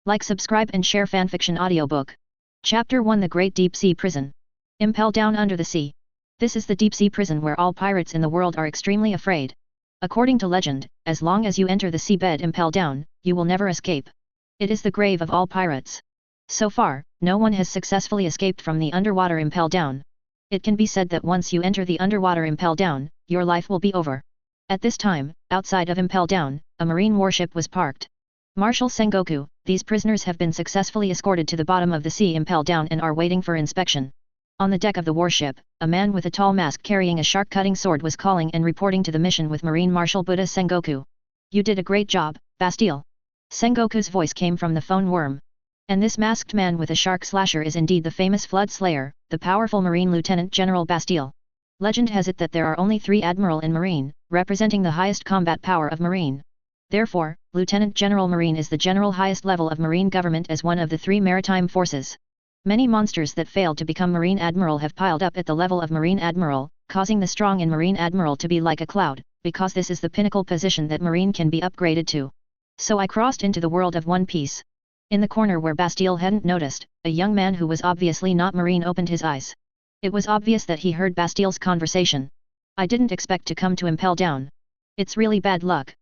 Like, subscribe and share fanfiction audiobook. Chapter 1: The Great Deep Sea Prison. Impel down under the sea. This is the deep sea prison where all pirates in the world are extremely afraid. According to legend, as long as you enter the seabed impel down, you will never escape. It is the grave of all pirates. So far, no one has successfully escaped from the underwater impel down. It can be said that once you enter the underwater impel down, your life will be over. At this time, outside of impel down, a marine warship was parked. Marshal Sengoku, these prisoners have been successfully escorted to the bottom of the sea impel down and are waiting for inspection. On the deck of the warship, a man with a tall mask carrying a shark-cutting sword was calling and reporting to the mission with Marine Marshal Buddha Sengoku. "You did a great job, Bastille." Sengoku's voice came from the phone worm. And this masked man with a shark slasher is indeed the famous Flood Slayer, the powerful Marine Lieutenant General Bastille. Legend has it that there are only 3 Admiral in Marine, representing the highest combat power of Marine. Therefore, Lieutenant General Marine is the general highest level of Marine government as one of the 3 maritime forces. Many monsters that failed to become Marine Admiral have piled up at the level of Marine Admiral, causing the strong in Marine Admiral to be like a cloud, because this is the pinnacle position that Marine can be upgraded to. So I crossed into the world of One Piece. In the corner where Bastille hadn't noticed, a young man who was obviously not Marine opened his eyes. It was obvious that he heard Bastille's conversation. "I didn't expect to come to impel down. It's really bad luck."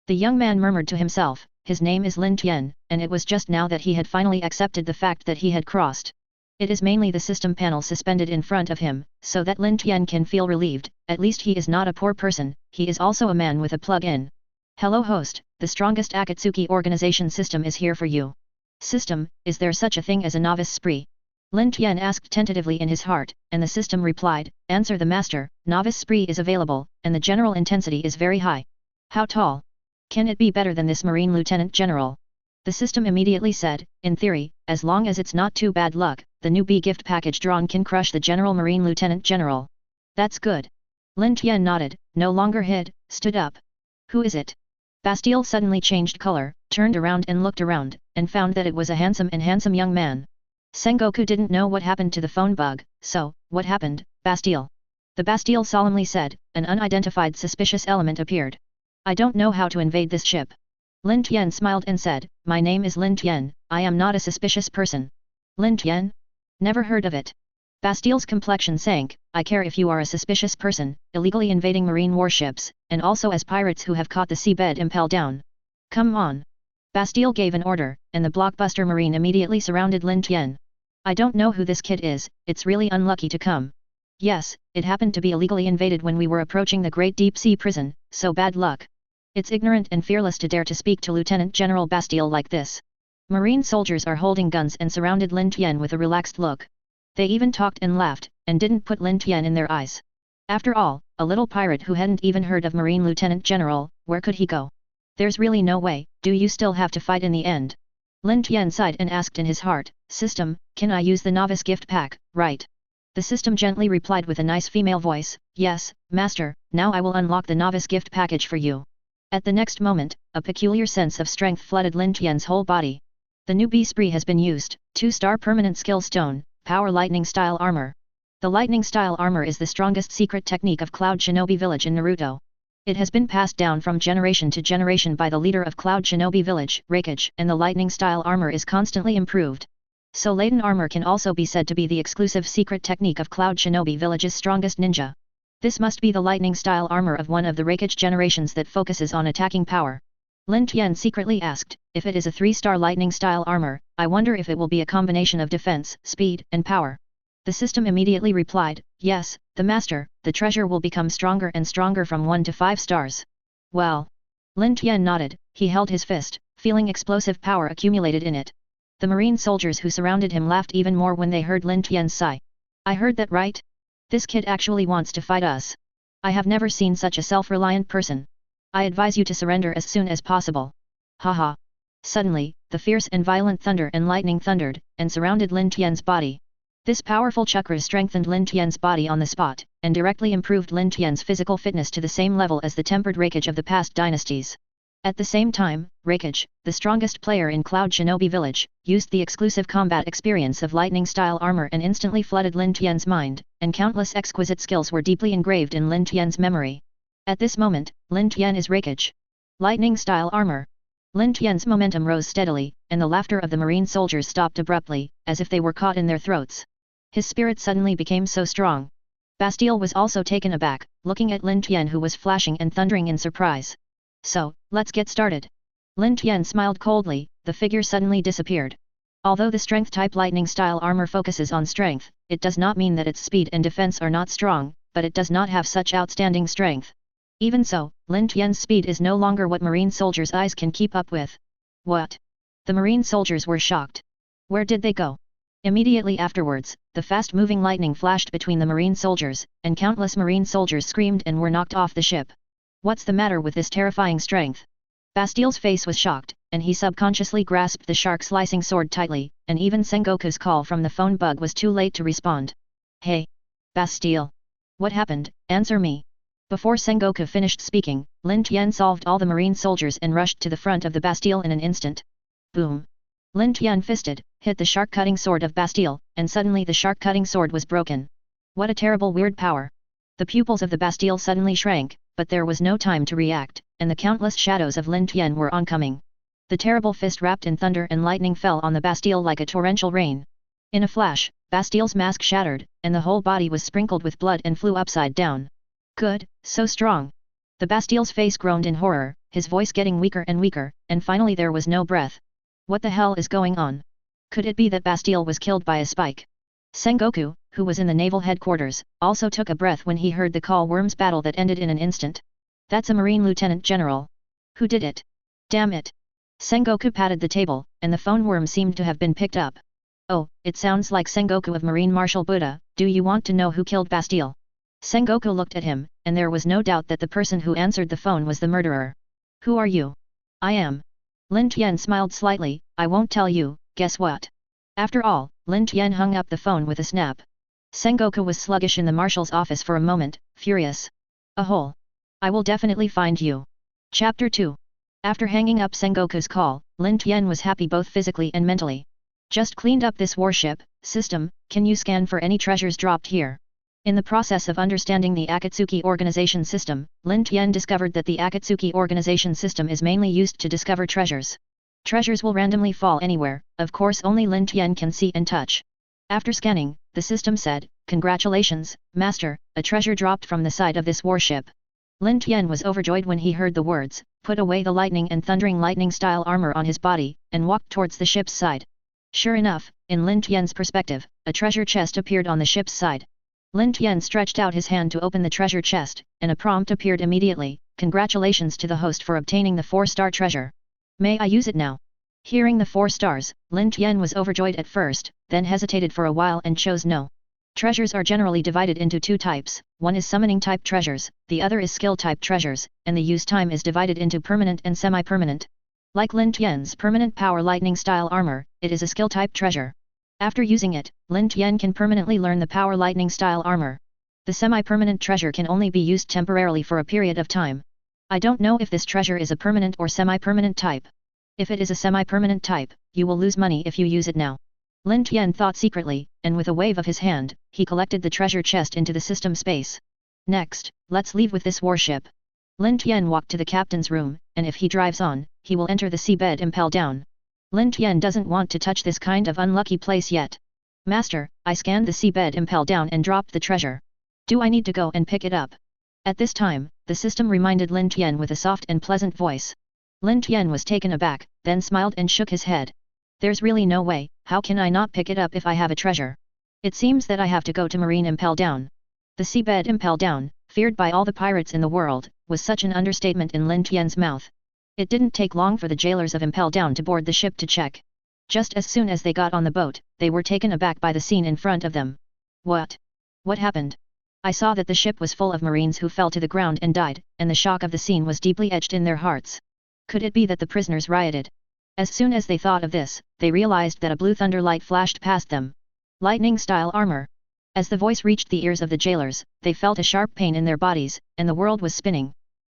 The young man murmured to himself. His name is Lin Tian, and it was just now that he had finally accepted the fact that he had crossed. It is mainly the system panel suspended in front of him, so that Lin Tian can feel relieved. At least he is not a poor person, he is also a man with a plug-in. "Hello host, the strongest Akatsuki organization system is here for you." "System, is there such a thing as a novice spree?" Lin Tian asked tentatively in his heart, and the system replied, "Answer the master, novice spree is available, and the general intensity is very high." "How tall? Can it be better than this Marine Lieutenant General?" The system immediately said, "In theory, as long as it's not too bad luck, the newbie gift package drawn can crush the General Marine Lieutenant General." "That's good." Lin Tian nodded, no longer hid, stood up. "Who is it?" Bastille suddenly changed color, turned around and looked around, and found that it was a handsome young man. Sengoku didn't know what happened to the phone bug, so, "What happened, Bastille?" The Bastille solemnly said. An unidentified suspicious element appeared. "I don't know how to invade this ship." Lin Tian smiled and said, "My name is Lin Tian, I am not a suspicious person." "Lin Tian? Never heard of it." Bastille's complexion sank. "I care if you are a suspicious person, illegally invading marine warships, and also as pirates who have caught the seabed impel down. Come on." Bastille gave an order, and the blockbuster marine immediately surrounded Lin Tian. "I don't know who this kid is, it's really unlucky to come." "Yes, it happened to be illegally invaded when we were approaching the Great Deep Sea Prison, so bad luck. It's ignorant and fearless to dare to speak to Lieutenant General Bastille like this." Marine soldiers are holding guns and surrounded Lin Tian with a relaxed look. They even talked and laughed, and didn't put Lin Tian in their eyes. After all, a little pirate who hadn't even heard of Marine Lieutenant General, where could he go? There's really no way. Do you still have to fight in the end? Lin Tian sighed and asked in his heart, "System, can I use the novice gift pack, right?" The system gently replied with a nice female voice, "Yes, master, now I will unlock the novice gift package for you." At the next moment, a peculiar sense of strength flooded Lin Tian's whole body. The newbie spree has been used. 2-star permanent skill stone, power lightning style armor. The lightning style armor is the strongest secret technique of Cloud Shinobi Village in Naruto. It has been passed down from generation to generation by the leader of Cloud Shinobi Village, Raikage, and the lightning style armor is constantly improved. So laden armor can also be said to be the exclusive secret technique of Cloud Shinobi Village's strongest ninja. This must be the lightning style armor of one of the Raikage generations that focuses on attacking power. Lin Tian secretly asked, "If it is a 3-star lightning style armor, I wonder if it will be a combination of defense, speed, and power." The system immediately replied, "Yes, the master, the treasure will become stronger and stronger from 1 to 5 stars. "Well." Lin Tian nodded, he held his fist, feeling explosive power accumulated in it. The marine soldiers who surrounded him laughed even more when they heard Lin Tian's sigh. "I heard that right? This kid actually wants to fight us. I have never seen such a self-reliant person. I advise you to surrender as soon as possible." Haha. Suddenly, the fierce and violent thunder and lightning thundered, and surrounded Lin Tian's body. This powerful chakra strengthened Lin Tian's body on the spot, and directly improved Lin Tian's physical fitness to the same level as the tempered Raikage of the past dynasties. At the same time, Raikage, the strongest player in Cloud Shinobi Village, used the exclusive combat experience of lightning-style armor and instantly flooded Lin Tian's mind, and countless exquisite skills were deeply engraved in Lin Tian's memory. At this moment, Lin Tian is Raikage. Lightning-style armor. Lin Tian's momentum rose steadily, and the laughter of the marine soldiers stopped abruptly, as if they were caught in their throats. His spirit suddenly became so strong. Bastille was also taken aback, looking at Lin Tian who was flashing and thundering in surprise. So, let's get started. Lin Tian smiled coldly, the figure suddenly disappeared. Although the strength-type lightning-style armor focuses on strength, it does not mean that its speed and defense are not strong, but it does not have such outstanding strength. Even so, Lin Tian's speed is no longer what marine soldiers' eyes can keep up with. What? The marine soldiers were shocked. Where did they go? Immediately afterwards, the fast-moving lightning flashed between the marine soldiers, and countless marine soldiers screamed and were knocked off the ship. What's the matter with this terrifying strength? Bastille's face was shocked, and he subconsciously grasped the shark-slicing sword tightly, and even Sengoku's call from the phone bug was too late to respond. Hey! Bastille! What happened? Answer me! Before Sengoku finished speaking, Lin Tian solved all the marine soldiers and rushed to the front of the Bastille in an instant. Boom! Lin Tian fisted, hit the shark-cutting sword of Bastille, and suddenly the shark-cutting sword was broken. What a terrible weird power! The pupils of the Bastille suddenly shrank, but there was no time to react, and the countless shadows of Lin Tian were oncoming. The terrible fist wrapped in thunder and lightning fell on the Bastille like a torrential rain. In a flash, Bastille's mask shattered, and the whole body was sprinkled with blood and flew upside down. Good, so strong. The Bastille's face groaned in horror, his voice getting weaker and weaker, and finally there was no breath. What the hell is going on? Could it be that Bastille was killed by a spike? Sengoku, who was in the naval headquarters, also took a breath when he heard the call worms battle that ended in an instant. That's a Marine Lieutenant General. Who did it? Damn it! Sengoku patted the table, and the phone worm seemed to have been picked up. Oh, it sounds like Sengoku of Marine Marshal Buddha. Do you want to know who killed Bastille? Sengoku looked at him, and there was no doubt that the person who answered the phone was the murderer. Who are you? I am. Lin Tian smiled slightly. I won't tell you, guess what? After all, Lin Tian hung up the phone with a snap. Sengoku was sluggish in the marshal's office for a moment, furious. A hole. I will definitely find you. Chapter 2. After hanging up Sengoku's call, Lin Tian was happy both physically and mentally. Just cleaned up this warship. System, can you scan for any treasures dropped here? In the process of understanding the Akatsuki organization system, Lin Tian discovered that the Akatsuki organization system is mainly used to discover treasures. Treasures will randomly fall anywhere, of course only Lin Tian can see and touch. After scanning, the system said, "Congratulations, Master, a treasure dropped from the side of this warship." Lin Tian was overjoyed when he heard the words, put away the lightning and thundering lightning-style armor on his body, and walked towards the ship's side. Sure enough, in Lin Tian's perspective, a treasure chest appeared on the ship's side. Lin Tian stretched out his hand to open the treasure chest, and a prompt appeared immediately, "Congratulations to the host for obtaining the 4-star treasure. May I use it now?" Hearing the 4 stars, Lin Tian was overjoyed at first, then hesitated for a while and chose no. Treasures are generally divided into 2 types, one is summoning-type treasures, the other is skill-type treasures, and the use time is divided into permanent and semi-permanent. Like Lin Tian's permanent power lightning-style armor, it is a skill-type treasure. After using it, Lin Tian can permanently learn the power lightning-style armor. The semi-permanent treasure can only be used temporarily for a period of time. I don't know if this treasure is a permanent or semi-permanent type. If it is a semi-permanent type, you will lose money if you use it now. Lin Tian thought secretly, and with a wave of his hand, he collected the treasure chest into the system space. Next, let's leave with this warship. Lin Tian walked to the captain's room, and if he drives on, he will enter the seabed impel down. Lin Tian doesn't want to touch this kind of unlucky place yet. Master, I scanned the seabed impel down and dropped the treasure. Do I need to go and pick it up? At this time, the system reminded Lin Tian with a soft and pleasant voice. Lin Tian was taken aback, then smiled and shook his head. There's really no way, how can I not pick it up if I have a treasure? It seems that I have to go to marine impel down. The seabed impel down, feared by all the pirates in the world, was such an understatement in Lin Tian's mouth. It didn't take long for the jailers of Impel Down to board the ship to check. Just as soon as they got on the boat, they were taken aback by the scene in front of them. What? What happened? I saw that the ship was full of Marines who fell to the ground and died, and the shock of the scene was deeply etched in their hearts. Could it be that the prisoners rioted? As soon as they thought of this, they realized that a blue thunder light flashed past them. Lightning-style armor. As the voice reached the ears of the jailers, they felt a sharp pain in their bodies, and the world was spinning.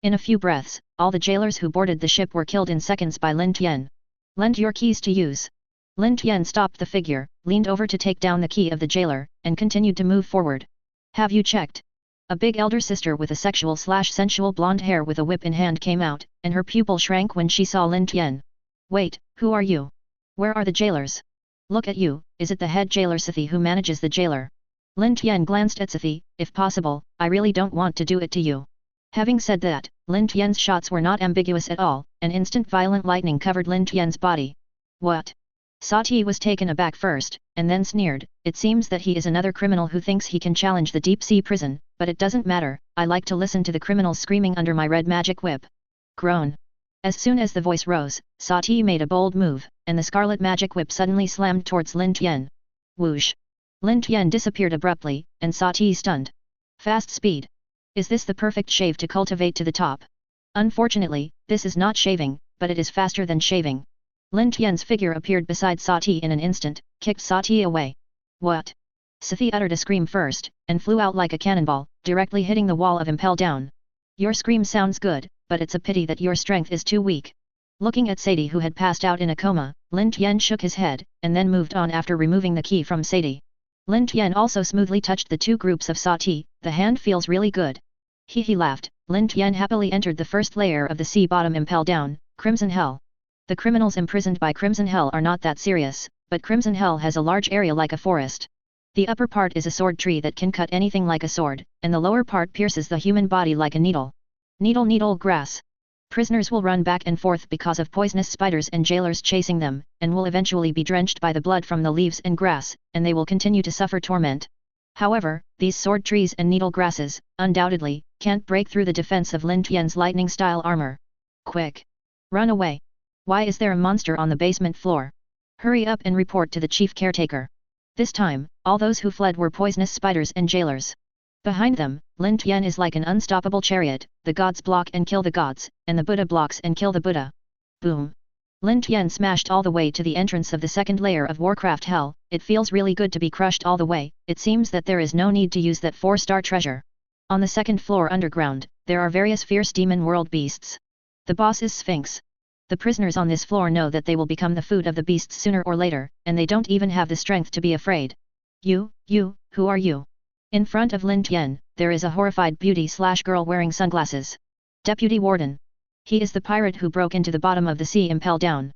In a few breaths, all the jailers who boarded the ship were killed in seconds by Lin Tian. Lend your keys to use. Lin Tian stopped the figure, leaned over to take down the key of the jailer, and continued to move forward. Have you checked? A big elder sister with a sexual/sensual blonde hair with a whip in hand came out, and her pupil shrank when she saw Lin Tian. Wait, who are you? Where are the jailers? Look at you, is it the head jailer Sithy who manages the jailer? Lin Tian glanced at Sithy, if possible, I really don't want to do it to you. Having said that, Lin Tian's shots were not ambiguous at all, an instant violent lightning covered Lin Tian's body. What? Sati was taken aback first, and then sneered, it seems that he is another criminal who thinks he can challenge the deep-sea prison, but it doesn't matter, I like to listen to the criminals screaming under my red magic whip. Groan. As soon as the voice rose, Sati made a bold move, and the scarlet magic whip suddenly slammed towards Lin Tian. Whoosh! Lin Tian disappeared abruptly, and Sati stunned. Fast speed. Is this the perfect shave to cultivate to the top? Unfortunately, this is not shaving, but it is faster than shaving. Lin Tian's figure appeared beside Sati in an instant, kicked Sati away. What? Sithy uttered a scream first, and flew out like a cannonball, directly hitting the wall of impel down. Your scream sounds good, but it's a pity that your strength is too weak. Looking at Sadie who had passed out in a coma, Lin Tian shook his head, and then moved on after removing the key from Sadie. Lin Tian also smoothly touched the two groups of Sati, the hand feels really good. He laughed, Lin Tian happily entered the first layer of the sea bottom impel down, Crimson Hell. The criminals imprisoned by Crimson Hell are not that serious, but Crimson Hell has a large area like a forest. The upper part is a sword tree that can cut anything like a sword, and the lower part pierces the human body like a needle. Needle grass. Prisoners will run back and forth because of poisonous spiders and jailers chasing them, and will eventually be drenched by the blood from the leaves and grass, and they will continue to suffer torment. However, these sword trees and needle grasses, undoubtedly, can't break through the defense of Lin Tian's lightning-style armor. Quick! Run away! Why is there a monster on the basement floor? Hurry up and report to the chief caretaker. This time, all those who fled were poisonous spiders and jailers. Behind them, Lin Tian is like an unstoppable chariot, the gods block and kill the gods, and the Buddha blocks and kill the Buddha. Boom! Lin Tian smashed all the way to the entrance of the second layer of Warcraft Hell, it feels really good to be crushed all the way, it seems that there is no need to use that 4-star treasure. On the second floor underground, there are various fierce demon world beasts. The boss is Sphinx. The prisoners on this floor know that they will become the food of the beasts sooner or later, and they don't even have the strength to be afraid. You, who are you? In front of Lin Tian, there is a horrified beauty/girl wearing sunglasses. Deputy Warden. He is the pirate who broke into the bottom of the sea impel down.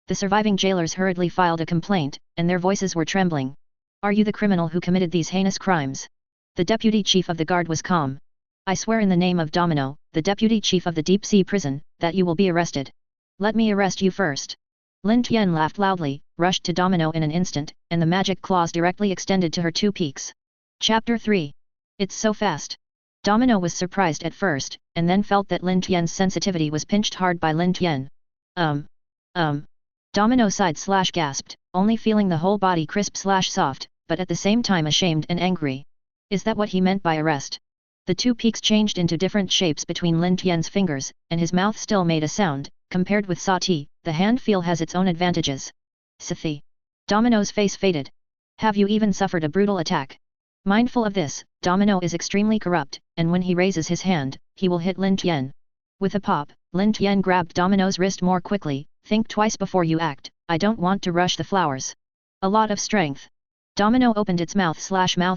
The surviving jailers hurriedly filed a complaint, and their voices were trembling. Are you the criminal who committed these heinous crimes? The deputy chief of the guard was calm. I swear in the name of Domino, the deputy chief of the deep sea prison, that you will be arrested. Let me arrest you first. Lin Tian laughed loudly, rushed to Domino in an instant, and the magic claws directly extended to her 2 peaks. Chapter 3. It's so fast. Domino was surprised at first, and then felt that Lin Tian's sensitivity was pinched hard by Lin Tian. Domino sighed/gasped, only feeling the whole body crisp/soft, but at the same time ashamed and angry. Is that what he meant by arrest? The 2 peaks changed into different shapes between Lin Tian's fingers, and his mouth still made a sound. Compared with Sati, the hand feel has its own advantages. Sithy. Domino's face faded. Have you even suffered a brutal attack? Mindful of this, Domino is extremely corrupt, and when he raises his hand, he will hit Lin Tian. With a pop, Lin Tian grabbed Domino's wrist more quickly. Think twice before you act, I don't want to rush the flowers. A lot of strength. Domino opened its mouth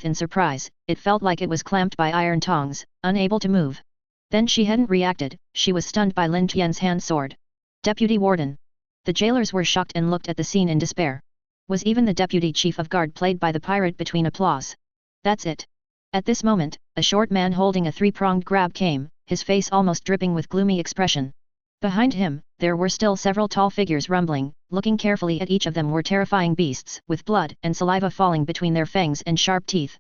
in surprise, it felt like it was clamped by iron tongs, unable to move. Then she hadn't reacted, she was stunned by Lin Tian's hand sword. Deputy Warden. The jailers were shocked and looked at the scene in despair. Was even the deputy chief of guard played by the pirate between applause? That's it. At this moment, a short man holding a 3-pronged grab came, his face almost dripping with gloomy expression. Behind him, there were still several tall figures rumbling, looking carefully at each of them were terrifying beasts with blood and saliva falling between their fangs and sharp teeth.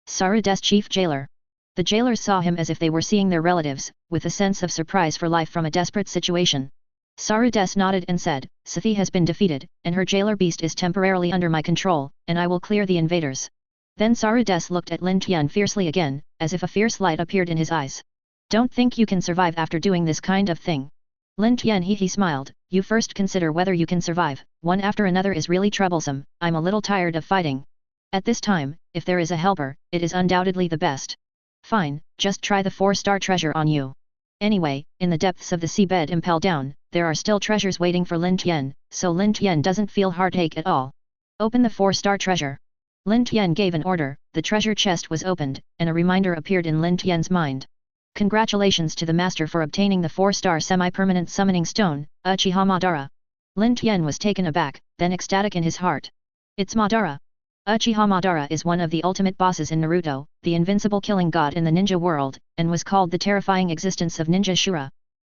Sarudes chief jailer. The jailers saw him as if they were seeing their relatives, with a sense of surprise for life from a desperate situation. Sarudes nodded and said, Sithy has been defeated, and her jailer beast is temporarily under my control, and I will clear the invaders. Then Sarudes looked at Lin Tian fiercely again, as if a fierce light appeared in his eyes. Don't think you can survive after doing this kind of thing. Lin Tian he smiled, you first consider whether you can survive, one after another is really troublesome, I'm a little tired of fighting. At this time, if there is a helper, it is undoubtedly the best. Fine, just try the 4-star treasure on you. Anyway, in the depths of the seabed impel down, there are still treasures waiting for Lin Tian, so Lin Tian doesn't feel heartache at all. Open the 4-star treasure. Lin Tian gave an order, the treasure chest was opened, and a reminder appeared in Lin Tian's mind. Congratulations to the master for obtaining the 4-star semi-permanent summoning stone, Uchiha Madara. Lin Tian was taken aback, then ecstatic in his heart. It's Madara. Uchiha Madara is one of the ultimate bosses in Naruto, the invincible killing god in the ninja world, and was called the terrifying existence of ninja Shura.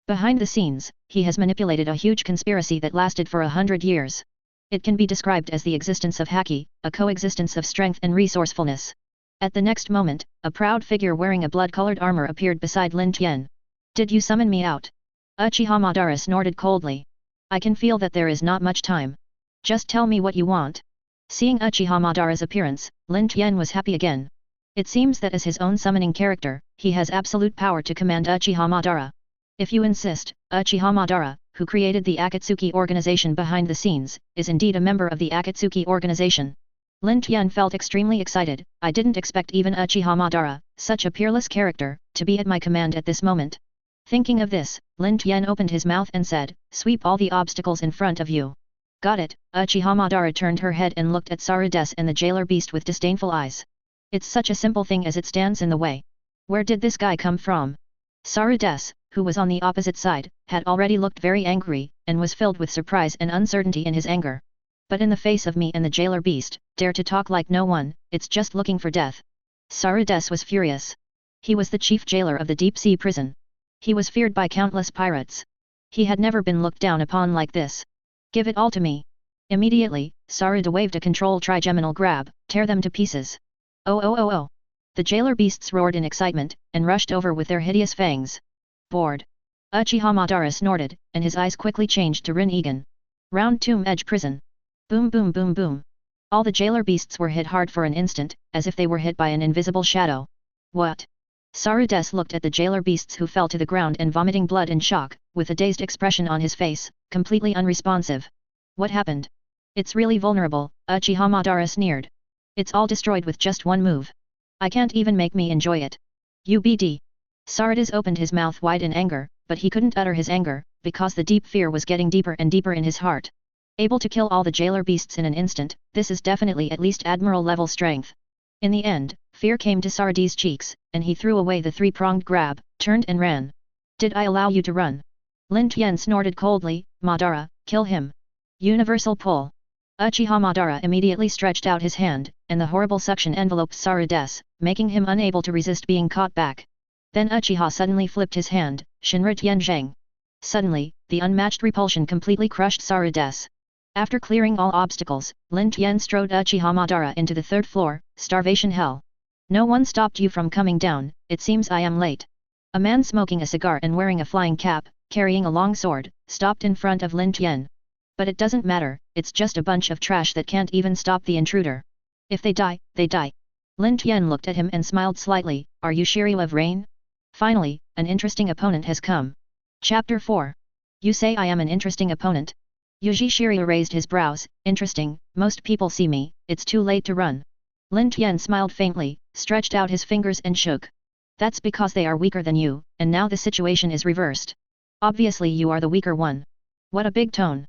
Behind the scenes, he has manipulated a huge conspiracy that lasted for 100 years. It can be described as the existence of Haki, a coexistence of strength and resourcefulness. At the next moment, a proud figure wearing a blood-colored armor appeared beside Lin Tian. Did you summon me out? Uchiha Madara snorted coldly. I can feel that there is not much time. Just tell me what you want. Seeing Uchiha Madara's appearance, Lin Tian was happy again. It seems that as his own summoning character, he has absolute power to command Uchiha Madara. If you insist, Uchiha Madara, who created the Akatsuki organization behind the scenes, is indeed a member of the Akatsuki organization. Lin Tian felt extremely excited. I didn't expect even Uchiha Madara, such a peerless character, to be at my command at this moment. Thinking of this, Lin Tian opened his mouth and said, sweep all the obstacles in front of you. Got it. Uchiha Madara turned her head and looked at Sarades and the jailer beast with disdainful eyes. It's such a simple thing as it stands in the way. Where did this guy come from? Sarades, who was on the opposite side, had already looked very angry, and was filled with surprise and uncertainty in his anger. But in the face of me and the jailer beast, dare to talk like no one, it's just looking for death. Sarades was furious. He was the chief jailer of the deep-sea prison. He was feared by countless pirates. He had never been looked down upon like this. Give it all to me. Immediately, Sarada waved a control trigeminal grab, tear them to pieces. Oh oh oh oh. The jailer beasts roared in excitement, and rushed over with their hideous fangs. Bored. Uchiha Madara snorted, and his eyes quickly changed to Rin-Egan. Round Tomb Edge Prison. Boom boom boom boom. All the jailer beasts were hit hard for an instant, as if they were hit by an invisible shadow. What? Sarades looked at the jailer beasts who fell to the ground and vomiting blood in shock, with a dazed expression on his face, completely unresponsive. What happened? It's really vulnerable, Uchiha Madara sneered. It's all destroyed with just one move. I can't even make me enjoy it. UBD. Sarades opened his mouth wide in anger, but he couldn't utter his anger, because the deep fear was getting deeper and deeper in his heart. Able to kill all the jailer beasts in an instant, this is definitely at least Admiral level strength. In the end, fear came to Sarades' cheeks, and he threw away the three-pronged grab, turned and ran. Did I allow you to run? Lin Tian snorted coldly, Madara, kill him. Universal pull. Uchiha Madara immediately stretched out his hand, and the horrible suction enveloped Sarades, making him unable to resist being caught back. Then Uchiha suddenly flipped his hand, Shinra Tianzhang. Suddenly, the unmatched repulsion completely crushed Sarades. After clearing all obstacles, Lin Tian strode Uchiha Madara into the third floor, starvation hell. No one stopped you from coming down, it seems I am late. A man smoking a cigar and wearing a flying cap, carrying a long sword, stopped in front of Lin Tian. But it doesn't matter, it's just a bunch of trash that can't even stop the intruder. If they die, they die. Lin Tian looked at him and smiled slightly, are you Shiryu of Rain? Finally, an interesting opponent has come. Chapter 4. You say I am an interesting opponent? Yuji Shiryu raised his brows, interesting, most people see me, it's too late to run. Lin Tian smiled faintly, stretched out his fingers and shook. That's because they are weaker than you, and now the situation is reversed. Obviously you are the weaker one. What a big tone.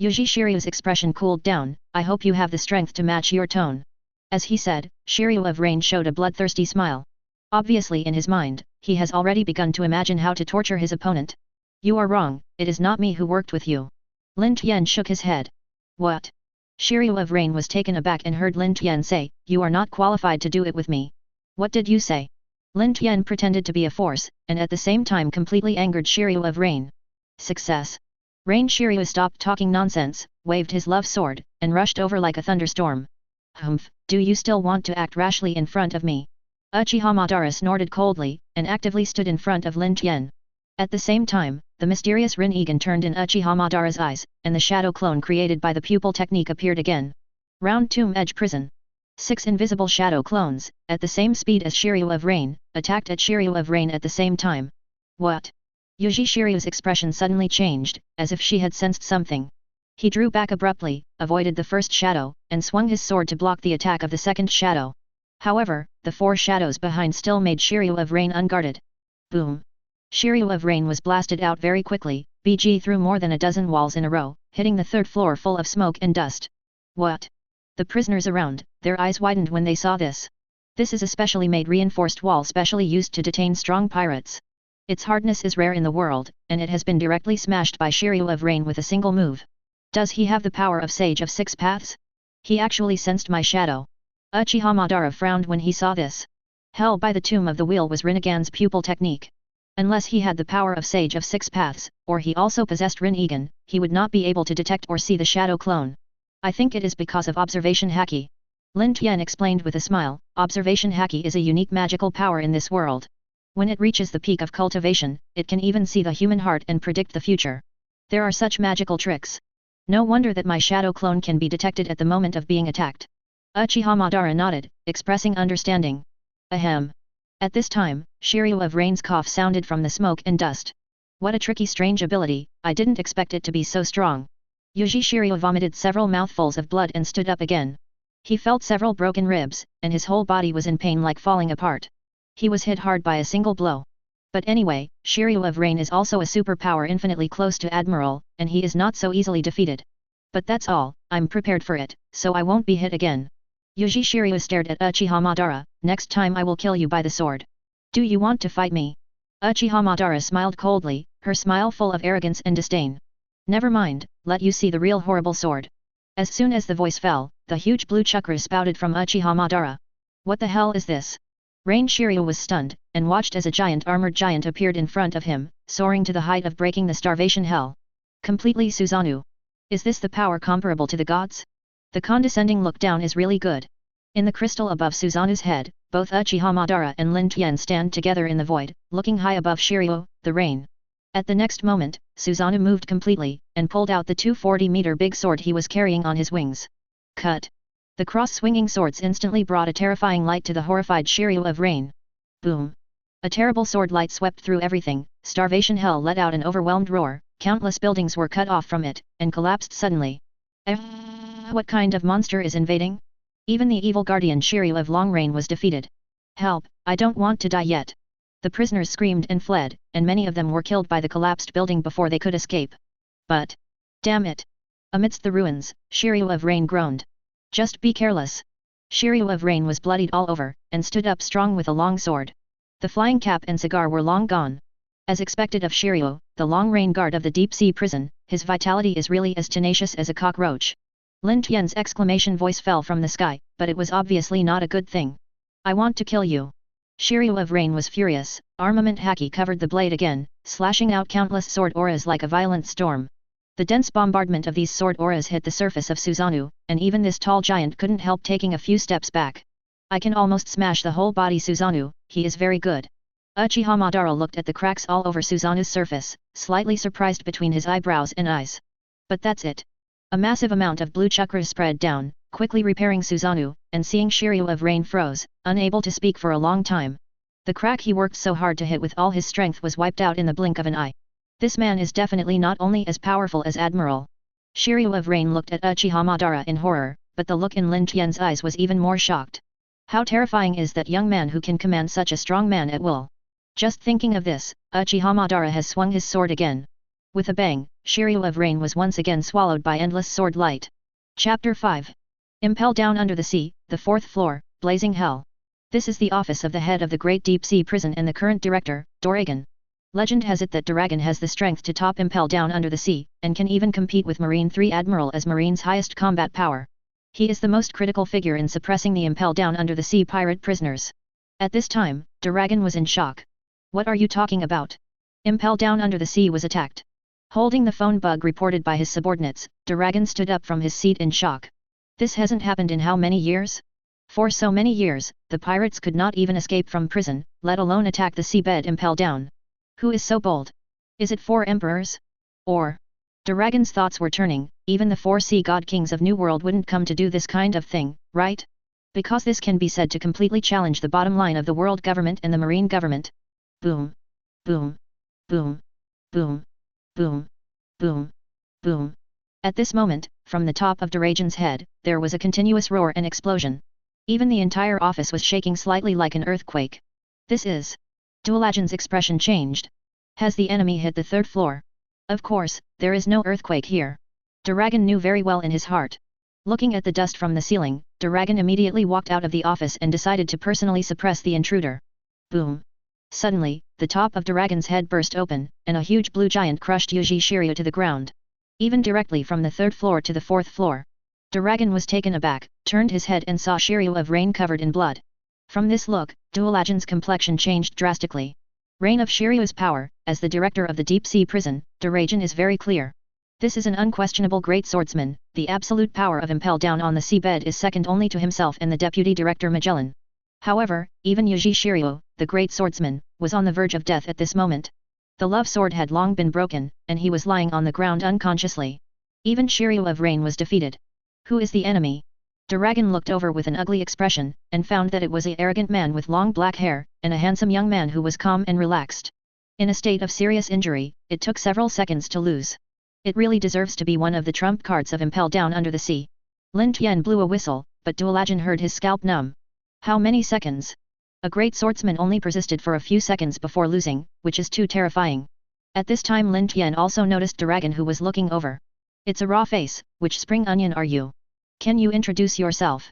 Yuji Shiryu's expression cooled down, I hope you have the strength to match your tone. As he said, Shiryu of Rain showed a bloodthirsty smile. Obviously in his mind, he has already begun to imagine how to torture his opponent. You are wrong, it is not me who worked with you. Lin Tian shook his head. What? Shiryu of Rain was taken aback and heard Lin Tian say, you are not qualified to do it with me. What did you say? Lin Tian pretended to be a force, and at the same time completely angered Shiryu of Rain. Success. Rain Shiryu stopped talking nonsense, waved his love sword, and rushed over like a thunderstorm. Humph, do you still want to act rashly in front of me? Uchiha Madara snorted coldly, and actively stood in front of Lin Tian. At the same time, the mysterious Rin-Egan turned in Uchiha Madara's eyes, and the shadow clone created by the pupil technique appeared again. Round Tomb Edge Prison. 6 invisible shadow clones, at the same speed as Shiryu of Rain, attacked at Shiryu of Rain at the same time. What? Yuji Shiryu's expression suddenly changed, as if she had sensed something. He drew back abruptly, avoided the first shadow, and swung his sword to block the attack of the second shadow. However, the 4 shadows behind still made Shiryu of Rain unguarded. Boom! Shiryu of Rain was blasted out very quickly, BG through more than a dozen walls in a row, hitting the 3rd floor full of smoke and dust. What? The prisoners around, their eyes widened when they saw this. This is a specially made reinforced wall specially used to detain strong pirates. Its hardness is rare in the world, and it has been directly smashed by Shiryu of Rain with a single move. Does he have the power of Sage of Six Paths? He actually sensed my shadow. Uchiha Madara frowned when he saw this. Hell by the Tomb of the Wheel was Rinnegan's pupil technique. Unless he had the power of Sage of Six Paths, or he also possessed Rinnegan, he would not be able to detect or see the shadow clone. I think it is because of observation haki. Lin Tian explained with a smile, observation haki is a unique magical power in this world. When it reaches the peak of cultivation, it can even see the human heart and predict the future. There are such magical tricks. No wonder that my shadow clone can be detected at the moment of being attacked. Uchiha Madara nodded, expressing understanding. Ahem. At this time, Shiryu of Rain's cough sounded from the smoke and dust. What a tricky strange ability, I didn't expect it to be so strong. Yuji Shiryu vomited several mouthfuls of blood and stood up again. He felt several broken ribs, and his whole body was in pain like falling apart. He was hit hard by a single blow. But anyway, Shiryu of Rain is also a superpower infinitely close to Admiral, and he is not so easily defeated. But that's all, I'm prepared for it, so I won't be hit again. Yuji Shiryu stared at Uchiha Madara, next time I will kill you by the sword. Do you want to fight me? Uchiha Madara smiled coldly, her smile full of arrogance and disdain. Never mind, let you see the real horrible sword. As soon as the voice fell, the huge blue chakras spouted from Uchiha Madara. What the hell is this? Rain Shiryu was stunned, and watched as a giant armored giant appeared in front of him, soaring to the height of breaking the starvation hell. Completely Susanoo. Is this the power comparable to the gods? The condescending look down is really good. In the crystal above Susanoo's head, both Uchiha Madara and Lin Tian stand together in the void, looking high above Shiryu, the rain. At the next moment, Susanoo moved completely, and pulled out the 240-meter big sword he was carrying on his wings. Cut! The cross-swinging swords instantly brought a terrifying light to the horrified Shiryu of Rain. Boom! A terrible sword light swept through everything, starvation hell let out an overwhelmed roar, countless buildings were cut off from it, and collapsed suddenly. What kind of monster is invading? Even the evil guardian Shiryu of Long Rain was defeated. Help, I don't want to die yet. The prisoners screamed and fled, and many of them were killed by the collapsed building before they could escape. But, damn it! Amidst the ruins, Shiryu of Rain groaned. Just be careless. Shiryu of Rain was bloodied all over, and stood up strong with a long sword. The flying cap and cigar were long gone. As expected of Shiryu, the Long Rain guard of the deep-sea prison, his vitality is really as tenacious as a cockroach. Lin Tian's exclamation voice fell from the sky, but it was obviously not a good thing. I want to kill you. Shiryu of Rain was furious, armament haki covered the blade again, slashing out countless sword auras like a violent storm. The dense bombardment of these sword auras hit the surface of Susanoo, and even this tall giant couldn't help taking a few steps back. I can almost smash the whole body Susanoo, he is very good. Uchiha Madara looked at the cracks all over Susanoo's surface, slightly surprised between his eyebrows and eyes. But that's it. A massive amount of blue chakras spread down, quickly repairing Susanoo, and seeing Shiryu of Rain froze, unable to speak for a long time. The crack he worked so hard to hit with all his strength was wiped out in the blink of an eye. This man is definitely not only as powerful as Admiral. Shiryu of Rain looked at Uchiha Madara in horror, but the look in Lin Tian's eyes was even more shocked. How terrifying is that young man who can command such a strong man at will? Just thinking of this, Uchiha Madara has swung his sword again. With a bang, Shiryu of Rain was once again swallowed by endless sword light. Chapter 5. Impel down under the sea, the 4th floor, blazing hell. This is the office of the head of the Great Deep Sea Prison and the current director, Doragon. Legend has it that Doragon has the strength to top Impel down under the sea, and can even compete with Marine 3 Admiral as Marine's highest combat power. He is the most critical figure in suppressing the Impel down under the sea pirate prisoners. At this time, Doragon was in shock. What are you talking about? Impel down under the sea was attacked. Holding the phone bug reported by his subordinates, Doragon stood up from his seat in shock. This hasn't happened in how many years? For so many years, the pirates could not even escape from prison, let alone attack the seabed Impel down. Who is so bold? Is it 4 emperors? Or? Doragon's thoughts were turning, even the 4 sea god kings of New World wouldn't come to do this kind of thing, right? Because this can be said to completely challenge the bottom line of the world government and the marine government. Boom. Boom. Boom. Boom. Boom. Boom. Boom. At this moment, from the top of Doragon's head, there was a continuous roar and explosion. Even the entire office was shaking slightly like an earthquake. This is... Doragon's expression changed. Has the enemy hit the 3rd floor? Of course, there is no earthquake here. Doragon knew very well in his heart. Looking at the dust from the ceiling, Doragon immediately walked out of the office and decided to personally suppress the intruder. Boom. Suddenly, the top of Doragon's head burst open, and a huge blue giant crushed Yuji Shiryu to the ground. even directly from the 3rd floor to the 4th floor. Dragon was taken aback, turned his head and saw Shiryu of Rain covered in blood. From this look, Duelagin's complexion changed drastically. Reign of Shiryu's power, as the director of the deep sea prison, Dragon is very clear. This is an unquestionable great swordsman. The absolute power of impel down on the seabed is second only to himself and the deputy director Magellan. However, even Yuji Shiryu, the great swordsman, was on the verge of death at this moment. The love sword had long been broken, and he was lying on the ground unconsciously. Even Shiryu of Rain was defeated. Who is the enemy? Dragon looked over with an ugly expression, and found that it was an arrogant man with long black hair, and a handsome young man who was calm and relaxed. In a state of serious injury, it took several seconds to lose. It really deserves to be one of the trump cards of impel down under the sea. Lin Tian blew a whistle, but Duelagin heard his scalp numb. How many seconds? A great swordsman only persisted for a few seconds before losing, which is too terrifying. At this time Lin Tian also noticed Dragon who was looking over. It's a raw face. Which spring onion are you? Can you introduce yourself?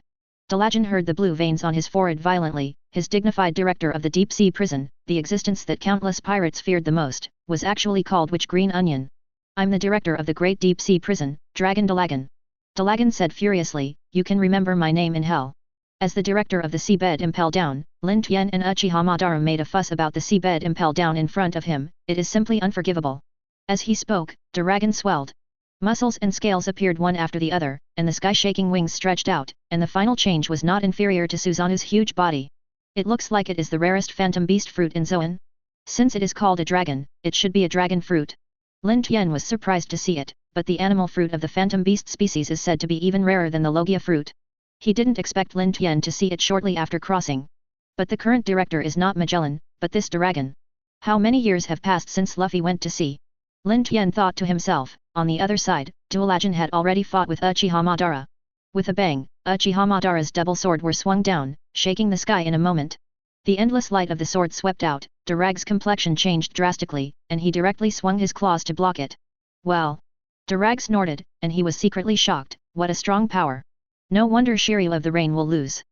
Duelagin heard the blue veins on his forehead violently. His dignified director of the deep sea prison, the existence that countless pirates feared the most, was actually called which green onion? I'm the director of the great deep sea prison, Dragon Duelagin. Duelagin said furiously, you can remember my name in hell. As the director of the seabed impel down, Lin Tian and Uchiha Madara made a fuss about the seabed impel down in front of him. It is simply unforgivable. As he spoke, Dragon swelled. Muscles and scales appeared one after the other, and the sky-shaking wings stretched out, and the final change was not inferior to Suzanu's huge body. It looks like it is the rarest phantom beast fruit in Zoan. Since it is called a dragon, it should be a dragon fruit. Lin Tian was surprised to see it, but the animal fruit of the phantom beast species is said to be even rarer than the Logia fruit. He didn't expect Lin Tian to see it shortly after crossing. But the current director is not Magellan, but this dragon. How many years have passed since Luffy went to sea? Lin Tian thought to himself. On the other side, Duelagin had already fought with Uchiha Madara. With a bang, Uchiha Madara's double sword were swung down, shaking the sky in a moment. The endless light of the sword swept out, Durag's complexion changed drastically, and he directly swung his claws to block it. Well. Durag snorted, and he was secretly shocked. What a strong power. No wonder Shiryu of the Rain will lose.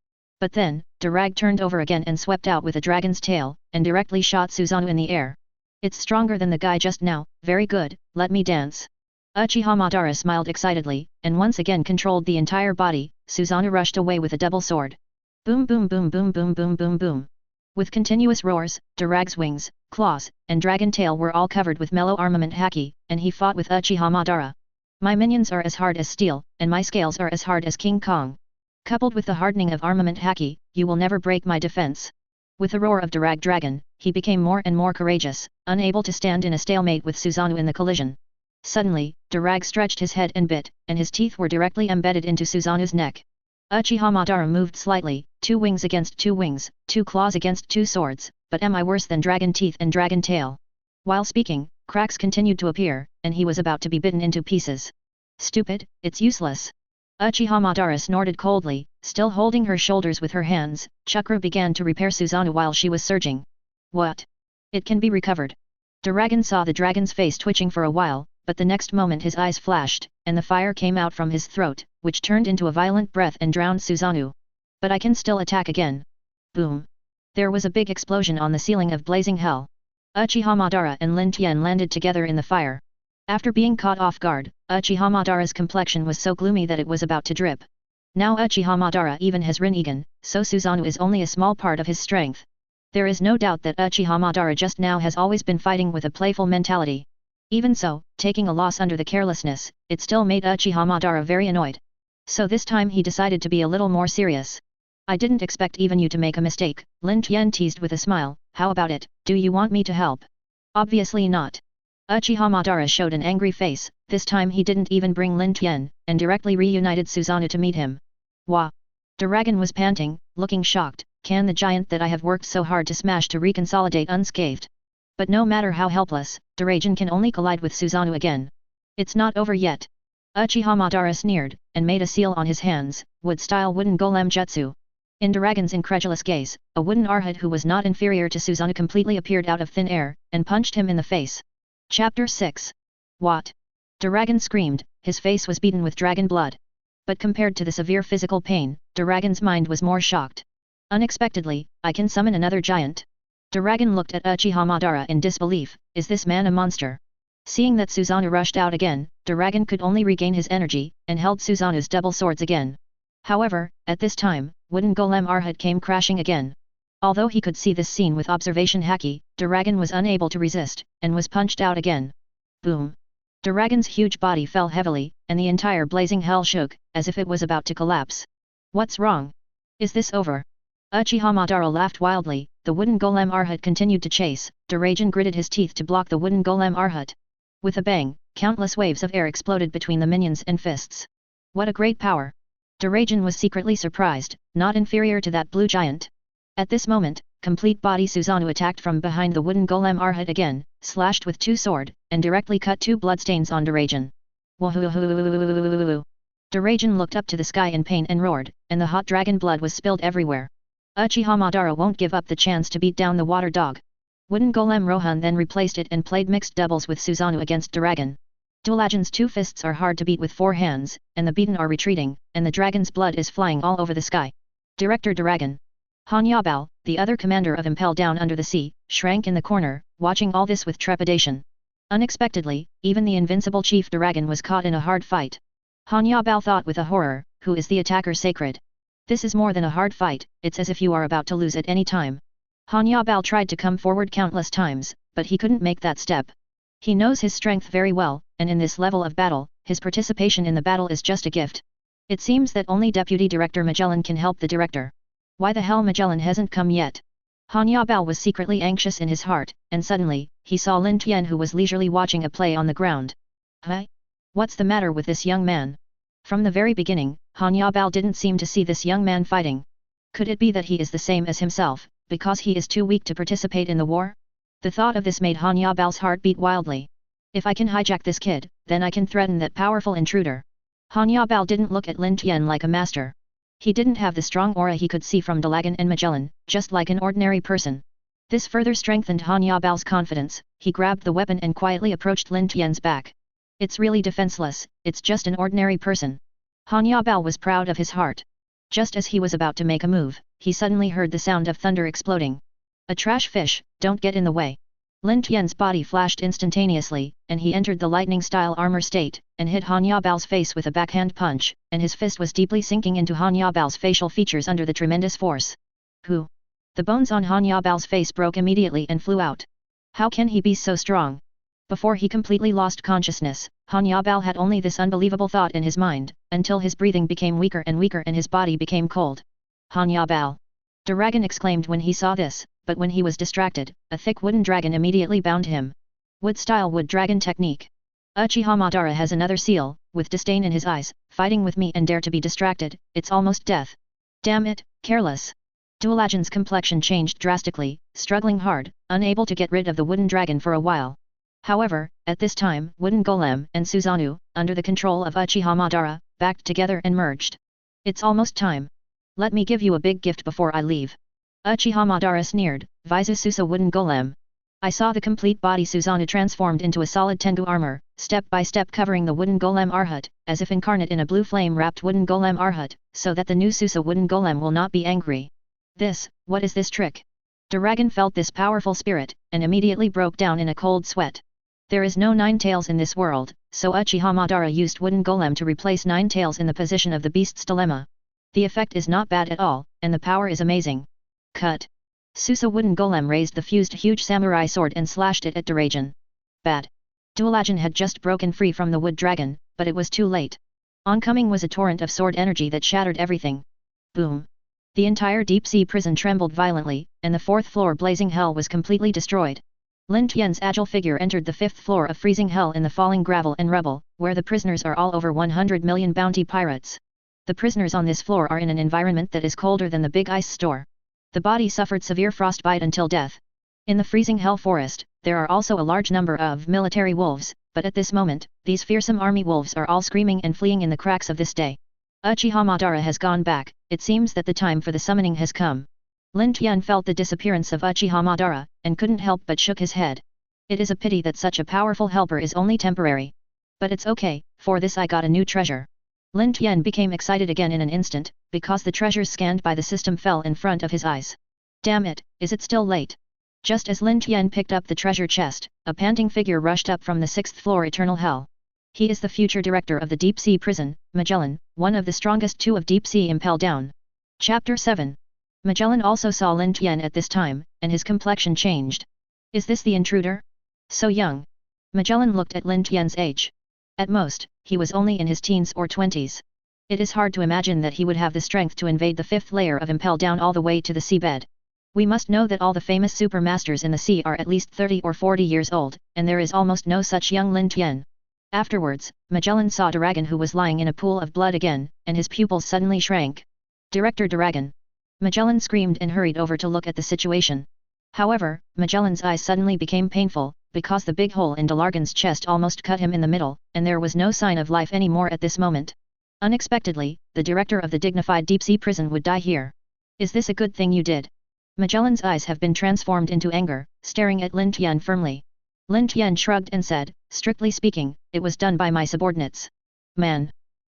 But then, Durag turned over again and swept out with a dragon's tail, and directly shot Susanoo in the air. It's stronger than the guy just now. Very good, let me dance. Uchiha Madara smiled excitedly, and once again controlled the entire body. Susanoo rushed away with a double sword. Boom boom boom boom boom boom boom boom. With continuous roars, Durag's wings, claws, and dragon tail were all covered with mellow armament haki, and he fought with Uchiha Madara. My minions are as hard as steel, and my scales are as hard as King Kong. Coupled with the hardening of armament haki, you will never break my defense. With a roar of Durag Dragon, he became more and more courageous, unable to stand in a stalemate with Susanoo in the collision. Suddenly, Durag stretched his head and bit, and his teeth were directly embedded into Susanoo's neck. Uchiha Madara moved slightly, 2 wings against 2 wings, 2 claws against 2 swords, but am I worse than dragon teeth and dragon tail? While speaking, cracks continued to appear, and he was about to be bitten into pieces. Stupid, it's useless. Uchiha Madara snorted coldly, still holding her shoulders with her hands. Chakra began to repair Susanoo while she was surging. What? It can be recovered. Dragon saw the dragon's face twitching for a while, but the next moment his eyes flashed, and the fire came out from his throat, which turned into a violent breath and drowned Susanoo. But I can still attack again. Boom. There was a big explosion on the ceiling of blazing hell. Uchiha Madara and Lin Tian landed together in the fire. After being caught off guard, Uchiha Madara's complexion was so gloomy that it was about to drip. Now Uchiha Madara even has Rinnegan, so Susanoo is only a small part of his strength. There is no doubt that Uchiha Madara just now has always been fighting with a playful mentality. Even so, taking a loss under the carelessness, it still made Uchiha Madara very annoyed. So this time he decided to be a little more serious. I didn't expect even you to make a mistake, Lin Tian teased with a smile. How about it, do you want me to help? Obviously not. Uchiha Madara showed an angry face. This time he didn't even bring Lin Tian, and directly reunited Susanoo to meet him. Wah! Dragon was panting, looking shocked. Can the giant that I have worked so hard to smash to reconsolidate unscathed? But no matter how helpless, Dragon can only collide with Susanoo again. It's not over yet. Uchiha Madara sneered, and made a seal on his hands, wood-style wooden golem jutsu. In Dragon's incredulous gaze, a wooden arhat who was not inferior to Susanoo completely appeared out of thin air, and punched him in the face. Chapter 6. What? Dragon screamed, his face was beaten with dragon blood. But compared to the severe physical pain, Dragon's mind was more shocked. Unexpectedly, I can summon another giant. Dragon looked at Uchiha Madara in disbelief. Is this man a monster? Seeing that Susanoo rushed out again, Dragon could only regain his energy, and held Susanoo's double swords again. However, at this time, wooden golem Arhat came crashing again. Although he could see this scene with observation haki, Dragon was unable to resist, and was punched out again. Boom! Dragon's huge body fell heavily, and the entire blazing hell shook, as if it was about to collapse. What's wrong? Is this over? Uchiha Madara laughed wildly. The wooden golem Arhat continued to chase. Dragon gritted his teeth to block the wooden golem Arhat. With a bang, countless waves of air exploded between the minions and fists. What a great power! Dragon was secretly surprised, not inferior to that blue giant. At this moment, complete body Susanoo attacked from behind the wooden golem Arhat again, slashed with two sword, and directly cut two bloodstains on Dragon. Wahoo! Dragon looked up to the sky in pain and roared, and the hot dragon blood was spilled everywhere. Uchiha Madara won't give up the chance to beat down the water dog. Wooden golem Rohan then replaced it and played mixed doubles with Susanoo against Dragon. Duelagin's two fists are hard to beat with four hands, and the beaten are retreating, and the dragon's blood is flying all over the sky. Director Dragon. Hanyabal, the other commander of Impel Down Under the Sea, shrank in the corner, watching all this with trepidation. Unexpectedly, even the invincible Chief Dragon was caught in a hard fight. Hanyabal thought with a horror, who is the attacker sacred? This is more than a hard fight, it's as if you are about to lose at any time. Hanyabal tried to come forward countless times, but he couldn't make that step. He knows his strength very well, and in this level of battle, his participation in the battle is just a gift. It seems that only Deputy Director Magellan can help the director. Why the hell Magellan hasn't come yet? Hanyabal was secretly anxious in his heart, and suddenly, he saw Lin Tian who was leisurely watching a play on the ground. Huh? What's the matter with this young man? From the very beginning, Hanyabal didn't seem to see this young man fighting. Could it be that he is the same as himself, because he is too weak to participate in the war? The thought of this made Hanyabal's heart beat wildly. If I can hijack this kid, then I can threaten that powerful intruder. Hanyabal didn't look at Lin Tian like a master. He didn't have the strong aura he could see from Dalagan and Magellan, just like an ordinary person. This further strengthened Hanyabal's confidence. He grabbed the weapon and quietly approached Lin Tian's back. It's really defenseless, it's just an ordinary person. Hanyabal was proud of his heart. Just as he was about to make a move, he suddenly heard the sound of thunder exploding. A trash fish, don't get in the way. Lin Tian's body flashed instantaneously, and he entered the lightning-style armor state, and hit Hanyabal's face with a backhand punch, and his fist was deeply sinking into Hanyabal's facial features under the tremendous force. Who? The bones on Hanyabal's face broke immediately and flew out. How can he be so strong? Before he completely lost consciousness, Hanyabal had only this unbelievable thought in his mind, until his breathing became weaker and weaker and his body became cold. Hanyabal! Dragon exclaimed when he saw this, but when he was distracted, a thick wooden dragon immediately bound him. Wood-style wood dragon technique. Uchiha Madara has another seal, with disdain in his eyes, fighting with me and dare to be distracted, it's almost death. Damn it, careless. Duelagin's complexion changed drastically, struggling hard, unable to get rid of the wooden dragon for a while. However, at this time, Wooden Golem and Susanoo, under the control of Uchiha Madara, backed together and merged. It's almost time. Let me give you a big gift before I leave. Uchiha Madara sneered, Vizu Wooden Golem. I saw the complete body Susanoo transformed into a solid Tengu armor, step by step covering the Wooden Golem Arhat, as if incarnate in a blue flame-wrapped Wooden Golem Arhat, so that the new Susa Wooden Golem will not be angry. What is this trick? Dragon felt this powerful spirit, and immediately broke down in a cold sweat. There is no Nine Tails in this world, so Uchiha Madara used Wooden Golem to replace Nine Tails in the position of the beast's dilemma. The effect is not bad at all, and the power is amazing. Cut. Susa Wooden Golem raised the fused huge samurai sword and slashed it at Dragon. Bad. Duelagen had just broken free from the wood dragon, but it was too late. Oncoming was a torrent of sword energy that shattered everything. Boom. The entire deep-sea prison trembled violently, and the fourth floor blazing hell was completely destroyed. Lin Tian's agile figure entered the fifth floor of freezing hell in the falling gravel and rubble, where the prisoners are all over 100 million bounty pirates. The prisoners on this floor are in an environment that is colder than the big ice store. The body suffered severe frostbite until death. In the freezing hell forest, there are also a large number of military wolves, but at this moment, these fearsome army wolves are all screaming and fleeing in the cracks of this day. Uchiha Madara has gone back, it seems that the time for the summoning has come. Lin Tian felt the disappearance of Uchiha Madara, and couldn't help but shook his head. It is a pity that such a powerful helper is only temporary. But it's okay, for this I got a new treasure. Lin Tian became excited again in an instant, because the treasures scanned by the system fell in front of his eyes. Damn it, is it still late? Just as Lin Tian picked up the treasure chest, a panting figure rushed up from the 6th floor Eternal Hell. He is the future director of the Deep Sea Prison, Magellan, one of the strongest two of Deep Sea Impel Down. Chapter 7. Magellan also saw Lin Tian at this time, and his complexion changed. Is this the intruder? So young. Magellan looked at Lin Tian's age. At most, he was only in his teens or 20s. It is hard to imagine that he would have the strength to invade the 5th layer of Impel Down all the way to the seabed. We must know that all the famous super masters in the sea are at least 30 or 40 years old, and there is almost no such young Lin Tian. Afterwards, Magellan saw Dragon, who was lying in a pool of blood again, and his pupils suddenly shrank. Director Dragon! Magellan screamed and hurried over to look at the situation. However, Magellan's eyes suddenly became painful, because the big hole in Dragon's chest almost cut him in the middle, and there was no sign of life anymore at this moment. Unexpectedly, the director of the dignified deep-sea prison would die here. Is this a good thing you did? Magellan's eyes have been transformed into anger, staring at Lin Tian firmly. Lin Tian shrugged and said, strictly speaking, it was done by my subordinates. Man!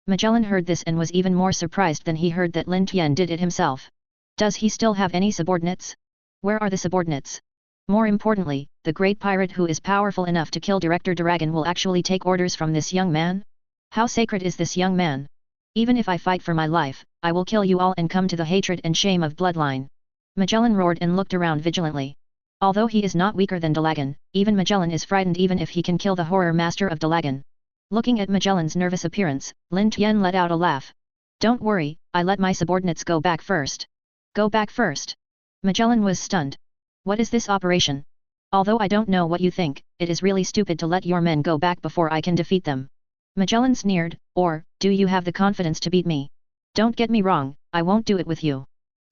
Magellan heard this and was even more surprised than he heard that Lin Tian did it himself. Does he still have any subordinates? Where are the subordinates? More importantly, the great pirate who is powerful enough to kill Director Dragon will actually take orders from this young man? How sacred is this young man? Even if I fight for my life, I will kill you all and come to the hatred and shame of bloodline. Magellan roared and looked around vigilantly. Although he is not weaker than Dragon, even Magellan is frightened even if he can kill the horror master of Dragon. Looking at Magellan's nervous appearance, Lin Tian let out a laugh. Don't worry, I let my subordinates go back first. Go back first. Magellan was stunned. What is this operation? Although I don't know what you think, it is really stupid to let your men go back before I can defeat them. Magellan sneered, or, do you have the confidence to beat me? Don't get me wrong, I won't do it with you.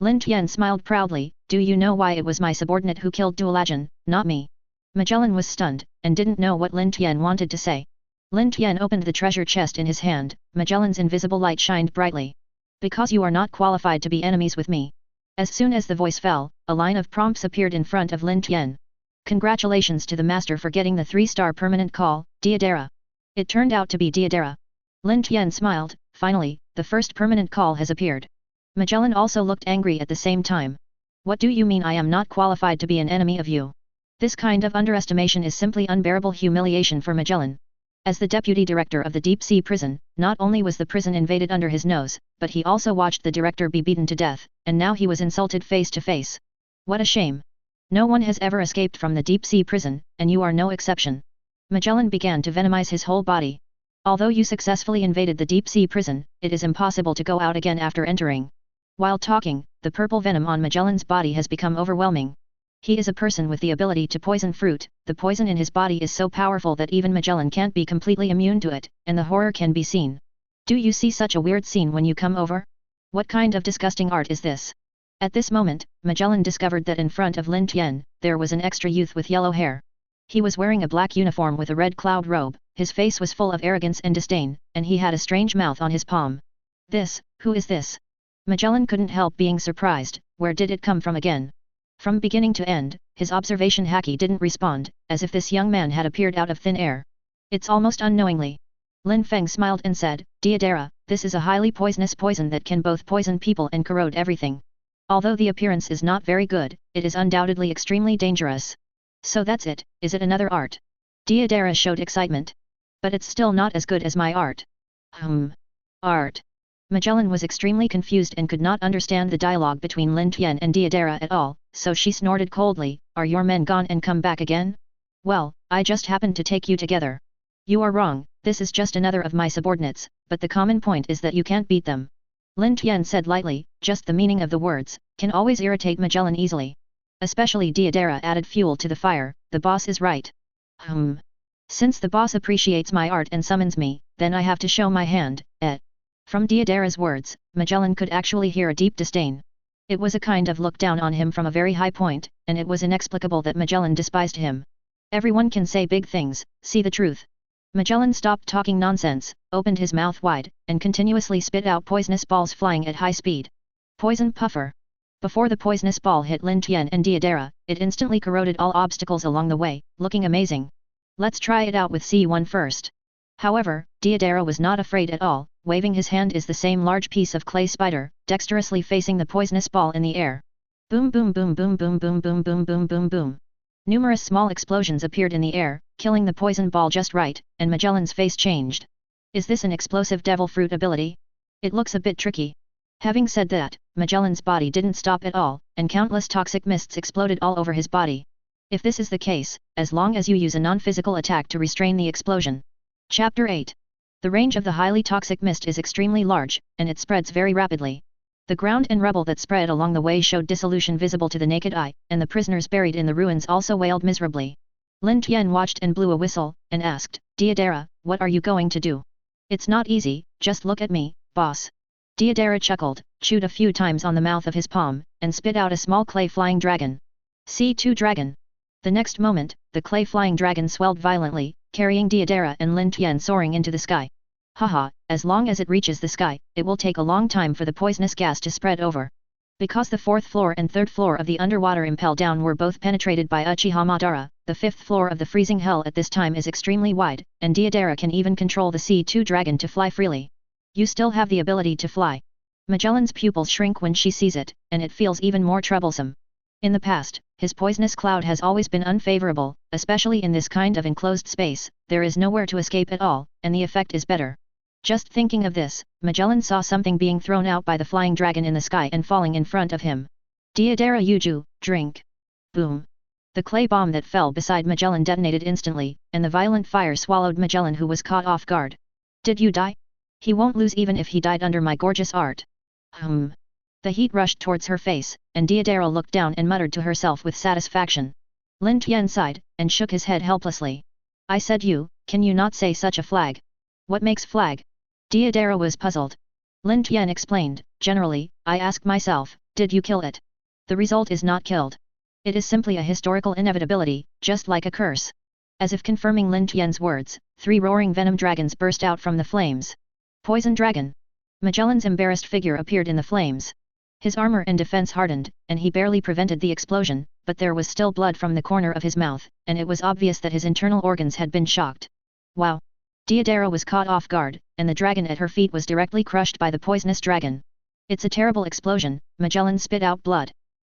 Lin Tian smiled proudly, do you know why it was my subordinate who killed Duelagen, not me? Magellan was stunned, and didn't know what Lin Tian wanted to say. Lin Tian opened the treasure chest in his hand, Magellan's invisible light shined brightly. Because you are not qualified to be enemies with me. As soon as the voice fell, a line of prompts appeared in front of Lin Tian. Congratulations to the master for getting the 3-star permanent call, Deidara. It turned out to be Deidara. Lin Tian smiled, finally, the first permanent call has appeared. Magellan also looked angry at the same time. What do you mean I am not qualified to be an enemy of you? This kind of underestimation is simply unbearable humiliation for Magellan. As the deputy director of the deep sea prison, not only was the prison invaded under his nose, but he also watched the director be beaten to death, and now he was insulted face to face. What a shame. No one has ever escaped from the deep sea prison, and you are no exception. Magellan began to venomize his whole body. Although you successfully invaded the deep sea prison, it is impossible to go out again after entering. While talking, the purple venom on Magellan's body has become overwhelming. He is a person with the ability to poison fruit, the poison in his body is so powerful that even Magellan can't be completely immune to it, and the horror can be seen. Do you see such a weird scene when you come over? What kind of disgusting art is this? At this moment, Magellan discovered that in front of Lin Tian, there was an extra youth with yellow hair. He was wearing a black uniform with a red cloud robe, his face was full of arrogance and disdain, and he had a strange mouth on his palm. Who is this? Magellan couldn't help being surprised, where did it come from again? From beginning to end, his observation Haki didn't respond, as if this young man had appeared out of thin air. It's almost unknowingly. Lin Feng smiled and said, Deidara, this is a highly poisonous poison that can both poison people and corrode everything. Although the appearance is not very good, it is undoubtedly extremely dangerous. So that's it, is it another art? Deidara showed excitement. But it's still not as good as my art. Art. Magellan was extremely confused and could not understand the dialogue between Lin Tian and Deidara at all, so she snorted coldly, are your men gone and come back again? Well, I just happened to take you together. You are wrong, this is just another of my subordinates, but the common point is that you can't beat them. Lin Tian said lightly, just the meaning of the words, can always irritate Magellan easily. Especially Deidara added fuel to the fire, the boss is right. Since the boss appreciates my art and summons me, then I have to show my hand, From Deidara's words, Magellan could actually hear a deep disdain. It was a kind of look down on him from a very high point, and it was inexplicable that Magellan despised him. Everyone can say big things, see the truth. Magellan stopped talking nonsense, opened his mouth wide, and continuously spit out poisonous balls flying at high speed. Poison puffer. Before the poisonous ball hit Lin Tian and Deidara, it instantly corroded all obstacles along the way, looking amazing. Let's try it out with C1 first. However, Deidara was not afraid at all, waving his hand is the same large piece of clay spider, dexterously facing the poisonous ball in the air. Boom boom boom boom boom boom boom boom boom boom boom. Numerous small explosions appeared in the air, killing the poison ball just right, and Magellan's face changed. Is this an explosive devil fruit ability? It looks a bit tricky. Having said that, Magellan's body didn't stop at all, and countless toxic mists exploded all over his body. If this is the case, as long as you use a non-physical attack to restrain the explosion. Chapter 8. The range of the highly toxic mist is extremely large, and it spreads very rapidly. The ground and rubble that spread along the way showed dissolution visible to the naked eye, and the prisoners buried in the ruins also wailed miserably. Lin Tian watched and blew a whistle, and asked, Deidara, what are you going to do? It's not easy, just look at me, boss. Deidara chuckled, chewed a few times on the mouth of his palm, and spit out a small clay flying dragon. C2 dragon. The next moment, the clay flying dragon swelled violently, carrying Deidara and Lin Tian soaring into the sky. Haha, as long as it reaches the sky, it will take a long time for the poisonous gas to spread over. Because the 4th floor and 3rd floor of the underwater impel down were both penetrated by Uchiha Madara, the 5th floor of the freezing hell at this time is extremely wide, and Deidara can even control the C2 dragon to fly freely. You still have the ability to fly. Magellan's pupils shrink when she sees it, and it feels even more troublesome. In the past, his poisonous cloud has always been unfavorable, especially in this kind of enclosed space, there is nowhere to escape at all, and the effect is better. Just thinking of this, Magellan saw something being thrown out by the flying dragon in the sky and falling in front of him. Deidara Yuju, drink. Boom. The clay bomb that fell beside Magellan detonated instantly, and the violent fire swallowed Magellan, who was caught off guard. Did you die? He won't lose even if he died under my gorgeous art. The heat rushed towards her face, and Deidara looked down and muttered to herself with satisfaction. Lin Tian sighed, and shook his head helplessly. I said can you not say such a flag? What makes flag? Deidara was puzzled. Lin Tian explained, generally, I ask myself, did you kill it? The result is not killed. It is simply a historical inevitability, just like a curse. As if confirming Lin Tian's words, 3 roaring venom dragons burst out from the flames. Poison dragon. Magellan's embarrassed figure appeared in the flames. His armor and defense hardened, and he barely prevented the explosion, but there was still blood from the corner of his mouth, and it was obvious that his internal organs had been shocked. Wow! Deidara was caught off guard, and the dragon at her feet was directly crushed by the poisonous dragon. It's a terrible explosion, Magellan spit out blood.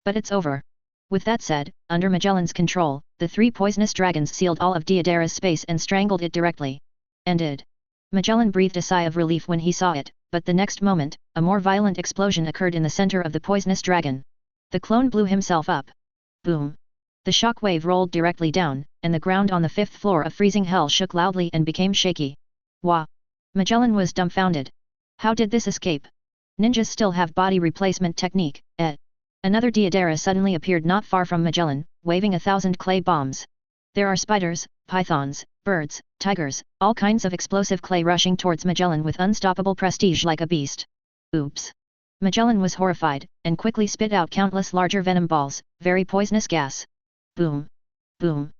But it's over. With that said, under Magellan's control, the 3 poisonous dragons sealed all of Deidara's space and strangled it directly. Ended. Magellan breathed a sigh of relief when he saw it, but the next moment, a more violent explosion occurred in the center of the poisonous dragon. The clone blew himself up. Boom. The shock wave rolled directly down, and the ground on the 5th floor of freezing hell shook loudly and became shaky. Wah! Magellan was dumbfounded. How did this escape? Ninjas still have body replacement technique, Another Deidara suddenly appeared not far from Magellan, waving 1,000 clay bombs. There are spiders, pythons, birds, tigers, all kinds of explosive clay rushing towards Magellan with unstoppable prestige like a beast. Oops! Magellan was horrified, and quickly spit out countless larger venom balls, very poisonous gas. Boom! Boom!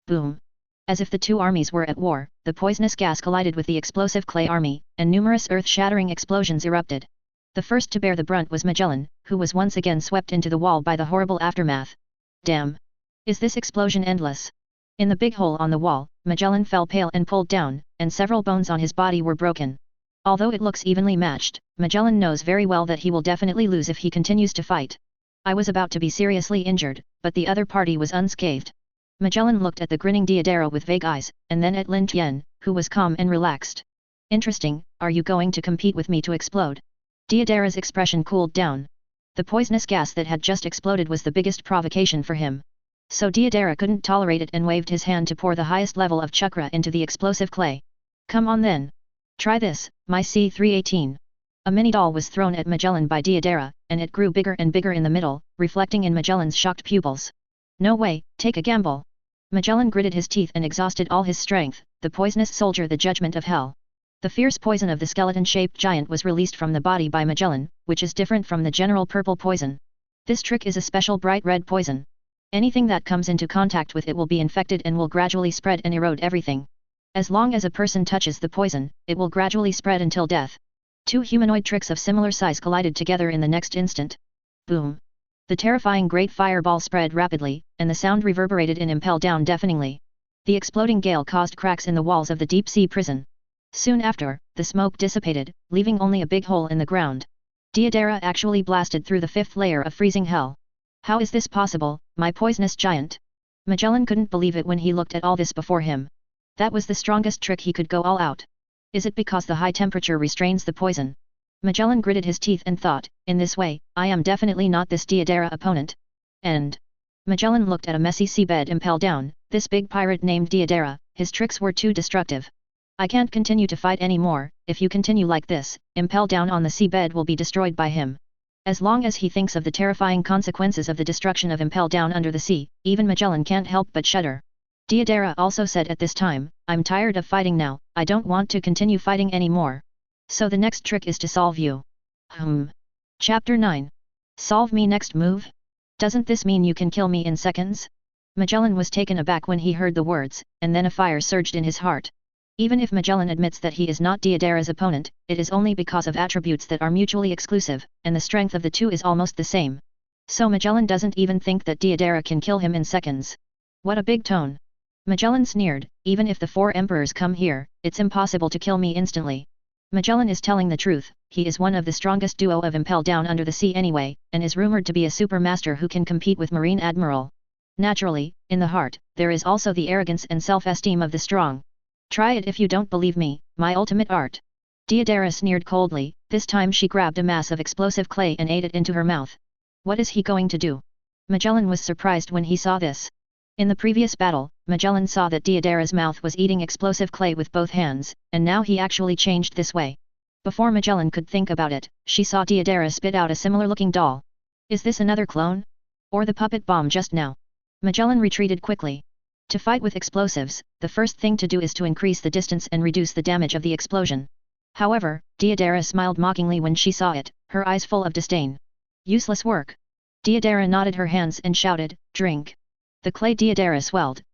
Boom! As if the 2 armies were at war, the poisonous gas collided with the explosive clay army, and numerous earth-shattering explosions erupted. The first to bear the brunt was Magellan, who was once again swept into the wall by the horrible aftermath. Damn! Is this explosion endless? In the big hole on the wall, Magellan fell pale and pulled down, and several bones on his body were broken. Although it looks evenly matched, Magellan knows very well that he will definitely lose if he continues to fight. I was about to be seriously injured, but the other party was unscathed. Magellan looked at the grinning Deidara with vague eyes, and then at Lin Tian, who was calm and relaxed. Interesting, are you going to compete with me to explode? Deidara's expression cooled down. The poisonous gas that had just exploded was the biggest provocation for him. So Deidara couldn't tolerate it and waved his hand to pour the highest level of chakra into the explosive clay. Come on then. Try this, my C318. A mini doll was thrown at Magellan by Deidara, and it grew bigger and bigger in the middle, reflecting in Magellan's shocked pupils. No way, take a gamble. Magellan gritted his teeth and exhausted all his strength, the poisonous soldier, the judgment of hell. The fierce poison of the skeleton-shaped giant was released from the body by Magellan, which is different from the general purple poison. This trick is a special bright red poison. Anything that comes into contact with it will be infected and will gradually spread and erode everything. As long as a person touches the poison, it will gradually spread until death. 2 humanoid tricks of similar size collided together in the next instant. Boom! The terrifying great fireball spread rapidly, and the sound reverberated in impel down deafeningly. The exploding gale caused cracks in the walls of the deep-sea prison. Soon after, the smoke dissipated, leaving only a big hole in the ground. Deidara actually blasted through the 5th layer of freezing hell. How is this possible, my poisonous giant? Magellan couldn't believe it when he looked at all this before him. That was the strongest trick he could go all out. Is it because the high temperature restrains the poison? Magellan gritted his teeth and thought, in this way, I am definitely not this Deidara opponent. And Magellan looked at a messy seabed impel down, this big pirate named Deidara, his tricks were too destructive. I can't continue to fight anymore, if you continue like this, impel down on the seabed will be destroyed by him. As long as he thinks of the terrifying consequences of the destruction of impel down under the sea, even Magellan can't help but shudder. Deidara also said at this time, I'm tired of fighting now, I don't want to continue fighting anymore. So the next trick is to solve you. Chapter 9. Solve me next move? Doesn't this mean you can kill me in seconds? Magellan was taken aback when he heard the words, and then a fire surged in his heart. Even if Magellan admits that he is not Deidara's opponent, it is only because of attributes that are mutually exclusive, and the strength of the two is almost the same. So Magellan doesn't even think that Deidara can kill him in seconds. What a big tone. Magellan sneered, even if the 4 emperors come here, it's impossible to kill me instantly. Magellan is telling the truth, he is one of the strongest duo of impel down under the sea anyway, and is rumored to be a super master who can compete with Marine Admiral. Naturally, in the heart, there is also the arrogance and self-esteem of the strong. Try it if you don't believe me, my ultimate art. Deidara sneered coldly, this time she grabbed a mass of explosive clay and ate it into her mouth. What is he going to do? Magellan was surprised when he saw this. In the previous battle, Magellan saw that Deidara's mouth was eating explosive clay with both hands, and now he actually changed this way. Before Magellan could think about it, she saw Deidara spit out a similar-looking doll. Is this another clone? Or the puppet bomb just now? Magellan retreated quickly. To fight with explosives, the first thing to do is to increase the distance and reduce the damage of the explosion. However, Deidara smiled mockingly when she saw it, her eyes full of disdain. Useless work. Deidara nodded her hands and shouted, drink. The clay Deidara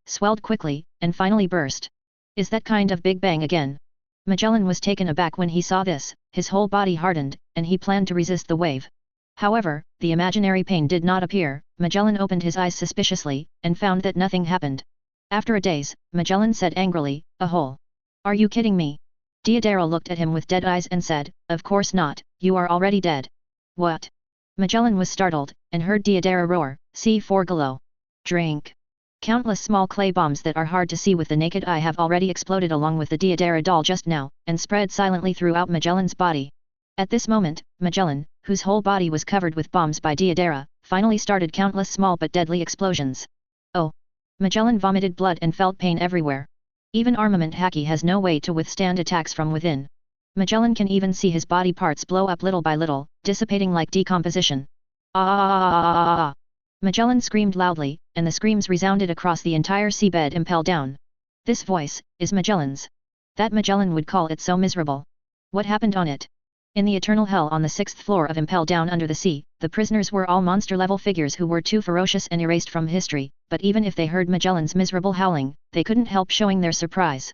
swelled quickly, and finally burst. Is that kind of Big Bang again? Magellan was taken aback when he saw this, his whole body hardened, and he planned to resist the wave. However, the imaginary pain did not appear. Magellan opened his eyes suspiciously, and found that nothing happened. After a daze, Magellan said angrily, a hole. Are you kidding me? Deidara looked at him with dead eyes and said, of course not, you are already dead. What? Magellan was startled, and heard Deidara roar, C4 glow. Drink. Countless small clay bombs that are hard to see with the naked eye have already exploded along with the Deidara doll just now, and spread silently throughout Magellan's body. At this moment, Magellan, whose whole body was covered with bombs by Deidara, finally started countless small but deadly explosions. Oh! Magellan vomited blood and felt pain everywhere. Even armament Haki has no way to withstand attacks from within. Magellan can even see his body parts blow up little by little, dissipating like decomposition. Ah! Magellan screamed loudly, and the screams resounded across the entire seabed impel down. This voice is Magellan's. That Magellan would call it so miserable. What happened on it? In the eternal hell on the 6th floor of impel down under the sea, the prisoners were all monster-level figures who were too ferocious and erased from history, but even if they heard Magellan's miserable howling, they couldn't help showing their surprise.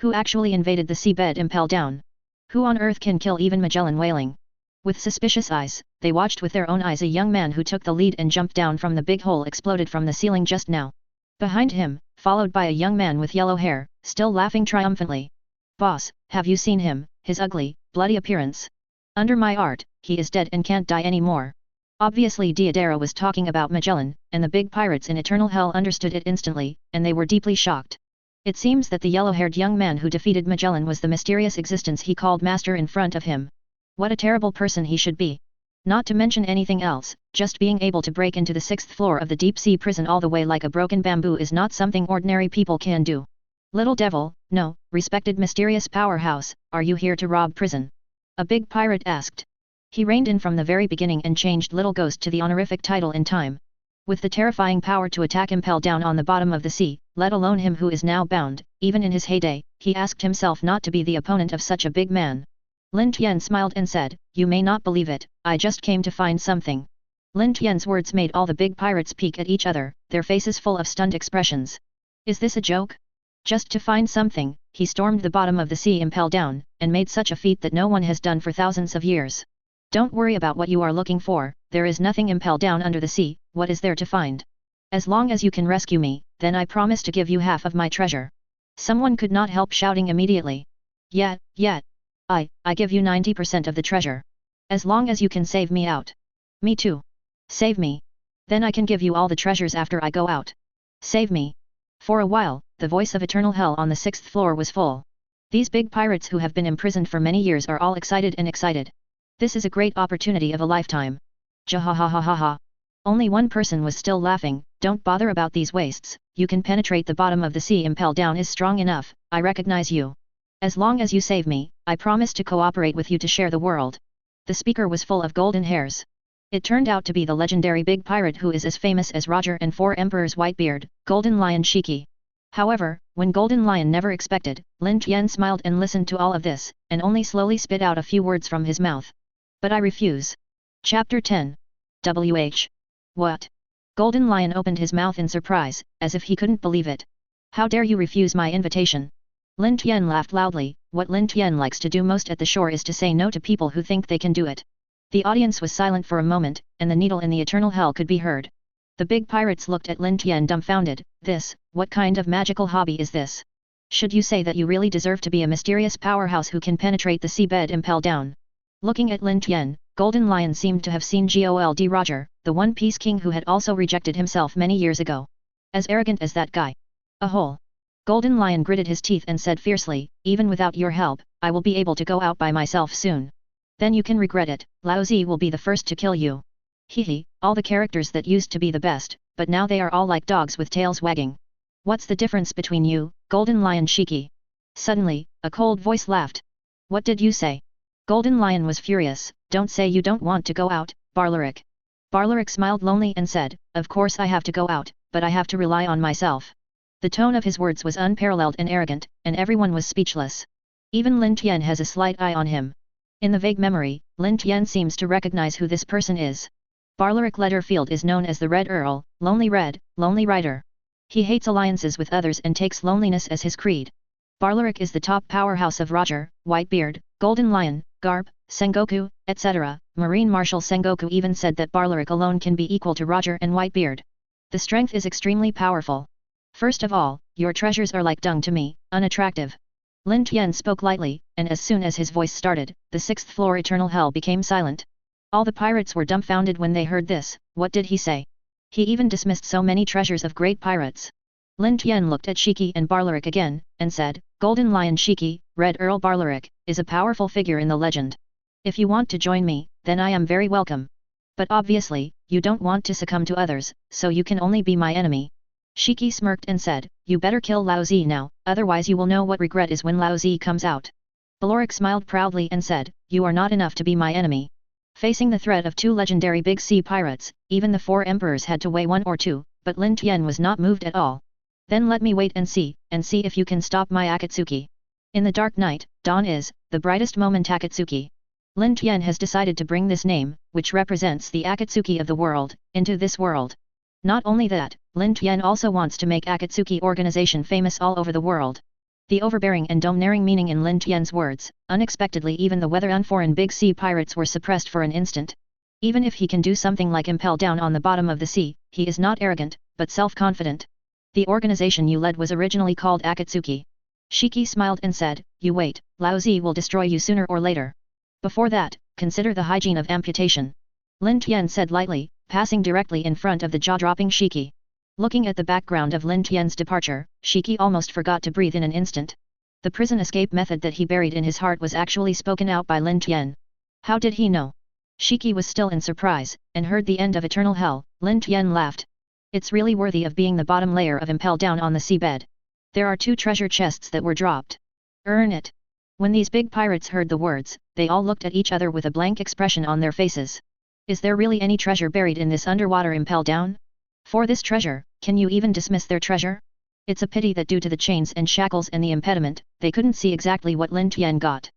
Who actually invaded the seabed impel down? Who on earth can kill even Magellan wailing? With suspicious eyes, they watched with their own eyes a young man who took the lead and jumped down from the big hole exploded from the ceiling just now. Behind him, followed by a young man with yellow hair, still laughing triumphantly. Boss, have you seen him, his ugly, bloody appearance? Under my art, he is dead and can't die anymore. Obviously Deidara was talking about Magellan, and the big pirates in Eternal Hell understood it instantly, and they were deeply shocked. It seems that the yellow-haired young man who defeated Magellan was the mysterious existence he called master in front of him. What a terrible person he should be. Not to mention anything else, just being able to break into the 6th floor of the deep-sea prison all the way like a broken bamboo is not something ordinary people can do. Little devil, no, respected mysterious powerhouse, are you here to rob prison? A big pirate asked. He reigned in from the very beginning and changed Little Ghost to the honorific title in time. With the terrifying power to attack impel down on the bottom of the sea, let alone him who is now bound, even in his heyday, he asked himself not to be the opponent of such a big man. Lin Tian smiled and said, you may not believe it, I just came to find something. Lin Tian's words made all the big pirates peek at each other, their faces full of stunned expressions. Is this a joke? Just to find something, he stormed the bottom of the sea impel down, and made such a feat that no one has done for thousands of years. Don't worry about what you are looking for, there is nothing impel down under the sea, what is there to find? As long as you can rescue me, then I promise to give you half of my treasure. Someone could not help shouting immediately. Yeah. I give you 90% of the treasure. As long as you can save me out. Me too. Save me. Then I can give you all the treasures after I go out. Save me. For a while, the voice of eternal hell on the 6th floor was full. These big pirates who have been imprisoned for many years are all excited and excited. This is a great opportunity of a lifetime. Jahahahaha. Only one person was still laughing. Don't bother about these wastes, you can penetrate the bottom of the sea. Impel down is strong enough, I recognize you. As long as you save me, I promise to cooperate with you to share the world. The speaker was full of golden hairs. It turned out to be the legendary big pirate who is as famous as Roger and 4 Emperors Whitebeard, Golden Lion Shiki. However, when Golden Lion never expected, Lin Tian smiled and listened to all of this, and only slowly spit out a few words from his mouth. But I refuse. Chapter 10. WH. What? Golden Lion opened his mouth in surprise, as if he couldn't believe it. How dare you refuse my invitation? Lin Tian laughed loudly. What Lin Tian likes to do most at the shore is to say no to people who think they can do it. The audience was silent for a moment, and the needle in the eternal hell could be heard. The big pirates looked at Lin Tian dumbfounded. What kind of magical hobby is this? Should you say that you really deserve to be a mysterious powerhouse who can penetrate the seabed? Impel down. Looking at Lin Tian, Golden Lion seemed to have seen Gold Roger, the One Piece King who had also rejected himself many years ago. As arrogant as that guy. A hole. Golden Lion gritted his teeth and said fiercely, even without your help, I will be able to go out by myself soon. Then you can regret it, Lao Zi will be the first to kill you. Hehe, all the characters that used to be the best, but now they are all like dogs with tails wagging. What's the difference between you, Golden Lion Shiki? Suddenly, a cold voice laughed. What did you say? Golden Lion was furious. Don't say you don't want to go out, Barlaric. Barlaric smiled lonely and said, of course I have to go out, but I have to rely on myself. The tone of his words was unparalleled and arrogant, and everyone was speechless. Even Lin Tian has a slight eye on him. In the vague memory, Lin Tian seems to recognize who this person is. Barlaric Letterfield is known as the Red Earl, Lonely Rider. He hates alliances with others and takes loneliness as his creed. Barlaric is the top powerhouse of Roger, Whitebeard, Golden Lion, Garp, Sengoku, etc. Marine Marshal Sengoku even said that Barlaric alone can be equal to Roger and Whitebeard. The strength is extremely powerful. First of all, your treasures are like dung to me, unattractive. Lin Tian spoke lightly, and as soon as his voice started, the 6th floor eternal hell became silent. All the pirates were dumbfounded when they heard this. What did he say? He even dismissed so many treasures of great pirates. Lin Tian looked at Shiki and Barlaric again, and said, Golden Lion Shiki, Red Earl Barlaric, is a powerful figure in the legend. If you want to join me, then I am very welcome. But obviously, you don't want to succumb to others, so you can only be my enemy. Shiki smirked and said, you better kill Lao Zi now, otherwise you will know what regret is when Lao Zi comes out. Barlaric smiled proudly and said, you are not enough to be my enemy. Facing the threat of 2 legendary big sea pirates, even the 4 emperors had to weigh 1 or 2, but Lin Tian was not moved at all. Then let me wait and see if you can stop my Akatsuki. In the dark night, dawn is the brightest moment. Akatsuki. Lin Tian has decided to bring this name, which represents the Akatsuki of the world, into this world. Not only that, Lin Tian also wants to make Akatsuki organization famous all over the world. The overbearing and domineering meaning in Lin Tian's words, unexpectedly even the weather-unforeign big sea pirates were suppressed for an instant. Even if he can do something like impel down on the bottom of the sea, he is not arrogant, but self-confident. The organization you led was originally called Akatsuki. Shiki smiled and said, you wait, Lao Zi will destroy you sooner or later. Before that, consider the hygiene of amputation. Lin Tian said lightly, passing directly in front of the jaw-dropping Shiki. Looking at the background of Lin Tian's departure, Shiki almost forgot to breathe in an instant. The prison escape method that he buried in his heart was actually spoken out by Lin Tian. How did he know? Shiki was still in surprise, and heard the end of eternal hell. Lin Tian laughed. It's really worthy of being the bottom layer of impel down on the seabed. There are 2 treasure chests that were dropped. Earn it. When these big pirates heard the words, they all looked at each other with a blank expression on their faces. Is there really any treasure buried in this underwater impel down? For this treasure, can you even dismiss their treasure? It's a pity that due to the chains and shackles and the impediment, they couldn't see exactly what Lin Tian got.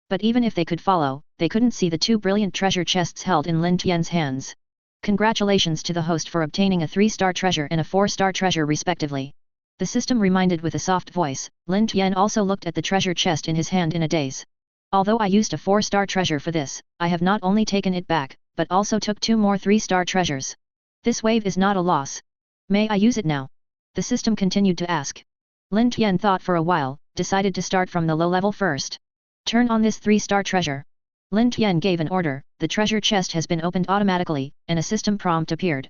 But even if they could follow, they couldn't see the 2 brilliant treasure chests held in Lin Tian's hands. Congratulations to the host for obtaining a 3-star treasure and a 4-star treasure respectively. The system reminded with a soft voice. Lin Tian also looked at the treasure chest in his hand in a daze. Although I used a 4-star treasure for this, I have not only taken it back, but also took 2 more 3-star treasures. This wave is not a loss. May I use it now? The system continued to ask. Lin Tian thought for a while, decided to start from the low level first. Turn on this 3-star treasure. Lin Tian gave an order, the treasure chest has been opened automatically, and a system prompt appeared.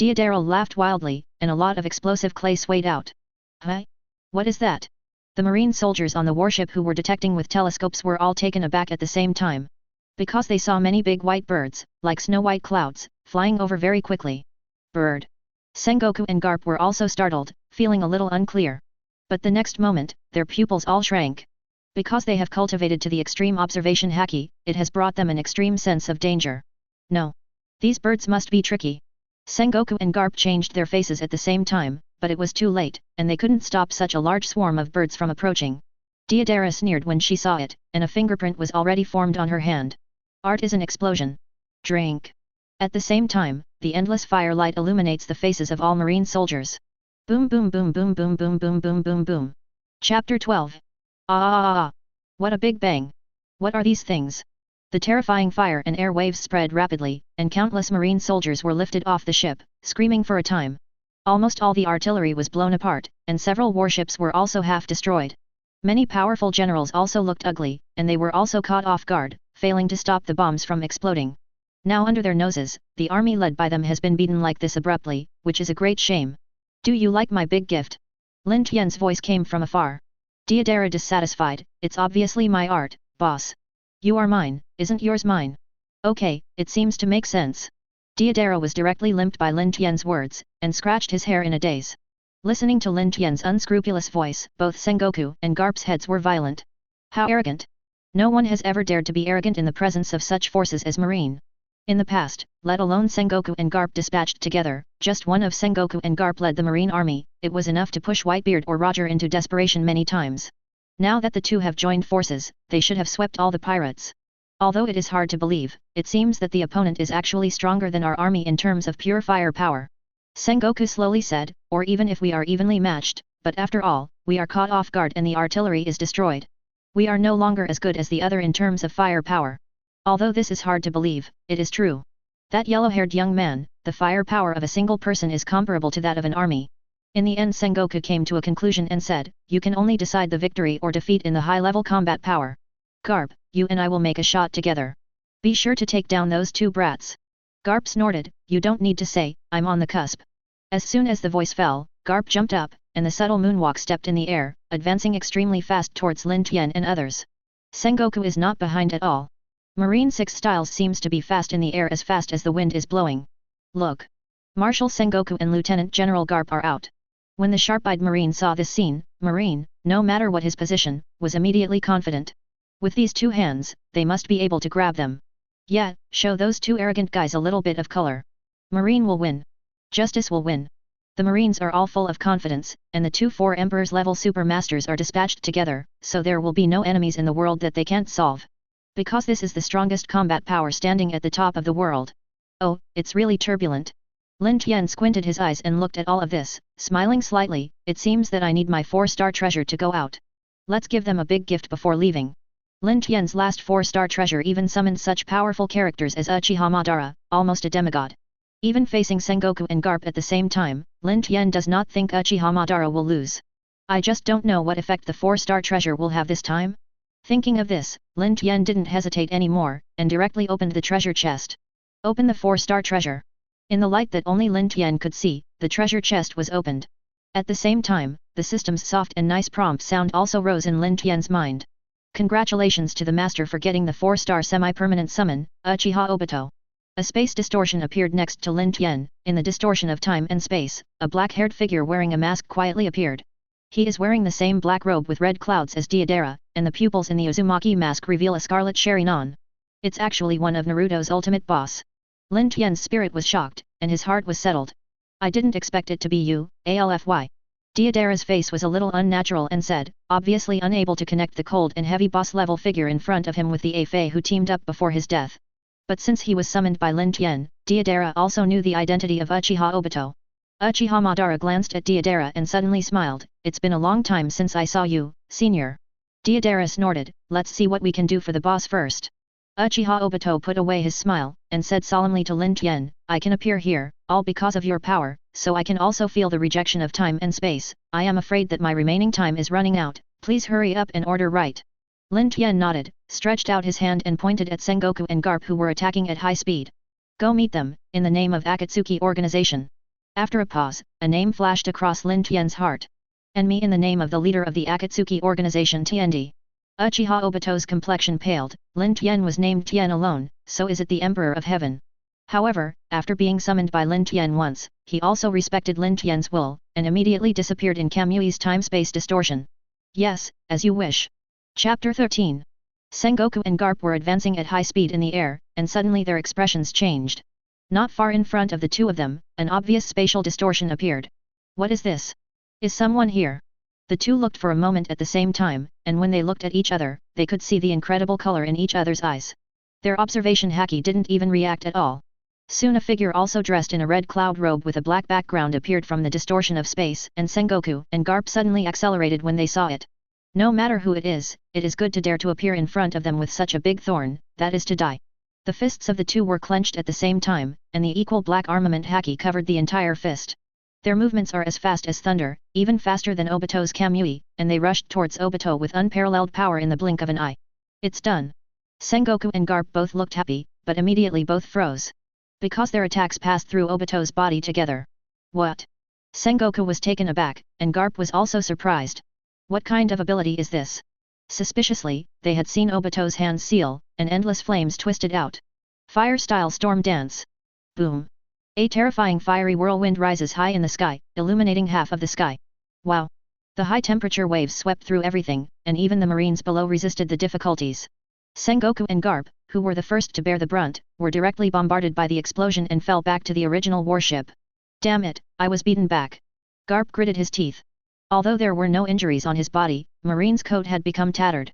Deidara laughed wildly, and a lot of explosive clay swayed out. Huh? What is that? The marine soldiers on the warship who were detecting with telescopes were all taken aback at the same time. Because they saw many big white birds, like snow-white clouds, flying over very quickly. Bird. Sengoku and Garp were also startled, feeling a little unclear. But the next moment, their pupils all shrank. Because they have cultivated to the extreme observation haki, it has brought them an extreme sense of danger. No. These birds must be tricky. Sengoku and Garp changed their faces at the same time, but it was too late, and they couldn't stop such a large swarm of birds from approaching. Deidara sneered when she saw it, and a fingerprint was already formed on her hand. Art is an explosion. Drink. At the same time, the endless firelight illuminates the faces of all marine soldiers. Boom boom boom boom boom boom boom boom boom boom. Chapter 12. Ah! What a big bang! What are these things? The terrifying fire and air waves spread rapidly, and countless marine soldiers were lifted off the ship, screaming for a time. Almost all the artillery was blown apart, and several warships were also half destroyed. Many powerful generals also looked ugly, and they were also caught off guard, failing to stop the bombs from exploding. Now under their noses, the army led by them has been beaten like this abruptly, which is a great shame. Do you like my big gift? Lin Tian's voice came from afar. Deidara dissatisfied, it's obviously my art, boss. You are mine, isn't yours mine? Okay, it seems to make sense. Deidara was directly limped by Lin Tian's words, and scratched his hair in a daze. Listening to Lin Tian's unscrupulous voice, both Sengoku and Garp's heads were violent. How arrogant! No one has ever dared to be arrogant in the presence of such forces as Marine. In the past, let alone Sengoku and Garp dispatched together, just one of Sengoku and Garp led the Marine army, it was enough to push Whitebeard or Roger into desperation many times. Now that the two have joined forces, they should have swept all the pirates. Although it is hard to believe, it seems that the opponent is actually stronger than our army in terms of pure firepower. Sengoku slowly said, or even if we are evenly matched, but after all, we are caught off guard and the artillery is destroyed. We are no longer as good as the other in terms of firepower. Although this is hard to believe, it is true. That yellow-haired young man, the firepower of a single person is comparable to that of an army. In the end Sengoku came to a conclusion and said, you can only decide the victory or defeat in the high-level combat power. Garp, you and I will make a shot together. Be sure to take down those two brats. Garp snorted, you don't need to say, I'm on the cusp. As soon as the voice fell, Garp jumped up, and the subtle moonwalk stepped in the air, advancing extremely fast towards Lin Tian and others. Sengoku is not behind at all. Marine 6 Styles seems to be fast in the air as fast as the wind is blowing. Look! Marshal Sengoku and Lieutenant General Garp are out. When the sharp-eyed Marine saw this scene, Marine, no matter what his position, was immediately confident. With these two hands, they must be able to grab them. Yeah, show those two arrogant guys a little bit of color. Marine will win. Justice will win. The Marines are all full of confidence, and the two 4 Emperors-level super masters are dispatched together, so there will be no enemies in the world that they can't solve. Because this is the strongest combat power standing at the top of the world. Oh, it's really turbulent. Lin Tian squinted his eyes and looked at all of this, smiling slightly, it seems that I need my 4-star treasure to go out. Let's give them a big gift before leaving. Lin Tian's last 4-star treasure even summoned such powerful characters as Uchiha Madara, almost a demigod. Even facing Sengoku and Garp at the same time, Lin Tian does not think Uchiha Madara will lose. I just don't know what effect the 4-star treasure will have this time. Thinking of this, Lin Tian didn't hesitate anymore, and directly opened the treasure chest. Open the 4-star treasure. In the light that only Lin Tian could see, the treasure chest was opened. At the same time, the system's soft and nice prompt sound also rose in Lin Tian's mind. Congratulations to the master for getting the 4-star semi-permanent summon, Uchiha Obito. A space distortion appeared next to Lin Tian. In the distortion of time and space, a black-haired figure wearing a mask quietly appeared. He is wearing the same black robe with red clouds as Deidara, and the pupils in the Uzumaki mask reveal a scarlet Sharingan. It's actually one of Naruto's ultimate boss. Lin Tian's spirit was shocked, and his heart was settled. I didn't expect it to be you, ALFY. Deidara's face was a little unnatural and said, obviously unable to connect the cold and heavy boss-level figure in front of him with the Afei who teamed up before his death. But since he was summoned by Lin Tian, Deidara also knew the identity of Uchiha Obito. Uchiha Madara glanced at Deidara and suddenly smiled, it's been a long time since I saw you, senior. Deidara snorted, let's see what we can do for the boss first. Uchiha Obito put away his smile, and said solemnly to Lin Tian, I can appear here, all because of your power, so I can also feel the rejection of time and space. I am afraid that my remaining time is running out, please hurry up and order right. Lin Tian nodded, stretched out his hand and pointed at Sengoku and Garp who were attacking at high speed. Go meet them, in the name of Akatsuki organization. After a pause, a name flashed across Lin Tian's heart. And me in the name of the leader of the Akatsuki organization TND. Uchiha Obito's complexion paled. Lin Tian was named Tian alone, so is it the Emperor of Heaven. However, after being summoned by Lin Tian once, he also respected Lin Tian's will, and immediately disappeared in Kamui's time-space distortion. Yes, as you wish. Chapter 13. Sengoku and Garp were advancing at high speed in the air, and suddenly their expressions changed. Not far in front of the two of them, an obvious spatial distortion appeared. What is this? Is someone here? The two looked for a moment at the same time, and when they looked at each other, they could see the incredible color in each other's eyes. Their observation haki didn't even react at all. Soon a figure also dressed in a red cloud robe with a black background appeared from the distortion of space, and Sengoku and Garp suddenly accelerated when they saw it. No matter who it is good to dare to appear in front of them with such a big thorn, that is to die. The fists of the two were clenched at the same time, and the equal black armament haki covered the entire fist. Their movements are as fast as thunder, even faster than Obito's Kamui, and they rushed towards Obito with unparalleled power in the blink of an eye. It's done. Sengoku and Garp both looked happy, but immediately both froze. Because their attacks passed through Obito's body together. What? Sengoku was taken aback, and Garp was also surprised. What kind of ability is this? Suspiciously, they had seen Obito's hands seal, and endless flames twisted out. Fire-style storm dance. Boom. A terrifying fiery whirlwind rises high in the sky, illuminating half of the sky. Wow. The high-temperature waves swept through everything, and even the marines below resisted the difficulties. Sengoku and Garp, who were the first to bear the brunt, were directly bombarded by the explosion and fell back to the original warship. Damn it, I was beaten back. Garp gritted his teeth. Although there were no injuries on his body, Marine's coat had become tattered.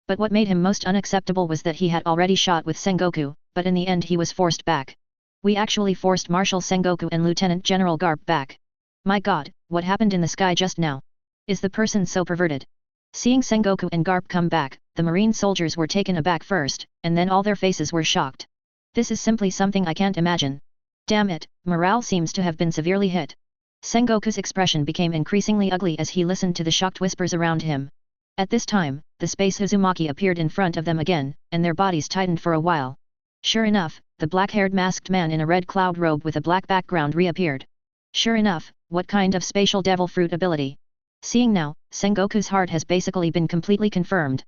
But what made him most unacceptable was that he had already shot with Sengoku, but in the end he was forced back. We actually forced Marshal Sengoku and Lieutenant General Garp back. My god, what happened in the sky just now? Is the person so perverted? Seeing Sengoku and Garp come back, the marine soldiers were taken aback first, and then all their faces were shocked. This is simply something I can't imagine. Damn it, morale seems to have been severely hit. Sengoku's expression became increasingly ugly as he listened to the shocked whispers around him. At this time, the space Uzumaki appeared in front of them again, and their bodies tightened for a while. Sure enough, the black-haired masked man in a red cloud robe with a black background reappeared. Sure enough, what kind of spatial devil fruit ability? Seeing now, Sengoku's heart has basically been completely confirmed.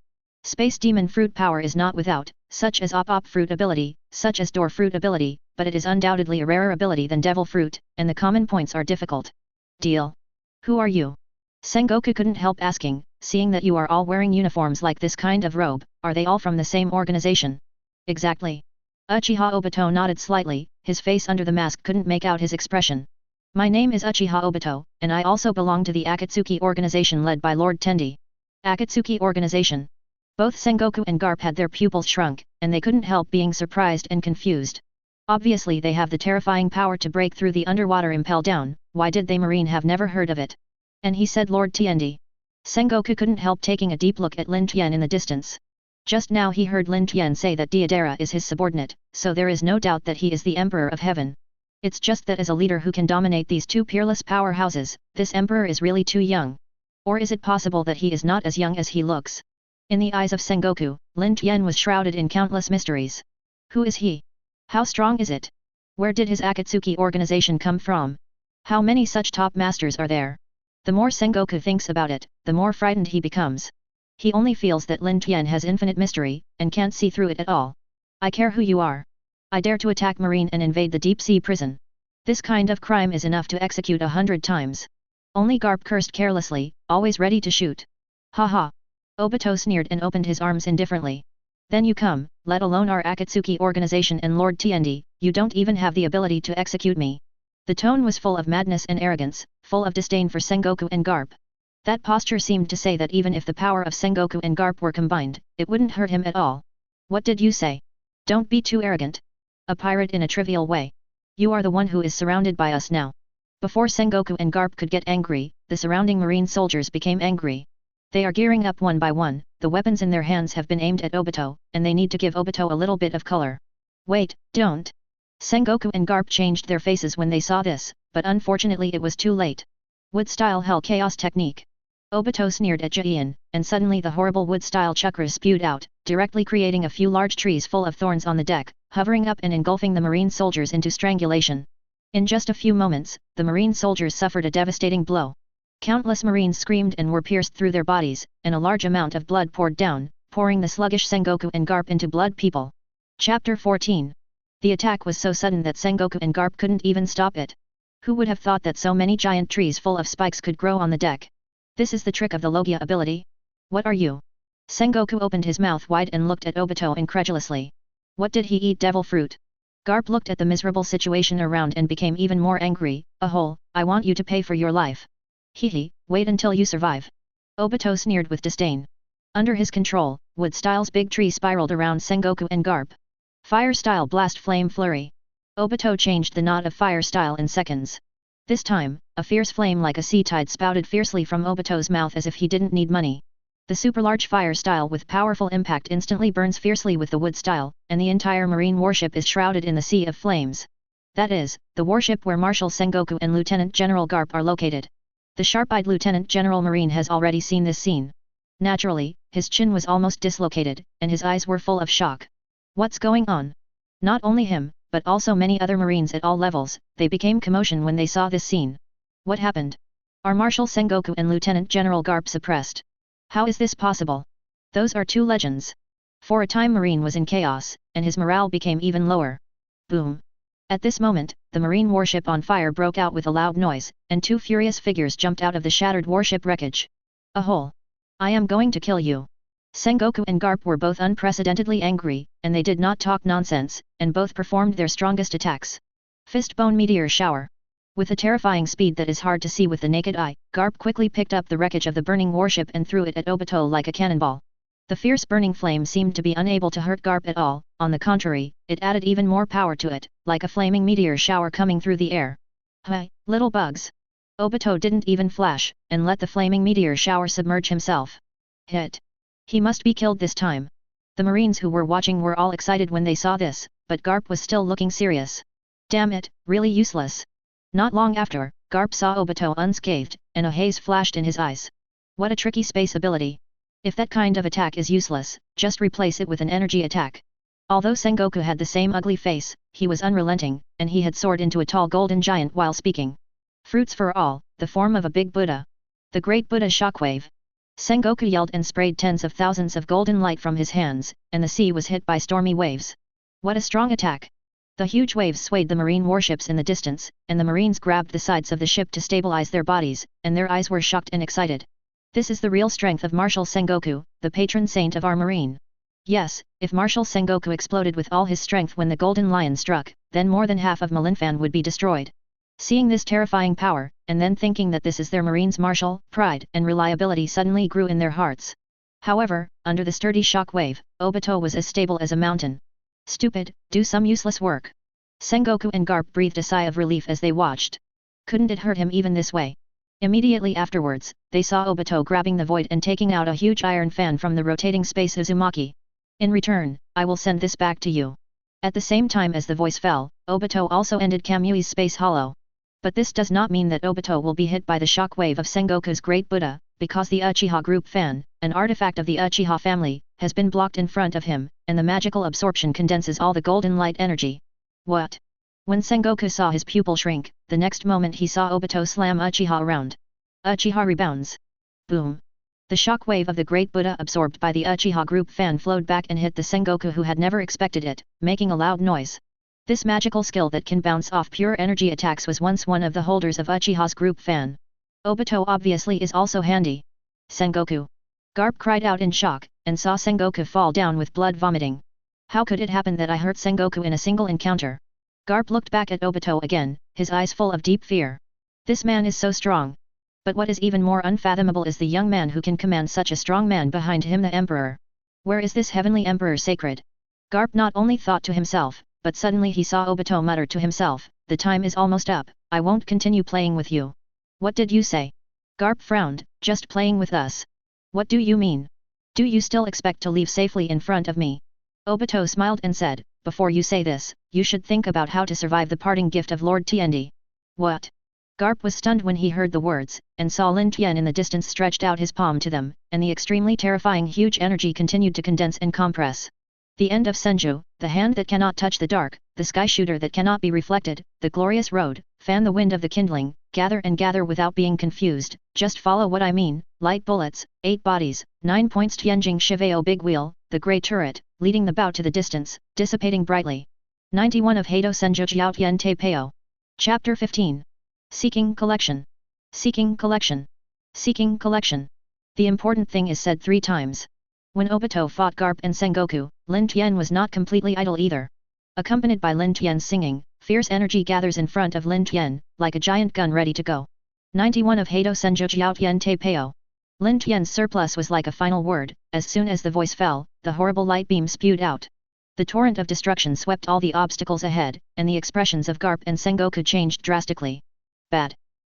Space demon fruit power is not without, such as op fruit ability, such as door fruit ability, but it is undoubtedly a rarer ability than devil fruit, and the common points are difficult. Deal. Who are you? Sengoku couldn't help asking, seeing that you are all wearing uniforms like this kind of robe, are they all from the same organization? Exactly. Uchiha Obito nodded slightly, his face under the mask couldn't make out his expression. My name is Uchiha Obito, and I also belong to the Akatsuki organization led by Lord Tendi. Akatsuki organization. Both Sengoku and Garp had their pupils shrunk, and they couldn't help being surprised and confused. Obviously they have the terrifying power to break through the underwater impel down, why did they marine have never heard of it? And he said Lord Tendi. Sengoku couldn't help taking a deep look at Lin Tian in the distance. Just now he heard Lin Tian say that Deidara is his subordinate, so there is no doubt that he is the Emperor of Heaven. It's just that as a leader who can dominate these two peerless powerhouses, this Emperor is really too young. Or is it possible that he is not as young as he looks? In the eyes of Sengoku, Lin Tian was shrouded in countless mysteries. Who is he? How strong is it? Where did his Akatsuki organization come from? How many such top masters are there? The more Sengoku thinks about it, the more frightened he becomes. He only feels that Lin Tian has infinite mystery, and can't see through it at all. I care who you are. I dare to attack Marine and invade the deep-sea prison. This kind of crime is enough to execute 100 times. Only Garp cursed carelessly, always ready to shoot. Ha ha. Obito sneered and opened his arms indifferently. Then you come, let alone our Akatsuki organization and Lord Tendi, you don't even have the ability to execute me. The tone was full of madness and arrogance, full of disdain for Sengoku and Garp. That posture seemed to say that even if the power of Sengoku and Garp were combined, it wouldn't hurt him at all. What did you say? Don't be too arrogant. A pirate in a trivial way. You are the one who is surrounded by us now. Before Sengoku and Garp could get angry, the surrounding marine soldiers became angry. They are gearing up one by one, the weapons in their hands have been aimed at Obito, and they need to give Obito a little bit of color. Wait, don't. Sengoku and Garp changed their faces when they saw this, but unfortunately it was too late. Wood-style Hell Chaos technique. Obito sneered at Jian, and suddenly the horrible wood-style chakras spewed out, directly creating a few large trees full of thorns on the deck, hovering up and engulfing the marine soldiers into strangulation. In just a few moments, the marine soldiers suffered a devastating blow. Countless marines screamed and were pierced through their bodies, and a large amount of blood poured down, pouring the sluggish Sengoku and Garp into blood people. Chapter 14. The attack was so sudden that Sengoku and Garp couldn't even stop it. Who would have thought that so many giant trees full of spikes could grow on the deck? This is the trick of the Logia ability? What are you? Sengoku opened his mouth wide and looked at Obito incredulously. What did he eat, devil fruit? Garp looked at the miserable situation around and became even more angry. I want you to pay for your life. Hehe, wait until you survive. Obito sneered with disdain. Under his control, Wood Style's big tree spiraled around Sengoku and Garp. Fire Style Blast Flame Flurry. Obito changed the knot of Fire Style in seconds. This time, a fierce flame like a sea tide spouted fiercely from Obito's mouth as if he didn't need money. The super-large Fire Style with powerful impact instantly burns fiercely with the Wood Style, and the entire marine warship is shrouded in the sea of flames. That is, the warship where Marshal Sengoku and Lieutenant General Garp are located. The sharp-eyed Lieutenant General Marine has already seen this scene. Naturally, his chin was almost dislocated, and his eyes were full of shock. What's going on? Not only him, but also many other Marines at all levels, they became commotion when they saw this scene. What happened? Are Marshal Sengoku and Lieutenant General Garp suppressed? How is this possible? Those are two legends. For a time Marine was in chaos, and his morale became even lower. Boom! At this moment, the marine warship on fire broke out with a loud noise, and two furious figures jumped out of the shattered warship wreckage. A hole! I am going to kill you! Sengoku and Garp were both unprecedentedly angry, and they did not talk nonsense, and both performed their strongest attacks. Fistbone Meteor Shower. With a terrifying speed that is hard to see with the naked eye, Garp quickly picked up the wreckage of the burning warship and threw it at Obito like a cannonball. The fierce burning flame seemed to be unable to hurt Garp at all, on the contrary, it added even more power to it, like a flaming meteor shower coming through the air. Hi, little bugs! Obito didn't even flash, and let the flaming meteor shower submerge himself. Hit! He must be killed this time. The Marines who were watching were all excited when they saw this, but Garp was still looking serious. Damn it, really useless. Not long after, Garp saw Obito unscathed, and a haze flashed in his eyes. What a tricky space ability. If that kind of attack is useless, just replace it with an energy attack. Although Sengoku had the same ugly face, he was unrelenting, and he had soared into a tall golden giant while speaking. Fruits for all, the form of a big Buddha. The Great Buddha Shockwave. Sengoku yelled and sprayed tens of thousands of golden light from his hands, and the sea was hit by stormy waves. What a strong attack! The huge waves swayed the marine warships in the distance, and the Marines grabbed the sides of the ship to stabilize their bodies, and their eyes were shocked and excited. This is the real strength of Marshal Sengoku, the patron saint of our marine. Yes, if Marshal Sengoku exploded with all his strength when the Golden Lion struck, then more than half of Malinfan would be destroyed. Seeing this terrifying power, and then thinking that this is their marine's martial pride and reliability suddenly grew in their hearts. However, under the sturdy shock wave, Obito was as stable as a mountain. Stupid, do some useless work. Sengoku and Garp breathed a sigh of relief as they watched. Couldn't it hurt him even this way? Immediately afterwards, they saw Obito grabbing the void and taking out a huge iron fan from the rotating space Uzumaki. In return, I will send this back to you. At the same time as the voice fell, Obito also ended Kamui's space hollow. But this does not mean that Obito will be hit by the shock wave of Sengoku's Great Buddha, because the Uchiha Group fan, an artifact of the Uchiha family, has been blocked in front of him, and the magical absorption condenses all the golden light energy. What? When Sengoku saw his pupil shrink, the next moment he saw Obito slam Uchiha around. Uchiha rebounds. Boom! The shock wave of the Great Buddha absorbed by the Uchiha Group fan flowed back and hit the Sengoku who had never expected it, making a loud noise. This magical skill that can bounce off pure energy attacks was once one of the holders of Uchiha's Group fan. Obito obviously is also handy. Sengoku! Garp cried out in shock, and saw Sengoku fall down with blood vomiting. How could it happen that I hurt Sengoku in a single encounter? Garp looked back at Obito again, his eyes full of deep fear. This man is so strong. But what is even more unfathomable is the young man who can command such a strong man behind him, the Emperor. Where is this heavenly Emperor sacred? Garp not only thought to himself, but suddenly he saw Obito mutter to himself, the time is almost up, I won't continue playing with you. What did you say? Garp frowned, just playing with us. What do you mean? Do you still expect to leave safely in front of me? Obito smiled and said, before you say this, you should think about how to survive the parting gift of Lord Tiendi. What? Garp was stunned when he heard the words, and saw Lin Tian in the distance stretched out his palm to them, and the extremely terrifying huge energy continued to condense and compress. The end of Senju, the hand that cannot touch the dark, the sky shooter that cannot be reflected, the glorious road, fan the wind of the kindling, gather and gather without being confused, just follow what I mean, light bullets, 8 bodies, 9 points Tianjing Shiveo big wheel, the grey turret, leading the bout to the distance, dissipating brightly. 91 of Heido Senju Jiao Tian Te Peo. Chapter 15. Seeking Collection. Seeking Collection. Seeking Collection. The important thing is said 3 times. When Obito fought Garp and Sengoku, Lin Tian was not completely idle either. Accompanied by Lin Tian's singing, fierce energy gathers in front of Lin Tian, like a giant gun ready to go. 91 of Heido Senju Jiao Tian Te Peo. Lin Tian's surplus was like a final word. As soon as the voice fell, the horrible light beam spewed out. The torrent of destruction swept all the obstacles ahead, and the expressions of Garp and Sengoku changed drastically. Bad.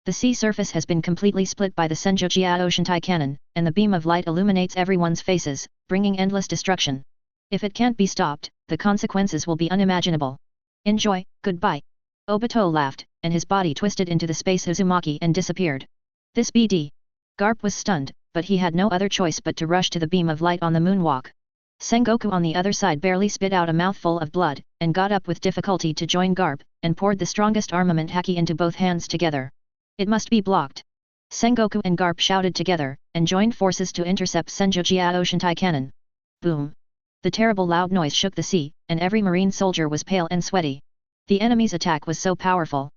The sea surface has been completely split by the Senju Jiao Shintai cannon, and the beam of light illuminates everyone's faces, bringing endless destruction. If it can't be stopped, the consequences will be unimaginable. Enjoy, goodbye. Obito laughed, and his body twisted into the space Uzumaki and disappeared. This BD. Garp was stunned, but he had no other choice but to rush to the beam of light on the moonwalk. Sengoku on the other side barely spit out a mouthful of blood, and got up with difficulty to join Garp, and poured the strongest armament haki into both hands together. It must be blocked. Sengoku and Garp shouted together, and joined forces to intercept Senju Jiao Shintai cannon. Boom! The terrible loud noise shook the sea, and every marine soldier was pale and sweaty. The enemy's attack was so powerful.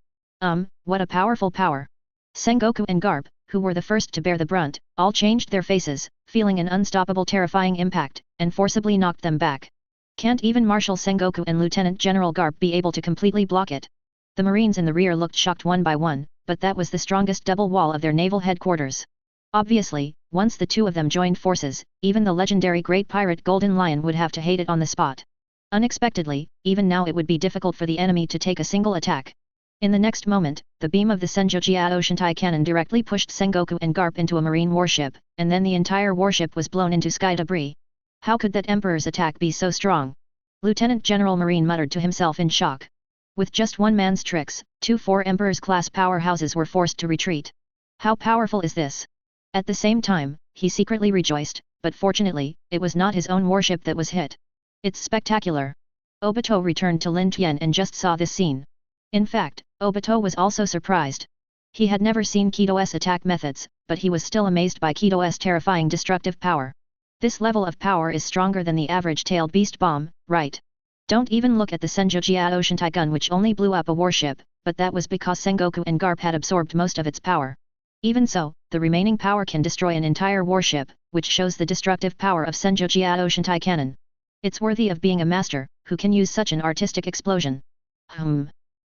What a powerful power! Sengoku and Garp, who were the first to bear the brunt, all changed their faces, feeling an unstoppable terrifying impact, and forcibly knocked them back. Can't even Marshal Sengoku and Lieutenant General Garp be able to completely block it? The Marines in the rear looked shocked one by one, but that was the strongest double wall of their naval headquarters. Obviously, once the 2 of them joined forces, even the legendary Great Pirate Golden Lion would have to hate it on the spot. Unexpectedly, even now it would be difficult for the enemy to take a single attack. In the next moment, the beam of the Senju Jiao Shintai cannon directly pushed Sengoku and Garp into a marine warship, and then the entire warship was blown into sky debris. How could that Emperor's attack be so strong? Lieutenant General Marine muttered to himself in shock. With just one man's tricks, 2 4 Emperor's-class powerhouses were forced to retreat. How powerful is this? At the same time, he secretly rejoiced, but fortunately, it was not his own warship that was hit. It's spectacular. Obito returned to Lin Tian and just saw this scene. In fact, Obito was also surprised. He had never seen Kido's attack methods, but he was still amazed by Kido's terrifying destructive power. This level of power is stronger than the average tailed beast bomb, right? Don't even look at the Senju Jiao Shintai gun which only blew up a warship, but that was because Sengoku and Garp had absorbed most of its power. Even so, the remaining power can destroy an entire warship, which shows the destructive power of Senju Jiao Shintai cannon. It's worthy of being a master, who can use such an artistic explosion.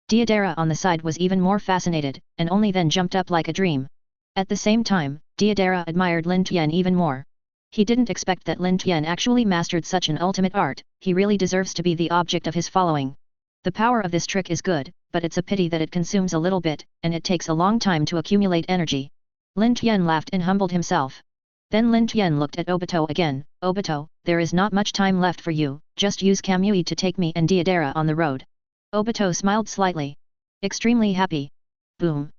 Deidara on the side was even more fascinated, and only then jumped up like a dream. At the same time, Deidara admired Lin Tian even more. He didn't expect that Lin Tian actually mastered such an ultimate art. He really deserves to be the object of his following. The power of this trick is good, but it's a pity that it consumes a little bit, and it takes a long time to accumulate energy. Lin Tian laughed and humbled himself. Then Lin Tian looked at Obito again. Obito, there is not much time left for you, just use Kamui to take me and Deidara on the road. Obito smiled slightly. Extremely happy. Boom.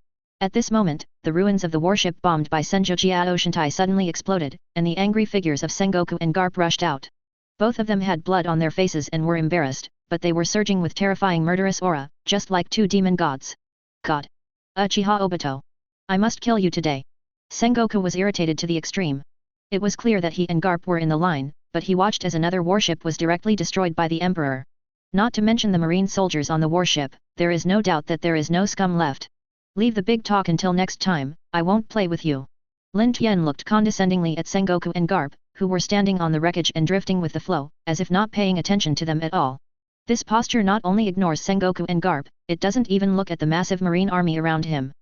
At this moment, the ruins of the warship bombed by Senju Jiao Shintai suddenly exploded, and the angry figures of Sengoku and Garp rushed out. Both of them had blood on their faces and were embarrassed, but they were surging with terrifying murderous aura, just like 2 demon gods. God. Uchiha Obito. I must kill you today. Sengoku was irritated to the extreme. It was clear that he and Garp were in the line, but he watched as another warship was directly destroyed by the Emperor. Not to mention the marine soldiers on the warship, there is no doubt that there is no scum left. Leave the big talk until next time, I won't play with you. Lin Tian looked condescendingly at Sengoku and Garp, who were standing on the wreckage and drifting with the flow, as if not paying attention to them at all. This posture not only ignores Sengoku and Garp, it doesn't even look at the massive marine army around him.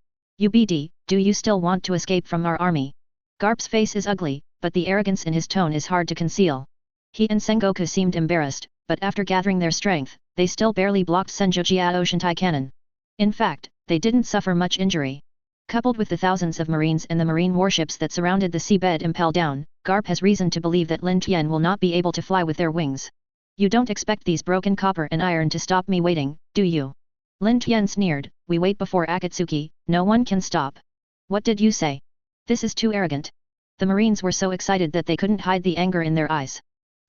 UBD, do you still want to escape from our army? Garp's face is ugly, but the arrogance in his tone is hard to conceal. He and Sengoku seemed embarrassed, but after gathering their strength, they still barely blocked Senju Jiao Shintai cannon. In fact, they didn't suffer much injury. Coupled with the thousands of marines and the marine warships that surrounded the seabed impel down, Garp has reason to believe that Lin Tian will not be able to fly with their wings. You don't expect these broken copper and iron to stop me waiting, do you? Lin Tian sneered, we wait before Akatsuki, no one can stop. What did you say? This is too arrogant. The marines were so excited that they couldn't hide the anger in their eyes.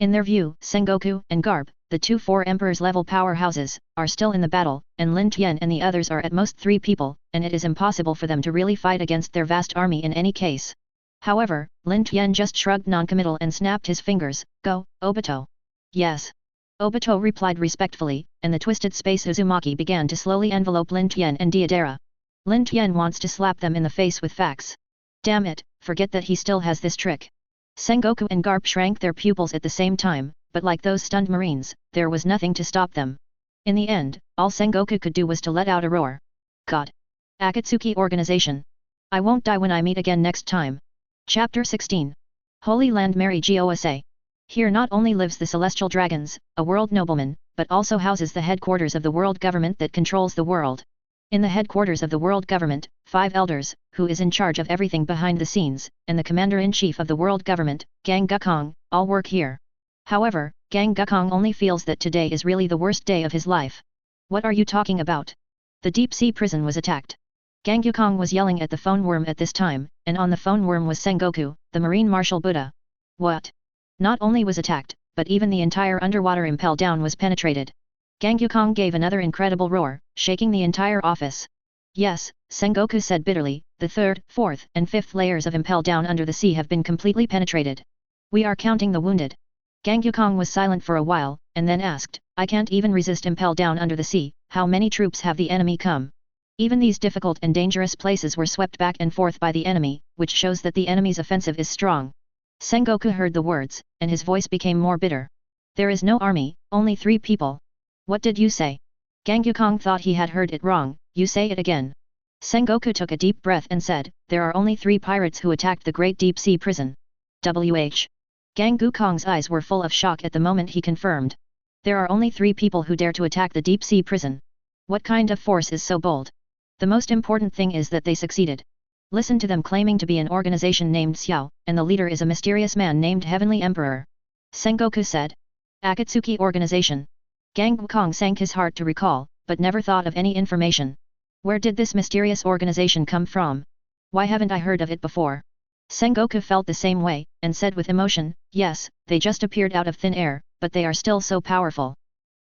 In their view, Sengoku and Garp, the two 4 Emperors level powerhouses, are still in the battle, and Lin Tian and the others are at most 3 people, and it is impossible for them to really fight against their vast army in any case. However, Lin Tian just shrugged noncommittal and snapped his fingers. Go, Obito. Yes. Obito replied respectfully, and the twisted space Uzumaki began to slowly envelope Lin Tian and Deidara. Lin Tian wants to slap them in the face with facts. Damn it, forget that he still has this trick. Sengoku and Garp shrank their pupils at the same time, but like those stunned marines, there was nothing to stop them. In the end, all Sengoku could do was to let out a roar. God. Akatsuki Organization. I won't die when I meet again next time. Chapter 16. Holy Land Mary Usse. Here not only lives the Celestial Dragons, a world nobleman, but also houses the headquarters of the world government that controls the world. In the headquarters of the world government, 5 elders, who is in charge of everything behind the scenes, and the commander-in-chief of the world government, Gang Gukong, all work here. However, Gang Gukong only feels that today is really the worst day of his life. What are you talking about? The deep-sea prison was attacked. Gang Gukong was yelling at the phone worm at this time, and on the phone worm was Sengoku, the Marine Marshal Buddha. What? Not only was attacked, but even the entire underwater impel down was penetrated. Gang Gukong gave another incredible roar, shaking the entire office. Yes, Sengoku said bitterly, the 3rd, 4th, and 5th layers of impel down under the sea have been completely penetrated. We are counting the wounded. Gang Gukong was silent for a while, and then asked, I can't even resist impel down under the sea, how many troops have the enemy come? Even these difficult and dangerous places were swept back and forth by the enemy, which shows that the enemy's offensive is strong. Sengoku heard the words, and his voice became more bitter. There is no army, only 3 people. What did you say? Gang Gukong thought he had heard it wrong. You say it again. Sengoku took a deep breath and said, there are only 3 pirates who attacked the great deep-sea prison. Gang Gukong's eyes were full of shock at the moment he confirmed. There are only 3 people who dare to attack the deep-sea prison. What kind of force is so bold? The most important thing is that they succeeded. Listen to them claiming to be an organization named Xiao, and the leader is a mysterious man named Heavenly Emperor. Sengoku said. Akatsuki Organization. Gang Gukong sank his heart to recall, but never thought of any information. Where did this mysterious organization come from? Why haven't I heard of it before? Sengoku felt the same way, and said with emotion, yes, they just appeared out of thin air, but they are still so powerful.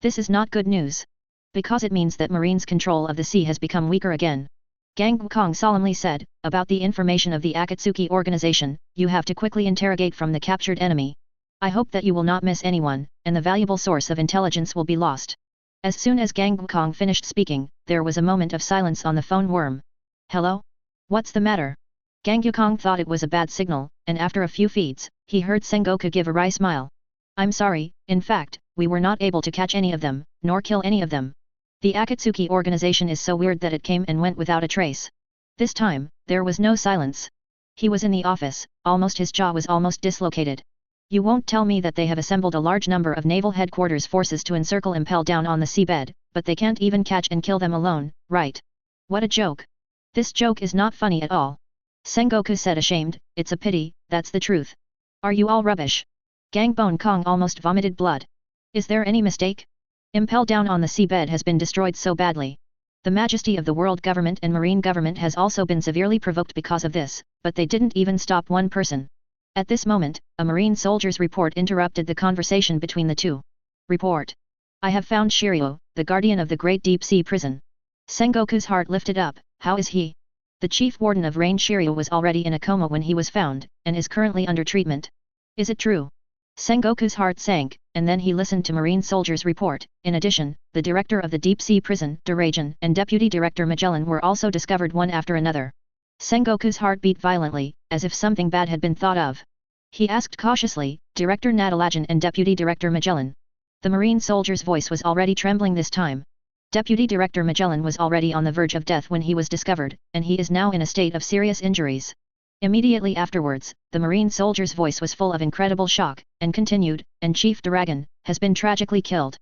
This is not good news. Because it means that Marine's control of the sea has become weaker again. Gang Gukong solemnly said, about the information of the Akatsuki organization, you have to quickly interrogate from the captured enemy. I hope that you will not miss anyone, and the valuable source of intelligence will be lost. As soon as Gang Gukong finished speaking, there was a moment of silence on the phone worm. Hello? What's the matter? Gang Gukong thought it was a bad signal, and after a few feeds, he heard Sengoku give a wry smile. I'm sorry, in fact, we were not able to catch any of them, nor kill any of them. The Akatsuki organization is so weird that it came and went without a trace. This time, there was no silence. He was in the office, his jaw was almost dislocated. You won't tell me that they have assembled a large number of naval headquarters forces to encircle impel down on the seabed, but they can't even catch and kill them alone, right? What a joke. This joke is not funny at all. Sengoku said ashamed, it's a pity, that's the truth. Are you all rubbish? Gang Kong almost vomited blood. Is there any mistake? Impel down on the seabed has been destroyed so badly. The majesty of the world government and marine government has also been severely provoked because of this, but they didn't even stop one person. At this moment, a marine soldier's report interrupted the conversation between the two. Report. I have found Shiryu, the guardian of the great deep-sea prison. Sengoku's heart lifted up, how is he? The chief warden of Rain Shiryu was already in a coma when he was found, and is currently under treatment. Is it true? Sengoku's heart sank, and then he listened to marine soldier's report. In addition, the director of the deep-sea prison, Deidara, and deputy director Magellan were also discovered one after another. Sengoku's heart beat violently, as if something bad had been thought of. He asked cautiously, Director Nadalajan and Deputy Director Magellan. The marine soldier's voice was already trembling this time. Deputy Director Magellan was already on the verge of death when he was discovered, and he is now in a state of serious injuries. Immediately afterwards, the marine soldier's voice was full of incredible shock, and continued, and Chief Deidara has been tragically killed.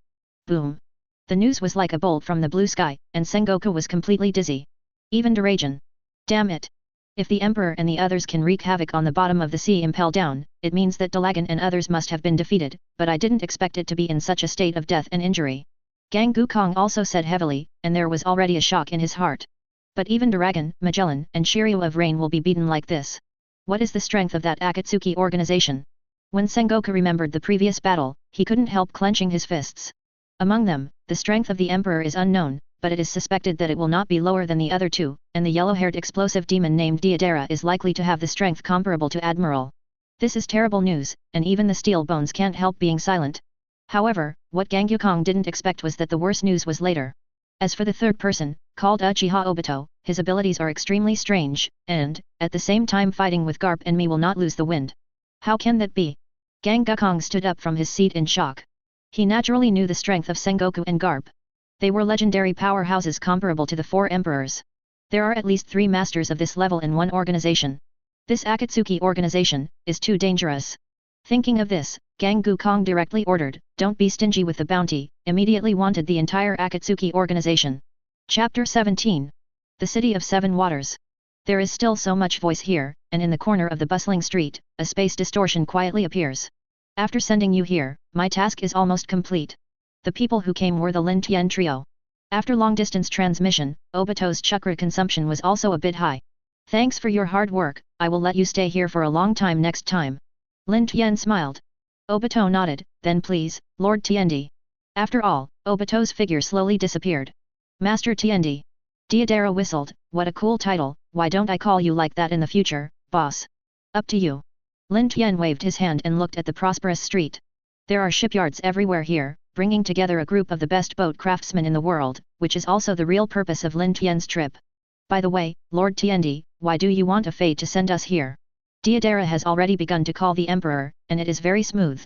Boom. The news was like a bolt from the blue sky, and Sengoku was completely dizzy. Even Deidara. Damn it! If the Emperor and the others can wreak havoc on the bottom of the sea impel down, it means that Deidara and others must have been defeated, but I didn't expect it to be in such a state of death and injury. Gang Gukong also said heavily, and there was already a shock in his heart. But even Deidara, Magellan, and Shiryu of Rain will be beaten like this. What is the strength of that Akatsuki organization? When Sengoku remembered the previous battle, he couldn't help clenching his fists. Among them, the strength of the Emperor is unknown, but it is suspected that it will not be lower than the other two, and the yellow-haired explosive demon named Deidara is likely to have the strength comparable to Admiral. This is terrible news, and even the steel bones can't help being silent. However, what Gangyukong didn't expect was that the worst news was later. As for the third person, called Uchiha Obito, his abilities are extremely strange, and, at the same time fighting with Garp and me will not lose the wind. How can that be? Gangyukong stood up from his seat in shock. He naturally knew the strength of Sengoku and Garp. They were legendary powerhouses comparable to the four emperors. There are at least 3 masters of this level in one organization. This Akatsuki organization is too dangerous. Thinking of this, Gangyukong directly ordered, "Don't be stingy with the bounty," immediately wanted the entire Akatsuki organization. Chapter 17. The City of Seven Waters. There is still so much voice here, and in the corner of the bustling street, a space distortion quietly appears. After sending you here, my task is almost complete. The people who came were the Lin Tian trio. After long-distance transmission, Obito's chakra consumption was also a bit high. Thanks for your hard work, I will let you stay here for a long time next time. Lin Tian smiled. Obito nodded, then please, Lord Tiendi. After all, Obito's figure slowly disappeared. Master Tiendi. Deidara whistled, what a cool title, why don't I call you like that in the future, boss? Up to you. Lin Tian waved his hand and looked at the prosperous street. There are shipyards everywhere here, bringing together a group of the best boat craftsmen in the world, which is also the real purpose of Lin Tian's trip. By the way, Lord Tiendi, why do you want a fate to send us here? Deidara has already begun to call the Emperor, and it is very smooth.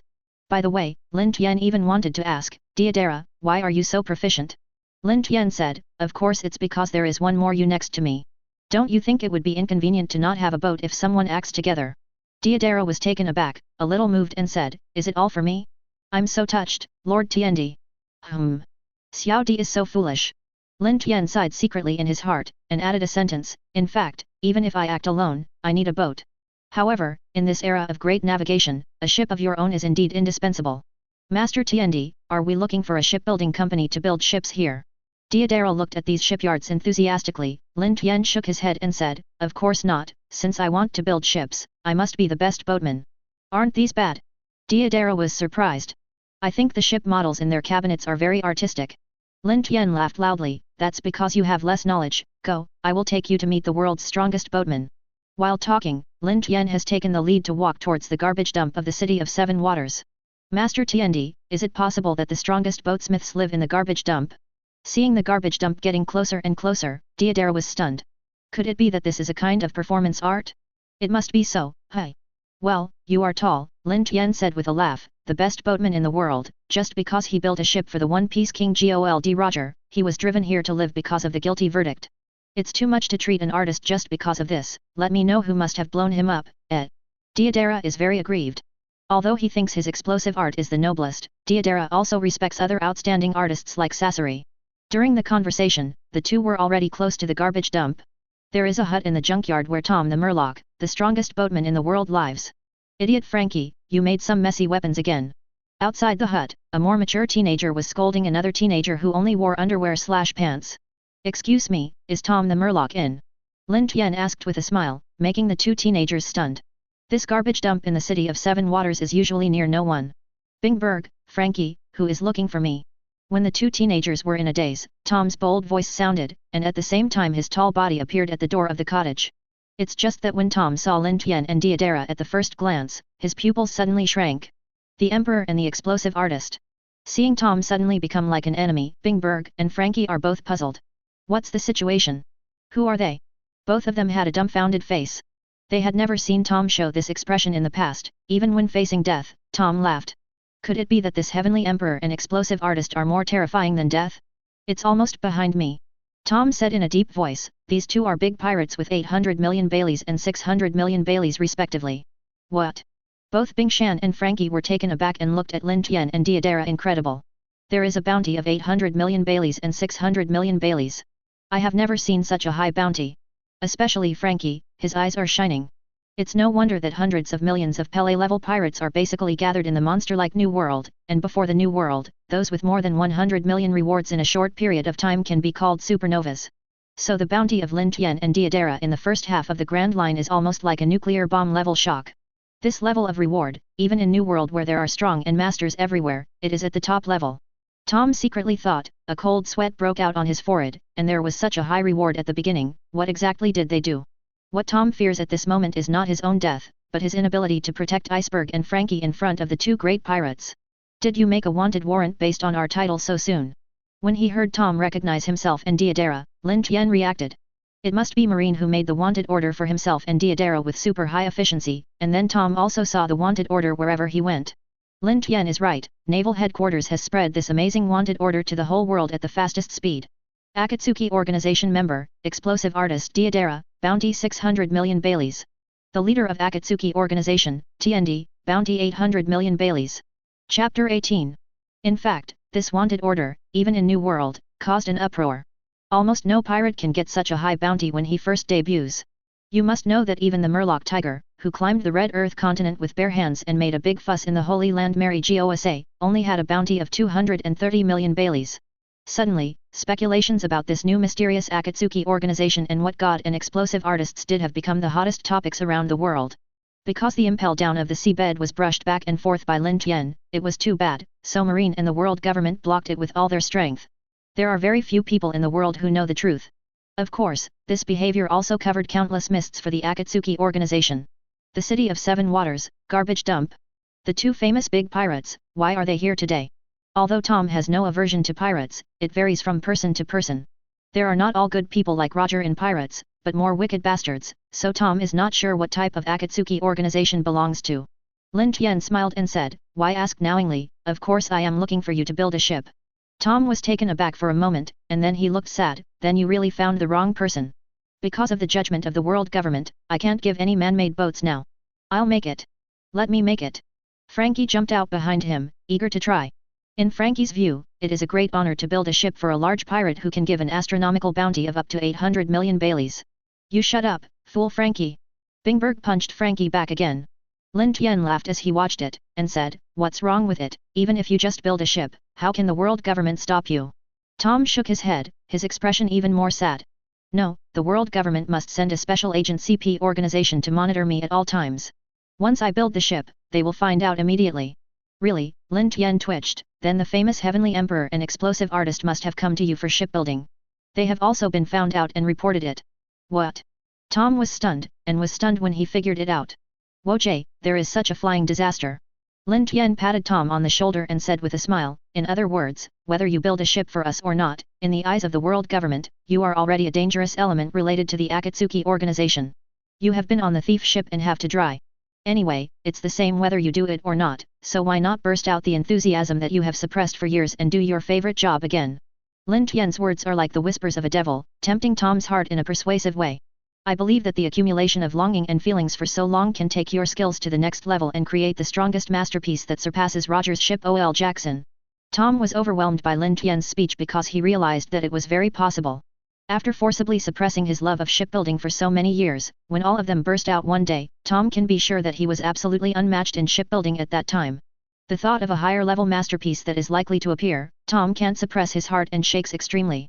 By the way, Lin Tian even wanted to ask, Deidara, why are you so proficient? Lin Tian said, of course it's because there is one more you next to me. Don't you think it would be inconvenient to not have a boat if someone acts together? Deidara was taken aback, a little moved and said, is it all for me? I'm so touched, Lord Tiendi. Xiao Di is so foolish. Lin Tian sighed secretly in his heart, and added a sentence, in fact, even if I act alone, I need a boat. However, in this era of great navigation, a ship of your own is indeed indispensable. Master Tiendi, are we looking for a shipbuilding company to build ships here? Deidara looked at these shipyards enthusiastically. Lin Tian shook his head and said, of course not, since I want to build ships, I must be the best boatman. Aren't these bad? Deidara was surprised. I think the ship models in their cabinets are very artistic. Lin Tian laughed loudly, that's because you have less knowledge, go, I will take you to meet the world's strongest boatman. While talking, Lin Tian has taken the lead to walk towards the garbage dump of the City of Seven Waters. Master Tiendi, is it possible that the strongest boatsmiths live in the garbage dump? Seeing the garbage dump getting closer and closer, Deidara was stunned. Could it be that this is a kind of performance art? It must be so, hey. Well, you are tall, Lin Tian said with a laugh, the best boatman in the world, just because he built a ship for the One Piece King Gold Roger, he was driven here to live because of the guilty verdict. It's too much to treat an artist just because of this, let me know who must have blown him up, Deidara is very aggrieved. Although he thinks his explosive art is the noblest, Deidara also respects other outstanding artists like Sasori. During the conversation, the two were already close to the garbage dump. There is a hut in the junkyard where Tom the Murloc, the strongest boatman in the world, lives. Idiot Frankie, you made some messy weapons again. Outside the hut, a more mature teenager was scolding another teenager who only wore underwear/pants. Excuse me, is Tom the Murloc in? Lin Tian asked with a smile, making the two teenagers stunned. This garbage dump in the City of Seven Waters is usually near no one. Bingberg, Frankie, who is looking for me? When the two teenagers were in a daze, Tom's bold voice sounded, and at the same time his tall body appeared at the door of the cottage. It's just that when Tom saw Lin Tian and Deidara at the first glance, his pupils suddenly shrank. The Emperor and the explosive artist. Seeing Tom suddenly become like an enemy, Bingberg and Frankie are both puzzled. What's the situation? Who are they? Both of them had a dumbfounded face. They had never seen Tom show this expression in the past. Even when facing death, Tom laughed. Could it be that this heavenly emperor and explosive artist are more terrifying than death? It's almost behind me. Tom said in a deep voice, these two are big pirates with 800 million Baileys and 600 million Baileys respectively. What? Both Bingshan and Frankie were taken aback and looked at Lin Tian and Deidara incredible. There is a bounty of 800 million Baileys and 600 million Baileys. I have never seen such a high bounty. Especially Frankie, his eyes are shining. It's no wonder that hundreds of millions of Pele-level pirates are basically gathered in the monster-like New World, and before the New World, those with more than 100 million rewards in a short period of time can be called supernovas. So the bounty of Lin Tian and Deidara in the first half of the Grand Line is almost like a nuclear bomb-level shock. This level of reward, even in New World where there are strong and masters everywhere, it is at the top level. Tom secretly thought, a cold sweat broke out on his forehead, and there was such a high reward at the beginning, what exactly did they do? What Tom fears at this moment is not his own death, but his inability to protect Iceberg and Frankie in front of the two great pirates. Did you make a wanted warrant based on our title so soon? When he heard Tom recognize himself and Deidara, Lin Tian reacted. It must be Marine who made the wanted order for himself and Deidara with super high efficiency, and then Tom also saw the wanted order wherever he went. Lin Tian is right, Naval Headquarters has spread this amazing wanted order to the whole world at the fastest speed. Akatsuki Organization member, explosive artist Deidara, bounty 600 million Baileys. The leader of Akatsuki Organization, TND, bounty 800 million Baileys. Chapter 18. In fact, this wanted order, even in New World, caused an uproar. Almost no pirate can get such a high bounty when he first debuts. You must know that even the Murloc Tiger, who climbed the Red Earth continent with bare hands and made a big fuss in the Holy Land Mary Usse, only had a bounty of 230 million Baileys. Suddenly, speculations about this new mysterious Akatsuki organization and what God and explosive artists did have become the hottest topics around the world. Because the impel down of the seabed was brushed back and forth by Lin Tian, it was too bad, so Marine and the world government blocked it with all their strength. There are very few people in the world who know the truth. Of course, this behavior also covered countless mists for the Akatsuki organization. The City of Seven Waters, garbage dump. The two famous big pirates, why are they here today? Although Tom has no aversion to pirates, it varies from person to person. There are not all good people like Roger in pirates, but more wicked bastards, so Tom is not sure what type of Akatsuki organization belongs to. Lin Tian smiled and said, "Why ask knowingly, of course I am looking for you to build a ship." Tom was taken aback for a moment, and then he looked sad, "Then you really found the wrong person. Because of the judgment of the world government, I can't give any man-made boats now. I'll make it. Let me make it." Frankie jumped out behind him, eager to try. In Frankie's view, it is a great honor to build a ship for a large pirate who can give an astronomical bounty of up to 800 million Baileys. "You shut up, fool Frankie." Bingberg punched Frankie back again. Lin Tian laughed as he watched it, and said, "What's wrong with it? Even if you just build a ship, how can the world government stop you?" Tom shook his head, his expression even more sad. "No, the world government must send a special agent CP organization to monitor me at all times. Once I build the ship, they will find out immediately." "Really?" Lin Tian twitched. "Then the famous Heavenly Emperor and explosive artist must have come to you for shipbuilding. They have also been found out and reported it." "What?" Tom was stunned, and was stunned when he figured it out. "Wojay, there is such a flying disaster." Lin Tian patted Tom on the shoulder and said with a smile, "In other words, whether you build a ship for us or not, in the eyes of the world government, you are already a dangerous element related to the Akatsuki organization. You have been on the thief ship and have to dry. Anyway, it's the same whether you do it or not, so why not burst out the enthusiasm that you have suppressed for years and do your favorite job again?" Lin Tian's words are like the whispers of a devil, tempting Tom's heart in a persuasive way. "I believe that the accumulation of longing and feelings for so long can take your skills to the next level and create the strongest masterpiece that surpasses Roger's ship O.L. Jackson." Tom was overwhelmed by Lin Tian's speech because he realized that it was very possible. After forcibly suppressing his love of shipbuilding for so many years, when all of them burst out one day, Tom can be sure that he was absolutely unmatched in shipbuilding at that time. The thought of a higher-level masterpiece that is likely to appear, Tom can't suppress his heart and shakes extremely.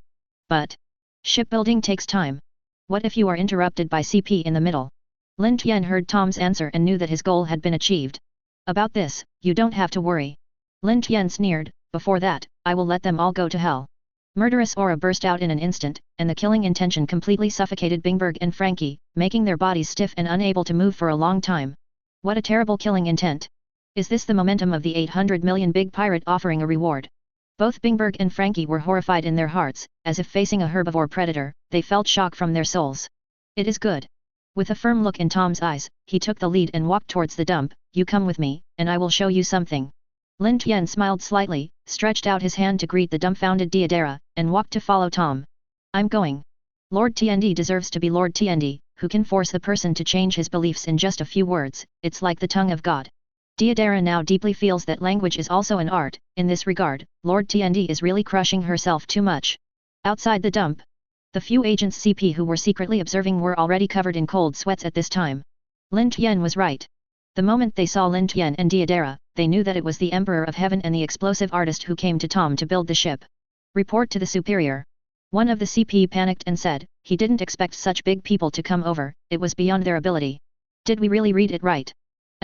But shipbuilding takes time. What if you are interrupted by CP in the middle? Lin Tian heard Tom's answer and knew that his goal had been achieved. "About this, you don't have to worry." Lin Tian sneered, "Before that, I will let them all go to hell." Murderous aura burst out in an instant, and the killing intention completely suffocated Bingberg and Frankie, making their bodies stiff and unable to move for a long time. What a terrible killing intent! Is this the momentum of the 800 million big pirate offering a reward? Both Bingberg and Frankie were horrified in their hearts, as if facing a herbivore predator, they felt shock from their souls. "It is good." With a firm look in Tom's eyes, he took the lead and walked towards the dump. "You come with me, and I will show you something." Lin Tian smiled slightly, stretched out his hand to greet the dumbfounded Deidara, and walked to follow Tom. "I'm going." Lord TND deserves to be Lord TND, who can force the person to change his beliefs in just a few words. It's like the tongue of God. Deidara now deeply feels that language is also an art. In this regard, Lord TND is really crushing herself too much. Outside the dump, the few agents CP who were secretly observing were already covered in cold sweats at this time. Lin Tian was right. The moment they saw Lin Tian and Deidara, they knew that it was the Emperor of Heaven and the explosive artist who came to Tom to build the ship. "Report to the superior." One of the CP panicked and said, he didn't expect such big people to come over, it was beyond their ability. "Did we really read it right?"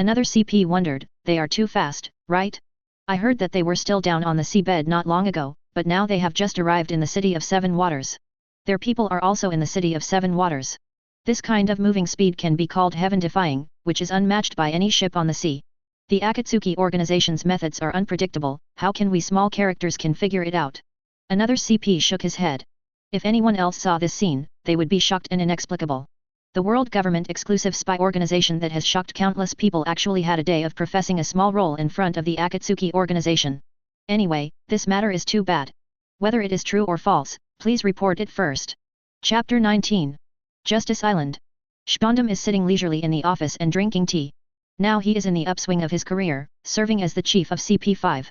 Another CP wondered, they are too fast, right? I heard that they were still down on the seabed not long ago, but now they have just arrived in the City of Seven Waters. Their people are also in the City of Seven Waters. This kind of moving speed can be called heaven-defying, which is unmatched by any ship on the sea. The Akatsuki organization's methods are unpredictable, how can we small characters can figure it out? Another CP shook his head. If anyone else saw this scene, they would be shocked and inexplicable. The world government exclusive spy organization that has shocked countless people actually had a day of professing a small role in front of the Akatsuki organization. Anyway, this matter is too bad. Whether it is true or false, please report it first. Chapter 19. Justice Island. Shpondam is sitting leisurely in the office and drinking tea. Now he is in the upswing of his career, serving as the chief of CP5.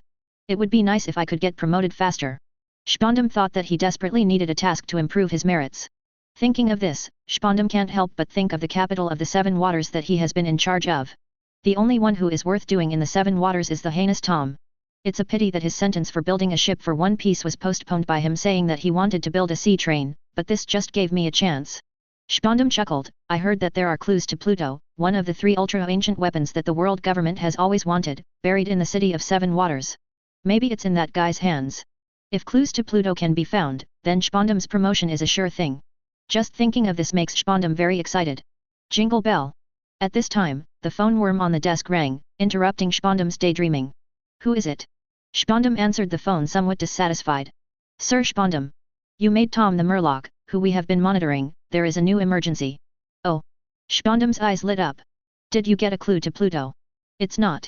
It would be nice if I could get promoted faster. Shpondam thought that he desperately needed a task to improve his merits. Thinking of this, Shpondam can't help but think of the capital of the Seven Waters that he has been in charge of. The only one who is worth doing in the Seven Waters is the heinous Tom. It's a pity that his sentence for building a ship for One Piece was postponed by him saying that he wanted to build a sea train, but this just gave me a chance. Shpondam chuckled, I heard that there are clues to Pluto, one of the 3 ultra-ancient weapons that the world government has always wanted, buried in the City of Seven Waters. Maybe it's in that guy's hands. If clues to Pluto can be found, then Shpondam's promotion is a sure thing. Just thinking of this makes Shpondam very excited. Jingle bell. At this time, the phone worm on the desk rang, interrupting Shpondam's daydreaming. Who is it? Shpondam answered the phone somewhat dissatisfied. Sir Shpondam. You made Tom the Murloc, who we have been monitoring, there is a new emergency. Oh. Shpondam's eyes lit up. Did you get a clue to Pluto? It's not.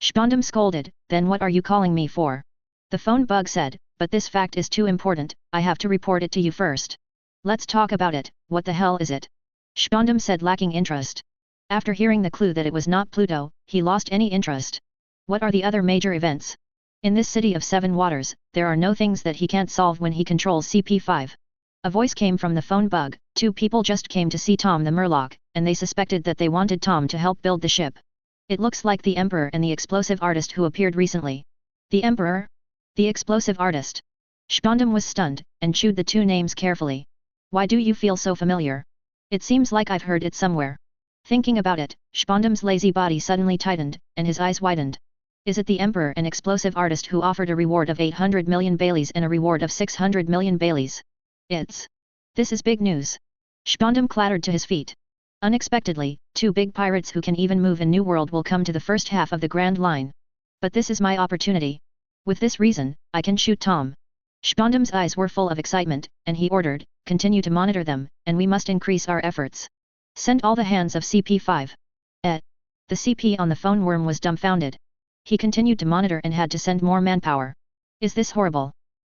Shpondam scolded, then what are you calling me for? The phone bug said, but this fact is too important, I have to report it to you first. Let's talk about it, what the hell is it? Shpondam said lacking interest. After hearing the clue that it was not Pluto, he lost any interest. What are the other major events? In this City of Seven Waters, there are no things that he can't solve when he controls CP5. A voice came from the phone bug, 2 people just came to see Tom the Murloc, and they suspected that they wanted Tom to help build the ship. It looks like the Emperor and the explosive artist who appeared recently. The Emperor? The explosive artist. Shpondam was stunned, and chewed the 2 names carefully. Why do you feel so familiar? It seems like I've heard it somewhere. Thinking about it, Shpondam's lazy body suddenly tightened, and his eyes widened. Is it the Emperor and explosive artist who offered a reward of 800 million Baileys and a reward of 600 million Baileys? This is big news. Shpondam clattered to his feet. Unexpectedly, 2 big pirates who can even move in New World will come to the first half of the Grand Line. But this is my opportunity. With this reason, I can shoot Tom. Shpondam's eyes were full of excitement, and he ordered, continue to monitor them, and we must increase our efforts. Send all the hands of CP5. The CP on the phone worm was dumbfounded. He continued to monitor and had to send more manpower. Is this horrible?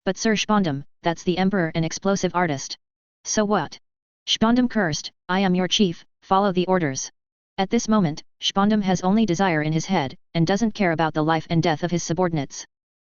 But Sir Shpondam, that's the Emperor and explosive artist. So what? Shpondam cursed, I am your chief, follow the orders. At this moment, Shpondam has only desire in his head, and doesn't care about the life and death of his subordinates.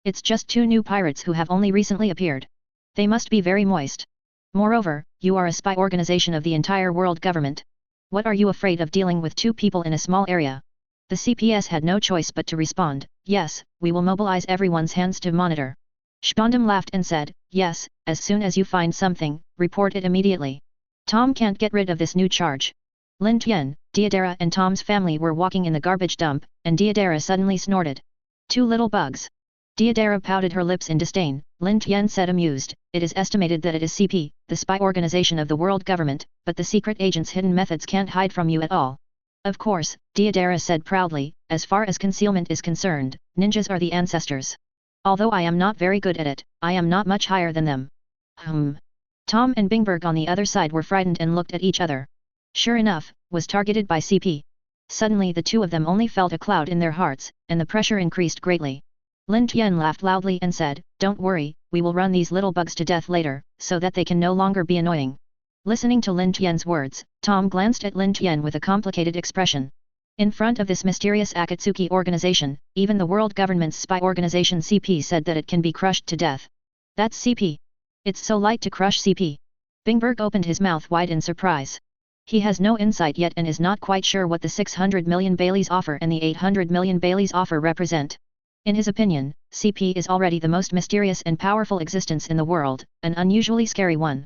It's just 2 new pirates who have only recently appeared. They must be very moist. Moreover, you are a spy organization of the entire world government. What are you afraid of dealing with 2 people in a small area? The CPS had no choice but to respond, yes, we will mobilize everyone's hands to monitor. Shpondam laughed and said, yes, as soon as you find something, report it immediately. Tom can't get rid of this new charge. Lin Tian, Deidara and Tom's family were walking in the garbage dump, and Deidara suddenly snorted. 2 little bugs. Deidara pouted her lips in disdain. Lin Tian said amused, it is estimated that it is CP, the spy organization of the world government, but the secret agent's hidden methods can't hide from you at all. Of course, Deidara said proudly, as far as concealment is concerned, ninjas are the ancestors. Although I am not very good at it, I am not much higher than them. Tom and Bingberg on the other side were frightened and looked at each other. Sure enough, was targeted by CP. Suddenly the 2 of them only felt a cloud in their hearts, and the pressure increased greatly. Lin Tian laughed loudly and said, don't worry, we will run these little bugs to death later, so that they can no longer be annoying. Listening to Lin Tian's words, Tom glanced at Lin Tian with a complicated expression. In front of this mysterious Akatsuki organization, even the world government's spy organization CP said that it can be crushed to death. That's CP. It's so light to crush CP. Bingberg opened his mouth wide in surprise. He has no insight yet and is not quite sure what the 600 million Baileys offer and the 800 million Baileys offer represent. In his opinion, CP is already the most mysterious and powerful existence in the world, an unusually scary one.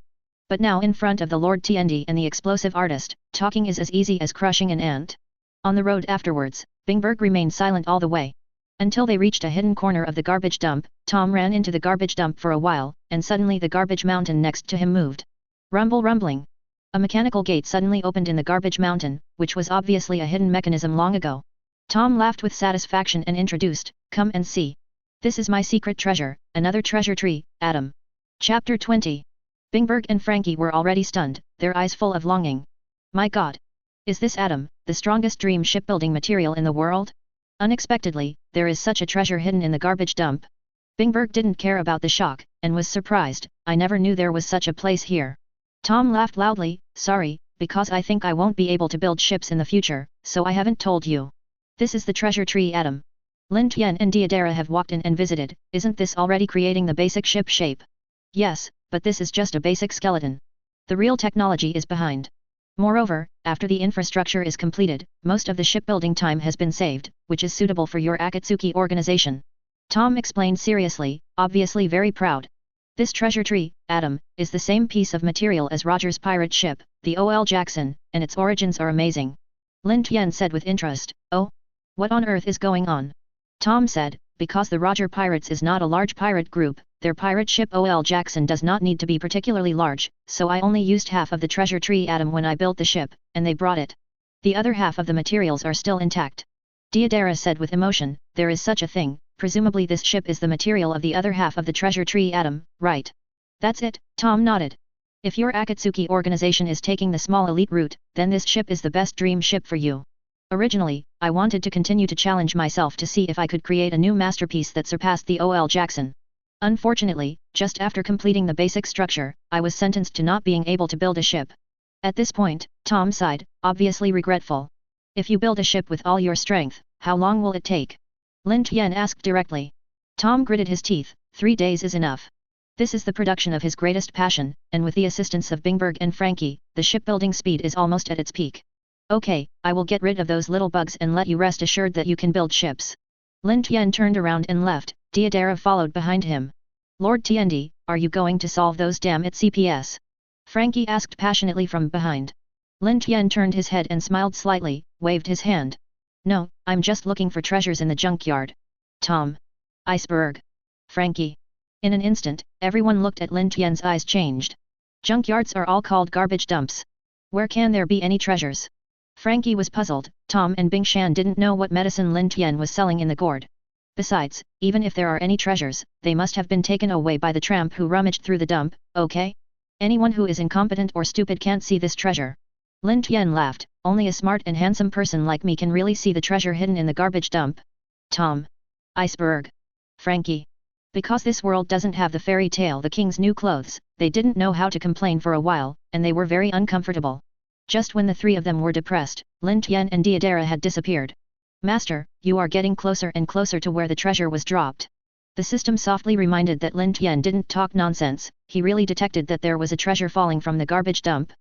But now in front of the Lord TND and the explosive artist, talking is as easy as crushing an ant. On the road afterwards, Bingberg remained silent all the way. Until they reached a hidden corner of the garbage dump, Tom ran into the garbage dump for a while, and suddenly the garbage mountain next to him moved. Rumbling. A mechanical gate suddenly opened in the garbage mountain, which was obviously a hidden mechanism long ago. Tom laughed with satisfaction and introduced, "Come and see. This is my secret treasure, another treasure tree, Adam." Chapter 20. Bingberg and Frankie were already stunned, their eyes full of longing. My god! Is this Adam, the strongest dream shipbuilding material in the world? Unexpectedly, there is such a treasure hidden in the garbage dump. Bingberg didn't care about the shock, and was surprised, "I never knew there was such a place here." Tom laughed loudly, "Sorry, because I think I won't be able to build ships in the future, so I haven't told you. This is the treasure tree Adam. Lin Tian and Deidara have walked in and visited, isn't this already creating the basic ship shape?" "Yes, but this is just a basic skeleton. The real technology is behind. Moreover, after the infrastructure is completed, most of the shipbuilding time has been saved, which is suitable for your Akatsuki organization." Tom explained seriously, obviously very proud. "This treasure tree, Adam, is the same piece of material as Roger's pirate ship, the O.L. Jackson, and its origins are amazing." Lin Tian said with interest. "Oh? What on earth is going on?" Tom said, "Because the Roger Pirates is not a large pirate group, their pirate ship O.L. Jackson does not need to be particularly large, so I only used half of the treasure tree Adam when I built the ship, and they brought it. The other half of the materials are still intact." Deidara said with emotion, "There is such a thing, presumably this ship is the material of the other half of the treasure tree Adam, right?" "That's it," Tom nodded. "If your Akatsuki organization is taking the small elite route, then this ship is the best dream ship for you. Originally, I wanted to continue to challenge myself to see if I could create a new masterpiece that surpassed the O.L. Jackson. Unfortunately, just after completing the basic structure, I was sentenced to not being able to build a ship." At this point, Tom sighed, obviously regretful. "If you build a ship with all your strength, how long will it take?" Lin Tian asked directly. Tom gritted his teeth, 3 days is enough. This is the production of his greatest passion, and with the assistance of Bingberg and Frankie, the shipbuilding speed is almost at its peak. "Okay, I will get rid of those little bugs and let you rest assured that you can build ships." Lin Tian turned around and left, Deidara followed behind him. "Lord Tiendi, are you going to solve those damn CPS?" Frankie asked passionately from behind. Lin Tian turned his head and smiled slightly, waved his hand. "No, I'm just looking for treasures in the junkyard." "Tom. Iceberg. Frankie." In an instant, everyone looked at Lin Tian's eyes changed. Junkyards are all called garbage dumps. Where can there be any treasures? Frankie was puzzled. Tom and Bing Shan didn't know what medicine Lin Tian was selling in the gourd. Besides, even if there are any treasures, they must have been taken away by the tramp who rummaged through the dump, okay? Anyone who is incompetent or stupid can't see this treasure. Lin Tian laughed, "Only a smart and handsome person like me can really see the treasure hidden in the garbage dump." Tom. Iceberg. Frankie. Because this world doesn't have the fairy tale The King's New Clothes, they didn't know how to complain for a while, and they were very uncomfortable. Just when the three of them were depressed, Lin Tian and Deidara had disappeared. "Master, you are getting closer and closer to where the treasure was dropped." The system softly reminded that Lin Tian didn't talk nonsense, he really detected that there was a treasure falling from the garbage dump.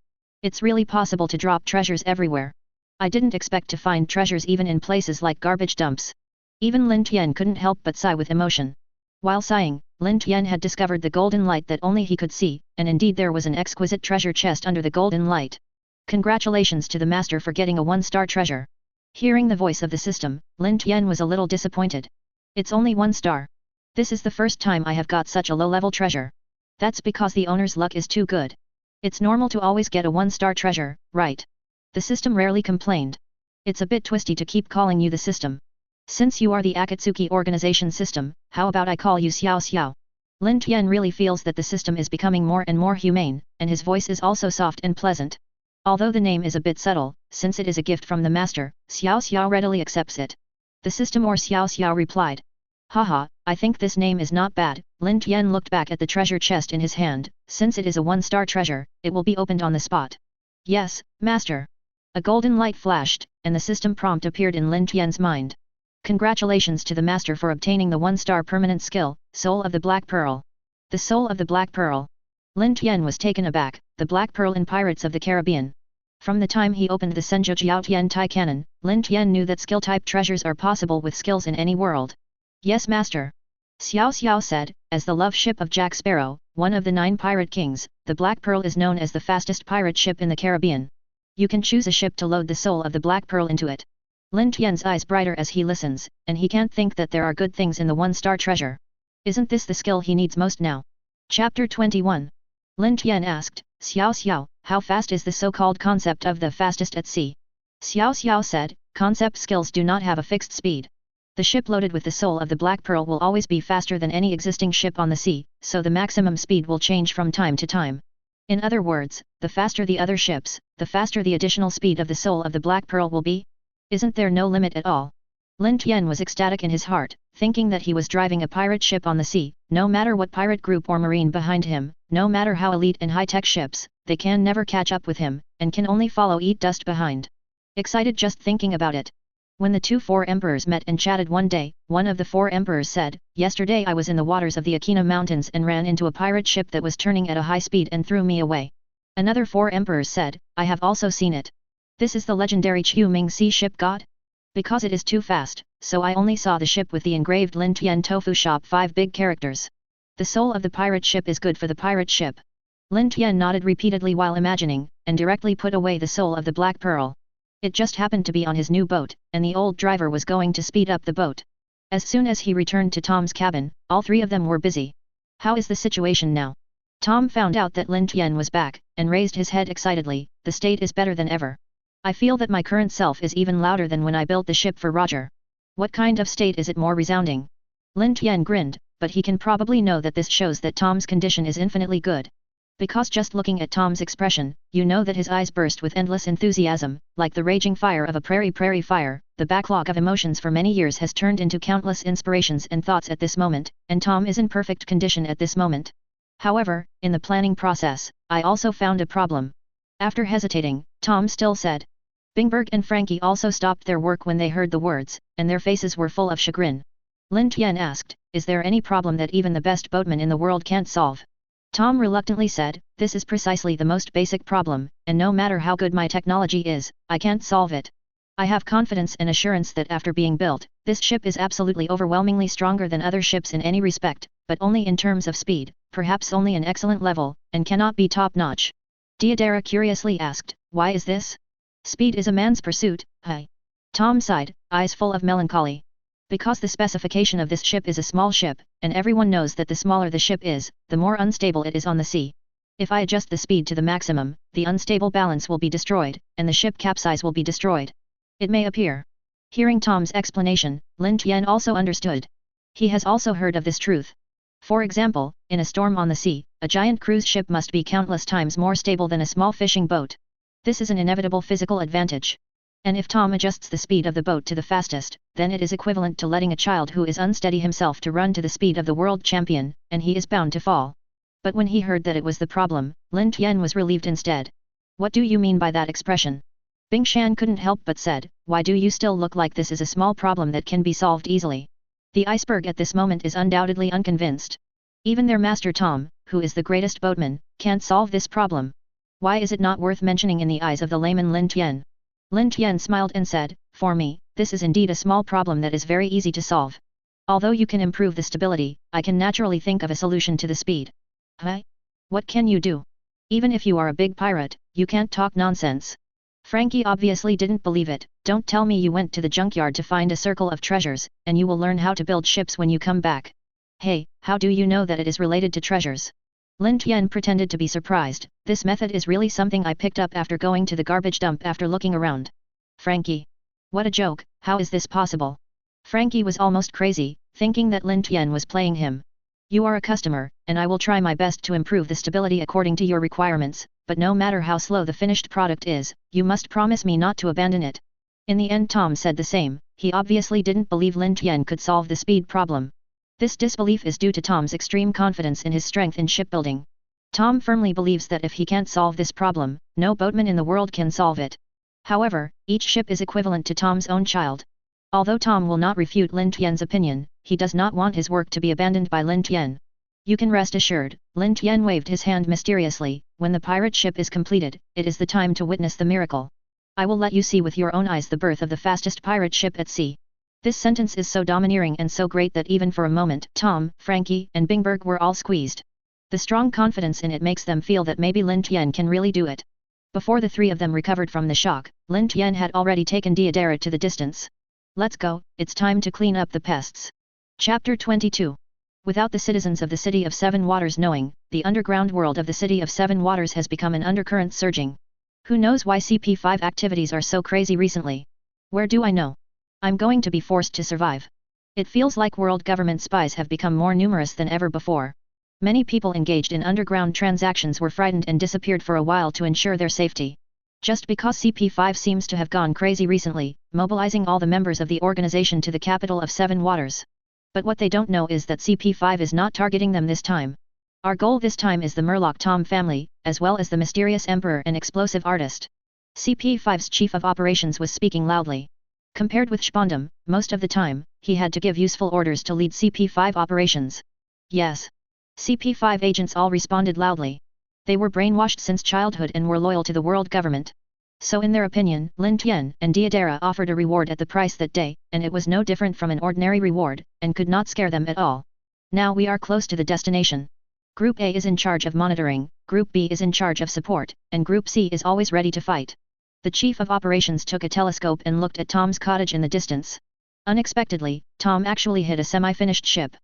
"It's really possible to drop treasures everywhere. I didn't expect to find treasures even in places like garbage dumps." Even Lin Tian couldn't help but sigh with emotion. While sighing, Lin Tian had discovered the golden light that only he could see, and indeed there was an exquisite treasure chest under the golden light. "Congratulations to the master for getting a 1-star treasure." Hearing the voice of the system, Lin Tian was a little disappointed. "It's only 1 star. This is the first time I have got such a low-level treasure." "That's because the owner's luck is too good. It's normal to always get a 1-star treasure, right?" The system rarely complained. "It's a bit twisty to keep calling you the system. Since you are the Akatsuki organization system, how about I call you Xiao Xiao?" Lin Tian really feels that the system is becoming more and more humane, and his voice is also soft and pleasant. Although the name is a bit subtle, since it is a gift from the master, Xiao Xiao readily accepts it. The system or Xiao Xiao replied. "Haha, I think this name is not bad." Lin Tian looked back at the treasure chest in his hand. "Since it is a 1-star treasure, it will be opened on the spot." "Yes, master." A golden light flashed, and the system prompt appeared in Lin Tian's mind. "Congratulations to the master for obtaining the 1-star permanent skill, Soul of the Black Pearl." The Soul of the Black Pearl. Lin Tian was taken aback, the Black Pearl in Pirates of the Caribbean. From the time he opened the Senjo Jiao Tian Tai Cannon, Lin Tian knew that skill-type treasures are possible with skills in any world. "Yes master." Xiao Xiao said, "As the love ship of Jack Sparrow, one of the 9 pirate kings, the Black Pearl is known as the fastest pirate ship in the Caribbean. You can choose a ship to load the Soul of the Black Pearl into it. Lin Tian's eyes brighter as he listens, and he can't think that there are good things in the one-star treasure. Isn't this the skill he needs most now? Chapter 21. Lin Tian asked, Xiao Xiao, how fast is the so-called concept of the fastest at sea? Xiao Xiao said, concept skills do not have a fixed speed. The ship loaded with the soul of the Black Pearl will always be faster than any existing ship on the sea, so the maximum speed will change from time to time. In other words, the faster the other ships, the faster the additional speed of the soul of the Black Pearl will be. Isn't there no limit at all? Lin Tian was ecstatic in his heart, thinking that he was driving a pirate ship on the sea. No matter what pirate group or marine behind him, no matter how elite and high-tech ships, they can never catch up with him, and can only follow eat dust behind. Excited just thinking about it. When the four emperors met and chatted one day, one of the four emperors said, yesterday I was in the waters of the Akainu mountains and ran into a pirate ship that was turning at a high speed and threw me away. Another four emperors said, I have also seen it. This is the legendary Qiu Ming Sea ship god? Because it is too fast, so I only saw the ship with the engraved Lin Tian Tofu Shop 5 big characters. The soul of the pirate ship is good for the pirate ship. Lin Tian nodded repeatedly while imagining, and directly put away the soul of the Black Pearl. It just happened to be on his new boat, and the old driver was going to speed up the boat. As soon as he returned to Tom's cabin, all three of them were busy. How is the situation now? Tom found out that Lin Tian was back, and raised his head excitedly. The state is better than ever. I feel that my current self is even louder than when I built the ship for Roger. What kind of state is it more resounding? Lin Tian grinned, but he can probably know that this shows that Tom's condition is infinitely good. Because just looking at Tom's expression, you know that his eyes burst with endless enthusiasm, like the raging fire of a prairie fire. The backlog of emotions for many years has turned into countless inspirations and thoughts at this moment, and Tom is in perfect condition at this moment. However, in the planning process, I also found a problem. After hesitating, Tom still said. Bingberg and Frankie also stopped their work when they heard the words, and their faces were full of chagrin. Lin Tian asked, is there any problem that even the best boatman in the world can't solve? Tom reluctantly said, this is precisely the most basic problem, and no matter how good my technology is, I can't solve it. I have confidence and assurance that after being built, this ship is absolutely overwhelmingly stronger than other ships in any respect, but only in terms of speed, perhaps only an excellent level, and cannot be top-notch. Deidara curiously asked, why is this? Speed is a man's pursuit, hey. Tom sighed, eyes full of melancholy. Because the specification of this ship is a small ship, and everyone knows that the smaller the ship is, the more unstable it is on the sea. If I adjust the speed to the maximum, the unstable balance will be destroyed, and the ship capsize will be destroyed. It may appear. Hearing Tom's explanation, Lin Tian also understood. He has also heard of this truth. For example, in a storm on the sea, a giant cruise ship must be countless times more stable than a small fishing boat. This is an inevitable physical advantage. And if Tom adjusts the speed of the boat to the fastest, then it is equivalent to letting a child who is unsteady himself to run to the speed of the world champion, and he is bound to fall. But when he heard that it was the problem, Lin Tian was relieved instead. What do you mean by that expression? Bing Shan couldn't help but said, why do you still look like this is a small problem that can be solved easily? The iceberg at this moment is undoubtedly unconvinced. Even their master Tom, who is the greatest boatman, can't solve this problem. Why is it not worth mentioning in the eyes of the layman Lin Tian? Lin Tian smiled and said, for me, this is indeed a small problem that is very easy to solve. Although you can improve the stability, I can naturally think of a solution to the speed. Huh? What can you do? Even if you are a big pirate, you can't talk nonsense. Frankie obviously didn't believe it. Don't tell me you went to the junkyard to find a circle of treasures, and you will learn how to build ships when you come back. Hey, how do you know that it is related to treasures? Lin Tian pretended to be surprised. This method is really something I picked up after going to the garbage dump after looking around. Frankie. What a joke, how is this possible? Frankie was almost crazy, thinking that Lin Tian was playing him. You are a customer, and I will try my best to improve the stability according to your requirements, but no matter how slow the finished product is, you must promise me not to abandon it. In the end Tom said the same. He obviously didn't believe Lin Tian could solve the speed problem. This disbelief is due to Tom's extreme confidence in his strength in shipbuilding. Tom firmly believes that if he can't solve this problem, no boatman in the world can solve it. However, each ship is equivalent to Tom's own child. Although Tom will not refute Lin Tian's opinion, he does not want his work to be abandoned by Lin Tian. You can rest assured, Lin Tian waved his hand mysteriously, when the pirate ship is completed, it is the time to witness the miracle. I will let you see with your own eyes the birth of the fastest pirate ship at sea. This sentence is so domineering and so great that even for a moment Tom, Frankie, and Bingberg were all squeezed. The strong confidence in it makes them feel that maybe Lin Tian can really do it. Before the three of them recovered from the shock, Lin Tian had already taken Deidara to the distance. Let's go, it's time to clean up the pests. Chapter 22. Without the citizens of the City of Seven Waters knowing, the underground world of the City of Seven Waters has become an undercurrent surging. Who knows why CP5 activities are so crazy recently? Where do I know? I'm going to be forced to survive. It feels like world government spies have become more numerous than ever before. Many people engaged in underground transactions were frightened and disappeared for a while to ensure their safety. Just because CP5 seems to have gone crazy recently, mobilizing all the members of the organization to the capital of Seven Waters. But what they don't know is that CP5 is not targeting them this time. Our goal this time is the Murloc Tom family, as well as the mysterious Emperor and explosive artist. CP5's chief of operations was speaking loudly. Compared with Spondam, most of the time, he had to give useful orders to lead CP5 operations. Yes. CP5 agents all responded loudly. They were brainwashed since childhood and were loyal to the world government. So in their opinion, Lin Tian and Deidara offered a reward at the price that day, and it was no different from an ordinary reward, and could not scare them at all. Now we are close to the destination. Group A is in charge of monitoring, Group B is in charge of support, and Group C is always ready to fight. The chief of operations took a telescope and looked at Tom's cottage in the distance. Unexpectedly, Tom actually hit a semi-finished ship.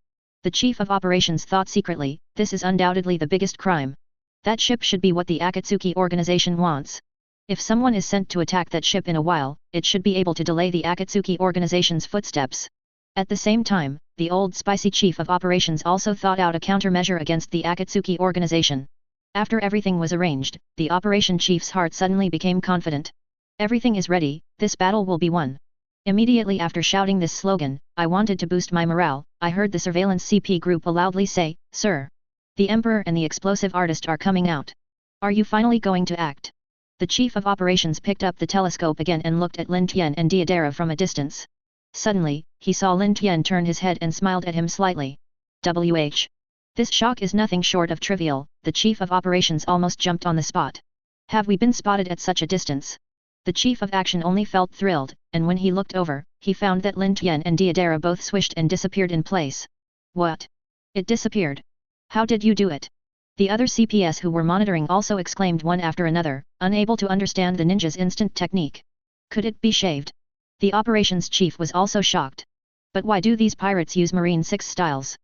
The chief of operations thought secretly, this is undoubtedly the biggest crime. That ship should be what the Akatsuki organization wants. If someone is sent to attack that ship in a while, it should be able to delay the Akatsuki organization's footsteps. At the same time, the old spicy chief of operations also thought out a countermeasure against the Akatsuki organization. After everything was arranged, the operation chief's heart suddenly became confident. Everything is ready, this battle will be won. Immediately after shouting this slogan, I wanted to boost my morale, I heard the surveillance CP group loudly say, Sir! The Emperor and the explosive artist are coming out. Are you finally going to act? The chief of operations picked up the telescope again and looked at Lin Tian and Deidara from a distance. Suddenly, he saw Lin Tian turn his head and smiled at him slightly. WH. This shock is nothing short of trivial, the chief of operations almost jumped on the spot. Have we been spotted at such a distance? The chief of action only felt thrilled, and when he looked over, he found that Lin Tian and Deidara both swished and disappeared in place. What? It disappeared. How did you do it? The other CPS who were monitoring also exclaimed one after another, unable to understand the ninja's instant technique. Could it be shaved? The operations chief was also shocked. But why do these pirates use Marine 6 styles?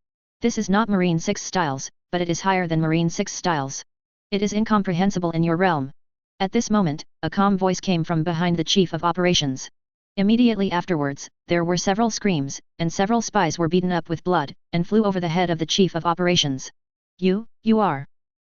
This is not Marine 6 styles, but it is higher than Marine 6 styles. It is incomprehensible in your realm. At this moment, a calm voice came from behind the chief of operations. Immediately afterwards, there were several screams, and several spies were beaten up with blood, and flew over the head of the chief of operations. You are.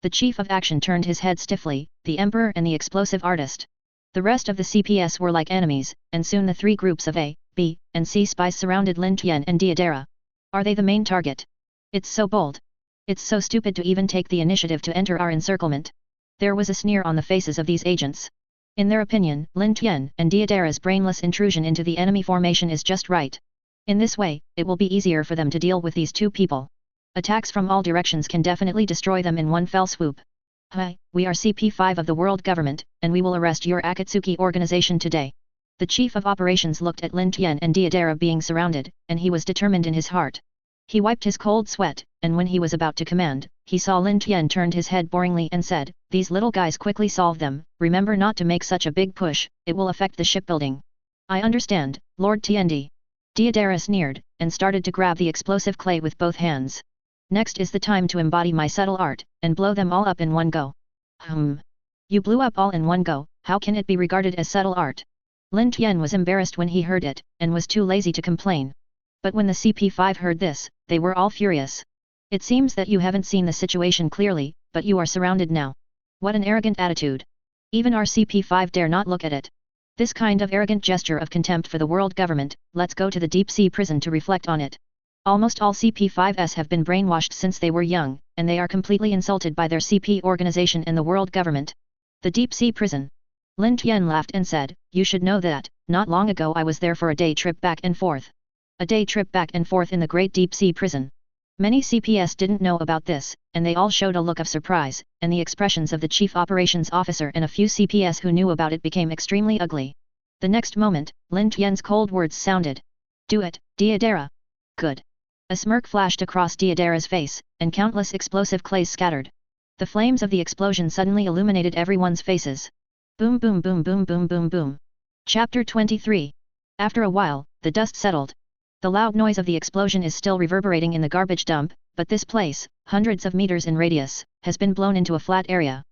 The chief of action turned his head stiffly, the Emperor and the explosive artist. The rest of the CPS were like enemies, and soon the three groups of A, B, and C spies surrounded Lin Tian and Deidara. Are they the main target? It's so bold. It's so stupid to even take the initiative to enter our encirclement. There was a sneer on the faces of these agents. In their opinion, Lin Tian and Deidara's brainless intrusion into the enemy formation is just right. In this way, it will be easier for them to deal with these two people. Attacks from all directions can definitely destroy them in one fell swoop. Hi, we are CP5 of the world government, and we will arrest your Akatsuki organization today. The chief of operations looked at Lin Tian and Deidara being surrounded, and he was determined in his heart. He wiped his cold sweat, and when he was about to command, he saw Lin Tian turned his head boringly and said, These little guys quickly solve them, remember not to make such a big push, it will affect the shipbuilding. I understand, Lord Tiandi. Deidara sneered, and started to grab the explosive clay with both hands. Next is the time to embody my subtle art, and blow them all up in one go. You blew up all in one go, how can it be regarded as subtle art? Lin Tian was embarrassed when he heard it, and was too lazy to complain. But when the CP5 heard this, they were all furious. It seems that you haven't seen the situation clearly, but you are surrounded now. What an arrogant attitude. Even our CP5 dare not look at it. This kind of arrogant gesture of contempt for the world government, let's go to the deep sea prison to reflect on it. Almost all CP5s have been brainwashed since they were young, and they are completely insulted by their CP organization and the world government. The deep sea prison. Lin Tian laughed and said, You should know that, not long ago I was there for a day trip back and forth. A day trip back and forth in the great deep sea prison. Many CPS didn't know about this, and they all showed a look of surprise, and the expressions of the chief operations officer and a few CPS who knew about it became extremely ugly. The next moment, Lin Tian's cold words sounded. Do it, Deidara. Good. A smirk flashed across Deidara's face, and countless explosive clays scattered. The flames of the explosion suddenly illuminated everyone's faces. Boom boom boom boom boom boom boom. Chapter 23. After a while, the dust settled. The loud noise of the explosion is still reverberating in the garbage dump, but this place, hundreds of meters in radius, has been blown into a flat area.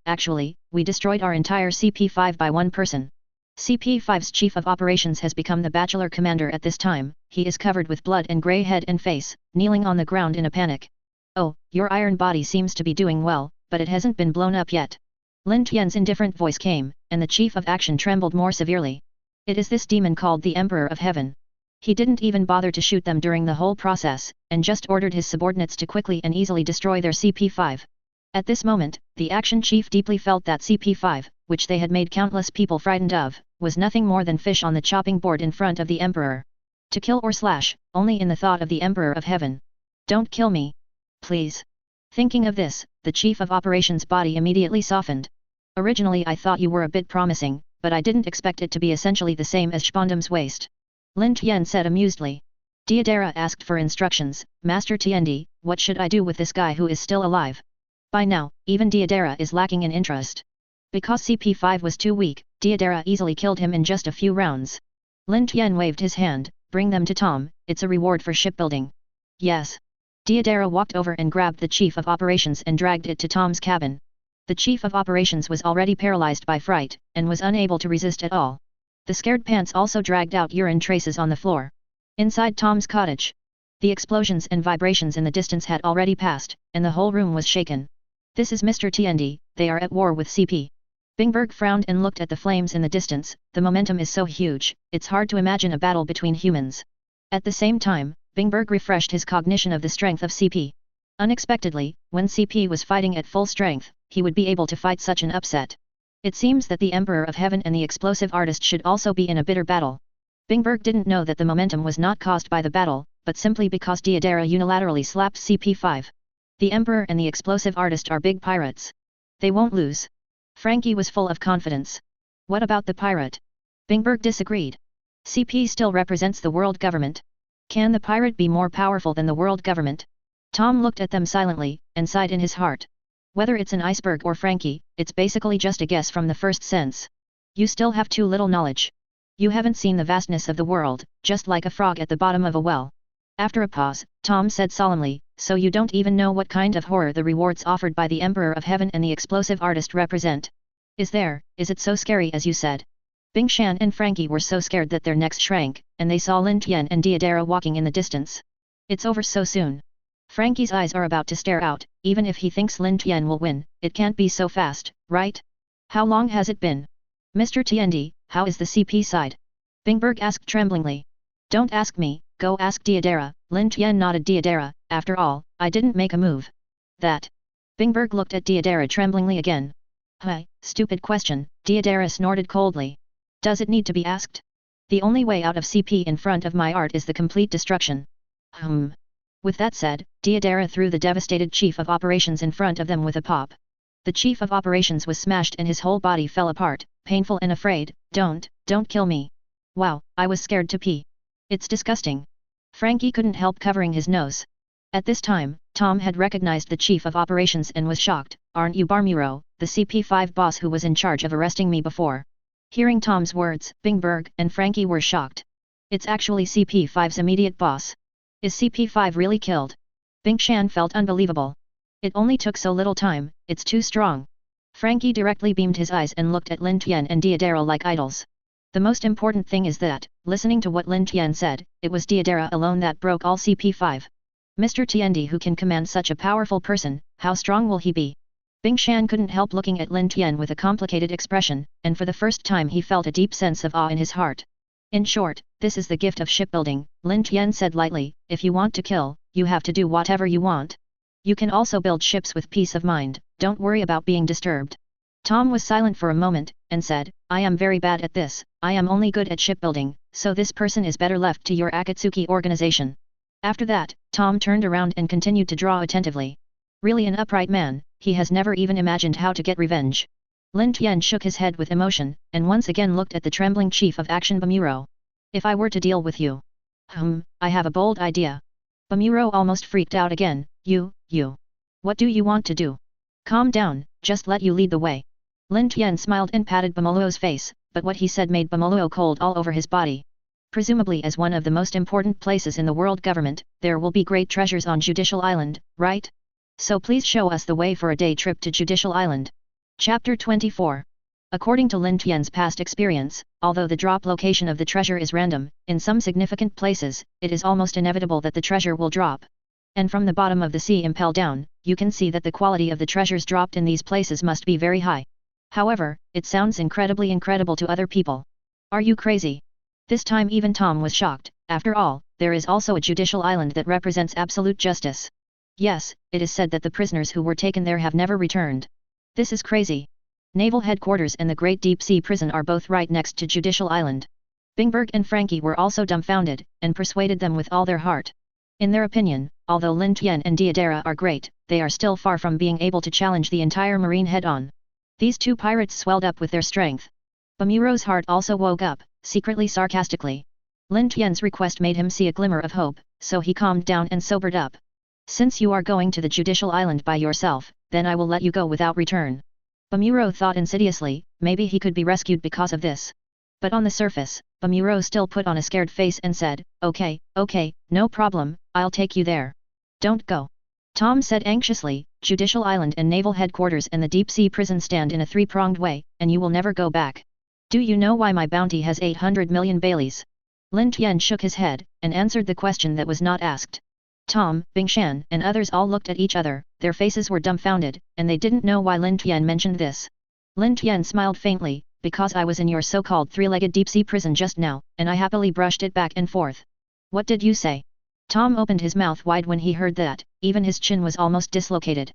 Actually, we destroyed our entire CP5 by one person. CP5's chief of operations has become the bachelor commander at this time. He is covered with blood and grey head and face, kneeling on the ground in a panic. Oh, your iron body seems to be doing well, but it hasn't been blown up yet. Lin Tian's indifferent voice came, and the chief of action trembled more severely. It is this demon called the Emperor of Heaven. He didn't even bother to shoot them during the whole process, and just ordered his subordinates to quickly and easily destroy their CP5. At this moment, the action chief deeply felt that CP5, which they had made countless people frightened of, was nothing more than fish on the chopping board in front of the Emperor. To kill or slash, only in the thought of the Emperor of Heaven. Don't kill me. Please. Thinking of this, the chief of operations' body immediately softened. Originally I thought you were a bit promising, but I didn't expect it to be essentially the same as Spondam's waste. Lin Tian said amusedly. Deidara asked for instructions. Master Tiendi, what should I do with this guy who is still alive? By now, even Deidara is lacking in interest. Because CP5 was too weak, Deidara easily killed him in just a few rounds. Lin Tian waved his hand. Bring them to Tom, it's a reward for shipbuilding. Yes. Deidara walked over and grabbed the chief of operations and dragged it to Tom's cabin. The chief of operations was already paralyzed by fright, and was unable to resist at all. The scared pants also dragged out urine traces on the floor. Inside Tom's cottage, the explosions and vibrations in the distance had already passed, and the whole room was shaken. This is Mr. Tiendi, they are at war with CP. Bingberg frowned and looked at the flames in the distance. The momentum is so huge, it's hard to imagine a battle between humans. At the same time, Bingberg refreshed his cognition of the strength of CP. Unexpectedly, when CP was fighting at full strength, he would be able to fight such an upset. It seems that the Emperor of Heaven and the explosive artist should also be in a bitter battle. Bingberg didn't know that the momentum was not caused by the battle, but simply because Deidara unilaterally slapped CP5. The Emperor and the explosive artist are big pirates. They won't lose. Frankie was full of confidence. What about the pirate? Bingberg disagreed. CP still represents the world government. Can the pirate be more powerful than the world government? Tom looked at them silently, and sighed in his heart. Whether it's an iceberg or Frankie, it's basically just a guess from the first sense. You still have too little knowledge. You haven't seen the vastness of the world, just like a frog at the bottom of a well. After a pause, Tom said solemnly, so you don't even know what kind of horror the rewards offered by the Emperor of Heaven and the explosive artist represent. Is it so scary as you said? Bing Shan and Frankie were so scared that their necks shrank, and they saw Lin Tian and Deidara walking in the distance. It's over so soon. Frankie's eyes are about to stare out. Even if he thinks Lin Tian will win, it can't be so fast, right? How long has it been? Mr. Tiendi, how is the CP side? Bingberg asked tremblingly. Don't ask me, go ask Deidara. Lin Tian nodded. Deidara, after all, I didn't make a move. That. Bingberg looked at Deidara tremblingly again. Hi, stupid question, Deidara snorted coldly. Does it need to be asked? The only way out of CP in front of my art is the complete destruction. With that said, Deidara threw the devastated chief of operations in front of them with a pop. The chief of operations was smashed and his whole body fell apart, painful and afraid. Don't kill me. Wow, I was scared to pee. It's disgusting. Frankie couldn't help covering his nose. At this time, Tom had recognized the chief of operations and was shocked. Aren't you Barmuro, the CP5 boss who was in charge of arresting me before? Hearing Tom's words, Bingberg and Frankie were shocked. It's actually CP5's immediate boss. Is CP5 really killed? Bing Shan felt unbelievable. It only took so little time, it's too strong. Frankie directly beamed his eyes and looked at Lin Tian and Deidara like idols. The most important thing is that, listening to what Lin Tian said, it was Deidara alone that broke all CP5. Mr. Tiendi who can command such a powerful person, how strong will he be? Bing Shan couldn't help looking at Lin Tian with a complicated expression, and for the first time he felt a deep sense of awe in his heart. In short, this is the gift of shipbuilding, Lin Tian said lightly. If you want to kill, you have to do whatever you want. You can also build ships with peace of mind, don't worry about being disturbed. Tom was silent for a moment, and said, I am very bad at this, I am only good at shipbuilding, so this person is better left to your Akatsuki organization. After that, Tom turned around and continued to draw attentively. Really an upright man, he has never even imagined how to get revenge. Lin Tian shook his head with emotion, and once again looked at the trembling chief of action Bamuro. If I were to deal with you. I have a bold idea. Bamuro almost freaked out again. You. What do you want to do? Calm down, just let you lead the way. Lin Tian smiled and patted Bamuluo's face, but what he said made Bamuluo cold all over his body. Presumably as one of the most important places in the world government, there will be great treasures on Judicial Island, right? So please show us the way for a day trip to Judicial Island. Chapter 24. According to Lin Tian's past experience, although the drop location of the treasure is random, in some significant places, it is almost inevitable that the treasure will drop. And from the bottom of the sea impel down, you can see that the quality of the treasures dropped in these places must be very high. However, it sounds incredibly incredible to other people. Are you crazy? This time even Tom was shocked. After all, there is also a judicial island that represents absolute justice. Yes, it is said that the prisoners who were taken there have never returned. This is crazy. Naval headquarters and the Great Deep Sea Prison are both right next to Judicial Island. Bingberg and Frankie were also dumbfounded, and persuaded them with all their heart. In their opinion, although Lin Tian and Deidara are great, they are still far from being able to challenge the entire marine head-on. These two pirates swelled up with their strength. Bamuro's heart also woke up, secretly sarcastically. Lin Tian's request made him see a glimmer of hope, so he calmed down and sobered up. Since you are going to the Judicial Island by yourself, then I will let you go without return. Bamuro thought insidiously, maybe he could be rescued because of this. But on the surface, Bamuro still put on a scared face and said, okay, no problem, I'll take you there. Don't go. Tom said anxiously, Judicial Island and Naval Headquarters and the Deep Sea Prison stand in a three-pronged way, and you will never go back. Do you know why my bounty has 800 million Baileys? Lin Tian shook his head, and answered the question that was not asked. Tom, Bingshan and others all looked at each other, their faces were dumbfounded, and they didn't know why Lin Tian mentioned this. Lin Tian smiled faintly, because I was in your so-called three-legged deep-sea prison just now, and I happily brushed it back and forth. What did you say? Tom opened his mouth wide when he heard that, even his chin was almost dislocated.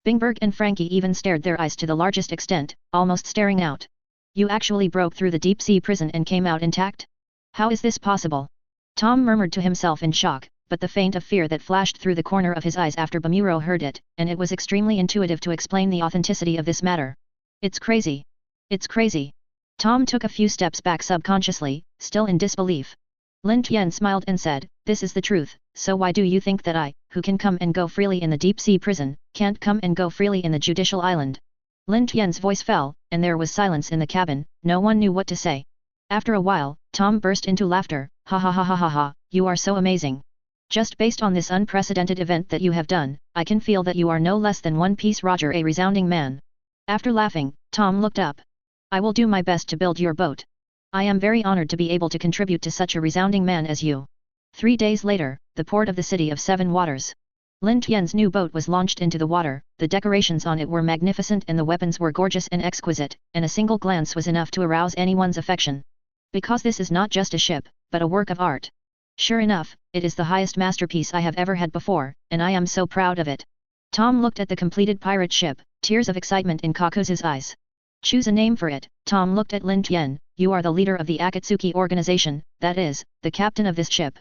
Bingberg and Frankie even stared their eyes to the largest extent, almost staring out. You actually broke through the deep-sea prison and came out intact? How is this possible? Tom murmured to himself in shock, but the feint of fear that flashed through the corner of his eyes after Bamuro heard it, and it was extremely intuitive to explain the authenticity of this matter. It's crazy. It's crazy. Tom took a few steps back subconsciously, still in disbelief. Lin Tian smiled and said, this is the truth, so why do you think that I, who can come and go freely in the deep-sea prison, can't come and go freely in the Judicial Island? Lin Tian's voice fell, and there was silence in the cabin, no one knew what to say. After a while, Tom burst into laughter, ha ha ha ha ha ha, you are so amazing. Just based on this unprecedented event that you have done, I can feel that you are no less than One Piece Roger, a resounding man. After laughing, Tom looked up. I will do my best to build your boat. I am very honored to be able to contribute to such a resounding man as you. 3 days later, the port of the City of Seven Waters. Lin Tian's new boat was launched into the water, the decorations on it were magnificent and the weapons were gorgeous and exquisite, and a single glance was enough to arouse anyone's affection. Because this is not just a ship, but a work of art. Sure enough, it is the highest masterpiece I have ever had before, and I am so proud of it. Tom looked at the completed pirate ship, tears of excitement in Kakuzu's eyes. Choose a name for it. Tom looked at Lin Tian, you are the leader of the Akatsuki organization, that is, the captain of this ship.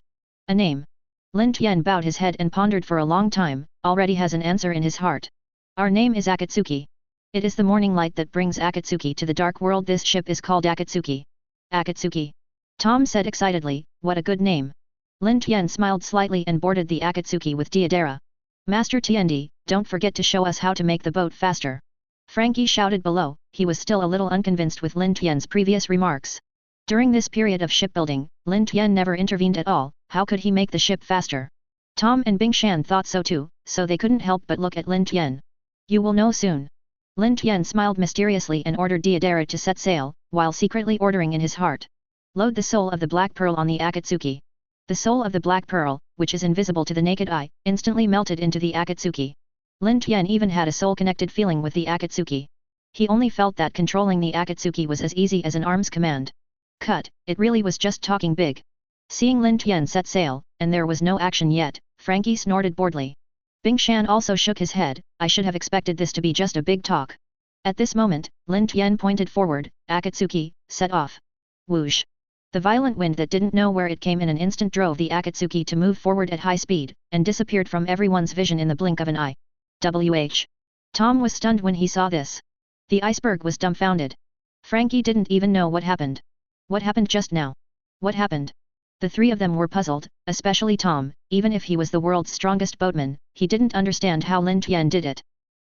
A name. Lin Tian bowed his head and pondered for a long time, already has an answer in his heart. Our name is Akatsuki. It is the morning light that brings Akatsuki to the dark world. This ship is called Akatsuki. Akatsuki. Tom said excitedly, what a good name. Lin Tian smiled slightly and boarded the Akatsuki with Deidara. Master Tiendi, don't forget to show us how to make the boat faster. Frankie shouted below, he was still a little unconvinced with Lin Tian's previous remarks. During this period of shipbuilding, Lin Tian never intervened at all, how could he make the ship faster? Tom and Bingshan thought so too, so they couldn't help but look at Lin Tian. You will know soon. Lin Tian smiled mysteriously and ordered Deidara to set sail, while secretly ordering in his heart. Load the soul of the Black Pearl on the Akatsuki. The soul of the Black Pearl, which is invisible to the naked eye, instantly melted into the Akatsuki. Lin Tian even had a soul-connected feeling with the Akatsuki. He only felt that controlling the Akatsuki was as easy as an arm's command. Cut, it really was just talking big. Seeing Lin Tian set sail, and there was no action yet, Frankie snorted boredly. Bingshan also shook his head, I should have expected this to be just a big talk. At this moment, Lin Tian pointed forward, Akatsuki, set off. Whoosh. The violent wind that didn't know where it came in an instant drove the Akatsuki to move forward at high speed, and disappeared from everyone's vision in the blink of an eye. Tom was stunned when he saw this. The iceberg was dumbfounded. Frankie didn't even know what happened. What happened just now? What happened? The three of them were puzzled, especially Tom, even if he was the world's strongest boatman, he didn't understand how Lin Tian did it.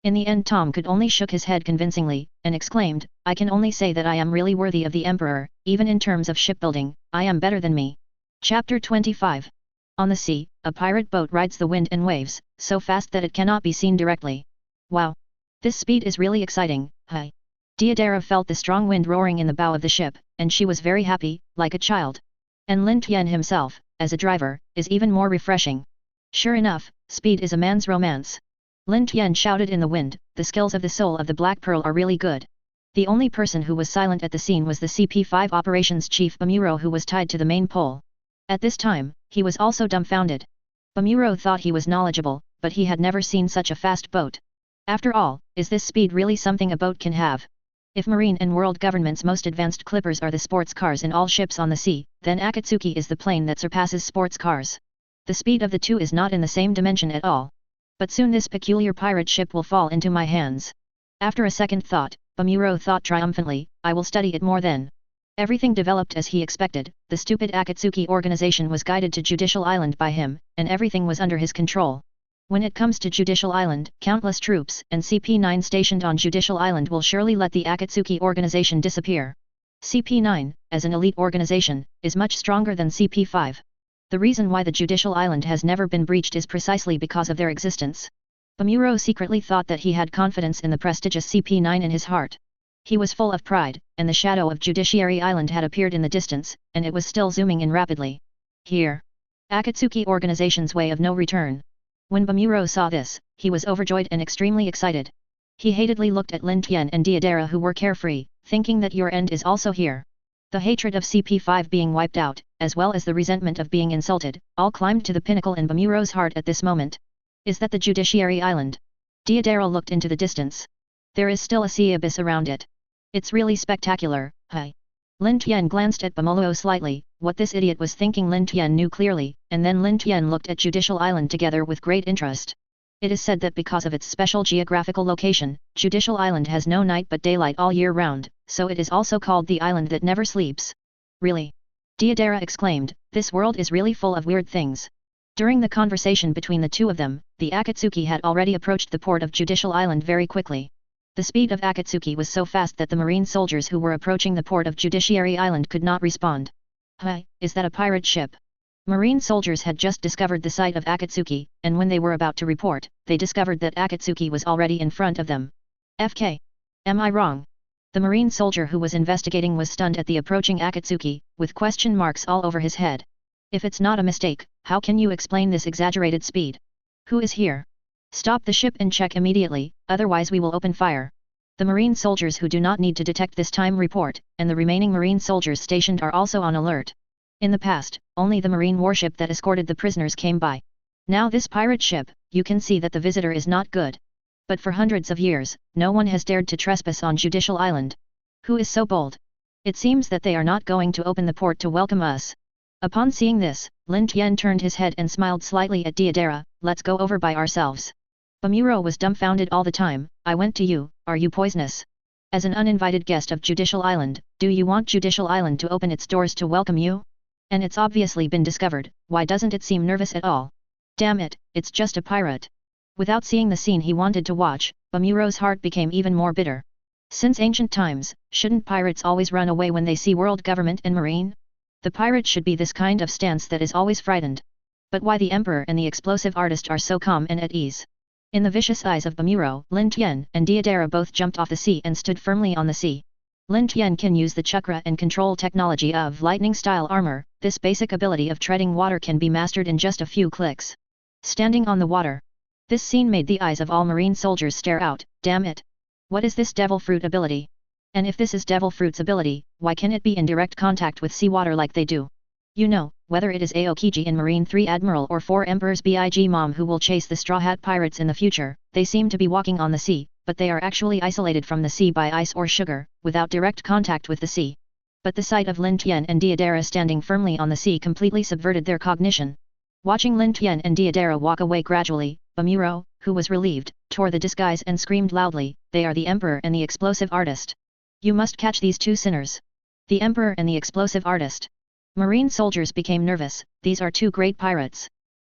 In the end Tom could only shook his head convincingly, and exclaimed, I can only say that I am really worthy of the Emperor, even in terms of shipbuilding, I am better than me. Chapter 25. On the sea, a pirate boat rides the wind and waves, so fast that it cannot be seen directly. Wow! This speed is really exciting, huh? Deidara felt the strong wind roaring in the bow of the ship, and she was very happy, like a child. And Lin Tian himself, as a driver, is even more refreshing. Sure enough, speed is a man's romance. Lin Tian shouted in the wind, the skills of the soul of the Black Pearl are really good. The only person who was silent at the scene was the CP5 operations chief Bamuro, who was tied to the main pole. At this time, he was also dumbfounded. Bamuro thought he was knowledgeable, but he had never seen such a fast boat. After all, is this speed really something a boat can have? If marine and world government's most advanced clippers are the sports cars in all ships on the sea, then Akatsuki is the plane that surpasses sports cars. The speed of the two is not in the same dimension at all. But soon this peculiar pirate ship will fall into my hands. After a second thought, Bamuro thought triumphantly, I will study it more then. Everything developed as he expected, the stupid Akatsuki organization was guided to Judicial Island by him, and everything was under his control. When it comes to Judicial Island, countless troops and CP9 stationed on Judicial Island will surely let the Akatsuki organization disappear. CP9, as an elite organization, is much stronger than CP5. The reason why the Judicial Island has never been breached is precisely because of their existence. Bamuro secretly thought that he had confidence in the prestigious CP9 in his heart. He was full of pride, and the shadow of Judiciary Island had appeared in the distance, and it was still zooming in rapidly. Here. Akatsuki organization's way of no return. When Bamuro saw this, he was overjoyed and extremely excited. He hatedly looked at Lin Tian and Deidara, who were carefree, thinking that your end is also here. The hatred of CP5 being wiped out, as well as the resentment of being insulted, all climbed to the pinnacle in Bamuro's heart at this moment. Is that the Judiciary Island? Deidara looked into the distance. There is still a sea abyss around it. It's really spectacular, huh? Lin Tian glanced at Bamuro slightly. What this idiot was thinking Lin Tian knew clearly, and then Lin Tian looked at Judicial Island together with great interest. It is said that because of its special geographical location, Judicial Island has no night but daylight all year round, so it is also called the island that never sleeps. Really? Deidara exclaimed, this world is really full of weird things. During the conversation between the two of them, the Akatsuki had already approached the port of Judicial Island very quickly. The speed of Akatsuki was so fast that the marine soldiers who were approaching the port of Judiciary Island could not respond. Hi, is that a pirate ship? Marine soldiers had just discovered the site of Akatsuki, and when they were about to report, they discovered that Akatsuki was already in front of them. FK. Am I wrong? The marine soldier who was investigating was stunned at the approaching Akatsuki, with question marks all over his head. If it's not a mistake, how can you explain this exaggerated speed? Who is here? Stop the ship and check immediately, otherwise we will open fire. The marine soldiers who do not need to detect this time report, and the remaining marine soldiers stationed are also on alert. In the past, only the marine warship that escorted the prisoners came by. Now this pirate ship, you can see that the visitor is not good. But for hundreds of years, no one has dared to trespass on Judicial Island. Who is so bold? It seems that they are not going to open the port to welcome us. Upon seeing this, Lin Tian turned his head and smiled slightly at Deidara, let's go over by ourselves. Bamuro was dumbfounded all the time, I went to you, are you poisonous? As an uninvited guest of Judicial Island, do you want Judicial Island to open its doors to welcome you? And it's obviously been discovered, why doesn't it seem nervous at all? Damn it, it's just a pirate. Without seeing the scene he wanted to watch, Bamuro's heart became even more bitter. Since ancient times, shouldn't pirates always run away when they see world government and marine? The pirate should be this kind of stance that is always frightened. But why the emperor and the explosive artist are so calm and at ease? In the vicious eyes of Bamuro, Lin Tian and Deidara both jumped off the sea and stood firmly on the sea. Lin Tian can use the chakra and control technology of lightning-style armor. This basic ability of treading water can be mastered in just a few clicks. Standing on the water. This scene made the eyes of all marine soldiers stare out, damn it. What is this devil fruit ability? And if this is devil fruit's ability, why can it be in direct contact with seawater like they do? You know, whether it is Aokiji in Marine 3 Admiral or 4 Emperor's Big Mom who will chase the Straw Hat Pirates in the future, they seem to be walking on the sea, but they are actually isolated from the sea by ice or sugar, without direct contact with the sea. But the sight of Lin Tian and Deidara standing firmly on the sea completely subverted their cognition. Watching Lin Tian and Deidara walk away gradually, Bamuro, who was relieved, tore the disguise and screamed loudly, they are the Emperor and the explosive artist. You must catch these two sinners. The Emperor and the explosive artist. Marine soldiers became nervous, these are two great pirates.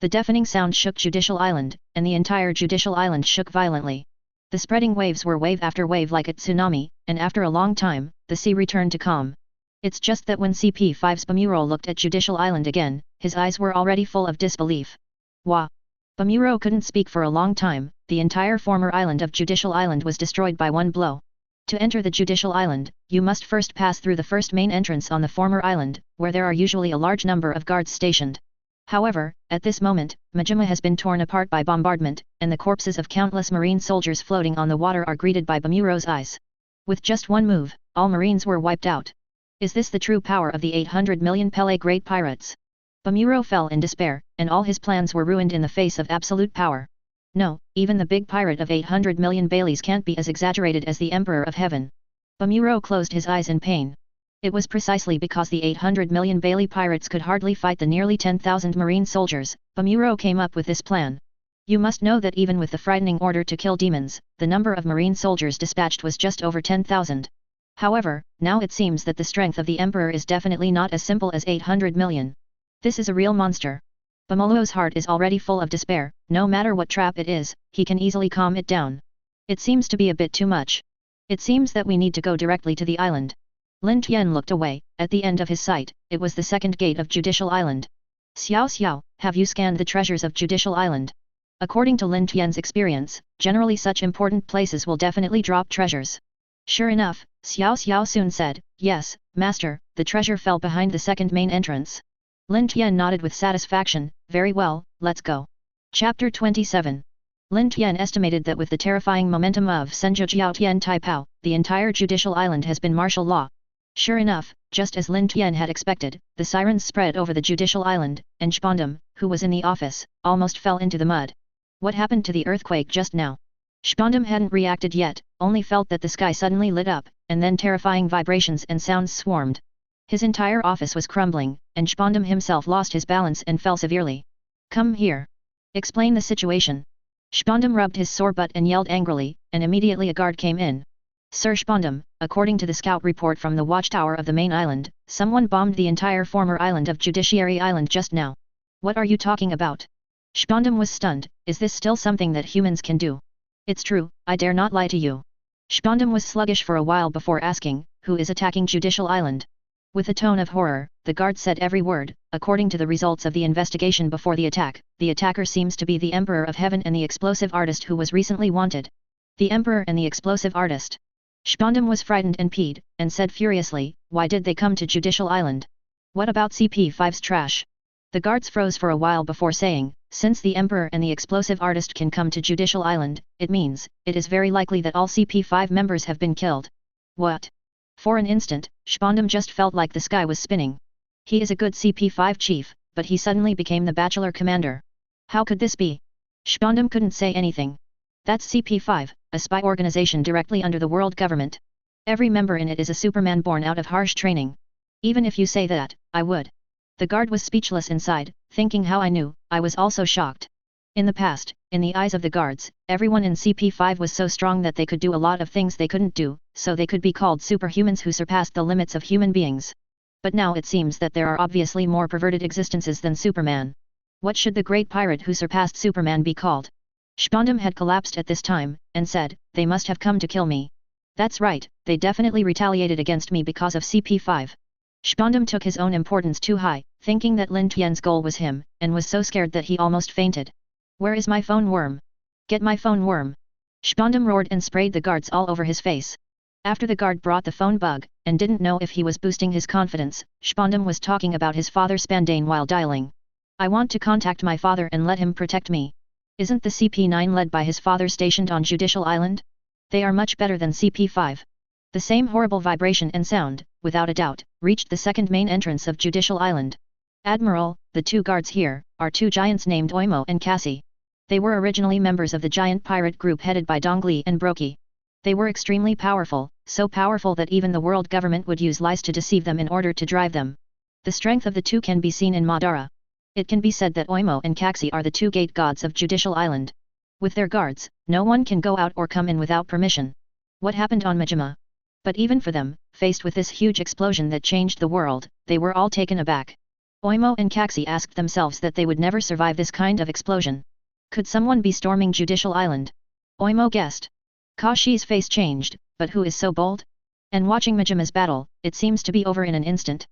The deafening sound shook Judicial Island, and the entire Judicial Island shook violently. The spreading waves were wave after wave like a tsunami, and after a long time, the sea returned to calm. It's just that when CP5's Bamuro looked at Judicial Island again, his eyes were already full of disbelief. Wah! Bamuro couldn't speak for a long time. The entire former island of Judicial Island was destroyed by one blow. To enter the Judicial Island, you must first pass through the first main entrance on the former island, where there are usually a large number of guards stationed. However, at this moment, Majima has been torn apart by bombardment, and the corpses of countless marine soldiers floating on the water are greeted by Bamuro's eyes. With just one move, all marines were wiped out. Is this the true power of the 800 million Pele great pirates? Bamuro fell in despair, and all his plans were ruined in the face of absolute power. No, even the big pirate of 800 million Baileys can't be as exaggerated as the Emperor of Heaven. Bamuro closed his eyes in pain. It was precisely because the 800 million Bailey pirates could hardly fight the nearly 10,000 marine soldiers, Bamuro came up with this plan. You must know that even with the frightening order to kill demons, the number of marine soldiers dispatched was just over 10,000. However, now it seems that the strength of the Emperor is definitely not as simple as 800 million. This is a real monster. Bamolo's heart is already full of despair. No matter what trap it is, he can easily calm it down. It seems to be a bit too much. It seems that we need to go directly to the island. Lin Tian looked away. At the end of his sight, it was the second gate of Judicial Island. Xiao Xiao, have you scanned the treasures of Judicial Island? According to Lin Tian's experience, generally such important places will definitely drop treasures. Sure enough, Xiao Xiao soon said, "Yes, master, the treasure fell behind the second main entrance." Lin Tian nodded with satisfaction, "Very well, let's go." Chapter 27. Lin Tian estimated that with the terrifying momentum of Senju Jiao Tian Taipao, the entire Judicial Island has been martial law. Sure enough, just as Lin Tian had expected, the sirens spread over the Judicial Island, and Spondam, who was in the office, almost fell into the mud. What happened to the earthquake just now? Spondam hadn't reacted yet, only felt that the sky suddenly lit up, and then terrifying vibrations and sounds swarmed. His entire office was crumbling, and Spondam himself lost his balance and fell severely. "Come here. Explain the situation." Spondam rubbed his sore butt and yelled angrily, and immediately a guard came in. "Sir Spondam, according to the scout report from the watchtower of the main island, someone bombed the entire former island of Judiciary Island just now." "What are you talking about?" Spondam was stunned. "Is this still something that humans can do?" "It's true, I dare not lie to you." Spondam was sluggish for a while before asking, "Who is attacking Judicial Island?" With a tone of horror, the guard said every word. "According to the results of the investigation before the attacker seems to be the Emperor of Heaven and the explosive artist who was recently wanted." "The Emperor and the explosive artist?" Spondam was frightened and peed, and said furiously, "Why did they come to Judicial Island? What about CP5's trash?" The guards froze for a while before saying, "Since the Emperor and the explosive artist can come to Judicial Island, it means, it is very likely that all CP5 members have been killed." "What?" For an instant, Spondam just felt like the sky was spinning. He is a good CP5 chief, but he suddenly became the bachelor commander. How could this be? Spondam couldn't say anything. That's CP5, a spy organization directly under the world government. Every member in it is a Superman born out of harsh training. Even if you say that, I would. The guard was speechless inside, thinking how I knew. I was also shocked. In the past, in the eyes of the guards, everyone in CP5 was so strong that they could do a lot of things they couldn't do, so they could be called superhumans who surpassed the limits of human beings. But now it seems that there are obviously more perverted existences than Superman. What should the great pirate who surpassed Superman be called? Spondam had collapsed at this time, and said, "They must have come to kill me." "That's right, they definitely retaliated against me because of CP5. Spondam took his own importance too high, thinking that Lin Tian's goal was him, and was so scared that he almost fainted. "Where is my phone worm? Get my phone worm!" Spondam roared and sprayed the guards all over his face. After the guard brought the phone bug, and didn't know if he was boosting his confidence, Spondam was talking about his father Spandane while dialing. "I want to contact my father and let him protect me. Isn't the CP9 led by his father stationed on Judicial Island? They are much better than CP5. The same horrible vibration and sound, without a doubt, reached the second main entrance of Judicial Island. "Admiral, the two guards here, are two giants named Oimo and Cassie. They were originally members of the giant pirate group headed by Dongli and Broki. They were extremely powerful, so powerful that even the world government would use lies to deceive them in order to drive them. The strength of the two can be seen in Madara. It can be said that Oimo and Cassie are the two gate gods of Judicial Island. With their guards, no one can go out or come in without permission. What happened on Majima?" But even for them, faced with this huge explosion that changed the world, they were all taken aback. Oimo and Cassie asked themselves that they would never survive this kind of explosion. Could someone be storming Judicial Island? Oimo guessed. Kashi's face changed, but who is so bold? And watching Majima's battle, it seems to be over in an instant.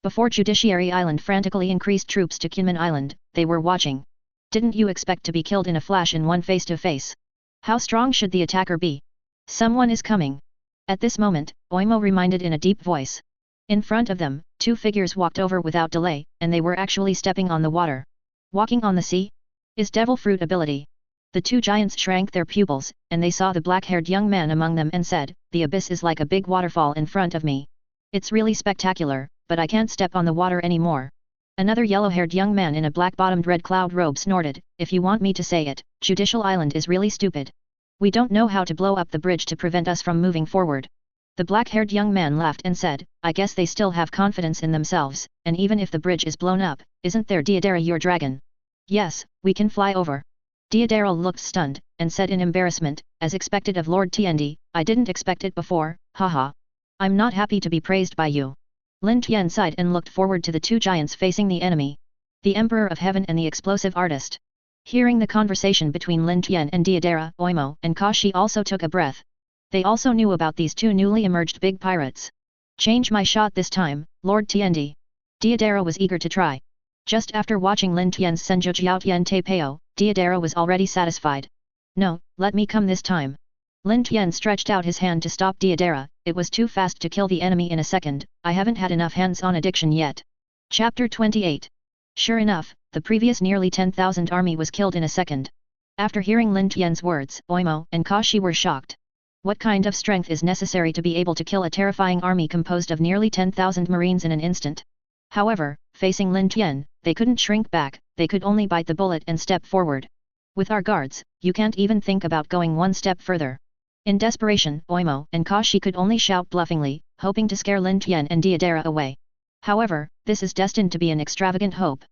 Before Judiciary Island frantically increased troops to Kinmen Island, they were watching. Didn't you expect to be killed in a flash in one face-to-face? How strong should the attacker be? Someone is coming. At this moment, Oimo reminded in a deep voice. In front of them, two figures walked over without delay, and they were actually stepping on the water. Walking on the sea? Is devil fruit ability? The two giants shrank their pupils, and they saw the black-haired young man among them and said, "The abyss is like a big waterfall in front of me. It's really spectacular, but I can't step on the water anymore." Another yellow-haired young man in a black-bottomed red cloud robe snorted, "If you want me to say it, Judicial Island is really stupid. We don't know how to blow up the bridge to prevent us from moving forward." The black-haired young man laughed and said, "I guess they still have confidence in themselves, and even if the bridge is blown up, isn't there Deidara your dragon? Yes, we can fly over." Deidara looked stunned, and said in embarrassment, "As expected of Lord Tiendi, I didn't expect it before, haha. I'm not happy to be praised by you." Lin Tian sighed and looked forward to the two giants facing the enemy. The Emperor of Heaven and the explosive artist. Hearing the conversation between Lin Tian and Deidara, Oimo and Kashi also took a breath. They also knew about these two newly emerged big pirates. "Change my shot this time, Lord Tiendi." Deidara was eager to try. Just after watching Lin Tian's Senjojiao Tian Teipeo, Deidara was already satisfied. No, let me come this time. Lin Tian stretched out his hand to stop Deidara. It was too fast to kill the enemy in a second, I haven't had enough hands-on addiction yet. Chapter 28. Sure enough, the previous nearly 10,000 army was killed in a second. After hearing Lin Tian's words, Oimo and Kashi were shocked. What kind of strength is necessary to be able to kill a terrifying army composed of nearly 10,000 marines in an instant? However, facing Lin Tian, they couldn't shrink back, they could only bite the bullet and step forward. With our guards, you can't even think about going one step further. In desperation, Oimo and Kashi could only shout bluffingly, hoping to scare Lin Tian and Deidara away. However, this is destined to be an extravagant hope.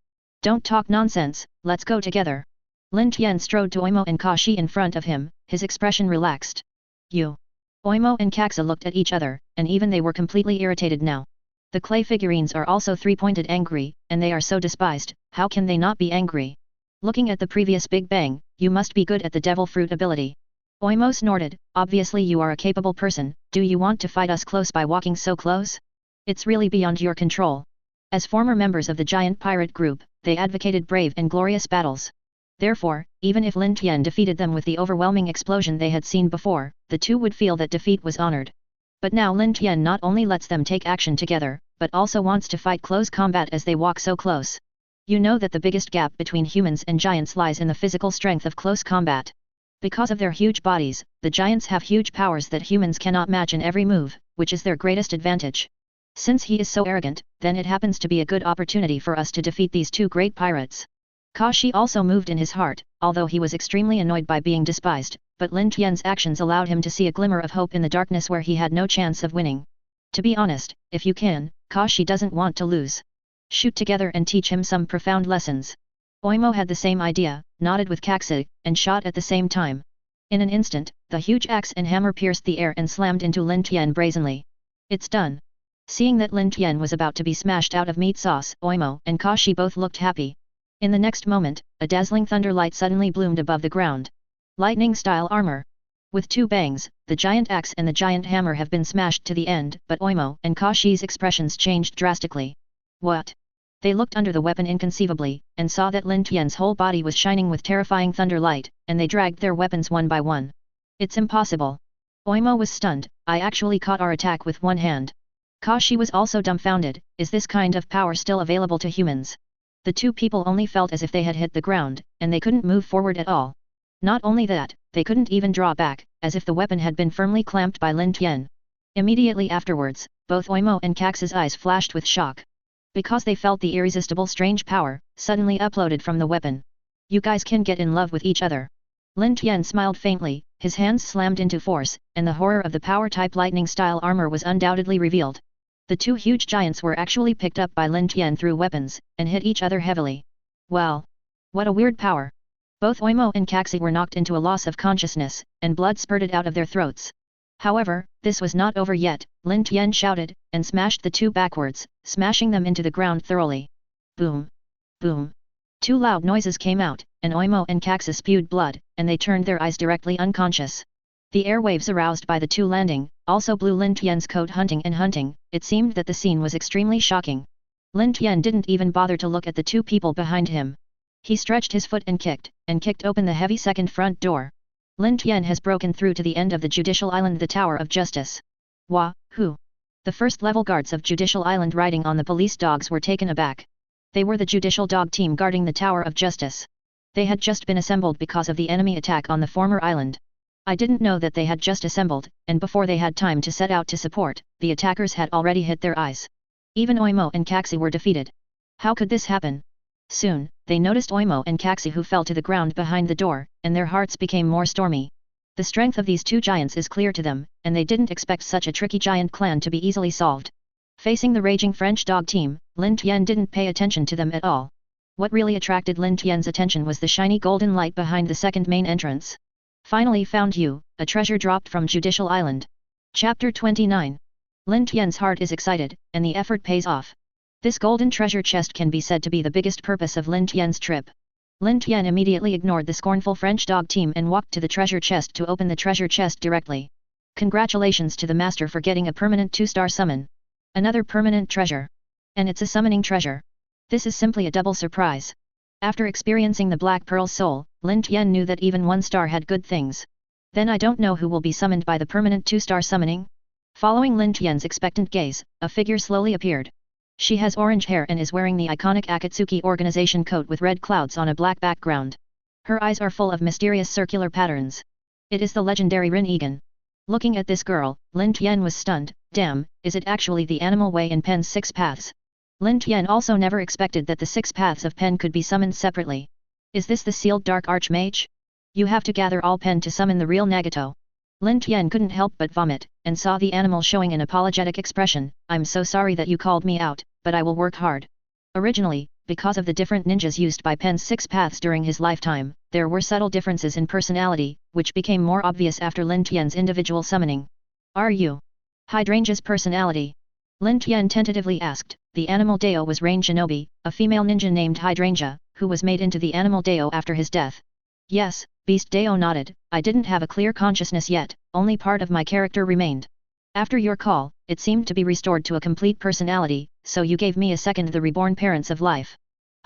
Don't talk nonsense, let's go together. Lin Tian strode to Oimo and Kashi in front of him, his expression relaxed. You. Oimo and Kaxa looked at each other, and even they were completely irritated now. The clay figurines are also three-pointed angry, and they are so despised, how can they not be angry? Looking at the previous Big Bang, you must be good at the devil fruit ability. Oimo snorted, obviously you are a capable person, do you want to fight us close by walking so close? It's really beyond your control. As former members of the giant pirate group, they advocated brave and glorious battles. Therefore, even if Lin Tian defeated them with the overwhelming explosion they had seen before, the two would feel that defeat was honored. But now Lin Tian not only lets them take action together, but also wants to fight close combat as they walk so close. You know that the biggest gap between humans and giants lies in the physical strength of close combat. Because of their huge bodies, the giants have huge powers that humans cannot match in every move, which is their greatest advantage. Since he is so arrogant, then it happens to be a good opportunity for us to defeat these two great pirates. Kashi also moved in his heart, although he was extremely annoyed by being despised, but Lin Tian's actions allowed him to see a glimmer of hope in the darkness where he had no chance of winning. To be honest, if you can, Kashi doesn't want to lose. Shoot together and teach him some profound lessons. Oimo had the same idea, nodded with Kaxa, and shot at the same time. In an instant, the huge axe and hammer pierced the air and slammed into Lin Tian brazenly. It's done. Seeing that Lin Tian was about to be smashed out of meat sauce, Oimo and Kashi both looked happy. In the next moment, a dazzling thunder light suddenly bloomed above the ground. Lightning-style armor. With two bangs, the giant axe and the giant hammer have been smashed to the end, but Oimo and Kashi's expressions changed drastically. What? They looked under the weapon inconceivably, and saw that Lin Tian's whole body was shining with terrifying thunder light, and they dragged their weapons one by one. It's impossible. Oimo was stunned, I actually caught our attack with one hand. Kashi was also dumbfounded, is this kind of power still available to humans? The two people only felt as if they had hit the ground, and they couldn't move forward at all. Not only that, they couldn't even draw back, as if the weapon had been firmly clamped by Lin Tian. Immediately afterwards, both Oimo and Kaxa's eyes flashed with shock. Because they felt the irresistible strange power, suddenly uploaded from the weapon. You guys can get in love with each other. Lin Tian smiled faintly, his hands slammed into force, and the horror of the power-type lightning-style armor was undoubtedly revealed. The two huge giants were actually picked up by Lin Tian through weapons, and hit each other heavily. Wow! What a weird power! Both Oimo and Kaxa were knocked into a loss of consciousness, and blood spurted out of their throats. However, this was not over yet, Lin Tian shouted, and smashed the two backwards, smashing them into the ground thoroughly. Boom! Boom! Two loud noises came out, and Oimo and Kaxa spewed blood, and they turned their eyes directly unconscious. The airwaves aroused by the two landing, also blew Lin Tian's coat hunting and hunting. It seemed that the scene was extremely shocking. Lin Tian didn't even bother to look at the two people behind him. He stretched his foot and kicked open the heavy second front door. Lin Tian has broken through to the end of the Judicial Island, the Tower of Justice. Wah, who? The first-level guards of Judicial Island riding on the police dogs were taken aback. They were the judicial dog team guarding the Tower of Justice. They had just been assembled because of the enemy attack on the former island. I didn't know that they had just assembled, and before they had time to set out to support, the attackers had already hit their eyes. Even Oimo and Kaxa were defeated. How could this happen? Soon, they noticed Oimo and Kaxa who fell to the ground behind the door, and their hearts became more stormy. The strength of these two giants is clear to them, and they didn't expect such a tricky giant clan to be easily solved. Facing the raging French dog team, Lin Tian didn't pay attention to them at all. What really attracted Lin Tian's attention was the shiny golden light behind the second main entrance. Finally found you, a treasure dropped from Judicial Island. Chapter 29. Lin Tian's heart is excited, and the effort pays off. This golden treasure chest can be said to be the biggest purpose of Lin Tian's trip. Lin Tian immediately ignored the scornful French dog team and walked to the treasure chest to open the treasure chest directly. Congratulations to the master for getting a permanent 2-star summon. Another permanent treasure. And it's a summoning treasure. This is simply a double surprise. After experiencing the Black Pearl's soul, Lin Tian knew that even one star had good things. Then I don't know who will be summoned by the permanent 2-star summoning? Following Lin Tian's expectant gaze, a figure slowly appeared. She has orange hair and is wearing the iconic Akatsuki organization coat with red clouds on a black background. Her eyes are full of mysterious circular patterns. It is the legendary Rin Egan. Looking at this girl, Lin Tian was stunned. Damn, is it actually the animal way in Pen's 6 paths? Lin Tian also never expected that the 6 paths of Pen could be summoned separately. Is this the sealed dark archmage? You have to gather all Pen to summon the real Nagato. Lin Tian couldn't help but vomit, and saw the animal showing an apologetic expression. I'm so sorry that you called me out, but I will work hard. Originally, because of the different ninjas used by Pen's 6 paths during his lifetime, there were subtle differences in personality, which became more obvious after Lin Tian's individual summoning. Are you Hydrangea's personality? Lin Tian tentatively asked. The animal Deo was Rain Shinobi, a female ninja named Hydrangea, who was made into the animal Deo after his death. Yes, Beast Deo nodded. I didn't have a clear consciousness yet, only part of my character remained. After your call, it seemed to be restored to a complete personality, so you gave me a second the reborn parents of life.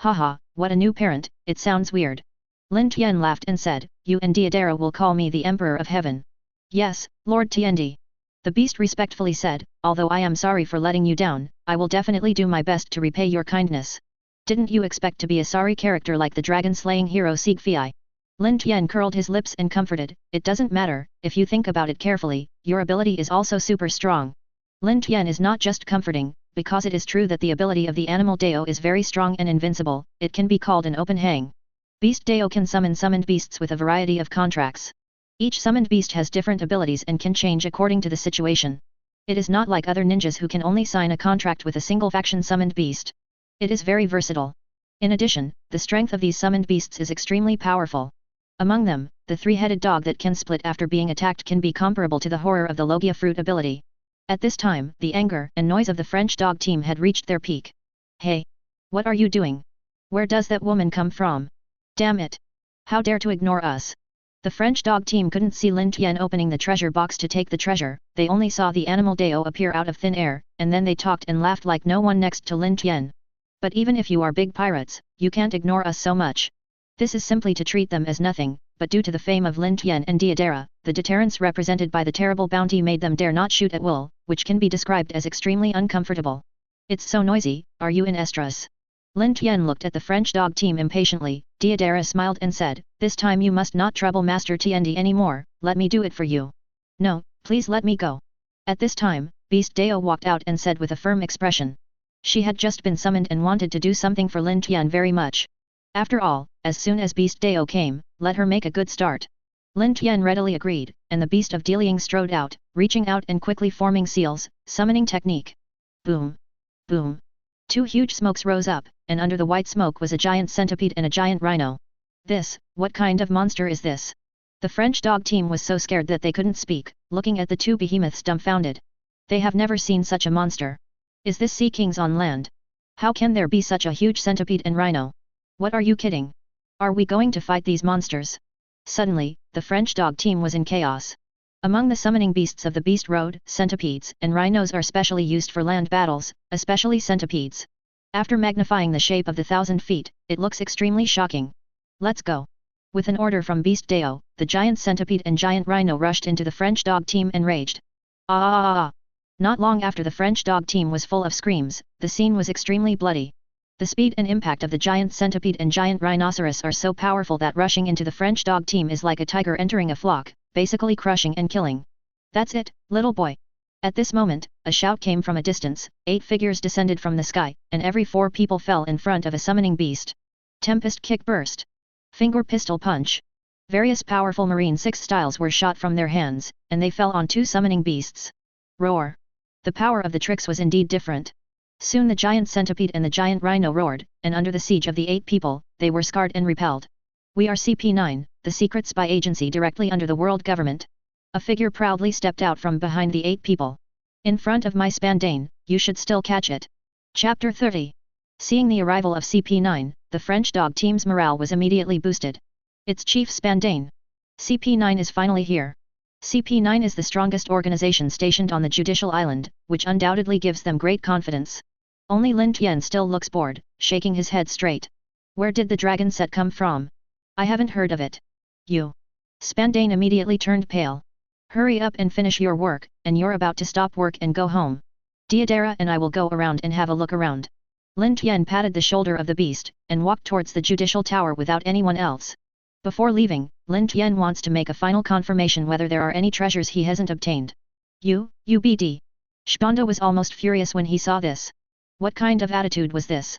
Haha, what a new parent, it sounds weird. Lin Tian laughed and said, you and Deidara will call me the Emperor of Heaven. Yes, Lord Tiendi. The beast respectfully said, although I am sorry for letting you down, I will definitely do my best to repay your kindness. Didn't you expect to be a sorry character like the dragon-slaying hero Siegfried? Lin Tian curled his lips and comforted, it doesn't matter, if you think about it carefully, your ability is also super strong. Lin Tian is not just comforting, because it is true that the ability of the animal Deo is very strong and invincible, it can be called an open hang. Beast Deo can summon summoned beasts with a variety of contracts. Each summoned beast has different abilities and can change according to the situation. It is not like other ninjas who can only sign a contract with a single faction summoned beast. It is very versatile. In addition, the strength of these summoned beasts is extremely powerful. Among them, the 3-headed dog that can split after being attacked can be comparable to the horror of the Logia fruit ability. At this time, the anger and noise of the French dog team had reached their peak. Hey! What are you doing? Where does that woman come from? Damn it! How dare to ignore us? The French dog team couldn't see Lin Tian opening the treasure box to take the treasure, they only saw the animal Deo appear out of thin air, and then they talked and laughed like no one next to Lin Tian. But even if you are big pirates, you can't ignore us so much. This is simply to treat them as nothing, but due to the fame of Lin Tian and Deidara, the deterrence represented by the terrible bounty made them dare not shoot at will, which can be described as extremely uncomfortable. It's so noisy, are you in estrus? Lin Tian looked at the French dog team impatiently. Deidara smiled and said, this time you must not trouble Master Tiendi anymore, let me do it for you. No, please let me go. At this time, Beast Deo walked out and said with a firm expression. She had just been summoned and wanted to do something for Lin Tian very much. After all, as soon as Beast Deo came, let her make a good start. Lin Tian readily agreed, and the Beast of Dealing strode out, reaching out and quickly forming seals, summoning technique. Boom! Boom! 2 huge smokes rose up, and under the white smoke was a giant centipede and a giant rhino. What kind of monster is this? The French dog team was so scared that they couldn't speak, looking at the 2 behemoths dumbfounded. They have never seen such a monster. Is this Sea Kings on land? How can there be such a huge centipede and rhino? What are you kidding? Are we going to fight these monsters? Suddenly, the French dog team was in chaos. Among the summoning beasts of the Beast Road, centipedes and rhinos are specially used for land battles, especially centipedes. After magnifying the shape of the 1,000 feet, it looks extremely shocking. Let's go. With an order from Beast Deo, the giant centipede and giant rhino rushed into the French dog team enraged. Ah! Not long after the French dog team was full of screams, the scene was extremely bloody. The speed and impact of the giant centipede and giant rhinoceros are so powerful that rushing into the French dog team is like a tiger entering a flock, basically crushing and killing. That's it, little boy. At this moment, a shout came from a distance, 8 figures descended from the sky, and every 4 people fell in front of a summoning beast. Tempest kick burst. Finger pistol punch. Various powerful marine 6 styles were shot from their hands, and they fell on 2 summoning beasts. Roar. The power of the tricks was indeed different. Soon the giant centipede and the giant rhino roared, and under the siege of the 8 people, they were scarred and repelled. We are CP9, the secret spy agency directly under the world government. A figure proudly stepped out from behind the 8 people. In front of my Spandane, you should still catch it. Chapter 30. Seeing the arrival of CP9, the French dog team's morale was immediately boosted. It's Chief Spandane. CP9 is finally here. CP9 is the strongest organization stationed on the Judicial Island, which undoubtedly gives them great confidence. Only Lin Tian still looks bored. shaking his head straight. Where did the dragon set come from? I haven't heard of it. You. Spandane immediately turned pale. Hurry up and finish your work, and you're about to stop work and go home. Deidara and I will go around and have a look around. Lin Tian patted the shoulder of the beast, and walked towards the judicial tower without anyone else. Before leaving, Lin Tian wants to make a final confirmation whether there are any treasures he hasn't obtained. UBD. Shpanda was almost furious when he saw this. What kind of attitude was this?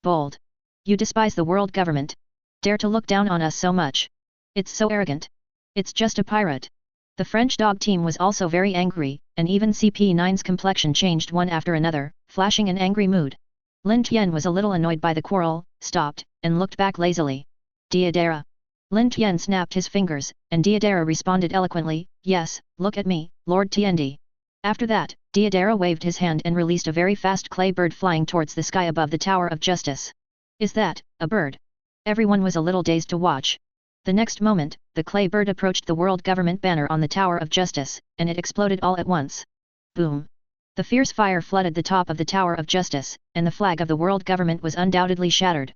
Bold. You despise the world government? Dare to look down on us so much? It's so arrogant. It's just a pirate. The French dog team was also very angry, and even CP9's complexion changed one after another, flashing an angry mood. Lin Tian was a little annoyed by the quarrel, stopped, and looked back lazily. Deidara. Lin Tian snapped his fingers, and Deidara responded eloquently, yes, look at me, Lord Tiendi. After that, Deidara waved his hand and released a very fast clay bird flying towards the sky above the Tower of Justice. Is that a bird? Everyone was a little dazed to watch. The next moment, the clay bird approached the world government banner on the Tower of Justice, and it exploded all at once. Boom! The fierce fire flooded the top of the Tower of Justice, and the flag of the world government was undoubtedly shattered.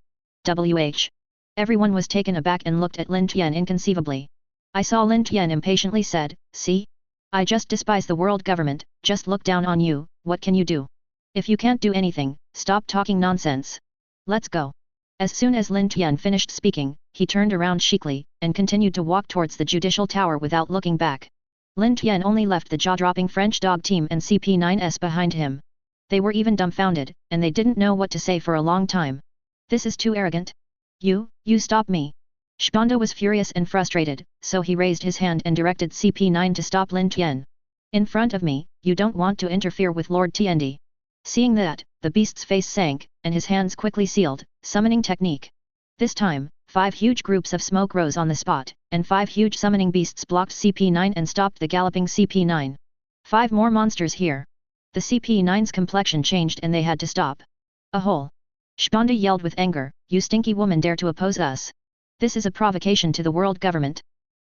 Everyone was taken aback and looked at Lin Tian inconceivably. I saw Lin Tian impatiently said, see? I just despise the world government, just look down on you, what can you do? If you can't do anything, stop talking nonsense. Let's go. As soon as Lin Tian finished speaking, he turned around chicly, and continued to walk towards the judicial tower without looking back. Lin Tian only left the jaw-dropping French dog team and CP9S behind him. They were even dumbfounded, and they didn't know what to say for a long time. This is too arrogant. You stop me. Shpanda was furious and frustrated, so he raised his hand and directed CP9 to stop Lin Tian. In front of me, you don't want to interfere with Lord Tiendi. Seeing that, the beast's face sank, and his hands quickly sealed, summoning technique. This time, 5 huge groups of smoke rose on the spot, and 5 huge summoning beasts blocked CP9 and stopped the galloping CP9. 5 more monsters here. The CP9's complexion changed and they had to stop. A hole. Shpanda yelled with anger, you stinky woman dare to oppose us. This is a provocation to the world government.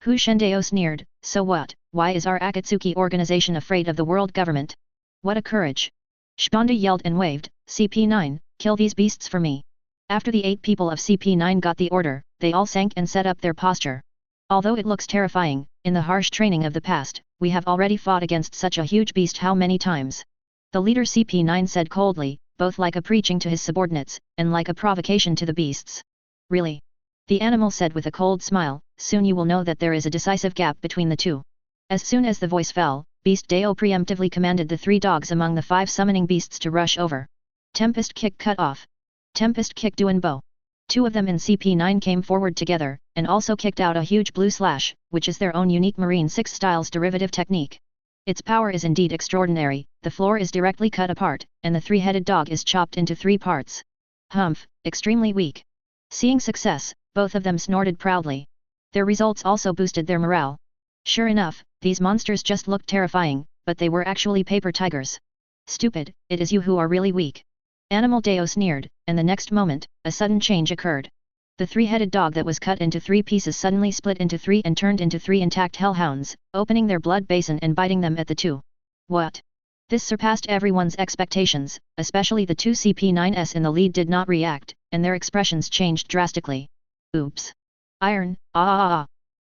Hu Shendao sneered, so what, why is our Akatsuki organization afraid of the world government? What a courage. Shpanda yelled and waved, CP9, kill these beasts for me. After the 8 people of CP9 got the order, they all sank and set up their posture. Although it looks terrifying, in the harsh training of the past, we have already fought against such a huge beast how many times? The leader CP9 said coldly, both like a preaching to his subordinates, and like a provocation to the beasts. Really? The animal said with a cold smile, soon you will know that there is a decisive gap between the two. As soon as the voice fell, Beast Dao preemptively commanded the 3 dogs among the 5 summoning beasts to rush over. Tempest Kick cut off. Tempest Kick Duanbo. 2 of them in CP9 came forward together, and also kicked out a huge blue slash, which is their own unique Marine 6 styles derivative technique. Its power is indeed extraordinary, the floor is directly cut apart, and the 3-headed dog is chopped into 3 parts. Humph, extremely weak. Seeing success, both of them snorted proudly. Their results also boosted their morale. Sure enough, these monsters just looked terrifying, but they were actually paper tigers. Stupid, it is you who are really weak. Animal Dao sneered, and the next moment, a sudden change occurred. The 3-headed dog that was cut into 3 pieces suddenly split into 3 and turned into 3 intact hellhounds, opening their blood basin and biting them at the 2. What? This surpassed everyone's expectations, especially the 2 CP9s in the lead did not react, and their expressions changed drastically. Oops. Iron,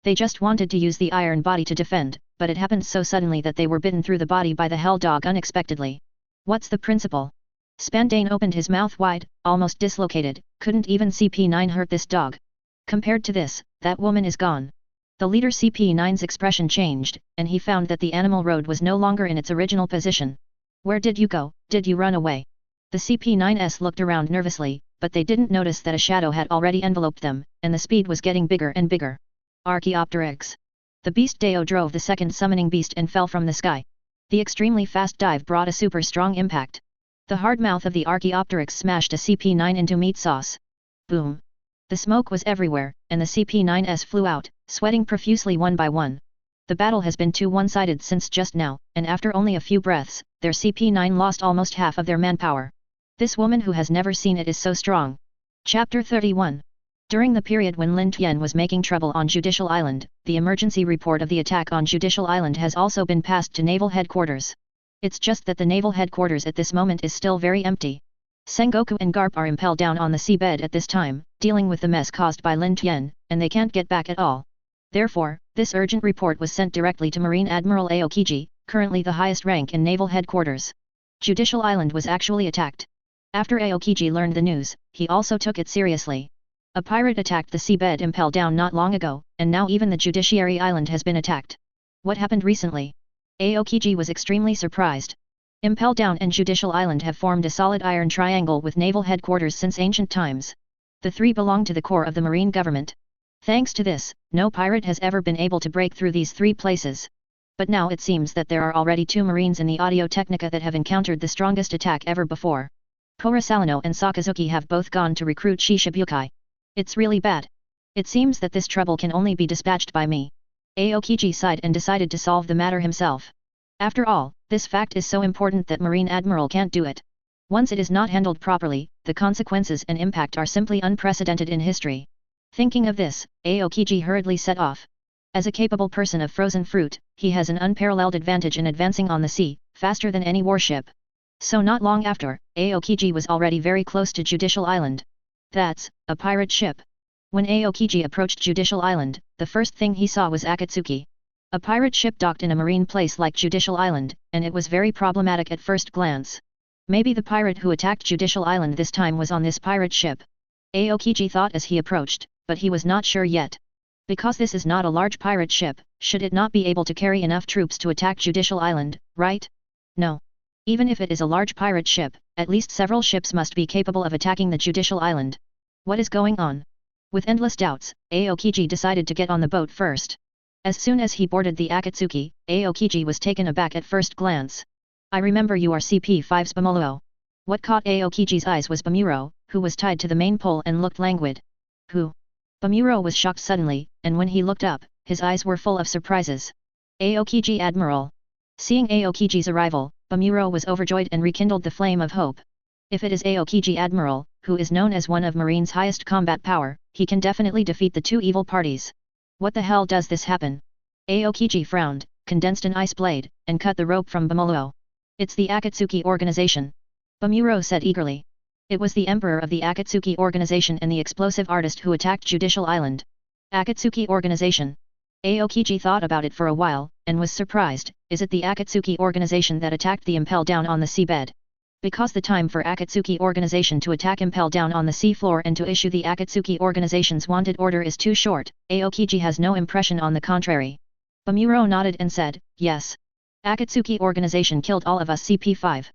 They just wanted to use the iron body to defend, but it happened so suddenly that they were bitten through the body by the hell dog unexpectedly. What's the principle? Spandane opened his mouth wide, almost dislocated, couldn't even CP9 hurt this dog. Compared to this, that woman is gone. The leader CP9's expression changed, and he found that the animal road was no longer in its original position. Where did you go? Did you run away? The CP9s looked around nervously, but they didn't notice that a shadow had already enveloped them, and the speed was getting bigger and bigger. Archaeopteryx. The Beast Dao drove the second summoning beast and fell from the sky. The extremely fast dive brought a super strong impact. The hard mouth of the Archaeopteryx smashed a CP9 into meat sauce. Boom! The smoke was everywhere, and the CP9s flew out, sweating profusely one by one. The battle has been too one-sided since just now, and after only a few breaths, their CP9 lost almost half of their manpower. This woman who has never seen it is so strong. Chapter 31. During the period when Lin Tian was making trouble on Judicial Island, the emergency report of the attack on Judicial Island has also been passed to Naval Headquarters. It's just that the Naval Headquarters at this moment is still very empty. Sengoku and Garp are impelled down on the seabed at this time, dealing with the mess caused by Lin Tian, and they can't get back at all. Therefore, this urgent report was sent directly to Marine Admiral Aokiji, currently the highest rank in naval headquarters. Judicial Island was actually attacked. After Aokiji learned the news, he also took it seriously. A pirate attacked the seabed impel down not long ago, and now even the Judiciary Island has been attacked. What happened recently? Aokiji was extremely surprised. Impel Down and Judicial Island have formed a solid iron triangle with naval headquarters since ancient times. The three belong to the core of the marine government. Thanks to this, no pirate has ever been able to break through these three places. But now it seems that there are already 2 marines in the Audio Technica that have encountered the strongest attack ever before. Kurasalino and Sakazuki have both gone to recruit Shishibukai. It's really bad. It seems that this trouble can only be dispatched by me. Aokiji sighed and decided to solve the matter himself. After all, this fact is so important that Marine Admiral can't do it. Once it is not handled properly, the consequences and impact are simply unprecedented in history. Thinking of this, Aokiji hurriedly set off. As a capable person of frozen fruit, he has an unparalleled advantage in advancing on the sea, faster than any warship. So not long after, Aokiji was already very close to Judicial Island. That's a pirate ship. When Aokiji approached Judicial Island, the first thing he saw was Akatsuki. A pirate ship docked in a marine place like Judicial Island, and it was very problematic at first glance. Maybe the pirate who attacked Judicial Island this time was on this pirate ship. Aokiji thought as he approached, but he was not sure yet. Because this is not a large pirate ship, should it not be able to carry enough troops to attack Judicial Island, right? No. Even if it is a large pirate ship, at least several ships must be capable of attacking the Judicial Island. What is going on? With endless doubts, Aokiji decided to get on the boat first. As soon as he boarded the Akatsuki, Aokiji was taken aback at first glance. I remember you are CP5's Bamuro. What caught Aokiji's eyes was Bamuro, who was tied to the main pole and looked languid. Who? Bamuro was shocked suddenly, and when he looked up, his eyes were full of surprises. Aokiji Admiral. Seeing Aokiji's arrival, Bamuro was overjoyed and rekindled the flame of hope. If it is Aokiji Admiral, who is known as one of Marine's highest combat power, he can definitely defeat the 2 evil parties. What the hell does this happen? Aokiji frowned, condensed an ice blade, and cut the rope from Bamuro. It's the Akatsuki organization. Bamuro said eagerly. It was the emperor of the Akatsuki organization and the explosive artist who attacked Judicial Island. Akatsuki organization. Aokiji thought about it for a while, and was surprised. Is it the Akatsuki organization that attacked the Impel Down on the seabed? Because the time for Akatsuki organization to attack Impel Down on the seafloor and to issue the Akatsuki organization's wanted order is too short, Aokiji has no impression on the contrary. Bamuro nodded and said, yes. Akatsuki organization killed all of us CP5.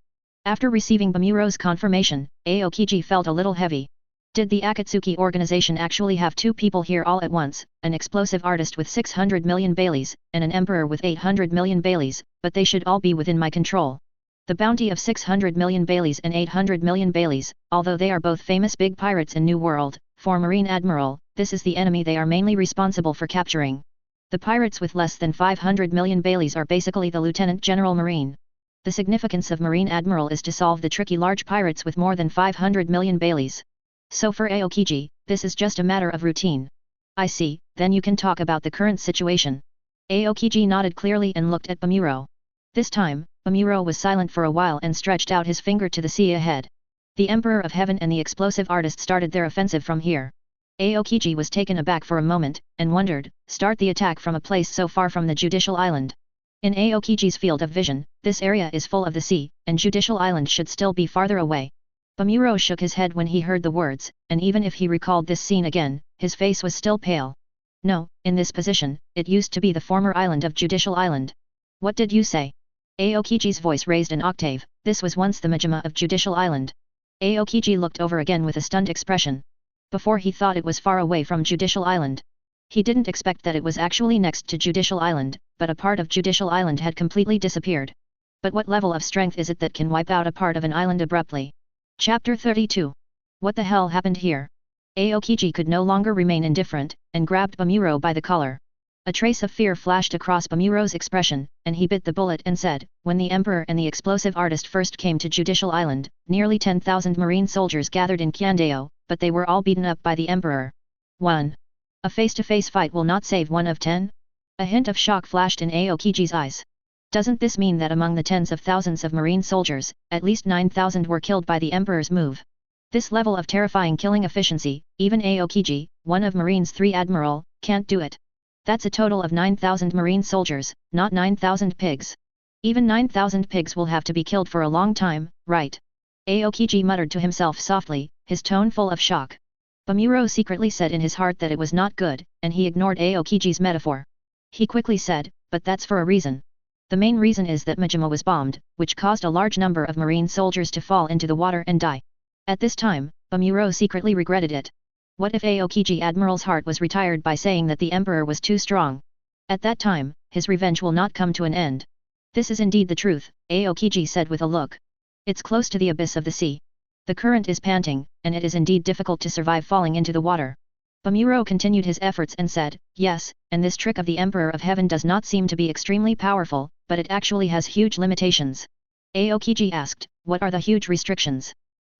After receiving Bamuro's confirmation, Aokiji felt a little heavy. Did the Akatsuki organization actually have 2 people here all at once, an explosive artist with 600 million Baileys, and an emperor with 800 million Baileys, but they should all be within my control. The bounty of 600 million Baileys and 800 million Baileys, although they are both famous big pirates in New World, for Marine Admiral, this is the enemy they are mainly responsible for capturing. The pirates with less than 500 million Baileys are basically the Lieutenant General Marine. The significance of Marine Admiral is to solve the tricky large pirates with more than 500 million Baileys. So for Aokiji, this is just a matter of routine. I see, then you can talk about the current situation. Aokiji nodded clearly and looked at Bamuro. This time, Bamuro was silent for a while and stretched out his finger to the sea ahead. The Emperor of Heaven and the explosive artist started their offensive from here. Aokiji was taken aback for a moment, and wondered, start the attack from a place so far from the Judicial Island. In Aokiji's field of vision, this area is full of the sea, and Judicial Island should still be farther away. Bamuro shook his head when he heard the words, and even if he recalled this scene again, his face was still pale. No, in this position, it used to be the former island of Judicial Island. What did you say? Aokiji's voice raised an octave. This was once the Majima of Judicial Island. Aokiji looked over again with a stunned expression. Before he thought it was far away from Judicial Island. He didn't expect that it was actually next to Judicial Island, but a part of Judicial Island had completely disappeared. But what level of strength is it that can wipe out a part of an island abruptly? Chapter 32. What the hell happened here? Aokiji could no longer remain indifferent, and grabbed Bamuro by the collar. A trace of fear flashed across Bamuro's expression, and he bit the bullet and said, when the Emperor and the explosive artist first came to Judicial Island, nearly 10,000 marine soldiers gathered in Kyandeo, but they were all beaten up by the Emperor. 1. A face-to-face fight will not save 1 of 10? A hint of shock flashed in Aokiji's eyes. Doesn't this mean that among the tens of thousands of marine soldiers, at least 9,000 were killed by the Emperor's move? This level of terrifying killing efficiency, even Aokiji, one of Marine's 3 admiral, can't do it. That's a total of 9,000 marine soldiers, not 9,000 pigs. Even 9,000 pigs will have to be killed for a long time, right? Aokiji muttered to himself softly, his tone full of shock. Bamuro secretly said in his heart that it was not good, and he ignored Aokiji's metaphor. He quickly said, but that's for a reason. The main reason is that Majima was bombed, which caused a large number of marine soldiers to fall into the water and die. At this time, Bamuro secretly regretted it. What if Aokiji Admiral's heart was retired by saying that the Emperor was too strong? At that time, his revenge will not come to an end. This is indeed the truth, Aokiji said with a look. It's close to the abyss of the sea. The current is panting, and it is indeed difficult to survive falling into the water. Bamuro continued his efforts and said, yes, and this trick of the Emperor of Heaven does not seem to be extremely powerful, but it actually has huge limitations. Aokiji asked, what are the huge restrictions?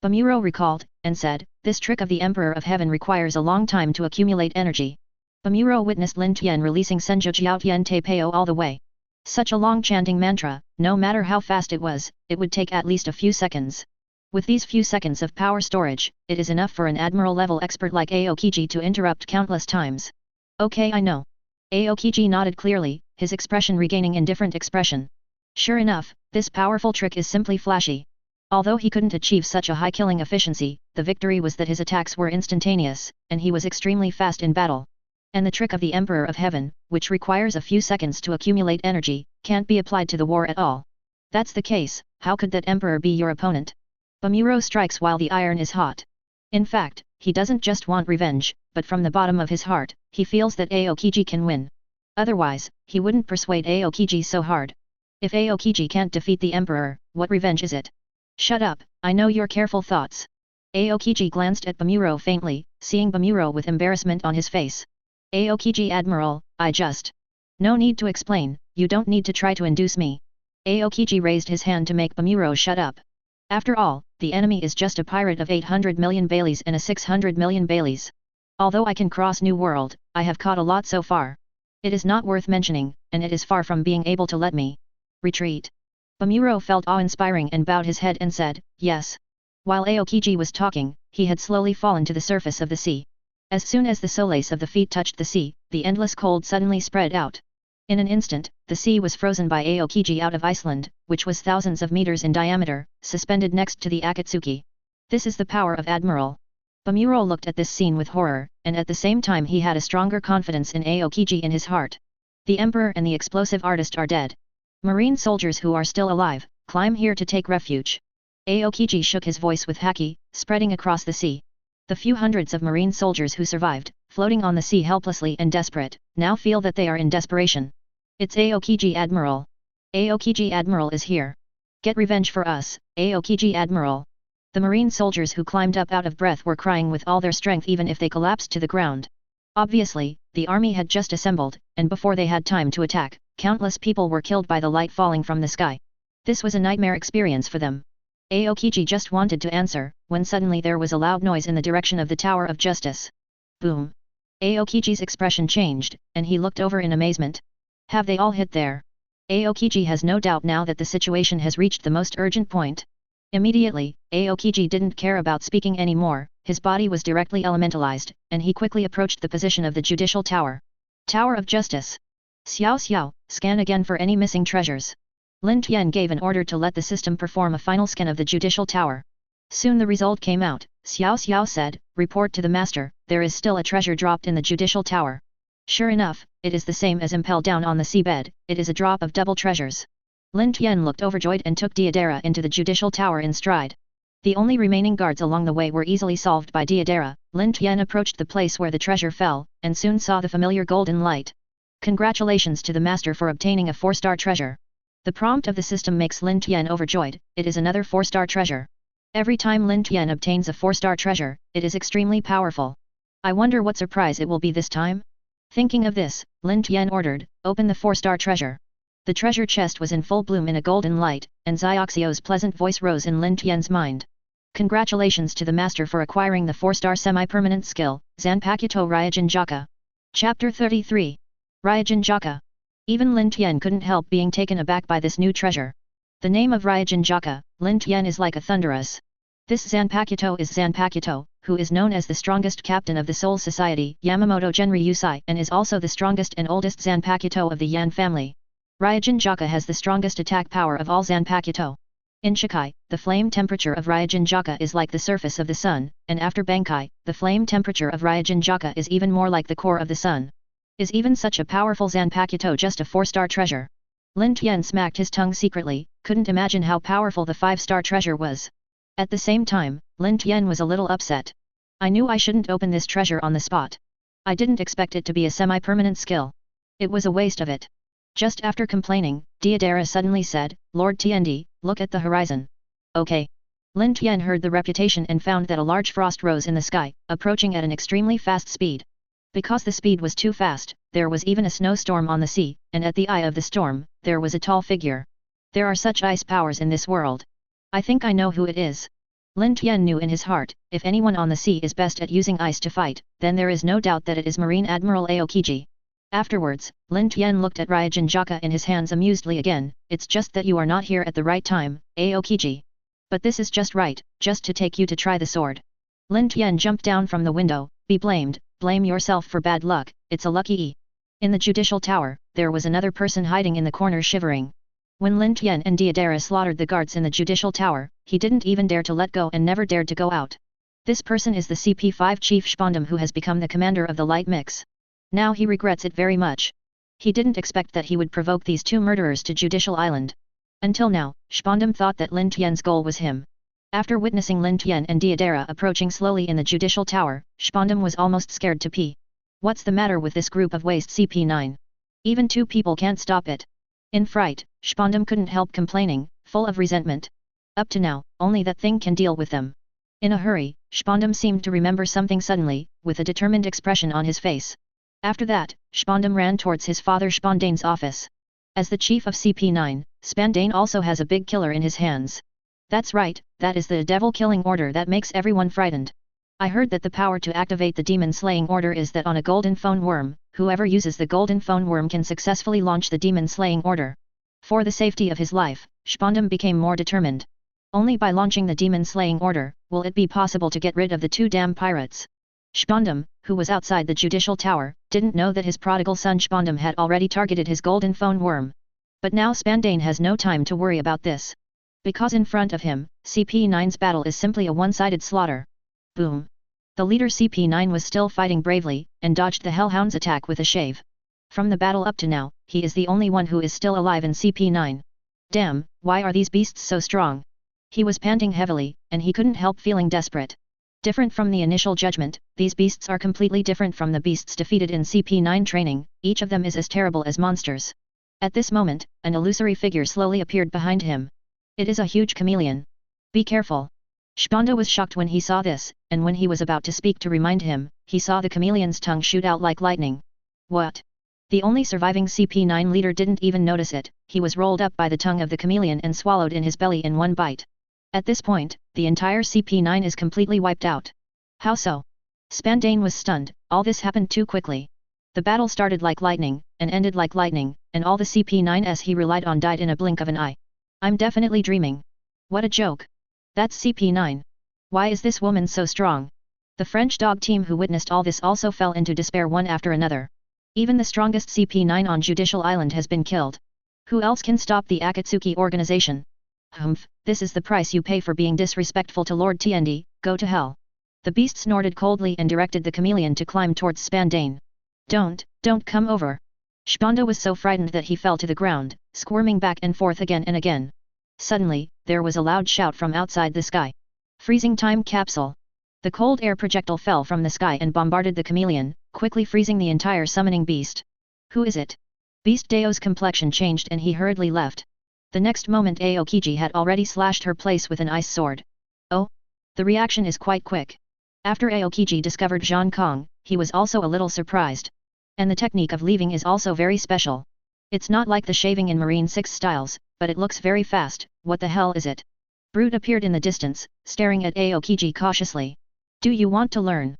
Bamuro recalled, and said, this trick of the Emperor of Heaven requires a long time to accumulate energy. Bamuro witnessed Lin Tian releasing Senjo Jiao Tian Te Peo all the way. Such a long chanting mantra, no matter how fast it would take at least a few seconds. With these few seconds of power storage, it is enough for an admiral-level expert like Aokiji to interrupt countless times. Okay, I know. Aokiji nodded clearly, his expression regaining indifferent expression. Sure enough, this powerful trick is simply flashy. Although he couldn't achieve such a high killing efficiency, the victory was that his attacks were instantaneous, and he was extremely fast in battle. And the trick of the Emperor of Heaven, which requires a few seconds to accumulate energy, can't be applied to the war at all. That's the case, how could that Emperor be your opponent? Bamuro strikes while the iron is hot. In fact, he doesn't just want revenge, but from the bottom of his heart, he feels that Aokiji can win. Otherwise, he wouldn't persuade Aokiji so hard. If Aokiji can't defeat the Emperor, what revenge is it? Shut up, I know your careful thoughts. Aokiji glanced at Bamuro faintly, seeing Bamuro with embarrassment on his face. Aokiji Admiral, No need to explain, you don't need to try to induce me. Aokiji raised his hand to make Bamuro shut up. After all, the enemy is just a pirate of 800 million Baileys and a 600 million Baileys. Although I can cross New World, I have caught a lot so far. It is not worth mentioning, and it is far from being able to let me retreat. Bamuro felt awe-inspiring and bowed his head and said, yes. While Aokiji was talking, he had slowly fallen to the surface of the sea. As soon as the soles of the feet touched the sea, the endless cold suddenly spread out. In an instant, the sea was frozen by Aokiji out of Iceland, which was thousands of meters in diameter, suspended next to the Akatsuki. This is the power of Admiral. Bamuro looked at this scene with horror, and at the same time he had a stronger confidence in Aokiji in his heart. The Emperor and the explosive artist are dead. Marine soldiers who are still alive, climb here to take refuge. Aokiji shook his voice with haki, spreading across the sea. The few hundreds of marine soldiers who survived, floating on the sea helplessly and desperate, now feel that they are in desperation. It's Aokiji Admiral. Aokiji Admiral is here. Get revenge for us, Aokiji Admiral. The marine soldiers who climbed up out of breath were crying with all their strength even if they collapsed to the ground. Obviously, the army had just assembled, and before they had time to attack, countless people were killed by the light falling from the sky. This was a nightmare experience for them. Aokiji just wanted to answer, when suddenly there was a loud noise in the direction of the Tower of Justice. Boom! Aokiji's expression changed, and he looked over in amazement. Have they all hit there? Aokiji has no doubt now that the situation has reached the most urgent point. Immediately, Aokiji didn't care about speaking anymore, his body was directly elementalized, and he quickly approached the position of the Judicial Tower. Tower of Justice. Xiao Xiao, scan again for any missing treasures. Lin Tian gave an order to let the system perform a final scan of the Judicial Tower. Soon the result came out. Xiao Xiao said, report to the master, there is still a treasure dropped in the Judicial Tower. Sure enough, it is the same as impel down on the seabed, it is a drop of double treasures. Lin Tian looked overjoyed and took Deidara into the Judicial Tower in stride. The only remaining guards along the way were easily solved by Deidara. Lin Tian approached the place where the treasure fell, and soon saw the familiar golden light. Congratulations to the master for obtaining a 4-star treasure. The prompt of the system makes Lin Tian overjoyed, it is another 4-star treasure. Every time Lin Tian obtains a 4-star treasure, it is extremely powerful. I wonder what surprise it will be this time? Thinking of this, Lin Tian ordered, open the 4-star treasure. The treasure chest was in full bloom in a golden light, and Xiaoxio's pleasant voice rose in Lin Tian's mind. Congratulations to the master for acquiring the 4-star semi-permanent skill, Zanpakuto Ryujin Jaka. Chapter 33. Ryujin Jaka. Even Lin Tian couldn't help being taken aback by this new treasure. The name of Ryujin Jaka, Lin Tian, is like a thunderous. This Zanpakuto is Zanpakuto, who is known as the strongest captain of the Soul Society, Yamamoto Genri Yusai, and is also the strongest and oldest Zanpakuto of the Yan family. Ryujin Jaka has the strongest attack power of all Zanpakuto. In Shikai, the flame temperature of Ryujin Jaka is like the surface of the sun, and after Bankai, the flame temperature of Ryujin Jaka is even more like the core of the sun. Is even such a powerful Zanpakuto just a 4-star treasure? Lin Tian smacked his tongue secretly, couldn't imagine how powerful the 5-star treasure was. At the same time, Lin Tian was a little upset. I knew I shouldn't open this treasure on the spot. I didn't expect it to be a semi-permanent skill. It was a waste of it. Just after complaining, Deidara suddenly said, Lord Tnd, look at the horizon. Okay. Lin Tian heard the reputation and found that a large frost rose in the sky, approaching at an extremely fast speed. Because the speed was too fast, there was even a snowstorm on the sea, and at the eye of the storm, there was a tall figure. There are such ice powers in this world. I think I know who it is. Lin Tian knew in his heart, if anyone on the sea is best at using ice to fight, then there is no doubt that it is Marine Admiral Aokiji. Afterwards, Lin Tian looked at Ryujin Jaka in his hands amusedly again. It's just that you are not here at the right time, Aokiji. But this is just right, just to take you to try the sword. Lin Tian jumped down from the window. Be blamed, blame yourself for bad luck, it's a lucky E. In the Judicial Tower, there was another person hiding in the corner shivering. When Lin Tian and Deidara slaughtered the guards in the Judicial Tower, he didn't even dare to let go and never dared to go out. This person is the CP5 Chief Spondam, who has become the commander of the Light Mix. Now he regrets it very much. He didn't expect that he would provoke these two murderers to Judicial Island. Until now, Spondam thought that Lin Tian's goal was him. After witnessing Lin Tian and Deidara approaching slowly in the Judicial Tower, Spondam was almost scared to pee. What's the matter with this group of waste CP9? Even 2 people can't stop it. In fright, Spondam couldn't help complaining, full of resentment. Up to now, only that thing can deal with them. In a hurry, Spondam seemed to remember something suddenly, with a determined expression on his face. After that, Spondam ran towards his father Spandane's office. As the chief of CP9, Spandane also has a big killer in his hands. That's right, that is the devil killing order that makes everyone frightened. I heard that the power to activate the demon slaying order is that on a golden phone worm, whoever uses the golden phone worm can successfully launch the demon slaying order. For the safety of his life, Spondam became more determined. Only by launching the demon slaying order, will it be possible to get rid of the 2 damn pirates. Spondam, who was outside the Judicial Tower, didn't know that his prodigal son Spondam had already targeted his golden phone worm. But now Spandane has no time to worry about this. Because in front of him, CP9's battle is simply a one-sided slaughter. Boom. The leader CP9 was still fighting bravely, and dodged the Hellhound's attack with a shave. From the battle up to now, he is the only one who is still alive in CP9. Damn, why are these beasts so strong? He was panting heavily, and he couldn't help feeling desperate. Different from the initial judgment, these beasts are completely different from the beasts defeated in CP9 training, each of them is as terrible as monsters. At this moment, an illusory figure slowly appeared behind him. It is a huge chameleon. Be careful. Spanda was shocked when he saw this, and when he was about to speak to remind him, he saw the chameleon's tongue shoot out like lightning. What? The only surviving CP9 leader didn't even notice it. He was rolled up by the tongue of the chameleon and swallowed in his belly in one bite. At this point, the entire CP9 is completely wiped out. How so? Spandane was stunned, all this happened too quickly. The battle started like lightning, and ended like lightning, and all the CP9s he relied on died in a blink of an eye. I'm definitely dreaming. What a joke. That's CP9. Why is this woman so strong? The French dog team who witnessed all this also fell into despair one after another. Even the strongest CP9 on Judicial Island has been killed. Who else can stop the Akatsuki organization? Humph, this is the price you pay for being disrespectful to Lord Tnd, go to hell. The beast snorted coldly and directed the chameleon to climb towards Spandane. Don't come over. Spanda was so frightened that he fell to the ground, squirming back and forth again and again. Suddenly, there was a loud shout from outside the sky. Freezing time capsule. The cold air projectile fell from the sky and bombarded the chameleon, quickly freezing the entire summoning beast. Who is it? Beast Dao's complexion changed and he hurriedly left. The next moment Aokiji had already slashed her place with an ice sword. Oh? The reaction is quite quick. After Aokiji discovered Zhang Kong, he was also a little surprised. And the technique of leaving is also very special. It's not like the shaving in Marine 6 styles, but it looks very fast. What the hell is it? Brute appeared in the distance, staring at Aokiji cautiously. Do you want to learn?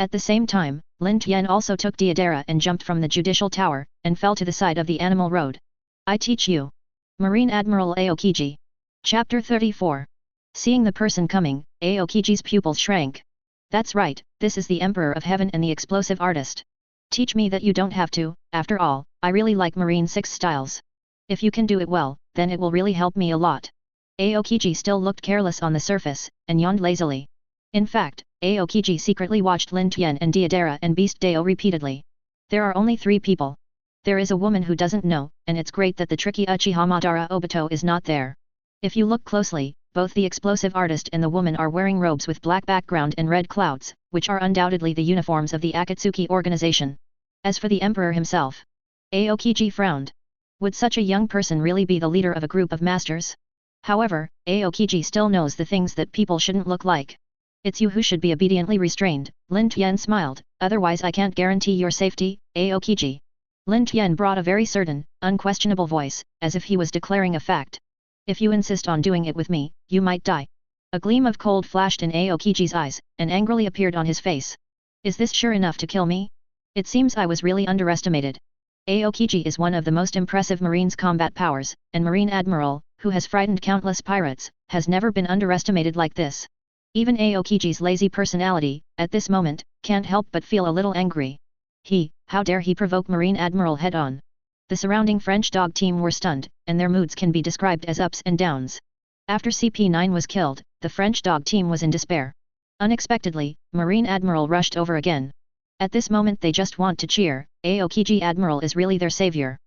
At the same time, Lin Tian also took Deidara and jumped from the judicial tower, and fell to the side of the animal road. I teach you. Marine Admiral Aokiji. Chapter 34. Seeing the person coming, Aokiji's pupils shrank. That's right, this is the Emperor of Heaven and the explosive artist. Teach me that you don't have to, after all, I really like Marine 6 styles. If you can do it well, then it will really help me a lot. Aokiji still looked careless on the surface, and yawned lazily. In fact, Aokiji secretly watched Lin Tian and Deidara and Beast Deo repeatedly. There are only 3 people. There is a woman who doesn't know, and it's great that the tricky Uchiha Madara Obito is not there. If you look closely, both the explosive artist and the woman are wearing robes with black background and red clouds, which are undoubtedly the uniforms of the Akatsuki organization. As for the Emperor himself, Aokiji frowned. Would such a young person really be the leader of a group of masters? However, Aokiji still knows the things that people shouldn't look like. It's you who should be obediently restrained, Lin Tian smiled, otherwise I can't guarantee your safety, Aokiji. Lin Tian brought a very certain, unquestionable voice, as if he was declaring a fact. If you insist on doing it with me, you might die. A gleam of cold flashed in Aokiji's eyes, and angrily appeared on his face. Is this sure enough to kill me? It seems I was really underestimated. Aokiji is one of the most impressive Marine's combat powers, and Marine Admiral, who has frightened countless pirates, has never been underestimated like this. Even Aokiji's lazy personality, at this moment, can't help but feel a little angry. How dare he provoke Marine Admiral head-on? The surrounding French dog team were stunned, and their moods can be described as ups and downs. After CP9 was killed, the French dog team was in despair. Unexpectedly, Marine Admiral rushed over again. At this moment they just want to cheer, Aokiji Admiral is really their savior.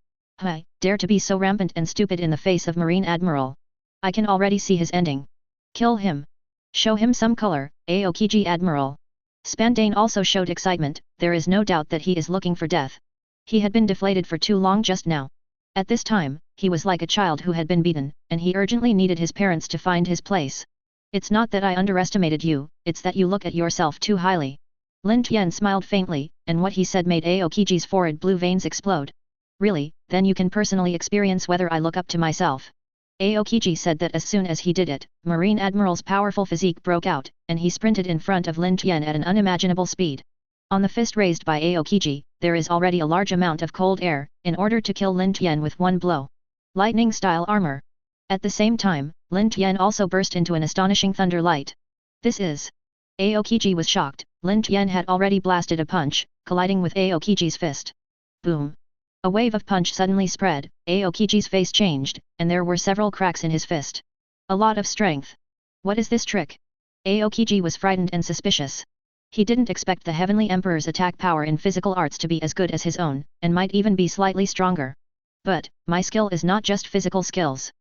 Dare to be so rampant and stupid in the face of Marine Admiral. I can already see his ending. Kill him. Show him some color, Aokiji Admiral. Spandane also showed excitement, there is no doubt that he is looking for death. He had been deflated for too long just now. At this time, he was like a child who had been beaten, and he urgently needed his parents to find his place. It's not that I underestimated you, it's that you look at yourself too highly. Lin Tian smiled faintly, and what he said made Aokiji's forehead blue veins explode. Really, then you can personally experience whether I look up to myself. Aokiji said that as soon as he did it, Marine Admiral's powerful physique broke out, and he sprinted in front of Lin Tian at an unimaginable speed. On the fist raised by Aokiji, there is already a large amount of cold air, in order to kill Lin Tian with one blow. Lightning-style armor. At the same time, Lin Tian also burst into an astonishing thunder light. This is... Aokiji was shocked, Lin Tian had already blasted a punch, colliding with Aokiji's fist. Boom! A wave of punch suddenly spread, Aokiji's face changed, and there were several cracks in his fist. A lot of strength. What is this trick? Aokiji was frightened and suspicious. He didn't expect the Heavenly Emperor's attack power in physical arts to be as good as his own, and might even be slightly stronger. But, my skill is not just physical skills.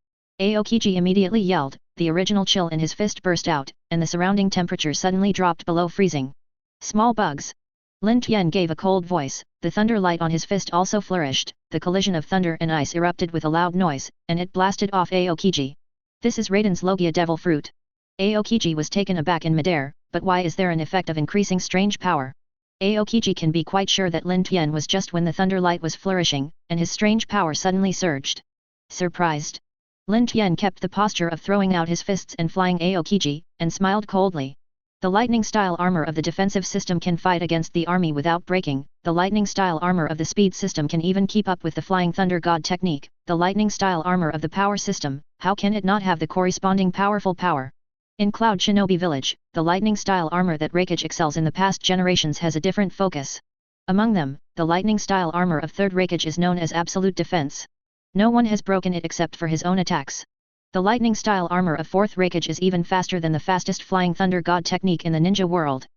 Aokiji immediately yelled, the original chill in his fist burst out, and the surrounding temperature suddenly dropped below freezing. Small bugs. Lin Tian gave a cold voice, the thunder light on his fist also flourished, the collision of thunder and ice erupted with a loud noise, and it blasted off Aokiji. This is Raiden's Logia Devil Fruit. Aokiji was taken aback in midair, but why is there an effect of increasing strange power? Aokiji can be quite sure that Lin Tian was just when the thunder light was flourishing, and his strange power suddenly surged. Surprised. Lin Tian kept the posture of throwing out his fists and flying Aokiji, and smiled coldly. The lightning-style armor of the defensive system can fight against the army without breaking, the lightning-style armor of the speed system can even keep up with the flying thunder god technique, the lightning-style armor of the power system, how can it not have the corresponding powerful power? In Cloud Shinobi Village, the lightning-style armor that Raikage excels in the past generations has a different focus. Among them, the lightning-style armor of 3rd Raikage is known as Absolute Defense. No one has broken it except for his own attacks. The lightning-style armor of 4th Raikage is even faster than the fastest flying thunder god technique in the ninja world.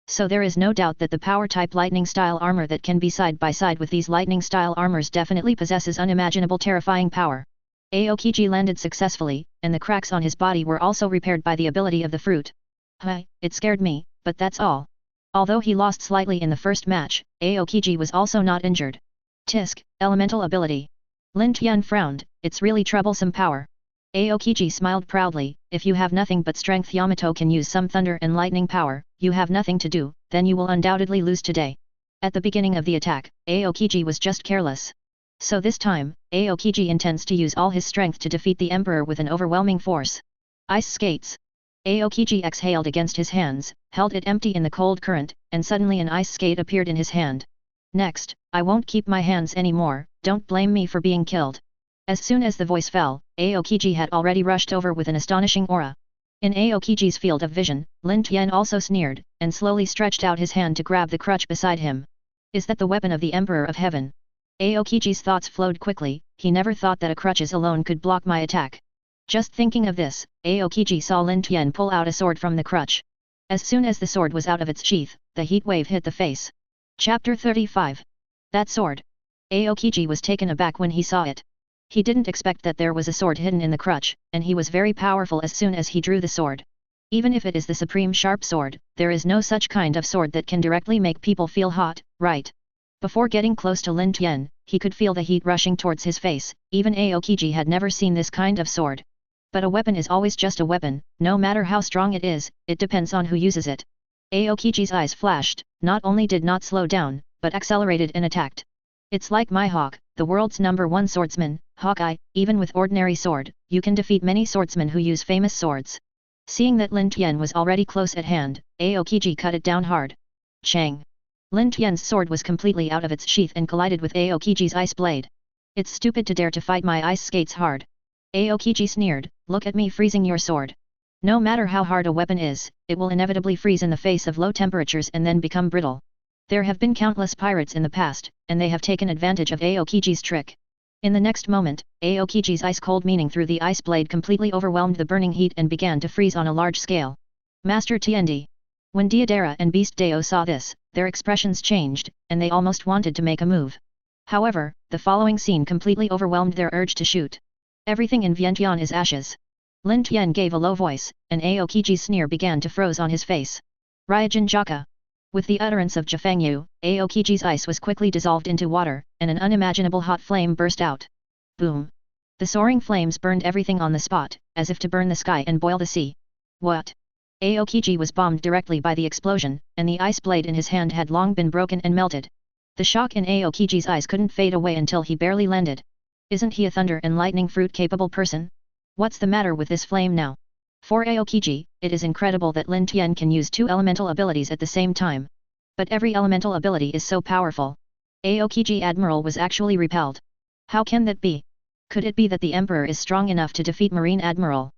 So there is no doubt that the power-type lightning-style armor that can be side by side with these lightning-style armors definitely possesses unimaginable terrifying power. Aokiji landed successfully, and the cracks on his body were also repaired by the ability of the fruit. It scared me, but that's all. Although he lost slightly in the first match, Aokiji was also not injured. Tisk, elemental ability. Lin Tian frowned, it's really troublesome power. Aokiji smiled proudly, if you have nothing but strength Yamato can use some thunder and lightning power, you have nothing to do, then you will undoubtedly lose today. At the beginning of the attack, Aokiji was just careless. So this time, Aokiji intends to use all his strength to defeat the Emperor with an overwhelming force. Ice skates. Aokiji exhaled against his hands, held it empty in the cold current, and suddenly an ice skate appeared in his hand. Next, I won't keep my hands anymore, don't blame me for being killed. As soon as the voice fell, Aokiji had already rushed over with an astonishing aura. In Aokiji's field of vision, Lin Tian also sneered, and slowly stretched out his hand to grab the crutch beside him. Is that the weapon of the Emperor of Heaven? Aokiji's thoughts flowed quickly, he never thought that a crutches alone could block my attack. Just thinking of this, Aokiji saw Lin Tian pull out a sword from the crutch. As soon as the sword was out of its sheath, the heat wave hit the face. Chapter 35. That sword. Aokiji was taken aback when he saw it. He didn't expect that there was a sword hidden in the crutch, and he was very powerful as soon as he drew the sword. Even if it is the supreme sharp sword, there is no such kind of sword that can directly make people feel hot, right? Before getting close to Lin Tian, he could feel the heat rushing towards his face. Even Aokiji had never seen this kind of sword. But a weapon is always just a weapon, no matter how strong it is, it depends on who uses it. Aokiji's eyes flashed, not only did not slow down, but accelerated and attacked. It's like my hawk, the world's #1 swordsman, Hawkeye. Even with ordinary sword, you can defeat many swordsmen who use famous swords. Seeing that Lin Tian was already close at hand, Aokiji cut it down hard. Chang! Lin Tian's sword was completely out of its sheath and collided with Aokiji's ice blade. It's stupid to dare to fight my ice skates hard. Aokiji sneered, look at me freezing your sword. No matter how hard a weapon is, it will inevitably freeze in the face of low temperatures and then become brittle. There have been countless pirates in the past, and they have taken advantage of Aokiji's trick. In the next moment, Aokiji's ice-cold meaning through the ice blade completely overwhelmed the burning heat and began to freeze on a large scale. Master Tiendi. When Deidara and Beast Deo saw this, their expressions changed, and they almost wanted to make a move. However, the following scene completely overwhelmed their urge to shoot. Everything in Vientiane is ashes. Lin Tian gave a low voice, and Aokiji's sneer began to froze on his face. Ryujin Jaka. With the utterance of Jafangyu, Aokiji's ice was quickly dissolved into water, and an unimaginable hot flame burst out. Boom! The soaring flames burned everything on the spot, as if to burn the sky and boil the sea. What? Aokiji was bombed directly by the explosion, and the ice blade in his hand had long been broken and melted. The shock in Aokiji's eyes couldn't fade away until he barely landed. Isn't he a thunder and lightning fruit-capable person? What's the matter with this flame now? For Aokiji, it is incredible that Lin Tian can use 2 elemental abilities at the same time. But every elemental ability is so powerful. Aokiji Admiral was actually repelled. How can that be? Could it be that the Emperor is strong enough to defeat Marine Admiral?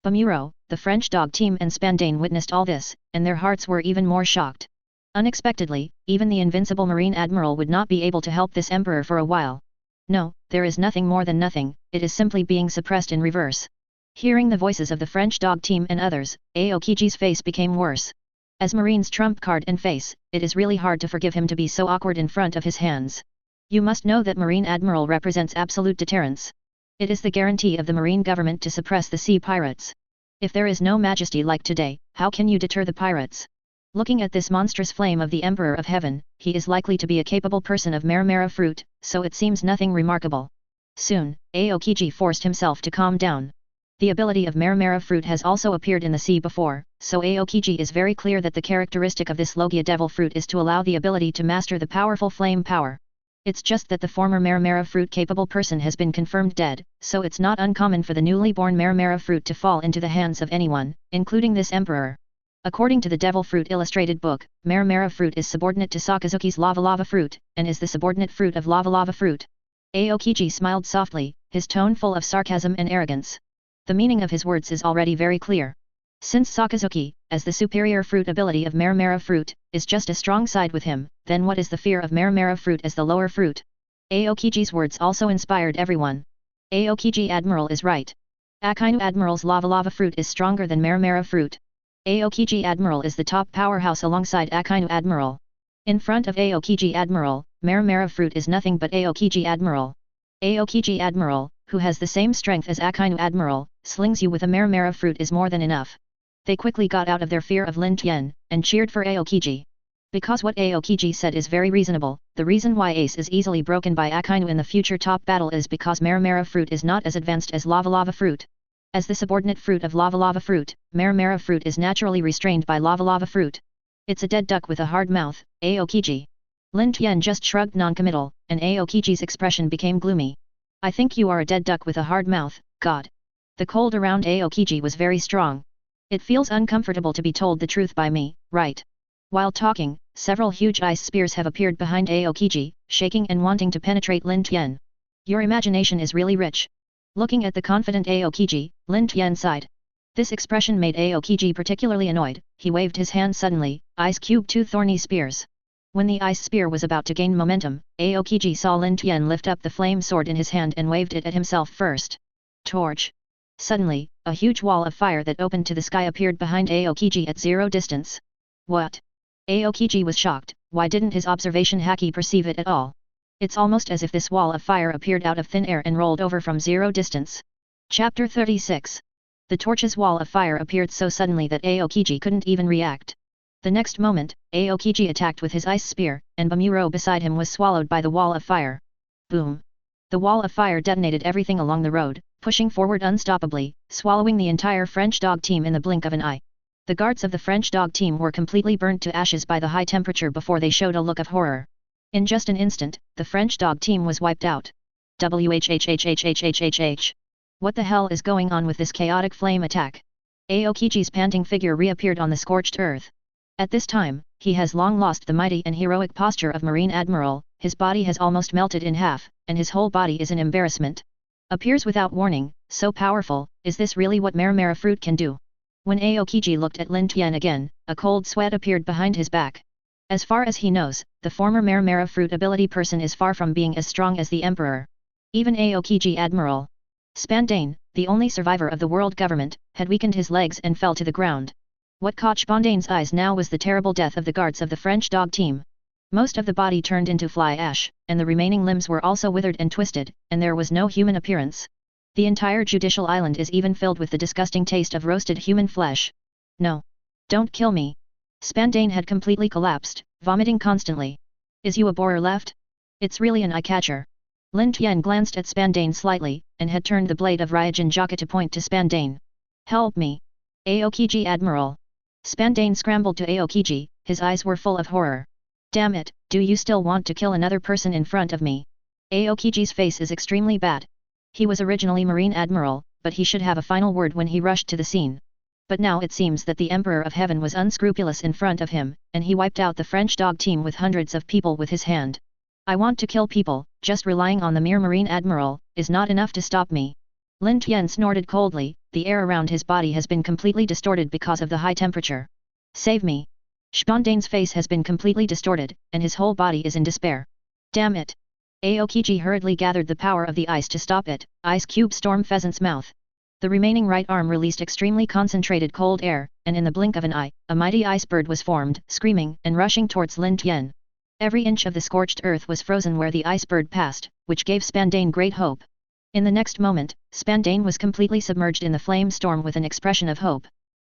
Bamuro, the French dog team and Spandane witnessed all this, and their hearts were even more shocked. Unexpectedly, even the invincible Marine Admiral would not be able to help this Emperor for a while. No, there is nothing more than nothing, it is simply being suppressed in reverse. Hearing the voices of the French dog team and others, Aokiji's face became worse. As Marine's trump card and face, it is really hard to forgive him to be so awkward in front of his hands. You must know that Marine Admiral represents absolute deterrence. It is the guarantee of the Marine government to suppress the sea pirates. If there is no majesty like today, how can you deter the pirates? Looking at this monstrous flame of the Emperor of Heaven, he is likely to be a capable person of Maramara fruit, so it seems nothing remarkable. Soon, Aokiji forced himself to calm down. The ability of Maramara fruit has also appeared in the sea before, so Aokiji is very clear that the characteristic of this Logia devil fruit is to allow the ability to master the powerful flame power. It's just that the former Maramara fruit capable person has been confirmed dead, so it's not uncommon for the newly born Maramara fruit to fall into the hands of anyone, including this emperor. According to the Devil Fruit Illustrated book, Maramara fruit is subordinate to Sakazuki's Lava Lava fruit, and is the subordinate fruit of Lava Lava fruit. Aokiji smiled softly, his tone full of sarcasm and arrogance. The meaning of his words is already very clear. Since Sakazuki, as the superior fruit ability of Maramara fruit, is just a strong side with him, then what is the fear of Maramara fruit as the lower fruit? Aokiji's words also inspired everyone. Aokiji Admiral is right. Akainu Admiral's Lava Lava fruit is stronger than Maramara fruit. Aokiji Admiral is the top powerhouse alongside Akainu Admiral. In front of Aokiji Admiral, Maramara fruit is nothing but Aokiji Admiral. Aokiji Admiral, who has the same strength as Akainu Admiral, slings you with a Maramara fruit is more than enough. They quickly got out of their fear of Lin Tian, and cheered for Aokiji. Because what Aokiji said is very reasonable, the reason why Ace is easily broken by Akainu in the future top battle is because Maramara fruit is not as advanced as Lava Lava fruit. As the subordinate fruit of Lava Lava fruit, Maramara fruit is naturally restrained by Lava Lava fruit. It's a dead duck with a hard mouth, Aokiji. Lin Tian just shrugged non-committal, and Aokiji's expression became gloomy. I think you are a dead duck with a hard mouth, God. The cold around Aokiji was very strong. It feels uncomfortable to be told the truth by me, right? While talking, several huge ice spears have appeared behind Aokiji, shaking and wanting to penetrate Lin Tian. Your imagination is really rich. Looking at the confident Aokiji, Lin Tian sighed. This expression made Aokiji particularly annoyed. He waved his hand suddenly, ice cube two thorny spears. When the ice spear was about to gain momentum, Aokiji saw Lin Tian lift up the flame sword in his hand and waved it at himself first. Torch. Suddenly, a huge wall of fire that opened to the sky appeared behind Aokiji at 0 distance. What? Aokiji was shocked. Why didn't his observation haki perceive it at all? It's almost as if this wall of fire appeared out of thin air and rolled over from 0 distance. Chapter 36. The torch's wall of fire appeared so suddenly that Aokiji couldn't even react. The next moment, Aokiji attacked with his ice spear, and Bamuro beside him was swallowed by the wall of fire. Boom! The wall of fire detonated everything along the road, pushing forward unstoppably, swallowing the entire French dog team in the blink of an eye. The guards of the French dog team were completely burnt to ashes by the high temperature before they showed a look of horror. In just an instant, the French dog team was wiped out. Whhhhhhhhhh. What the hell is going on with this chaotic flame attack? Aokiji's panting figure reappeared on the scorched earth. At this time, he has long lost the mighty and heroic posture of Marine Admiral, his body has almost melted in half, and his whole body is in embarrassment. Appears without warning, so powerful, is this really what Maramara fruit can do? When Aokiji looked at Lin Tian again, a cold sweat appeared behind his back. As far as he knows, the former Maramara fruit ability person is far from being as strong as the Emperor. Even Aokiji Admiral Spandane, the only survivor of the world government, had weakened his legs and fell to the ground. What caught Spandane's eyes now was the terrible death of the guards of the French dog team. Most of the body turned into fly ash, and the remaining limbs were also withered and twisted, and there was no human appearance. The entire Judicial Island is even filled with the disgusting taste of roasted human flesh. No. Don't kill me. Spandane had completely collapsed, vomiting constantly. Is you a borer left? It's really an eye-catcher. Lin Tian glanced at Spandane slightly, and had turned the blade of Ryujin Jaka to point to Spandane. Help me! Aokiji Admiral! Spandane scrambled to Aokiji, his eyes were full of horror. Damn it, do you still want to kill another person in front of me? Aokiji's face is extremely bad. He was originally Marine Admiral, but he should have a final word when he rushed to the scene. But now it seems that the Emperor of Heaven was unscrupulous in front of him, and he wiped out the French dog team with hundreds of people with his hand. I want to kill people, just relying on the mere Marine Admiral, is not enough to stop me. Lin Tian snorted coldly, the air around his body has been completely distorted because of the high temperature. Save me. Spandane's face has been completely distorted, and his whole body is in despair. Damn it. Aokiji hurriedly gathered the power of the ice to stop it, ice cube storm pheasant's mouth. The remaining right arm released extremely concentrated cold air, and in the blink of an eye, a mighty ice bird was formed, screaming and rushing towards Lin Tian. Every inch of the scorched earth was frozen where the ice bird passed, which gave Spandane great hope. In the next moment, Spandane was completely submerged in the flame storm with an expression of hope.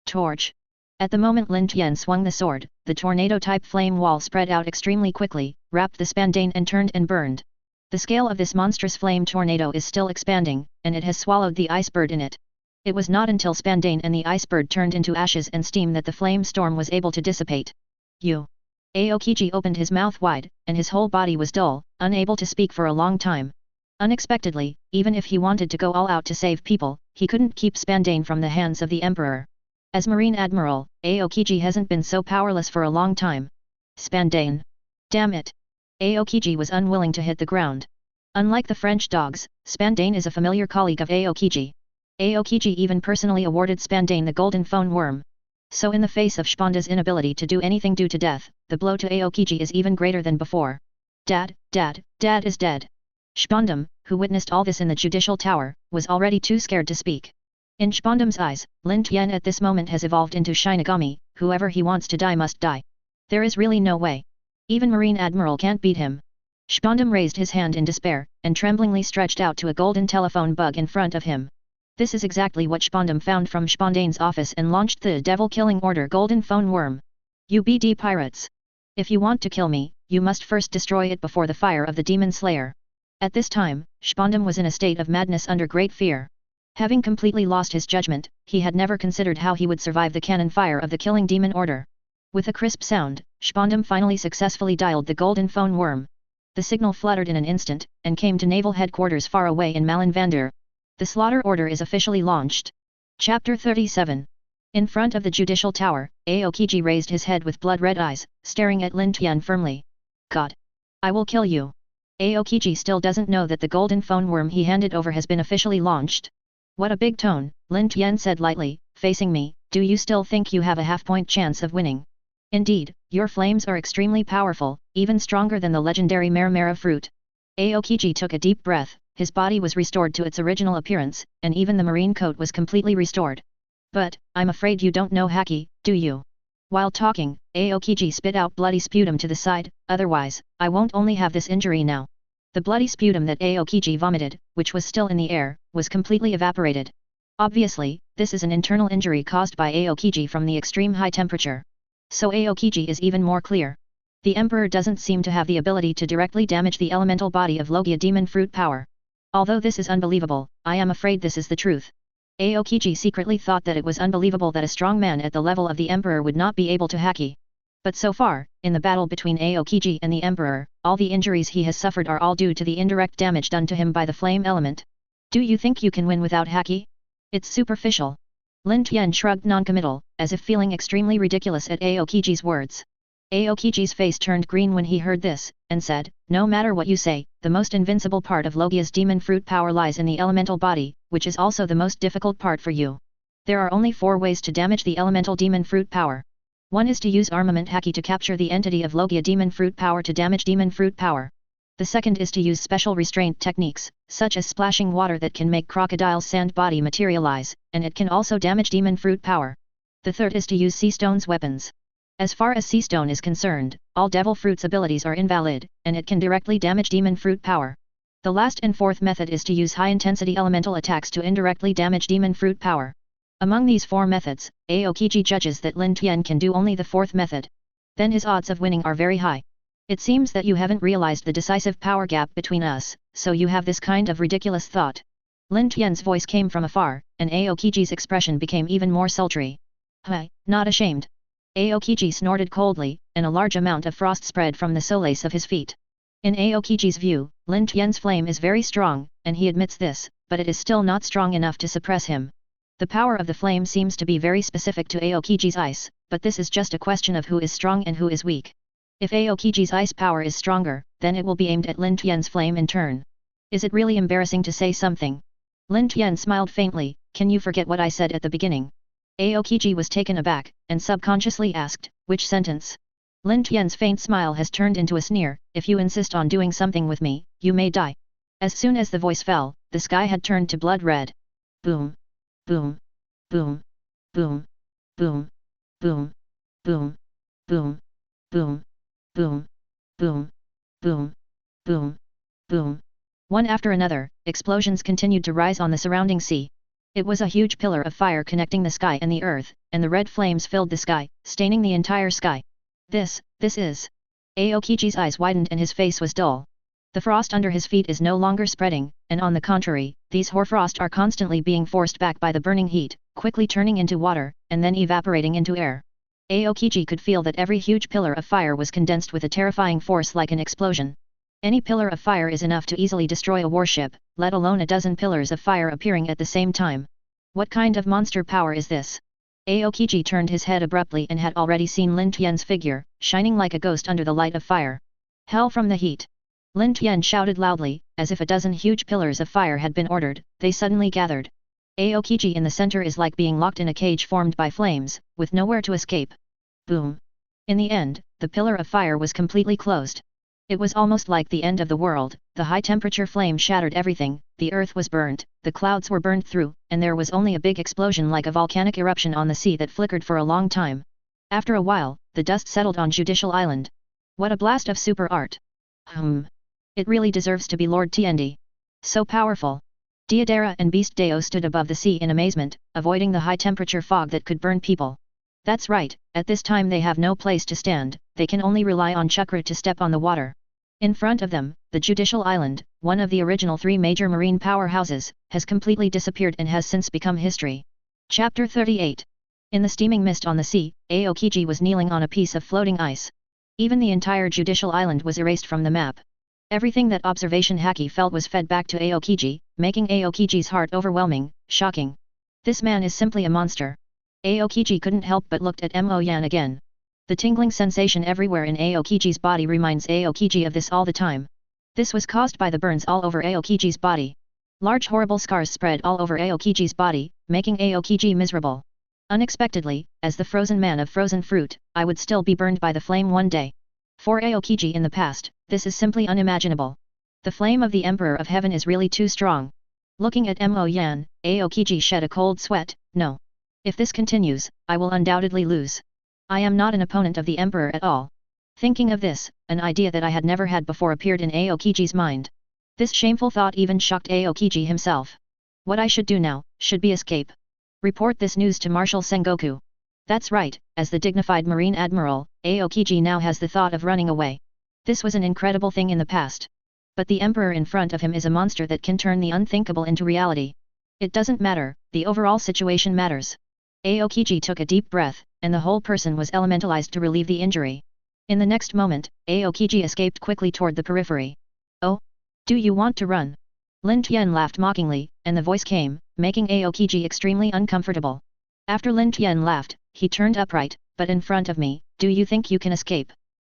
Torch. At the moment Lin Tian swung the sword, the tornado-type flame wall spread out extremely quickly, wrapped the Spandane and turned and burned. The scale of this monstrous flame tornado is still expanding, and it has swallowed the ice bird in it. It was not until Spandane and the ice bird turned into ashes and steam that the flame storm was able to dissipate. You. Aokiji opened his mouth wide, and his whole body was dull, unable to speak for a long time. Unexpectedly, even if he wanted to go all out to save people, he couldn't keep Spandane from the hands of the Emperor. As Marine Admiral, Aokiji hasn't been so powerless for a long time. Spandane. Damn it. Aokiji was unwilling to hit the ground. Unlike the French dogs, Spandane is a familiar colleague of Aokiji. Aokiji even personally awarded Spandane the golden phone worm. So in the face of Spanda's inability to do anything due to death, the blow to Aokiji is even greater than before. Dad is dead. Spandam, who witnessed all this in the judicial tower, was already too scared to speak. In Spandam's eyes, Lin Tian at this moment has evolved into Shinigami, whoever he wants to die must die. There is really no way. Even Marine Admiral can't beat him. Spandam raised his hand in despair, and tremblingly stretched out to a golden telephone bug in front of him. This is exactly what Spandam found from Spandane's office and launched the devil-killing order golden phone worm. UBD pirates. If you want to kill me, you must first destroy it before the fire of the demon slayer. At this time, Spandam was in a state of madness under great fear. Having completely lost his judgment, he had never considered how he would survive the cannon fire of the killing demon order. With a crisp sound, Spandam finally successfully dialed the golden phone worm. The signal fluttered in an instant, and came to naval headquarters far away in Malanvander. The slaughter order is officially launched. Chapter 37. In front of the judicial tower, Aokiji raised his head with blood-red eyes, staring at Lin Tian firmly. God! I will kill you! Aokiji still doesn't know that the golden phone worm he handed over has been officially launched. What a big tone, Lin Tian said lightly, facing me, do you still think you have a half-point chance of winning? Indeed, your flames are extremely powerful, even stronger than the legendary Maramara fruit. Aokiji took a deep breath, his body was restored to its original appearance, and even the marine coat was completely restored. But, I'm afraid you don't know Haki, do you? While talking, Aokiji spit out bloody sputum to the side, otherwise, I won't only have this injury now. The bloody sputum that Aokiji vomited, which was still in the air, was completely evaporated. Obviously, this is an internal injury caused by Aokiji from the extreme high temperature. So Aokiji is even more clear. The Emperor doesn't seem to have the ability to directly damage the elemental body of Logia demon fruit power. Although this is unbelievable, I am afraid this is the truth. Aokiji secretly thought that it was unbelievable that a strong man at the level of the Emperor would not be able to haki. But so far, in the battle between Aokiji and the Emperor, all the injuries he has suffered are all due to the indirect damage done to him by the flame element. Do you think you can win without haki? It's superficial. Lin Tian shrugged noncommittal, as if feeling extremely ridiculous at Aokiji's words. Aokiji's face turned green when he heard this, and said, no matter what you say, the most invincible part of Logia's demon fruit power lies in the elemental body, which is also the most difficult part for you. There are only 4 ways to damage the elemental demon fruit power. One is to use armament haki to capture the entity of Logia demon fruit power to damage demon fruit power. The second is to use special restraint techniques, such as splashing water that can make crocodile's sand body materialize, and it can also damage demon fruit power. The third is to use sea stone's weapons. As far as sea stone is concerned, all devil fruit's abilities are invalid, and it can directly damage demon fruit power. The last and fourth method is to use high-intensity elemental attacks to indirectly damage demon fruit power. Among these 4 methods, Aokiji judges that Lin Tian can do only the 4th method. Then his odds of winning are very high. It seems that you haven't realized the decisive power gap between us, so you have this kind of ridiculous thought. Lin Tian's voice came from afar, and Aokiji's expression became even more sultry. Hi, not ashamed. Aokiji snorted coldly, and a large amount of frost spread from the soles of his feet. In Aokiji's view, Lin Tian's flame is very strong, and he admits this, but it is still not strong enough to suppress him. The power of the flame seems to be very specific to Aokiji's ice, but this is just a question of who is strong and who is weak. If Aokiji's ice power is stronger, then it will be aimed at Lin Tian's flame in turn. Is it really embarrassing to say something? Lin Tian smiled faintly, can you forget what I said at the beginning? Aokiji was taken aback, and subconsciously asked, which sentence? Lin Tian's faint smile has turned into a sneer, if you insist on doing something with me, you may die. As soon as the voice fell, the sky had turned to blood red. Boom. Boom. Boom. Boom. Boom. Boom. Boom. Boom. Boom. Boom. Boom. Boom. Boom. Boom. One after another, explosions continued to rise on the surrounding sea. It was a huge pillar of fire connecting the sky and the earth, and the red flames filled the sky, staining the entire sky. This is... Aokiji's eyes widened and his face was dull. The frost under his feet is no longer spreading, and on the contrary, these hoarfrost are constantly being forced back by the burning heat, quickly turning into water, and then evaporating into air. Aokiji could feel that every huge pillar of fire was condensed with a terrifying force like an explosion. Any pillar of fire is enough to easily destroy a warship, let alone a dozen pillars of fire appearing at the same time. What kind of monster power is this? Aokiji turned his head abruptly and had already seen Lin Tian's figure, shining like a ghost under the light of fire. Hell from the heat! Lin Tian shouted loudly, as if a dozen huge pillars of fire had been ordered, they suddenly gathered. Aokiji in the center is like being locked in a cage formed by flames, with nowhere to escape. Boom! In the end, the pillar of fire was completely closed. It was almost like the end of the world, the high-temperature flame shattered everything, the earth was burnt, the clouds were burned through, and there was only a big explosion like a volcanic eruption on the sea that flickered for a long time. After a while, the dust settled on Judicial Island. What a blast of super art! It really deserves to be Lord Tiendi. So powerful. Deidara and Beast Deo stood above the sea in amazement, avoiding the high-temperature fog that could burn people. That's right, at this time they have no place to stand, they can only rely on chakra to step on the water. In front of them, the Judicial Island, one of the original 3 major marine powerhouses, has completely disappeared and has since become history. Chapter 38. In the steaming mist on the sea, Aokiji was kneeling on a piece of floating ice. Even the entire Judicial Island was erased from the map. Everything that observation Haki felt was fed back to Aokiji, making Aokiji's heart overwhelming, shocking. This man is simply a monster. Aokiji couldn't help but looked at Mo Yan again. The tingling sensation everywhere in Aokiji's body reminds Aokiji of this all the time. This was caused by the burns all over Aokiji's body. Large horrible scars spread all over Aokiji's body, making Aokiji miserable. Unexpectedly, as the frozen man of frozen fruit, I would still be burned by the flame one day. For Aokiji in the past, this is simply unimaginable. The flame of the Emperor of Heaven is really too strong. Looking at Mo Yan, Aokiji shed a cold sweat. No. If this continues, I will undoubtedly lose. I am not an opponent of the Emperor at all. Thinking of this, an idea that I had never had before appeared in Aokiji's mind. This shameful thought even shocked Aokiji himself. What I should do now, should be escape. Report this news to Marshal Sengoku. That's right, as the dignified Marine Admiral, Aokiji now has the thought of running away. This was an incredible thing in the past. But the Emperor in front of him is a monster that can turn the unthinkable into reality. It doesn't matter, the overall situation matters. Aokiji took a deep breath, and the whole person was elementalized to relieve the injury. In the next moment, Aokiji escaped quickly toward the periphery. Oh? Do you want to run? Lin Tian laughed mockingly, and the voice came, making Aokiji extremely uncomfortable. After Lin Tian laughed, he turned upright, but in front of me, do you think you can escape?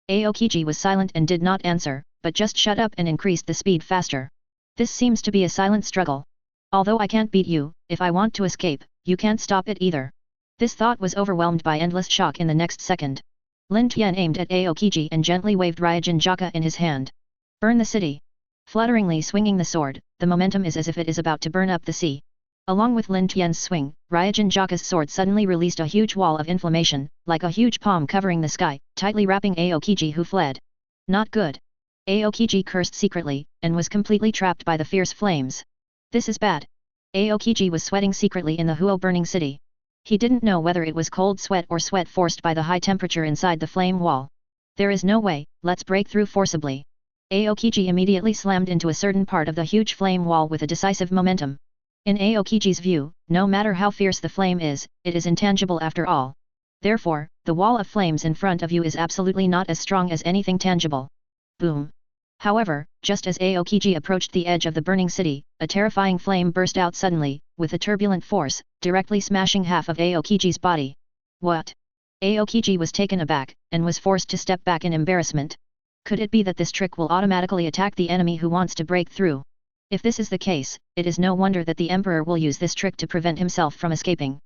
Aokiji was silent and did not answer, but just shut up and increased the speed faster. This seems to be a silent struggle. Although I can't beat you, if I want to escape, you can't stop it either. This thought was overwhelmed by endless shock in the next second. Lin Tian aimed at Aokiji and gently waved Ryujin Jaka in his hand. Burn the city. Flutteringly swinging the sword, the momentum is as if it is about to burn up the sea. Along with Lin Tian's swing, Ryujin Jaka's sword suddenly released a huge wall of inflammation, like a huge palm covering the sky, tightly wrapping Aokiji who fled. Not good. Aokiji cursed secretly, and was completely trapped by the fierce flames. This is bad. Aokiji was sweating secretly in the Huo burning city. He didn't know whether it was cold sweat or sweat forced by the high temperature inside the flame wall. There is no way, let's break through forcibly. Aokiji immediately slammed into a certain part of the huge flame wall with a decisive momentum. In Aokiji's view, no matter how fierce the flame is, it is intangible after all. Therefore, the wall of flames in front of you is absolutely not as strong as anything tangible. Boom. However, just as Aokiji approached the edge of the burning city, a terrifying flame burst out suddenly, with a turbulent force, directly smashing half of Aokiji's body. What? Aokiji was taken aback, and was forced to step back in embarrassment. Could it be that this trick will automatically attack the enemy who wants to break through? If this is the case, it is no wonder that the Emperor will use this trick to prevent himself from escaping.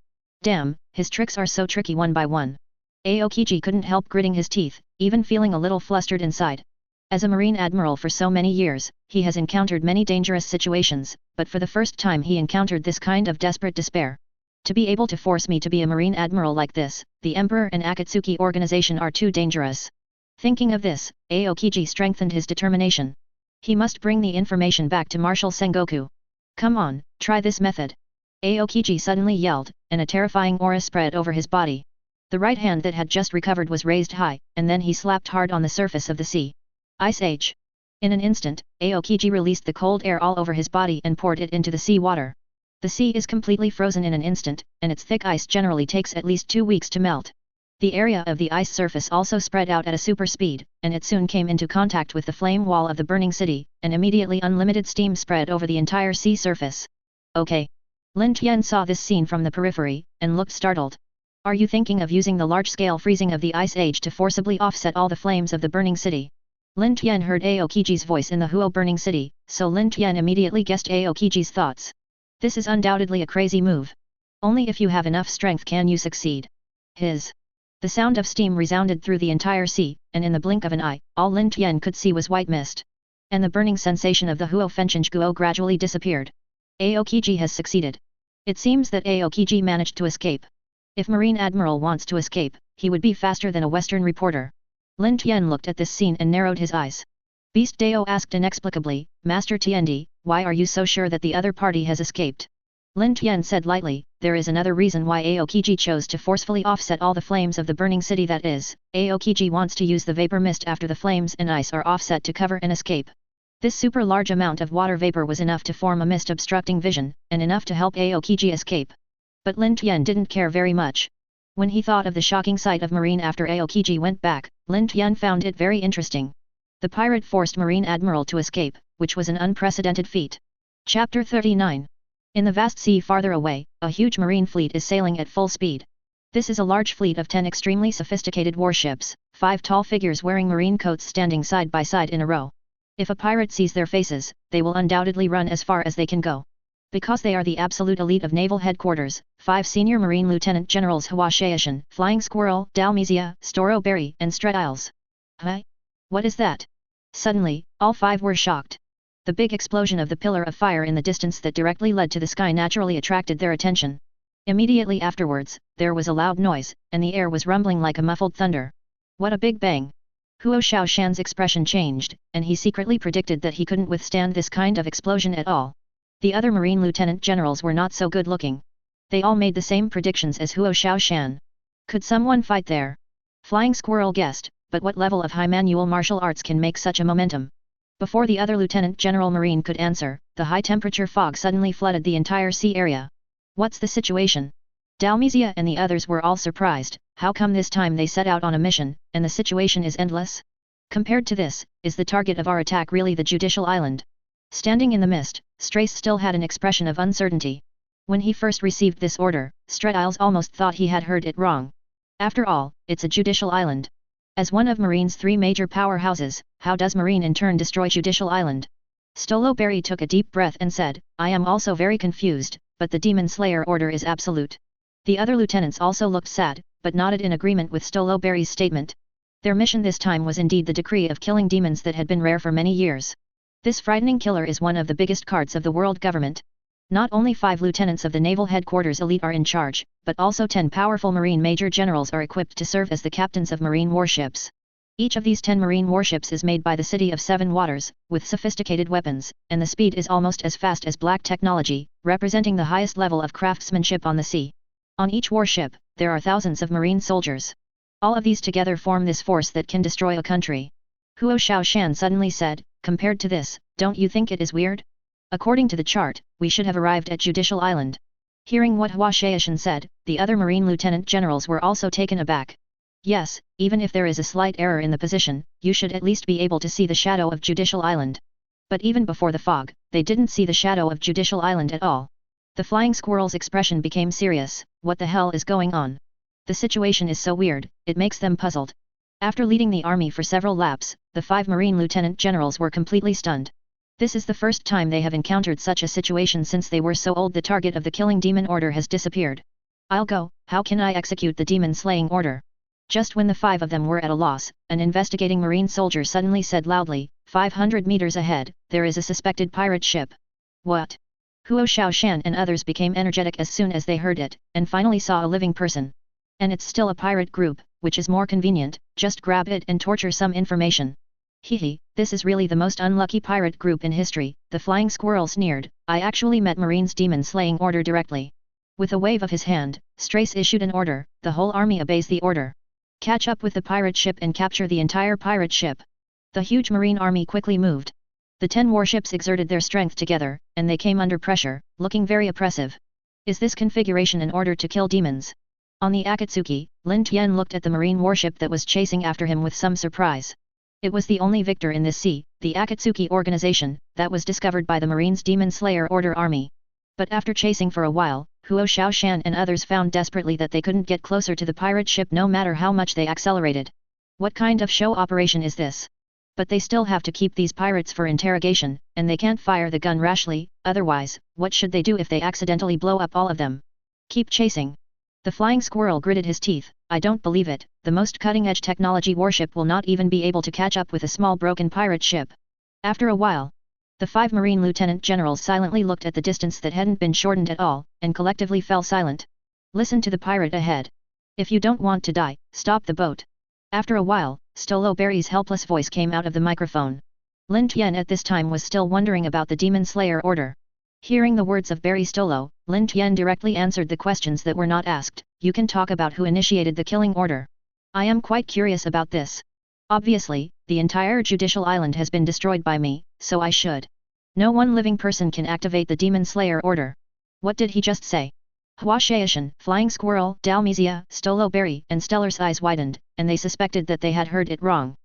Damn, his tricks are so tricky one by one. Aokiji couldn't help gritting his teeth, even feeling a little flustered inside. As a Marine Admiral for so many years, he has encountered many dangerous situations, but for the first time he encountered this kind of desperate despair. To be able to force me to be a Marine Admiral like this, the Emperor and Akatsuki organization are too dangerous. Thinking of this, Aokiji strengthened his determination. He must bring the information back to Marshal Sengoku. Come on, try this method. Aokiji suddenly yelled, and a terrifying aura spread over his body. The right hand that had just recovered was raised high, and then he slapped hard on the surface of the sea. Ice Age. In an instant, Aokiji released the cold air all over his body and poured it into the sea water. The sea is completely frozen in an instant, and its thick ice generally takes at least 2 weeks to melt. The area of the ice surface also spread out at a super speed, and it soon came into contact with the flame wall of the burning city, and immediately unlimited steam spread over the entire sea surface. Okay. Lin Tian saw this scene from the periphery, and looked startled. Are you thinking of using the large-scale freezing of the Ice Age to forcibly offset all the flames of the burning city? Lin Tian heard Aokiji's voice in the Huo burning city, so Lin Tian immediately guessed Aokiji's thoughts. This is undoubtedly a crazy move. Only if you have enough strength can you succeed. The sound of steam resounded through the entire sea, and in the blink of an eye, all Lin Tian could see was white mist. And the burning sensation of the Huo Fenchinge Guo gradually disappeared. Aokiji has succeeded. It seems that Aokiji managed to escape. If Marine Admiral wants to escape, he would be faster than a Western reporter. Lin Tian looked at this scene and narrowed his eyes. Beast Dao asked inexplicably, Master Tiendi, why are you so sure that the other party has escaped? Lin Tian said lightly, there is another reason why Aokiji chose to forcefully offset all the flames of the burning city, that is, Aokiji wants to use the vapor mist after the flames and ice are offset to cover an escape. This super large amount of water vapor was enough to form a mist obstructing vision, and enough to help Aokiji escape. But Lin Tian didn't care very much. When he thought of the shocking sight of Marine after Aokiji went back, Lin Tian found it very interesting. The pirate forced Marine Admiral to escape, which was an unprecedented feat. Chapter 39. In the vast sea farther away, a huge marine fleet is sailing at full speed. This is a large fleet of 10 extremely sophisticated warships, 5 tall figures wearing marine coats standing side by side in a row. If a pirate sees their faces, they will undoubtedly run as far as they can go. Because they are the absolute elite of naval headquarters, 5 senior marine lieutenant generals Hwashaishin, Flying Squirrel, Dalmesia, Storoberry, and Strediles. Huh? What is that? Suddenly, all 5 were shocked. The big explosion of the pillar of fire in the distance that directly led to the sky naturally attracted their attention. Immediately afterwards, there was a loud noise, and the air was rumbling like a muffled thunder. What a big bang! Huo Xiaoshan's expression changed, and he secretly predicted that he couldn't withstand this kind of explosion at all. The other marine lieutenant generals were not so good looking. They all made the same predictions as Huo Xiaoshan. Could someone fight there? Flying Squirrel guessed, but what level of high manual martial arts can make such a momentum? Before the other Lieutenant General Marine could answer, the high-temperature fog suddenly flooded the entire sea area. What's the situation? Dalmesia and the others were all surprised. How come this time they set out on a mission, and the situation is endless? Compared to this, is the target of our attack really the Judicial Island? Standing in the mist, Strace still had an expression of uncertainty. When he first received this order, Strediles almost thought he had heard it wrong. After all, it's a Judicial Island. As one of Marine's 3 major powerhouses, how does Marine in turn destroy Judicial Island? Stoloberry took a deep breath and said, I am also very confused, but the Demon Slayer order is absolute. The other lieutenants also looked sad, but nodded in agreement with Stoloberry's statement. Their mission this time was indeed the decree of killing demons that had been rare for many years. This frightening killer is one of the biggest cards of the world government. Not only 5 lieutenants of the naval headquarters elite are in charge, but also 10 powerful marine major generals are equipped to serve as the captains of marine warships. Each of these 10 marine warships is made by the City of Seven Waters, with sophisticated weapons, and the speed is almost as fast as black technology, representing the highest level of craftsmanship on the sea. On each warship, there are thousands of marine soldiers. All of these together form this force that can destroy a country. Huo Xiaoshan suddenly said, compared to this, don't you think it is weird? According to the chart, we should have arrived at Judicial Island. Hearing what Hwashaishin said, the other marine lieutenant generals were also taken aback. Yes, even if there is a slight error in the position, you should at least be able to see the shadow of Judicial Island. But even before the fog, they didn't see the shadow of Judicial Island at all. The Flying Squirrel's expression became serious. What the hell is going on? The situation is so weird, it makes them puzzled. After leading the army for several laps, the 5 marine lieutenant generals were completely stunned. This is the first time they have encountered such a situation since they were so old. The target of the killing demon order has disappeared. I'll go, how can I execute the demon slaying order? Just when the 5 of them were at a loss, an investigating marine soldier suddenly said loudly, 500 meters ahead, there is a suspected pirate ship. What? Huo Xiaoshan and others became energetic as soon as they heard it, and finally saw a living person. And it's still a pirate group, which is more convenient, just grab it and torture some information. Hehe, this is really the most unlucky pirate group in history, the Flying Squirrel sneered. I actually met Marine's demon slaying order directly. With a wave of his hand, Strace issued an order, the whole army obeys the order. Catch up with the pirate ship and capture the entire pirate ship. The huge marine army quickly moved. The 10 warships exerted their strength together, and they came under pressure, looking very oppressive. Is this configuration in order to kill demons? On the Akatsuki, Lin Tian looked at the marine warship that was chasing after him with some surprise. It was the only victor in this sea, the Akatsuki organization, that was discovered by the Marines' Demon Slayer Order army. But after chasing for a while, Huo Xiaoshan and others found desperately that they couldn't get closer to the pirate ship no matter how much they accelerated. What kind of show operation is this? But they still have to keep these pirates for interrogation, and they can't fire the gun rashly, otherwise, what should they do if they accidentally blow up all of them? Keep chasing. The Flying Squirrel gritted his teeth. I don't believe it, the most cutting-edge technology warship will not even be able to catch up with a small broken pirate ship. After a while, the 5 marine lieutenant generals silently looked at the distance that hadn't been shortened at all, and collectively fell silent. Listen to the pirate ahead. If you don't want to die, stop the boat. After a while, Stoloberry's helpless voice came out of the microphone. Lin Tian at this time was still wondering about the Demon Slayer order. Hearing the words of Barry Stolo, Lin Tian directly answered the questions that were not asked. You can talk about who initiated the killing order. I am quite curious about this. Obviously, the entire Judicial Island has been destroyed by me, so I should. No one living person can activate the Demon Slayer order. What did he just say? Hwashaishin, Flying Squirrel, Dalmesia, Stoloberry, and Stellar's eyes widened, and they suspected that they had heard it wrong.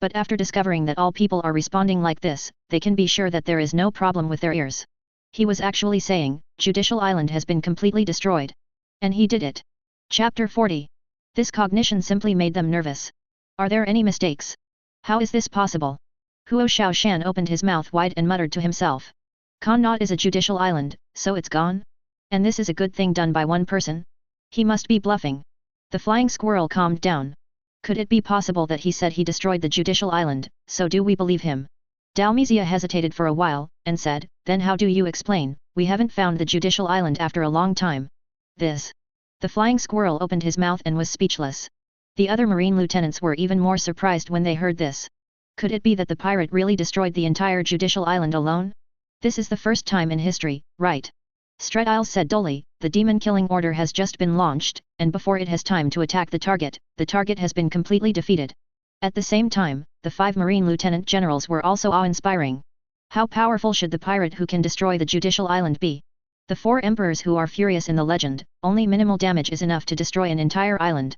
But after discovering that all people are responding like this, they can be sure that there is no problem with their ears. He was actually saying, Judicial Island has been completely destroyed. And he did it. Chapter 40. This cognition simply made them nervous. Are there any mistakes? How is this possible? Huo Xiaoshan opened his mouth wide and muttered to himself. Connaught is a judicial island, so it's gone? And this is a good thing done by one person? He must be bluffing. The flying squirrel calmed down. Could it be possible that he said he destroyed the judicial island, so do we believe him? Dalmizia hesitated for a while, and said, then how do you explain, we haven't found the judicial island after a long time? This. The flying squirrel opened his mouth and was speechless. The other marine lieutenants were even more surprised when they heard this. Could it be that the pirate really destroyed the entire judicial island alone? This is the first time in history, right? Stretile said dully, the demon-killing order has just been launched, and before it has time to attack the target has been completely defeated. At the same time, the 5 marine lieutenant generals were also awe-inspiring. How powerful should the pirate who can destroy the judicial island be? The 4 emperors who are furious in the legend, only minimal damage is enough to destroy an entire island.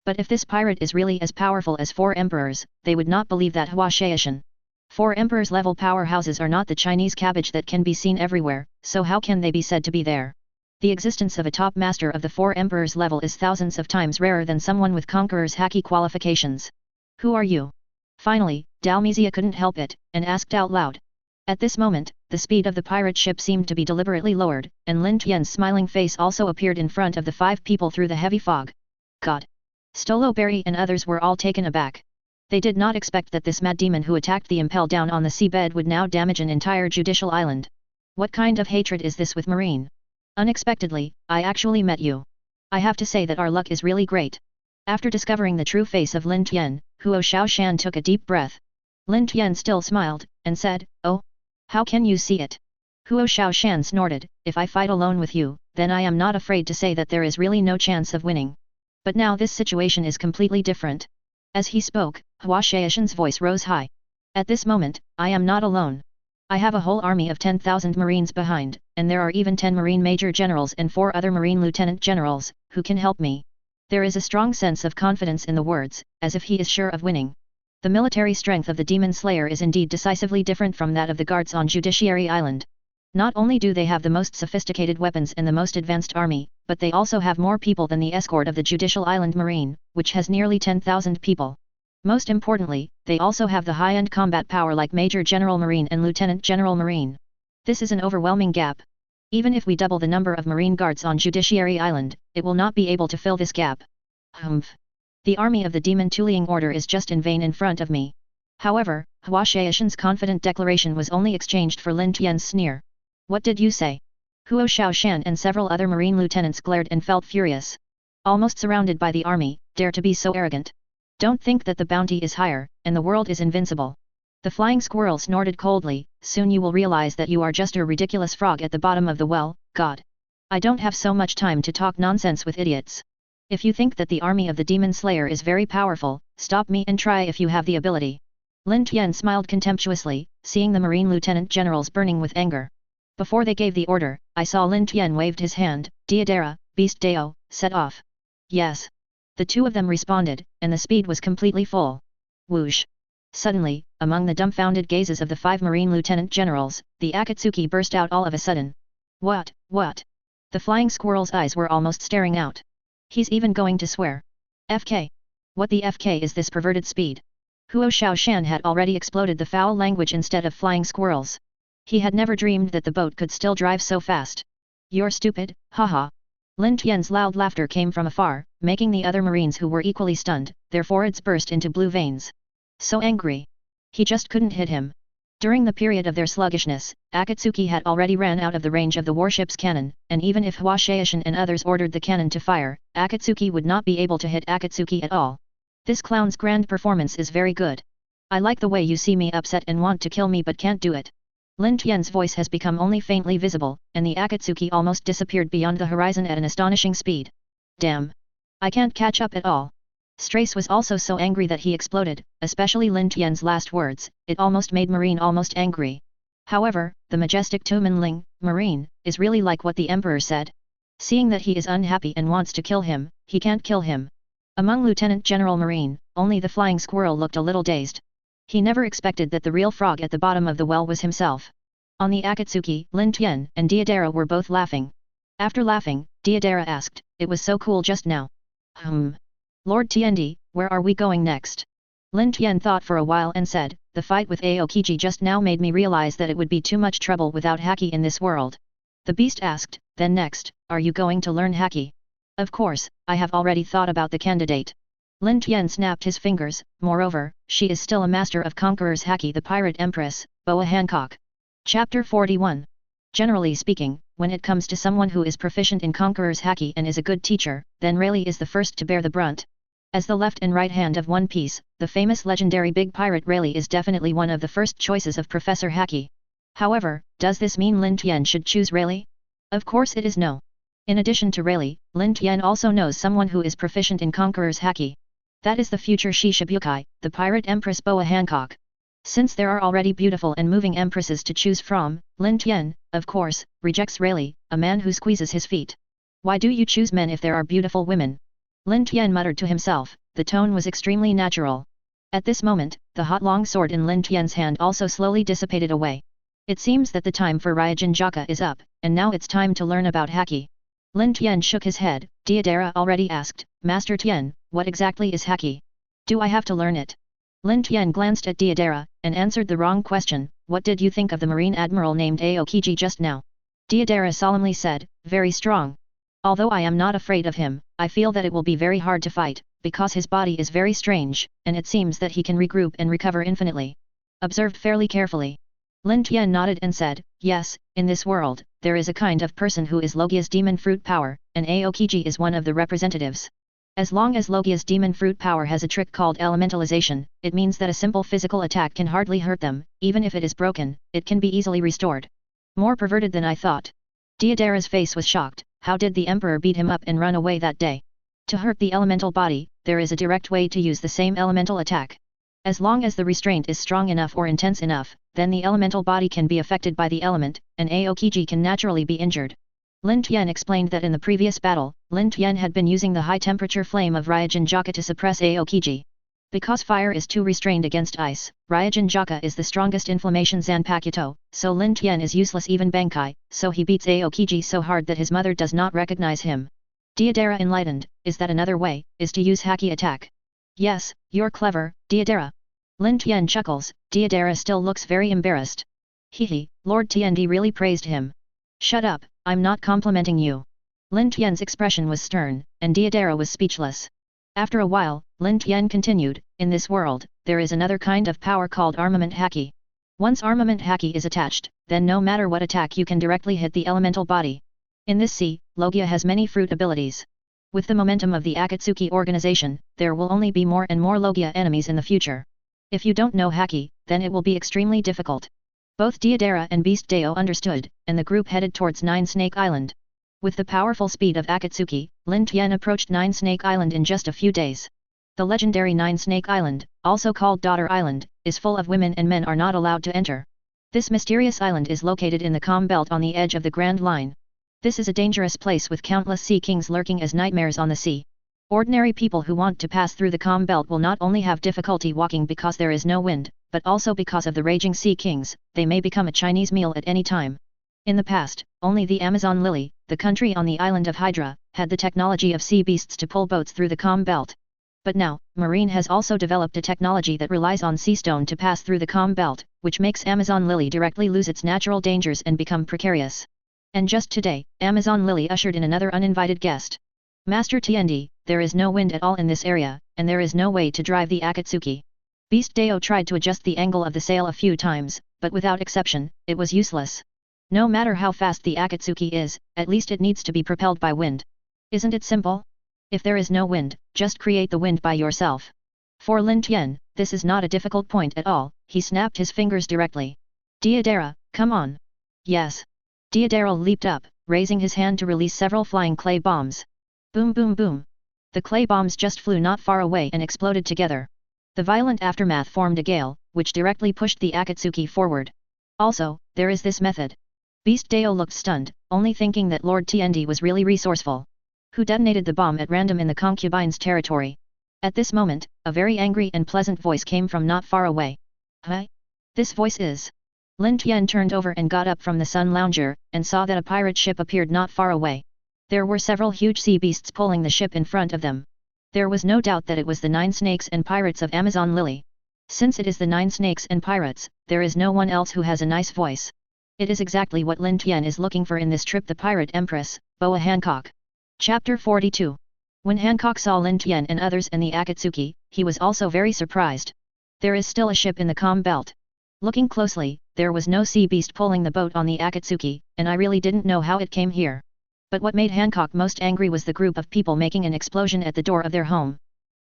But if this pirate is really as powerful as 4 emperors, they would not believe that Hua Xiaoshan. 4 emperors level powerhouses are not the Chinese cabbage that can be seen everywhere, so how can they be said to be there? The existence of a top master of the 4 emperors level is thousands of times rarer than someone with conqueror's haki qualifications. Who are you? Finally, Dalmizia couldn't help it, and asked out loud. At this moment, the speed of the pirate ship seemed to be deliberately lowered, and Lin Tian's smiling face also appeared in front of the 5 people through the heavy fog. God! Stoloberry and others were all taken aback. They did not expect that this mad demon who attacked the impel down on the seabed would now damage an entire judicial island. What kind of hatred is this with Marine? Unexpectedly, I actually met you. I have to say that our luck is really great. After discovering the true face of Lin Tian, Huo Xiaoshan took a deep breath. Lin Tian still smiled, and said, oh? How can you see it? Huo Xiaoshan snorted, if I fight alone with you, then I am not afraid to say that there is really no chance of winning. But now this situation is completely different. As he spoke, Hua Xiaoshan's voice rose high. At this moment, I am not alone. I have a whole army of 10,000 marines behind, and there are even 10 marine major generals and 4 other marine lieutenant generals, who can help me. There is a strong sense of confidence in the words, as if he is sure of winning. The military strength of the Demon Slayer is indeed decisively different from that of the guards on Judiciary Island. Not only do they have the most sophisticated weapons and the most advanced army, but they also have more people than the escort of the Judicial Island Marine, which has nearly 10,000 people. Most importantly, they also have the high-end combat power like Major General Marine and Lieutenant General Marine. This is an overwhelming gap. Even if we double the number of Marine guards on Judiciary Island, it will not be able to fill this gap. Humph. The army of the Demon Tuliang Order is just in vain in front of me. However, Hua Xiaoshan's confident declaration was only exchanged for Lin Tian's sneer. What did you say? Huo Xiaoshan and several other marine lieutenants glared and felt furious. Almost surrounded by the army, dare to be so arrogant. Don't think that the bounty is higher, and the world is invincible. The flying squirrel snorted coldly, soon you will realize that you are just a ridiculous frog at the bottom of the well, God. I don't have so much time to talk nonsense with idiots. If you think that the army of the Demon Slayer is very powerful, stop me and try if you have the ability. Lin Tian smiled contemptuously, seeing the marine lieutenant generals burning with anger. Before they gave the order, I saw Lin Tian waved his hand, Deidara, Beast Deo, set off. Yes. The 2 of them responded, and the speed was completely full. Whoosh. Suddenly, among the dumbfounded gazes of the 5 marine lieutenant generals, the Akatsuki burst out all of a sudden. What? The flying squirrel's eyes were almost staring out. He's even going to swear. FK. What the FK is this perverted speed? Huo Xiaoshan had already exploded the foul language instead of flying squirrels. He had never dreamed that the boat could still drive so fast. You're stupid, haha. Lin Tian's loud laughter came from afar, making the other marines who were equally stunned, their foreheads burst into blue veins. So angry. He just couldn't hit him. During the period of their sluggishness, Akatsuki had already ran out of the range of the warship's cannon, and even if Hua Xiaoshan and others ordered the cannon to fire, Akatsuki would not be able to hit Akatsuki at all. This clown's grand performance is very good. I like the way you see me upset and want to kill me but can't do it. Lin Tian's voice has become only faintly visible, and the Akatsuki almost disappeared beyond the horizon at an astonishing speed. Damn! I can't catch up at all. Strace was also so angry that he exploded, especially Lin Tian's last words, it almost made Marine almost angry. However, the majestic Tu Manling, Marine, is really like what the Emperor said. Seeing that he is unhappy and wants to kill him, he can't kill him. Among Lieutenant General Marine, only the flying squirrel looked a little dazed. He never expected that the real frog at the bottom of the well was himself. On the Akatsuki, Lin Tian and Deidara were both laughing. After laughing, Deidara asked, it was so cool just now. Lord Tiandi, where are we going next? Lin Tian thought for a while and said, the fight with Aokiji just now made me realize that it would be too much trouble without haki in this world. The beast asked, then next, are you going to learn haki? Of course, I have already thought about the candidate. Lin Tian snapped his fingers, moreover, she is still a master of Conqueror's haki, the Pirate Empress, Boa Hancock. Chapter 41. Generally speaking, when it comes to someone who is proficient in Conqueror's haki and is a good teacher, then Rayleigh is the first to bear the brunt. As the left and right hand of One Piece, the famous legendary big pirate Rayleigh is definitely one of the first choices of Professor Haki. However, does this mean Lin Tian should choose Rayleigh? Of course it is no. In addition to Rayleigh, Lin Tian also knows someone who is proficient in Conqueror's haki. That is the future Shishibukai, the Pirate Empress Boa Hancock. Since there are already beautiful and moving empresses to choose from, Lin Tian, of course, rejects Rayleigh, a man who squeezes his feet. Why do you choose men if there are beautiful women? Lin Tian muttered to himself, the tone was extremely natural. At this moment, the hot long sword in Lin Tian's hand also slowly dissipated away. It seems that the time for Ryujin Jaka is up, and now it's time to learn about haki. Lin Tian shook his head. Deidara already asked, Master Tian, what exactly is haki? Do I have to learn it? Lin Tian glanced at Deidara, and answered the wrong question, what did you think of the Marine Admiral named Aokiji just now? Deidara solemnly said, very strong. Although I am not afraid of him, I feel that it will be very hard to fight, because his body is very strange, and it seems that he can regroup and recover infinitely. Observed fairly carefully. Lin Tian nodded and said, yes, in this world, there is a kind of person who is Logia's demon fruit power, and Aokiji is one of the representatives. As long as Logia's demon fruit power has a trick called elementalization, it means that a simple physical attack can hardly hurt them, even if it is broken, it can be easily restored. More perverted than I thought. Deidara's face was shocked. How did the Emperor beat him up and run away that day? To hurt the elemental body, there is a direct way to use the same elemental attack. As long as the restraint is strong enough or intense enough, then the elemental body can be affected by the element, and Aokiji can naturally be injured. Lin Tian explained that in the previous battle, Lin Tian had been using the high-temperature flame of Ryujin Jaka to suppress Aokiji. Because fire is too restrained against ice, Ryujin Jaka is the strongest inflammation Zanpakuto, so Lin Tian is useless even Bankai, so he beats Aokiji so hard that his mother does not recognize him. Deidara enlightened, is that another way, is to use haki attack? Yes, you're clever, Deidara. Lin Tian chuckles. Deidara still looks very embarrassed. Hehe, Lord Tiandi really praised him. Shut up, I'm not complimenting you. Lin Tian's expression was stern, and Deidara was speechless. After a while, Lin Tian continued, in this world, there is another kind of power called armament haki. Once armament haki is attached, then no matter what attack you can directly hit the elemental body. In this sea, Logia has many fruit abilities. With the momentum of the Akatsuki organization, there will only be more and more Logia enemies in the future. If you don't know haki, then it will be extremely difficult. Both Deidara and Beast Deo understood, and the group headed towards Nine Snake Island. With the powerful speed of Akatsuki, Lin Tian approached Nine Snake Island in just a few days. The legendary Nine Snake Island, also called Daughter Island, is full of women and men are not allowed to enter. This mysterious island is located in the calm belt on the edge of the Grand Line. This is a dangerous place with countless sea kings lurking as nightmares on the sea. Ordinary people who want to pass through the calm belt will not only have difficulty walking because there is no wind, but also because of the raging sea kings, they may become a Chinese meal at any time. In the past, only the Amazon Lily, the country on the island of Hydra, had the technology of sea beasts to pull boats through the calm belt. But now, Marine has also developed a technology that relies on sea stone to pass through the calm belt, which makes Amazon Lily directly lose its natural dangers and become precarious. And just today, Amazon Lily ushered in another uninvited guest. Master Tiandi, there is no wind at all in this area, and there is no way to drive the Akatsuki. Beast Deo tried to adjust the angle of the sail a few times, but without exception, it was useless. No matter how fast the Akatsuki is, at least it needs to be propelled by wind. Isn't it simple? If there is no wind, just create the wind by yourself. For Lin Tian, this is not a difficult point at all, he snapped his fingers directly. Deidara, come on. Yes. Deidara leaped up, raising his hand to release several flying clay bombs. Boom boom boom. The clay bombs just flew not far away and exploded together. The violent aftermath formed a gale, which directly pushed the Akatsuki forward. Also, there is this method. Beast Deo looked stunned, only thinking that Lord Tiandi was really resourceful. Who detonated the bomb at random in the concubine's territory? At this moment, a very angry and pleasant voice came from not far away. Huh? This voice is... Lin Tian turned over and got up from the sun lounger, and saw that a pirate ship appeared not far away. There were several huge sea beasts pulling the ship in front of them. There was no doubt that it was the 9 snakes and pirates of Amazon Lily. Since it is the 9 snakes and pirates, there is no one else who has a nice voice. It is exactly what Lin Tian is looking for in this trip, the pirate empress, Boa Hancock. Chapter 42. When Hancock saw Lin Tian and others in the Akatsuki, he was also very surprised. There is still a ship in the calm belt. Looking closely, there was no sea beast pulling the boat on the Akatsuki, and I really didn't know how it came here. But what made Hancock most angry was the group of people making an explosion at the door of their home.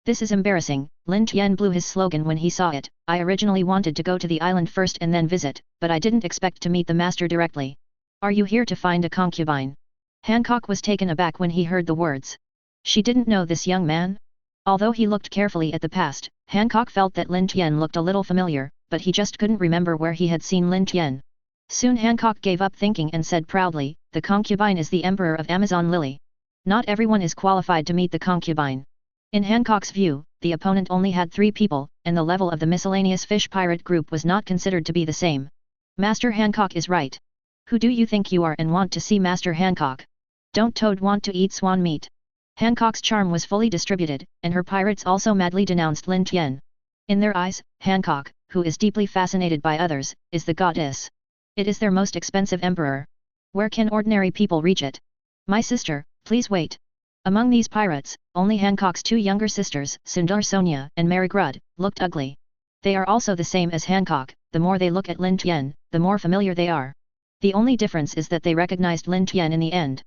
This is embarrassing. Lin Tian blew his slogan when he saw it. I originally wanted to go to the island first and then visit, but I didn't expect to meet the master directly. Are you here to find a concubine? Hancock was taken aback when he heard the words. She didn't know this young man? Although he looked carefully at the past, Hancock felt that Lin Tian looked a little familiar, but he just couldn't remember where he had seen Lin Tian. Soon Hancock gave up thinking and said proudly, the concubine is the Emperor of Amazon Lily. Not everyone is qualified to meet the concubine. In Hancock's view, the opponent only had 3 people, and the level of the miscellaneous fish pirate group was not considered to be the same. Master Hancock is right. Who do you think you are and want to see Master Hancock? Don't Toad want to eat swan meat? Hancock's charm was fully distributed, and her pirates also madly denounced Lin Tian. In their eyes, Hancock, who is deeply fascinated by others, is the goddess. It is their most expensive emperor. Where can ordinary people reach it? My sister, please wait. Among these pirates, only Hancock's 2 younger sisters, Sundar Sonia and Mary Grud, looked ugly. They are also the same as Hancock. The more they look at Lin Tian, the more familiar they are. The only difference is that they recognized Lin Tian in the end.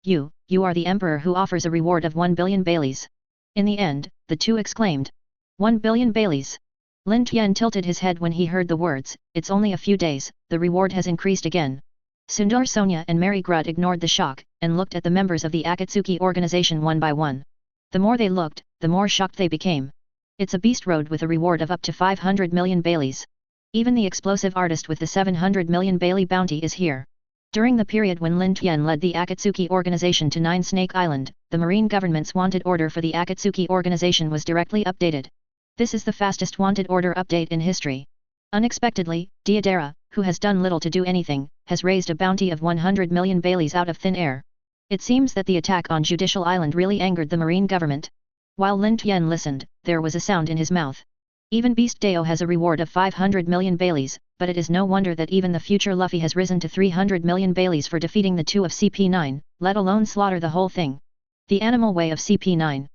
You are the emperor who offers a reward of 1 billion Baileys. In the end, the 2 exclaimed. 1 billion Baileys. Lin Tian tilted his head when he heard the words. It's only a few days, the reward has increased again. Sundar Sonia and Mary Grud ignored the shock, and looked at the members of the Akatsuki organization one by one. The more they looked, the more shocked they became. It's a beast road with a reward of up to 500 million Baileys. Even the explosive artist with the 700 million Bailey bounty is here. During the period when Lin Tian led the Akatsuki organization to 9 Snake Island, the Marine government's wanted order for the Akatsuki organization was directly updated. This is the fastest wanted order update in history. Unexpectedly, Deidara, who has done little to do anything, has raised a bounty of 100 million Baileys out of thin air. It seems that the attack on Judicial Island really angered the Marine government. While Lin Tian listened, there was a sound in his mouth. Even Beast Deo has a reward of 500 million Baileys, but it is no wonder that even the future Luffy has risen to 300 million Baileys for defeating the 2 of CP9, let alone slaughter the whole thing. The animal way of CP9.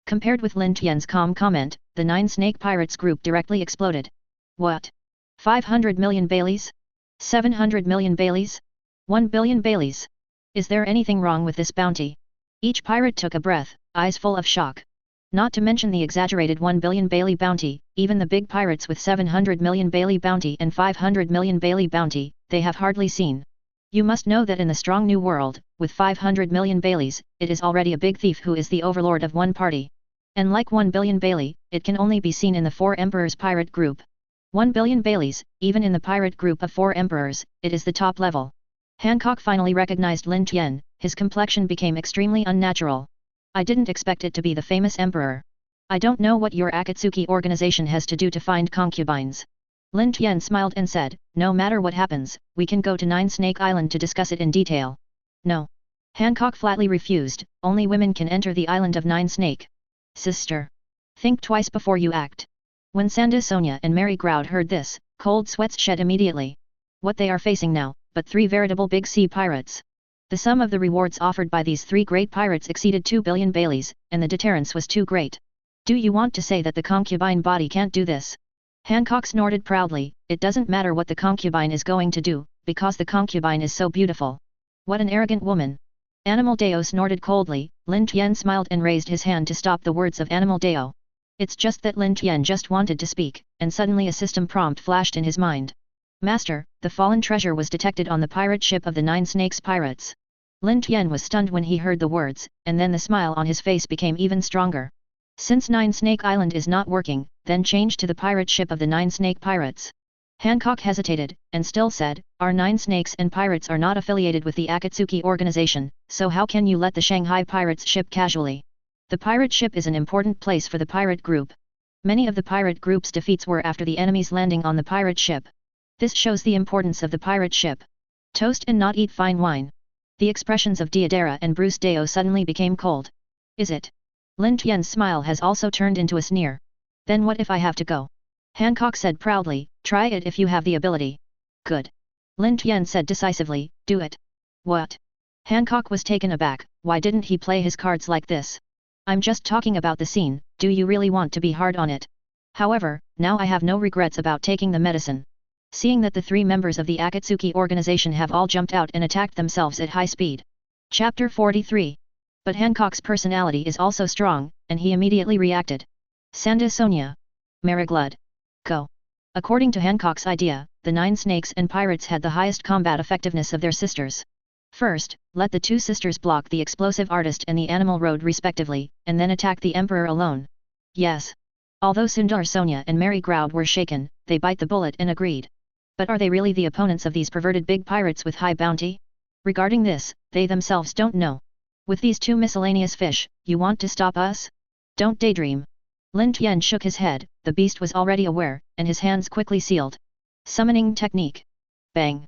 Compared with Lin Tian's calm comment, the 9 Snake Pirates group directly exploded. What? 500 million Baileys? 700 million Baileys? 1 billion Baileys? Is there anything wrong with this bounty? Each pirate took a breath, eyes full of shock. Not to mention the exaggerated 1 billion Bailey bounty, even the big pirates with 700 million Bailey bounty and 500 million Bailey bounty, they have hardly seen. You must know that in the strong new world, with 500 million Baileys, it is already a big thief who is the overlord of one party. And like 1 billion Bailey, it can only be seen in the 4 Emperors pirate group. 1 billion Baileys, even in the pirate group of 4 Emperors, it is the top level. Hancock finally recognized Lin Tian, his complexion became extremely unnatural. I didn't expect it to be the famous emperor. I don't know what your Akatsuki organization has to do to find concubines. Lin Tian smiled and said, no matter what happens, we can go to 9 Snake Island to discuss it in detail. No. Hancock flatly refused, only women can enter the island of 9 Snake. Sister. Think twice before you act. When Sanda Sonia and Mary Grud heard this, cold sweats shed immediately. What they are facing now, but 3 veritable big sea pirates. The sum of the rewards offered by these 3 great pirates exceeded 2 billion Baileys, and the deterrence was too great. Do you want to say that the concubine body can't do this? Hancock snorted proudly, it doesn't matter what the concubine is going to do, because the concubine is so beautiful. What an arrogant woman. Animal Deo snorted coldly. Lin Tian smiled and raised his hand to stop the words of Animal Deo. It's just that Lin Tian just wanted to speak, and suddenly a system prompt flashed in his mind. Master, the fallen treasure was detected on the pirate ship of the 9 Snakes pirates. Lin Tian was stunned when he heard the words, and then the smile on his face became even stronger. Since 9 Snake Island is not working, then change to the pirate ship of the 9 Snake pirates. Hancock hesitated, and still said, our 9 Snakes and pirates are not affiliated with the Akatsuki organization, so how can you let the Shanghai pirates ship casually? The pirate ship is an important place for the pirate group. Many of the pirate group's defeats were after the enemies landing on the pirate ship. This shows the importance of the pirate ship. Toast and not eat fine wine. The expressions of Deidara and Bruce Deo suddenly became cold. Is it? Lin Tian's smile has also turned into a sneer. Then what if I have to go? Hancock said proudly, try it if you have the ability. Good. Lin Tian said decisively, do it. What? Hancock was taken aback, why didn't he play his cards like this? I'm just talking about the scene, do you really want to be hard on it? However, now I have no regrets about taking the medicine. Seeing that the 3 members of the Akatsuki organization have all jumped out and attacked themselves at high speed. Chapter 43. But Hancock's personality is also strong, and he immediately reacted. Sanda Sonia. Mariglud. Go. According to Hancock's idea, the 9 snakes and pirates had the highest combat effectiveness of their sisters. First, let the 2 sisters block the explosive artist and the animal road respectively, and then attack the emperor alone. Yes. Although Sundar Sonia and Mary Groud were shaken, they bite the bullet and agreed. But are they really the opponents of these perverted big pirates with high bounty? Regarding this, they themselves don't know. With these 2 miscellaneous fish, you want to stop us? Don't daydream. Lin Tian shook his head, the beast was already aware, and his hands quickly sealed. Summoning technique. Bang.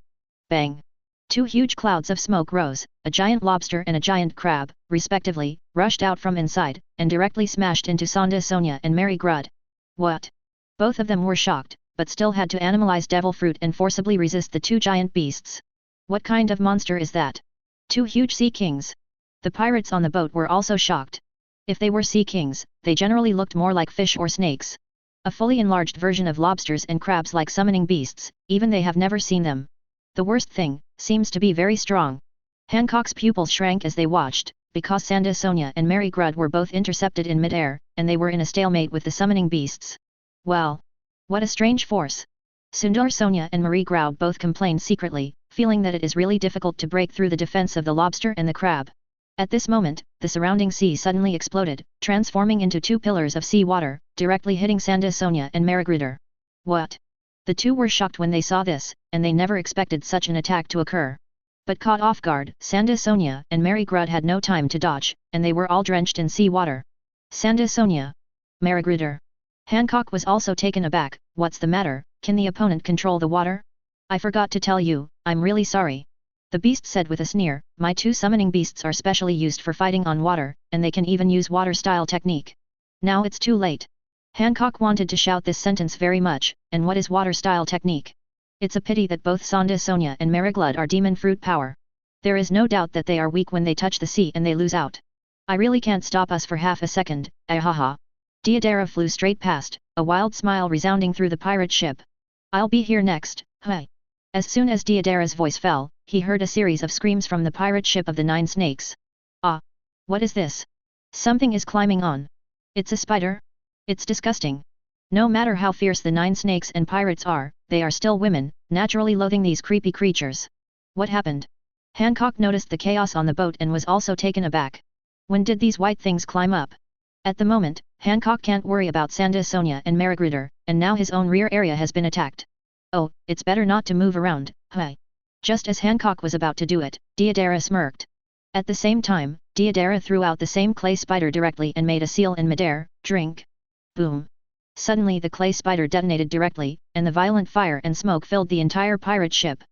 Bang. 2 huge clouds of smoke rose, a giant lobster and a giant crab, respectively, rushed out from inside, and directly smashed into Sanda Sonia and Mary Grud. What? Both of them were shocked, but still had to animalize devil fruit and forcibly resist the 2 giant beasts. What kind of monster is that? 2 huge sea kings. The pirates on the boat were also shocked. If they were sea kings, they generally looked more like fish or snakes. A fully enlarged version of lobsters and crabs like summoning beasts, even they have never seen them. The worst thing, seems to be very strong. Hancock's pupils shrank as they watched, because Sanda Sonia and Mary Grud were both intercepted in midair, and they were in a stalemate with the summoning beasts. Well, what a strange force. Sundar Sonia and Marie Groud both complained secretly, feeling that it is really difficult to break through the defense of the lobster and the crab. At this moment, the surrounding sea suddenly exploded, transforming into 2 pillars of sea water, directly hitting Sanda Sonia and Marigruder. What? The 2 were shocked when they saw this, and they never expected such an attack to occur. But caught off guard, Sanda Sonia and Mary Grud had no time to dodge, and they were all drenched in sea water. Sanda Sonia. Marigruder. Hancock was also taken aback, what's the matter, can the opponent control the water? I forgot to tell you, I'm really sorry. The beast said with a sneer, my 2 summoning beasts are specially used for fighting on water, and they can even use water-style technique. Now it's too late. Hancock wanted to shout this sentence very much, and what is water-style technique? It's a pity that both Sanda Sonia and Mariglud are demon fruit power. There is no doubt that they are weak when they touch the sea and they lose out. I really can't stop us for half a second, ahaha. Deidara flew straight past, a wild smile resounding through the pirate ship. I'll be here next, hi. As soon as Deidara's voice fell, he heard a series of screams from the pirate ship of the 9 snakes. Ah! What is this? Something is climbing on. It's a spider? It's disgusting. No matter how fierce the 9 snakes and pirates are, they are still women, naturally loathing these creepy creatures. What happened? Hancock noticed the chaos on the boat and was also taken aback. When did these white things climb up? At the moment, Hancock can't worry about Sanda Sonia and Marigruder, and now his own rear area has been attacked. Oh, it's better not to move around, hi. Just as Hancock was about to do it, Deidara smirked. At the same time, Deidara threw out the same clay spider directly and made a seal in midair, drink. Boom. Suddenly the clay spider detonated directly, and the violent fire and smoke filled the entire pirate ship.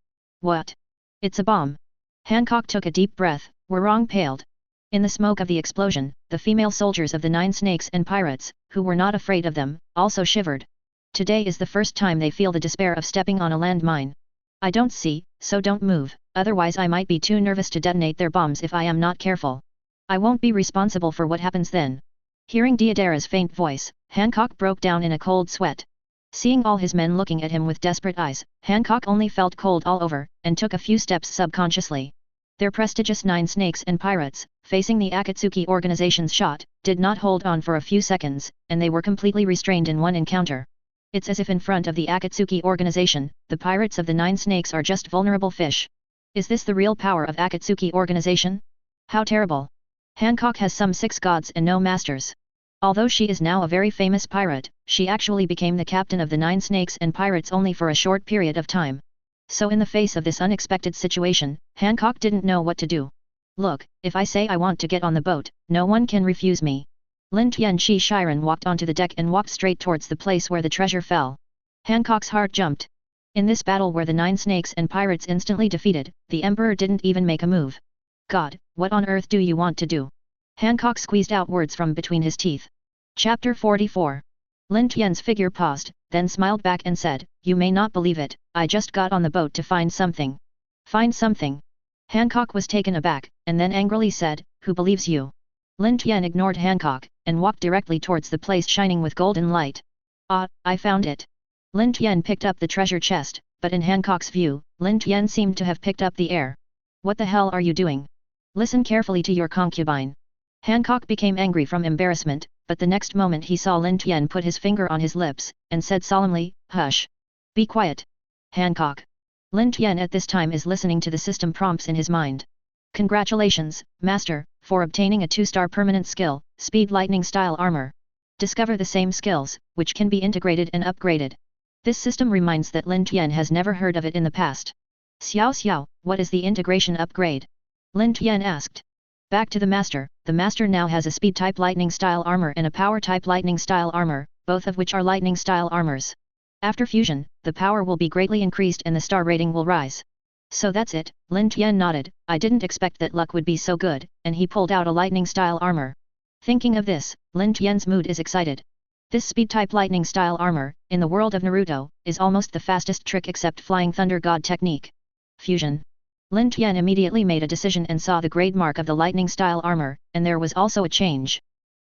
What? It's a bomb. Hancock took a deep breath, Warong paled. In the smoke of the explosion, the female soldiers of the 9 snakes and pirates, who were not afraid of them, also shivered. Today is the first time they feel the despair of stepping on a landmine. I don't see, so don't move, otherwise I might be too nervous to detonate their bombs if I am not careful. I won't be responsible for what happens then. Hearing Deidara's faint voice, Hancock broke down in a cold sweat. Seeing all his men looking at him with desperate eyes, Hancock only felt cold all over, and took a few steps subconsciously. Their prestigious 9 snakes and pirates, facing the Akatsuki organization's shot, did not hold on for a few seconds, and they were completely restrained in one encounter. It's as if in front of the Akatsuki organization, the pirates of the 9 snakes are just vulnerable fish. Is this the real power of Akatsuki organization? How terrible! Hancock has some 6 gods and no masters. Although she is now a very famous pirate, she actually became the captain of the 9 snakes and pirates only for a short period of time. So in the face of this unexpected situation, Hancock didn't know what to do. Look, if I say I want to get on the boat, no one can refuse me. Lin Tianchi Shiren walked onto the deck and walked straight towards the place where the treasure fell. Hancock's heart jumped. In this battle where the 9 snakes and pirates instantly defeated, the emperor didn't even make a move. God, what on earth do you want to do? Hancock squeezed out words from between his teeth. Chapter 44. Lin Tian's figure paused, then smiled back and said, "You may not believe it, I just got on the boat to find something." "Find something?" Hancock was taken aback, and then angrily said, "Who believes you?" Lin Tian ignored Hancock, and walked directly towards the place shining with golden light. "Ah, I found it." Lin Tian picked up the treasure chest, but in Hancock's view, Lin Tian seemed to have picked up the air. "What the hell are you doing? Listen carefully to your concubine." Hancock became angry from embarrassment, but the next moment he saw Lin Tian put his finger on his lips, and said solemnly, "Hush. Be quiet. Hancock." Lin Tian at this time is listening to the system prompts in his mind. "Congratulations, Master, for obtaining a 2-star permanent skill, Speed Lightning Style Armor. Discover the same skills, which can be integrated and upgraded." This system reminds that Lin Tian has never heard of it in the past. "Xiao Xiao, what is the integration upgrade?" Lin Tian asked. Back to the Master now has a Speed-type Lightning Style Armor and a Power-type Lightning Style Armor, both of which are Lightning Style Armors. After fusion, the power will be greatly increased and the star rating will rise. "So that's it," Lin Tian nodded, "I didn't expect that luck would be so good," and he pulled out a Lightning Style Armor. Thinking of this, Lin Tian's mood is excited. This Speed-type Lightning Style Armor, in the world of Naruto, is almost the fastest trick except Flying Thunder God technique. Fusion. Lin Tian immediately made a decision and saw the grade mark of the Lightning Style Armor, and there was also a change.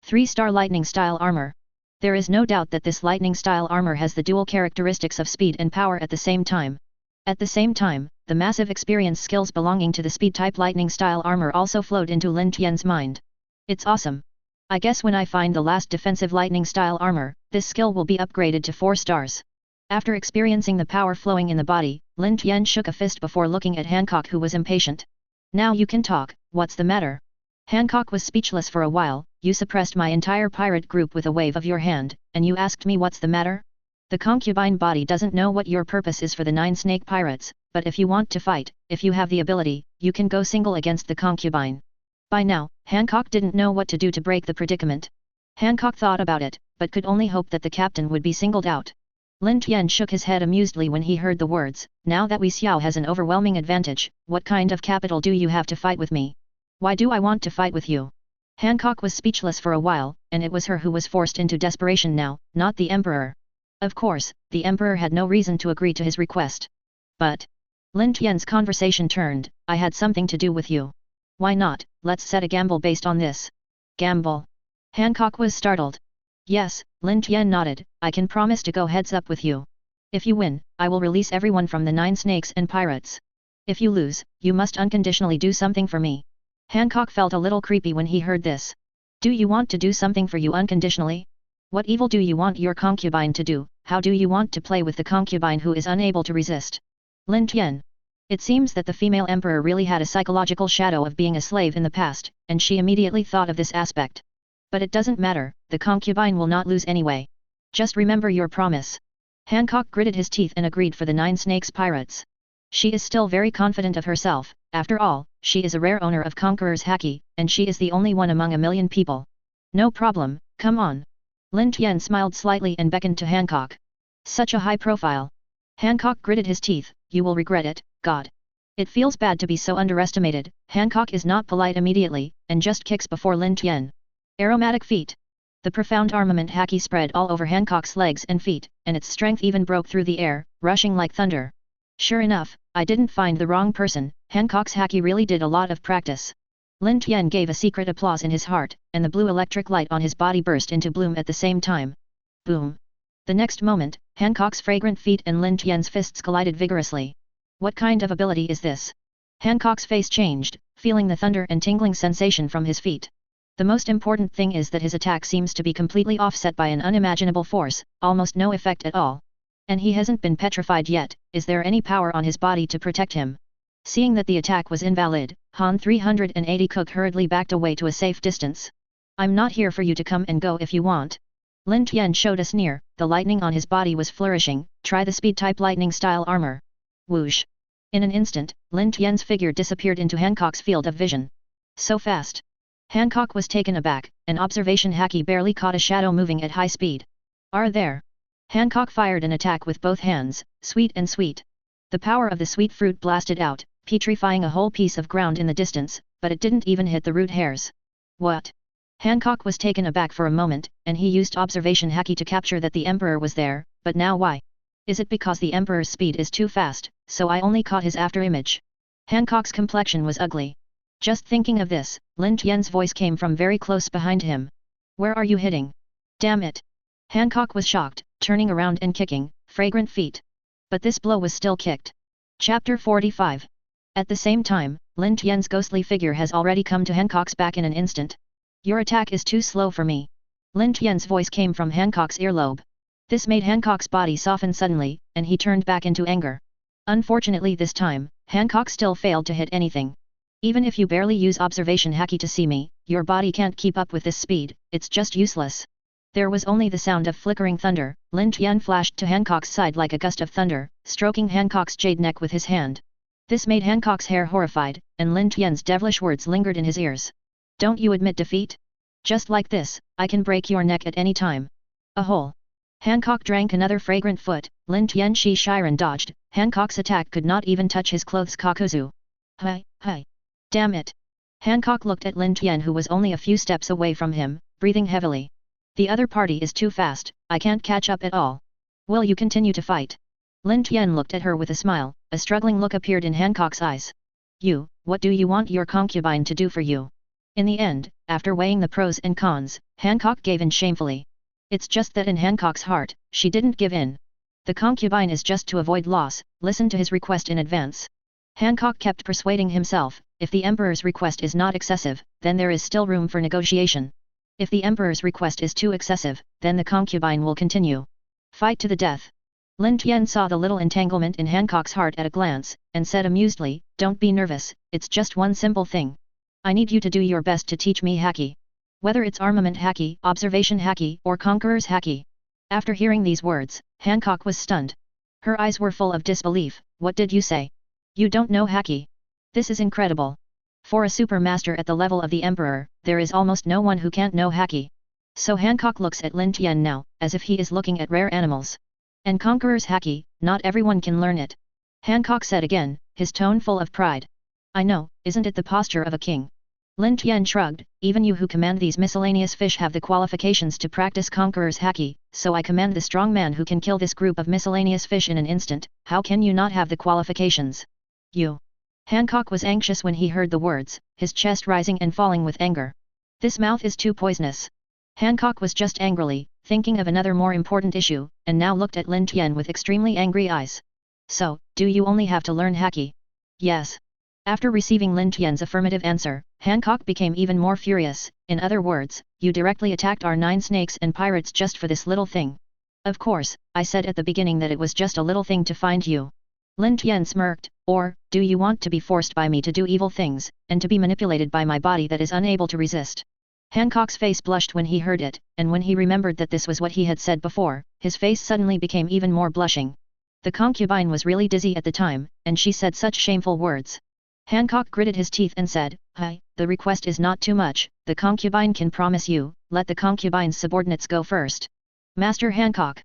3-star Lightning Style Armor. There is no doubt that this Lightning Style Armor has the dual characteristics of speed and power at the same time. At the same time, the massive experience skills belonging to the Speed-type Lightning Style Armor also flowed into Lin Tian's mind. "It's awesome. I guess when I find the last defensive Lightning Style Armor, this skill will be upgraded to 4 stars. After experiencing the power flowing in the body, Lin Tian shook a fist before looking at Hancock, who was impatient. "Now you can talk, what's the matter?" Hancock was speechless for a while. "You suppressed my entire pirate group with a wave of your hand, and you asked me what's the matter? The concubine body doesn't know what your purpose is for the 9 snake pirates, but if you want to fight, if you have the ability, you can go single against the concubine." By now, Hancock didn't know what to do to break the predicament. Hancock thought about it, but could only hope that the captain would be singled out. Lin Tian shook his head amusedly when he heard the words, "Now that Wei Xiao has an overwhelming advantage, what kind of capital do you have to fight with me? Why do I want to fight with you?" Hancock was speechless for a while, and it was her who was forced into desperation now, not the Emperor. Of course, the Emperor had no reason to agree to his request. But Lin Tian's conversation turned, "I had something to do with you. Why not, let's set a gamble based on this." "Gamble?" Hancock was startled. "Yes," Lin Tian nodded, "I can promise to go heads up with you. If you win, I will release everyone from the 9 snakes and pirates. If you lose, you must unconditionally do something for me." Hancock felt a little creepy when he heard this. "Do you want to do something for you unconditionally? What evil do you want your concubine to do? How do you want to play with the concubine who is unable to resist?" Lin Tian. It seems that the female emperor really had a psychological shadow of being a slave in the past, and she immediately thought of this aspect. "But it doesn't matter, the concubine will not lose anyway. Just remember your promise." Hancock gritted his teeth and agreed for the 9 snakes pirates. She is still very confident of herself. After all, she is a rare owner of Conqueror's Haki, and she is the only one among a million people. "No problem, come on." Lin Tian smiled slightly and beckoned to Hancock. Such a high profile. Hancock gritted his teeth. "You will regret it, God. It feels bad to be so underestimated." Hancock is not polite immediately, and just kicks before Lin Tian. Aromatic feet. The profound armament haki spread all over Hancock's legs and feet, and its strength even broke through the air, rushing like thunder. Sure enough, I didn't find the wrong person. Hancock's haki really did a lot of practice. Lin Tian gave a secret applause in his heart, and the blue electric light on his body burst into bloom at the same time. Boom. The next moment, Hancock's fragrant feet and Lin Tian's fists collided vigorously. What kind of ability is this? Hancock's face changed, feeling the thunder and tingling sensation from his feet. The most important thing is that his attack seems to be completely offset by an unimaginable force, almost no effect at all. And he hasn't been petrified yet. Is there any power on his body to protect him? Seeing that the attack was invalid, Han 380 Cook hurriedly backed away to a safe distance. "I'm not here for you to come and go if you want." Lin Tian showed a sneer. The lightning on his body was flourishing. "Try the speed-type lightning style armor." Whoosh! In an instant, Lin Tian's figure disappeared into Hancock's field of vision. So fast! Hancock was taken aback. An observation haki barely caught a shadow moving at high speed. "Are there?" Hancock fired an attack with both hands, sweet and sweet. The power of the sweet fruit blasted out, petrifying a whole piece of ground in the distance, but it didn't even hit the root hairs. "What?" Hancock was taken aback for a moment, and he used observation haki to capture that the Emperor was there, but now why? Is it because the Emperor's speed is too fast, so I only caught his afterimage? Hancock's complexion was ugly. Just thinking of this, Lin Tian's voice came from very close behind him. Where are you hitting? Damn it! Hancock was shocked, turning around and kicking, fragrant feet. But this blow was still kicked. Chapter 45. At the same time, Lin Tian's ghostly figure has already come to Hancock's back in an instant. Your attack is too slow for me. Lin Tian's voice came from Hancock's earlobe. This made Hancock's body soften suddenly, and he turned back into anger. Unfortunately this time, Hancock still failed to hit anything. Even if you barely use observation haki to see me, your body can't keep up with this speed, it's just useless. There was only the sound of flickering thunder. Lin Tian flashed to Hancock's side like a gust of thunder, stroking Hancock's jade neck with his hand. This made Hancock's hair horrified, and Lin Tian's devilish words lingered in his ears. Don't you admit defeat? Just like this, I can break your neck at any time. A hole. Hancock drank another fragrant foot. Lin Tian Shi Shiren dodged. Hancock's attack could not even touch his clothes kakuzu. Hi. Damn it. Hancock looked at Lin Tian who was only a few steps away from him, breathing heavily. The other party is too fast, I can't catch up at all. Will you continue to fight? Lin Tian looked at her with a smile, a struggling look appeared in Hancock's eyes. What do you want your concubine to do for you? In the end, after weighing the pros and cons, Hancock gave in shamefully. It's just that in Hancock's heart, she didn't give in. The concubine is just to avoid loss, listen to his request in advance. Hancock kept persuading himself, if the Emperor's request is not excessive, then there is still room for negotiation. If the Emperor's request is too excessive, then the concubine will continue. Fight to the death. Lin Tian saw the little entanglement in Hancock's heart at a glance, and said amusedly, don't be nervous, it's just one simple thing. I need you to do your best to teach me haki. Whether it's armament haki, observation haki, or conqueror's haki. After hearing these words, Hancock was stunned. Her eyes were full of disbelief. What did you say? You don't know haki? This is incredible. For a super master at the level of the Emperor, there is almost no one who can't know haki. So Hancock looks at Lin Tian now, as if he is looking at rare animals. And conqueror's haki, not everyone can learn it. Hancock said again, his tone full of pride. I know, isn't it the posture of a king? Lin Tian shrugged, even you who command these miscellaneous fish have the qualifications to practice conqueror's haki, so I command the strong man who can kill this group of miscellaneous fish in an instant, how can you not have the qualifications? You. Hancock was anxious when he heard the words, his chest rising and falling with anger. This mouth is too poisonous. Hancock was just angrily, thinking of another more important issue, and now looked at Lin Tian with extremely angry eyes. So, do you only have to learn haki? Yes. After receiving Lin Tian's affirmative answer, Hancock became even more furious. In other words, you directly attacked our 9 snakes and pirates just for this little thing. Of course, I said at the beginning that it was just a little thing to find you. Lin Tian smirked, or, do you want to be forced by me to do evil things, and to be manipulated by my body that is unable to resist? Hancock's face blushed when he heard it, and when he remembered that this was what he had said before, his face suddenly became even more blushing. The concubine was really dizzy at the time, and she said such shameful words. Hancock gritted his teeth and said, the request is not too much, the concubine can promise you, let the concubine's subordinates go first. Master Hancock.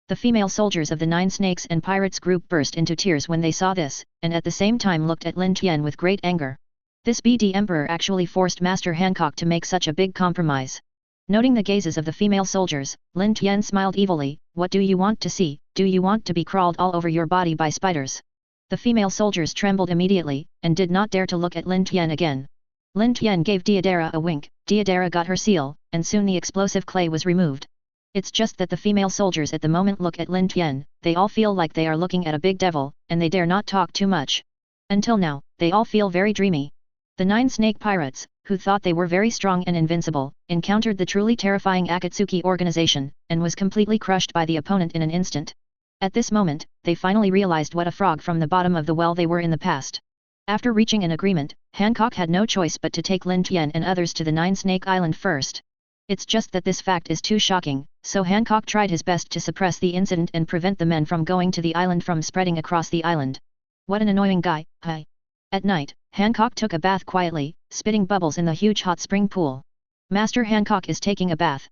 The female soldiers of the 9 snakes and pirates group burst into tears when they saw this, and at the same time looked at Lin Tian with great anger. This BD Emperor actually forced Master Hancock to make such a big compromise. Noting the gazes of the female soldiers, Lin Tian smiled evilly, what do you want to see? Do you want to be crawled all over your body by spiders? The female soldiers trembled immediately, and did not dare to look at Lin Tian again. Lin Tian gave Deidara a wink, Deidara got her seal, and soon the explosive clay was removed. It's just that the female soldiers at the moment look at Lin Tian, they all feel like they are looking at a big devil, and they dare not talk too much. Until now, they all feel very dreamy. The 9 snake pirates, who thought they were very strong and invincible, encountered the truly terrifying Akatsuki organization, and was completely crushed by the opponent in an instant. At this moment, they finally realized what a frog from the bottom of the well they were in the past. After reaching an agreement, Hancock had no choice but to take Lin Tian and others to the 9 Snake Island first. It's just that this fact is too shocking, so Hancock tried his best to suppress the incident and prevent the men from going to the island from spreading across the island. What an annoying guy, At night, Hancock took a bath quietly, spitting bubbles in the huge hot spring pool. Master Hancock is taking a bath.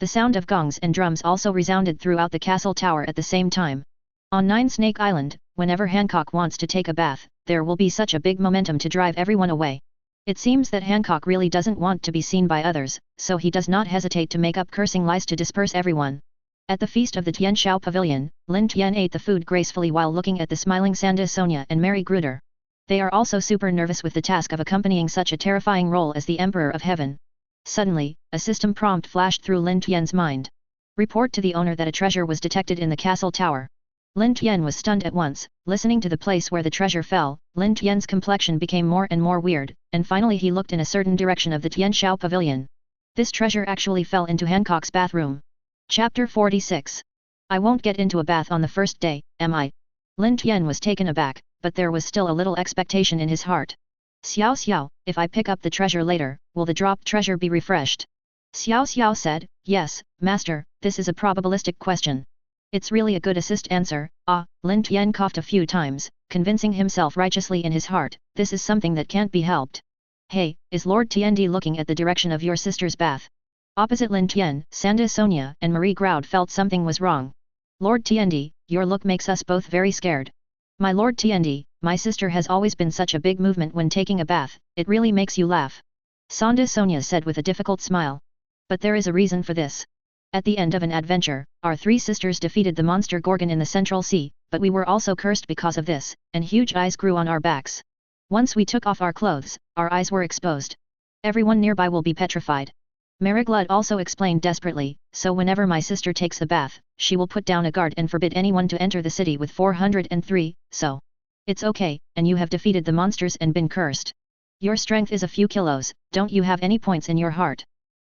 The sound of gongs and drums also resounded throughout the castle tower at the same time. On 9 Snake Island, whenever Hancock wants to take a bath, there will be such a big momentum to drive everyone away. It seems that Hancock really doesn't want to be seen by others, so he does not hesitate to make up cursing lies to disperse everyone. At the feast of the Tianshao Pavilion, Lin Tian ate the food gracefully while looking at the smiling Sanda Sonia and Mary Gruder. They are also super nervous with the task of accompanying such a terrifying role as the Emperor of Heaven. Suddenly, a system prompt flashed through Lin Tian's mind. Report to the owner that a treasure was detected in the castle tower. Lin Tian was stunned at once. Listening to the place where the treasure fell, Lin Tian's complexion became more and more weird, and finally he looked in a certain direction of the Tianshao Pavilion. This treasure actually fell into Hancock's bathroom. Chapter 46. I won't get into a bath on the first day, am I? Lin Tian was taken aback, but there was still a little expectation in his heart. Xiao Xiao, if I pick up the treasure later, will the dropped treasure be refreshed? Xiao Xiao said, yes, master, this is a probabilistic question. It's really a good assist answer. Lin Tian coughed a few times, convincing himself righteously in his heart, this is something that can't be helped. Hey, is Lord Tiandi looking at the direction of your sister's bath? Opposite Lin Tian, Sanda Sonia and Marie Groud felt something was wrong. Lord Tiandi, your look makes us both very scared. My Lord Tiandi, my sister has always been such a big movement when taking a bath, it really makes you laugh. Sanda Sonia said with a difficult smile. But there is a reason for this. At the end of an adventure, our three sisters defeated the monster Gorgon in the Central Sea, but we were also cursed because of this, and huge eyes grew on our backs. Once we took off our clothes, our eyes were exposed. Everyone nearby will be petrified. Mariglud also explained desperately, so whenever my sister takes a bath, she will put down a guard and forbid anyone to enter the city with 403, so. It's okay, and you have defeated the monsters and been cursed. Your strength is a few kilos, don't you have any points in your heart?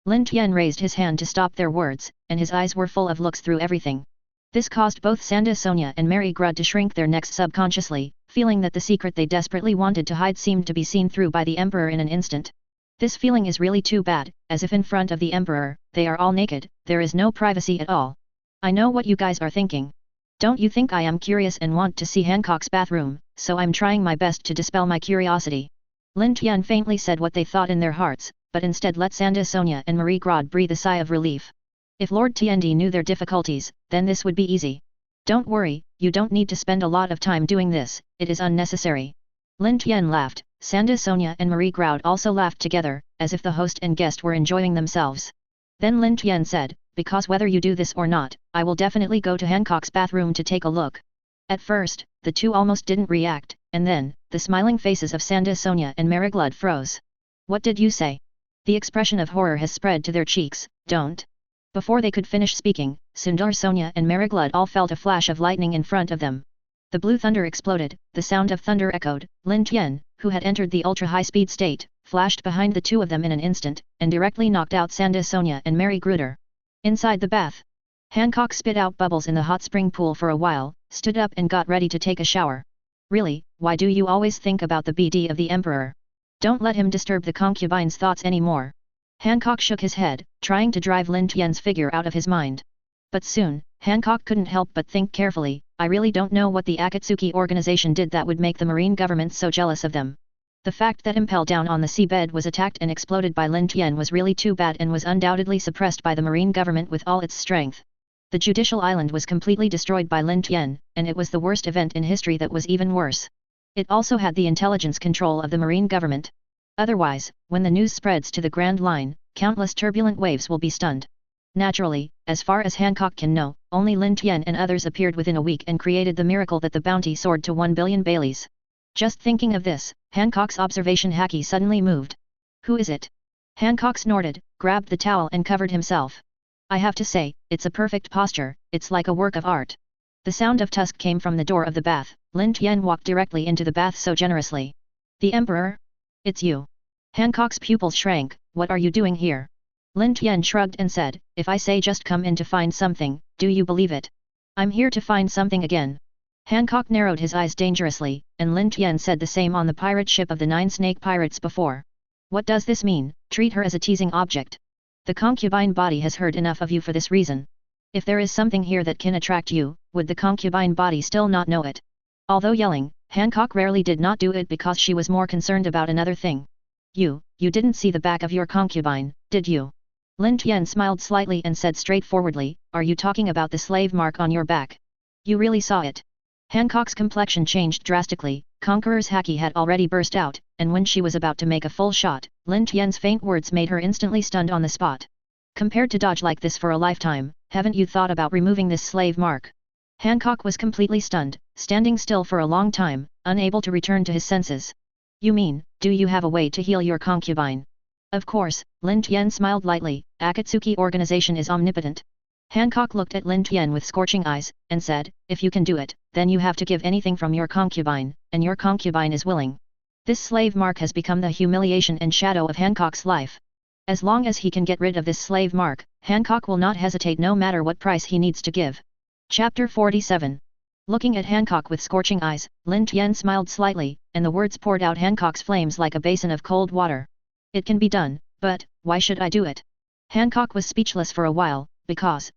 Lin Tian raised his hand to stop their words, and his eyes were full of looks through everything. This caused both Sanda Sonia and Mary Grud to shrink their necks subconsciously, feeling that the secret they desperately wanted to hide seemed to be seen through by the Emperor in an instant. This feeling is really too bad, as if in front of the Emperor, they are all naked, there is no privacy at all. I know what you guys are thinking. Don't you think I am curious and want to see Hancock's bathroom, so I'm trying my best to dispel my curiosity. Lin Tian faintly said what they thought in their hearts, but instead let Sanda Sonia and Marie Grod breathe a sigh of relief. If Lord Tiandi knew their difficulties, then this would be easy. Don't worry, you don't need to spend a lot of time doing this, it is unnecessary. Lin Tian laughed. Sanda Sonia and Marie Groud also laughed together, as if the host and guest were enjoying themselves. Then Lin Tian said, because whether you do this or not, I will definitely go to Hancock's bathroom to take a look. At first, the two almost didn't react, and then, the smiling faces of Sanda Sonia and Mariglud froze. What did you say? The expression of horror has spread to their cheeks, don't. Before they could finish speaking, Sundar Sonia and Mariglud all felt a flash of lightning in front of them. The blue thunder exploded, the sound of thunder echoed. Lin Tian, who had entered the ultra-high-speed state, flashed behind the two of them in an instant, and directly knocked out Sanda Sonia and Mary Gruder. Inside the bath, Hancock spit out bubbles in the hot spring pool for a while, stood up and got ready to take a shower. Really, why do you always think about the BD of the Emperor? Don't let him disturb the concubine's thoughts anymore. Hancock shook his head, trying to drive Lin Tian's figure out of his mind. But soon, Hancock couldn't help but think carefully, I really don't know what the Akatsuki organization did that would make the marine government so jealous of them. The fact that Impel down on the seabed was attacked and exploded by Lin Tian was really too bad and was undoubtedly suppressed by the marine government with all its strength. The Judicial Island was completely destroyed by Lin Tian, and it was the worst event in history that was even worse. It also had the intelligence control of the marine government. Otherwise, when the news spreads to the Grand Line, countless turbulent waves will be stunned. Naturally, as far as Hancock can know, only Lin Tian and others appeared within a week and created the miracle that the bounty soared to 1 billion Baileys. Just thinking of this, Hancock's observation haki suddenly moved. Who is it? Hancock snorted, grabbed the towel and covered himself. I have to say, it's a perfect posture, it's like a work of art. The sound of tusk came from the door of the bath. Lin Tian walked directly into the bath so generously. The Emperor? It's you. Hancock's pupils shrank, what are you doing here? Lin Tian shrugged and said, if I say just come in to find something, do you believe it? I'm here to find something again. Hancock narrowed his eyes dangerously, and Lin Tian said the same on the pirate ship of the 9 snake pirates before. What does this mean? Treat her as a teasing object. The concubine body has heard enough of you for this reason. If there is something here that can attract you, would the concubine body still not know it? Although yelling, Hancock rarely did not do it because she was more concerned about another thing. You didn't see the back of your concubine, did you? Lin Tian smiled slightly and said straightforwardly, are you talking about the slave mark on your back? You really saw it. Hancock's complexion changed drastically, Conqueror's haki had already burst out, and when she was about to make a full shot, Lin Tian's faint words made her instantly stunned on the spot. Compared to dodge like this for a lifetime, haven't you thought about removing this slave mark? Hancock was completely stunned, standing still for a long time, unable to return to his senses. You mean, do you have a way to heal your concubine? Of course, Lin Tian smiled lightly, Akatsuki organization is omnipotent. Hancock looked at Lin Tian with scorching eyes, and said, if you can do it, then you have to give anything from your concubine, and your concubine is willing. This slave mark has become the humiliation and shadow of Hancock's life. As long as he can get rid of this slave mark, Hancock will not hesitate no matter what price he needs to give. Chapter 47. Looking at Hancock with scorching eyes, Lin Tian smiled slightly, and the words poured out Hancock's flames like a basin of cold water. It can be done, but, why should I do it? Hancock was speechless for a while, because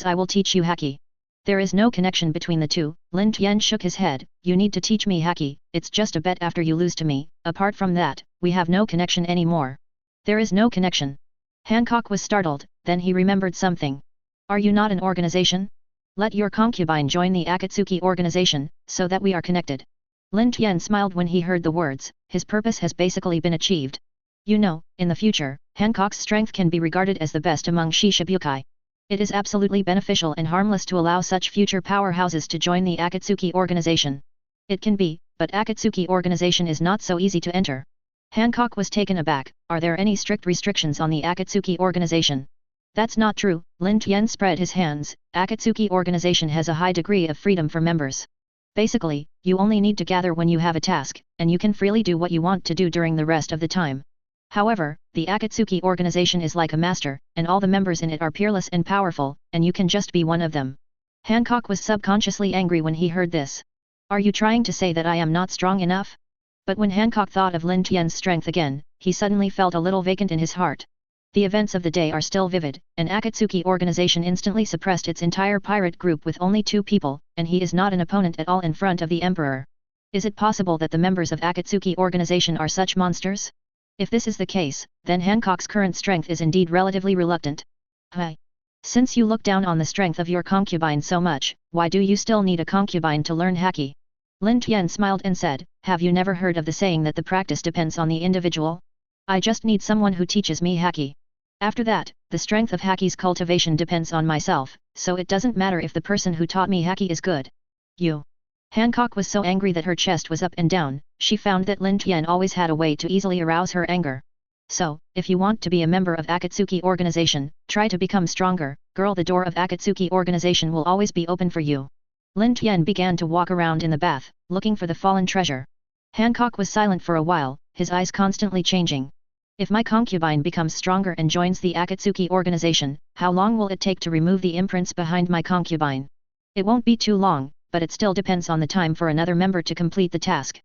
I will teach you haki. There is no connection between the two. Lin Tian shook his head, you need to teach me haki, it's just a bet after you lose to me, apart from that, we have no connection anymore. There is no connection. Hancock was startled, then he remembered something. Are you not an organization? Let your concubine join the Akatsuki organization, so that we are connected. Lin Tian smiled when he heard the words, his purpose has basically been achieved. You know, in the future, Hancock's strength can be regarded as the best among Shishibukai. It is absolutely beneficial and harmless to allow such future powerhouses to join the Akatsuki organization. It can be, but Akatsuki organization is not so easy to enter. Hancock was taken aback, are there any strict restrictions on the Akatsuki organization? That's not true, Lin Tian spread his hands, Akatsuki organization has a high degree of freedom for members. Basically, you only need to gather when you have a task, and you can freely do what you want to do during the rest of the time. However, the Akatsuki organization is like a master, and all the members in it are peerless and powerful, and you can just be one of them. Hancock was subconsciously angry when he heard this. Are you trying to say that I am not strong enough? But when Hancock thought of Lin Tian's strength again, he suddenly felt a little vacant in his heart. The events of the day are still vivid, and Akatsuki organization instantly suppressed its entire pirate group with only 2 people, and he is not an opponent at all in front of the Emperor. Is it possible that the members of Akatsuki organization are such monsters? If this is the case, then Hancock's current strength is indeed relatively reluctant. Hi. Since you look down on the strength of your concubine so much, why do you still need a concubine to learn haki? Lin Tian smiled and said, have you never heard of the saying that the practice depends on the individual? I just need someone who teaches me haki. After that, the strength of haki's cultivation depends on myself, so it doesn't matter if the person who taught me haki is good. You. Hancock was so angry that her chest was up and down, she found that Lin Tian always had a way to easily arouse her anger. So, if you want to be a member of Akatsuki organization, try to become stronger, girl, the door of Akatsuki organization will always be open for you. Lin Tian began to walk around in the bath, looking for the fallen treasure. Hancock was silent for a while, his eyes constantly changing. If my concubine becomes stronger and joins the Akatsuki organization, how long will it take to remove the imprints behind my concubine? It won't be too long, but it still depends on the time for another member to complete the task.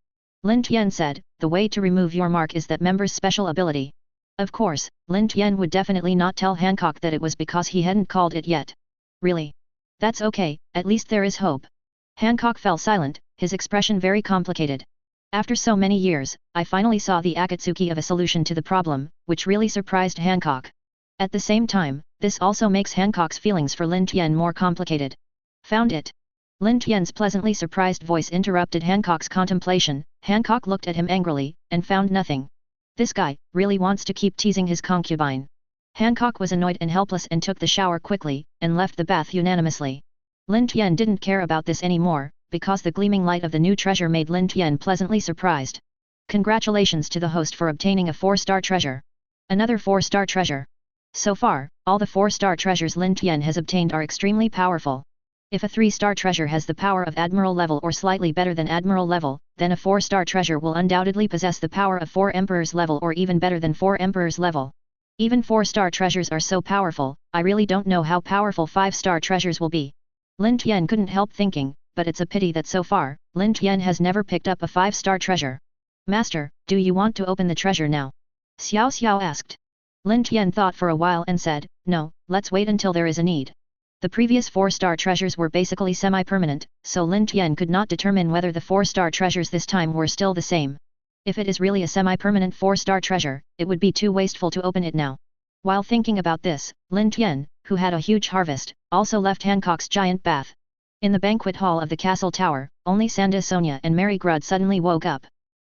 Lin Tian said, the way to remove your mark is that member's special ability. Of course, Lin Tian would definitely not tell Hancock that it was because he hadn't called it yet. Really? That's okay, at least there is hope. Hancock fell silent, his expression very complicated. After so many years, I finally saw the Akatsuki of a solution to the problem, which really surprised Hancock. At the same time, this also makes Hancock's feelings for Lin Tian more complicated. Found it. Lin Tian's pleasantly surprised voice interrupted Hancock's contemplation. Hancock looked at him angrily, and found nothing. This guy really wants to keep teasing his concubine. Hancock was annoyed and helpless and took the shower quickly, and left the bath unanimously. Lin Tian didn't care about this anymore, because the gleaming light of the new treasure made Lin Tian pleasantly surprised. Congratulations to the host for obtaining a 4-star treasure. Another 4-star treasure. So far, all the 4-star treasures Lin Tian has obtained are extremely powerful. If a 3-star treasure has the power of Admiral level or slightly better than Admiral level, then a 4-star treasure will undoubtedly possess the power of 4 Emperors level or even better than 4 Emperors level. Even 4-star treasures are so powerful, I really don't know how powerful 5-star treasures will be. Lin Tian couldn't help thinking, but it's a pity that so far, Lin Tian has never picked up a 5-star treasure. Master, do you want to open the treasure now? Xiao Xiao asked. Lin Tian thought for a while and said, no, let's wait until there is a need. The previous 4-star treasures were basically semi-permanent, so Lin Tian could not determine whether the 4-star treasures this time were still the same. If it is really a semi-permanent 4-star treasure, it would be too wasteful to open it now. While thinking about this, Lin Tian, who had a huge harvest, also left Hancock's giant bath. In the banquet hall of the castle tower, only Sanda Sonia and Mary Grud suddenly woke up.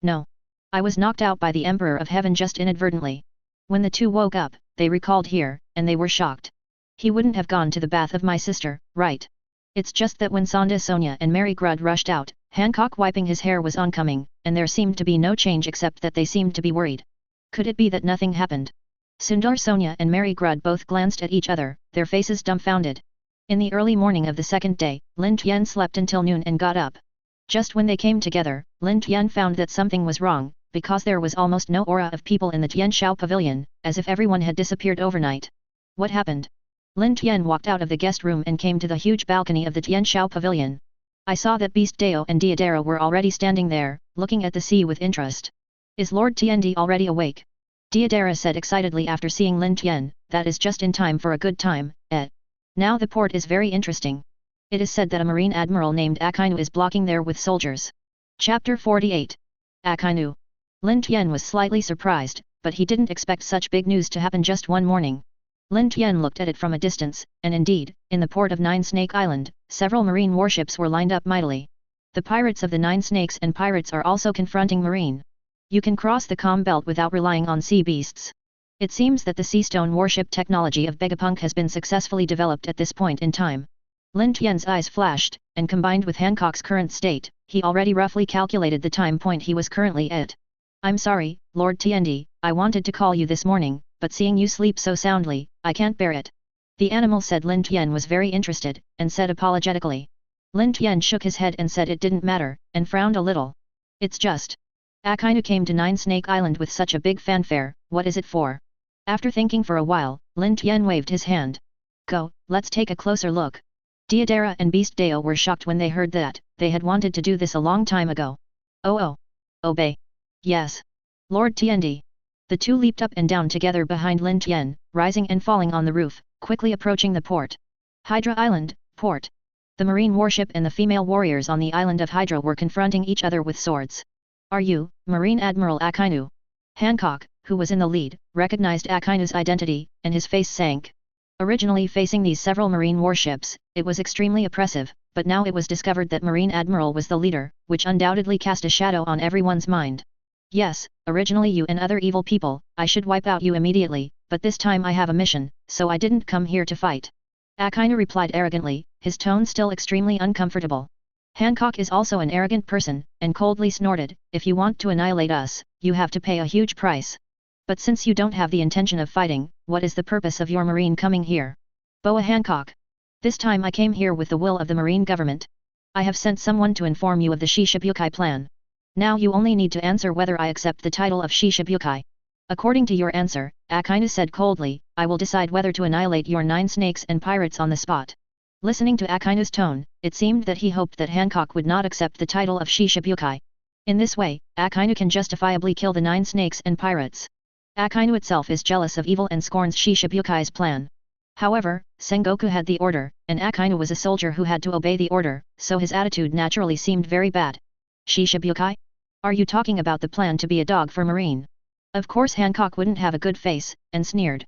No. I was knocked out by the Emperor of Heaven just inadvertently. When the two woke up, they recalled here, and they were shocked. He wouldn't have gone to the bath of my sister, right? It's just that when Sonda Sonia and Mary Grud rushed out, Hancock wiping his hair was oncoming, and there seemed to be no change except that they seemed to be worried. Could it be that nothing happened? Sundar Sonia and Mary Grud both glanced at each other, their faces dumbfounded. In the early morning of the second day, Lin Tian slept until noon and got up. Just when they came together, Lin Tian found that something was wrong, because there was almost no aura of people in the Tianshao pavilion, as if everyone had disappeared overnight. What happened? Lin Tian walked out of the guest room and came to the huge balcony of the Tianshao pavilion. I saw that Beast Dao and Deidara were already standing there, looking at the sea with interest. Is Lord Tiandi already awake? Deidara said excitedly after seeing Lin Tian, that is just in time for a good time, Now the port is very interesting. It is said that a marine admiral named Akainu is blocking there with soldiers. Chapter 48. Akainu. Lin Tian was slightly surprised, but he didn't expect such big news to happen just one morning. Lin Tian looked at it from a distance, and indeed, in the port of Nine Snake Island, several marine warships were lined up mightily. The pirates of the Nine Snakes and pirates are also confronting marine. You can cross the calm belt without relying on sea beasts. It seems that the Seastone warship technology of Vegapunk has been successfully developed at this point in time. Lin Tian's eyes flashed, and combined with Hancock's current state, he already roughly calculated the time point he was currently at. I'm sorry, Lord Tiandi, I wanted to call you this morning, but seeing you sleep so soundly, I can't bear it. The animal said. Lin Tian was very interested, and said apologetically. Lin Tian shook his head and said it didn't matter, and frowned a little. It's just. Akainu came to Nine Snake Island with such a big fanfare, what is it for? After thinking for a while, Lin Tian waved his hand. Go, let's take a closer look. Deidara and Beast Dao were shocked when they heard that. They had wanted to do this a long time ago. Oh. Obey. Yes. Lord Tiandi. The two leaped up and down together behind Lin Tian, rising and falling on the roof, quickly approaching the port. Hydra Island, port. The marine warship and the female warriors on the island of Hydra were confronting each other with swords. Are you, Marine Admiral Akainu? Hancock, who was in the lead, recognized Akainu's identity, and his face sank. Originally facing these several marine warships, it was extremely oppressive, but now it was discovered that Marine Admiral was the leader, which undoubtedly cast a shadow on everyone's mind. Yes, originally you and other evil people, I should wipe out you immediately, but this time I have a mission, so I didn't come here to fight. Akainu replied arrogantly, his tone still extremely uncomfortable. Hancock is also an arrogant person, and coldly snorted, if you want to annihilate us, you have to pay a huge price. But since you don't have the intention of fighting, what is the purpose of your marine coming here? Boa Hancock. This time I came here with the will of the marine government. I have sent someone to inform you of the Shishibukai plan. Now you only need to answer whether I accept the title of Shishibukai. According to your answer, Akainu said coldly, I will decide whether to annihilate your 9 snakes and pirates on the spot. Listening to Akainu's tone, it seemed that he hoped that Hancock would not accept the title of Shishibukai. In this way, Akainu can justifiably kill the 9 snakes and pirates. Akainu itself is jealous of evil and scorns Shishibukai's plan. However, Sengoku had the order, and Akainu was a soldier who had to obey the order, so his attitude naturally seemed very bad. Shishibukai? Are you talking about the plan to be a dog for marine? Of course Hancock wouldn't have a good face, and sneered.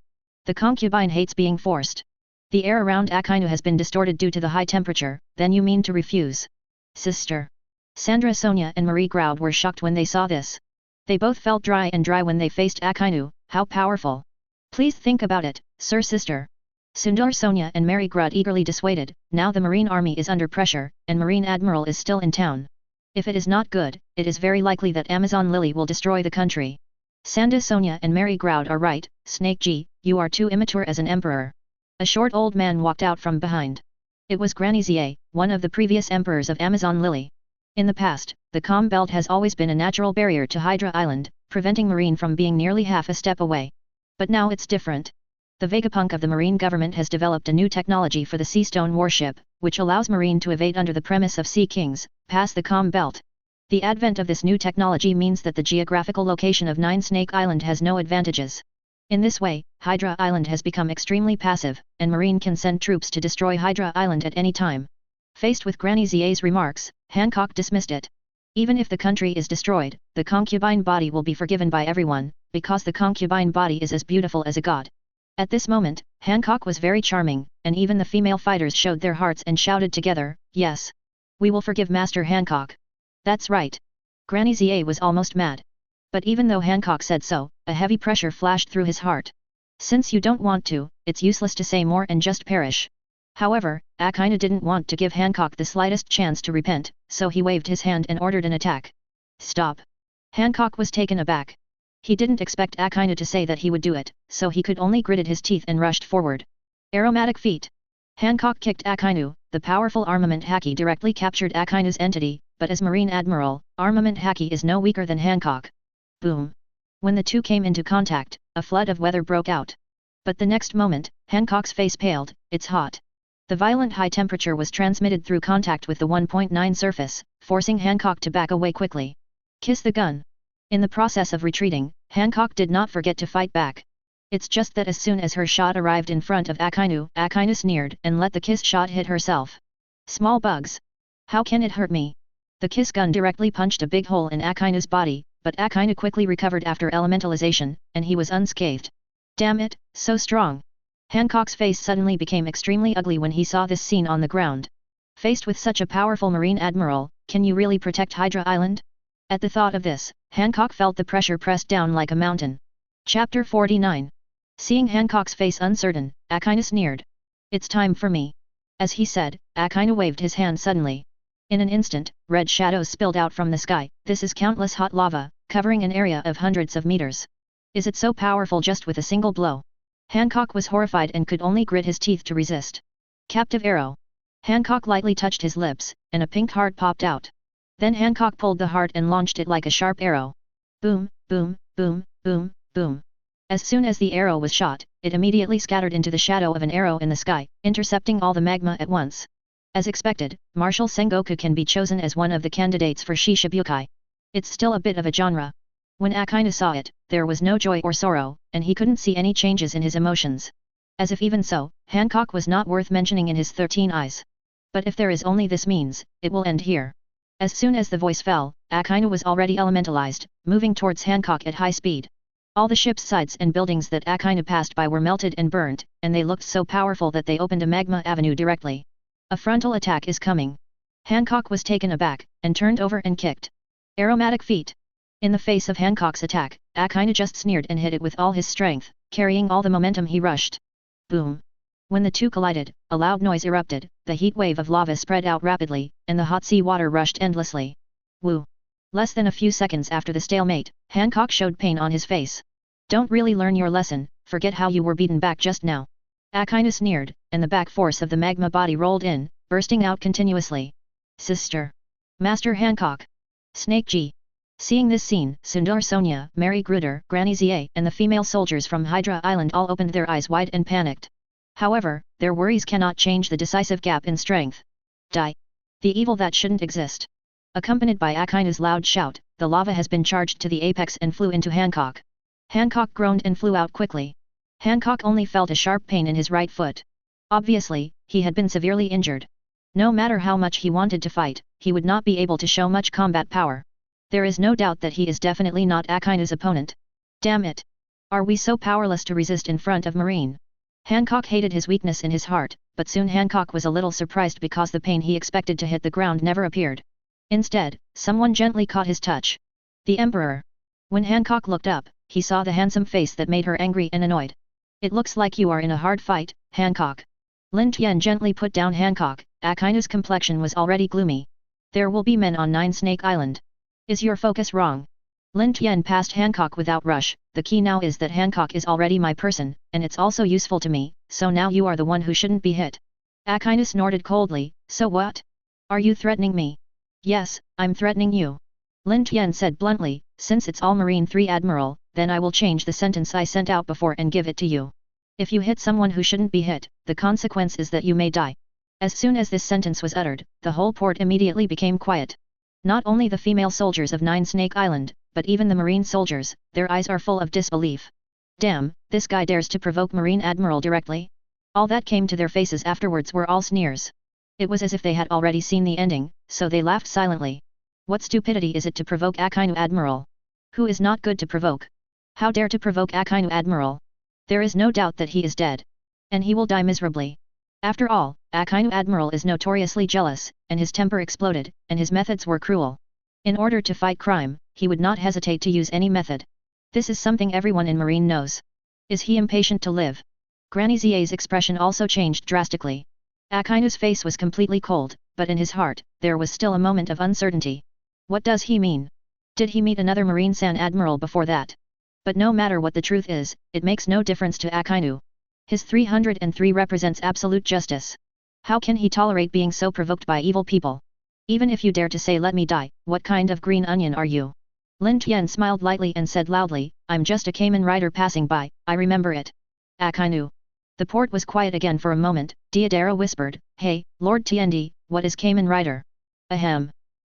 The concubine hates being forced. The air around Akainu has been distorted due to the high temperature, then you mean to refuse? Sister. Sandra Sonia and Marie Groud were shocked when they saw this. They both felt dry when they faced Akainu, how powerful. Please think about it, sir sister. Sundar Sonia and Mary Grud eagerly dissuaded, now the marine army is under pressure, and Marine Admiral is still in town. If it is not good, it is very likely that Amazon Lily will destroy the country. Sanda Sonia and Mary Groud are right, Snake G, you are too immature as an emperor. A short old man walked out from behind. It was Granny Xie, one of the previous emperors of Amazon Lily. In the past, the calm belt has always been a natural barrier to Hydra Island, preventing marine from being nearly half a step away. But now it's different. The Vegapunk of the marine government has developed a new technology for the Seastone warship, which allows marine to evade under the premise of Sea Kings, pass the calm belt. The advent of this new technology means that the geographical location of Nine Snake Island has no advantages. In this way, Hydra Island has become extremely passive, and marine can send troops to destroy Hydra Island at any time. Faced with Granny Xie's remarks, Hancock dismissed it. Even if the country is destroyed, the concubine body will be forgiven by everyone, because the concubine body is as beautiful as a god. At this moment, Hancock was very charming, and even the female fighters showed their hearts and shouted together, yes. We will forgive Master Hancock. That's right. Granny Xie was almost mad. But even though Hancock said so, a heavy pressure flashed through his heart. Since you don't want to, it's useless to say more and just perish. However, Akainu didn't want to give Hancock the slightest chance to repent, so he waved his hand and ordered an attack. Stop! Hancock was taken aback. He didn't expect Akainu to say that he would do it, so he could only gritted his teeth and rushed forward. Aromatic feat! Hancock kicked Akainu. The powerful armament haki directly captured Akainu's entity, but as Marine Admiral, armament haki is no weaker than Hancock. Boom! When the two came into contact, a flood of weather broke out. But the next moment, Hancock's face paled. It's hot. The violent high temperature was transmitted through contact with the 1.9 surface, forcing Hancock to back away quickly. Kiss the gun! In the process of retreating, Hancock did not forget to fight back. It's just that as soon as her shot arrived in front of Akainu, Akainu sneered and let the kiss shot hit herself. Small bugs! How can it hurt me? The kiss gun directly punched a big hole in Akainu's body, but Akainu quickly recovered after elementalization, and he was unscathed. Damn it, so strong! Hancock's face suddenly became extremely ugly when he saw this scene on the ground. Faced with such a powerful Marine Admiral, can you really protect Hydra Island? At the thought of this, Hancock felt the pressure pressed down like a mountain. Chapter 49. Seeing Hancock's face uncertain, Akainu sneered. It's time for me. As he said, Akainu waved his hand suddenly. In an instant, red shadows spilled out from the sky. This is countless hot lava, covering an area of hundreds of meters. Is it so powerful just with a single blow? Hancock was horrified and could only grit his teeth to resist. Captive arrow. Hancock lightly touched his lips, and a pink heart popped out. Then Hancock pulled the heart and launched it like a sharp arrow. Boom, boom, boom, boom, boom. As soon as the arrow was shot, it immediately scattered into the shadow of an arrow in the sky, intercepting all the magma at once. As expected, Marshal Sengoku can be chosen as one of the candidates for Shishibukai. It's still a bit of a genre. When Akainu saw it, there was no joy or sorrow, and he couldn't see any changes in his emotions. As if even so, Hancock was not worth mentioning in his 13 eyes. But if there is only this means, it will end here. As soon as the voice fell, Akainu was already elementalized, moving towards Hancock at high speed. All the ship's sides and buildings that Akainu passed by were melted and burnt, and they looked so powerful that they opened a magma avenue directly. A frontal attack is coming. Hancock was taken aback, and turned over and kicked. Aromatic feat. In the face of Hancock's attack, Akainu just sneered and hit it with all his strength, carrying all the momentum he rushed. Boom! When the two collided, a loud noise erupted, the heat wave of lava spread out rapidly, and the hot sea water rushed endlessly. Woo! Less than a few seconds after the stalemate, Hancock showed pain on his face. Don't really learn your lesson, forget how you were beaten back just now. Akainu sneered, and the back force of the magma body rolled in, bursting out continuously. Sister! Master Hancock! Snake G! Seeing this scene, Sundar Sonia, Mary Gruder, Granny Za, and the female soldiers from Hydra Island all opened their eyes wide and panicked. However, their worries cannot change the decisive gap in strength. Die! The evil that shouldn't exist. Accompanied by Akainu's loud shout, the lava has been charged to the apex and flew into Hancock. Hancock groaned and flew out quickly. Hancock only felt a sharp pain in his right foot. Obviously, he had been severely injured. No matter how much he wanted to fight, he would not be able to show much combat power. There is no doubt that he is definitely not Akainu's opponent. Damn it! Are we so powerless to resist in front of Marine? Hancock hated his weakness in his heart, but soon Hancock was a little surprised because the pain he expected to hit the ground never appeared. Instead, someone gently caught his touch. The Emperor. When Hancock looked up, he saw the handsome face that made her angry and annoyed. It looks like you are in a hard fight, Hancock. Lin Tian gently put down Hancock. Akainu's complexion was already gloomy. There will be men on Nine Snake Island. Is your focus wrong? Lin Tian passed Hancock without rush. The key now is that Hancock is already my person, and it's also useful to me, so now you are the one who shouldn't be hit. Akainu snorted coldly. So what? Are you threatening me? Yes, I'm threatening you. Lin Tian said bluntly, since it's all Marine 3 Admiral, then I will change the sentence I sent out before and give it to you. If you hit someone who shouldn't be hit, the consequence is that you may die. As soon as this sentence was uttered, the whole port immediately became quiet. Not only the female soldiers of Nine Snake Island, but even the Marine soldiers, their eyes are full of disbelief. Damn, this guy dares to provoke Marine Admiral directly? All that came to their faces afterwards were all sneers. It was as if they had already seen the ending, so they laughed silently. What stupidity is it to provoke Akainu Admiral? Who is not good to provoke? How dare to provoke Akainu Admiral? There is no doubt that he is dead. And he will die miserably. After all, Akainu Admiral is notoriously jealous, and his temper exploded, and his methods were cruel. In order to fight crime, he would not hesitate to use any method. This is something everyone in Marine knows. Is he impatient to live? Granny Za's expression also changed drastically. Akainu's face was completely cold, but in his heart, there was still a moment of uncertainty. What does he mean? Did he meet another Marine San Admiral before that? But no matter what the truth is, it makes no difference to Akainu. His 303 represents absolute justice. How can he tolerate being so provoked by evil people? Even if you dare to say let me die, what kind of green onion are you? Lin Tian smiled lightly and said loudly, I'm just a Cayman rider passing by, I remember it. Akainu. The port was quiet again for a moment. Deidara whispered, Hey, Lord Tiendi, what is Cayman rider? Ahem.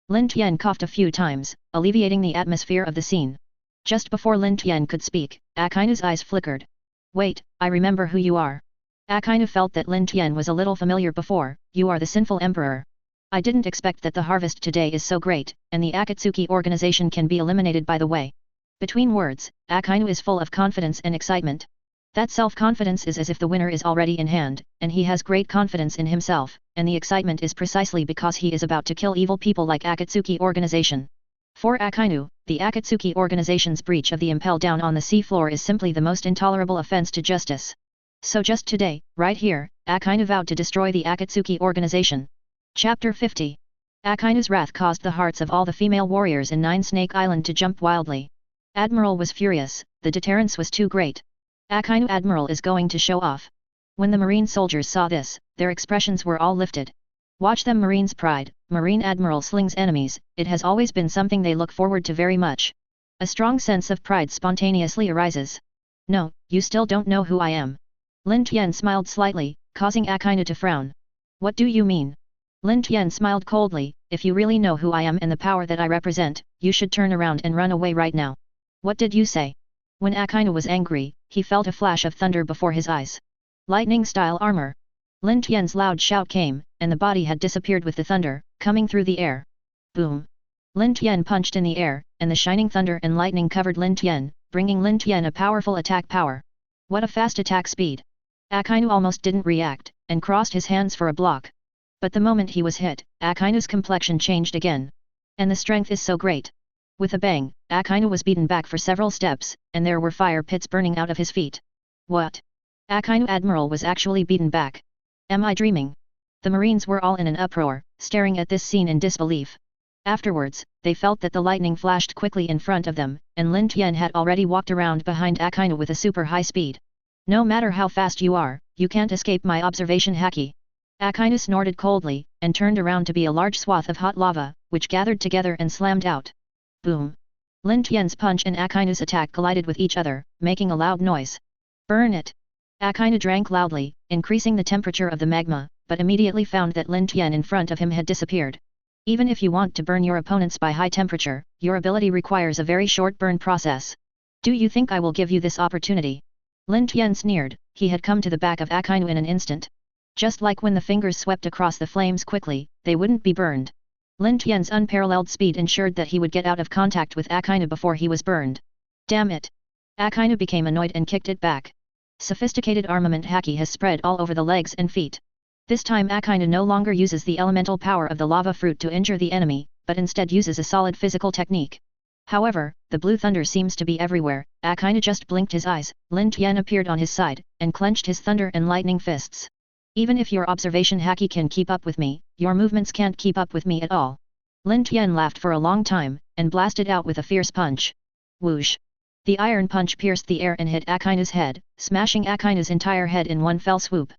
Lin Tian coughed a few times, alleviating the atmosphere of the scene. Just before Lin Tian could speak, Akainu's eyes flickered. Wait, I remember who you are. Akainu felt that Lin Tian was a little familiar before. You are the sinful emperor. I didn't expect that the harvest today is so great, and the Akatsuki organization can be eliminated by the way. Between words, Akainu is full of confidence and excitement. That self-confidence is as if the winner is already in hand, and he has great confidence in himself, and the excitement is precisely because he is about to kill evil people like Akatsuki organization. For Akainu, the Akatsuki organization's breach of the impel down on the sea floor is simply the most intolerable offense to justice. So just today, right here, Akainu vowed to destroy the Akatsuki organization. Chapter 50. Akainu's wrath caused the hearts of all the female warriors in Nine Snake Island to jump wildly. Admiral was furious, the deterrence was too great. Akainu Admiral is going to show off. When the Marine soldiers saw this, their expressions were all lifted. Watch them Marine's pride, Marine Admiral slings enemies, it has always been something they look forward to very much. A strong sense of pride spontaneously arises. No, you still don't know who I am. Lin Tian smiled slightly, causing Akainu to frown. What do you mean? Lin Tian smiled coldly, if you really know who I am and the power that I represent, you should turn around and run away right now. What did you say? When Akainu was angry, he felt a flash of thunder before his eyes. Lightning-style armor. Lin Tian's loud shout came, and the body had disappeared with the thunder, coming through the air. Boom! Lin Tian punched in the air, and the shining thunder and lightning covered Lin Tian, bringing Lin Tian a powerful attack power. What a fast attack speed! Akainu almost didn't react, and crossed his hands for a block. But the moment he was hit, Akainu's complexion changed again. And the strength is so great. With a bang, Akainu was beaten back for several steps, and there were fire pits burning out of his feet. What? Akainu Admiral was actually beaten back. Am I dreaming? The Marines were all in an uproar, staring at this scene in disbelief. Afterwards, they felt that the lightning flashed quickly in front of them, and Lin Tian had already walked around behind Akainu with a super high speed. No matter how fast you are, you can't escape my observation haki. Akainu snorted coldly, and turned around to be a large swath of hot lava, which gathered together and slammed out. Boom! Lin Tian's punch and Akainu's attack collided with each other, making a loud noise. Burn it! Akainu drank loudly, increasing the temperature of the magma, but immediately found that Lin Tian in front of him had disappeared. Even if you want to burn your opponents by high temperature, your ability requires a very short burn process. Do you think I will give you this opportunity? Lin Tian sneered, he had come to the back of Akainu in an instant. Just like when the fingers swept across the flames quickly, they wouldn't be burned. Lin Tian's unparalleled speed ensured that he would get out of contact with Akainu before he was burned. Damn it! Akainu became annoyed and kicked it back. Sophisticated armament haki has spread all over the legs and feet. This time Akainu no longer uses the elemental power of the lava fruit to injure the enemy, but instead uses a solid physical technique. However, the blue thunder seems to be everywhere. Akainu just blinked his eyes, Lin Tian appeared on his side, and clenched his thunder and lightning fists. Even if your observation haki can keep up with me, your movements can't keep up with me at all. Lin Tian laughed for a long time, and blasted out with a fierce punch. Whoosh! The iron punch pierced the air and hit Akainu's head, smashing Akainu's entire head in one fell swoop.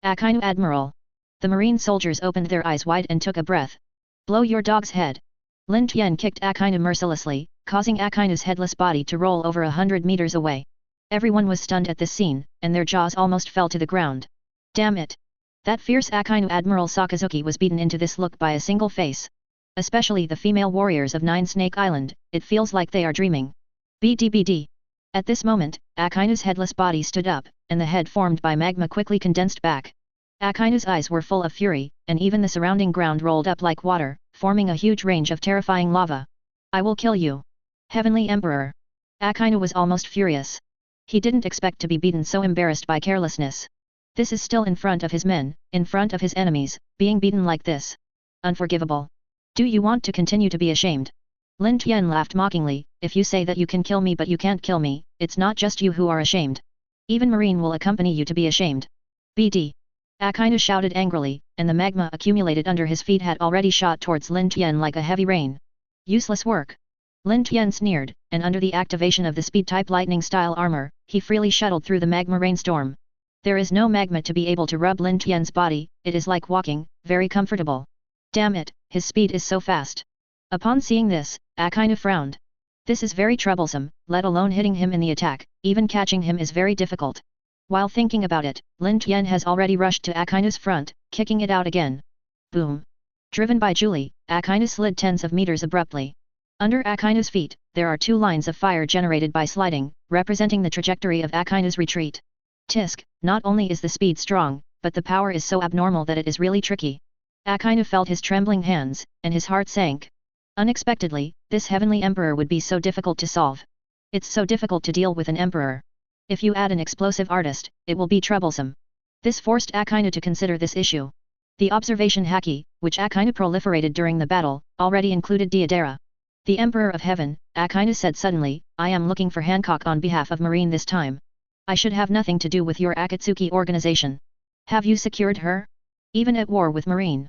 Akainu Admiral! The Marine soldiers opened their eyes wide and took a breath. Blow your dog's head! Lin Tian kicked Akainu mercilessly, causing Akainu's headless body to roll over 100 meters away. Everyone was stunned at this scene, and their jaws almost fell to the ground. Damn it! That fierce Akainu Admiral Sakazuki was beaten into this look by a single face. Especially the female warriors of Nine Snake Island, it feels like they are dreaming. BDBD. At this moment, Akainu's headless body stood up, and the head formed by magma quickly condensed back. Akainu's eyes were full of fury, and even the surrounding ground rolled up like water, forming a huge range of terrifying lava. I will kill you! Heavenly Emperor! Akainu was almost furious. He didn't expect to be beaten so embarrassed by carelessness. This is still in front of his men, in front of his enemies, being beaten like this. Unforgivable. Do you want to continue to be ashamed? Lin Tian laughed mockingly, if you say that you can kill me but you can't kill me, it's not just you who are ashamed. Even Marine will accompany you to be ashamed. BD. Akainu shouted angrily, and the magma accumulated under his feet had already shot towards Lin Tian like a heavy rain. Useless work. Lin Tian sneered, and under the activation of the speed-type lightning-style armor, he freely shuttled through the magma rainstorm. There is no magma to be able to rub Lin Tian's body, it is like walking, very comfortable. Damn it, his speed is so fast. Upon seeing this, Akainu frowned. This is very troublesome, let alone hitting him in the attack, even catching him is very difficult. While thinking about it, Lin Tian has already rushed to Akainu's front, kicking it out again. Boom. Driven by Julie, Akainu slid tens of meters abruptly. Under Akainu's feet, there are two lines of fire generated by sliding, representing the trajectory of Akainu's retreat. Tisk, not only is the speed strong, but the power is so abnormal that it is really tricky. Akainu felt his trembling hands, and his heart sank. Unexpectedly, this heavenly emperor would be so difficult to solve. It's so difficult to deal with an emperor. If you add an explosive artist, it will be troublesome. This forced Akainu to consider this issue. The observation haki, which Akainu proliferated during the battle, already included Deidara. The Emperor of Heaven, Akainu said suddenly, I am looking for Hancock on behalf of Marine this time. I should have nothing to do with your Akatsuki organization. Have you secured her? Even at war with Marine.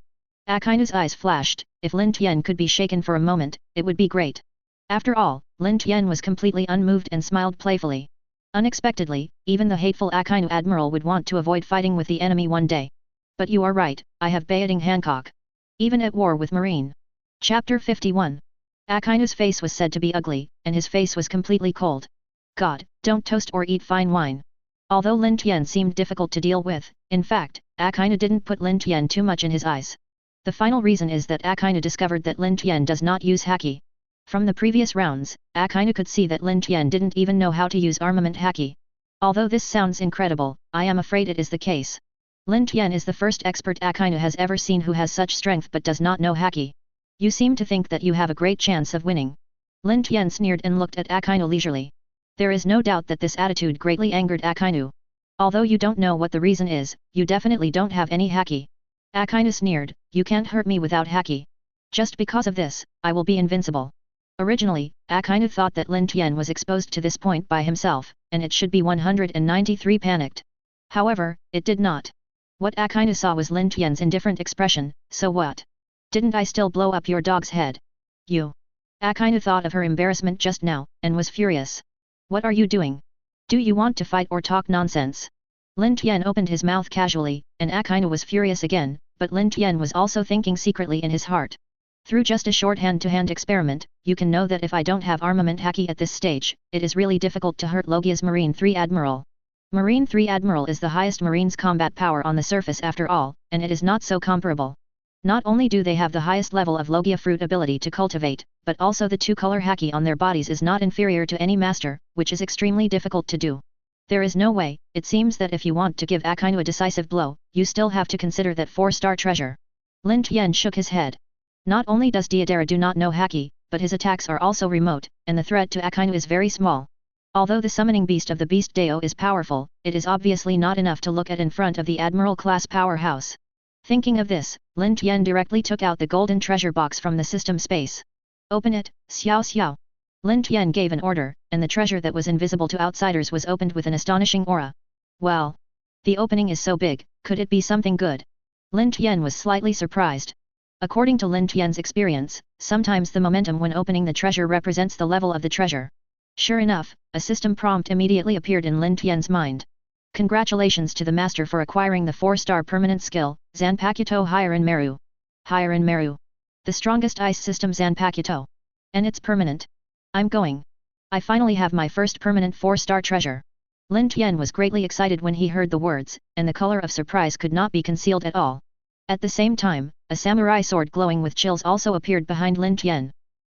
Akainu's eyes flashed, if Lin Tian could be shaken for a moment, it would be great. After all, Lin Tian was completely unmoved and smiled playfully. Unexpectedly, even the hateful Akainu Admiral would want to avoid fighting with the enemy one day. But you are right, I have baiting Hancock. Even at war with Marine. Chapter 51. Akainu's face was said to be ugly, and his face was completely cold. God, don't toast or eat fine wine. Although Lin Tian seemed difficult to deal with, in fact, Akainu didn't put Lin Tian too much in his eyes. The final reason is that Akainu discovered that Lin Tian does not use haki. From the previous rounds, Akainu could see that Lin Tian didn't even know how to use armament haki. Although this sounds incredible, I am afraid it is the case. Lin Tian is the first expert Akainu has ever seen who has such strength but does not know haki. You seem to think that you have a great chance of winning. Lin Tian sneered and looked at Akainu leisurely. There is no doubt that this attitude greatly angered Akainu. Although you don't know what the reason is, you definitely don't have any haki. Akainu sneered, you can't hurt me without haki. Just because of this, I will be invincible. Originally, Akainu thought that Lin Tian was exposed to this point by himself, and it should be 193 panicked. However, it did not. What Akainu saw was Lin Tian's indifferent expression, so what? Didn't I still blow up your dog's head? You. Akainu thought of her embarrassment just now, and was furious. What are you doing? Do you want to fight or talk nonsense? Lin Tian opened his mouth casually, and Akainu was furious again, but Lin Tian was also thinking secretly in his heart. Through just a short hand-to-hand experiment, you can know that if I don't have armament haki at this stage, it is really difficult to hurt Logia's Marine 3 Admiral. Marine 3 Admiral is the highest Marine's combat power on the surface after all, and it is not so comparable. Not only do they have the highest level of Logia fruit ability to cultivate, but also the two-color haki on their bodies is not inferior to any master, which is extremely difficult to do. There is no way, it seems that if you want to give Akainu a decisive blow, you still have to consider that 4-star treasure. Lin Tian shook his head. Not only does Deidara do not know haki, but his attacks are also remote, and the threat to Akainu is very small. Although the summoning beast of the Beast Deo is powerful, it is obviously not enough to look at in front of the Admiral-class powerhouse. Thinking of this, Lin Tian directly took out the golden treasure box from the system space. Open it, xiao xiao. Lin Tian gave an order, and the treasure that was invisible to outsiders was opened with an astonishing aura. Well. The opening is so big, could it be something good? Lin Tian was slightly surprised. According to Lin Tian's experience, sometimes the momentum when opening the treasure represents the level of the treasure. Sure enough, a system prompt immediately appeared in Lin Tian's mind. Congratulations to the master for acquiring the 4-star permanent skill, Zanpakuto Hierin Meru. Hierin Meru. The strongest ice system Zanpakuto. And it's permanent. I'm going. I finally have my first permanent 4-star treasure. Lin Tian was greatly excited when he heard the words, and the color of surprise could not be concealed at all. At the same time, a samurai sword glowing with chills also appeared behind Lin Tian.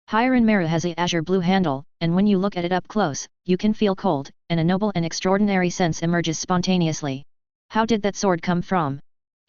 Hierin Meru has a azure blue handle, and when you look at it up close, you can feel cold, and a noble and extraordinary sense emerges spontaneously. How did that sword come from?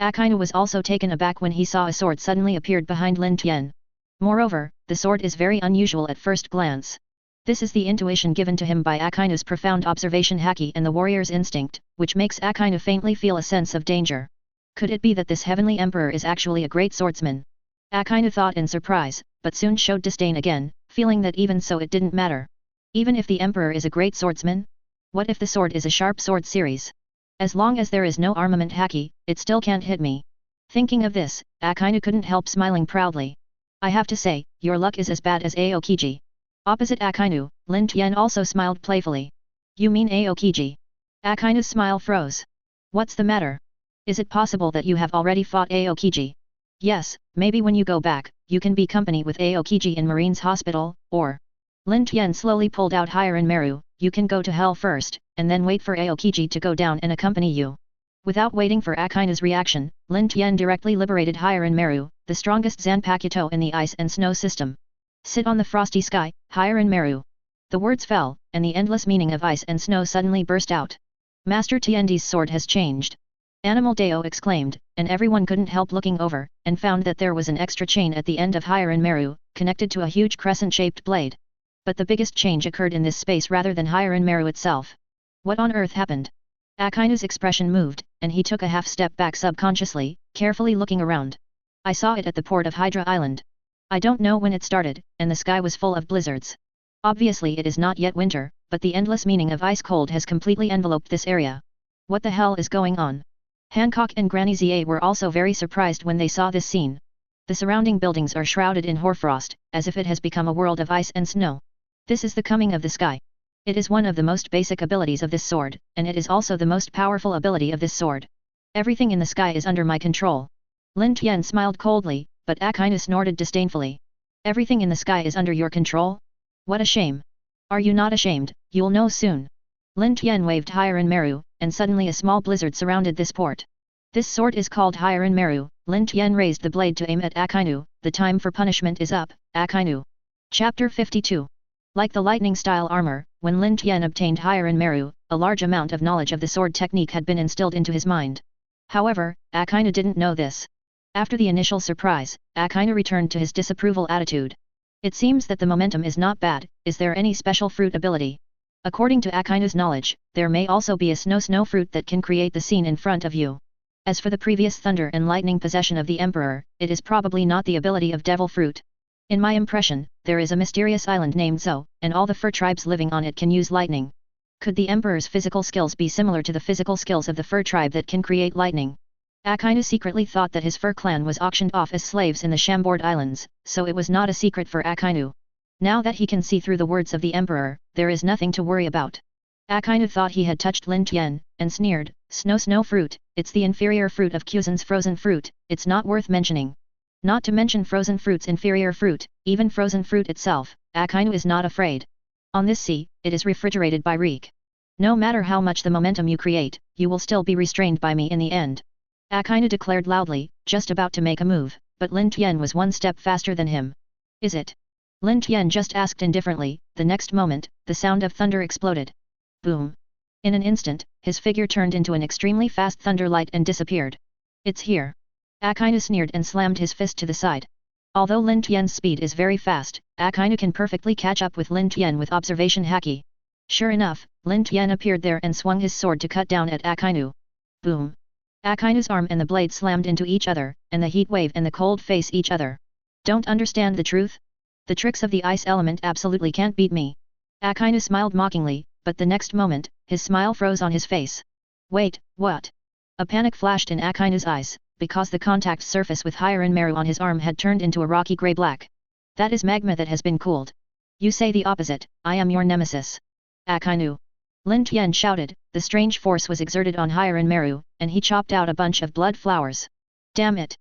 Akainu was also taken aback when he saw a sword suddenly appeared behind Lin Tian. Moreover, the sword is very unusual at first glance. This is the intuition given to him by Akainu's profound observation haki and the warrior's instinct, which makes Akainu faintly feel a sense of danger. Could it be that this heavenly emperor is actually a great swordsman? Akainu thought in surprise, but soon showed disdain again, feeling that even so it didn't matter. Even if the Emperor is a great swordsman? What if the sword is a sharp sword series? As long as there is no armament haki, it still can't hit me. Thinking of this, Akainu couldn't help smiling proudly. I have to say, your luck is as bad as Aokiji. Opposite Akainu, Lin Tian also smiled playfully. You mean Aokiji? Akainu's smile froze. What's the matter? Is it possible that you have already fought Aokiji? Yes, maybe when you go back, you can be company with Aokiji in Marine's hospital, or... Lin Tian slowly pulled out Hiren Meru, you can go to hell first, and then wait for Aokiji to go down and accompany you. Without waiting for Akainu's reaction, Lin Tian directly liberated Hiren Meru, the strongest Zanpakuto in the ice and snow system. Sit on the frosty sky, Hiren Meru. The words fell, and the endless meaning of ice and snow suddenly burst out. Master Tiendi's sword has changed. Animal Deo exclaimed, and everyone couldn't help looking over, and found that there was an extra chain at the end of Hiren Meru, connected to a huge crescent-shaped blade. But the biggest change occurred in this space rather than Hiren Meru itself. What on earth happened? Akainu's expression moved, and he took a half step back subconsciously, carefully looking around. I saw it at the port of Hydra Island. I don't know when it started, and the sky was full of blizzards. Obviously it is not yet winter, but the endless meaning of ice cold has completely enveloped this area. What the hell is going on? Hancock and Granny Zia were also very surprised when they saw this scene. The surrounding buildings are shrouded in hoarfrost, as if it has become a world of ice and snow. This is the coming of the sky. It is one of the most basic abilities of this sword, and it is also the most powerful ability of this sword. Everything in the sky is under my control. Lin Tian smiled coldly, but Akainu snorted disdainfully. Everything in the sky is under your control? What a shame. Are you not ashamed? You'll know soon. Lin Tian waved Hiren Meru, and suddenly a small blizzard surrounded this port. This sword is called Hiren Meru. Lin Tian raised the blade to aim at Akainu. The time for punishment is up, Akainu. Chapter 52. Like the lightning-style armor, when Lin Tian obtained Hiren Meru, a large amount of knowledge of the sword technique had been instilled into his mind. However, Akainu didn't know this. After the initial surprise, Akainu returned to his disapproval attitude. It seems that the momentum is not bad. Is there any special fruit ability? According to Akainu's knowledge, there may also be a snow fruit that can create the scene in front of you. As for the previous thunder and lightning possession of the Emperor, it is probably not the ability of devil fruit. In my impression, there is a mysterious island named Zo, and all the fur tribes living on it can use lightning. Could the Emperor's physical skills be similar to the physical skills of the fur tribe that can create lightning? Akainu secretly thought that his fur clan was auctioned off as slaves in the Shambord Islands, so it was not a secret for Akainu. Now that he can see through the words of the Emperor, there is nothing to worry about. Akainu thought he had touched Lin Tian, and sneered, Snow fruit, it's the inferior fruit of Kuzen's frozen fruit, it's not worth mentioning. Not to mention frozen fruit's inferior fruit, even frozen fruit itself, Akainu is not afraid. On this sea, it is refrigerated by reek. No matter how much the momentum you create, you will still be restrained by me in the end. Akainu declared loudly, just about to make a move, but Lin Tian was one step faster than him. Is it? Lin Tian just asked indifferently. The next moment, the sound of thunder exploded. Boom. In an instant, his figure turned into an extremely fast thunder light and disappeared. It's here. Akainu sneered and slammed his fist to the side. Although Lin Tian's speed is very fast, Akainu can perfectly catch up with Lin Tian with observation haki. Sure enough, Lin Tian appeared there and swung his sword to cut down at Akainu. Boom. Akainu's arm and the blade slammed into each other, and the heat wave and the cold face each other. Don't understand the truth? The tricks of the ice element absolutely can't beat me. Akainu smiled mockingly, but the next moment, his smile froze on his face. Wait, what? A panic flashed in Akainu's eyes, because the contact surface with Hiren Meru on his arm had turned into a rocky grey-black. That is magma that has been cooled. You say the opposite. I am your nemesis. Akainu. Lin Tian shouted. The strange force was exerted on Hiren Meru, and he chopped out a bunch of blood flowers. Damn it!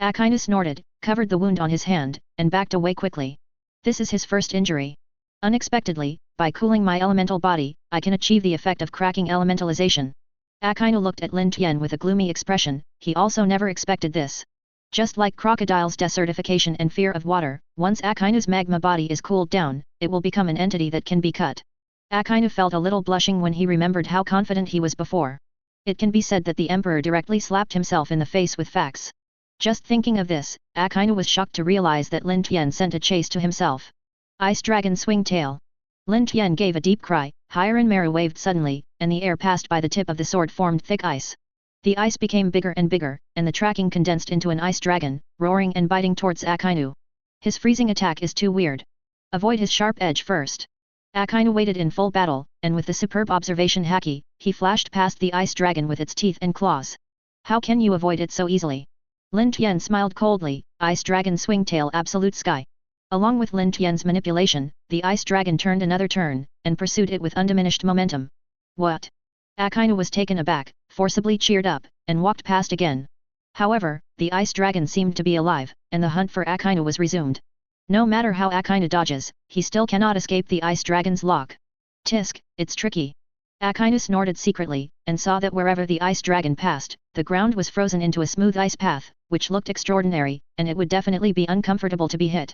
Akainu snorted, covered the wound on his hand, and backed away quickly. This is his first injury. Unexpectedly, by cooling my elemental body, I can achieve the effect of cracking elementalization. Akainu looked at Lin Tian with a gloomy expression. He also never expected this. Just like crocodile's desertification and fear of water, once Akainu's magma body is cooled down, it will become an entity that can be cut. Akainu felt a little blushing when he remembered how confident he was before. It can be said that the Emperor directly slapped himself in the face with facts. Just thinking of this, Akainu was shocked to realize that Lin Tian sent a chase to himself. Ice Dragon Swing Tail. Lin Tian gave a deep cry. Hiren Meru waved suddenly, and the air passed by the tip of the sword formed thick ice. The ice became bigger and bigger, and the tracking condensed into an ice dragon, roaring and biting towards Akainu. His freezing attack is too weird. Avoid his sharp edge first. Akainu waited in full battle, and with the superb observation haki, he flashed past the ice dragon with its teeth and claws. How can you avoid it so easily? Lin Tian smiled coldly, ice dragon swingtail absolute sky. Along with Lin Tian's manipulation, the ice dragon turned another turn, and pursued it with undiminished momentum. What? Akainu was taken aback, forcibly cheered up, and walked past again. However, the ice dragon seemed to be alive, and the hunt for Akainu was resumed. No matter how Akainu dodges, he still cannot escape the ice dragon's lock. Tisk, it's tricky. Akainu snorted secretly, and saw that wherever the ice dragon passed, the ground was frozen into a smooth ice path, which looked extraordinary, and it would definitely be uncomfortable to be hit.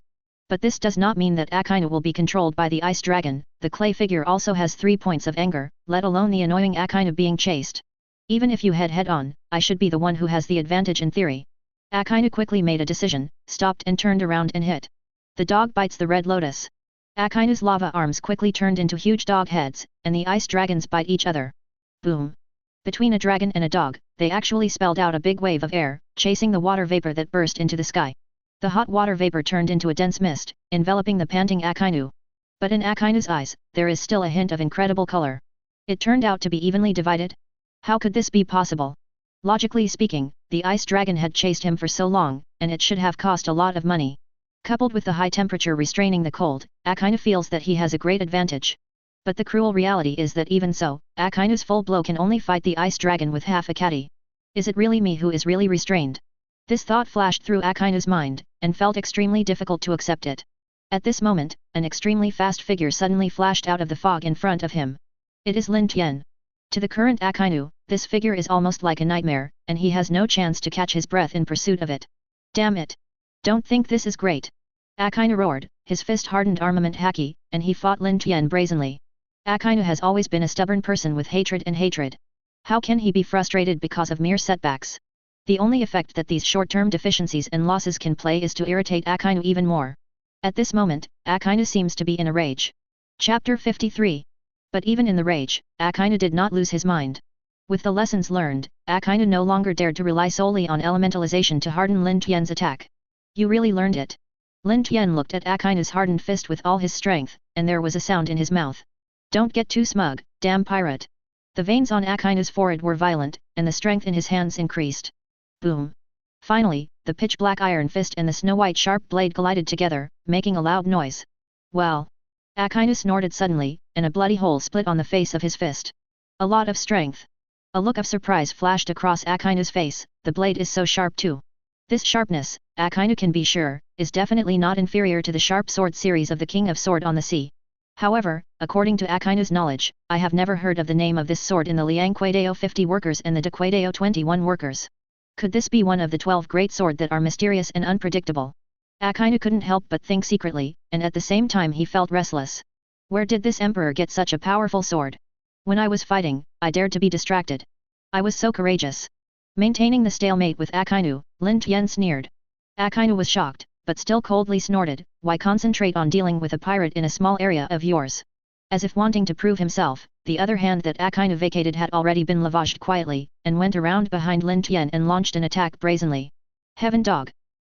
But this does not mean that Akainu will be controlled by the ice dragon. The clay figure also has 3 points of anger, let alone the annoying Akainu being chased. Even if you head on, I should be the one who has the advantage in theory. Akainu quickly made a decision, stopped and turned around and hit. The dog bites the red lotus. Akainu's lava arms quickly turned into huge dog heads, and the ice dragons bite each other. Boom! Between a dragon and a dog, they actually spelled out a big wave of air, chasing the water vapor that burst into the sky. The hot water vapor turned into a dense mist, enveloping the panting Akainu. But in Akainu's eyes, there is still a hint of incredible color. It turned out to be evenly divided. How could this be possible? Logically speaking, the ice dragon had chased him for so long, and it should have cost a lot of money. Coupled with the high temperature restraining the cold, Akainu feels that he has a great advantage. But the cruel reality is that even so, Akainu's full blow can only fight the ice dragon with half a catty. Is it really me who is really restrained? This thought flashed through Akainu's mind, and felt extremely difficult to accept it. At this moment, an extremely fast figure suddenly flashed out of the fog in front of him. It is Lin Tian. To the current Akainu, this figure is almost like a nightmare, and he has no chance to catch his breath in pursuit of it. Damn it! Don't think this is great! Akainu roared, his fist hardened armament haki, and he fought Lin Tian brazenly. Akainu has always been a stubborn person with hatred and hatred. How can he be frustrated because of mere setbacks? The only effect that these short-term deficiencies and losses can play is to irritate Akainu even more. At this moment, Akainu seems to be in a rage. Chapter 53. But even in the rage, Akainu did not lose his mind. With the lessons learned, Akainu no longer dared to rely solely on elementalization to harden Lin Tian's attack. You really learned it. Lin Tian looked at Akainu's hardened fist with all his strength, and there was a sound in his mouth. Don't get too smug, damn pirate. The veins on Akainu's forehead were violent, and the strength in his hands increased. Boom! Finally, the pitch-black iron fist and the snow-white sharp blade collided together, making a loud noise. Well! Akainu snorted suddenly, and a bloody hole split on the face of his fist. A lot of strength. A look of surprise flashed across Akainu's face, the blade is so sharp too. This sharpness, Akainu can be sure, is definitely not inferior to the sharp sword series of the King of Sword on the Sea. However, according to Akainu's knowledge, I have never heard of the name of this sword in the Liangquidao 50 workers and the Dequidao 21 workers. Could this be one of the 12 great sword that are mysterious and unpredictable? Akainu couldn't help but think secretly, and at the same time he felt restless. Where did this emperor get such a powerful sword? When I was fighting, I dared to be distracted. I was so courageous. Maintaining the stalemate with Akainu, Lin Tian sneered. Akainu was shocked, but still coldly snorted, why concentrate on dealing with a pirate in a small area of yours? As if wanting to prove himself, the other hand that Akainu vacated had already been lavaged quietly, and went around behind Lin Tian and launched an attack brazenly. Heaven dog!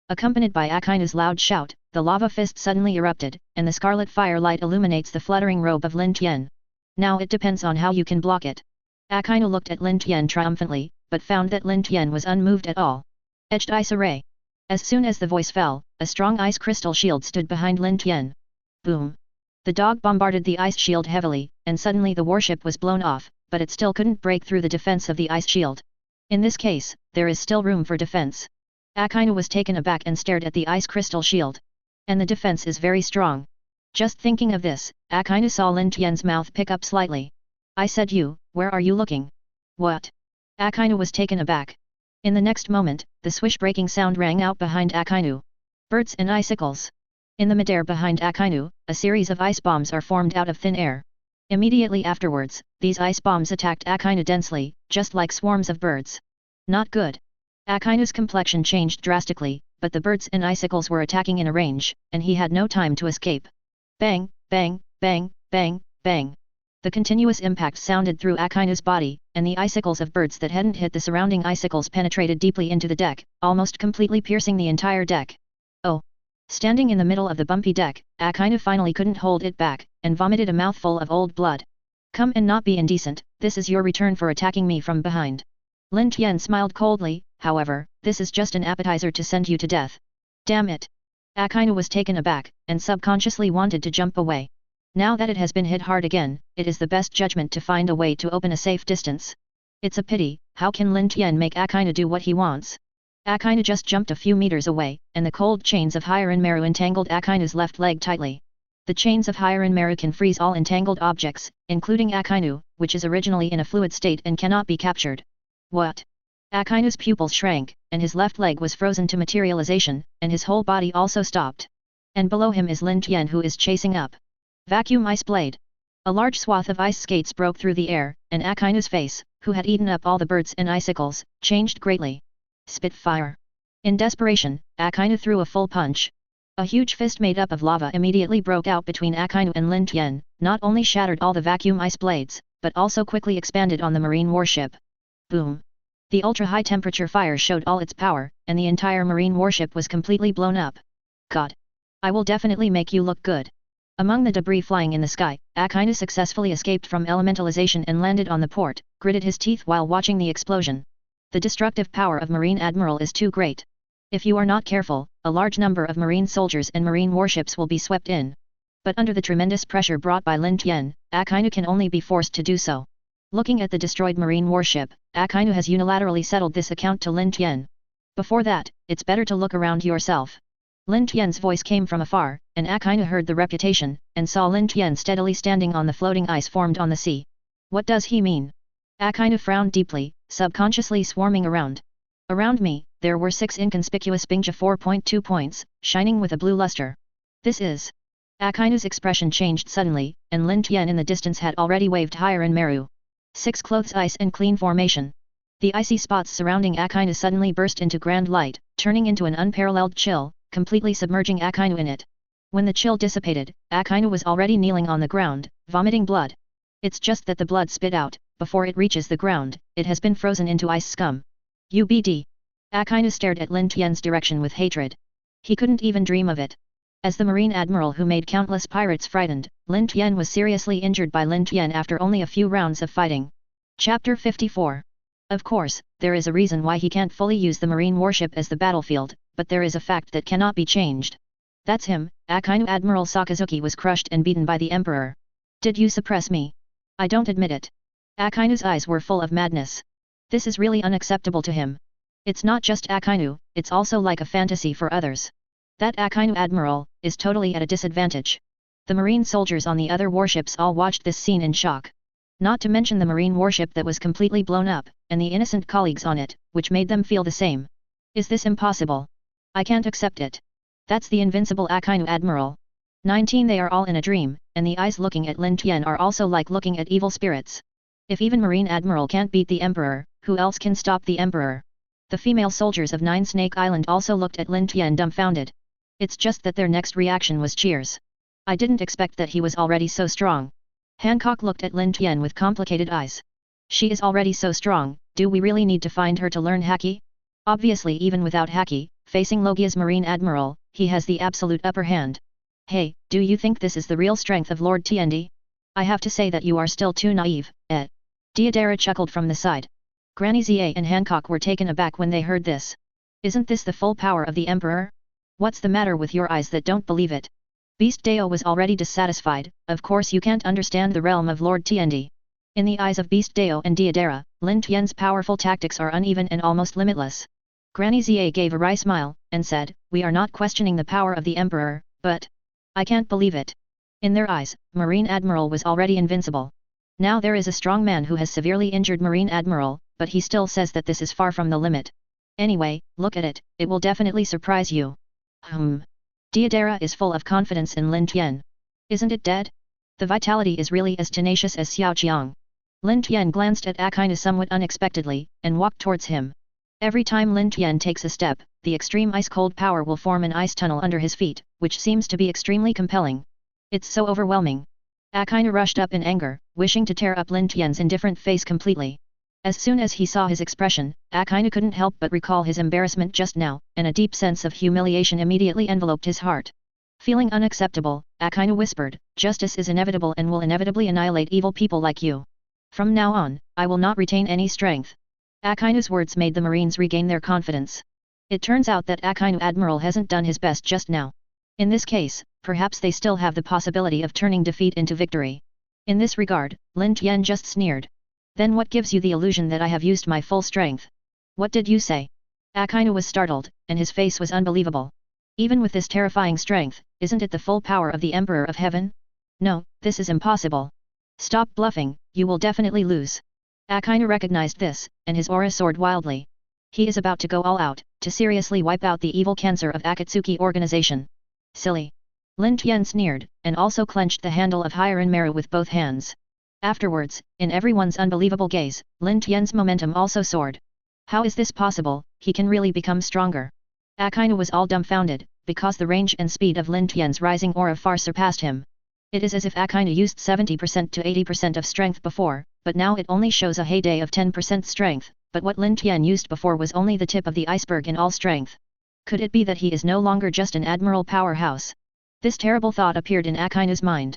Accompanied by Akainu's loud shout, the lava fist suddenly erupted, and the scarlet firelight illuminates the fluttering robe of Lin Tian. Now it depends on how you can block it. Akainu looked at Lin Tian triumphantly, but found that Lin Tian was unmoved at all. Edged ice array. As soon as the voice fell, a strong ice crystal shield stood behind Lin Tian. Boom! The dog bombarded the ice shield heavily, and suddenly the warship was blown off, but it still couldn't break through the defense of the ice shield. In this case, there is still room for defense. Akainu was taken aback and stared at the ice crystal shield. And the defense is very strong. Just thinking of this, Akainu saw Lin Tian's mouth pick up slightly. I said you, where are you looking? What? Akainu was taken aback. In the next moment, the swish-breaking sound rang out behind Akainu. Birds and icicles. In the midair behind Akainu, a series of ice bombs are formed out of thin air. Immediately afterwards, these ice bombs attacked Akainu densely, just like swarms of birds. Not good. Akainu's complexion changed drastically, but the birds and icicles were attacking in a range, and he had no time to escape. Bang, bang, bang, bang, bang. The continuous impact sounded through Akainu's body, and the icicles of birds that hadn't hit the surrounding icicles penetrated deeply into the deck, almost completely piercing the entire deck. Oh! Standing in the middle of the bumpy deck, Akainu finally couldn't hold it back, and vomited a mouthful of old blood. Come and not be indecent, this is your return for attacking me from behind. Lin Tian smiled coldly, however, this is just an appetizer to send you to death. Damn it. Akainu was taken aback, and subconsciously wanted to jump away. Now that it has been hit hard again, it is the best judgment to find a way to open a safe distance. It's a pity, how can Lin Tian make Akainu do what he wants? Akainu just jumped a few meters away, and the cold chains of Hiranmaru entangled Akainu's left leg tightly. The chains of Hiranmaru can freeze all entangled objects, including Akainu, which is originally in a fluid state and cannot be captured. What? Akainu's pupils shrank, and his left leg was frozen to materialization, and his whole body also stopped. And below him is Lin Tian, who is chasing up. Vacuum ice blade. A large swath of ice skates broke through the air, and Akainu's face, who had eaten up all the birds and icicles, changed greatly. Spitfire. In desperation, Akainu threw a full punch. A huge fist made up of lava immediately broke out between Akainu and Lin Tian, not only shattered all the vacuum ice blades, but also quickly expanded on the marine warship. Boom. The ultra-high temperature fire showed all its power, and the entire marine warship was completely blown up. God. I will definitely make you look good. Among the debris flying in the sky, Akainu successfully escaped from elementalization and landed on the port, gritted his teeth while watching the explosion. The destructive power of Marine Admiral is too great. If you are not careful, a large number of marine soldiers and marine warships will be swept in. But under the tremendous pressure brought by Lin Tian, Akainu can only be forced to do so. Looking at the destroyed marine warship, Akainu has unilaterally settled this account to Lin Tian. Before that, it's better to look around yourself. Lin Tian's voice came from afar, and Akainu heard the reputation, and saw Lin Tian steadily standing on the floating ice formed on the sea. What does he mean? Akainu frowned deeply, subconsciously swarming around. Around me, there were 6 inconspicuous Bingja 4.2 points, shining with a blue luster. This is... Akainu's expression changed suddenly, and Lin Tian in the distance had already waved Hiranmaru. 6 clothes ice and clean formation. The icy spots surrounding Akainu suddenly burst into grand light, turning into an unparalleled chill, completely submerging Akainu in it. When the chill dissipated, Akainu was already kneeling on the ground, vomiting blood. It's just that the blood spit out, before it reaches the ground, it has been frozen into ice scum. UBD. Akainu stared at Lin Tian's direction with hatred. He couldn't even dream of it. As the Marine Admiral who made countless pirates frightened, Lin Tian was seriously injured by Lin Tian after only a few rounds of fighting. Chapter 54. Of course, there is a reason why he can't fully use the marine warship as the battlefield, but there is a fact that cannot be changed. That's him. Akainu Admiral Sakazuki was crushed and beaten by the Emperor. Did you suppress me? I don't admit it. Akainu's eyes were full of madness. This is really unacceptable to him. It's not just Akainu, it's also like a fantasy for others. That Akainu Admiral is totally at a disadvantage. The marine soldiers on the other warships all watched this scene in shock. Not to mention the marine warship that was completely blown up, and the innocent colleagues on it, which made them feel the same. Is this impossible? I can't accept it. That's the invincible Akainu Admiral. 19 They are all in a dream, and the eyes looking at Lin Tian are also like looking at evil spirits. If even Marine Admiral can't beat the Emperor, who else can stop the Emperor? The female soldiers of Nine Snake Island also looked at Lin Tian dumbfounded. It's just that their next reaction was cheers. I didn't expect that he was already so strong. Hancock looked at Lin Tian with complicated eyes. She is already so strong, do we really need to find her to learn Haki? Obviously even without Haki, facing Logia's Marine Admiral, he has the absolute upper hand. Hey, do you think this is the real strength of Lord Tiendi? I have to say that you are still too naive, eh? Deidara chuckled from the side. Granny Zia and Hancock were taken aback when they heard this. Isn't this the full power of the Emperor? What's the matter with your eyes that don't believe it? Beast Deo was already dissatisfied. Of course you can't understand the realm of Lord Tiendi. In the eyes of Beast Deo and Deidara, Lin Tian's powerful tactics are uneven and almost limitless. Granny Zia gave a wry smile, and said, we are not questioning the power of the Emperor, but... I can't believe it. In their eyes, Marine Admiral was already invincible. Now there is a strong man who has severely injured Marine Admiral, but he still says that this is far from the limit. Anyway, look at it, it will definitely surprise you. Deidara is full of confidence in Lin Tian. Isn't it dead? The vitality is really as tenacious as Xiao Qiang. Lin Tian glanced at Akainu somewhat unexpectedly, and walked towards him. Every time Lin Tian takes a step, the extreme ice-cold power will form an ice tunnel under his feet, which seems to be extremely compelling. It's so overwhelming. Akainu rushed up in anger, wishing to tear up Lin Tian's indifferent face completely. As soon as he saw his expression, Akainu couldn't help but recall his embarrassment just now, and a deep sense of humiliation immediately enveloped his heart. Feeling unacceptable, Akainu whispered, "Justice is inevitable and will inevitably annihilate evil people like you. From now on, I will not retain any strength." Akainu's words made the Marines regain their confidence. It turns out that Akainu Admiral hasn't done his best just now. In this case, perhaps they still have the possibility of turning defeat into victory. In this regard, Lin Tian just sneered. "Then what gives you the illusion that I have used my full strength? What did you say?" Akainu was startled, and his face was unbelievable. "Even with this terrifying strength, isn't it the full power of the Emperor of Heaven? No, this is impossible. Stop bluffing, you will definitely lose." Akainu recognized this, and his aura soared wildly. He is about to go all out, to seriously wipe out the evil cancer of Akatsuki organization. "Silly." Lin Tian sneered, and also clenched the handle of Hiranmaru with both hands. Afterwards, in everyone's unbelievable gaze, Lin Tian's momentum also soared. How is this possible? He can really become stronger. Akainu was all dumbfounded, because the range and speed of Lin Tian's rising aura far surpassed him. It is as if Akainu used 70% to 80% of strength before, but now it only shows a heyday of 10% strength, but what Lin Tian used before was only the tip of the iceberg in all strength. Could it be that he is no longer just an admiral powerhouse? This terrible thought appeared in Akainu's mind.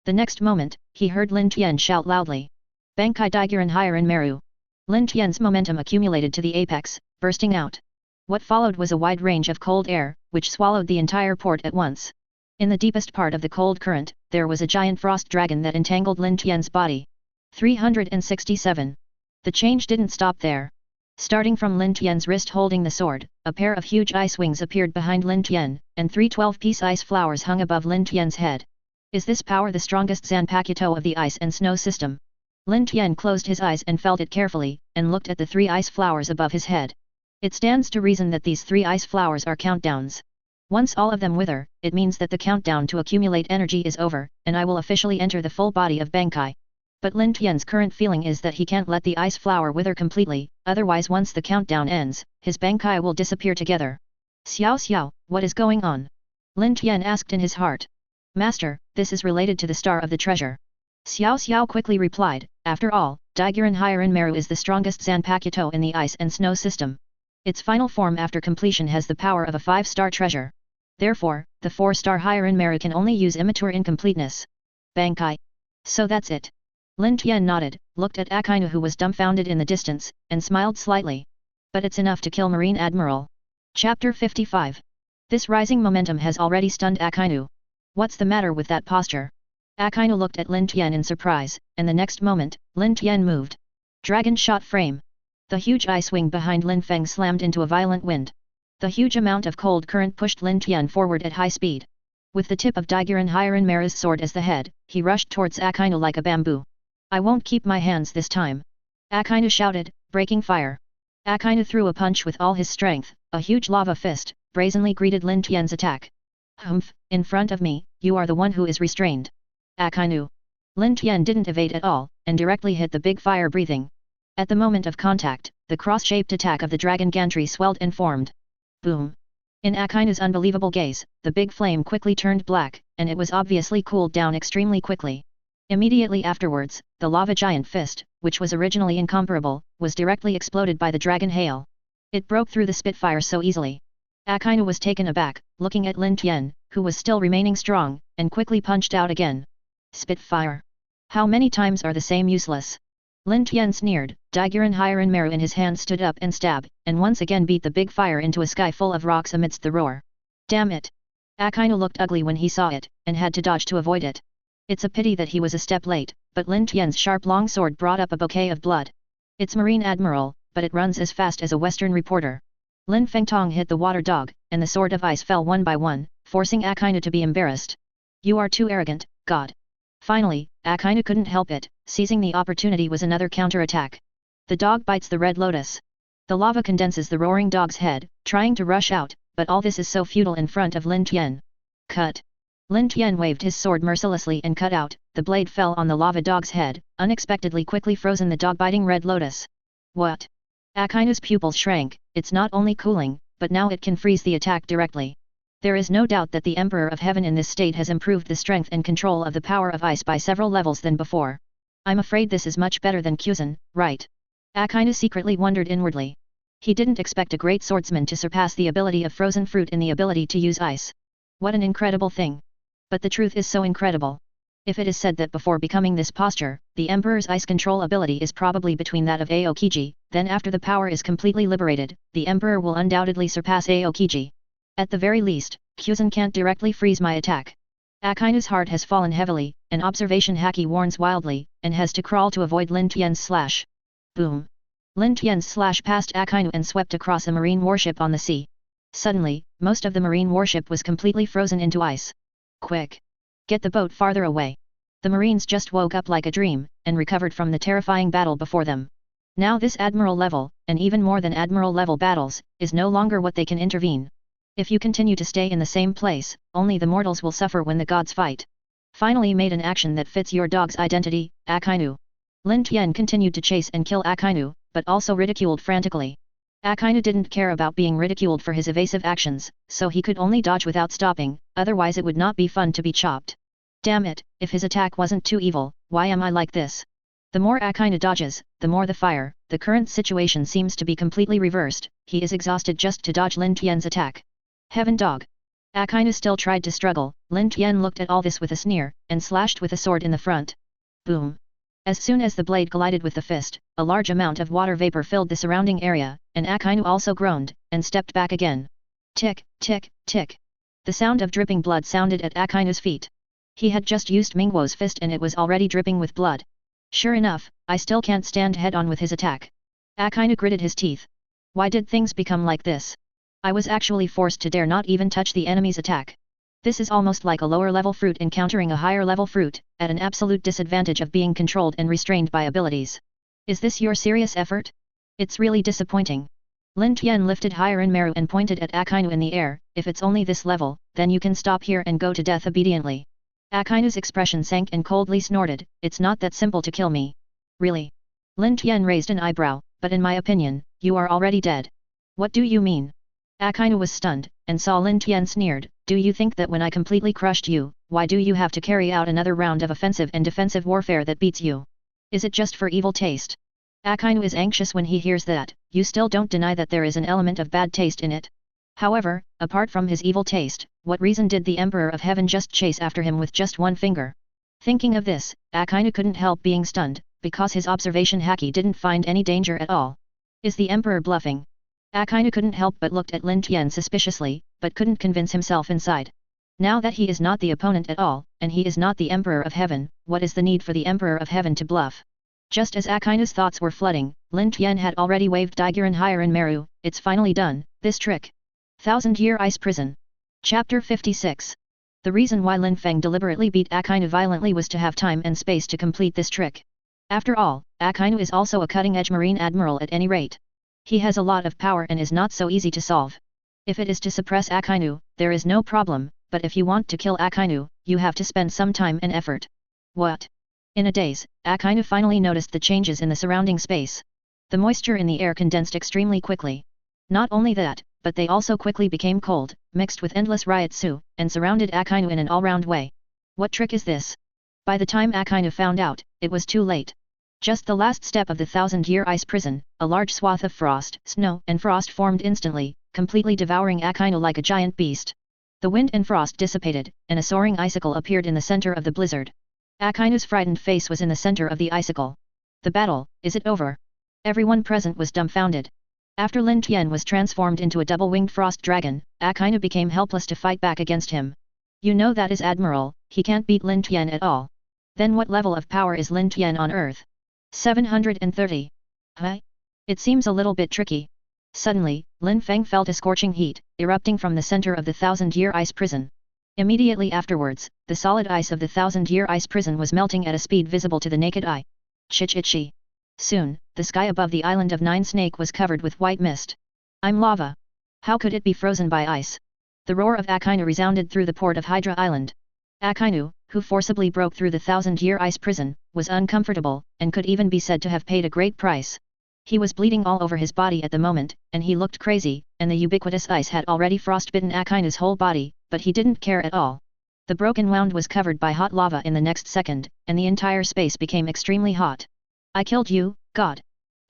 The next moment, he heard Lin Tian shout loudly. "Bankai Daigyuran Hiranmaru!" Lin Tian's momentum accumulated to the apex, bursting out. What followed was a wide range of cold air, which swallowed the entire port at once. In the deepest part of the cold current, there was a giant frost dragon that entangled Lin Tian's body. 367. The change didn't stop there. Starting from Lin Tian's wrist holding the sword, a pair of huge ice wings appeared behind Lin Tian, and 3 12-piece ice flowers hung above Lin Tian's head. Is this power the strongest Zanpakuto of the ice and snow system? Lin Tian closed his eyes and felt it carefully, and looked at the 3 ice flowers above his head. It stands to reason that these 3 ice flowers are countdowns. Once all of them wither, it means that the countdown to accumulate energy is over, and I will officially enter the full body of Bankai. But Lin Tian's current feeling is that he can't let the ice flower wither completely, otherwise once the countdown ends, his Bankai will disappear together. "Xiao Xiao, what is going on?" Lin Tian asked in his heart. "Master, this is related to the star of the treasure." Xiao Xiao quickly replied, "After all, Daigyuran Hiranmaru is the strongest Zanpakuto in the ice and snow system. Its final form after completion has the power of a 5-star treasure. Therefore, the 4-star Hiranmaru can only use immature incompleteness. Bankai. So that's it." Lin Tian nodded, looked at Akainu who was dumbfounded in the distance, and smiled slightly. "But it's enough to kill Marine Admiral." Chapter 55. This rising momentum has already stunned Akainu. What's the matter with that posture? Akainu looked at Lin Tian in surprise, and the next moment, Lin Tian moved. Dragon shot frame. The huge ice wing behind Lin Feng slammed into a violent wind. The huge amount of cold current pushed Lin Tian forward at high speed. With the tip of Daigyuran Hiranmaru's sword as the head, he rushed towards Akainu like a bamboo. "I won't keep my hands this time!" Akainu shouted, breaking fire. Akainu threw a punch with all his strength, a huge lava fist, brazenly greeted Lin Tian's attack. "Humph, in front of me, you are the one who is restrained." Akainu. Lin Tian didn't evade at all, and directly hit the big fire breathing. At the moment of contact, the cross-shaped attack of the dragon gantry swelled and formed. Boom! In Akainu's unbelievable gaze, the big flame quickly turned black, and it was obviously cooled down extremely quickly. Immediately afterwards, the lava giant fist, which was originally incomparable, was directly exploded by the dragon hail. It broke through the spitfire so easily. Akainu was taken aback, looking at Lin Tian, who was still remaining strong, and quickly punched out again. Spitfire! How many times are the same useless? Lin Tian sneered. Daigyuran Hiranmaru in his hand stood up and stabbed, and once again beat the big fire into a sky full of rocks amidst the roar. Damn it! Akainu looked ugly when he saw it, and had to dodge to avoid it. It's a pity that he was a step late, but Lin Tian's sharp long sword brought up a bouquet of blood. It's Marine Admiral, but it runs as fast as a Western reporter. Lin Fengtong hit the water dog, and the sword of ice fell one by one, forcing Akainu to be embarrassed. You are too arrogant, God. Finally, Akainu couldn't help it, seizing the opportunity was another counterattack. The dog bites the red lotus. The lava condenses the roaring dog's head, trying to rush out, but all this is so futile in front of Lin Tian. Cut! Lin Tian waved his sword mercilessly and cut out, the blade fell on the lava dog's head, unexpectedly quickly frozen the dog-biting red lotus. What? Akainu's pupils shrank. It's not only cooling, but now it can freeze the attack directly. There is no doubt that the Emperor of Heaven in this state has improved the strength and control of the power of ice by several levels than before. I'm afraid this is much better than Kyuzan, right? Akainu secretly wondered inwardly. He didn't expect a great swordsman to surpass the ability of frozen fruit in the ability to use ice. What an incredible thing! But the truth is so incredible. If it is said that before becoming this posture, the Emperor's ice control ability is probably between that of Aokiji, then after the power is completely liberated, the Emperor will undoubtedly surpass Aokiji. At the very least, Kyuzen can't directly freeze my attack. Akainu's heart has fallen heavily, an observation Haki warns wildly, and has to crawl to avoid Lin Tian's slash. Boom! Lin Tian's slash passed Akainu and swept across a marine warship on the sea. Suddenly, most of the marine warship was completely frozen into ice. Quick! Get the boat farther away. The Marines just woke up like a dream, and recovered from the terrifying battle before them. Now this Admiral level, and even more than Admiral level battles, is no longer what they can intervene. If you continue to stay in the same place, only the mortals will suffer when the gods fight. Finally made an action that fits your dog's identity, Akainu. Lin Tian continued to chase and kill Akainu, but also ridiculed frantically. Akainu didn't care about being ridiculed for his evasive actions, so he could only dodge without stopping, otherwise it would not be fun to be chopped. Damn it, if his attack wasn't too evil, why am I like this? The more Akainu dodges, the more the fire. The current situation seems to be completely reversed, he is exhausted just to dodge Lin Tian's attack. Heaven dog! Akainu still tried to struggle. Lin Tian looked at all this with a sneer, and slashed with a sword in the front. Boom! As soon as the blade collided with the fist, a large amount of water vapor filled the surrounding area, and Akainu also groaned, and stepped back again. Tick, tick, tick. The sound of dripping blood sounded at Akainu's feet. He had just used Mingguo's fist and it was already dripping with blood. Sure enough, I still can't stand head-on with his attack. Akainu gritted his teeth. Why did things become like this? I was actually forced to dare not even touch the enemy's attack. This is almost like a lower-level fruit encountering a higher-level fruit, at an absolute disadvantage of being controlled and restrained by abilities. Is this your serious effort? It's really disappointing. Lin Tian lifted higher in Meru and pointed at Akainu in the air. If it's only this level, then you can stop here and go to death obediently. Akainu's expression sank and coldly snorted, it's not that simple to kill me. Really? Lin Tian raised an eyebrow, but in my opinion, you are already dead. What do you mean? Akainu was stunned, and saw Lin Tian sneered, do you think that when I completely crushed you, why do you have to carry out another round of offensive and defensive warfare that beats you? Is it just for evil taste? Akainu is anxious when he hears that. You still don't deny that there is an element of bad taste in it. However, apart from his evil taste, what reason did the Emperor of Heaven just chase after him with just one finger? Thinking of this, Akainu couldn't help being stunned, because his observation Haki didn't find any danger at all. Is the Emperor bluffing? Akainu couldn't help but looked at Lin Tian suspiciously, but couldn't convince himself inside. Now that he is not the opponent at all, and he is not the Emperor of Heaven, what is the need for the Emperor of Heaven to bluff? Just as Akainu's thoughts were flooding, Lin Tian had already waved Daiguren higher in Meru. It's finally done, this trick. 1000-Year Ice Prison. Chapter 56. The reason why Lin Feng deliberately beat Akainu violently was to have time and space to complete this trick. After all, Akainu is also a cutting-edge marine admiral at any rate. He has a lot of power and is not so easy to solve. If it is to suppress Akainu, there is no problem, but if you want to kill Akainu, you have to spend some time and effort. What? In a daze, Akainu finally noticed the changes in the surrounding space. The moisture in the air condensed extremely quickly. Not only that, but they also quickly became cold, mixed with endless ryotsu, and surrounded Akainu in an all-round way. What trick is this? By the time Akainu found out, it was too late. Just the last step of the 1000-Year Ice Prison, a large swath of frost, snow and frost formed instantly, completely devouring Akainu like a giant beast. The wind and frost dissipated, and a soaring icicle appeared in the center of the blizzard. Akainu's frightened face was in the center of the icicle. The battle, is it over? Everyone present was dumbfounded. After Lin Tian was transformed into a double-winged frost dragon, Akainu became helpless to fight back against him. You know that is Admiral, he can't beat Lin Tian at all. Then what level of power is Lin Tian on Earth? 730. Huh? It seems a little bit tricky. Suddenly, Lin Feng felt a scorching heat, erupting from the center of the 1000-Year Ice Prison. Immediately afterwards, the solid ice of the 1000-Year Ice Prison was melting at a speed visible to the naked eye. Chichichi. Soon, the sky above the island of Nine Snake was covered with white mist. I'm lava. How could it be frozen by ice? The roar of Akainu resounded through the port of Hydra Island. Akainu, who forcibly broke through the 1000-Year Ice Prison, was uncomfortable, and could even be said to have paid a great price. He was bleeding all over his body at the moment, and he looked crazy, and the ubiquitous ice had already frostbitten Akainu's whole body, but he didn't care at all. The broken wound was covered by hot lava in the next second, and the entire space became extremely hot. I killed you, God.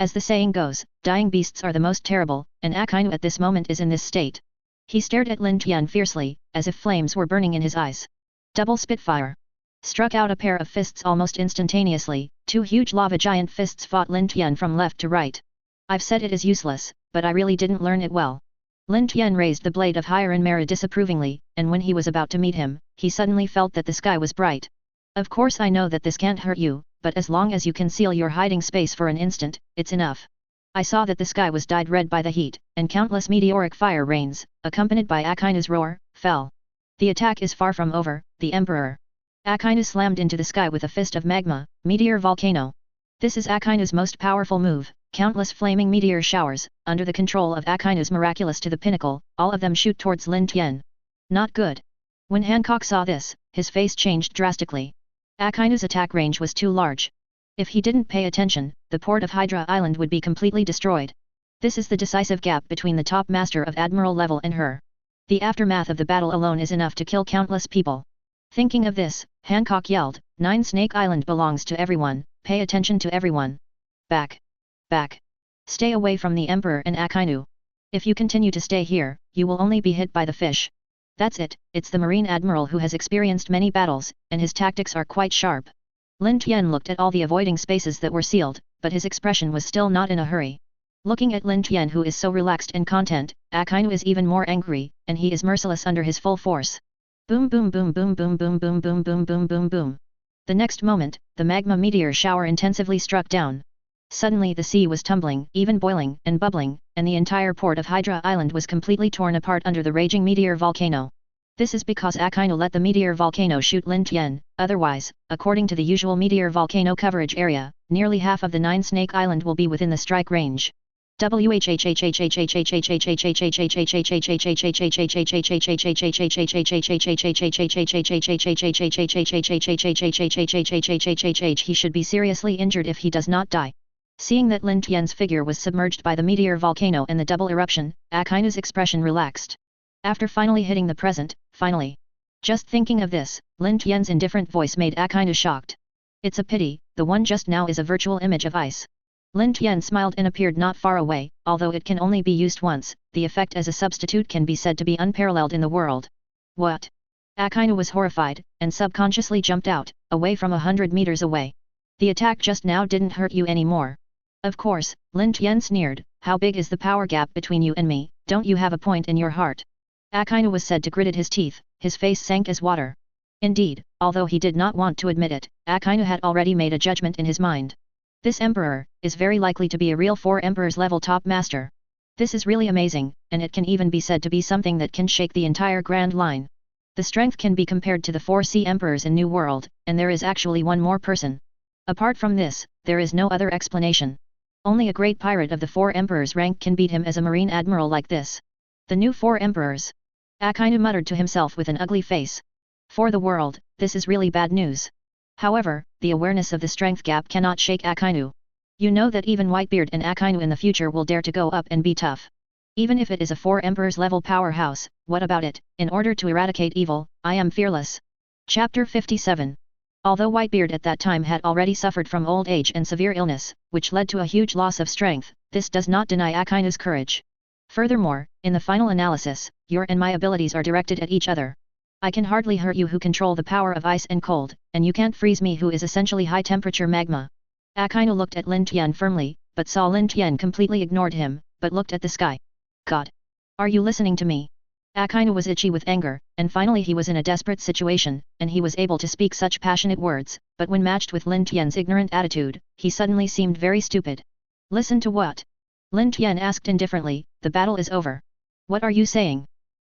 As the saying goes, dying beasts are the most terrible, and Akainu at this moment is in this state. He stared at Lin Tian fiercely, as if flames were burning in his eyes. Double Spitfire. Struck out a pair of fists almost instantaneously, two huge lava giant fists fought Lin Tian from left to right. I've said it is useless, but I really didn't learn it well. Lin Tian raised the blade of Hiren Mara disapprovingly, and when he was about to meet him, he suddenly felt that the sky was bright. Of course I know that this can't hurt you, but as long as you conceal your hiding space for an instant, it's enough. I saw that the sky was dyed red by the heat, and countless meteoric fire rains, accompanied by Akainu's roar, fell. The attack is far from over, the Emperor. Akainu slammed into the sky with a fist of magma, meteor volcano. This is Akainu's most powerful move, countless flaming meteor showers, under the control of Akainu's miraculous to the pinnacle, all of them shoot towards Lin Tian. Not good. When Hancock saw this, his face changed drastically. Akainu's attack range was too large. If he didn't pay attention, the port of Hydra Island would be completely destroyed. This is the decisive gap between the top master of Admiral level and her. The aftermath of the battle alone is enough to kill countless people. Thinking of this, Hancock yelled, "Nine Snake Island belongs to everyone, pay attention to everyone. Back. Back. Stay away from the Emperor and Akainu. If you continue to stay here, you will only be hit by the fish." That's it, it's the Marine Admiral who has experienced many battles, and his tactics are quite sharp. Lin Tian looked at all the avoiding spaces that were sealed, but his expression was still not in a hurry. Looking at Lin Tian who is so relaxed and content, Akainu is even more angry, and he is merciless under his full force. Boom boom boom boom boom boom boom boom boom boom boom boom. The next moment, the magma meteor shower intensively struck down. Suddenly the sea was tumbling, even boiling, and bubbling, and the entire port of Hydra Island was completely torn apart under the raging meteor volcano. This is because Akainu let the meteor volcano shoot Lin Tian, otherwise, according to the usual meteor volcano coverage area, nearly half of the Nine Snake Island will be within the strike range. He should be seriously injured if he does not die. Seeing that Lin Tian's figure was submerged by the meteor volcano and the double eruption, Akainu's expression relaxed. After finally hitting the present, finally. Just thinking of this, Lin Tian's indifferent voice made Akainu shocked. It's a pity, the one just now is a virtual image of ice. Lin Tian smiled and appeared not far away, although it can only be used once, the effect as a substitute can be said to be unparalleled in the world. What? Akainu was horrified, and subconsciously jumped out, away from 100 meters away. The attack just now didn't hurt you anymore. Of course, Lin Tian sneered, how big is the power gap between you and me, don't you have a point in your heart? Akainu was said to gritted his teeth, his face sank as water. Indeed, although he did not want to admit it, Akainu had already made a judgment in his mind. This emperor is very likely to be a real 4 emperors level top master. This is really amazing, and it can even be said to be something that can shake the entire Grand Line. The strength can be compared to the 4 sea emperors in New World, and there is actually one more person. Apart from this, there is no other explanation. Only a great pirate of the 4 emperors rank can beat him as a marine admiral like this. The new 4 emperors. Akainu muttered to himself with an ugly face. For the world, this is really bad news. However, the awareness of the strength gap cannot shake Akainu. You know that even Whitebeard and Akainu in the future will dare to go up and be tough. Even if it is a 4 emperors level powerhouse, what about it? In order to eradicate evil, I am fearless. Chapter 57. Although Whitebeard at that time had already suffered from old age and severe illness, which led to a huge loss of strength, this does not deny Akainu's courage. Furthermore, in the final analysis, your and my abilities are directed at each other. I can hardly hurt you who control the power of ice and cold, and you can't freeze me who is essentially high-temperature magma. Akainu looked at Lin Tian firmly, but saw Lin Tian completely ignored him, but looked at the sky. God! Are you listening to me? Akainu was itchy with anger, and finally he was in a desperate situation, and he was able to speak such passionate words, but when matched with Lin Tian's ignorant attitude, he suddenly seemed very stupid. Listen to what? Lin Tian asked indifferently, the battle is over. What are you saying?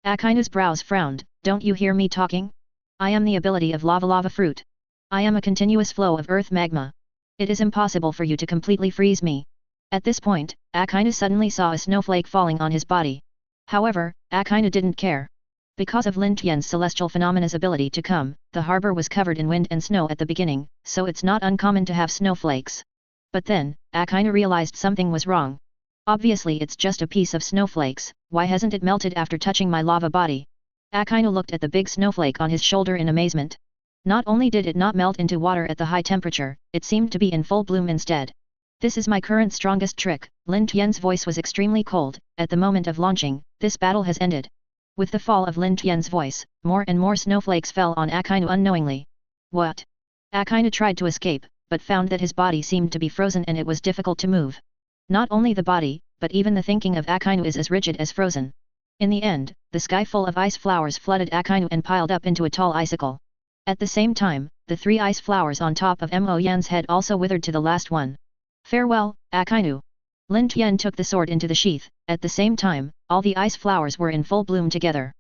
Akainu's brows frowned, don't you hear me talking? I am the ability of lava fruit. I am a continuous flow of earth magma. It is impossible for you to completely freeze me. At this point, Akainu suddenly saw a snowflake falling on his body. However, Akainu didn't care. Because of Lin Tian's celestial phenomena's ability to come, the harbor was covered in wind and snow at the beginning, so it's not uncommon to have snowflakes. But then, Akainu realized something was wrong. Obviously it's just a piece of snowflakes, why hasn't it melted after touching my lava body? Akainu looked at the big snowflake on his shoulder in amazement. Not only did it not melt into water at the high temperature, it seemed to be in full bloom instead. This is my current strongest trick. Lin Tian's voice was extremely cold. At the moment of launching, this battle has ended. With the fall of Lin Tian's voice, more and more snowflakes fell on Akainu unknowingly. What? Akainu tried to escape, but found that his body seemed to be frozen and it was difficult to move. Not only the body, but even the thinking of Akainu is as rigid as frozen. In the end, the sky full of ice flowers flooded Akainu and piled up into a tall icicle. At the same time, the 3 ice flowers on top of Mo Yan's head also withered to the last one. Farewell, Akainu. Lin Tian took the sword into the sheath. At the same time, all the ice flowers were in full bloom together.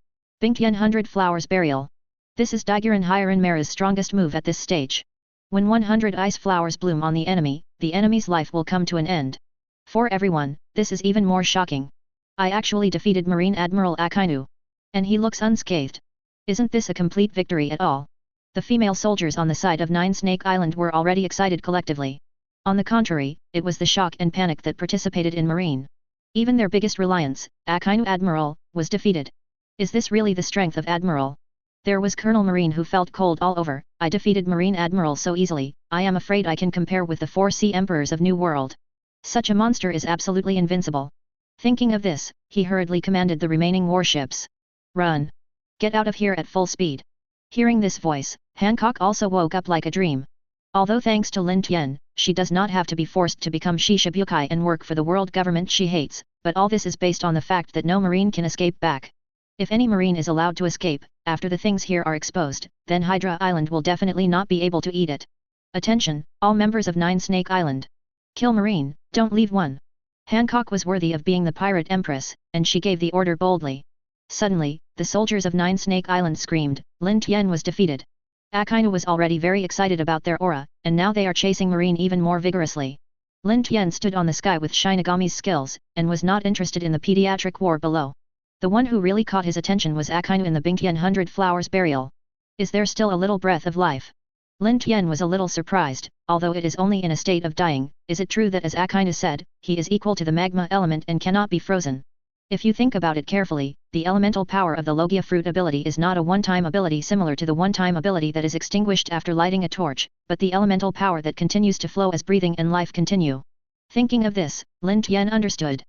Bingtian 100 Flowers Burial. This is Daigiran Hiren Mera's strongest move at this stage. When 100 ice flowers bloom on the enemy's life will come to an end. For everyone, this is even more shocking. I actually defeated Marine Admiral Akainu. And he looks unscathed. Isn't this a complete victory at all? The female soldiers on the side of Nine Snake Island were already excited collectively. On the contrary, it was the shock and panic that participated in Marine. Even their biggest reliance, Akainu Admiral, was defeated. Is this really the strength of Admiral? There was Colonel Marine who felt cold all over. I defeated Marine Admiral so easily, I am afraid I can compare with the 4 Sea Emperors of New World. Such a monster is absolutely invincible. Thinking of this, he hurriedly commanded the remaining warships. Run! Get out of here at full speed. Hearing this voice, Hancock also woke up like a dream. Although thanks to Lin Tian, she does not have to be forced to become Shishibukai and work for the world government she hates, but all this is based on the fact that no Marine can escape back. If any Marine is allowed to escape, after the things here are exposed, then Hydra Island will definitely not be able to eat it. Attention, all members of Nine Snake Island. Kill Marine, don't leave one. Hancock was worthy of being the pirate empress, and she gave the order boldly. Suddenly, the soldiers of Nine Snake Island screamed, Lin Tian was defeated. Akainu was already very excited about their aura, and now they are chasing Marine even more vigorously. Lin Tian stood on the sky with Shinigami's skills, and was not interested in the pediatric war below. The one who really caught his attention was Akainu in the Bingtian 100 Flowers Burial. Is there still a little breath of life? Lin Tian was a little surprised, although it is only in a state of dying. Is it true that as Akainu said, he is equal to the magma element and cannot be frozen? If you think about it carefully, the elemental power of the Logia fruit ability is not a one-time ability similar to the one-time ability that is extinguished after lighting a torch, but the elemental power that continues to flow as breathing and life continue. Thinking of this, Lin Tian understood.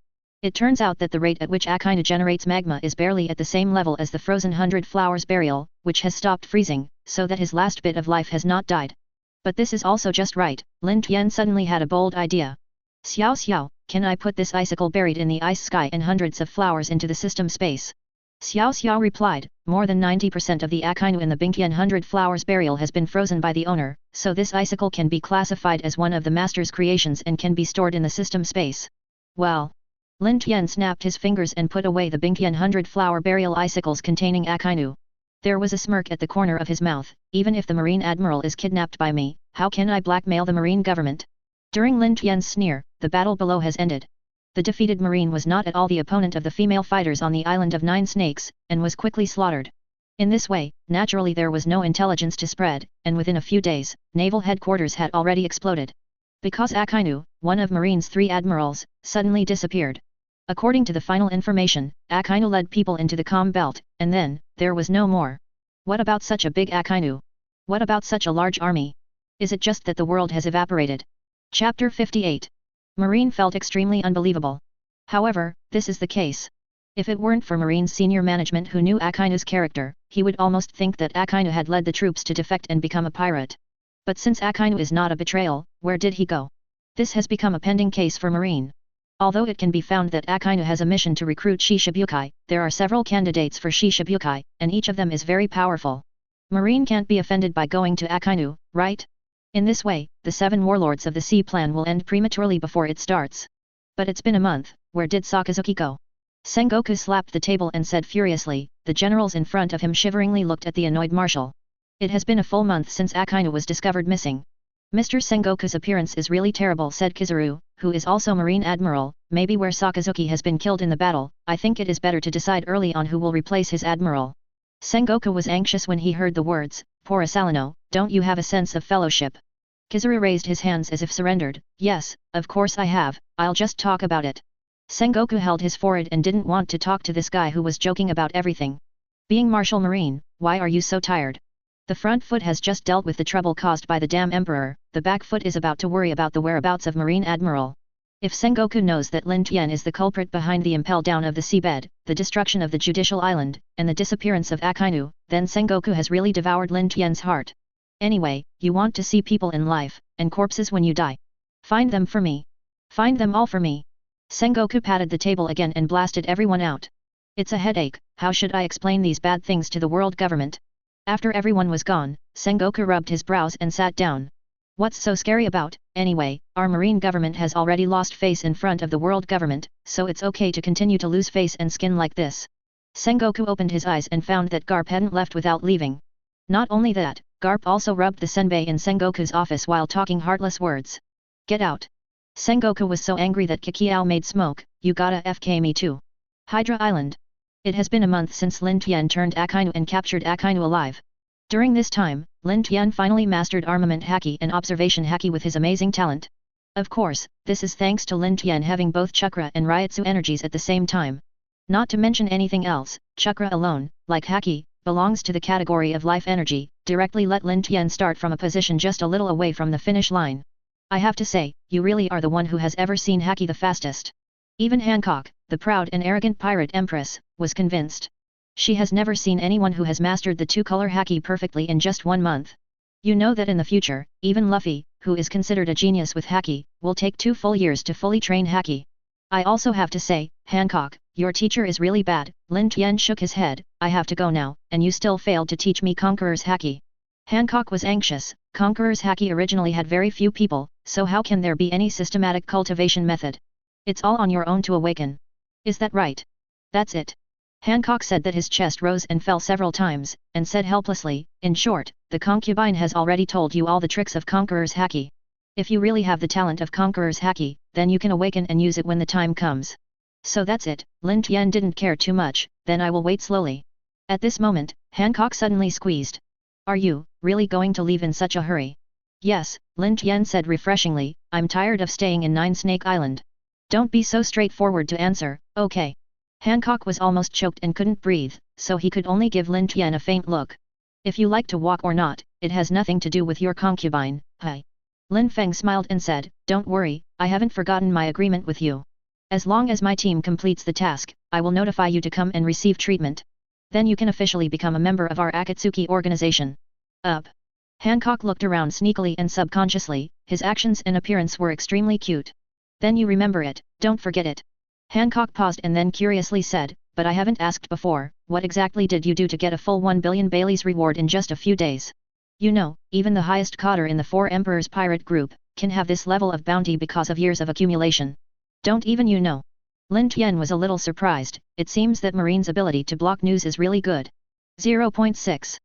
It turns out that the rate at which Akainu generates magma is barely at the same level as the frozen 100 Flowers Burial, which has stopped freezing, so that his last bit of life has not died. But this is also just right. Lin Tian suddenly had a bold idea. Xiao Xiao, can I put this icicle buried in the ice sky and hundreds of flowers into the system space? Xiao Xiao replied, more than 90% of the Akainu in the Bingtian 100 Flowers Burial has been frozen by the owner, so this icicle can be classified as one of the master's creations and can be stored in the system space. Well. Lin Tian snapped his fingers and put away the Bingtian 100 Flower Burial icicles containing Akainu. There was a smirk at the corner of his mouth. Even if the Marine Admiral is kidnapped by me, how can I blackmail the Marine government? During Lin Tian's sneer, the battle below has ended. The defeated Marine was not at all the opponent of the female fighters on the island of Nine Snakes, and was quickly slaughtered. In this way, naturally there was no intelligence to spread, and within a few days, naval headquarters had already exploded. Because Akainu, one of Marine's 3 admirals, suddenly disappeared. According to the final information, Akainu led people into the calm belt, and then, there was no more. What about such a big Akainu? What about such a large army? Is it just that the world has evaporated? Chapter 58. Marine felt extremely unbelievable. However, this is the case. If it weren't for Marine's senior management who knew Akainu's character, he would almost think that Akainu had led the troops to defect and become a pirate. But since Akainu is not a betrayal, where did he go? This has become a pending case for Marine. Although it can be found that Akainu has a mission to recruit Shishibukai, there are several candidates for Shishibukai, and each of them is very powerful. Marine can't be offended by going to Akainu, right? In this way, the 7 warlords of the sea plan will end prematurely before it starts. But it's been a month, where did Sakazuki go? Sengoku slapped the table and said furiously. The generals in front of him shiveringly looked at the annoyed marshal. It has been a full month since Akainu was discovered missing. Mr. Sengoku's appearance is really terrible, said Kizaru, who is also Marine Admiral. Maybe where Sakazuki has been killed in the battle, I think it is better to decide early on who will replace his admiral. Sengoku was anxious when he heard the words, Poor Asalino, don't you have a sense of fellowship? Kizaru raised his hands as if surrendered. Yes, of course I have, I'll just talk about it. Sengoku held his forehead and didn't want to talk to this guy who was joking about everything. Being Marshal Marine, why are you so tired? The front foot has just dealt with the trouble caused by the damn Emperor, the back foot is about to worry about the whereabouts of Marine Admiral. If Sengoku knows that Lin Tian is the culprit behind the impel down of the seabed, the destruction of the Judicial Island, and the disappearance of Akainu, then Sengoku has really devoured Lin Tian's heart. Anyway, you want to see people in life, and corpses when you die. Find them for me. Find them all for me. Sengoku patted the table again and blasted everyone out. It's a headache, how should I explain these bad things to the world government? After everyone was gone, Sengoku rubbed his brows and sat down. What's so scary about, anyway? Our marine government has already lost face in front of the world government, so it's okay to continue to lose face and skin like this. Sengoku opened his eyes and found that Garp hadn't left without leaving. Not only that, Garp also rubbed the senbei in Sengoku's office while talking heartless words. Get out. Sengoku was so angry that Kikiao made smoke, you gotta FK me too. Hydra Island. It has been a month since Lin Tian turned Akainu and captured Akainu alive. During this time, Lin Tian finally mastered armament haki and observation haki with his amazing talent. Of course, this is thanks to Lin Tian having both chakra and ryotsu energies at the same time. Not to mention anything else, chakra alone, like haki, belongs to the category of life energy, directly let Lin Tian start from a position just a little away from the finish line. I have to say, you really are the one who has ever seen haki the fastest. Even Hancock, the proud and arrogant pirate empress, was convinced. She has never seen anyone who has mastered the two-color haki perfectly in just 1 month. You know that in the future, even Luffy, who is considered a genius with haki, will take 2 full years to fully train haki. I also have to say, Hancock, your teacher is really bad. Lin Tian shook his head. I have to go now, and you still failed to teach me Conqueror's haki. Hancock was anxious. Conqueror's haki originally had very few people, so how can there be any systematic cultivation method? It's all on your own to awaken. Is that right? That's it. Hancock said that his chest rose and fell several times, and said helplessly, in short, the concubine has already told you all the tricks of Conqueror's haki. If you really have the talent of Conqueror's haki, then you can awaken and use it when the time comes. So that's it. Lin Tian didn't care too much, then I will wait slowly. At this moment, Hancock suddenly squeezed. Are you really going to leave in such a hurry? Yes, Lin Tian said refreshingly, I'm tired of staying in Nine Snake Island. Don't be so straightforward to answer, okay. Hancock was almost choked and couldn't breathe, so he could only give Lin Tian a faint look. If you like to walk or not, it has nothing to do with your concubine, hi. Lin Feng smiled and said, don't worry, I haven't forgotten my agreement with you. As long as my team completes the task, I will notify you to come and receive treatment. Then you can officially become a member of our Akatsuki organization. Up. Hancock looked around sneakily and subconsciously, his actions and appearance were extremely cute. Then you remember it, don't forget it. Hancock paused and then curiously said, but I haven't asked before, what exactly did you do to get a full 1 billion Baileys reward in just a few days? You know, even the highest cadre in the 4 Emperors pirate group, can have this level of bounty because of years of accumulation. Don't even you know? Lin Tian was a little surprised, it seems that Marine's ability to block news is really good. 0.6.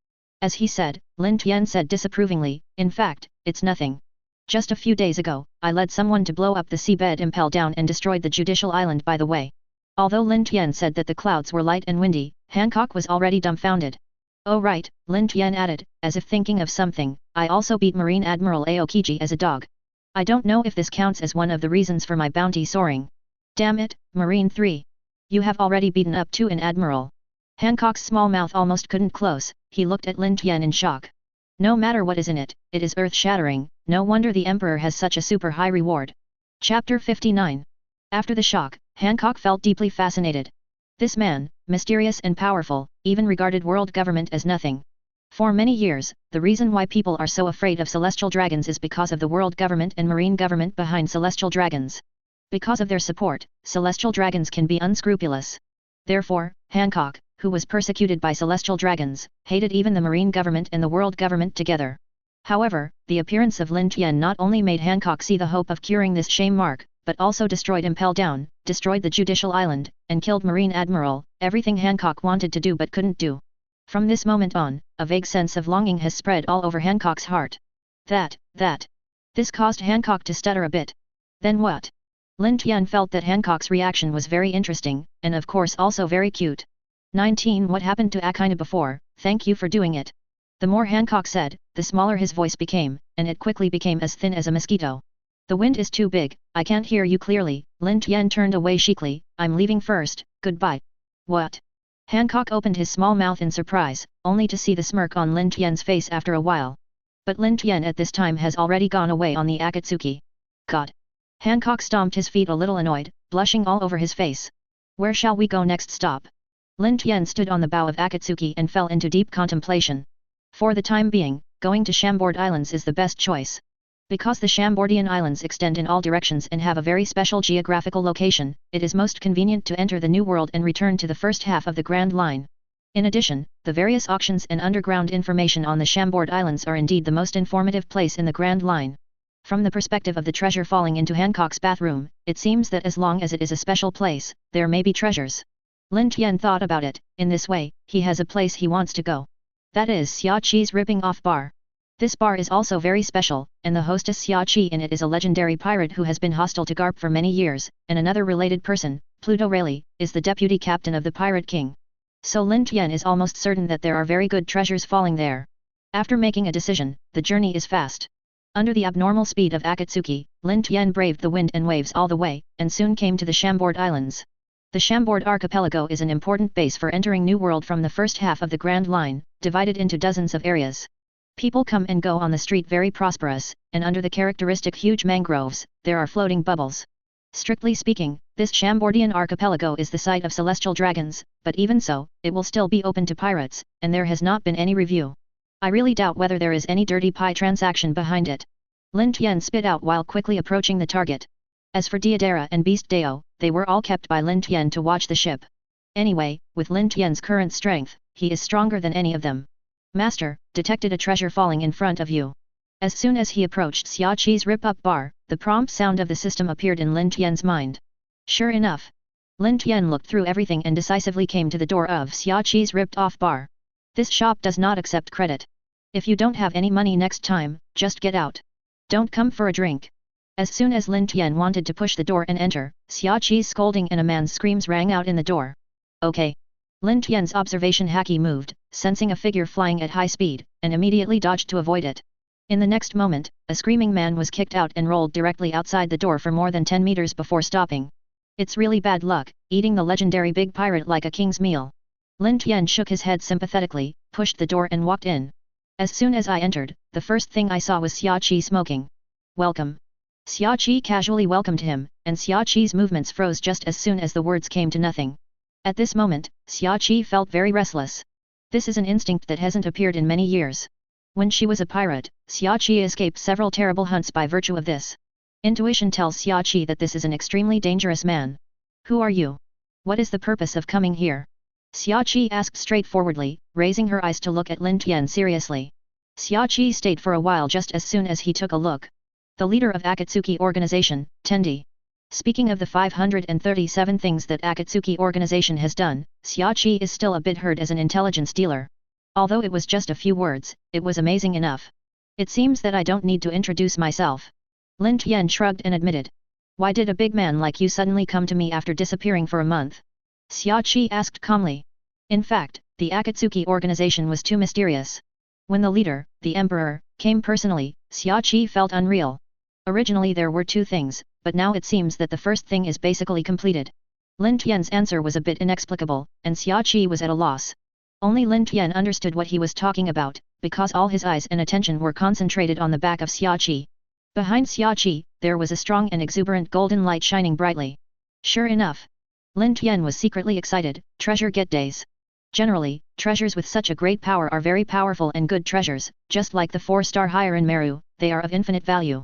As he said, Lin Tian said disapprovingly, in fact, it's nothing. Just a few days ago, I led someone to blow up the seabed impel down and destroyed the Judicial Island by the way. Although Lin Tian said that the clouds were light and windy, Hancock was already dumbfounded. Oh right, Lin Tian added, as if thinking of something, I also beat Marine Admiral Aokiji as a dog. I don't know if this counts as one of the reasons for my bounty soaring. Damn it, Marine 3. You have already beaten up 2 in Admiral. Hancock's small mouth almost couldn't close, he looked at Lin Tian in shock. No matter what is in it, it is earth-shattering, no wonder the Emperor has such a super high reward. Chapter 59. After the shock, Hancock felt deeply fascinated. This man, mysterious and powerful, even regarded world government as nothing. For many years, the reason why people are so afraid of celestial dragons is because of the world government and marine government behind celestial dragons. Because of their support, celestial dragons can be unscrupulous. Therefore, Hancock, who was persecuted by celestial dragons, hated even the marine government and the world government together. However, the appearance of Lin Tian not only made Hancock see the hope of curing this shame mark, but also destroyed Impel Down, destroyed the Judicial Island, and killed Marine Admiral, everything Hancock wanted to do but couldn't do. From this moment on, a vague sense of longing has spread all over Hancock's heart. This caused Hancock to stutter a bit. Then what? Lin Tian felt that Hancock's reaction was very interesting, and of course also very cute. 19. What happened to Akainu before? Thank you for doing it. The more Hancock said, the smaller his voice became, and it quickly became as thin as a mosquito. The wind is too big, I can't hear you clearly. Lin Tian turned away cheekily, I'm leaving first, goodbye. What? Hancock opened his small mouth in surprise, only to see the smirk on Lin Tian's face after a while. But Lin Tian at this time has already gone away on the Akatsuki. God! Hancock stomped his feet a little annoyed, blushing all over his face. Where shall we go next stop? Lin Tian stood on the bow of Akatsuki and fell into deep contemplation. For the time being, going to Chambord Islands is the best choice. Because the Chambordian Islands extend in all directions and have a very special geographical location, it is most convenient to enter the New World and return to the first half of the Grand Line. In addition, the various auctions and underground information on the Chambord Islands are indeed the most informative place in the Grand Line. From the perspective of the treasure falling into Hancock's bathroom, it seems that as long as it is a special place, there may be treasures. Lin Tian thought about it. In this way, he has a place he wants to go. That is Xia Qi's ripping off bar. This bar is also very special, and the hostess Xia Qi in it is a legendary pirate who has been hostile to Garp for many years, and another related person, Pluto Rayleigh, is the deputy captain of the Pirate King. So Lin Tian is almost certain that there are very good treasures falling there. After making a decision, the journey is fast. Under the abnormal speed of Akatsuki, Lin Tian braved the wind and waves all the way, and soon came to the Chambord Islands. The Chambord Archipelago is an important base for entering New World from the first half of the Grand Line, divided into dozens of areas. People come and go on the street very prosperous, and under the characteristic huge mangroves, there are floating bubbles. Strictly speaking, this Chambordian archipelago is the site of celestial dragons, but even so, it will still be open to pirates, and there has not been any review. I really doubt whether there is any dirty pie transaction behind it. Lin Tian spit out while quickly approaching the target. As for Deidara and Beast Deo, they were all kept by Lin Tian to watch the ship. Anyway, with Lin Tian's current strength, he is stronger than any of them. Master, detected a treasure falling in front of you. As soon as he approached Xia Qi's rip-up bar, the prompt sound of the system appeared in Lin Tian's mind. Sure enough. Lin Tian looked through everything and decisively came to the door of Xia Qi's ripped-off bar. This shop does not accept credit. If you don't have any money next time, just get out. Don't come for a drink. As soon as Lin Tian wanted to push the door and enter, Xia Qi's scolding and a man's screams rang out in the door. Okay. Lin Tian's observation haki moved, sensing a figure flying at high speed, and immediately dodged to avoid it. In the next moment, a screaming man was kicked out and rolled directly outside the door for more than 10 meters before stopping. It's really bad luck, eating the legendary big pirate like a king's meal. Lin Tian shook his head sympathetically, pushed the door and walked in. As soon as I entered, the first thing I saw was Xia Qi smoking. Welcome. Xia Qi casually welcomed him, and Xia Qi's movements froze just as soon as the words came to nothing. At this moment, Xia Qi felt very restless. This is an instinct that hasn't appeared in many years. When she was a pirate, Xia Qi escaped several terrible hunts by virtue of this. Intuition tells Xia Qi that this is an extremely dangerous man. Who are you? What is the purpose of coming here? Xia Qi asked straightforwardly, raising her eyes to look at Lin Tian seriously. Xia Qi stayed for a while just as soon as he took a look. The leader of Akatsuki organization, Tendi. Speaking of the 537 things that Akatsuki organization has done, Xia Qi is still a bit hurt as an intelligence dealer. Although it was just a few words, it was amazing enough. It seems that I don't need to introduce myself. Lin Tian shrugged and admitted. Why did a big man like you suddenly come to me after disappearing for a month? Xia Qi asked calmly. In fact, the Akatsuki organization was too mysterious. When the leader, the emperor, came personally, Xia Qi felt unreal. Originally there were two things, but now it seems that the first thing is basically completed. Lin Tian's answer was a bit inexplicable, and Xia Qi was at a loss. Only Lin Tian understood what he was talking about, because all his eyes and attention were concentrated on the back of Xia Qi. Behind Xia Qi, there was a strong and exuberant golden light shining brightly. Sure enough. Lin Tian was secretly excited. Treasure get days. Generally, treasures with such a great power are very powerful and good treasures, just like the 4-star higher in Meru, they are of infinite value.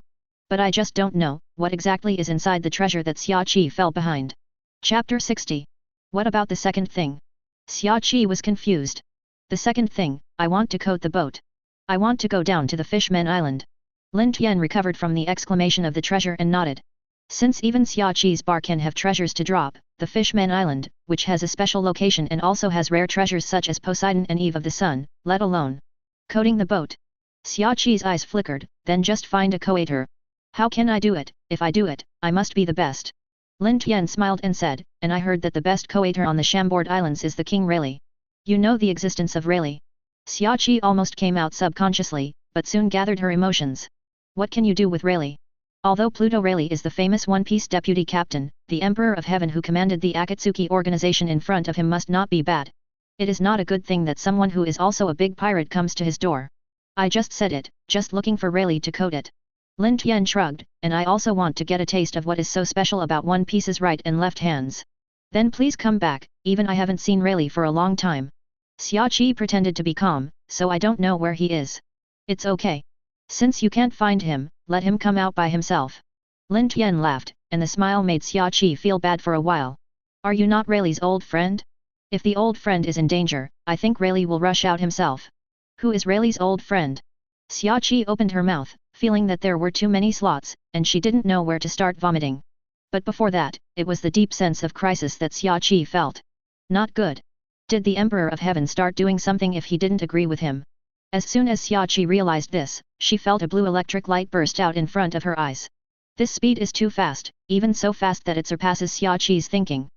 But I just don't know what exactly is inside the treasure that Xia Qi fell behind. Chapter 60. What about the second thing? Xia Qi was confused. The second thing, I want to coat the boat. I want to go down to the Fishman Island. Lin Tian recovered from the exclamation of the treasure and nodded. Since even Xia Qi's bar can have treasures to drop, the Fishman Island, which has a special location and also has rare treasures such as Poseidon and Eve of the Sun, let alone coating the boat. Xia Qi's eyes flickered, then just find a coator. How can I do it? If I do it, I must be the best. Lin Tian smiled and said, and I heard that the best coator on the Chambord Islands is the King Rayleigh. You know the existence of Rayleigh. Xia Qi almost came out subconsciously, but soon gathered her emotions. What can you do with Rayleigh? Although Pluto Rayleigh is the famous One Piece deputy captain, the Emperor of Heaven who commanded the Akatsuki organization in front of him must not be bad. It is not a good thing that someone who is also a big pirate comes to his door. I just said it, just looking for Rayleigh to code it. Lin Tian shrugged, and I also want to get a taste of what is so special about One Piece's right and left hands. Then please come back, even I haven't seen Rayleigh for a long time. Xia Qi pretended to be calm, so I don't know where he is. It's okay. Since you can't find him, let him come out by himself. Lin Tian laughed, and the smile made Xia Qi feel bad for a while. Are you not Rayleigh's old friend? If the old friend is in danger, I think Rayleigh will rush out himself. Who is Rayleigh's old friend? Xia Qi opened her mouth, feeling that there were too many slots, and she didn't know where to start vomiting. But before that, it was the deep sense of crisis that Xia Qi felt. Not good. Did the Emperor of Heaven start doing something if he didn't agree with him? As soon as Xia Qi realized this, she felt a blue electric light burst out in front of her eyes. This speed is too fast, even so fast that it surpasses Xia Qi's thinking.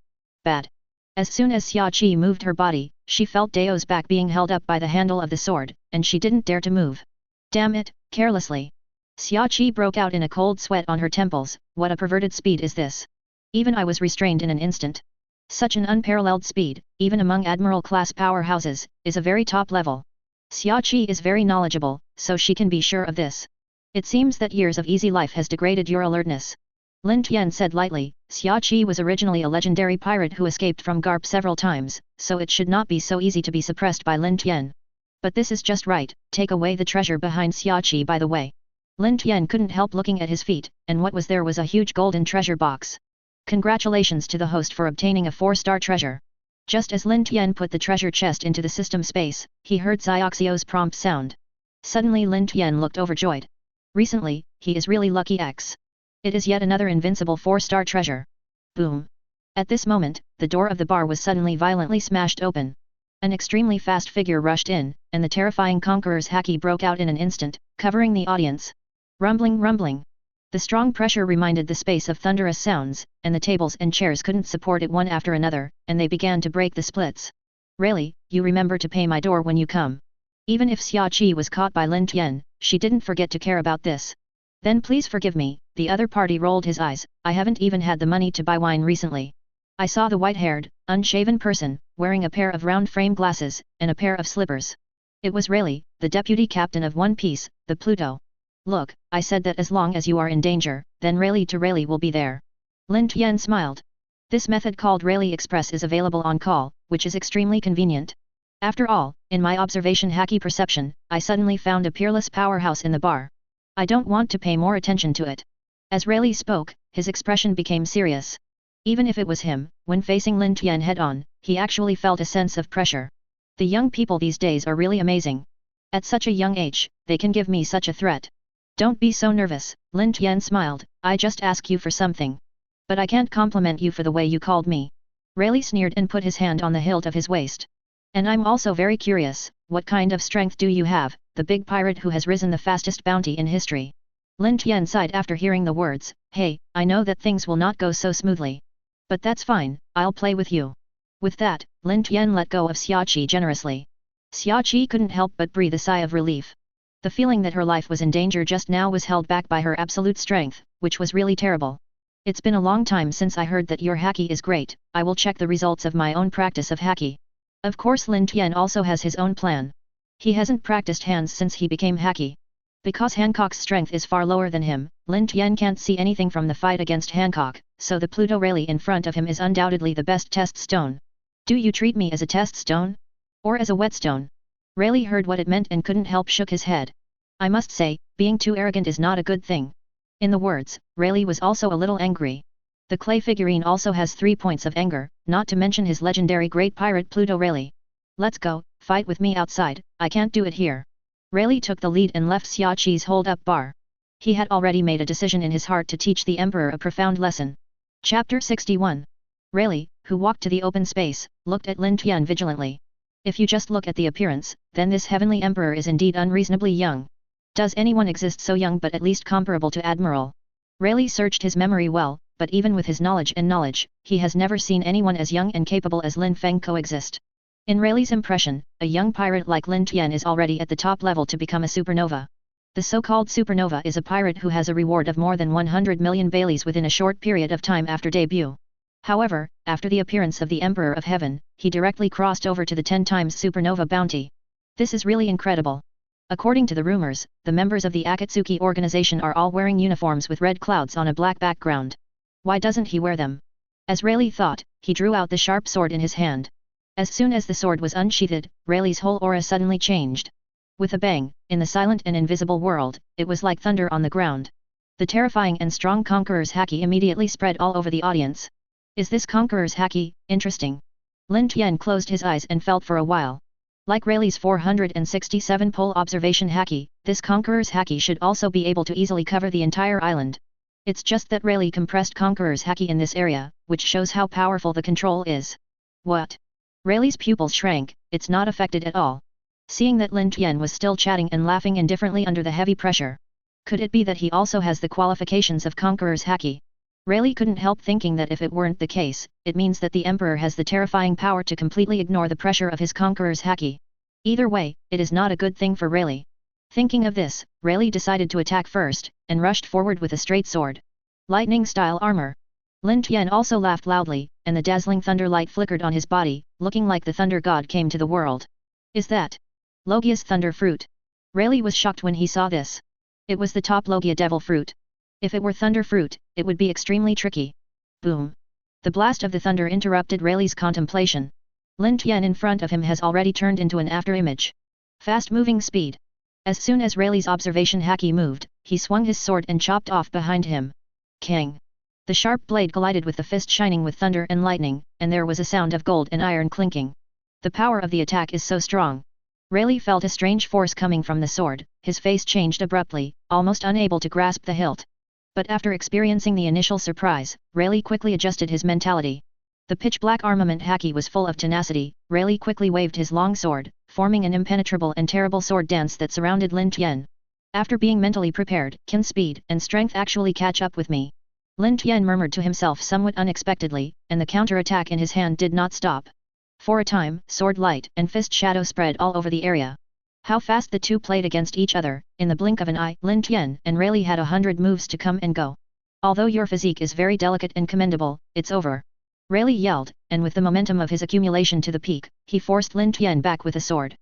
Bad. As soon as Xia Qi moved her body, she felt Dao's back being held up by the handle of the sword, and she didn't dare to move. Damn it, carelessly. Xia Qi broke out in a cold sweat on her temples. What a perverted speed is this? Even I was restrained in an instant. Such an unparalleled speed, even among Admiral-class powerhouses, is a very top level. Xia Qi is very knowledgeable, so she can be sure of this. It seems that years of easy life has degraded your alertness. Lin Tian said lightly. Xia Qi was originally a legendary pirate who escaped from Garp several times, so it should not be so easy to be suppressed by Lin Tian. But this is just right, take away the treasure behind Xia Qi by the way. Lin Tian couldn't help looking at his feet, and what was there was a huge golden treasure box. Congratulations to the host for obtaining a 4-star treasure. Just as Lin Tian put the treasure chest into the system space, he heard Xioxio's prompt sound. Suddenly Lin Tian looked overjoyed. Recently, he is really lucky X. It is yet another invincible 4-star treasure. Boom. At this moment, the door of the bar was suddenly violently smashed open. An extremely fast figure rushed in, and the terrifying conqueror's haki broke out in an instant, covering the audience. Rumbling, rumbling. The strong pressure reminded the space of thunderous sounds, and the tables and chairs couldn't support it one after another, and they began to break the splits. Rayleigh, you remember to pay my door when you come. Even if Xia Qi was caught by Lin Tian, she didn't forget to care about this. Then please forgive me. The other party rolled his eyes. I haven't even had the money to buy wine recently. I saw the white-haired, unshaven person, wearing a pair of round frame glasses, and a pair of slippers. It was Rayleigh, the deputy captain of One Piece, the Pluto. Look, I said that as long as you are in danger, then Rayleigh to Rayleigh will be there. Lin Tian smiled. This method called Rayleigh Express is available on call, which is extremely convenient. After all, in my observation haki perception, I suddenly found a peerless powerhouse in the bar. I don't want to pay more attention to it. As Rayleigh spoke, his expression became serious. Even if it was him, when facing Lin Tian head-on, he actually felt a sense of pressure. The young people these days are really amazing. At such a young age, they can give me such a threat. Don't be so nervous, Lin Tian smiled, I just ask you for something. But I can't compliment you for the way you called me. Rayleigh sneered and put his hand on the hilt of his waist. And I'm also very curious, what kind of strength do you have, the big pirate who has risen the fastest bounty in history? Lin Tian sighed after hearing the words, hey, I know that things will not go so smoothly. But that's fine, I'll play with you. With that, Lin Tian let go of Xia Qi generously. Xia Qi couldn't help but breathe a sigh of relief. The feeling that her life was in danger just now was held back by her absolute strength, which was really terrible. It's been a long time since I heard that your haki is great. I will check the results of my own practice of haki. Of course Lin Tian also has his own plan. He hasn't practiced hands since he became haki. Because Hancock's strength is far lower than him, Lin Tian can't see anything from the fight against Hancock, so the Pluto Rayleigh in front of him is undoubtedly the best test stone. Do you treat me as a test stone? Or as a whetstone? Rayleigh heard what it meant and couldn't help shook his head. I must say, being too arrogant is not a good thing. In the words, Rayleigh was also a little angry. The clay figurine also has 3 points of anger, not to mention his legendary great pirate Pluto Rayleigh. Let's go, fight with me outside, I can't do it here. Rayleigh took the lead and left Xia Qi's hold-up bar. He had already made a decision in his heart to teach the Emperor a profound lesson. Chapter 61. Rayleigh, who walked to the open space, looked at Lin Tian vigilantly. If you just look at the appearance, then this heavenly Emperor is indeed unreasonably young. Does anyone exist so young but at least comparable to Admiral? Rayleigh searched his memory well, but even with his knowledge, he has never seen anyone as young and capable as Lin Feng coexist. In Rayleigh's impression, a young pirate like Lin Tian is already at the top level to become a supernova. The so-called supernova is a pirate who has a reward of more than 100 million Baileys within a short period of time after debut. However, after the appearance of the Emperor of Heaven, he directly crossed over to the 10 times supernova bounty. This is really incredible. According to the rumors, the members of the Akatsuki organization are all wearing uniforms with red clouds on a black background. Why doesn't he wear them? As Rayleigh thought, he drew out the sharp sword in his hand. As soon as the sword was unsheathed, Rayleigh's whole aura suddenly changed. With a bang, in the silent and invisible world, it was like thunder on the ground. The terrifying and strong Conqueror's haki immediately spread all over the audience. Is this Conqueror's haki? Interesting. Lin Tian closed his eyes and felt for a while. Like Rayleigh's 467 pole observation haki, this Conqueror's haki should also be able to easily cover the entire island. It's just that Rayleigh compressed Conqueror's haki in this area, which shows how powerful the control is. What? Rayleigh's pupils shrank, it's not affected at all. Seeing that Lin Tian was still chatting and laughing indifferently under the heavy pressure. Could it be that he also has the qualifications of Conqueror's haki? Rayleigh couldn't help thinking that if it weren't the case, it means that the Emperor has the terrifying power to completely ignore the pressure of his Conqueror's haki. Either way, it is not a good thing for Rayleigh. Thinking of this, Rayleigh decided to attack first, and rushed forward with a straight sword. Lightning-style armor. Lin Tian also laughed loudly, and the dazzling thunder light flickered on his body, looking like the thunder god came to the world. Is that Logia's thunder fruit? Rayleigh was shocked when he saw this. It was the top Logia devil fruit. If it were thunder fruit, it would be extremely tricky. Boom! The blast of the thunder interrupted Rayleigh's contemplation. Lin Tian in front of him has already turned into an afterimage. Fast-moving speed. As soon as Rayleigh's observation haki moved, he swung his sword and chopped off behind him. Kang! The sharp blade collided with the fist shining with thunder and lightning, and there was a sound of gold and iron clinking. The power of the attack is so strong. Rayleigh felt a strange force coming from the sword, his face changed abruptly, almost unable to grasp the hilt. But after experiencing the initial surprise, Rayleigh quickly adjusted his mentality. The pitch-black armament haki was full of tenacity. Rayleigh quickly waved his long sword, forming an impenetrable and terrible sword dance that surrounded Lin Tian. After being mentally prepared, can speed and strength actually catch up with me? Lin Tian murmured to himself somewhat unexpectedly, and the counter-attack in his hand did not stop. For a time, sword light and fist shadow spread all over the area. How fast the two played against each other! In the blink of an eye, Lin Tian and Rayleigh had 100 moves to come and go. Although your physique is very delicate and commendable, it's over. Rayleigh yelled, and with the momentum of his accumulation to the peak, he forced Lin Tian back with a sword.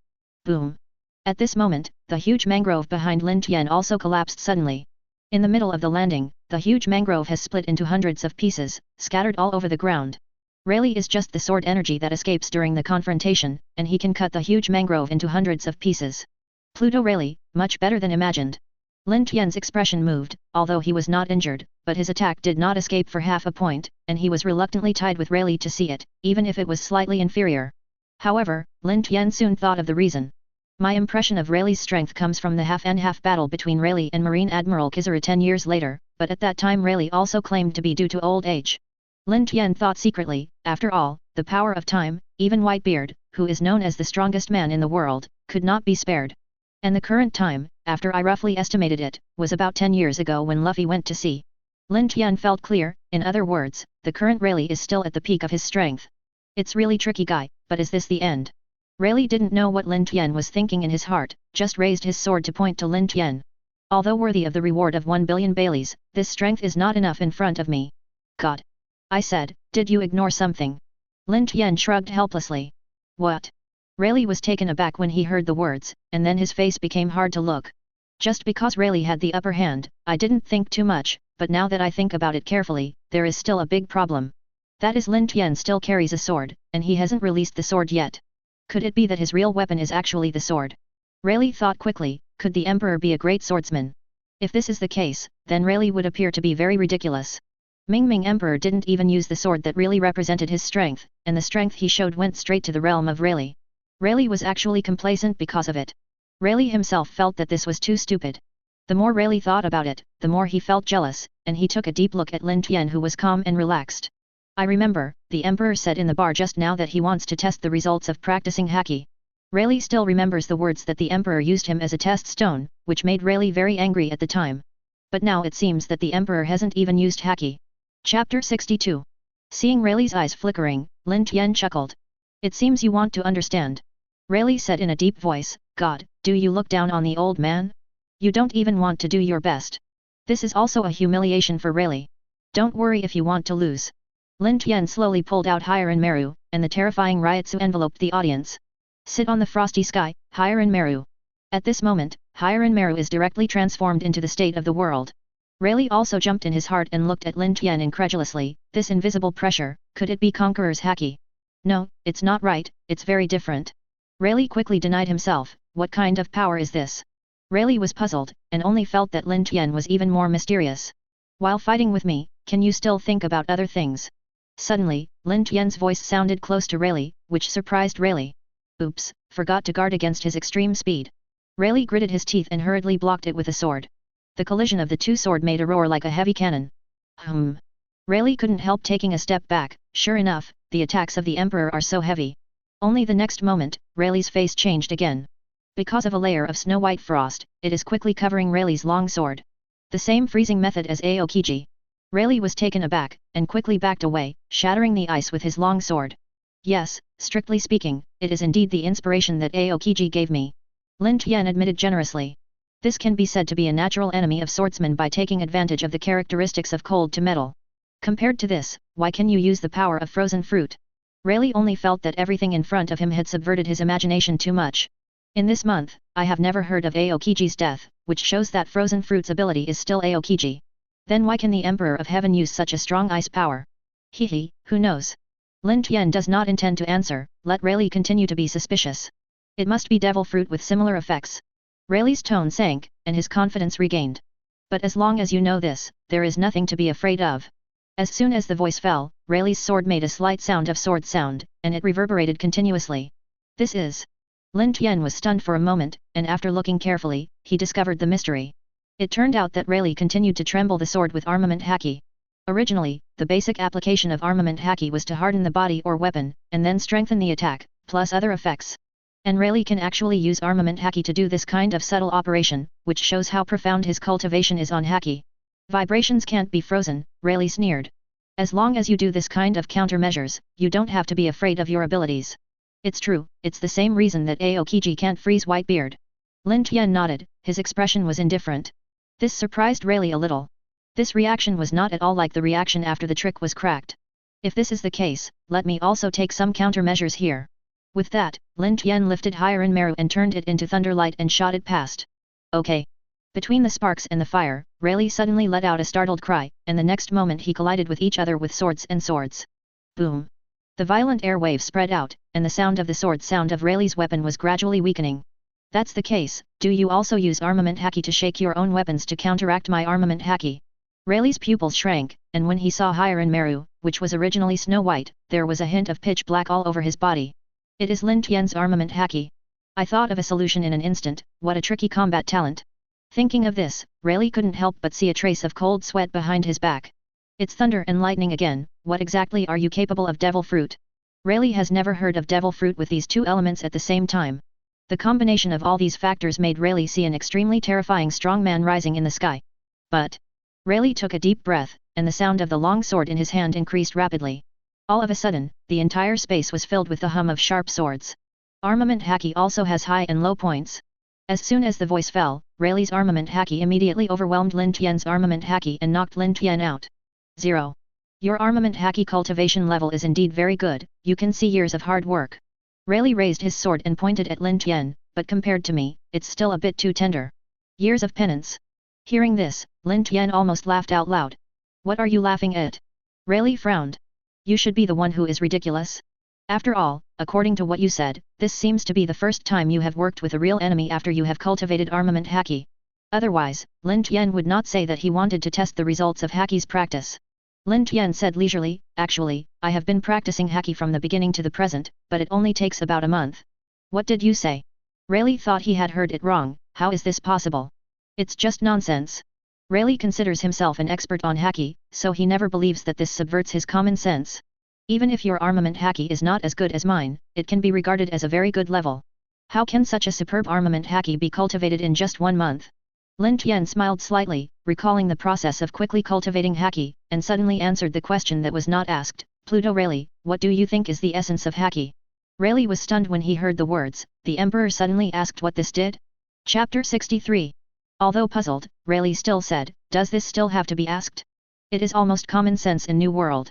Boom! At this moment, the huge mangrove behind Lin Tian also collapsed suddenly. In the middle of the landing, the huge mangrove has split into hundreds of pieces, scattered all over the ground. Rayleigh is just the sword energy that escapes during the confrontation, and he can cut the huge mangrove into hundreds of pieces. Pluto Rayleigh, much better than imagined. Lin Tian's expression moved, although he was not injured, but his attack did not escape for half a point, and he was reluctantly tied with Rayleigh to see it, even if it was slightly inferior. However, Lin Tian soon thought of the reason. My impression of Rayleigh's strength comes from the half-and-half battle between Rayleigh and Marine Admiral Kizura 10 years later, but at that time Rayleigh also claimed to be due to old age. Lin Tian thought secretly, after all, the power of time, even Whitebeard, who is known as the strongest man in the world, could not be spared. And the current time, after I roughly estimated it, was about 10 years ago when Luffy went to sea. Lin Tian felt clear, in other words, the current Rayleigh is still at the peak of his strength. It's really tricky guy, but is this the end? Rayleigh didn't know what Lin Tian was thinking in his heart, just raised his sword to point to Lin Tian. Although worthy of the reward of 1 billion Baileys, this strength is not enough in front of me. God! I said, did you ignore something? Lin Tian shrugged helplessly. What? Rayleigh was taken aback when he heard the words, and then his face became hard to look. Just because Rayleigh had the upper hand, I didn't think too much, but now that I think about it carefully, there is still a big problem. That is Lin Tian still carries a sword, and he hasn't released the sword yet. Could it be that his real weapon is actually the sword? Rayleigh thought quickly, could the Emperor be a great swordsman? If this is the case, then Rayleigh would appear to be very ridiculous. Ming Emperor didn't even use the sword that really represented his strength, and the strength he showed went straight to the realm of Rayleigh. Rayleigh was actually complacent because of it. Rayleigh himself felt that this was too stupid. The more Rayleigh thought about it, the more he felt jealous, and he took a deep look at Lin Tian who was calm and relaxed. I remember, the Emperor said in the bar just now that he wants to test the results of practicing haki. Rayleigh still remembers the words that the Emperor used him as a test stone, which made Rayleigh very angry at the time. But now it seems that the Emperor hasn't even used haki. Chapter 62. Seeing Rayleigh's eyes flickering, Lin Tian chuckled. It seems you want to understand. Rayleigh said in a deep voice, God, do you look down on the old man? You don't even want to do your best. This is also a humiliation for Rayleigh. Don't worry if you want to lose. Lin Tian slowly pulled out Hiran Meru, and the terrifying Ryotsu enveloped the audience. Sit on the frosty sky, Hiran Meru. At this moment, Hiranmaru is directly transformed into the state of the world. Rayleigh also jumped in his heart and looked at Lin Tian incredulously. This invisible pressure, could it be Conqueror's haki? No, it's not right, it's very different. Rayleigh quickly denied himself. What kind of power is this? Rayleigh was puzzled, and only felt that Lin Tian was even more mysterious. While fighting with me, can you still think about other things? Suddenly, Lin Tian's voice sounded close to Rayleigh, which surprised Rayleigh. Oops, forgot to guard against his extreme speed. Rayleigh gritted his teeth and hurriedly blocked it with a sword. The collision of the two swords made a roar like a heavy cannon. Rayleigh couldn't help taking a step back. Sure enough, the attacks of the Emperor are so heavy. Only the next moment, Rayleigh's face changed again. Because of a layer of snow-white frost, it is quickly covering Rayleigh's long sword. The same freezing method as Aokiji. Rayleigh was taken aback, and quickly backed away, shattering the ice with his long sword. Yes, strictly speaking, it is indeed the inspiration that Aokiji gave me. Lin Tian admitted generously. This can be said to be a natural enemy of swordsmen by taking advantage of the characteristics of cold to metal. Compared to this, why can you use the power of frozen fruit? Rayleigh only felt that everything in front of him had subverted his imagination too much. In this month, I have never heard of Aokiji's death, which shows that frozen fruit's ability is still Aokiji. Then why can the Emperor of Heaven use such a strong ice power? Who knows? Lin Tian does not intend to answer. Let Rayleigh continue to be suspicious. It must be devil fruit with similar effects. Rayleigh's tone sank, and his confidence regained. But as long as you know this, there is nothing to be afraid of. As soon as the voice fell, Rayleigh's sword made a slight sound of sword sound, and it reverberated continuously. This is... Lin Tian was stunned for a moment, and after looking carefully, he discovered the mystery. It turned out that Rayleigh continued to tremble the sword with armament haki. Originally, the basic application of armament haki was to harden the body or weapon, and then strengthen the attack, plus other effects. And Rayleigh can actually use armament haki to do this kind of subtle operation, which shows how profound his cultivation is on haki. Vibrations can't be frozen, Rayleigh sneered. As long as you do this kind of countermeasures, you don't have to be afraid of your abilities. It's true, it's the same reason that Aokiji can't freeze Whitebeard. Lin Tian nodded, his expression was indifferent. This surprised Rayleigh a little. This reaction was not at all like the reaction after the trick was cracked. If this is the case, let me also take some countermeasures here. With that, Lin Tian lifted Hiranmaru and turned it into thunderlight and shot it past. Okay. Between the sparks and the fire, Rayleigh suddenly let out a startled cry, and the next moment he collided with each other with swords and swords. Boom! The violent air waves spread out, and the sound of the sword sound of Rayleigh's weapon was gradually weakening. That's the case, do you also use armament haki to shake your own weapons to counteract my armament haki? Rayleigh's pupils shrank, and when he saw Hiranmaru, which was originally snow white, there was a hint of pitch black all over his body. It is Lin Tian's armament haki. I thought of a solution in an instant. What a tricky combat talent. Thinking of this, Rayleigh couldn't help but see a trace of cold sweat behind his back. It's thunder and lightning again. What exactly are you capable of, devil fruit? Rayleigh has never heard of devil fruit with these two elements at the same time. The combination of all these factors made Rayleigh see an extremely terrifying strong man rising in the sky. But... Rayleigh took a deep breath, and the sound of the long sword in his hand increased rapidly. All of a sudden, the entire space was filled with the hum of sharp swords. Armament haki also has high and low points. As soon as the voice fell, Rayleigh's armament haki immediately overwhelmed Lin Tian's armament haki and knocked Lin Tian out. 0. Your armament haki cultivation level is indeed very good, you can see years of hard work. Rayleigh raised his sword and pointed at Lin Tian, but compared to me, it's still a bit too tender. Years of penance. Hearing this, Lin Tian almost laughed out loud. What are you laughing at? Rayleigh frowned. You should be the one who is ridiculous. After all, according to what you said, this seems to be the first time you have worked with a real enemy after you have cultivated armament haki. Otherwise, Lin Tian would not say that he wanted to test the results of haki's practice. Lin Tian said leisurely, actually, I have been practicing haki from the beginning to the present, but it only takes about a month. What did you say? Rayleigh thought he had heard it wrong. How is this possible? It's just nonsense. Rayleigh considers himself an expert on haki, so he never believes that this subverts his common sense. Even if your armament haki is not as good as mine, it can be regarded as a very good level. How can such a superb armament haki be cultivated in just 1 month? Lin Tian smiled slightly, recalling the process of quickly cultivating haki, and suddenly answered the question that was not asked. Pluto Rayleigh, what do you think is the essence of haki? Rayleigh was stunned when he heard the words. The Emperor suddenly asked what this did? Chapter 63. Although puzzled, Rayleigh still said, does this still have to be asked? It is almost common sense in New World.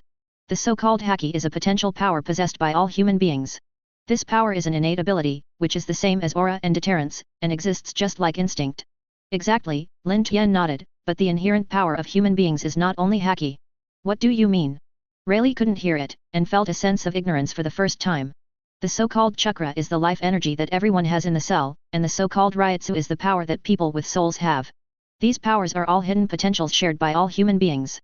The so-called haki is a potential power possessed by all human beings. This power is an innate ability, which is the same as aura and deterrence, and exists just like instinct. Exactly, Lin Tian nodded, but the inherent power of human beings is not only haki. What do you mean? Rayleigh couldn't hear it, and felt a sense of ignorance for the first time. The so-called chakra is the life energy that everyone has in the cell, and the so-called ryotsu is the power that people with souls have. These powers are all hidden potentials shared by all human beings.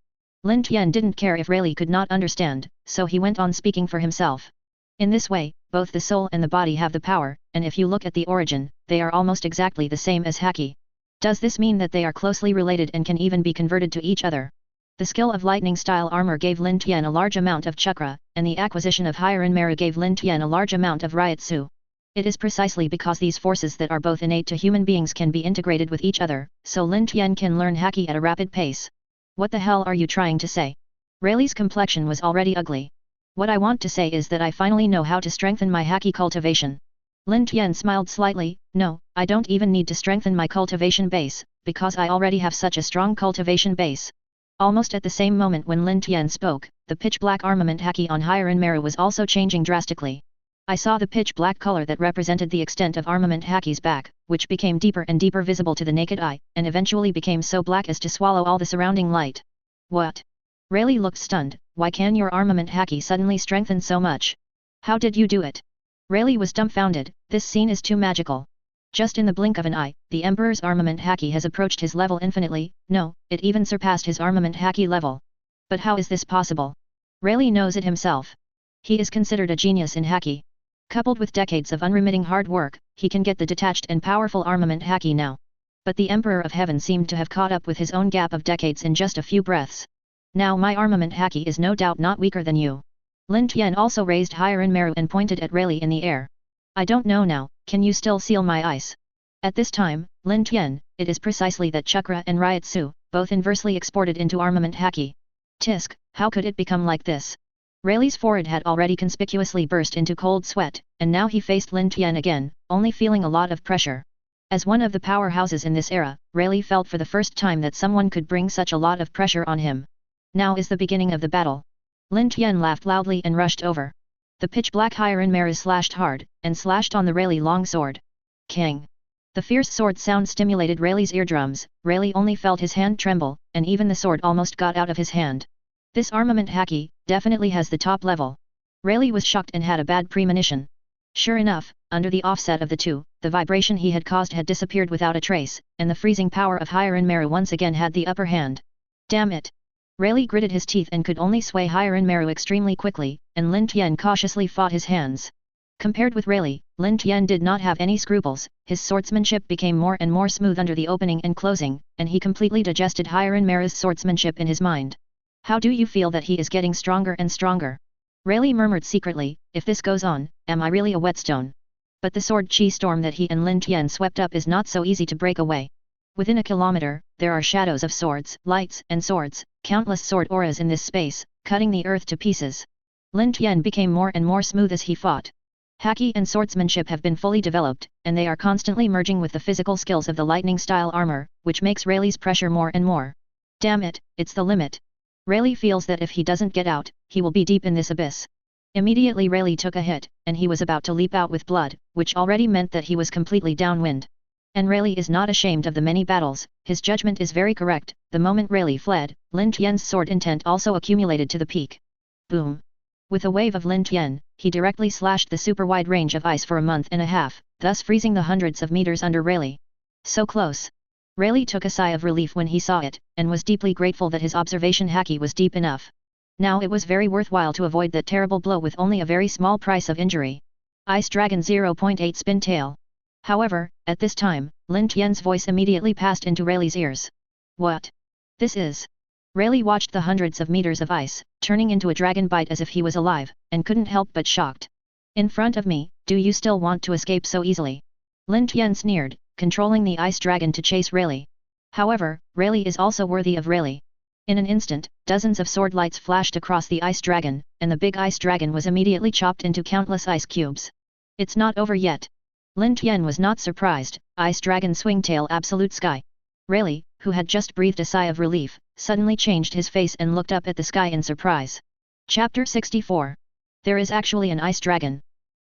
Lin Tian didn't care if Rayleigh could not understand, so he went on speaking for himself. In this way, both the soul and the body have the power, and if you look at the origin, they are almost exactly the same as haki. Does this mean that they are closely related and can even be converted to each other? The skill of lightning-style armor gave Lin Tian a large amount of chakra, and the acquisition of higher Inmeru gave Lin Tian a large amount of ryotsu. It is precisely because these forces that are both innate to human beings can be integrated with each other, so Lin Tian can learn haki at a rapid pace. What the hell are you trying to say? Rayleigh's complexion was already ugly. What I want to say is that I finally know how to strengthen my haki cultivation. Lin Tian smiled slightly. No, I don't even need to strengthen my cultivation base, because I already have such a strong cultivation base. Almost at the same moment when Lin Tian spoke, the pitch-black armament haki on higher Inmeru was also changing drastically. I saw the pitch-black color that represented the extent of armament haki's back, which became deeper and deeper visible to the naked eye, and eventually became so black as to swallow all the surrounding light. What? Rayleigh looked stunned. Why can your armament haki suddenly strengthen so much? How did you do it? Rayleigh was dumbfounded. This scene is too magical. Just in the blink of an eye, the Emperor's armament haki has approached his level infinitely. No, it even surpassed his armament haki level. But how is this possible? Rayleigh knows it himself. He is considered a genius in haki. Coupled with decades of unremitting hard work, he can get the detached and powerful armament haki now. But the Emperor of Heaven seemed to have caught up with his own gap of decades in just a few breaths. Now my armament haki is no doubt not weaker than you. Lin Tian also raised higher Inmeru and pointed at Rayleigh in the air. I don't know now, can you still seal my ice? At this time, Lin Tian, it is precisely that chakra and ryotsu, both inversely exported into armament haki. Tisk, how could it become like this? Rayleigh's forehead had already conspicuously burst into cold sweat, and now he faced Lin Tian again, only feeling a lot of pressure. As one of the powerhouses in this era, Rayleigh felt for the first time that someone could bring such a lot of pressure on him. Now is the beginning of the battle. Lin Tian laughed loudly and rushed over. The pitch-black higher Inmeru slashed hard, and slashed on the Rayleigh long sword. King! The fierce sword sound stimulated Rayleigh's eardrums. Rayleigh only felt his hand tremble, and even the sword almost got out of his hand. This armament haki definitely has the top level. Rayleigh was shocked and had a bad premonition. Sure enough, under the offset of the two, the vibration he had caused had disappeared without a trace, and the freezing power of higher Inmeru once again had the upper hand. Damn it! Rayleigh gritted his teeth and could only sway higher Inmeru extremely quickly, and Lin Tian cautiously fought his hands. Compared with Rayleigh, Lin Tian did not have any scruples. His swordsmanship became more and more smooth under the opening and closing, and he completely digested higher Inmeru's swordsmanship in his mind. How do you feel that he is getting stronger and stronger? Rayleigh murmured secretly, if this goes on, am I really a whetstone? But the sword chi storm that he and Lin Tian swept up is not so easy to break away. Within a kilometer, there are shadows of swords, lights and swords, countless sword auras in this space, cutting the earth to pieces. Lin Tian became more and more smooth as he fought. Haki and swordsmanship have been fully developed, and they are constantly merging with the physical skills of the lightning-style armor, which makes Rayleigh's pressure more and more. Damn it, it's the limit. Rayleigh feels that if he doesn't get out, he will be deep in this abyss. Immediately Rayleigh took a hit, and he was about to leap out with blood, which already meant that he was completely downwind. And Rayleigh is not ashamed of the many battles, his judgment is very correct. The moment Rayleigh fled, Lin Tian's sword intent also accumulated to the peak. Boom! With a wave of Lin Tian, he directly slashed the super-wide range of ice for a month and a half, thus freezing the hundreds of meters under Rayleigh. So close! Rayleigh took a sigh of relief when he saw it, and was deeply grateful that his observation haki was deep enough. Now it was very worthwhile to avoid that terrible blow with only a very small price of injury. Ice Dragon 0.8 Spin Tail. However, at this time, Lin Tian's voice immediately passed into Rayleigh's ears. What? This is... Rayleigh watched the hundreds of meters of ice, turning into a dragon bite as if he was alive, and couldn't help but shocked. In front of me, do you still want to escape so easily? Lin Tian sneered, controlling the ice dragon to chase Rayleigh. However, Rayleigh is also worthy of Rayleigh. In an instant, dozens of sword lights flashed across the ice dragon, and the big ice dragon was immediately chopped into countless ice cubes. It's not over yet. Lin Tian was not surprised. Ice dragon swingtail absolute sky. Rayleigh, who had just breathed a sigh of relief, suddenly changed his face and looked up at the sky in surprise. Chapter 64. There is actually an ice dragon.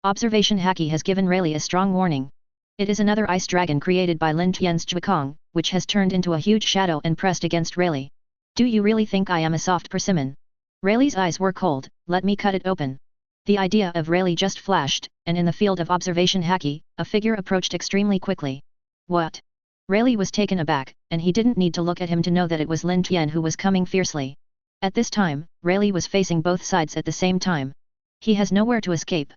Observation Haki has given Rayleigh a strong warning. It is another ice dragon created by Lin Tian's Zhuikong, which has turned into a huge shadow and pressed against Rayleigh. Do you really think I am a soft persimmon? Rayleigh's eyes were cold. Let me cut it open. The idea of Rayleigh just flashed, and in the field of observation Haki, a figure approached extremely quickly. What? Rayleigh was taken aback, and he didn't need to look at him to know that it was Lin Tian who was coming fiercely. At this time, Rayleigh was facing both sides at the same time. He has nowhere to escape.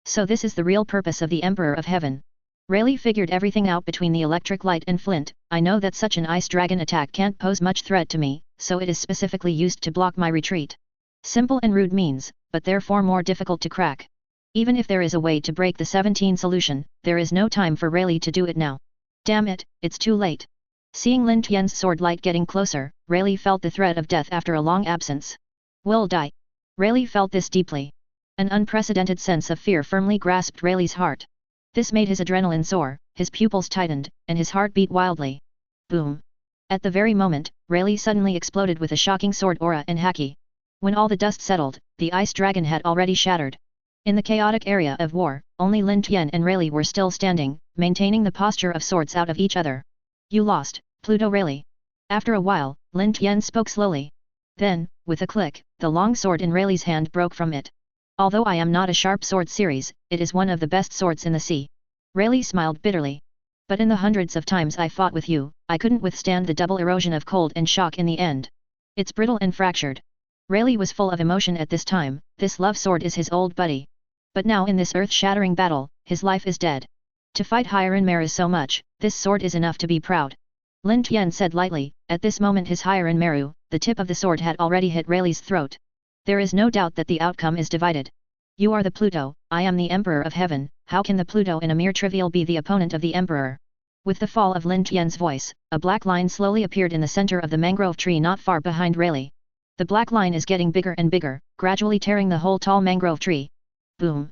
So this is the real purpose of the Emperor of Heaven. Rayleigh figured everything out between the electric light and flint. I know that such an ice dragon attack can't pose much threat to me, so it is specifically used to block my retreat. Simple and rude means, but therefore more difficult to crack. Even if there is a way to break the 17 solution, there is no time for Rayleigh to do it now. Damn it, it's too late. Seeing Lin Tian's sword light getting closer, Rayleigh felt the threat of death after a long absence. Will die. Rayleigh felt this deeply. An unprecedented sense of fear firmly grasped Rayleigh's heart. This made his adrenaline soar, his pupils tightened, and his heart beat wildly. Boom! At the very moment, Rayleigh suddenly exploded with a shocking sword aura and haki. When all the dust settled, the ice dragon had already shattered. In the chaotic area of war, only Lin Tian and Rayleigh were still standing, maintaining the posture of swords out of each other. You lost, Pluto Rayleigh. After a while, Lin Tian spoke slowly. Then, with a click, the long sword in Rayleigh's hand broke from it. Although I am not a sharp sword series, it is one of the best swords in the sea. Rayleigh smiled bitterly. But in the hundreds of times I fought with you, I couldn't withstand the double erosion of cold and shock in the end. It's brittle and fractured. Rayleigh was full of emotion at this time. This love sword is his old buddy. But now in this earth-shattering battle, his life is dead. To fight Hiranmaru so much, this sword is enough to be proud. Lin Tian said lightly. At this moment his Hiranmaru, the tip of the sword had already hit Rayleigh's throat. There is no doubt that the outcome is divided. You are the Pluto, I am the Emperor of Heaven. How can the Pluto in a mere trivial be the opponent of the Emperor? With the fall of Lin Tian's voice, a black line slowly appeared in the center of the mangrove tree not far behind Rayleigh. The black line is getting bigger and bigger, gradually tearing the whole tall mangrove tree. Boom!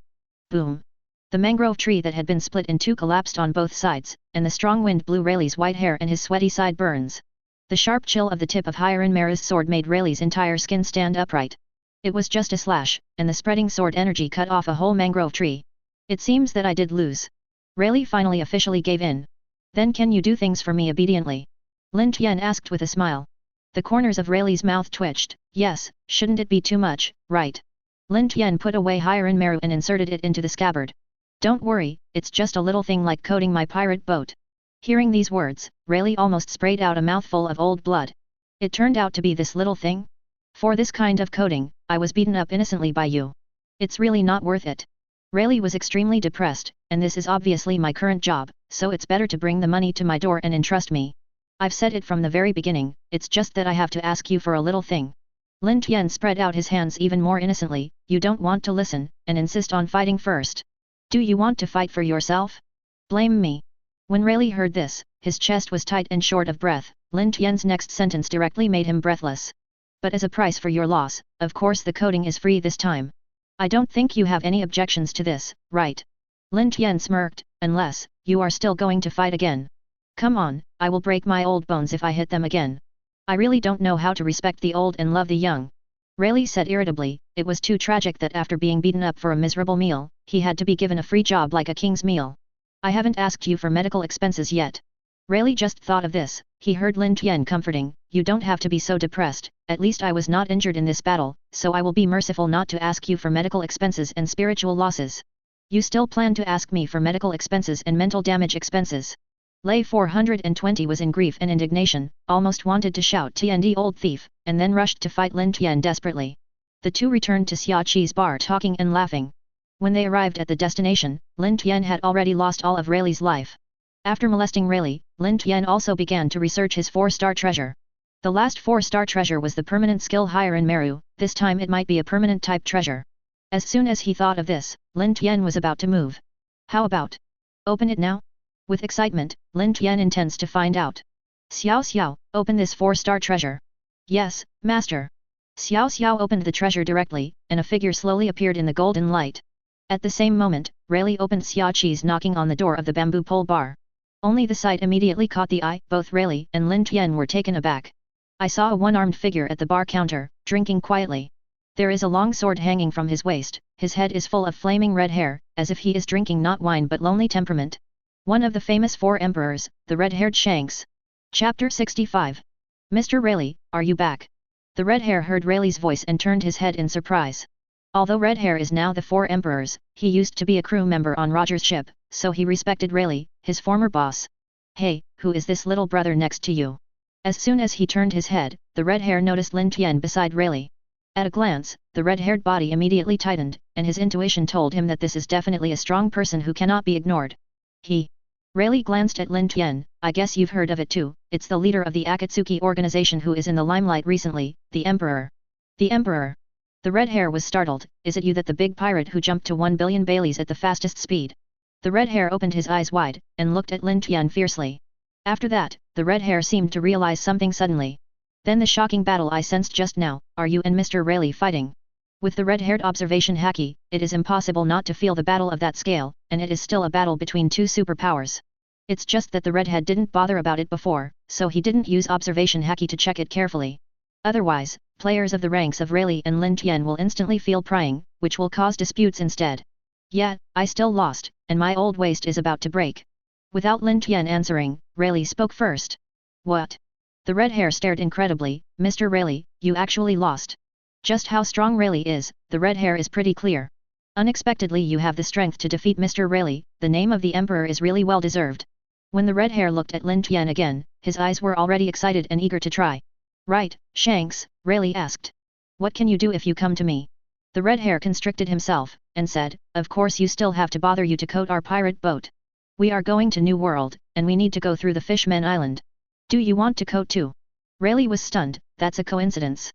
Boom! The mangrove tree that had been split in two collapsed on both sides, and the strong wind blew Rayleigh's white hair and his sweaty sideburns. The sharp chill of the tip of Hiranmaru's sword made Rayleigh's entire skin stand upright. It was just a slash, and the spreading sword energy cut off a whole mangrove tree. It seems that I did lose. Rayleigh finally officially gave in. Then can you do things for me obediently? Lin Tian asked with a smile. The corners of Rayleigh's mouth twitched. Yes, shouldn't it be too much, right? Lin Tian put away Hiranmaru and inserted it into the scabbard. Don't worry, it's just a little thing like coating my pirate boat. Hearing these words, Rayleigh almost sprayed out a mouthful of old blood. It turned out to be this little thing? For this kind of coating, I was beaten up innocently by you. It's really not worth it. Rayleigh was extremely depressed, and this is obviously my current job, so it's better to bring the money to my door and entrust me. I've said it from the very beginning, it's just that I have to ask you for a little thing. Lin Tian spread out his hands even more innocently. You don't want to listen, and insist on fighting first. Do you want to fight for yourself? Blame me. When Rayleigh heard this, his chest was tight and short of breath. Lin Tian's next sentence directly made him breathless. But as a price for your loss, of course the coating is free this time. I don't think you have any objections to this, right? Lin Tian smirked. Unless, you are still going to fight again. Come on, I will break my old bones if I hit them again. I really don't know how to respect the old and love the young. Rayleigh said irritably. It was too tragic that after being beaten up for a miserable meal, he had to be given a free job like a king's meal. I haven't asked you for medical expenses yet. Rayleigh just thought of this. He heard Lin Tian comforting. You don't have to be so depressed, at least I was not injured in this battle, so I will be merciful not to ask you for medical expenses and spiritual losses. You still plan to ask me for medical expenses and mental damage expenses. Lei 420 was in grief and indignation, almost wanted to shout TND old thief, and then rushed to fight Lin Tian desperately. The two returned to Xia Qi's bar talking and laughing. When they arrived at the destination, Lin Tian had already lost all of Rayleigh's life. After molesting Rayleigh, Lin Tian also began to research his 4-star treasure. The last 4-star treasure was the permanent skill Hiranmaru. This time it might be a permanent type treasure. As soon as he thought of this, Lin Tian was about to move. How about? Open it now? With excitement, Lin Tian intends to find out. Xiao Xiao, open this 4-star treasure. Yes, master. Xiao Xiao opened the treasure directly, and a figure slowly appeared in the golden light. At the same moment, Rayleigh opened Xia Qi's knocking on the door of the bamboo pole bar. Only the sight immediately caught the eye. Both Rayleigh and Lin Tian were taken aback. I saw a one-armed figure at the bar counter, drinking quietly. There is a long sword hanging from his waist, his head is full of flaming red hair, as if he is drinking not wine but lonely temperament. One of the famous 4 emperors, the red-haired Shanks. Chapter 65. Mr. Rayleigh, are you back? The red hair heard Rayleigh's voice and turned his head in surprise. Although Red Hair is now the 4 emperors, he used to be a crew member on Roger's ship, so he respected Rayleigh, his former boss. Hey, who is this little brother next to you? As soon as he turned his head, the red hair noticed Lin Tian beside Rayleigh. At a glance, the red-haired body immediately tightened, and his intuition told him that this is definitely a strong person who cannot be ignored. Rayleigh glanced at Lin Tian. I guess you've heard of it too, it's the leader of the Akatsuki organization who is in the limelight recently, the Emperor. The Emperor. The red hair was startled. Is it you, that the big pirate who jumped to 1 billion Baileys at the fastest speed? The red hair opened his eyes wide, and looked at Lin Tian fiercely. After that, the red hair seemed to realize something suddenly. Then the shocking battle I sensed just now, are you and Mr. Rayleigh fighting? With the red-haired observation haki, it is impossible not to feel the battle of that scale, and it is still a battle between 2 superpowers. It's just that the redhead didn't bother about it before, so he didn't use observation haki to check it carefully. Otherwise, players of the ranks of Rayleigh and Lin Tian will instantly feel prying, which will cause disputes instead. Yeah, I still lost, and my old waist is about to break. Without Lin Tian answering, Rayleigh spoke first. What? The red hair stared incredibly. Mr. Rayleigh, you actually lost. Just how strong Rayleigh is, the red hair is pretty clear. Unexpectedly you have the strength to defeat Mr. Rayleigh, the name of the Emperor is really well deserved. When the red hair looked at Lin Tian again, his eyes were already excited and eager to try. Right, Shanks, Rayleigh asked. What can you do if you come to me? The red hair constricted himself, and said, of course you still have to bother you to coat our pirate boat. We are going to New World, and we need to go through the Fishman Island. Do you want to coat too? Rayleigh was stunned. That's a coincidence.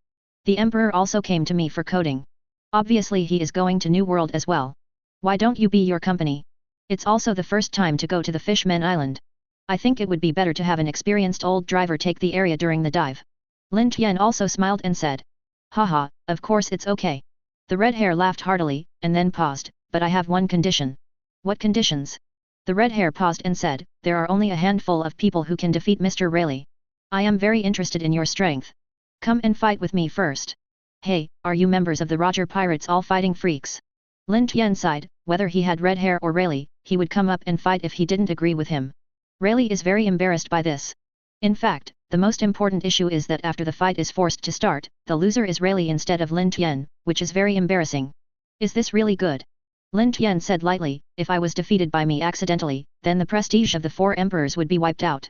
The Emperor also came to me for coating. Obviously he is going to New World as well. Why don't you be your company? It's also the first time to go to the Fishman Island. I think it would be better to have an experienced old driver take the area during the dive. Lin Tian also smiled and said. Haha, of course it's okay. The red hair laughed heartily, and then paused, but I have one condition. What conditions? The red hair paused and said, there are only a handful of people who can defeat Mr. Rayleigh. I am very interested in your strength. Come and fight with me first. Hey, are you members of the Roger Pirates all fighting freaks? Lin Tian sighed. Whether he had red hair or Rayleigh, he would come up and fight if he didn't agree with him. Rayleigh is very embarrassed by this. In fact, the most important issue is that after the fight is forced to start, the loser is Rayleigh instead of Lin Tian, which is very embarrassing. Is this really good? Lin Tian said lightly, if I was defeated by me accidentally, then the prestige of the 4 emperors would be wiped out.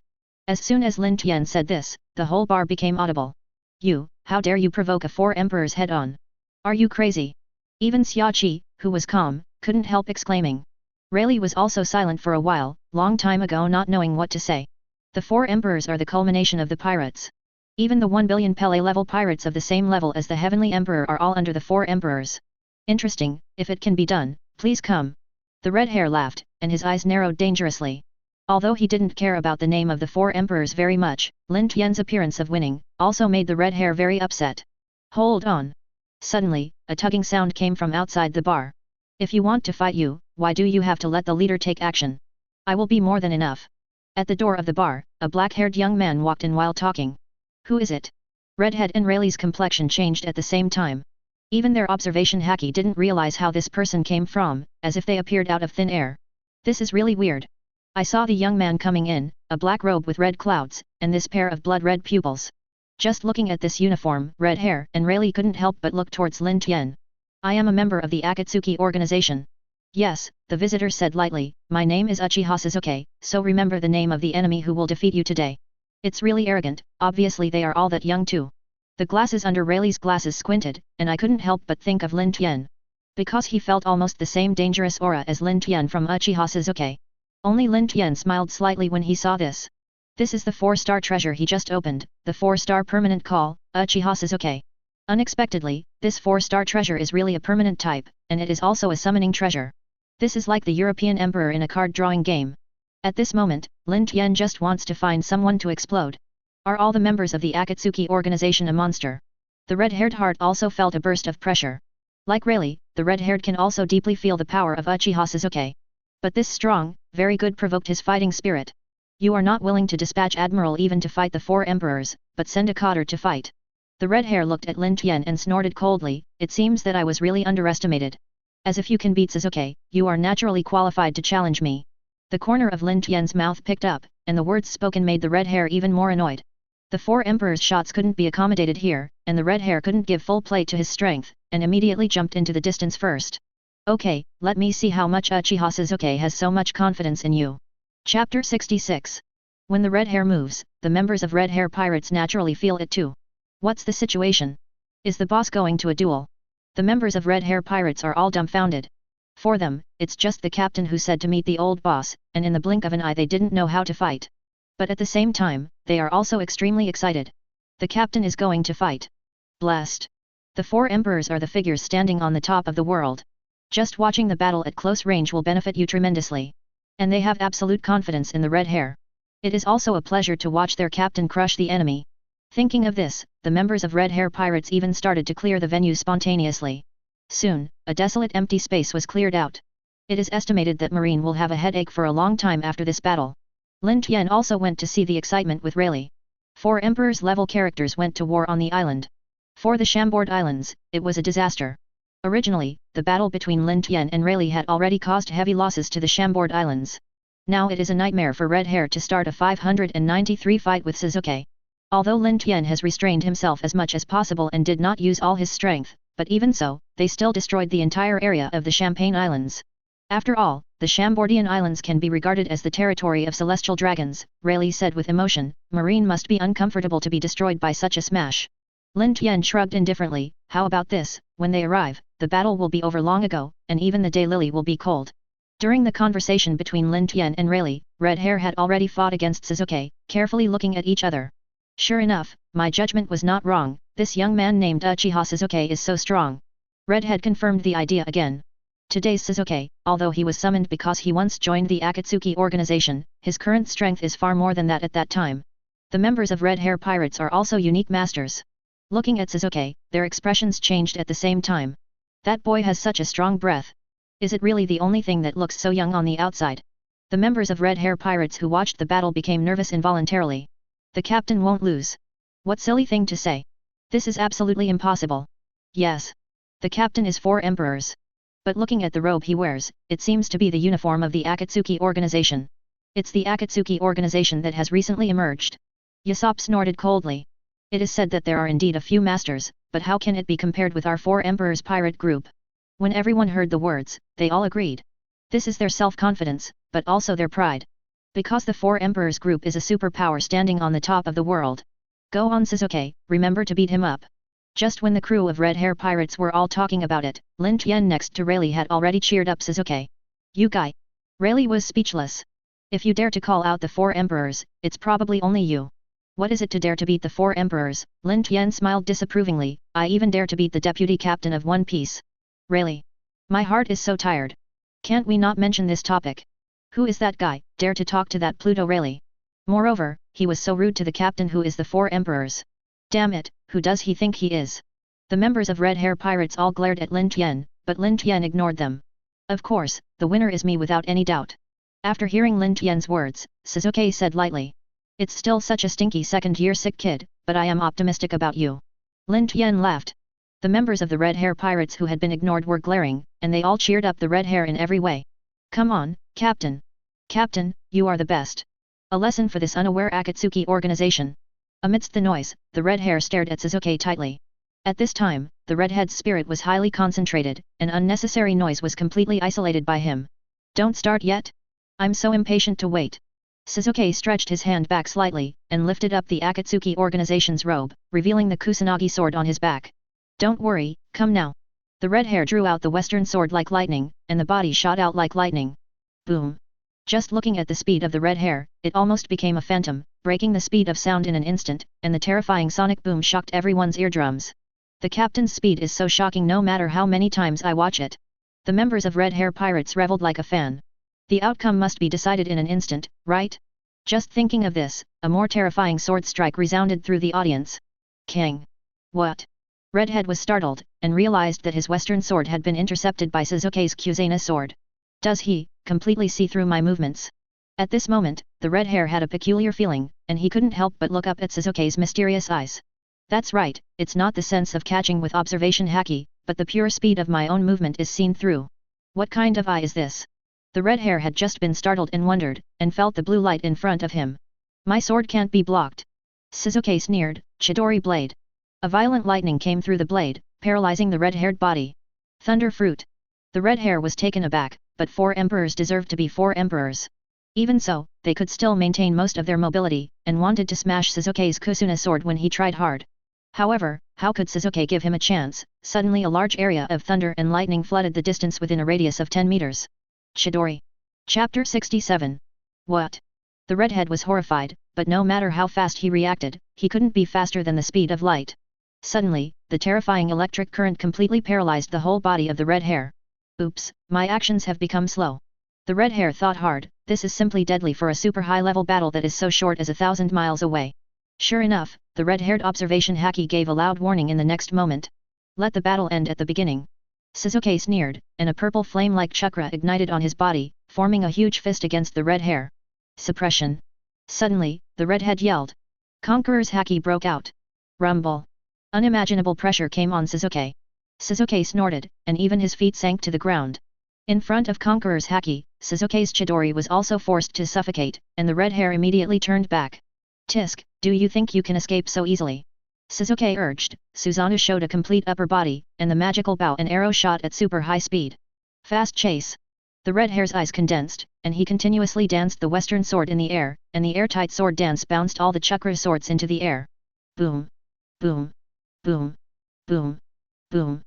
As soon as Lin Tian said this, the whole bar became audible. You, how dare you provoke a 4 emperors head on? Are you crazy? Even Xiaoqi, who was calm, couldn't help exclaiming. Rayleigh was also silent for a while, long time ago not knowing what to say. The 4 emperors are the culmination of the pirates. Even the 1 billion Pele level pirates of the same level as the Heavenly Emperor are all under the 4 emperors. Interesting, if it can be done, please come. The red hair laughed, and his eyes narrowed dangerously. Although he didn't care about the name of the 4 emperors very much, Lin Tian's appearance of winning also made the red hair very upset. Hold on. Suddenly, a tugging sound came from outside the bar. If you want to fight you, why do you have to let the leader take action? I will be more than enough. At the door of the bar, a black-haired young man walked in while talking. Who is it? Redhead and Rayleigh's complexion changed at the same time. Even their observation haki didn't realize how this person came from, as if they appeared out of thin air. This is really weird. I saw the young man coming in, a black robe with red clouds, and this pair of blood-red pupils. Just looking at this uniform, red hair, and Rayleigh couldn't help but look towards Lin Tian. I am a member of the Akatsuki organization. Yes, the visitor said lightly, my name is Uchiha Suzuki, so remember the name of the enemy who will defeat you today. It's really arrogant, obviously they are all that young too. The glasses under Rayleigh's glasses squinted, and I couldn't help but think of Lin Tian. Because he felt almost the same dangerous aura as Lin Tian from Uchiha Suzuki. Only Lin Tian smiled slightly when he saw this. This is the 4-star treasure he just opened, the 4-star permanent call, Uchiha Suzuki. Unexpectedly, this 4-star treasure is really a permanent type, and it is also a summoning treasure. This is like the European Emperor in a card-drawing game. At this moment, Lin Tian just wants to find someone to explode. Are all the members of the Akatsuki organization a monster? The red-haired heart also felt a burst of pressure. Like Rayleigh, the red-haired can also deeply feel the power of Uchiha Suzuki. But this strong, very good provoked his fighting spirit. You are not willing to dispatch Admiral even to fight the 4 emperors, but send a cotter to fight. The red hair looked at Lin Tian and snorted coldly, "It seems that I was really underestimated. As if you can beat Sasuke, you are naturally qualified to challenge me." The corner of Lin Tian's mouth picked up, and the words spoken made the red hair even more annoyed. The four emperors' shots couldn't be accommodated here, and the red hair couldn't give full play to his strength, and immediately jumped into the distance first. "Okay, let me see how much Uchiha Sasuke has so much confidence in you." Chapter 66. When the red hair moves, the members of Red Hair Pirates naturally feel it too. What's the situation? Is the boss going to a duel? The members of Red Hair Pirates are all dumbfounded. For them, it's just the captain who said to meet the old boss, and in the blink of an eye they didn't know how to fight. But at the same time, they are also extremely excited. The captain is going to fight. Blast! The four emperors are the figures standing on the top of the world. Just watching the battle at close range will benefit you tremendously. And they have absolute confidence in the red hair. It is also a pleasure to watch their captain crush the enemy. Thinking of this, the members of Red Hair Pirates even started to clear the venue spontaneously. Soon, a desolate empty space was cleared out. It is estimated that Marine will have a headache for a long time after this battle. Lin Tian also went to see the excitement with Rayleigh. 4 Emperors-level characters went to war on the island. For the Chambord Islands, it was a disaster. Originally, the battle between Lin Tian and Rayleigh had already caused heavy losses to the Chambord Islands. Now it is a nightmare for Red Hair to start a 593 fight with Sasuke. Although Lin Tian has restrained himself as much as possible and did not use all his strength, but even so, they still destroyed the entire area of the Champagne Islands. After all, the Chambordian Islands can be regarded as the territory of celestial dragons, Rayleigh said with emotion. Marine must be uncomfortable to be destroyed by such a smash. Lin Tian shrugged indifferently. How about this, when they arrive, the battle will be over long ago, and even the daylily will be cold. During the conversation between Lin Tian and Rayleigh, Red Hair had already fought against Sasuke, carefully looking at each other. Sure enough, my judgment was not wrong, this young man named Uchiha Sasuke is so strong. Red had confirmed the idea again. Today's Sasuke, although he was summoned because he once joined the Akatsuki organization, his current strength is far more than that at that time. The members of Red Hair Pirates are also unique masters. Looking at Sasuke, their expressions changed at the same time. That boy has such a strong breath. Is it really the only thing that looks so young on the outside? The members of Red Hair Pirates who watched the battle became nervous involuntarily. The captain won't lose. What silly thing to say. This is absolutely impossible. Yes. The captain is 4 emperors. But looking at the robe he wears, it seems to be the uniform of the Akatsuki organization. It's the Akatsuki organization that has recently emerged. Usopp snorted coldly. It is said that there are indeed a few masters, but how can it be compared with our 4 emperors pirate group? When everyone heard the words, they all agreed. This is their self-confidence, but also their pride. Because the 4 emperors group is a superpower standing on the top of the world. Go on Sasuke, remember to beat him up. Just when the crew of Red Hair Pirates were all talking about it, Lin Tian next to Rayleigh had already cheered up Sasuke. You guy. Rayleigh was speechless. If you dare to call out the 4 emperors, it's probably only you. What is it to dare to beat the 4 emperors? Lin Tian smiled disapprovingly. I even dare to beat the deputy captain of One Piece. Rayleigh. My heart is so tired. Can't we not mention this topic? Who is that guy, dare to talk to that Pluto Rayleigh? Moreover, he was so rude to the captain who is the 4 emperors. Damn it, who does he think he is? The members of Red Hair Pirates all glared at Lin Tian, but Lin Tian ignored them. Of course, the winner is me without any doubt. After hearing Lin Tian's words, Sasuke said lightly. It's still such a stinky second-year sick kid, but I am optimistic about you. Lin Tian laughed. The members of the Red Hair Pirates who had been ignored were glaring, and they all cheered up the Red Hair in every way. Come on, Captain. Captain, you are the best. A lesson for this unaware Akatsuki organization. Amidst the noise, the Red Hair stared at Sasuke tightly. At this time, the redhead's spirit was highly concentrated, and unnecessary noise was completely isolated by him. Don't start yet? I'm so impatient to wait. Sasuke stretched his hand back slightly, and lifted up the Akatsuki organization's robe, revealing the Kusanagi sword on his back. Don't worry, come now. The Red Hair drew out the western sword like lightning, and the body shot out like lightning. Boom. Just looking at the speed of the Red Hair, it almost became a phantom, breaking the speed of sound in an instant, and the terrifying sonic boom shocked everyone's eardrums. The captain's speed is so shocking no matter how many times I watch it. The members of Red Hair Pirates reveled like a fan. The outcome must be decided in an instant, right? Just thinking of this, a more terrifying sword strike resounded through the audience. King. What? Redhead was startled, and realized that his western sword had been intercepted by Sasuke's Kusana sword. Does he completely see through my movements? At this moment, the Red Hair had a peculiar feeling, and he couldn't help but look up at Sasuke's mysterious eyes. That's right, it's not the sense of catching with observation haki, but the pure speed of my own movement is seen through. What kind of eye is this? The red hair had just been startled and wondered, and felt the blue light in front of him. My sword can't be blocked. Shizuke sneered, Chidori blade. A violent lightning came through the blade, paralyzing the red-haired body. Thunder fruit. The red hair was taken aback, but 4 emperors deserved to be 4 emperors. Even so, they could still maintain most of their mobility, and wanted to smash Shizuke's Kusuna sword when he tried hard. However, how could Shizuke give him a chance? Suddenly a large area of thunder and lightning flooded the distance within a radius of 10 meters. Chidori. Chapter 67. What? The redhead was horrified, but no matter how fast he reacted, he couldn't be faster than the speed of light. Suddenly, the terrifying electric current completely paralyzed the whole body of the red hair. Oops, my actions have become slow. The red hair thought hard, this is simply deadly for a super high-level battle that is so short as 1,000 miles away. Sure enough, the red-haired observation haki gave a loud warning in the next moment. Let the battle end at the beginning. Shizuke sneered, and a purple flame-like chakra ignited on his body, forming a huge fist against the red hair. Suppression. Suddenly, the redhead yelled. Conqueror's haki broke out. Rumble. Unimaginable pressure came on Shizuke. Shizuke snorted, and even his feet sank to the ground. In front of Conqueror's haki, Shizuke's Chidori was also forced to suffocate, and the red hair immediately turned back. Tisk, do you think you can escape so easily? Shizuke urged. Susanoo showed a complete upper body, and the magical bow and arrow shot at super high speed. Fast chase. The red hair's eyes condensed, and he continuously danced the western sword in the air, and the airtight sword dance bounced all the chakra swords into the air. Boom. Boom. Boom. Boom. Boom.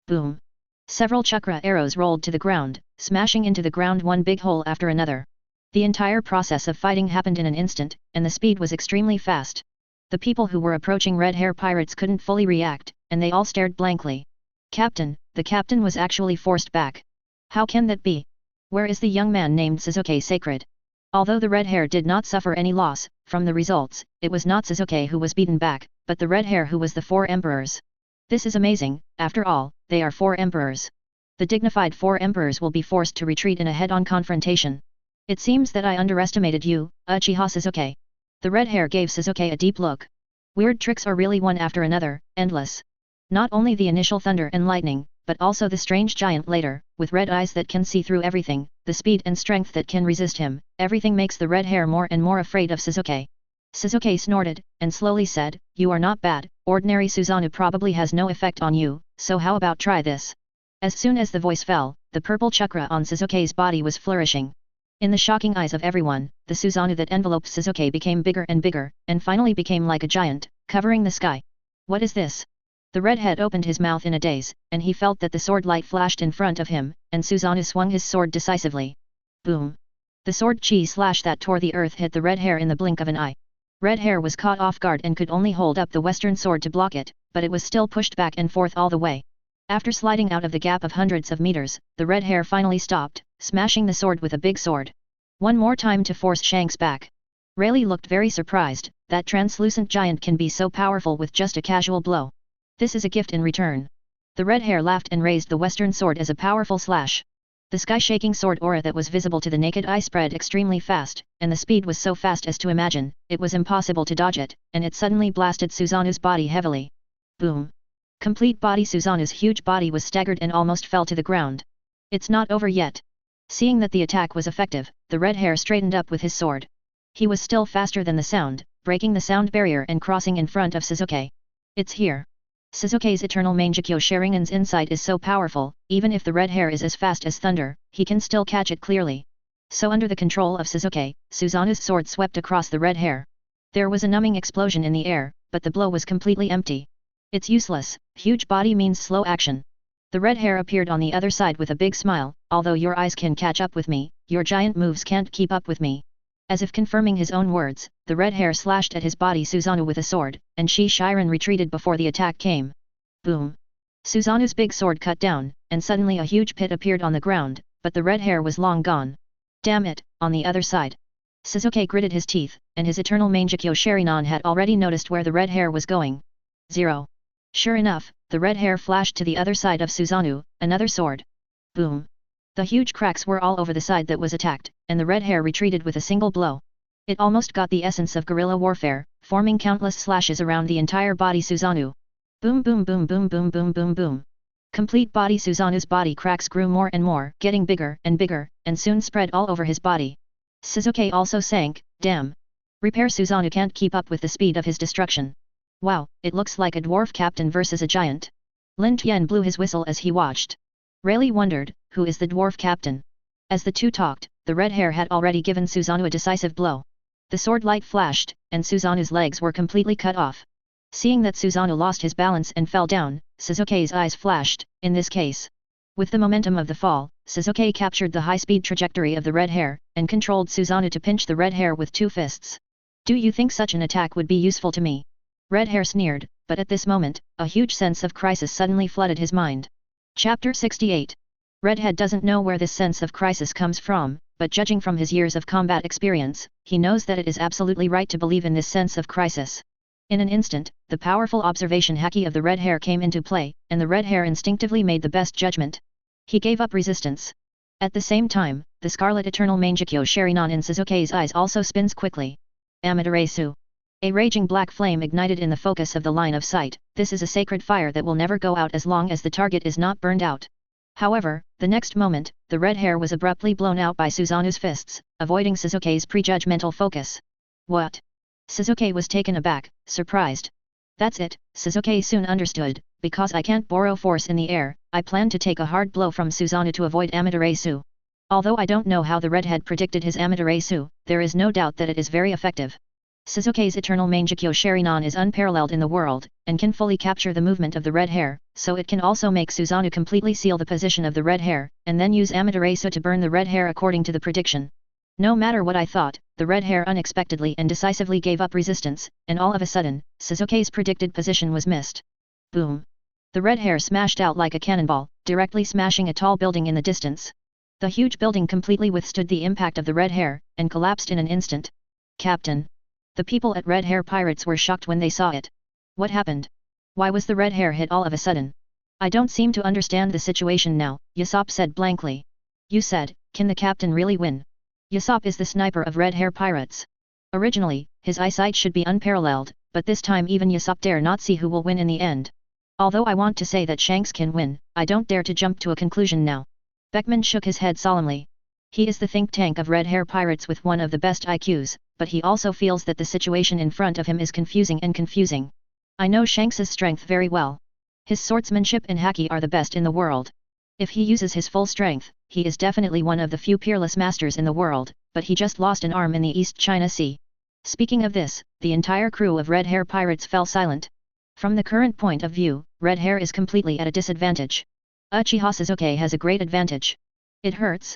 Boom. Several chakra arrows rolled to the ground, smashing into the ground one big hole after another. The entire process of fighting happened in an instant, and the speed was extremely fast. The people who were approaching red hair pirates couldn't fully react, and they all stared blankly. Captain, the captain was actually forced back. How can that be? Where is the young man named Shizuke sacred? Although the red hair did not suffer any loss, from the results, it was not Shizuke who was beaten back, but the red hair who was the 4 emperors. This is amazing, after all, they are 4 emperors. The dignified 4 emperors will be forced to retreat in a head-on confrontation. It seems that I underestimated you, Uchiha Shizuke. The red hair gave Shizuke a deep look. Weird tricks are really one after another, endless. Not only the initial thunder and lightning, but also the strange giant later, with red eyes that can see through everything, the speed and strength that can resist him, everything makes the red hair more and more afraid of Shizuke. Shizuke snorted, and slowly said, you are not bad, ordinary Susanoo probably has no effect on you, so how about try this? As soon as the voice fell, the purple chakra on Shizuke's body was flourishing. In the shocking eyes of everyone, the Susanoo that enveloped Shizuke became bigger, and finally became like a giant, covering the sky. What is this? The redhead opened his mouth in a daze, and he felt that the sword light flashed in front of him, and Susanoo swung his sword decisively. Boom! The sword chi slash that tore the earth hit the red hair in the blink of an eye. Red hair was caught off guard and could only hold up the western sword to block it, but it was still pushed back and forth all the way. After sliding out of the gap of hundreds of meters, the red hair finally stopped, smashing the sword with a big sword. One more time to force Shanks back. Rayleigh looked very surprised, that translucent giant can be so powerful with just a casual blow. This is a gift in return. The red hair laughed and raised the western sword as a powerful slash. The sky-shaking sword aura that was visible to the naked eye spread extremely fast, and the speed was so fast as to imagine, it was impossible to dodge it, and it suddenly blasted Susanoo's body heavily. Boom! Complete body Susanoo's huge body was staggered and almost fell to the ground. It's not over yet. Seeing that the attack was effective, the red hair straightened up with his sword. He was still faster than the sound, breaking the sound barrier and crossing in front of Shizuke. It's here. Shizuke's eternal Mangekyo Sharingan's insight is so powerful, even if the red hair is as fast as thunder, he can still catch it clearly. So under the control of Shizuke, Susanoo's sword swept across the red hair. There was a numbing explosion in the air, but the blow was completely empty. It's useless, huge body means slow action. The red hair appeared on the other side with a big smile, although your eyes can catch up with me, your giant moves can't keep up with me. As if confirming his own words, the red hair slashed at his body Susanoo with a sword, and Shiren retreated before the attack came. Boom! Susanoo's big sword cut down, and suddenly a huge pit appeared on the ground, but the red hair was long gone. Damn it, on the other side. Shizuke gritted his teeth, and his eternal Mangekyo Sharingan had already noticed where the red hair was going. 0. Sure enough, the red hair flashed to the other side of Susanoo, another sword. Boom! The huge cracks were all over the side that was attacked, and the red hair retreated with a single blow. It almost got the essence of guerrilla warfare, forming countless slashes around the entire body Susanoo. Boom boom boom boom boom boom boom boom. Complete body Susanoo's body cracks grew more and more, getting bigger, and soon spread all over his body. Sasuke also sank, damn. Repair Susanoo can't keep up with the speed of his destruction. Wow, it looks like a dwarf captain versus a giant. Lin Tian blew his whistle as he watched. Rayleigh wondered, who is the dwarf captain? As the two talked, the red hair had already given Susanoo a decisive blow. The sword light flashed, and Susanoo's legs were completely cut off. Seeing that Susanoo lost his balance and fell down, Sasuke's eyes flashed, in this case. With the momentum of the fall, Sasuke captured the high-speed trajectory of the red hair, and controlled Susanoo to pinch the red hair with two fists. Do you think such an attack would be useful to me? Red hair sneered, but at this moment, a huge sense of crisis suddenly flooded his mind. Chapter 68. Redhead doesn't know where this sense of crisis comes from, but judging from his years of combat experience, he knows that it is absolutely right to believe in this sense of crisis. In an instant, the powerful observation haki of the red hair came into play, and the red hair instinctively made the best judgment. He gave up resistance. At the same time, the scarlet eternal Mangekyo Sharingan in Sasuke's eyes also spins quickly. Amaterasu. A raging black flame ignited in the focus of the line of sight. This is a sacred fire that will never go out as long as the target is not burned out. However, the next moment, the red hair was abruptly blown out by Susanoo's fists, avoiding Sasuke's prejudgmental focus. What? Sasuke was taken aback, surprised. That's it, Sasuke soon understood, because I can't borrow force in the air, I plan to take a hard blow from Susanoo to avoid Amaterasu. Although I don't know how the redhead predicted his Amaterasu, there is no doubt that it is very effective. Sasuke's eternal Mangekyo Sharingan is unparalleled in the world, and can fully capture the movement of the red hair, so it can also make Susanoo completely seal the position of the red hair, and then use Amaterasu to burn the red hair according to the prediction. No matter what I thought, the red hair unexpectedly and decisively gave up resistance, and all of a sudden, Sasuke's predicted position was missed. Boom! The red hair smashed out like a cannonball, directly smashing a tall building in the distance. The huge building completely withstood the impact of the red hair, and collapsed in an instant. Captain! The people at Red Hair Pirates were shocked when they saw it. What happened? Why was the red hair hit all of a sudden? I don't seem to understand the situation now, Usopp said blankly. You said, can the captain really win? Usopp is the sniper of Red Hair Pirates. Originally, his eyesight should be unparalleled, but this time even Usopp dare not see who will win in the end. Although I want to say that Shanks can win, I don't dare to jump to a conclusion now. Beckman shook his head solemnly. He is the think tank of Red Hair Pirates with one of the best IQs, but he also feels that the situation in front of him is confusing. I know Shanks's strength very well. His swordsmanship and haki are the best in the world. If he uses his full strength, he is definitely one of the few peerless masters in the world, but he just lost an arm in the East China Sea. Speaking of this, the entire crew of Red Hair Pirates fell silent. From the current point of view, Red Hair is completely at a disadvantage. Uchiha Sasuke has a great advantage. It hurts.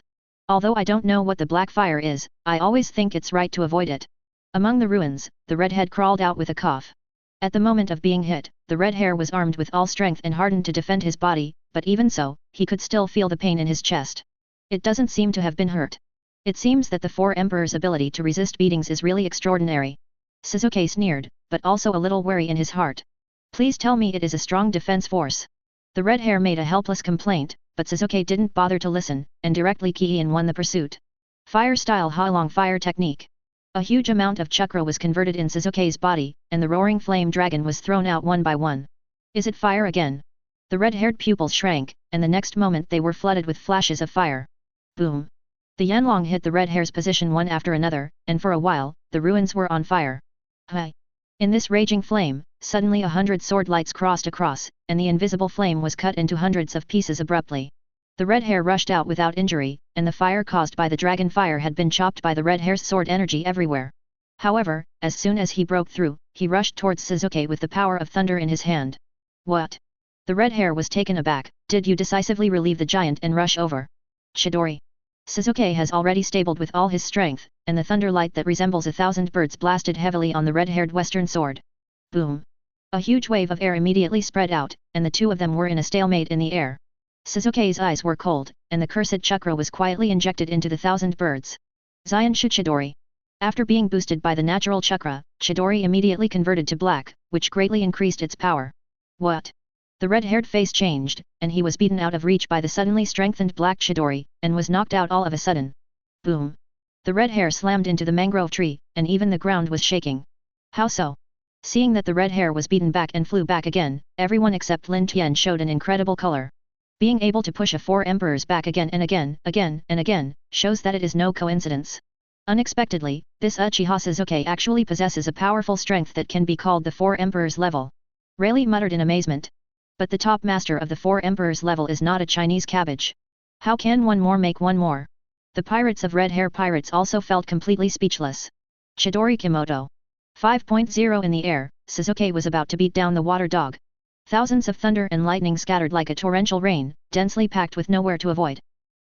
Although I don't know what the black fire is, I always think it's right to avoid it. Among the ruins, the redhead crawled out with a cough. At the moment of being hit, the red hair was armed with all strength and hardened to defend his body, but even so, he could still feel the pain in his chest. It doesn't seem to have been hurt. It seems that the Four Emperors' ability to resist beatings is really extraordinary. Sasuke sneered, but also a little wary in his heart. Please tell me it is a strong defense force. The red hair made a helpless complaint, but Sasuke didn't bother to listen, and directly Ki-in won the pursuit. Fire-style Ha-Long fire technique. A huge amount of chakra was converted in Sasuke's body, and the roaring flame dragon was thrown out one by one. Is it fire again? The red-haired pupils shrank, and the next moment they were flooded with flashes of fire. Boom! The Yanlong hit the red hair's position one after another, and for a while, the ruins were on fire. Hi! In this raging flame, suddenly 100 sword lights crossed across, and the invisible flame was cut into hundreds of pieces abruptly. The red hair rushed out without injury, and the fire caused by the dragon fire had been chopped by the red hair's sword energy everywhere. However, as soon as he broke through, he rushed towards Sasuke with the power of thunder in his hand. What? The red hair was taken aback. Did you decisively relieve the giant and rush over? Chidori. Sasuke has already stabled with all his strength, and the thunder light that resembles 1,000 birds blasted heavily on the red-haired western sword. Boom! A huge wave of air immediately spread out, and the two of them were in a stalemate in the air. Sasuke's eyes were cold, and the cursed chakra was quietly injected into the 1,000 birds. Zayanshu Chidori. After being boosted by the natural chakra, Chidori immediately converted to black, which greatly increased its power. What? The red-haired face changed, and he was beaten out of reach by the suddenly strengthened black Chidori, and was knocked out all of a sudden. Boom! The red hair slammed into the mangrove tree, and even the ground was shaking. How so? Seeing that the red hair was beaten back and flew back again, everyone except Lin Tian showed an incredible color. Being able to push a 4 emperors back again and again, shows that it is no coincidence. Unexpectedly, this Uchiha Sasuke actually possesses a powerful strength that can be called the 4 emperors level. Rayleigh muttered in amazement. But the top master of the 4 emperors level is not a Chinese cabbage. How can one more make one more? The pirates of Red Hair Pirates also felt completely speechless. Chidori Kimoto. 5.0 in the air, Sasuke was about to beat down the water dog. Thousands of thunder and lightning scattered like a torrential rain, densely packed with nowhere to avoid.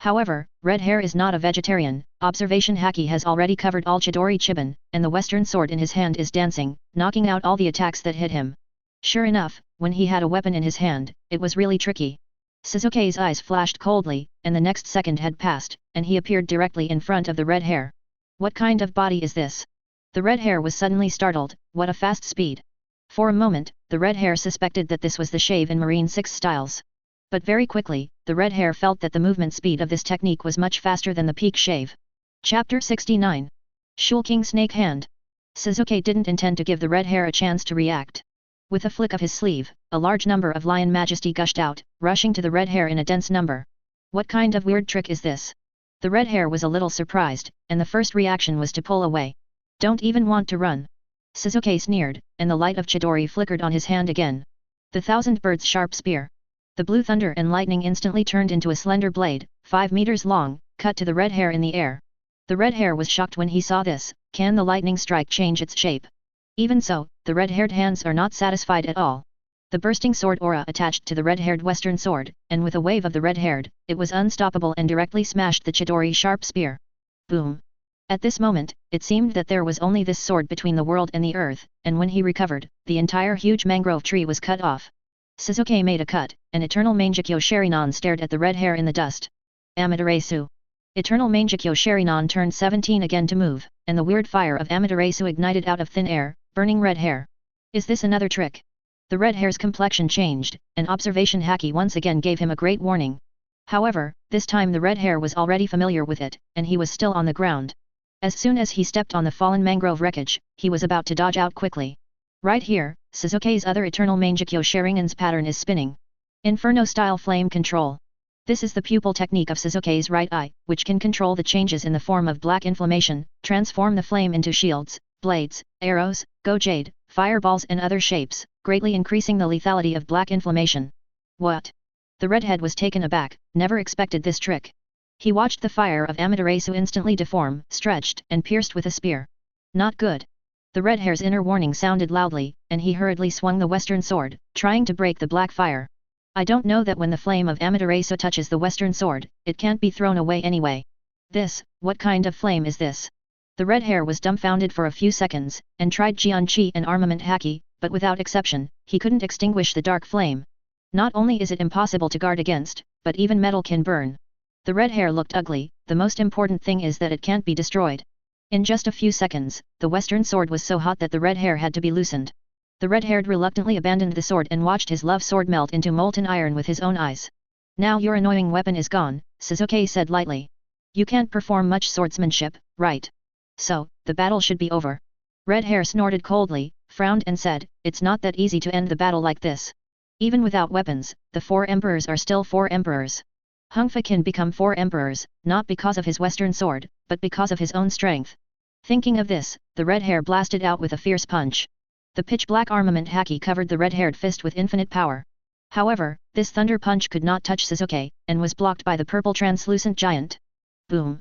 However, Red Hair is not a vegetarian. Observation Haki has already covered all Chidori Chiban, and the western sword in his hand is dancing, knocking out all the attacks that hit him. Sure enough, when he had a weapon in his hand, it was really tricky. Sasuke's eyes flashed coldly, and the next second had passed, and he appeared directly in front of the Red Hair. What kind of body is this? The Red Hair was suddenly startled. What a fast speed! For a moment, the Red Hair suspected that this was the shave in Marine 6 styles. But very quickly, the Red Hair felt that the movement speed of this technique was much faster than the peak shave. Chapter 69. Shulking Snake Hand. Sasuke didn't intend to give the Red Hair a chance to react. With a flick of his sleeve, a large number of Lion Majesty gushed out, rushing to the Red Hair in a dense number. What kind of weird trick is this? The Red Hair was a little surprised, and the first reaction was to pull away. Don't even want to run. Sasuke sneered, and the light of Chidori flickered on his hand again. The Thousand Birds Sharp Spear. The blue thunder and lightning instantly turned into a slender blade, 5 meters long, cut to the Red Hair in the air. The Red Hair was shocked when he saw this. Can the lightning strike change its shape? Even so, the red-haired hands are not satisfied at all. The bursting sword aura attached to the red-haired western sword, and with a wave of the red-haired, it was unstoppable and directly smashed the Chidori sharp spear. Boom! At this moment, it seemed that there was only this sword between the world and the earth, and when he recovered, the entire huge mangrove tree was cut off. Sasuke made a cut, and Eternal Mangekyo Sharingan stared at the red hair in the dust. Amaterasu. Eternal Mangekyo Sharingan turned 17 again to move, and the weird fire of Amaterasu ignited out of thin air, burning red hair. Is this another trick? The red hair's complexion changed, and Observation Haki once again gave him a great warning. However, this time the red hair was already familiar with it, and he was still on the ground. As soon as he stepped on the fallen mangrove wreckage, he was about to dodge out quickly. Right here, Sasuke's other Eternal Mangekyo Sharingan's pattern is spinning. Inferno-style flame control. This is the pupil technique of Sasuke's right eye, which can control the changes in the form of black inflammation, transform the flame into shields, blades, arrows, gojade, fireballs and other shapes, greatly increasing the lethality of black inflammation. What? The redhead was taken aback, never expected this trick. He watched the fire of Amaterasu instantly deform, stretched, and pierced with a spear. Not good. The red hair's inner warning sounded loudly, and he hurriedly swung the western sword, trying to break the black fire. I don't know that when the flame of Amaterasu touches the western sword, it can't be thrown away anyway. What kind of flame is this? The red hair was dumbfounded for a few seconds, and tried Jianqi and armament haki, but without exception, he couldn't extinguish the dark flame. Not only is it impossible to guard against, but even metal can burn. The red hair looked ugly. The most important thing is that it can't be destroyed. In just a few seconds, the western sword was so hot that the red hair had to be loosened. The red-haired reluctantly abandoned the sword and watched his love sword melt into molten iron with his own eyes. Now your annoying weapon is gone, Sasuke said lightly. You can't perform much swordsmanship, right? So, the battle should be over. Red hair snorted coldly, frowned and said, it's not that easy to end the battle like this. Even without weapons, the 4 emperors are still 4 emperors. Hongfa can become 4 emperors, not because of his western sword, but because of his own strength. Thinking of this, the red hair blasted out with a fierce punch. The pitch-black armament haki covered the red-haired fist with infinite power. However, this thunder punch could not touch Sasuke, and was blocked by the purple translucent giant. Boom!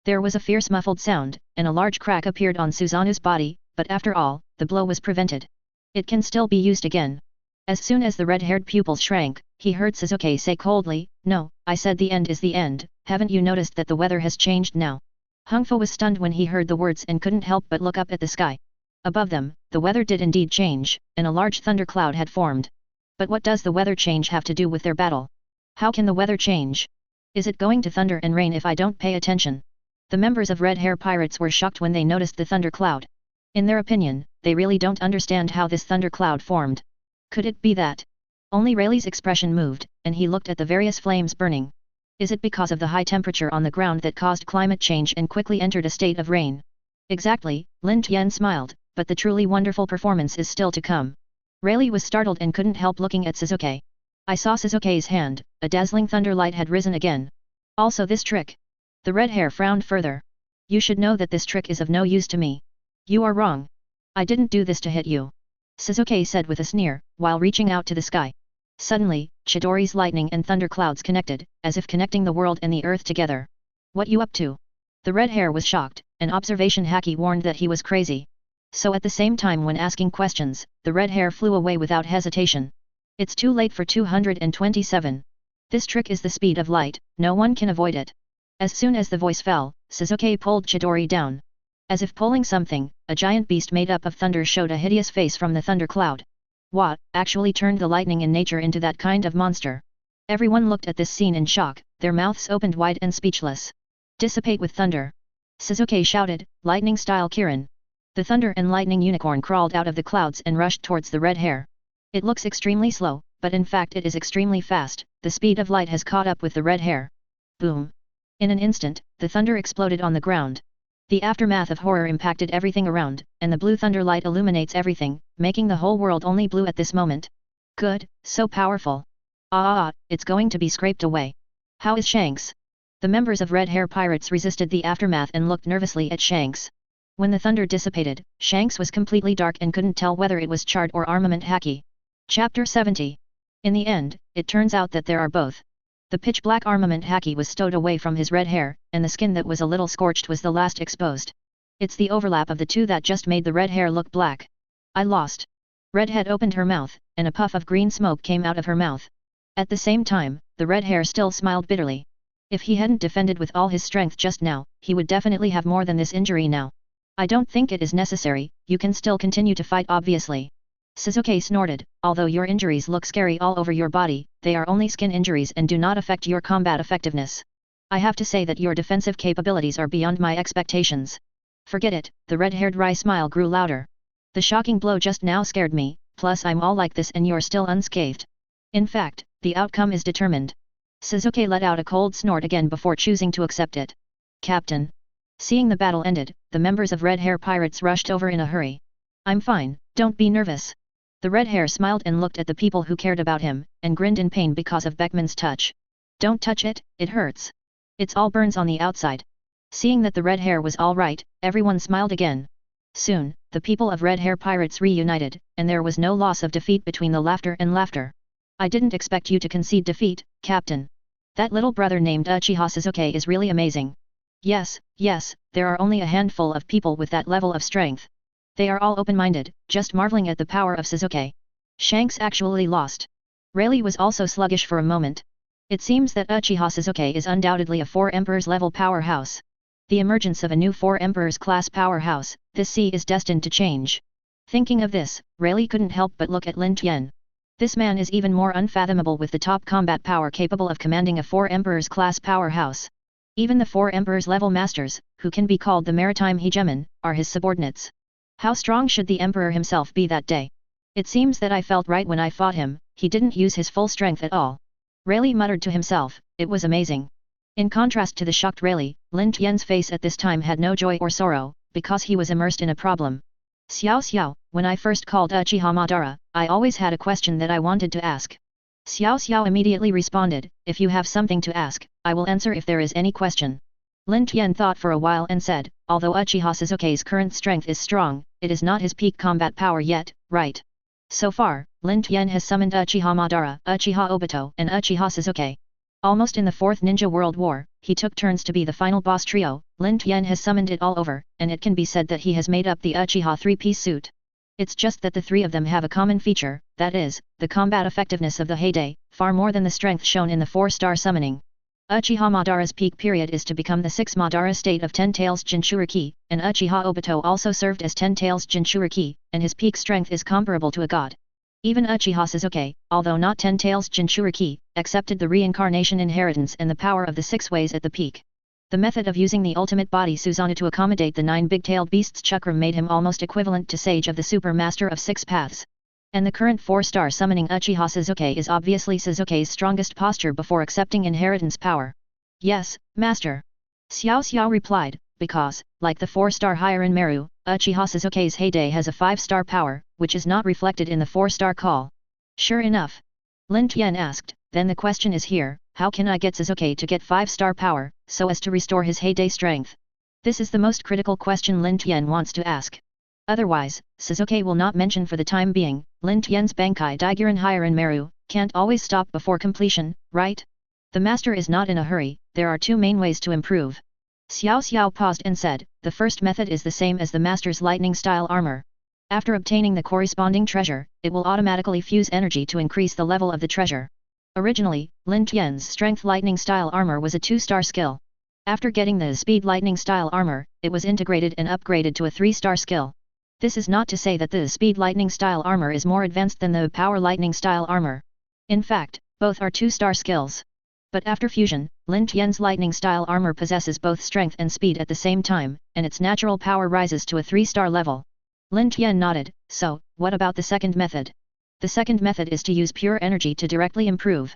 There was a fierce muffled sound, and a large crack appeared on Suzanu's body, but after all, the blow was prevented. It can still be used again. As soon as the red-haired pupils shrank, he heard Sasuke say coldly, No, I said the end is the end, haven't you noticed that the weather has changed now? Hongfa was stunned when he heard the words and couldn't help but look up at the sky. Above them, the weather did indeed change, and a large thundercloud had formed. But what does the weather change have to do with their battle? How can the weather change? Is it going to thunder and rain if I don't pay attention? The members of Red Hair Pirates were shocked when they noticed the thundercloud. In their opinion, they really don't understand how this thundercloud formed. Could it be that? Only Rayleigh's expression moved, and he looked at the various flames burning. Is it because of the high temperature on the ground that caused climate change and quickly entered a state of rain? Exactly, Lin Tian smiled, but the truly wonderful performance is still to come. Rayleigh was startled and couldn't help looking at Sasuke. I saw Sasuke's hand, a dazzling thunder light had risen again. Also this trick. The red hair frowned further. You should know that this trick is of no use to me. You are wrong. I didn't do this to hit you. Sasuke said with a sneer, while reaching out to the sky. Suddenly, Chidori's lightning and thunder clouds connected, as if connecting the world and the earth together. What you up to? The red hair was shocked, an observation Haki warned that he was crazy. So at the same time when asking questions, the red hair flew away without hesitation. It's too late for 227. This trick is the speed of light, no one can avoid it. As soon as the voice fell, Sasuke pulled Chidori down. As if pulling something, a giant beast made up of thunder showed a hideous face from the thunder cloud. What, actually turned the lightning in nature into that kind of monster? Everyone looked at this scene in shock, their mouths opened wide and speechless. Dissipate with thunder. Sasuke shouted, lightning-style Kirin. The thunder and lightning unicorn crawled out of the clouds and rushed towards the red hair. It looks extremely slow, but in fact it is extremely fast, the speed of light has caught up with the red hair. Boom. In an instant, the thunder exploded on the ground. The aftermath of horror impacted everything around, and the blue thunder light illuminates everything, making the whole world only blue at this moment. Good, so powerful. It's going to be scraped away. How is Shanks? The members of Red Hair Pirates resisted the aftermath and looked nervously at Shanks. When the thunder dissipated, Shanks was completely dark and couldn't tell whether it was charred or armament Haki. Chapter 70. In the end, it turns out that there are both. The pitch-black armament Haki was stowed away from his red hair, and the skin that was a little scorched was the last exposed. It's the overlap of the two that just made the red hair look black. I lost. Redhead opened her mouth, and a puff of green smoke came out of her mouth. At the same time, the red hair still smiled bitterly. If he hadn't defended with all his strength just now, he would definitely have more than this injury now. I don't think it is necessary, you can still continue to fight obviously. Sasuke snorted, although your injuries look scary all over your body, they are only skin injuries and do not affect your combat effectiveness. I have to say that your defensive capabilities are beyond my expectations. Forget it, the red-haired wry smile grew louder. The shocking blow just now scared me, plus I'm all like this and you're still unscathed. In fact, the outcome is determined. Sasuke let out a cold snort again before choosing to accept it. Captain. Seeing the battle ended, the members of Red Hair Pirates rushed over in a hurry. I'm fine, don't be nervous. The red hair smiled and looked at the people who cared about him, and grinned in pain because of Beckman's touch. Don't touch it, it hurts. It's all burns on the outside. Seeing that the red hair was all right, everyone smiled again. Soon, the people of Red Hair Pirates reunited, and there was no loss of defeat between the laughter and laughter. I didn't expect you to concede defeat, Captain. That little brother named Uchiha Sasuke is really amazing. Yes, there are only a handful of people with that level of strength. They are all open-minded, just marveling at the power of Sasuke. Shanks actually lost. Rayleigh was also sluggish for a moment. It seems that Uchiha Sasuke is undoubtedly a 4 Emperors level powerhouse. The emergence of a new 4 Emperors class powerhouse, this sea is destined to change. Thinking of this, Rayleigh couldn't help but look at Lin Tian. This man is even more unfathomable with the top combat power capable of commanding a 4 Emperors class powerhouse. Even the 4 Emperors level masters, who can be called the maritime hegemon, are his subordinates. How strong should the Emperor himself be that day? It seems that I felt right when I fought him, he didn't use his full strength at all. Rayleigh muttered to himself, it was amazing. In contrast to the shocked Rayleigh, Lin Tian's face at this time had no joy or sorrow, because he was immersed in a problem. Xiao, when I first called Uchiha Madara, I always had a question that I wanted to ask. Xiao immediately responded, if you have something to ask, I will answer if there is any question. Lin Tian thought for a while and said, although Uchiha Sasuke's current strength is strong, it is not his peak combat power yet, right? So far, Lin Tian has summoned Uchiha Madara, Uchiha Obito, and Uchiha Sasuke. Almost in the 4th Ninja World War, he took turns to be the final boss trio. Lin Tian has summoned it all over, and it can be said that he has made up the Uchiha 3-piece suit. It's just that the 3 of them have a common feature, that is, the combat effectiveness of the heyday, far more than the strength shown in the 4-star summoning. Uchiha Madara's peak period is to become the 6 Madara state of 10 Tails Jinchuriki, and Uchiha Obito also served as 10 Tails Jinchuriki, and his peak strength is comparable to a god. Even Uchiha Sasuke, although not 10 Tails Jinchuriki, accepted the reincarnation inheritance and the power of the 6 ways at the peak. The method of using the ultimate body Susanoo to accommodate the 9 big-tailed beasts chakram made him almost equivalent to Sage of the Super Master of 6 Paths. And the current 4-star summoning Uchiha Sasuke is obviously Sasuke's strongest posture before accepting inheritance power. Yes, master. Xiao Xiao replied, because, like the 4-star higher in Meru, Uchiha Sasuke's heyday has a 5-star power, which is not reflected in the 4-star call. Sure enough. Lin Tian asked, then the question is here, how can I get Sasuke to get 5-star power, so as to restore his heyday strength? This is the most critical question Lin Tian wants to ask. Otherwise, Sasuke will not mention for the time being. Lin Tian's Bankai Daiguren higher in Meru, can't always stop before completion, right? The master is not in a hurry, there are 2 main ways to improve. Xiao Xiao paused and said, the first method is the same as the master's lightning style armor. After obtaining the corresponding treasure, it will automatically fuse energy to increase the level of the treasure. Originally, Lin Tian's strength lightning style armor was a 2-star skill. After getting the speed lightning style armor, it was integrated and upgraded to a 3-star skill. This is not to say that the speed lightning style armor is more advanced than the power lightning style armor. In fact, both are 2-star skills. But after fusion, Lin Tian's lightning style armor possesses both strength and speed at the same time, and its natural power rises to a 3-star level. Lin Tian nodded, so, what about the second method? The second method is to use pure energy to directly improve.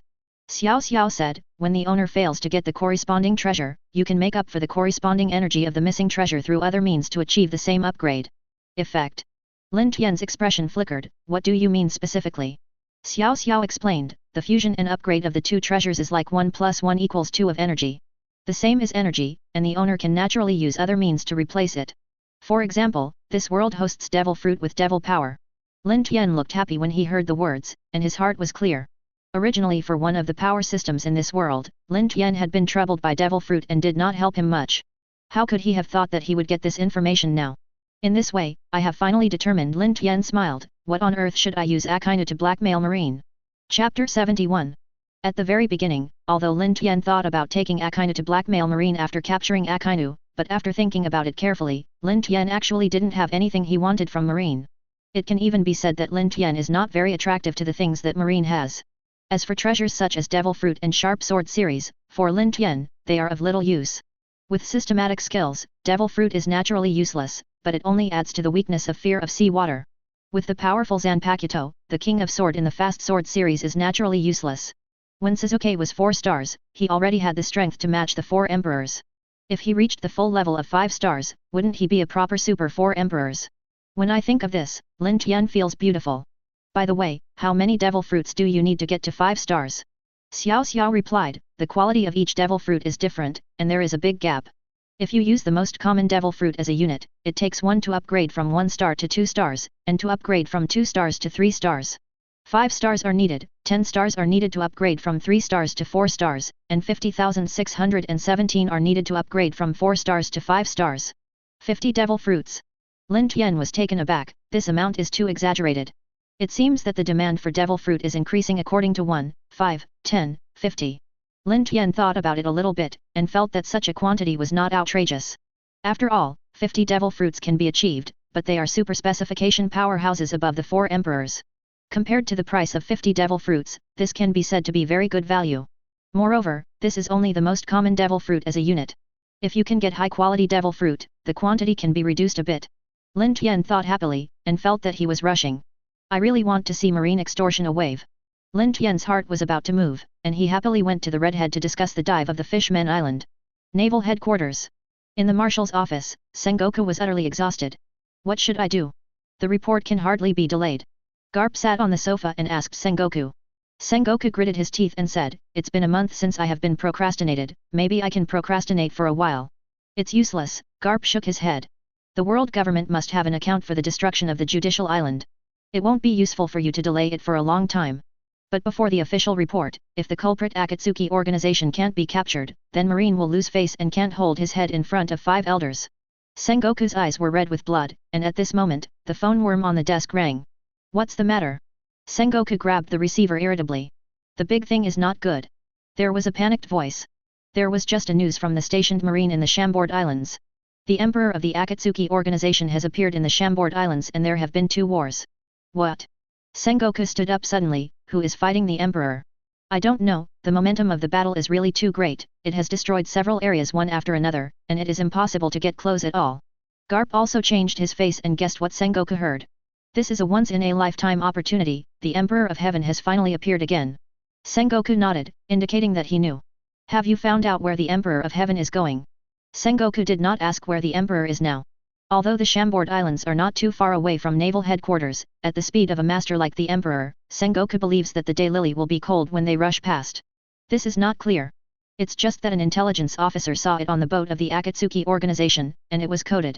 Xiao Xiao said, when the owner fails to get the corresponding treasure, you can make up for the corresponding energy of the missing treasure through other means to achieve the same upgrade. Effect. Lin Tian's expression flickered, what do you mean specifically? Xiao Xiao explained, the fusion and upgrade of the 2 treasures is like 1 + 1 = 2 of energy. The same is energy, and the owner can naturally use other means to replace it. For example, this world hosts devil fruit with devil power. Lin Tian looked happy when he heard the words, and his heart was clear. Originally for one of the power systems in this world, Lin Tian had been troubled by devil fruit and did not help him much. How could he have thought that he would get this information now? In this way, I have finally determined. Lin Tian smiled, what on earth should I use Akainu to blackmail Marine? Chapter 71. At the very beginning, although Lin Tian thought about taking Akainu to blackmail Marine after capturing Akainu, but after thinking about it carefully, Lin Tian actually didn't have anything he wanted from Marine. It can even be said that Lin Tian is not very attractive to the things that Marine has. As for treasures such as Devil Fruit and Sharp Sword series, for Lin Tian, they are of little use. With systematic skills, Devil Fruit is naturally useless, but it only adds to the weakness of fear of sea water. With the powerful Zanpakuto, the King of Sword in the Fast Sword series is naturally useless. When Sasuke was 4 stars, he already had the strength to match the 4 emperors. If he reached the full level of 5 stars, wouldn't he be a proper super 4 emperors? When I think of this, Lin Tian feels beautiful. By the way, how many devil fruits do you need to get to 5 stars? Xiao Xiao replied, the quality of each devil fruit is different, and there is a big gap. If you use the most common devil fruit as a unit, it takes 1 to upgrade from 1 star to 2 stars, and to upgrade from 2 stars to 3 stars. 5 stars are needed, 10 stars are needed to upgrade from 3 stars to 4 stars, and 50,617 are needed to upgrade from 4 stars to 5 stars. 50 devil fruits. Lin Tian was taken aback, this amount is too exaggerated. It seems that the demand for devil fruit is increasing according to 1, 5, 10, 50. Lin Tian thought about it a little bit, and felt that such a quantity was not outrageous. After all, 50 devil fruits can be achieved, but they are super specification powerhouses above the 4 emperors. Compared to the price of 50 devil fruits, this can be said to be very good value. Moreover, this is only the most common devil fruit as a unit. If you can get high-quality devil fruit, the quantity can be reduced a bit. Lin Tian thought happily, and felt that he was rushing. I really want to see marine extortion a wave. Lin Tian's heart was about to move, and he happily went to the Redhead to discuss the dive of the Fishmen Island. Naval Headquarters. In the Marshal's office, Sengoku was utterly exhausted. What should I do? The report can hardly be delayed. Garp sat on the sofa and asked Sengoku. Sengoku gritted his teeth and said, it's been a month since I have been procrastinated, maybe I can procrastinate for a while. It's useless, Garp shook his head. The world government must have an account for the destruction of the Judicial Island. It won't be useful for you to delay it for a long time. But before the official report, if the culprit Akatsuki organization can't be captured, then Marine will lose face and can't hold his head in front of 5 elders. Sengoku's eyes were red with blood, and at this moment, the phone worm on the desk rang. What's the matter? Sengoku grabbed the receiver irritably. The big thing is not good. There was a panicked voice. There was just a news from the stationed Marine in the Chambord Islands. The emperor of the Akatsuki organization has appeared in the Chambord Islands and there have been 2 wars. What? Sengoku stood up suddenly, who is fighting the emperor? I don't know, the momentum of the battle is really too great, it has destroyed several areas one after another, and it is impossible to get close at all. Garp also changed his face and guessed what Sengoku heard. This is a once-in-a-lifetime opportunity, the Emperor of Heaven has finally appeared again. Sengoku nodded, indicating that he knew. Have you found out where the Emperor of Heaven is going? Sengoku did not ask where the Emperor is now. Although the Shamboard Islands are not too far away from naval headquarters, at the speed of a master like the Emperor, Sengoku believes that the daylily will be cold when they rush past. This is not clear. It's just that an intelligence officer saw it on the boat of the Akatsuki organization, and it was coded.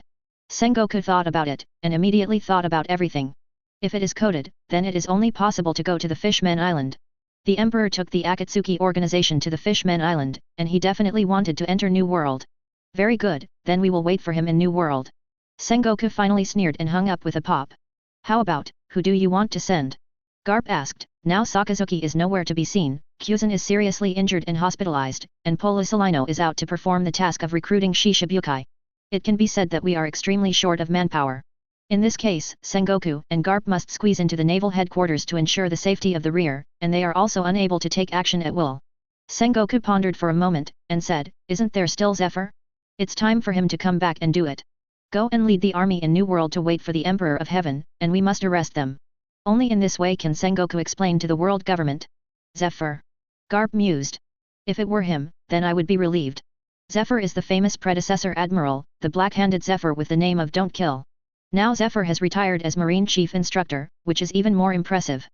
Sengoku thought about it, and immediately thought about everything. If it is coded, then it is only possible to go to the Fishmen Island. The Emperor took the Akatsuki organization to the Fishmen Island, and he definitely wanted to enter New World. Very good, then we will wait for him in New World. Sengoku finally sneered and hung up with a pop. How about, who do you want to send? Garp asked. Now Sakazuki is nowhere to be seen, Kuzan is seriously injured and hospitalized, and Polisolino is out to perform the task of recruiting Shishibukai. It can be said that we are extremely short of manpower. In this case, Sengoku and Garp must squeeze into the naval headquarters to ensure the safety of the rear, and they are also unable to take action at will. Sengoku pondered for a moment, and said, isn't there still Zephyr? It's time for him to come back and do it. Go and lead the army in New World to wait for the Emperor of Heaven, and we must arrest them. Only in this way can Sengoku explain to the world government. Zephyr. Garp mused. If it were him, then I would be relieved. Zephyr is the famous predecessor admiral, the black-handed Zephyr with the name of Don't Kill. Now Zephyr has retired as Marine Chief Instructor, which is even more impressive.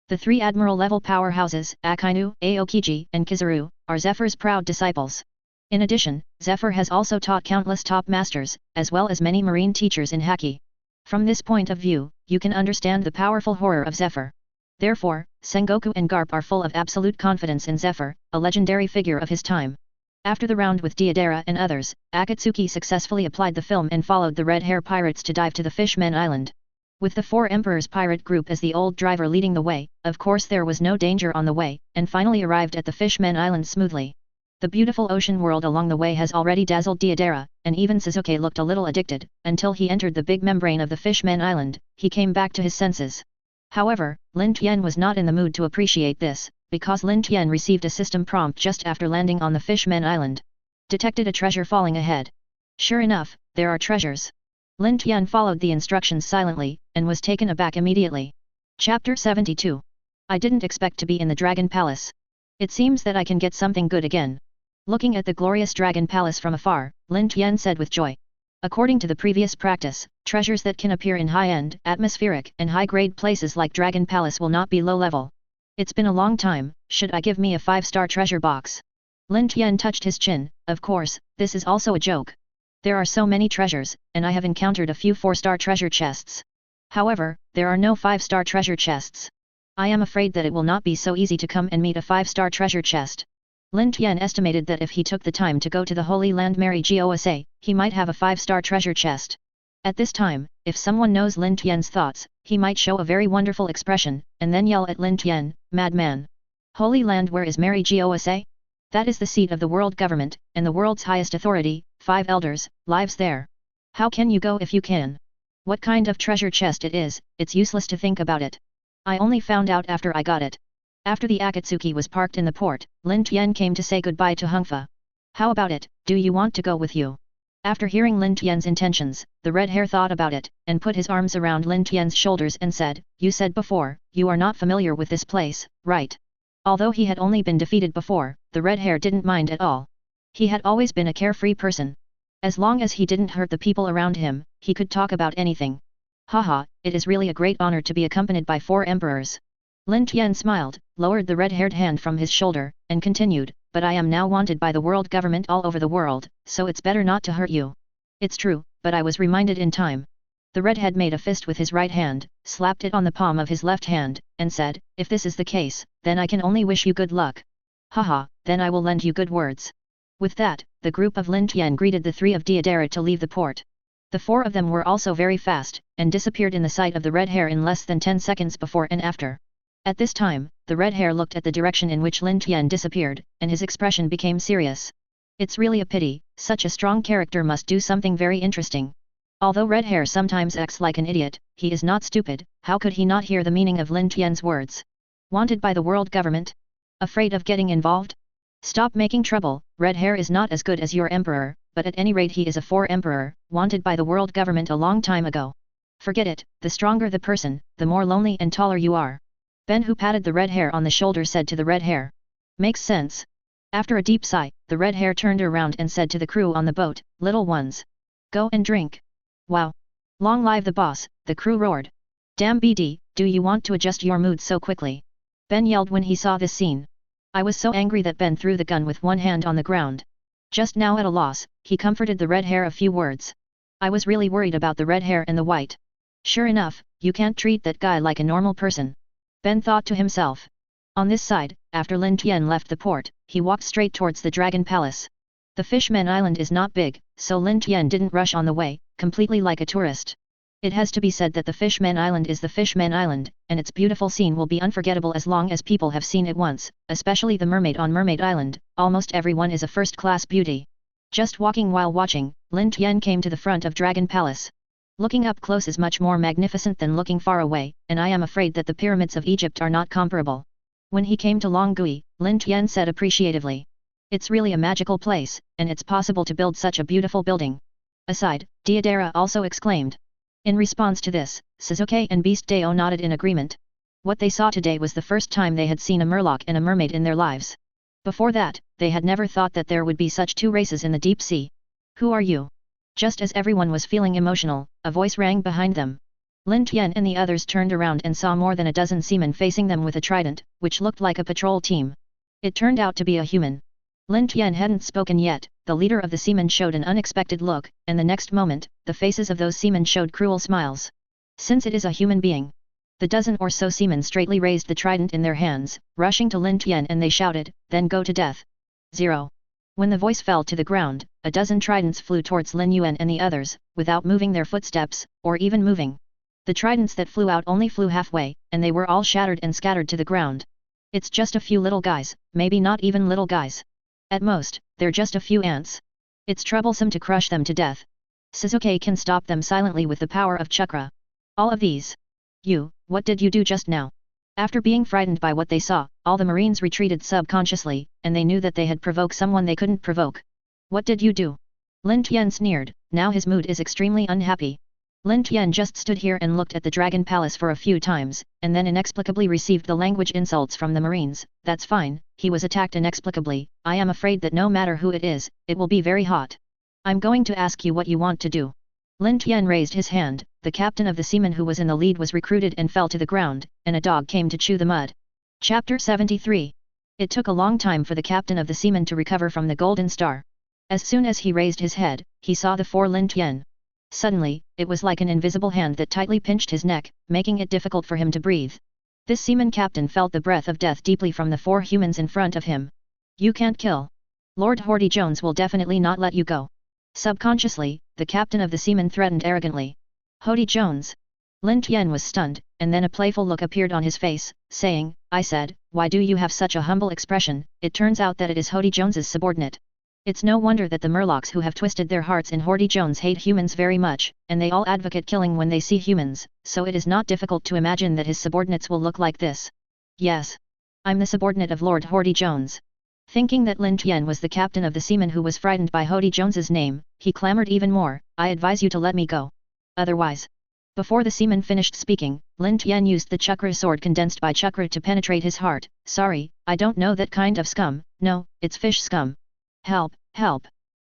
The three admiral-level powerhouses, Akainu, Aokiji, and Kizaru, are Zephyr's proud disciples. In addition, Zephyr has also taught countless top masters, as well as many marine teachers in Haki. From this point of view, you can understand the powerful horror of Zephyr. Therefore, Sengoku and Garp are full of absolute confidence in Zephyr, a legendary figure of his time. After the round with Deidara and others, Akatsuki successfully applied the film and followed the Red Hair pirates to dive to the Fishmen Island. With the Four Emperors pirate group as the old driver leading the way, of course there was no danger on the way, and finally arrived at the Fishmen Island smoothly. The beautiful ocean world along the way has already dazzled Deidara, and even Suzuki looked a little addicted, until he entered the big membrane of the Fishmen Island, he came back to his senses. However, Lin Tian was not in the mood to appreciate this, because Lin Tian received a system prompt just after landing on the Fishmen Island. Detected a treasure falling ahead. Sure enough, there are treasures. Lin Tian followed the instructions silently, and was taken aback immediately. Chapter 72. I didn't expect to be in the Dragon Palace. It seems that I can get something good again. Looking at the glorious Dragon Palace from afar, Lin Tian said with joy. According to the previous practice, treasures that can appear in high-end, atmospheric, and high-grade places like Dragon Palace will not be low-level. It's been a long time, should I give me a 5-star treasure box? Lin Tian touched his chin. Of course, this is also a joke. There are so many treasures, and I have encountered a few 4-star treasure chests. However, there are no 5-star treasure chests. I am afraid that it will not be so easy to come and meet a 5-star treasure chest. Lin Tian estimated that if he took the time to go to the Holy Land Mary Usse, he might have a 5-star treasure chest. At this time, if someone knows Lin Tian's thoughts, he might show a very wonderful expression, and then yell at Lin Tian, madman. Holy Land, where is Mary Usse? That is the seat of the world government, and the world's highest authority, 5 elders, lives there. How can you go if you can? What kind of treasure chest it is, it's useless to think about it. I only found out after I got it. After the Akatsuki was parked in the port, Lin Tian came to say goodbye to Hungfa. How about it, do you want to go with you? After hearing Lin Tian's intentions, the red hair thought about it, and put his arms around Lin Tian's shoulders and said, you said before, you are not familiar with this place, right? Although he had only been defeated before, the red hair didn't mind at all. He had always been a carefree person. As long as he didn't hurt the people around him, he could talk about anything. Haha, it is really a great honor to be accompanied by 4 emperors. Lin Tian smiled, lowered the red-haired hand from his shoulder, and continued, but I am now wanted by the world government all over the world, so it's better not to hurt you. It's true, but I was reminded in time. The redhead made a fist with his right hand, slapped it on the palm of his left hand, and said, if this is the case, then I can only wish you good luck. Haha, then I will lend you good words. With that, the group of Lin Tian greeted the 3 of Deidara to leave the port. The 4 of them were also very fast, and disappeared in the sight of the red hair in less than 10 seconds before and after. At this time, the red hair looked at the direction in which Lin Tian disappeared, and his expression became serious. It's really a pity, such a strong character must do something very interesting. Although red hair sometimes acts like an idiot, he is not stupid, how could he not hear the meaning of Lin Tian's words? Wanted by the world government? Afraid of getting involved? Stop making trouble, red hair is not as good as your emperor, but at any rate he is a 4 emperor, wanted by the world government a long time ago. Forget it, the stronger the person, the more lonely and taller you are. Ben, who patted the red hair on the shoulder, said to the red hair. Makes sense. After a deep sigh, the red hair turned around and said to the crew on the boat, "Little ones, go and drink." "Wow! Long live the boss," the crew roared. "Damn BD, do you want to adjust your mood so quickly?" Ben yelled when he saw this scene. I was so angry that Ben threw the gun with one hand on the ground. Just now at a loss, he comforted the red hair a few words. I was really worried about the red hair and the white. Sure enough, you can't treat that guy like a normal person. Ben thought to himself. On this side, after Lin Tian left the port, he walked straight towards the Dragon Palace. The Fishman Island is not big, so Lin Tian didn't rush on the way, completely like a tourist. It has to be said that the Fishman Island is the Fishman Island, and its beautiful scene will be unforgettable as long as people have seen it once, especially the mermaid on Mermaid Island. Almost everyone is a first-class beauty. Just walking while watching, Lin Tian came to the front of Dragon Palace. Looking up close is much more magnificent than looking far away, and I am afraid that the pyramids of Egypt are not comparable. When he came to Longgui, Lin Tian said appreciatively. It's really a magical place, and it's possible to build such a beautiful building. Aside, Deidara also exclaimed. In response to this, Sasuke and Beast Deo nodded in agreement. What they saw today was the first time they had seen a murloc and a mermaid in their lives. Before that, they had never thought that there would be such two races in the deep sea. "Who are you?" Just as everyone was feeling emotional, a voice rang behind them. Lin Tian and the others turned around and saw more than a dozen seamen facing them with a trident, which looked like a patrol team. It turned out to be a human. Lin Tian hadn't spoken yet, the leader of the seamen showed an unexpected look, and the next moment, the faces of those seamen showed cruel smiles. Since it is a human being. The dozen or so seamen straightly raised the trident in their hands, rushing to Lin Tian, and they shouted, "Then go to death." 0. When the voice fell to the ground, a dozen tridents flew towards Lin Yuan and the others, without moving their footsteps, or even moving. The tridents that flew out only flew halfway, and they were all shattered and scattered to the ground. It's just a few little guys, maybe not even little guys. At most, they're just a few ants. It's troublesome to crush them to death. Sasuke can stop them silently with the power of chakra. All of these. "You, what did you do just now?" After being frightened by what they saw, all the Marines retreated subconsciously, and they knew that they had provoked someone they couldn't provoke. "What did you do?" Lin Tian sneered. Now his mood is extremely unhappy. Lin Tian just stood here and looked at the Dragon Palace for a few times, and then inexplicably received the language insults from the Marines. That's fine, he was attacked inexplicably. I am afraid that no matter who it is, it will be very hot. I'm going to ask you what you want to do. Lin Tian raised his hand. The captain of the seamen who was in the lead was recruited and fell to the ground, and a dog came to chew the mud. Chapter 73. It took a long time for the captain of the seamen to recover from the golden star. As soon as he raised his head, he saw the four Lin Tian. Suddenly, it was like an invisible hand that tightly pinched his neck, making it difficult for him to breathe. This seaman captain felt the breath of death deeply from the four humans in front of him. "You can't kill. Lord Horty Jones will definitely not let you go." Subconsciously, the captain of the seamen threatened arrogantly. "Horty Jones?" Lin Tian was stunned, and then a playful look appeared on his face, saying, "I said, why do you have such a humble expression?" It turns out that it is Horty Jones's subordinate. It's no wonder that the murlocs who have twisted their hearts in Horty Jones hate humans very much, and they all advocate killing when they see humans, so it is not difficult to imagine that his subordinates will look like this. "Yes. I'm the subordinate of Lord Horty Jones." Thinking that Lin Tian was the captain of the seamen who was frightened by Horty Jones's name, he clamored even more, "I advise you to let me go. Otherwise." Before the seaman finished speaking, Lin Tian used the chakra sword condensed by chakra to penetrate his heart. "Sorry, I don't know that kind of scum. No, it's fish scum. Help, help."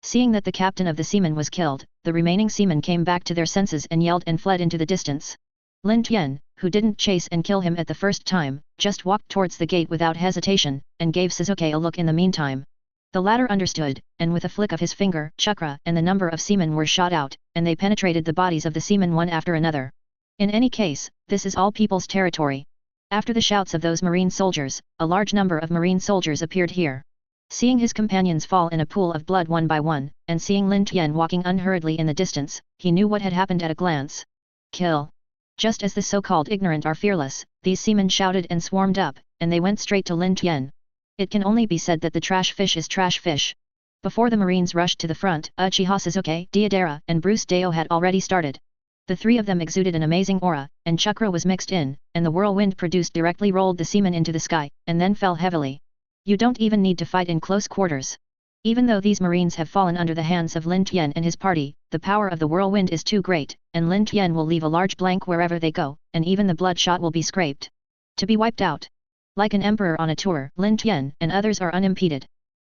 Seeing that the captain of the seamen was killed, the remaining seamen came back to their senses and yelled and fled into the distance. Lin Tian, who didn't chase and kill him at the first time, just walked towards the gate without hesitation, and gave Sasuke a look in the meantime. The latter understood, and with a flick of his finger, chakra and the number of seamen were shot out, and they penetrated the bodies of the seamen one after another. In any case, this is all people's territory. After the shouts of those marine soldiers, a large number of marine soldiers appeared here. Seeing his companions fall in a pool of blood one by one, and seeing Lin Tian walking unhurriedly in the distance, he knew what had happened at a glance. "Kill!" Just as the so-called ignorant are fearless, these seamen shouted and swarmed up, and they went straight to Lin Tian. It can only be said that the trash fish is trash fish. Before the Marines rushed to the front, Uchiha Sasuke, Deidara, and Bruce Deo had already started. The three of them exuded an amazing aura, and chakra was mixed in, and the whirlwind produced directly rolled the seamen into the sky, and then fell heavily. You don't even need to fight in close quarters. Even though these Marines have fallen under the hands of Lin Tian and his party, the power of the whirlwind is too great, and Lin Tian will leave a large blank wherever they go, and even the bloodshot will be scraped. To be wiped out. Like an emperor on a tour, Lin Tian and others are unimpeded.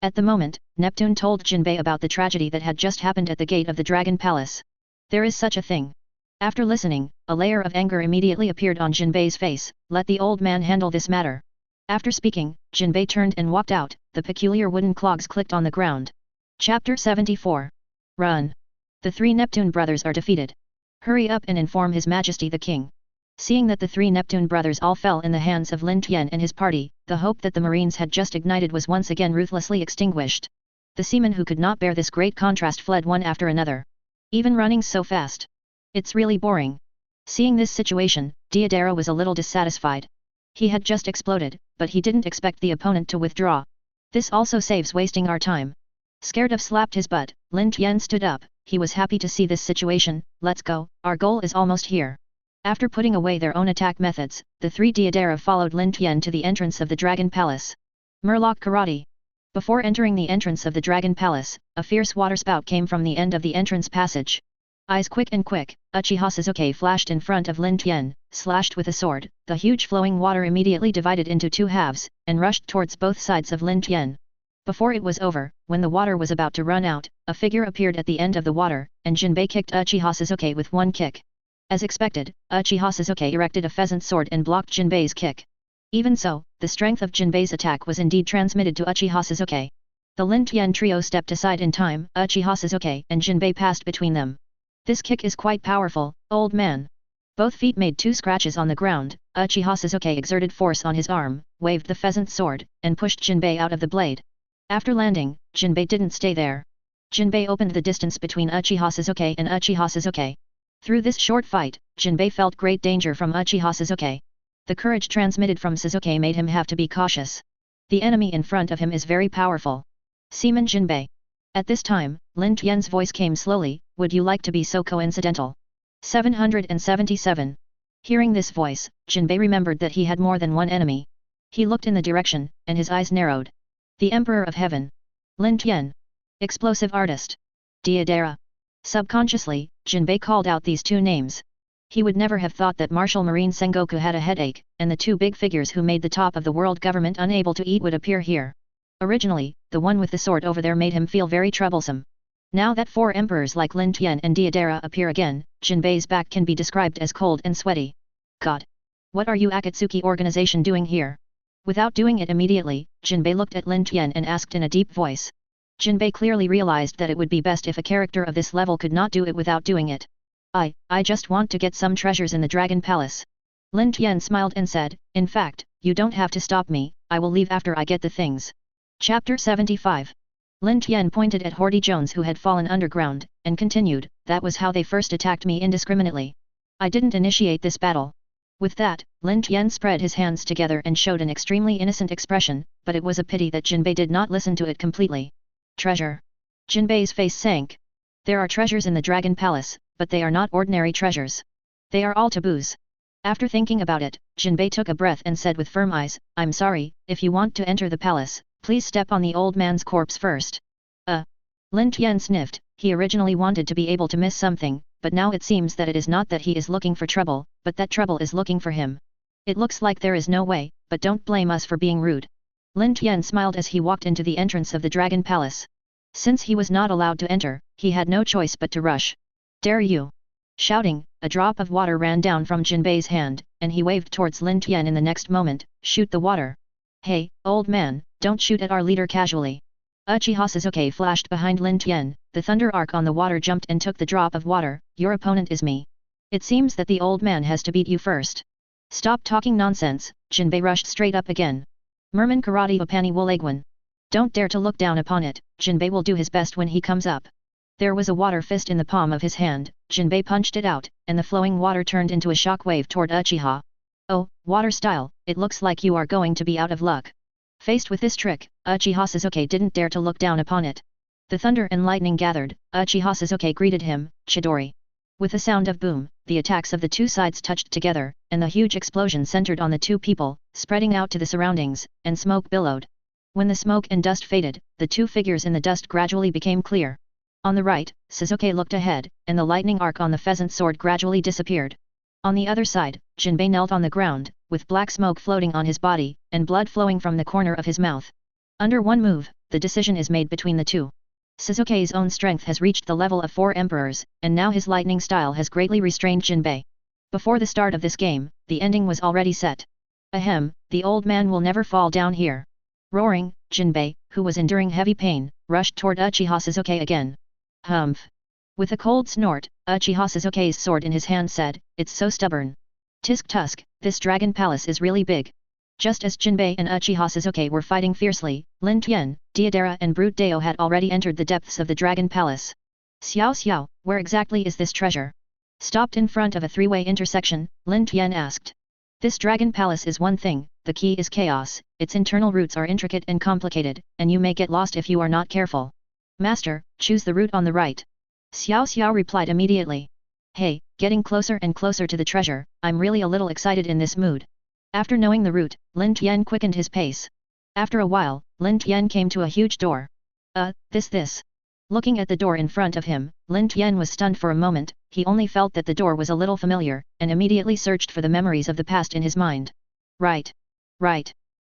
At the moment, Neptune told Jinbei about the tragedy that had just happened at the gate of the Dragon Palace. There is such a thing. After listening, a layer of anger immediately appeared on Jinbei's face. Let the old man handle this matter. After speaking, Jinbei turned and walked out. The peculiar wooden clogs clicked on the ground. Chapter 74. Run. The three Neptune brothers are defeated. Hurry up and inform His Majesty the King. Seeing that the three Neptune brothers all fell in the hands of Lin Tian and his party, the hope that the Marines had just ignited was once again ruthlessly extinguished. The seamen who could not bear this great contrast fled one after another. Even running so fast. It's really boring. Seeing this situation, Deidara was a little dissatisfied. He had just exploded, but he didn't expect the opponent to withdraw. This also saves wasting our time. Scared of slapped his butt, Lin Tian stood up. He was happy to see this situation. Let's go, our goal is almost here. After putting away their own attack methods, the three Deidara followed Lin Tian to the entrance of the Dragon Palace. Murloc Karate. Before entering the entrance of the Dragon Palace, a fierce waterspout came from the end of the entrance passage. Eyes quick and quick, Uchiha Sasuke flashed in front of Lin Tian, slashed with a sword. The huge flowing water immediately divided into two halves, and rushed towards both sides of Lin Tian. Before it was over, when the water was about to run out, a figure appeared at the end of the water, and Jinbei kicked Uchiha Sasuke with one kick. As expected, Uchiha Sasuke erected a pheasant sword and blocked Jinbei's kick. Even so, the strength of Jinbei's attack was indeed transmitted to Uchiha Sasuke. The Lin Tian trio stepped aside in time. Uchiha Sasuke and Jinbei passed between them. This kick is quite powerful, old man. Both feet made two scratches on the ground. Uchiha Sasuke exerted force on his arm, waved the pheasant sword, and pushed Jinbei out of the blade. After landing, Jinbei didn't stay there. Jinbei opened the distance between Uchiha Sasuke and Uchiha Sasuke. Through this short fight, Jinbei felt great danger from Uchiha Sasuke. The courage transmitted from Sasuke made him have to be cautious. The enemy in front of him is very powerful. Seaman Jinbei. At this time, Lin Tian's voice came slowly. Would you like to be so coincidental? 777. Hearing this voice, Jinbei remembered that he had more than one enemy. He looked in the direction, and his eyes narrowed. The Emperor of Heaven. Lin Tian. Explosive Artist. Deidara. Subconsciously, Jinbei called out these two names. He would never have thought that Martial Marine Sengoku had a headache, and the two big figures who made the top of the world government unable to eat would appear here. Originally, the one with the sword over there made him feel very troublesome. Now that four emperors like Lin Tian and Deidara appear again, Jinbei's back can be described as cold and sweaty. God! What are you Akatsuki organization doing here? Without doing it immediately, Jinbei looked at Lin Tian and asked in a deep voice. Jinbei clearly realized that it would be best if a character of this level could not do it without doing it. I just want to get some treasures in the Dragon Palace. Lin Tian smiled and said, in fact, you don't have to stop me, I will leave after I get the things. Chapter 75. Lin Tian pointed at Horty Jones who had fallen underground, and continued, that was how they first attacked me indiscriminately. I didn't initiate this battle. With that, Lin Tian spread his hands together and showed an extremely innocent expression, but it was a pity that Jinbei did not listen to it completely. Treasure. Jinbei's face sank. There are treasures in the Dragon Palace, but they are not ordinary treasures. They are all taboos. After thinking about it, Jinbei took a breath and said with firm eyes, I'm sorry, if you want to enter the palace, please step on the old man's corpse first. Lin Tian sniffed. He originally wanted to be able to miss something, but now it seems that it is not that he is looking for trouble, but that trouble is looking for him. It looks like there is no way, but don't blame us for being rude. Lin Tian smiled as he walked into the entrance of the Dragon Palace. Since he was not allowed to enter, he had no choice but to rush. Dare you! Shouting, a drop of water ran down from Jinbei's hand, and he waved towards Lin Tian in the next moment, shoot the water. Hey, old man, don't shoot at our leader casually. Uchiha Sasuke flashed behind Lin Tian, the thunder arc on the water jumped and took the drop of water, your opponent is me. It seems that the old man has to beat you first. Stop talking nonsense, Jinbei rushed straight up again. Merman Karate Opani Wolegwan. Don't dare to look down upon it, Jinbei will do his best when he comes up. There was a water fist in the palm of his hand, Jinbei punched it out, and the flowing water turned into a shock wave toward Uchiha. Oh, water style, it looks like you are going to be out of luck. Faced with this trick, Uchiha Sasuke didn't dare to look down upon it. The thunder and lightning gathered, Uchiha Sasuke greeted him, Chidori. With a sound of boom, the attacks of the two sides touched together, and the huge explosion centered on the two people, spreading out to the surroundings, and smoke billowed. When the smoke and dust faded, the two figures in the dust gradually became clear. On the right, Sasuke looked ahead, and the lightning arc on the pheasant sword gradually disappeared. On the other side, Jinbei knelt on the ground, with black smoke floating on his body, and blood flowing from the corner of his mouth. Under one move, the decision is made between the two. Sasuke's own strength has reached the level of 4 emperors, and now his lightning style has greatly restrained Jinbei. Before the start of this game, the ending was already set. Ahem, the old man will never fall down here. Roaring, Jinbei, who was enduring heavy pain, rushed toward Uchiha Sasuke again. Humph. With a cold snort, Uchiha Sasuke's sword in his hand said, "It's so stubborn. Tisk tusk, this dragon palace is really big." Just as Jinbei and Uchiha Sasuke were fighting fiercely, Lin Tian, Deidara and Brute Deo had already entered the depths of the dragon palace. "Xiao Xiao, where exactly is this treasure?" Stopped in front of a three-way intersection, Lin Tian asked. "This dragon palace is one thing, the key is chaos, its internal routes are intricate and complicated, and you may get lost if you are not careful. Master, choose the route on the right." Xiao Xiao replied immediately. "Hey, getting closer and closer to the treasure, I'm really a little excited in this mood." After knowing the route, Lin Tian quickened his pace. After a while, Lin Tian came to a huge door. This. Looking at the door in front of him, Lin Tian was stunned for a moment. He only felt that the door was a little familiar, and immediately searched for the memories of the past in his mind. Right.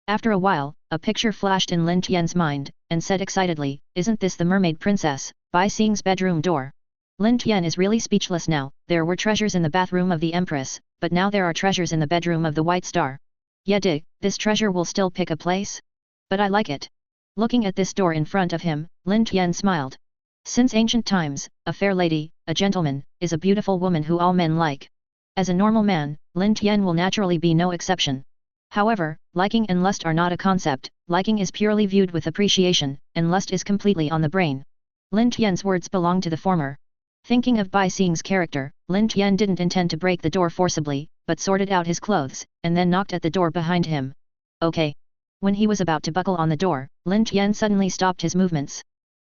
After a while, a picture flashed in Lin Tian's mind, and said excitedly, "Isn't this the mermaid princess, Bai Xing's bedroom door?" Lin Tian is really speechless now. There were treasures in the bathroom of the Empress, but now there are treasures in the bedroom of the White Star. Yeah, dig, this treasure will still pick a place? But I like it. Looking at this door in front of him, Lin Tian smiled. Since ancient times, a fair lady, a gentleman, is a beautiful woman who all men like. As a normal man, Lin Tian will naturally be no exception. However, liking and lust are not a concept. Liking is purely viewed with appreciation, and lust is completely on the brain. Lin Tian's words belong to the former. Thinking of Bai Xing's character, Lin Tian didn't intend to break the door forcibly, but sorted out his clothes, and then knocked at the door behind him. Okay. When he was about to buckle on the door, Lin Tian suddenly stopped his movements.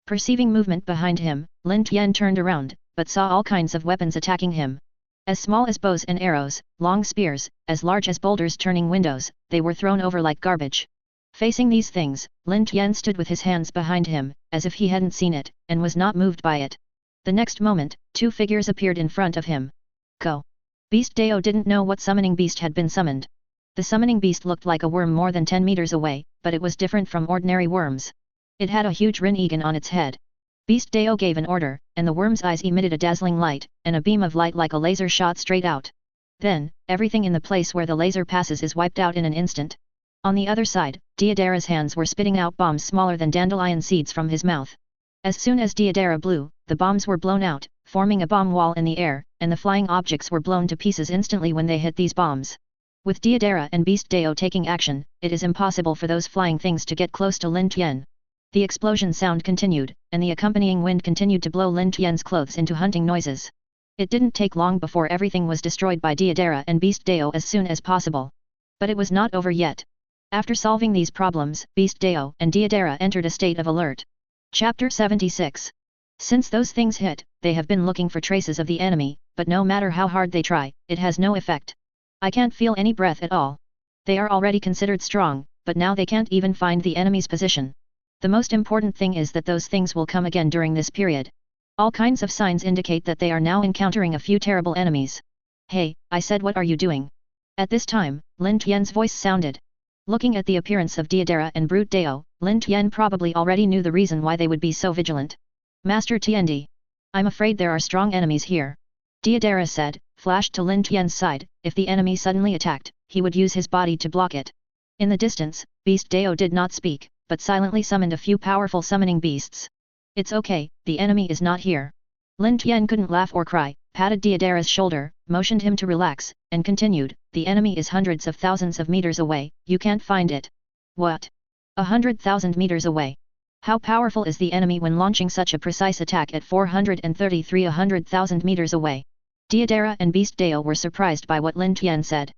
Perceiving movement behind him, Lin Tian turned around, but saw all kinds of weapons attacking him. As small as bows and arrows, long spears, as large as boulders turning windows, they were thrown over like garbage. Facing these things, Lin Tian stood with his hands behind him, as if he hadn't seen it, and was not moved by it. The next moment, 2 figures appeared in front of him. Go! Beast Deo didn't know what summoning beast had been summoned. The summoning beast looked like a worm more than 10 meters away, but it was different from ordinary worms. It had a huge Rinnegan on its head. Beast Deo gave an order, and the worm's eyes emitted a dazzling light, and a beam of light like a laser shot straight out. Then, everything in the place where the laser passes is wiped out in an instant. On the other side, Deidara's hands were spitting out bombs smaller than dandelion seeds from his mouth. As soon as Deidara blew, the bombs were blown out, forming a bomb wall in the air, and the flying objects were blown to pieces instantly when they hit these bombs. With Deidara and Beast Deo taking action, it is impossible for those flying things to get close to Lin Tian. The explosion sound continued, and the accompanying wind continued to blow Lin Tian's clothes into hunting noises. It didn't take long before everything was destroyed by Deidara and Beast Deo as soon as possible. But it was not over yet. After solving these problems, Beast Deo and Deidara entered a state of alert. Chapter 76. Since those things hit, they have been looking for traces of the enemy, but no matter how hard they try, it has no effect. I can't feel any breath at all. They are already considered strong, but now they can't even find the enemy's position. The most important thing is that those things will come again during this period. All kinds of signs indicate that they are now encountering a few terrible enemies. Hey, I said, what are you doing? At this time, Lin Tian's voice sounded. Looking at the appearance of Deidara and Brute Deo, Lin Tian probably already knew the reason why they would be so vigilant. Master Tiandi. I'm afraid there are strong enemies here. Deidara said, flashed to Lin Tian's side. If the enemy suddenly attacked, he would use his body to block it. In the distance, Beast Deo did not speak, but silently summoned a few powerful summoning beasts. It's okay, the enemy is not here. Lin Tian couldn't laugh or cry, patted Deidara's shoulder, motioned him to relax, and continued, the enemy is hundreds of thousands of meters away, you can't find it. What? 100,000 meters away? How powerful is the enemy when launching such a precise attack at 433 100,000 meters away? Deidara and Beast Deo were surprised by what Lin Tian said.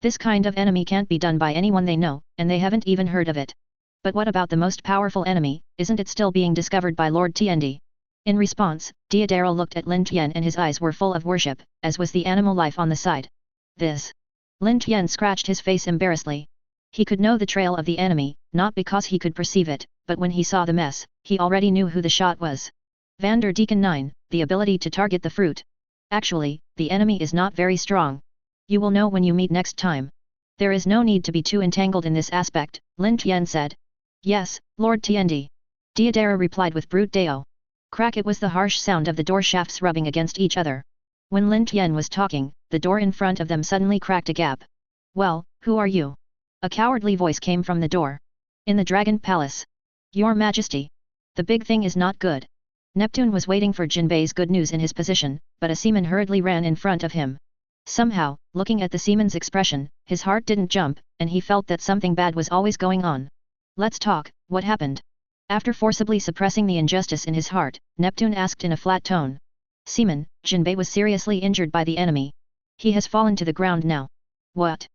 This kind of enemy can't be done by anyone they know, and they haven't even heard of it. But what about the most powerful enemy, isn't it still being discovered by Lord Tiandi? In response, Deidara looked at Lin Tian and his eyes were full of worship, as was the animal life on the side. This. Lin Tian scratched his face embarrassedly. He could know the trail of the enemy, not because he could perceive it, but when he saw the mess, he already knew who the shot was. Vander Deacon 9, the ability to target the fruit. Actually, the enemy is not very strong. You will know when you meet next time. There is no need to be too entangled in this aspect, Lin Tian said. Yes, Lord Tiendi. Deidara replied with brute deo. Crack! It was the harsh sound of the door shafts rubbing against each other. When Lin Tian was talking, the door in front of them suddenly cracked a gap. Well, who are you? A cowardly voice came from the door. In the Dragon Palace. Your Majesty. The big thing is not good. Neptune was waiting for Jinbei's good news in his position, but a seaman hurriedly ran in front of him. Somehow, looking at the seaman's expression, his heart didn't jump, and he felt that something bad was always going on. Let's talk, what happened? After forcibly suppressing the injustice in his heart, Neptune asked in a flat tone. Seaman, Jinbei was seriously injured by the enemy. He has fallen to the ground now. What?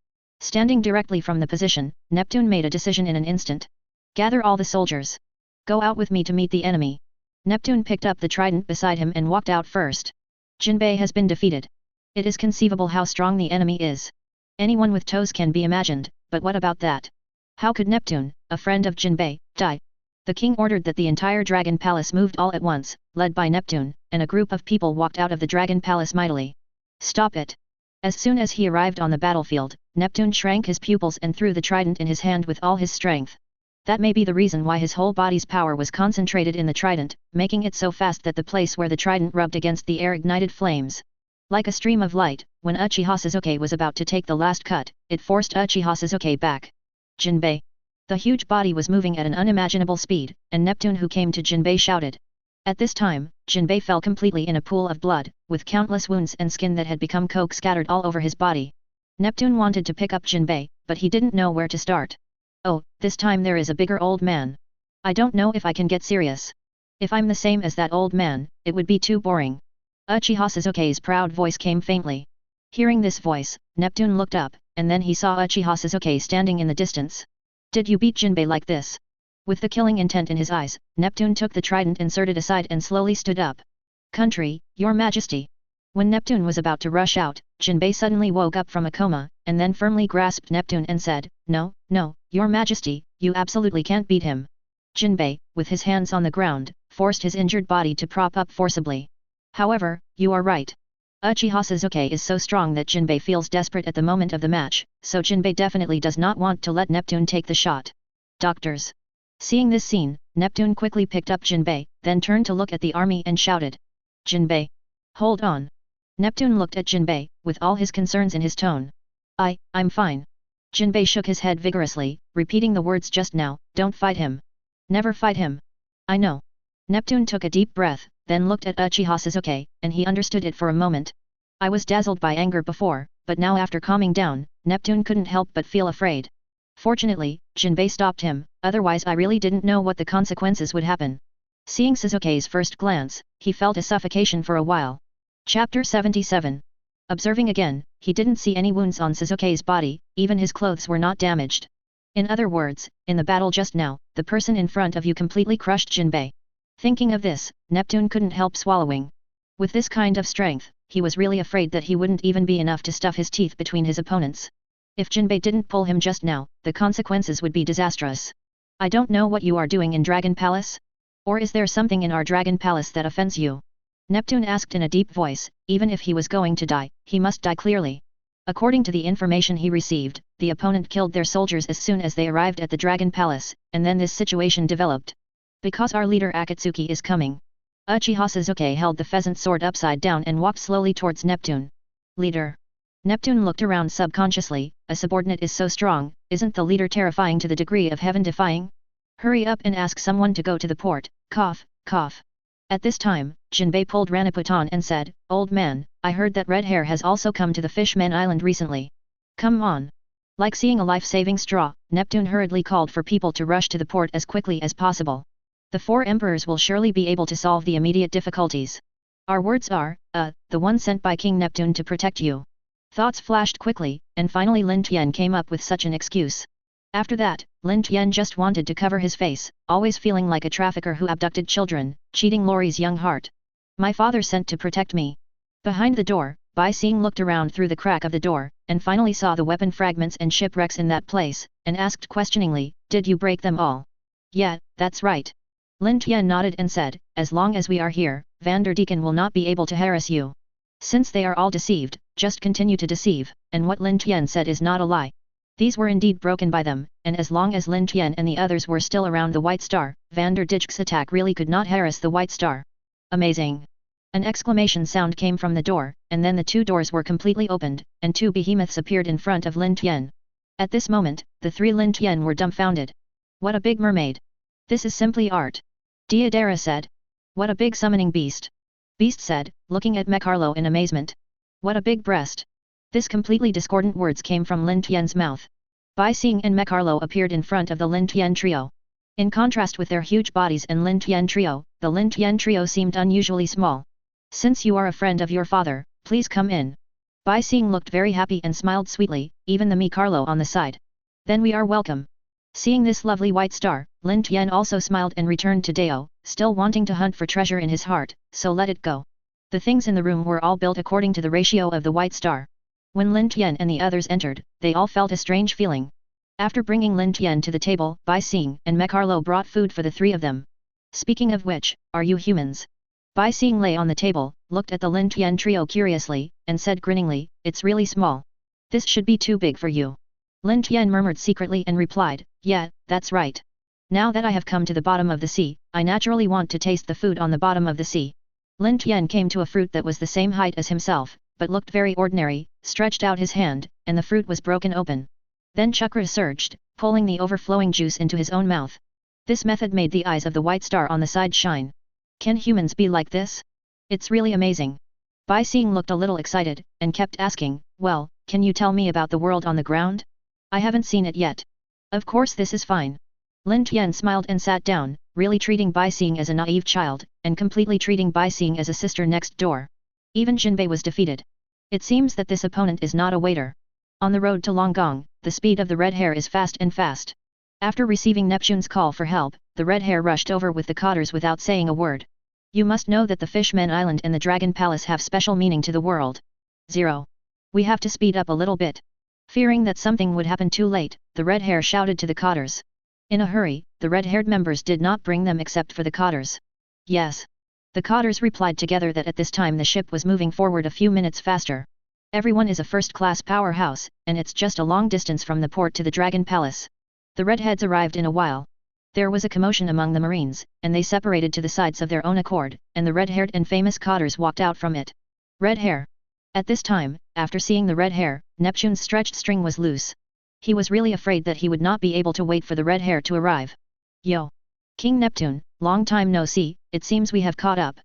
Standing directly from the position, Neptune made a decision in an instant. Gather all the soldiers. Go out with me to meet the enemy. Neptune picked up the trident beside him and walked out first. Jinbei has been defeated. It is conceivable how strong the enemy is. Anyone with toes can be imagined, but what about that? How could Neptune, a friend of Jinbei, die? The king ordered that the entire Dragon Palace moved all at once, led by Neptune, and a group of people walked out of the Dragon Palace mightily. Stop it! As soon as he arrived on the battlefield, Neptune shrank his pupils and threw the trident in his hand with all his strength. That may be the reason why his whole body's power was concentrated in the trident, making it so fast that the place where the trident rubbed against the air ignited flames. Like a stream of light, when Uchiha Sasuke was about to take the last cut, it forced Uchiha Sasuke back. Jinbei. The huge body was moving at an unimaginable speed, and Neptune who came to Jinbei shouted. At this time, Jinbei fell completely in a pool of blood, with countless wounds and skin that had become coke scattered all over his body. Neptune wanted to pick up Jinbei, but he didn't know where to start. Oh, this time there is a bigger old man. I don't know if I can get serious. If I'm the same as that old man, it would be too boring. Uchiha Sasuke's proud voice came faintly. Hearing this voice, Neptune looked up, and then he saw Uchiha Sasuke standing in the distance. Did you beat Jinbei like this? With the killing intent in his eyes, Neptune took the trident inserted aside and slowly stood up. Country, your majesty. When Neptune was about to rush out, Jinbei suddenly woke up from a coma, and then firmly grasped Neptune and said, No, no, your majesty, you absolutely can't beat him. Jinbei, with his hands on the ground, forced his injured body to prop up forcibly. However, you are right. Uchiha Sasuke is so strong that Jinbei feels desperate at the moment of the match, so Jinbei definitely does not want to let Neptune take the shot. Doctors. Seeing this scene, Neptune quickly picked up Jinbei, then turned to look at the army and shouted. Jinbei. Hold on. Neptune looked at Jinbei, with all his concerns in his tone. I'm fine. Jinbei shook his head vigorously, repeating the words just now, don't fight him. Never fight him. I know. Neptune took a deep breath, then looked at Uchiha Sasuke, and he understood it for a moment. I was dazzled by anger before, but now after calming down, Neptune couldn't help but feel afraid. Fortunately, Jinbei stopped him, otherwise I really didn't know what the consequences would happen. Seeing Sasuke's first glance, he felt a suffocation for a while. Chapter 77. Observing again, he didn't see any wounds on Sasuke's body, even his clothes were not damaged. In other words, in the battle just now, the person in front of you completely crushed Jinbei. Thinking of this, Neptune couldn't help swallowing. With this kind of strength, he was really afraid that he wouldn't even be enough to stuff his teeth between his opponents. If Jinbei didn't pull him just now, the consequences would be disastrous. I don't know what you are doing in Dragon Palace? Or is there something in our Dragon Palace that offends you? Neptune asked in a deep voice. Even if he was going to die, he must die clearly. According to the information he received, the opponent killed their soldiers as soon as they arrived at the Dragon Palace, and then this situation developed. Because our leader Akatsuki is coming. Uchiha Sasuke held the pheasant sword upside down and walked slowly towards Neptune. Leader. Neptune looked around subconsciously. A subordinate is so strong, isn't the leader terrifying to the degree of heaven-defying? Hurry up and ask someone to go to the port. Cough, cough. At this time, Jinbei pulled Raniputan and said, Old man, I heard that Red Hair has also come to the Fishman Island recently. Come on. Like seeing a life-saving straw, Neptune hurriedly called for people to rush to the port as quickly as possible. The 4 emperors will surely be able to solve the immediate difficulties. Our words are, the one sent by King Neptune to protect you. Thoughts flashed quickly, and finally Lin Tian came up with such an excuse. After that, Lin Tian just wanted to cover his face, always feeling like a trafficker who abducted children, cheating Lori's young heart. My father sent to protect me. Behind the door, Bai Xing looked around through the crack of the door, and finally saw the weapon fragments and shipwrecks in that place, and asked questioningly, Did you break them all? Yeah, that's right. Lin Tian nodded and said, As long as we are here, Vanderdecken will not be able to harass you. Since they are all deceived, just continue to deceive, and what Lin Tian said is not a lie. These were indeed broken by them, and as long as Lin Tian and the others were still around the White Star, Van der Dijk's attack really could not harass the White Star. Amazing! An exclamation sound came from the door, and then the two doors were completely opened, and two behemoths appeared in front of Lin Tian. At this moment, the three Lin Tian were dumbfounded. What a big mermaid! This is simply art. Deidara said. What a big summoning beast! Beast said, looking at Mecarlo in amazement. What a big breast! This completely discordant words came from Lin Tian's mouth. Bai Xing and Mecarlo appeared in front of the Lin Tian trio. In contrast with their huge bodies and Lin Tian trio, the Lin Tian trio seemed unusually small. Since you are a friend of your father, please come in. Bai Xing looked very happy and smiled sweetly, even the Mecarlo on the side. Then we are welcome. Seeing this lovely white star, Lin Tian also smiled and returned to Dao, still wanting to hunt for treasure in his heart, so let it go. The things in the room were all built according to the ratio of the white star. When Lin Tian and the others entered, they all felt a strange feeling. After bringing Lin Tian to the table, Bai Xing and Mecarlo brought food for the three of them. Speaking of which, are you humans? Bai Xing lay on the table, looked at the Lin Tian trio curiously, and said grinningly, it's really small. This should be too big for you. Lin Tian murmured secretly and replied, yeah, that's right. Now that I have come to the bottom of the sea, I naturally want to taste the food on the bottom of the sea. Lin Tian came to a fruit that was the same height as himself, but looked very ordinary, stretched out his hand, and the fruit was broken open. Then chakra surged, pulling the overflowing juice into his own mouth. This method made the eyes of the white star on the side shine. Can humans be like this? It's really amazing. Bai Xing looked a little excited, and kept asking, well, can you tell me about the world on the ground? I haven't seen it yet. Of course this is fine. Lin Tian smiled and sat down, really treating Bai Xing as a naive child, and completely treating Bai Xing as a sister next door. Even Jinbei was defeated. It seems that this opponent is not a waiter. On the road to Longgong, the speed of the red hare is fast and fast. After receiving Neptune's call for help, the red hare rushed over with the cotters without saying a word. You must know that the Fishman Island and the Dragon Palace have special meaning to the world. 0. We have to speed up a little bit. Fearing that something would happen too late, the red hare shouted to the cotters. In a hurry, the red-haired members did not bring them except for the cotters. Yes. The cotters replied together that at this time the ship was moving forward a few minutes faster. Everyone is a first-class powerhouse, and it's just a long distance from the port to the Dragon Palace. The redheads arrived in a while. There was a commotion among the marines, and they separated to the sides of their own accord, and the red-haired and famous cotters walked out from it. Red hare. At this time, after seeing the red hare, Neptune's stretched string was loose. He was really afraid that he would not be able to wait for the red hare to arrive. Yo! King Neptune, long time no see, it seems we have caught up.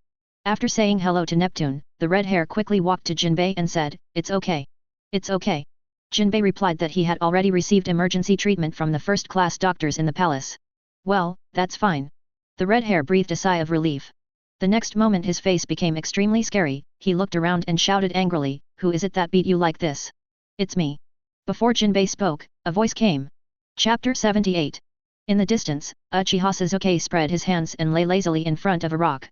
After saying hello to Neptune, the red hare quickly walked to Jinbei and said, it's okay. It's okay. Jinbei replied that he had already received emergency treatment from the first-class doctors in the palace. Well, that's fine. The red hare breathed a sigh of relief. The next moment his face became extremely scary, he looked around and shouted angrily, who is it that beat you like this? It's me. Before Jinbei spoke, a voice came. Chapter 78. In the distance, Uchiha Sasuke spread his hands and lay lazily in front of a rock.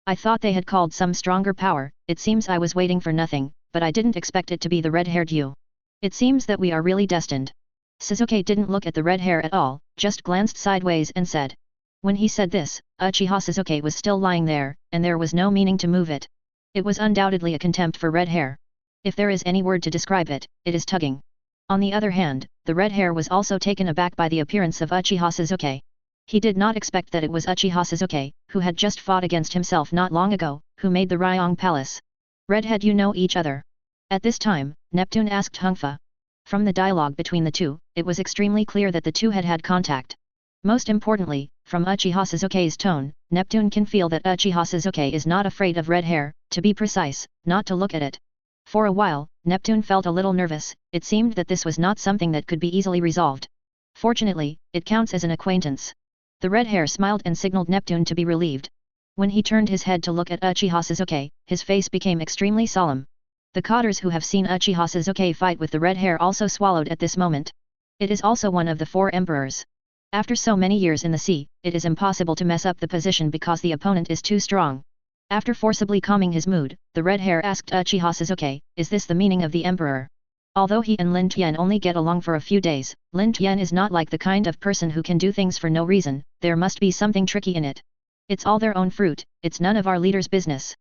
I thought they had called some stronger power, it seems I was waiting for nothing, but I didn't expect it to be the red-haired you. It seems that we are really destined. Sasuke didn't look at the red hair at all, just glanced sideways and said. When he said this, Uchiha Sasuke was still lying there, and there was no meaning to move it. It was undoubtedly a contempt for red hair. If there is any word to describe it, it is tugging. On the other hand, the red hair was also taken aback by the appearance of Uchiha Sasuke. He did not expect that it was Uchiha Sasuke, who had just fought against himself not long ago, who made the Ryong Palace. Redhead, you know each other. At this time, Neptune asked Hungfa. From the dialogue between the two, it was extremely clear that the two had had contact. Most importantly, from Uchiha Sasuke's tone, Neptune can feel that Uchiha Sasuke is not afraid of red hair, to be precise, not to look at it. For a while, Neptune felt a little nervous, it seemed that this was not something that could be easily resolved. Fortunately, it counts as an acquaintance. The red hair smiled and signaled Neptune to be relieved. When he turned his head to look at Uchiha Sasuke, his face became extremely solemn. The cotters who have seen Uchiha Sasuke fight with the red hair also swallowed at this moment. It is also one of the 4 emperors. After so many years in the sea, it is impossible to mess up the position because the opponent is too strong. After forcibly calming his mood, the red hair asked Uchiha Sasuke, is this the meaning of the emperor? Although he and Lin Tian only get along for a few days, Lin Tian is not like the kind of person who can do things for no reason, there must be something tricky in it. It's all their own fruit, it's none of our leader's business.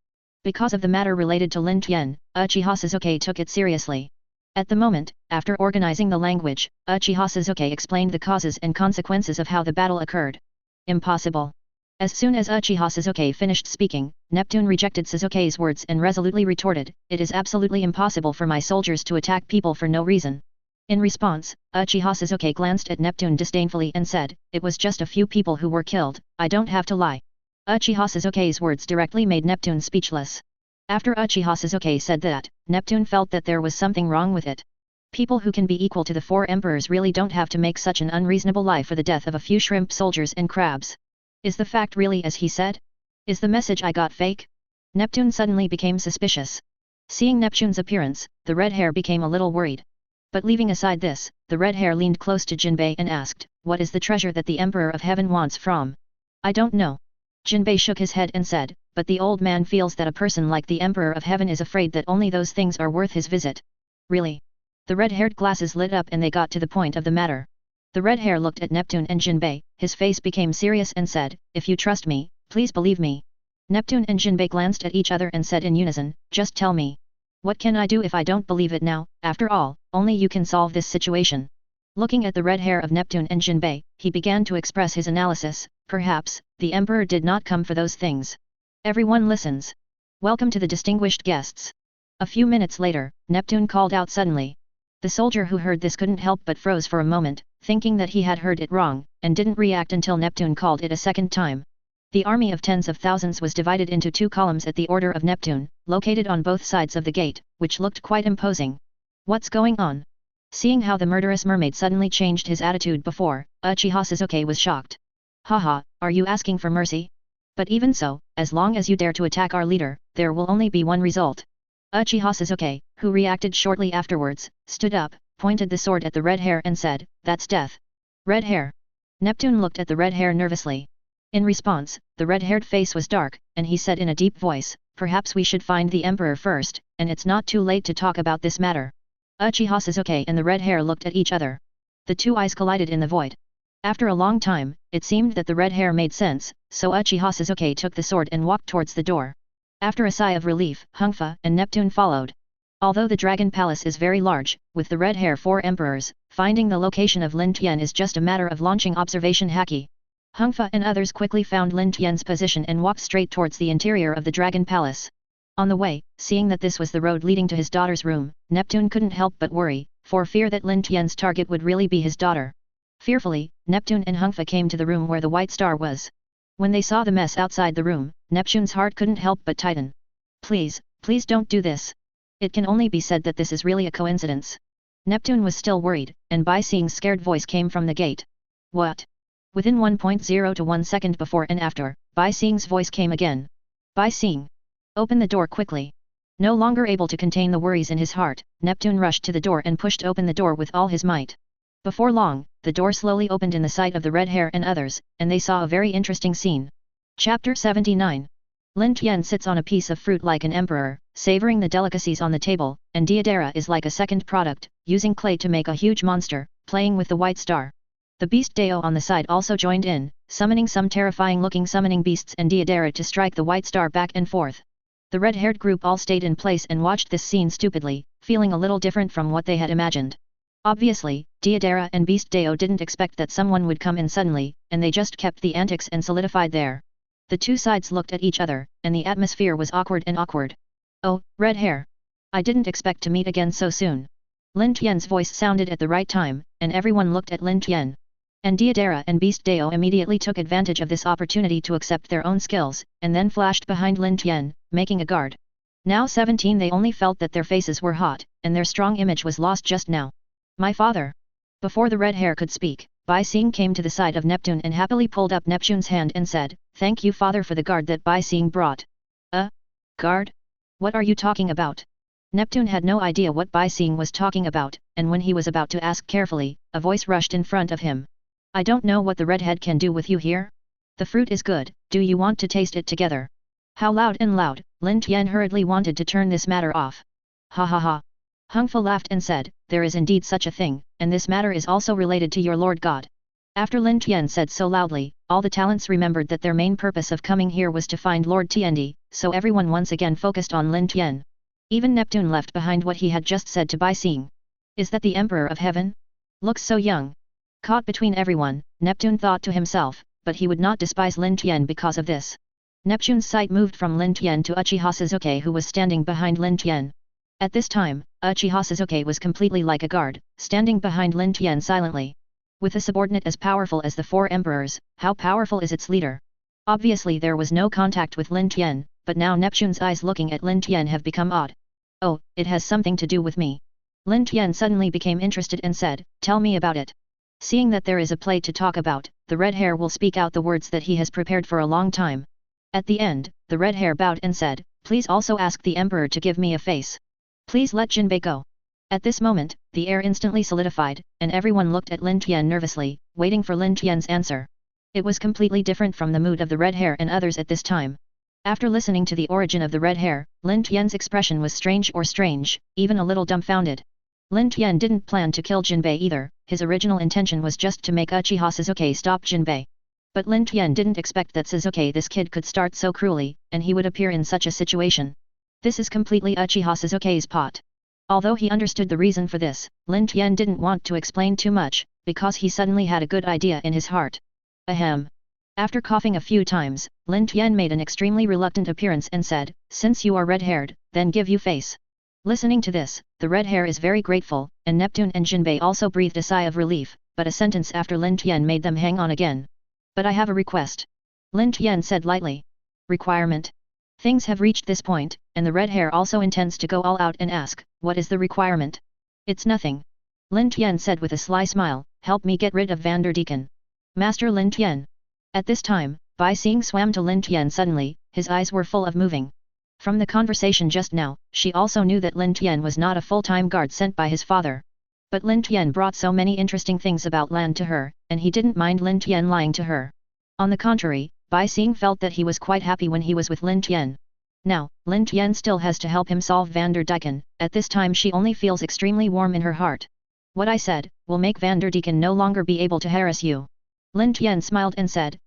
Because of the matter related to Lin Tian, Uchiha Sasuke took it seriously. At the moment, after organizing the language, Uchiha Sasuke explained the causes and consequences of how the battle occurred. Impossible. As soon as Uchiha Sasuke finished speaking, Neptune rejected Sasuke's words and resolutely retorted, "It is absolutely impossible for my soldiers to attack people for no reason." In response, Uchiha Sasuke glanced at Neptune disdainfully and said, "It was just a few people who were killed, I don't have to lie." Uchiha Sasuke's words directly made Neptune speechless. After Uchiha Sasuke said that, Neptune felt that there was something wrong with it. People who can be equal to the 4 emperors really don't have to make such an unreasonable lie for the death of a few shrimp soldiers and crabs. Is the fact really as he said? Is the message I got fake? Neptune suddenly became suspicious. Seeing Neptune's appearance, the red hair became a little worried. But leaving aside this, the red hair leaned close to Jinbei and asked, "What is the treasure that the Emperor of Heaven wants from?" "I don't know." Jinbei shook his head and said, "But the old man feels that a person like the Emperor of Heaven is afraid that only those things are worth his visit." "Really?" The red-haired glasses lit up and they got to the point of the matter. The red hair looked at Neptune and Jinbei, his face became serious and said, "If you trust me, please believe me." Neptune and Jinbei glanced at each other and said in unison, "Just tell me. What can I do if I don't believe it now? After all, only you can solve this situation." Looking at the red hair of Neptune and Jinbei, he began to express his analysis, "Perhaps, the Emperor did not come for those things." Everyone listens. Welcome to the distinguished guests. A few minutes later, Neptune called out suddenly. The soldier who heard this couldn't help but froze for a moment, thinking that he had heard it wrong, and didn't react until Neptune called it a second time. The army of tens of thousands was divided into 2 columns at the order of Neptune, located on both sides of the gate, which looked quite imposing. "What's going on?" Seeing how the murderous mermaid suddenly changed his attitude before, Uchiha Sasuke was shocked. "Haha, are you asking for mercy? But even so, as long as you dare to attack our leader, there will only be one result." Uchiha Sasuke, who reacted shortly afterwards, stood up, pointed the sword at the red hair and said, "That's death." "Red hair." Neptune looked at the red hair nervously. In response, the red-haired face was dark, and he said in a deep voice, "Perhaps we should find the Emperor first, and it's not too late to talk about this matter." Uchiha Sasuke and the red hair looked at each other. The 2 eyes collided in the void. After a long time, it seemed that the red hair made sense, so Uchiha Sasuke took the sword and walked towards the door. After a sigh of relief, Hongfa and Neptune followed. Although the Dragon Palace is very large, with the red hair 4 emperors, finding the location of Lin Tian is just a matter of launching observation haki. Hongfa and others quickly found Lin Tian's position and walked straight towards the interior of the Dragon Palace. On the way, seeing that this was the road leading to his daughter's room, Neptune couldn't help but worry, for fear that Lin Tian's target would really be his daughter. Fearfully, Neptune and Hongfa came to the room where the white star was. When they saw the mess outside the room, Neptune's heart couldn't help but tighten. "Please, please don't do this. It can only be said that this is really a coincidence." Neptune was still worried, and Bai Xing's scared voice came from the gate. "What?" Within 1.0 to 1 second before and after, Bai Xing's voice came again. "Bai Xing! Open the door quickly." No longer able to contain the worries in his heart, Neptune rushed to the door and pushed open the door with all his might. Before long, the door slowly opened in the sight of the red hair and others, and they saw a very interesting scene. Chapter 79. Lin Tian sits on a piece of fruit like an emperor, savoring the delicacies on the table, and Deidara is like a second product, using clay to make a huge monster, playing with the white star. The beast Dao on the side also joined in, summoning some terrifying-looking summoning beasts and Deidara to strike the white star back and forth. The red-haired group all stayed in place and watched this scene stupidly, feeling a little different from what they had imagined. Obviously, Deidara and Beast Dao didn't expect that someone would come in suddenly, and they just kept the antics and solidified there. The 2 sides looked at each other, and the atmosphere was awkward and awkward. "Oh, red hair! I didn't expect to meet again so soon." Lin Tian's voice sounded at the right time, and everyone looked at Lin Tian. And Deidara and Beast Dao immediately took advantage of this opportunity to accept their own skills, and then flashed behind Lin Tian, making a guard. Now 17 they only felt that their faces were hot, and their strong image was lost just now. "My father!" Before the red hair could speak, Bai Xing came to the side of Neptune and happily pulled up Neptune's hand and said, "Thank you father for the guard that Bai Xing brought." Guard? What are you talking about?" Neptune had no idea what Bai Xing was talking about, and when he was about to ask carefully, a voice rushed in front of him. "I don't know what the redhead can do with you here. The fruit is good, do you want to taste it together?" How loud and loud, Lin Tian hurriedly wanted to turn this matter off. "Ha ha ha." Hongfa laughed and said, "There is indeed such a thing, and this matter is also related to your Lord God." After Lin Tian said so loudly, all the talents remembered that their main purpose of coming here was to find Lord Tiandi, so everyone once again focused on Lin Tian. Even Neptune left behind what he had just said to Bai Xing. Is that the Emperor of Heaven? Looks so young. Caught between everyone, Neptune thought to himself, but he would not despise Lin Tian because of this. Neptune's sight moved from Lin Tian to Uchiha Sasuke, who was standing behind Lin Tian. At this time, Uchiha Sasuke was completely like a guard, standing behind Lin Tian silently. With a subordinate as powerful as the four emperors, how powerful is its leader? Obviously there was no contact with Lin Tian, but now Neptune's eyes looking at Lin Tian have become odd. Oh, it has something to do with me. Lin Tian suddenly became interested and said, "Tell me about it." Seeing that there is a play to talk about, the red hair will speak out the words that he has prepared for a long time. At the end, the red hair bowed and said, "Please also ask the Emperor to give me a face. Please let Jinbei go." At this moment, the air instantly solidified, and everyone looked at Lin Tian nervously, waiting for Lin Tian's answer. It was completely different from the mood of the red hair and others at this time. After listening to the origin of the red hair, Lin Tian's expression was strange, even a little dumbfounded. Lin Tian didn't plan to kill Jinbei either, his original intention was just to make Uchiha Sasuke stop Jinbei. But Lin Tian didn't expect that Sasuke, this kid, could start so cruelly, and he would appear in such a situation. This is completely Uchiha Sasuke's pot. Although he understood the reason for this, Lin Tian didn't want to explain too much, because he suddenly had a good idea in his heart. Ahem. After coughing a few times, Lin Tian made an extremely reluctant appearance and said, "Since you are red-haired, then give you face." Listening to this, the red hair is very grateful, and Neptune and Jinbei also breathed a sigh of relief, but a sentence after Lin Tian made them hang on again. "But I have a request," Lin Tian said lightly. "Requirement?" Things have reached this point, and the red hair also intends to go all out and ask, "What is the requirement?" "It's nothing," Lin Tian said with a sly smile, "help me get rid of Vanderdecken." "Master Lin Tian." At this time, Bai Xing swam to Lin Tian suddenly, his eyes were full of moving. From the conversation just now, she also knew that Lin Tian was not a full-time guard sent by his father. But Lin Tian brought so many interesting things about land to her, and he didn't mind Lin Tian lying to her. On the contrary, Bai Xing felt that he was quite happy when he was with Lin Tian. Now, Lin Tian still has to help him solve Vanderdecken, at this time she only feels extremely warm in her heart. "What I said, will make Vanderdecken no longer be able to harass you." Lin Tian smiled and said,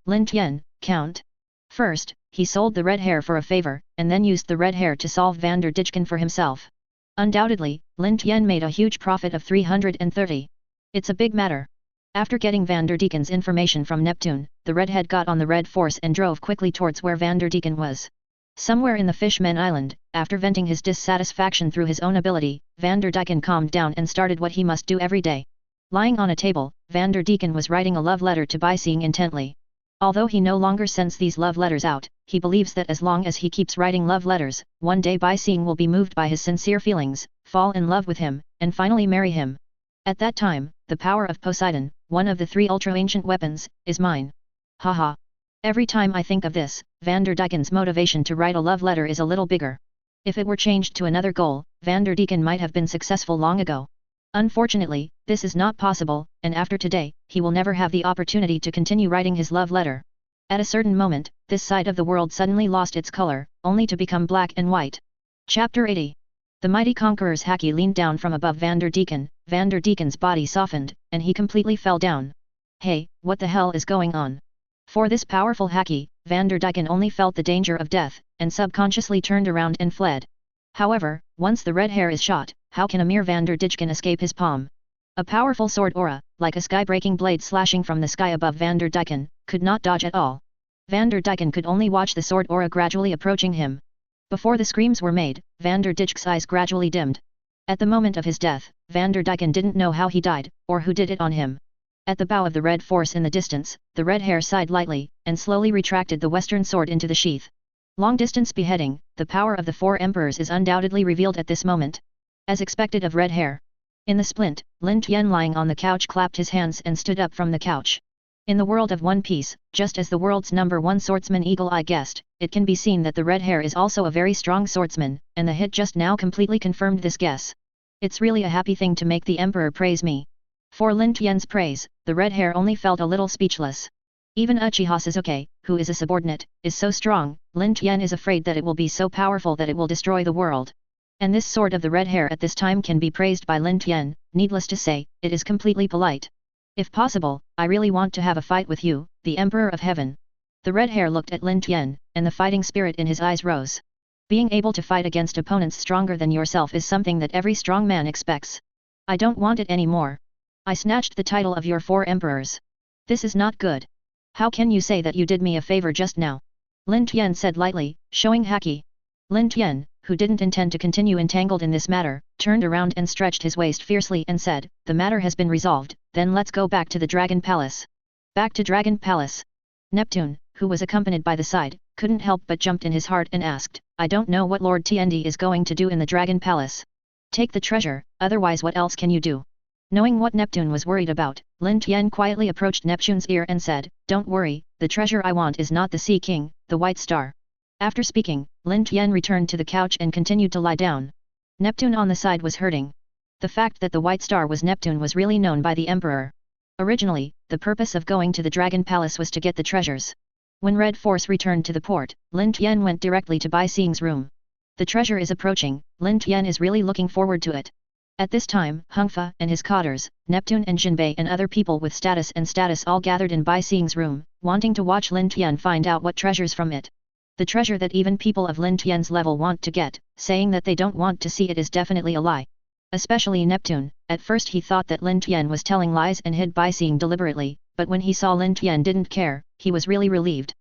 Lin Tian, Count." First, he sold the red hair for a favor, and then used the red hair to solve Vanderdecken for himself. Undoubtedly, Lin Tian made a huge profit of 330. It's a big matter. After getting Vanderdecken's information from Neptune, the redhead got on the red force and drove quickly towards where Vanderdecken was. Somewhere in the Fishman Island, after venting his dissatisfaction through his own ability, Vanderdecken calmed down and started what he must do every day. Lying on a table, Vanderdecken was writing a love letter to Bai Xing intently. Although he no longer sends these love letters out, he believes that as long as he keeps writing love letters, one day Bai Xing will be moved by his sincere feelings, fall in love with him, and finally marry him. At that time, the power of Poseidon, one of the 3 ultra-ancient weapons, is mine. Haha. Every time I think of this, Vanderdecken's motivation to write a love letter is a little bigger. If it were changed to another goal, Vanderdecken might have been successful long ago. Unfortunately, this is not possible, and after today, he will never have the opportunity to continue writing his love letter. At a certain moment, this side of the world suddenly lost its color, only to become black and white. Chapter 80. The mighty conqueror's haki leaned down from above Vanderdecken, Vanderdecken's body softened, and he completely fell down. Hey, what the hell is going on? For this powerful haki, Vanderdecken only felt the danger of death, and subconsciously turned around and fled. However, once the red hair is shot, how can a mere Vanderdecken escape his palm? A powerful sword aura, like a sky-breaking blade slashing from the sky above Vanderdecken, could not dodge at all. Vanderdecken could only watch the sword aura gradually approaching him. Before the screams were made, Vanderdecken's eyes gradually dimmed. At the moment of his death, Vanderdecken didn't know how he died, or who did it on him. At the bow of the red force in the distance, the red hair sighed lightly, and slowly retracted the western sword into the sheath. Long-distance beheading, the power of the 4 emperors is undoubtedly revealed at this moment. As expected of red hair. In the splint, Lin Tian lying on the couch clapped his hands and stood up from the couch. In the world of One Piece, just as the world's #1 swordsman Eagle Eye guessed, it can be seen that the red hair is also a very strong swordsman, and the hit just now completely confirmed this guess. It's really a happy thing to make the emperor praise me. For Lin Tian's praise, the red hair only felt a little speechless. Even Uchiha Sasuke, who is a subordinate, is so strong, Lin Tian is afraid that it will be so powerful that it will destroy the world. And this sword of the red hair at this time can be praised by Lin Tian, needless to say, it is completely polite. If possible, I really want to have a fight with you, the Emperor of Heaven. The red hair looked at Lin Tian, and the fighting spirit in his eyes rose. Being able to fight against opponents stronger than yourself is something that every strong man expects. I don't want it anymore. I snatched the title of your 4 emperors. This is not good. How can you say that you did me a favor just now? Lin Tian said lightly, showing haki. Lin Tian, who didn't intend to continue entangled in this matter, turned around and stretched his waist fiercely and said, the matter has been resolved, then let's go back to the Dragon Palace. Back to Dragon Palace. Neptune, who was accompanied by the side, couldn't help but jumped in his heart and asked, I don't know what Lord Tiandi is going to do in the Dragon Palace. Take the treasure, otherwise what else can you do? Knowing what Neptune was worried about, Lin Tian quietly approached Neptune's ear and said, don't worry, the treasure I want is not the Sea King, the White Star. After speaking, Lin Tian returned to the couch and continued to lie down. Neptune on the side was hurting. The fact that the White Star was Neptune was really known by the Emperor. Originally, the purpose of going to the Dragon Palace was to get the treasures. When Red Force returned to the port, Lin Tian went directly to Bai Xing's room. The treasure is approaching, Lin Tian is really looking forward to it. At this time, Hung Fa and his cotters, Neptune and Jinbei and other people with status all gathered in Bai Xing's room, wanting to watch Lin Tian find out what treasures from it. The treasure that even people of Lin Tian's level want to get, saying that they don't want to see it is definitely a lie. Especially Neptune, at first he thought that Lin Tian was telling lies and hid Bai Xing deliberately, but when he saw Lin Tian didn't care, he was really relieved.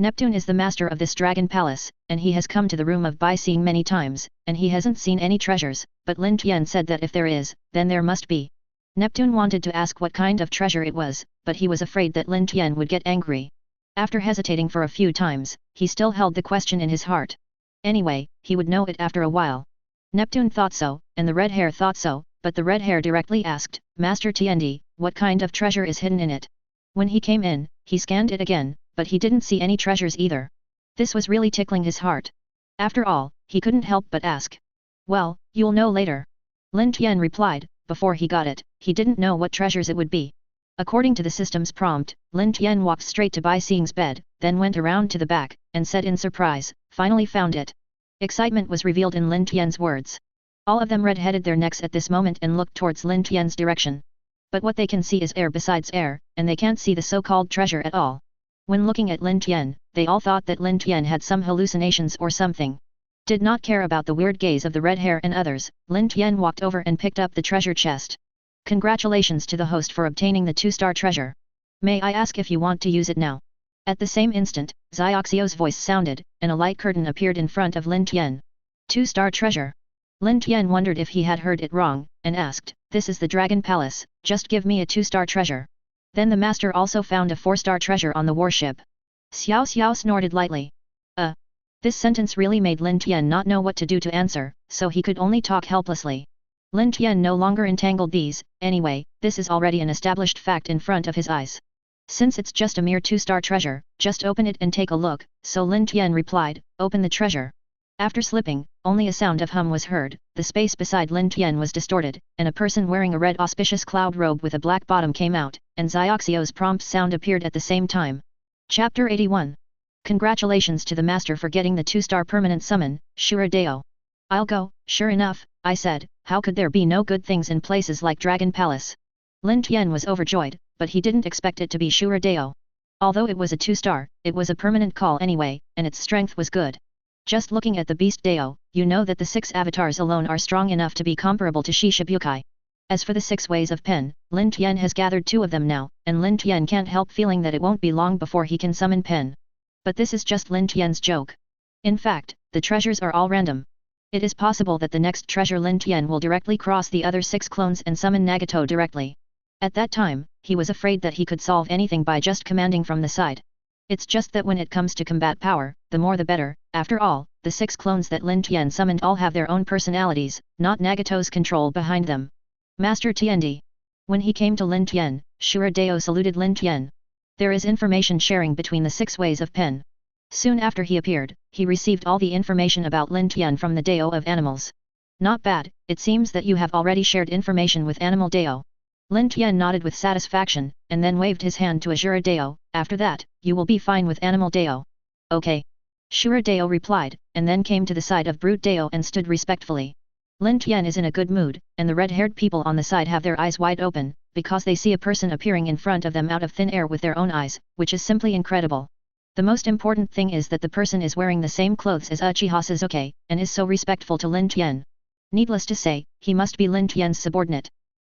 Neptune is the master of this Dragon Palace, and he has come to the room of Bai Xing many times, and he hasn't seen any treasures, but Lin Tian said that if there is, then there must be. Neptune wanted to ask what kind of treasure it was, but he was afraid that Lin Tian would get angry. After hesitating for a few times, he still held the question in his heart. Anyway, he would know it after a while. Neptune thought so, and the red hair thought so, but the red hair directly asked, Master Tiendi, what kind of treasure is hidden in it? When he came in, he scanned it again, but he didn't see any treasures either. This was really tickling his heart. After all, he couldn't help but ask. Well, you'll know later. Lin Tian replied, before he got it, he didn't know what treasures it would be. According to the system's prompt, Lin Tian walked straight to Bai Xing's bed, then went around to the back, and said in surprise, finally found it. Excitement was revealed in Lin Tian's words. All of them red-headed their necks at this moment and looked towards Lin Tian's direction. But what they can see is air besides air, and they can't see the so-called treasure at all. When looking at Lin Tian, they all thought that Lin Tian had some hallucinations or something. Did not care about the weird gaze of the red hair and others, Lin Tian walked over and picked up the treasure chest. Congratulations to the host for obtaining the 2-star treasure. May I ask if you want to use it now? At the same instant, Xiaoxio's voice sounded, and a light curtain appeared in front of Lin Tian. 2-star treasure. Lin Tian wondered if he had heard it wrong, and asked, this is the Dragon Palace, just give me a 2-star treasure. Then the master also found a 4-star treasure on the warship. Xiao Xiao snorted lightly. This sentence really made Lin Tian not know what to do to answer, so he could only talk helplessly. Lin Tian no longer entangled these, anyway, this is already an established fact in front of his eyes. Since it's just a mere 2-star treasure, just open it and take a look, so Lin Tian replied, open the treasure. After slipping, only a sound of hum was heard, the space beside Lin Tian was distorted, and a person wearing a red auspicious cloud robe with a black bottom came out, and Xiaoxio's prompt sound appeared at the same time. Chapter 81. Congratulations to the master for getting the 2-star permanent summon, Shura Deo. I'll go, sure enough, I said, how could there be no good things in places like Dragon Palace? Lin Tian was overjoyed, but he didn't expect it to be Shura Deo. Although it was a 2-star, it was a permanent call anyway, and its strength was good. Just looking at the Beast Deo, you know that the 6 avatars alone are strong enough to be comparable to Shishibukai. As for the 6 ways of pen, Lin Tian has gathered 2 of them now, and Lin Tian can't help feeling that it won't be long before he can summon pen. But this is just Lin Tian's joke. In fact, the treasures are all random. It is possible that the next treasure Lin Tian will directly cross the other 6 clones and summon Nagato directly. At that time, he was afraid that he could solve anything by just commanding from the side. It's just that when it comes to combat power, the more the better. After all, the 6 clones that Lin Tian summoned all have their own personalities, not Nagato's control behind them. Master Tiendi. When he came to Lin Tian, Shura Deo saluted Lin Tian. There is information sharing between the 6 ways of pen. Soon after he appeared, he received all the information about Lin Tian from the Deo of Animals. Not bad, it seems that you have already shared information with Animal Deo. Lin Tian nodded with satisfaction, and then waved his hand to Ashura Deo. After that, you will be fine with Animal Deo. Okay. Shura Deo replied, and then came to the side of Brute Deo and stood respectfully. Lin Tian is in a good mood, and the red-haired people on the side have their eyes wide open, because they see a person appearing in front of them out of thin air with their own eyes, which is simply incredible. The most important thing is that the person is wearing the same clothes as Uchiha Sasuke, and is so respectful to Lin Tian. Needless to say, he must be Lin Tian's subordinate.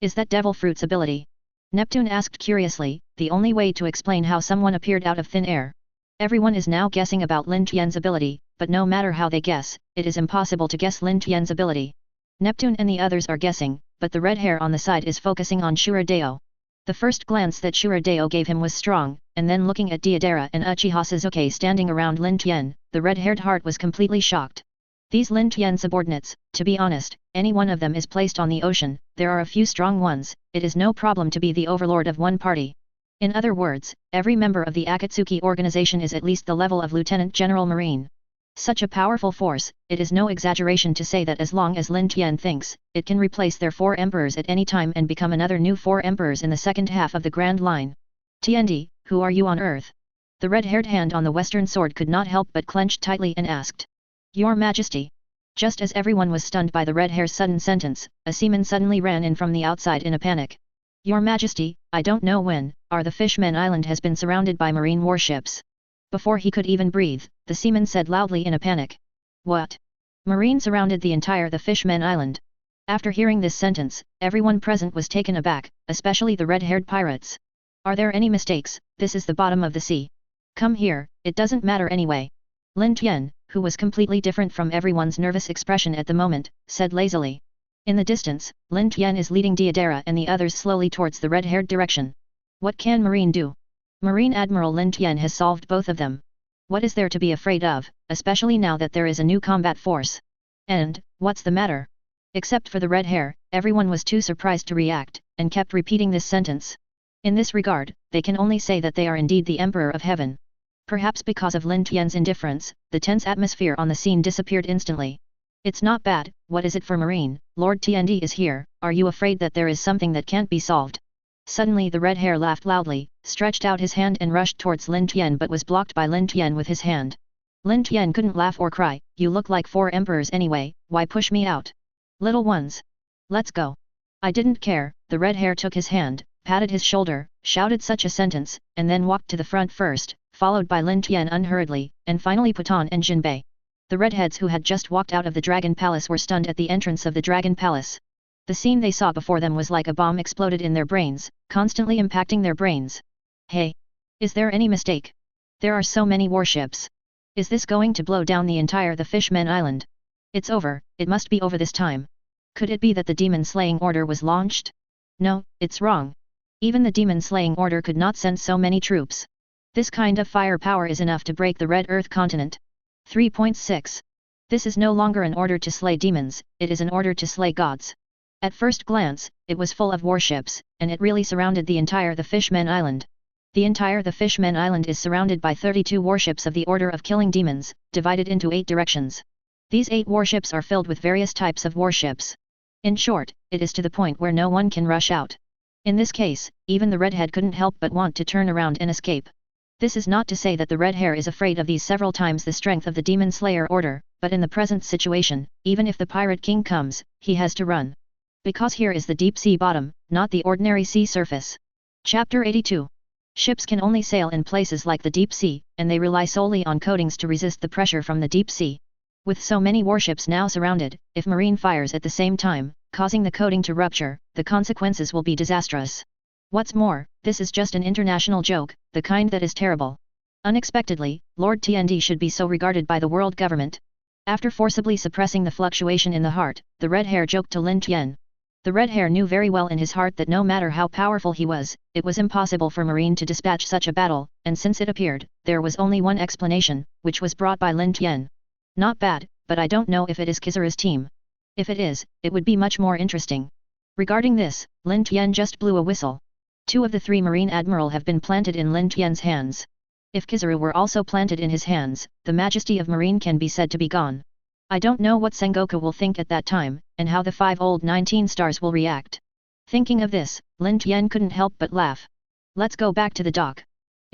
Is that devil fruit's ability? Neptune asked curiously, the only way to explain how someone appeared out of thin air. Everyone is now guessing about Lin Tian's ability, but no matter how they guess, it is impossible to guess Lin Tian's ability. Neptune and the others are guessing, but the red hair on the side is focusing on Shuradeo. The first glance that Shuradeo gave him was strong, and then looking at Deidara and Uchiha Suzuki standing around Lin Tian, the red-haired heart was completely shocked. These Lin Tian subordinates, to be honest, any one of them is placed on the ocean, there are a few strong ones, it is no problem to be the overlord of one party. In other words, every member of the Akatsuki organization is at least the level of Lieutenant General Marine. Such a powerful force, it is no exaggeration to say that as long as Lin Tian thinks, it can replace their 4 emperors at any time and become another new 4 emperors in the second half of the Grand Line. Tiandi, who are you on Earth? The red-haired hand on the western sword could not help but clench tightly and asked. Your Majesty. Just as everyone was stunned by the red hair's sudden sentence, a seaman suddenly ran in from the outside in a panic. Your Majesty, I don't know when, the Fishmen Island has been surrounded by marine warships. Before he could even breathe, the seaman said loudly in a panic. What? Marine surrounded the Fishmen Island. After hearing this sentence, everyone present was taken aback, especially the red-haired pirates. Are there any mistakes? This is the bottom of the sea. Come here, it doesn't matter anyway. Lin Tian, who was completely different from everyone's nervous expression at the moment, said lazily. In the distance, Lin Tian is leading Deidara and the others slowly towards the red-haired direction. What can Marine do? Marine Admiral Lin Tian has solved both of them. What is there to be afraid of, especially now that there is a new combat force? And, what's the matter? Except for the red hair, everyone was too surprised to react, and kept repeating this sentence. In this regard, they can only say that they are indeed the Emperor of Heaven. Perhaps because of Lin Tian's indifference, the tense atmosphere on the scene disappeared instantly. It's not bad, what is it for Marine? Lord Tiandi is here, are you afraid that there is something that can't be solved? Suddenly the red hair laughed loudly, stretched out his hand and rushed towards Lin Tian but was blocked by Lin Tian with his hand. Lin Tian couldn't laugh or cry, you look like 4 emperors anyway, why push me out? Little ones. Let's go. I didn't care, the red hair took his hand, patted his shoulder, shouted such a sentence, and then walked to the front first, followed by Lin Tian unhurriedly, and finally Patan and Jinbei. The redheads who had just walked out of the Dragon Palace were stunned at the entrance of the Dragon Palace. The scene they saw before them was like a bomb exploded in their brains, constantly impacting their brains. Hey! Is there any mistake? There are so many warships. Is this going to blow down the Fishmen Island? It's over, it must be over this time. Could it be that the demon-slaying order was launched? No, it's wrong. Even the demon-slaying order could not send so many troops. This kind of firepower is enough to break the Red Earth continent. 3.6. This is no longer an order to slay demons, it is an order to slay gods. At first glance, it was full of warships, and it really surrounded the Fishmen Island. The Fishmen Island is surrounded by 32 warships of the Order of Killing Demons, divided into 8 directions. These 8 warships are filled with various types of warships. In short, it is to the point where no one can rush out. In this case, even the redhead couldn't help but want to turn around and escape. This is not to say that the red hair is afraid of these several times the strength of the Demon Slayer order, but in the present situation, even if the Pirate King comes, he has to run. Because here is the deep sea bottom, not the ordinary sea surface. Chapter 82. Ships can only sail in places like the deep sea, and they rely solely on coatings to resist the pressure from the deep sea. With so many warships now surrounded, if Marine fires at the same time, causing the coating to rupture, the consequences will be disastrous. What's more, this is just an international joke, the kind that is terrible. Unexpectedly, Lord TND should be so regarded by the world government. After forcibly suppressing the fluctuation in the heart, the red hair joked to Lin Tian. The red hair knew very well in his heart that no matter how powerful he was, it was impossible for Marine to dispatch such a battle, and since it appeared, there was only one explanation, which was brought by Lin Tian. Not bad, but I don't know if it is Kizaru's team. If it is, it would be much more interesting. Regarding this, Lin Tian just blew a whistle. 2 of the 3 Marine Admiral have been planted in Lin Tian's hands. If Kizaru were also planted in his hands, the majesty of Marine can be said to be gone. I don't know what Sengoku will think at that time, and how the 5 old 19 stars will react. Thinking of this, Lin Tian couldn't help but laugh. Let's go back to the dock.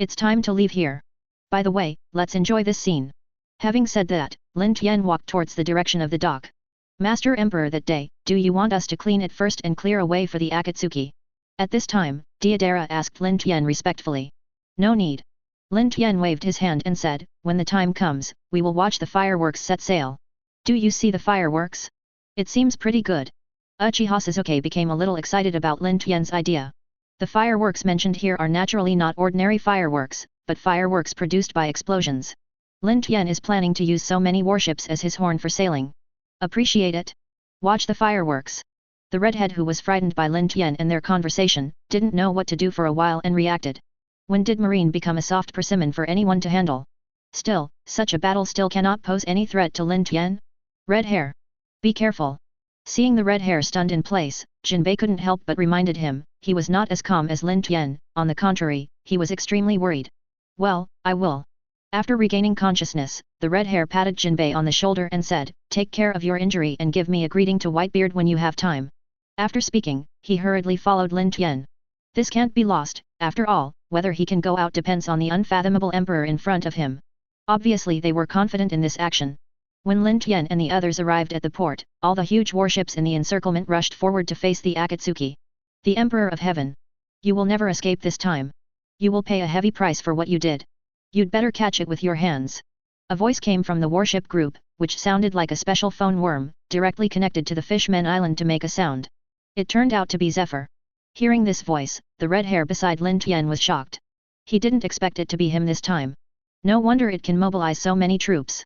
It's time to leave here. By the way, let's enjoy this scene. Having said that, Lin Tian walked towards the direction of the dock. Master Emperor that day, do you want us to clean it first and clear a way for the Akatsuki? At this time, Deidara asked Lin Tian respectfully. No need. Lin Tian waved his hand and said, when the time comes, we will watch the fireworks set sail. Do you see the fireworks? It seems pretty good. Uchiha Sasuke became a little excited about Lin Tian's idea. The fireworks mentioned here are naturally not ordinary fireworks, but fireworks produced by explosions. Lin Tian is planning to use so many warships as his horn for sailing. Appreciate it? Watch the fireworks. The redhead, who was frightened by Lin Tian and their conversation, didn't know what to do for a while and reacted. When did Marine become a soft persimmon for anyone to handle? Still, such a battle still cannot pose any threat to Lin Tian? Red hair. Be careful. Seeing the red hair stunned in place, Jinbei couldn't help but reminded him, he was not as calm as Lin Tian, on the contrary, he was extremely worried. Well, I will. After regaining consciousness, the red hair patted Jinbei on the shoulder and said, take care of your injury and give me a greeting to Whitebeard when you have time. After speaking, he hurriedly followed Lin Tian. This can't be lost, after all, whether he can go out depends on the unfathomable emperor in front of him. Obviously they were confident in this action. When Lin Tian and the others arrived at the port, all the huge warships in the encirclement rushed forward to face the Akatsuki. The Emperor of Heaven. You will never escape this time. You will pay a heavy price for what you did. You'd better catch it with your hands. A voice came from the warship group, which sounded like a special phone worm, directly connected to the Fishman Island to make a sound. It turned out to be Zephyr. Hearing this voice, the red hair beside Lin Tian was shocked. He didn't expect it to be him this time. No wonder it can mobilize so many troops.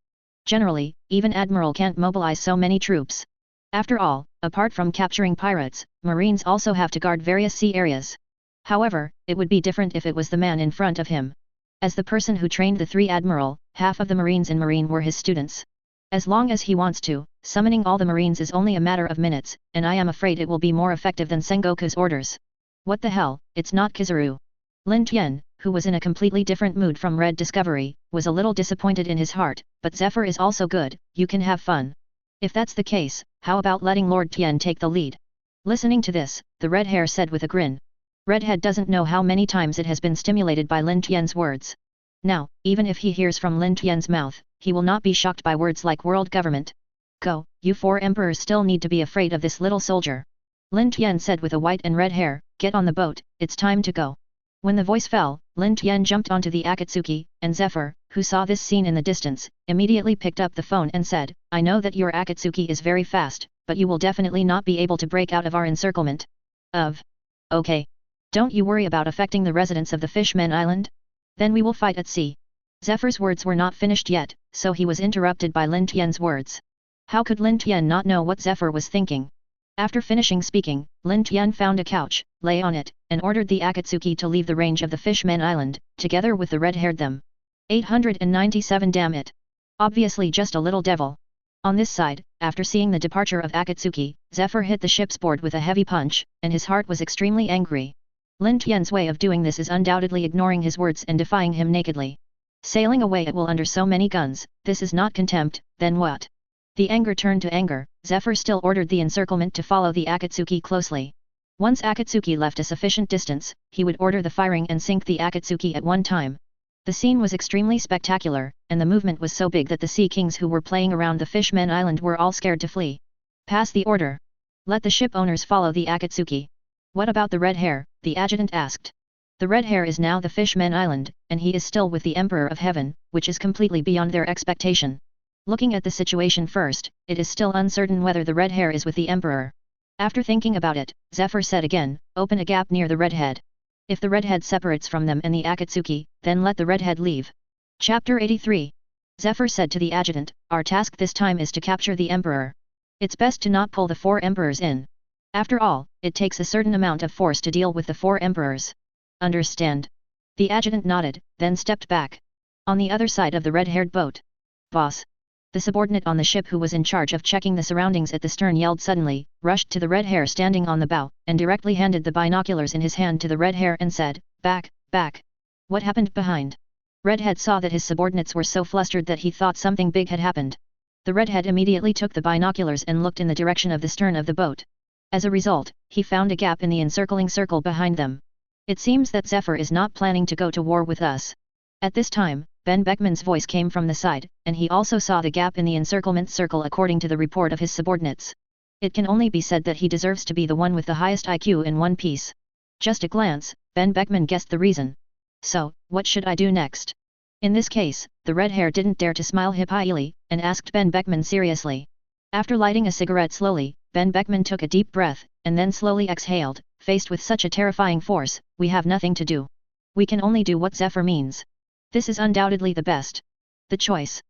Generally, even Admiral can't mobilize so many troops. After all, apart from capturing pirates, Marines also have to guard various sea areas. However, it would be different if it was the man in front of him. As the person who trained the three Admiral, half of the Marines in Marine were his students. As long as he wants to, summoning all the Marines is only a matter of minutes, and I am afraid it will be more effective than Sengoku's orders. What the hell, it's not Kizaru. Lin Tian, who was in a completely different mood from Red Discovery, was a little disappointed in his heart, but Zephyr is also good, you can have fun. If that's the case, how about letting Lord Tian take the lead? Listening to this, the red hair said with a grin. Redhead doesn't know how many times it has been stimulated by Lin Tian's words. Now, even if he hears from Lin Tian's mouth, he will not be shocked by words like world government. Go, you four emperors still need to be afraid of this little soldier. Lin Tian said with a white and red hair, get on the boat, it's time to go. When the voice fell, Lin Tian jumped onto the Akatsuki, and Zephyr, who saw this scene in the distance, immediately picked up the phone and said, I know that your Akatsuki is very fast, but you will definitely not be able to break out of our encirclement. Okay. Don't you worry about affecting the residents of the Fishman Island? Then we will fight at sea. Zephyr's words were not finished yet, so he was interrupted by Lin Tian's words. How could Lin Tian not know what Zephyr was thinking? After finishing speaking, Lin Tian found a couch, lay on it, and ordered the Akatsuki to leave the range of the Fishman Island, together with the red-haired them. 897 Damn it. Obviously just a little devil. On this side, after seeing the departure of Akatsuki, Zephyr hit the ship's board with a heavy punch, and his heart was extremely angry. Lin Tian's way of doing this is undoubtedly ignoring his words and defying him nakedly. Sailing away at will under so many guns, this is not contempt, then what? The anger turned to anger. Zephyr still ordered the encirclement to follow the Akatsuki closely. Once Akatsuki left a sufficient distance, he would order the firing and sink the Akatsuki at one time. The scene was extremely spectacular, and the movement was so big that the Sea Kings who were playing around the Fishman Island were all scared to flee. Pass the order. Let the ship owners follow the Akatsuki. What about the red hair? The adjutant asked. The red hair is now the Fishman Island, and he is still with the Emperor of Heaven, which is completely beyond their expectation. Looking at the situation first, it is still uncertain whether the red hair is with the Emperor. After thinking about it, Zephyr said again, open a gap near the redhead. If the redhead separates from them and the Akatsuki, then let the redhead leave. Chapter 83. Zephyr said to the adjutant, our task this time is to capture the Emperor. It's best to not pull the four emperors in. After all, it takes a certain amount of force to deal with the four emperors. Understand? The adjutant nodded, then stepped back. On the other side of the red-haired boat. Boss. The subordinate on the ship who was in charge of checking the surroundings at the stern yelled suddenly, rushed to the red hair standing on the bow, and directly handed the binoculars in his hand to the red hair and said, back, back. What happened behind? Redhead saw that his subordinates were so flustered that he thought something big had happened. The redhead immediately took the binoculars and looked in the direction of the stern of the boat. As a result, he found a gap in the encircling circle behind them. It seems that Zephyr is not planning to go to war with us. At this time, Ben Beckman's voice came from the side, and he also saw the gap in the encirclement circle according to the report of his subordinates. It can only be said that he deserves to be the one with the highest IQ in One Piece. Just a glance, Ben Beckman guessed the reason. So, what should I do next? In this case, the red hair didn't dare to smile happily, and asked Ben Beckman seriously. After lighting a cigarette slowly, Ben Beckman took a deep breath, and then slowly exhaled. Faced with such a terrifying force, we have nothing to do. We can only do what Zephyr means. This is undoubtedly the best. The choice.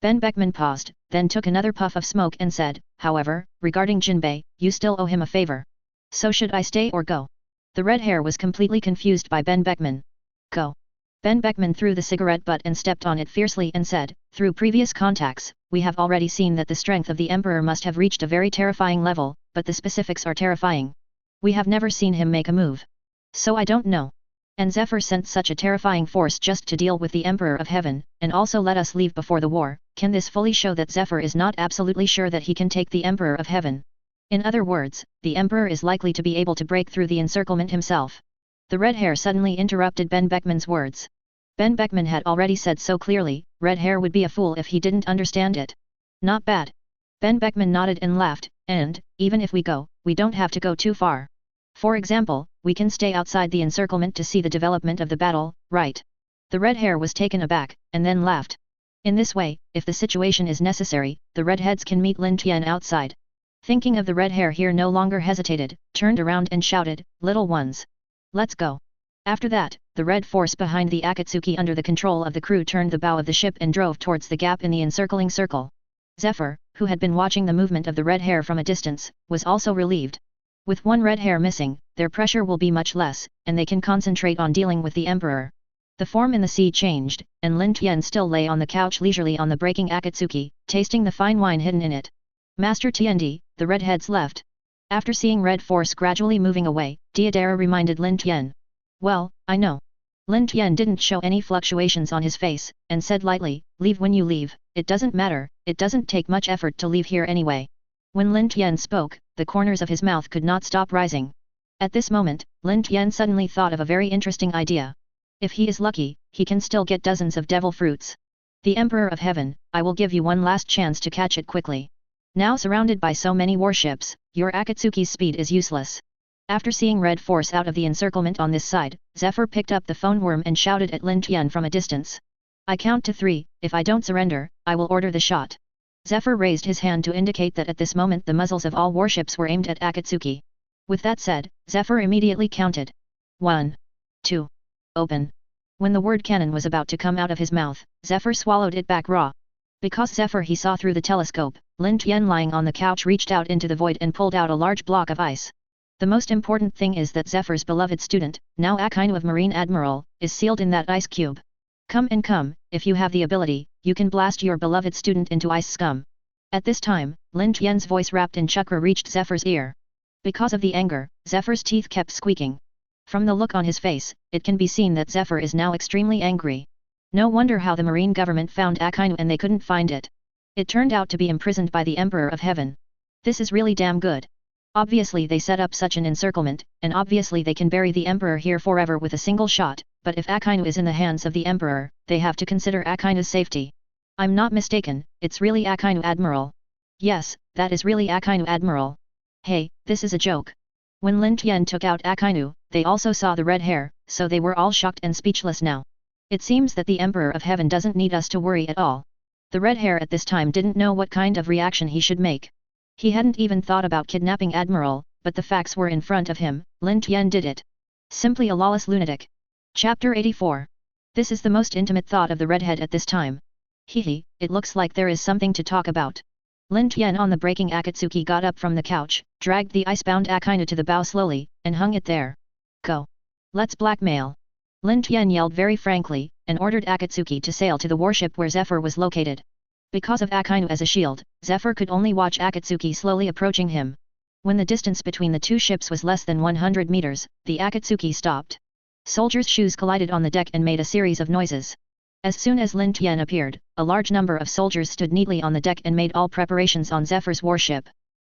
Ben Beckman paused, then took another puff of smoke and said, however, regarding Jinbei, you still owe him a favor. So should I stay or go? The red hair was completely confused by Ben Beckman. Go. Ben Beckman threw the cigarette butt and stepped on it fiercely and said, through previous contacts, we have already seen that the strength of the Emperor must have reached a very terrifying level, but the specifics are terrifying. We have never seen him make a move. So I don't know. And Zephyr sent such a terrifying force just to deal with the Emperor of Heaven, and also let us leave before the war. Can this fully show that Zephyr is not absolutely sure that he can take the Emperor of Heaven? In other words, the Emperor is likely to be able to break through the encirclement himself. The red hair suddenly interrupted Ben Beckman's words. Ben Beckman had already said so clearly, red hair would be a fool if he didn't understand it. Not bad. Ben Beckman nodded and laughed, and, even if we go, we don't have to go too far. For example, we can stay outside the encirclement to see the development of the battle, right? The red hair was taken aback, and then laughed. In this way, if the situation is necessary, the redheads can meet Lin Tian outside. Thinking of the red hair here no longer hesitated, turned around and shouted, little ones. Let's go. After that, the red force behind the Akatsuki under the control of the crew turned the bow of the ship and drove towards the gap in the encircling circle. Zephyr, who had been watching the movement of the red hair from a distance, was also relieved. With one red hair missing, their pressure will be much less, and they can concentrate on dealing with the Emperor. The form in the sea changed, and Lin Tian still lay on the couch leisurely on the breaking Akatsuki, tasting the fine wine hidden in it. Master Tiandi, the redheads left. After seeing red force gradually moving away, Deidara reminded Lin Tian. Well, I know. Lin Tian didn't show any fluctuations on his face, and said lightly, leave when you leave, it doesn't matter, it doesn't take much effort to leave here anyway. When Lin Tian spoke, the corners of his mouth could not stop rising. At this moment, Lin Tian suddenly thought of a very interesting idea. If he is lucky, he can still get dozens of devil fruits. The Emperor of Heaven, I will give you one last chance to catch it quickly. Now surrounded by so many warships, your Akatsuki's speed is useless. After seeing red force out of the encirclement on this side, Zephyr picked up the phone worm and shouted at Lin Tian from a distance. I count to 3, if I don't surrender, I will order the shot. Zephyr raised his hand to indicate that at this moment the muzzles of all warships were aimed at Akatsuki. With that said, Zephyr immediately counted. 1. 2. Open. When the word cannon was about to come out of his mouth, Zephyr swallowed it back raw. Because Zephyr he saw through the telescope, Lin Tian lying on the couch reached out into the void and pulled out a large block of ice. The most important thing is that Zephyr's beloved student, now Akainu of Marine Admiral, is sealed in that ice cube. Come and come, if you have the ability, you can blast your beloved student into ice scum. At this time, Lin Tian's voice wrapped in chakra reached Zephyr's ear. Because of the anger, Zephyr's teeth kept squeaking. From the look on his face, it can be seen that Zephyr is now extremely angry. No wonder how the Marine government found Akainu and they couldn't find it. It turned out to be imprisoned by the Emperor of Heaven. This is really damn good. Obviously they set up such an encirclement, and obviously they can bury the Emperor here forever with a single shot, but if Akainu is in the hands of the Emperor, they have to consider Akainu's safety. I'm not mistaken, it's really Akainu Admiral. Yes, that is really Akainu Admiral. Hey, this is a joke. When Lin Tian took out Akainu, they also saw the red hair, so they were all shocked and speechless now. It seems that the Emperor of Heaven doesn't need us to worry at all. The red hair at this time didn't know what kind of reaction he should make. He hadn't even thought about kidnapping Admiral, but the facts were in front of him. Lin Tian did it. Simply a lawless lunatic. Chapter 84. This is the most intimate thought of the redhead at this time. Hehe, it looks like there is something to talk about. Lin Tian on the breaking Akatsuki got up from the couch, dragged the icebound Akainu to the bow slowly, and hung it there. Go. Let's blackmail. Lin Tian yelled very frankly, and ordered Akatsuki to sail to the warship where Zephyr was located. Because of Akainu as a shield, Zephyr could only watch Akatsuki slowly approaching him. When the distance between the two ships was less than 100 meters, the Akatsuki stopped. Soldiers' shoes collided on the deck and made a series of noises. As soon as Lin Tian appeared, a large number of soldiers stood neatly on the deck and made all preparations on Zephyr's warship.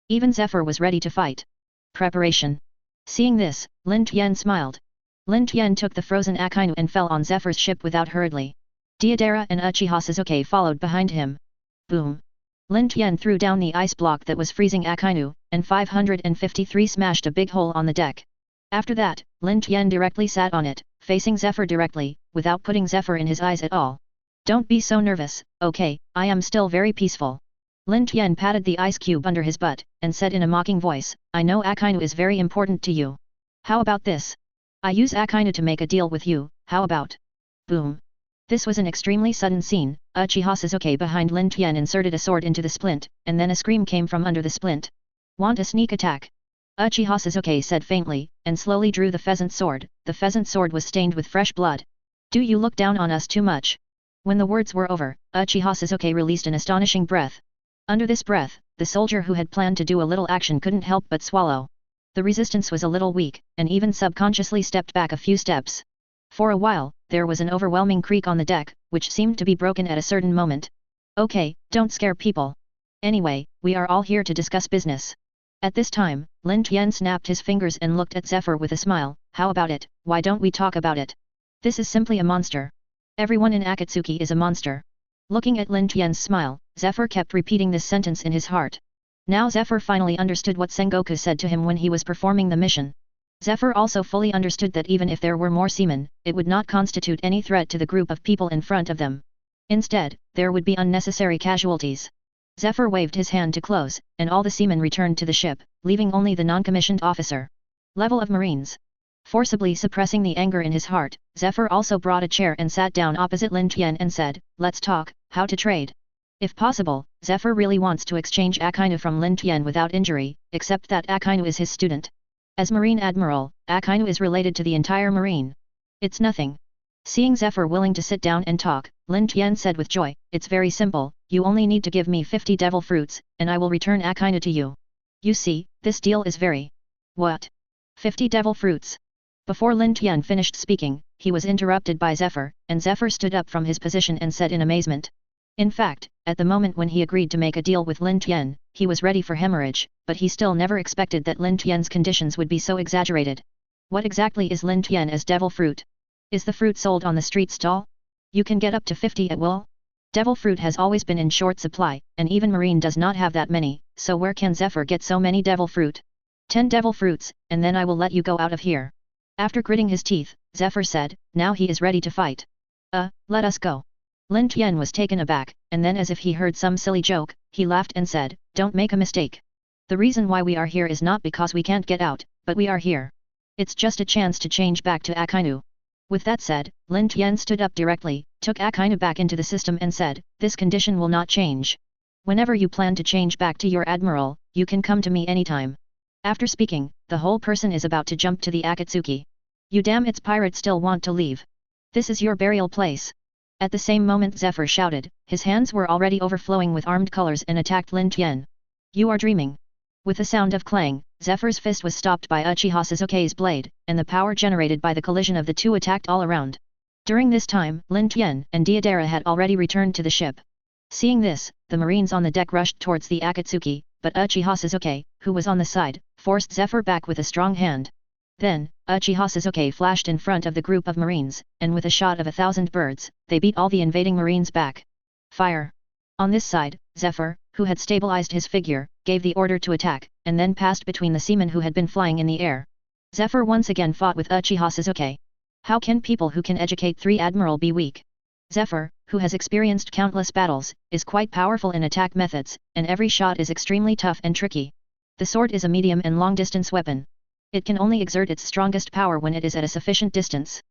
Even Zephyr was ready to fight. Preparation. Seeing this, Lin Tian smiled. Lin Tian took the frozen Akainu and fell on Zephyr's ship without hurriedly. Deidara and Uchiha Suzuki followed behind him. Boom! Lin Tian threw down the ice block that was freezing Akainu, and 553 smashed a big hole on the deck. After that, Lin Tian directly sat on it, facing Zephyr directly, without putting Zephyr in his eyes at all. Don't be so nervous, okay, I am still very peaceful. Lin Tian patted the ice cube under his butt, and said in a mocking voice, I know Akainu is very important to you. How about this? I use Akainu to make a deal with you, how about? Boom. This was an extremely sudden scene. Uchiha Sasuke behind Lin Tian inserted a sword into the splint, and then a scream came from under the splint. Want a sneak attack? Uchiha Sasuke said faintly, and slowly drew the pheasant sword. The pheasant sword was stained with fresh blood. Do you look down on us too much? When the words were over, Uchiha Sasuke released an astonishing breath. Under this breath, the soldier who had planned to do a little action couldn't help but swallow. The resistance was a little weak, and even subconsciously stepped back a few steps. For a while, there was an overwhelming creak on the deck, which seemed to be broken at a certain moment. Okay, don't scare people. Anyway, we are all here to discuss business. At this time, Lin Tian snapped his fingers and looked at Zephyr with a smile. How about it, why don't we talk about it? This is simply a monster. Everyone in Akatsuki is a monster. Looking at Lin Tian's smile, Zephyr kept repeating this sentence in his heart. Now Zephyr finally understood what Sengoku said to him when he was performing the mission. Zephyr also fully understood that even if there were more seamen, it would not constitute any threat to the group of people in front of them. Instead, there would be unnecessary casualties. Zephyr waved his hand to close, and all the seamen returned to the ship, leaving only the non-commissioned officer. Level of Marines. Forcibly suppressing the anger in his heart, Zephyr also brought a chair and sat down opposite Lin Tian and said, let's talk, how to trade. If possible, Zephyr really wants to exchange Akainu from Lin Tian without injury, except that Akainu is his student. As Marine Admiral, Akainu is related to the entire Marine. It's nothing. Seeing Zephyr willing to sit down and talk, Lin Tian said with joy, it's very simple, you only need to give me 50 devil fruits, and I will return Akainu to you. You see, this deal is very... What? 50 devil fruits? Before Lin Tian finished speaking, he was interrupted by Zephyr, and Zephyr stood up from his position and said in amazement. In fact, at the moment when he agreed to make a deal with Lin Tian, he was ready for hemorrhage, but he still never expected that Lin Tian's conditions would be so exaggerated. What exactly is Lin Tian as devil fruit? Is the fruit sold on the street stall? You can get up to 50 at will? Devil fruit has always been in short supply, and even Marine does not have that many, so where can Zephyr get so many devil fruit? 10 devil fruits, and then I will let you go out of here. After gritting his teeth, Zephyr said, now he is ready to fight. Let us go. Lin Tian was taken aback, and then as if he heard some silly joke, he laughed and said, don't make a mistake. The reason why we are here is not because we can't get out, but we are here. It's just a chance to change back to Akainu. With that said, Lin Tian stood up directly, took Akainu back into the system and said, this condition will not change. Whenever you plan to change back to your Admiral, you can come to me anytime. After speaking, the whole person is about to jump to the Akatsuki. You damn its pirates still want to leave. This is your burial place. At the same moment Zephyr shouted, his hands were already overflowing with armed colors and attacked Lin Tian. You are dreaming. With a sound of clang, Zephyr's fist was stopped by Uchiha Sasuke's blade, and the power generated by the collision of the two attacked all around. During this time, Lin Tian and Deidara had already returned to the ship. Seeing this, the Marines on the deck rushed towards the Akatsuki, but Uchiha Sasuke, who was on the side, forced Zephyr back with a strong hand. Then, Uchiha Sasuke flashed in front of the group of Marines, and with a shot of 1,000 birds, they beat all the invading Marines back. Fire! On this side, Zephyr, who had stabilized his figure, gave the order to attack, and then passed between the seamen who had been flying in the air. Zephyr once again fought with Uchiha Sasuke. How can people who can educate 3 Admiral be weak? Zephyr, who has experienced countless battles, is quite powerful in attack methods, and every shot is extremely tough and tricky. The sword is a medium and long-distance weapon. It can only exert its strongest power when it is at a sufficient distance.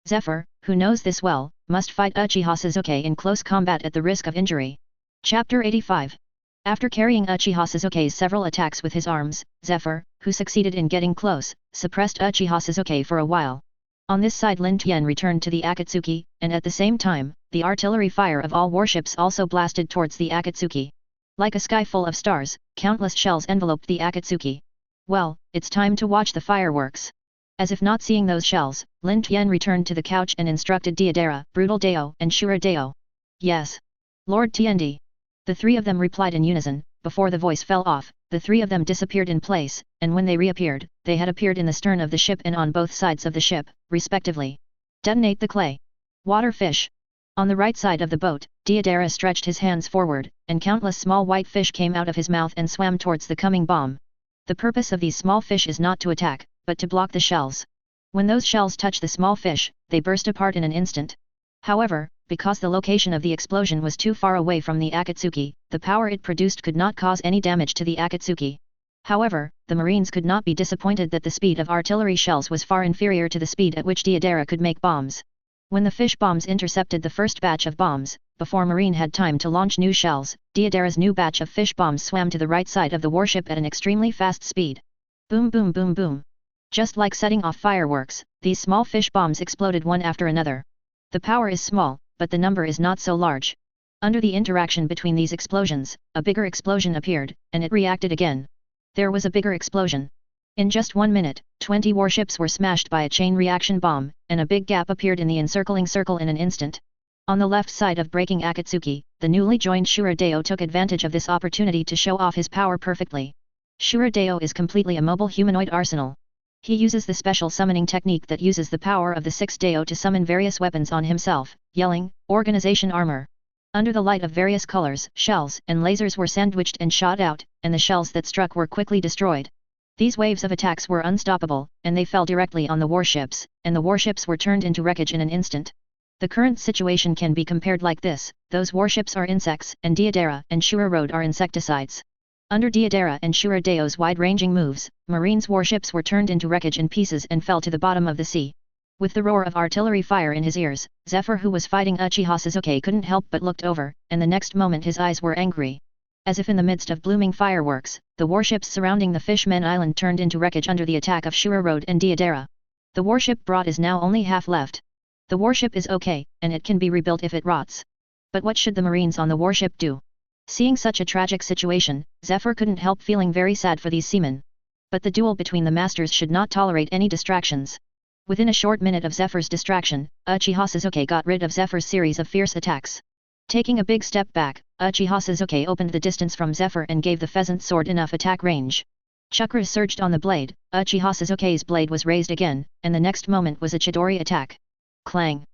Zephyr, who knows this well, must fight Uchiha Sasuke in close combat at the risk of injury. Chapter 85. After carrying Uchiha Sasuke's several attacks with his arms, Zephyr, who succeeded in getting close, suppressed Uchiha Sasuke for a while. On this side Lin Tian returned to the Akatsuki, and at the same time, the artillery fire of all warships also blasted towards the Akatsuki. Like a sky full of stars, countless shells enveloped the Akatsuki. Well, it's time to watch the fireworks. As if not seeing those shells, Lin Tian returned to the couch and instructed Deidara, Brutal Deo and Shura Deo. Yes. Lord Tiendi. The 3 of them replied in unison. Before the voice fell off, the 3 of them disappeared in place, and when they reappeared, they had appeared in the stern of the ship and on both sides of the ship, respectively. Detonate the clay. Water fish. On the right side of the boat, Deidara stretched his hands forward, and countless small white fish came out of his mouth and swam towards the coming bomb. The purpose of these small fish is not to attack, but to block the shells. When those shells touch the small fish, they burst apart in an instant. However, because the location of the explosion was too far away from the Akatsuki, the power it produced could not cause any damage to the Akatsuki. However, the Marines could not be disappointed that the speed of artillery shells was far inferior to the speed at which Deidara could make bombs. When the fish bombs intercepted the first batch of bombs, before Marine had time to launch new shells, Deidara's new batch of fish bombs swam to the right side of the warship at an extremely fast speed. Boom boom boom boom. Just like setting off fireworks, these small fish bombs exploded one after another. The power is small, but the number is not so large. Under the interaction between these explosions, a bigger explosion appeared, and it reacted again. There was a bigger explosion. In just 1 minute, 20 warships were smashed by a chain reaction bomb, and a big gap appeared in the encircling circle in an instant. On the left side of breaking Akatsuki, the newly joined Shiryu took advantage of this opportunity to show off his power perfectly. Shiryu is completely a mobile humanoid arsenal. He uses the special summoning technique that uses the power of the 6 Deo to summon various weapons on himself, yelling, "Organization armor!" Under the light of various colors, shells and lasers were sandwiched and shot out, and the shells that struck were quickly destroyed. These waves of attacks were unstoppable, and they fell directly on the warships, and the warships were turned into wreckage in an instant. The current situation can be compared like this: those warships are insects, and Deidara and Shiryu are insecticides. Under Deidara and Shiryu's wide-ranging moves, Marines' warships were turned into wreckage in pieces and fell to the bottom of the sea. With the roar of artillery fire in his ears, Zephyr, who was fighting Uchiha Sasuke, couldn't help but looked over, and the next moment his eyes were angry. As if in the midst of blooming fireworks, the warships surrounding the Fishman Island turned into wreckage under the attack of Shiryu and Deidara. The warship brought is now only half left. The warship is okay, and it can be rebuilt if it rots. But what should the Marines on the warship do? Seeing such a tragic situation, Zephyr couldn't help feeling very sad for these seamen. But the duel between the masters should not tolerate any distractions. Within a short minute of Zephyr's distraction, Uchiha Sasuke got rid of Zephyr's series of fierce attacks. Taking a big step back, Uchiha Sasuke opened the distance from Zephyr and gave the pheasant sword enough attack range. Chakras surged on the blade, Uchiha Sasuke's blade was raised again, and the next moment was a Chidori attack. Clang!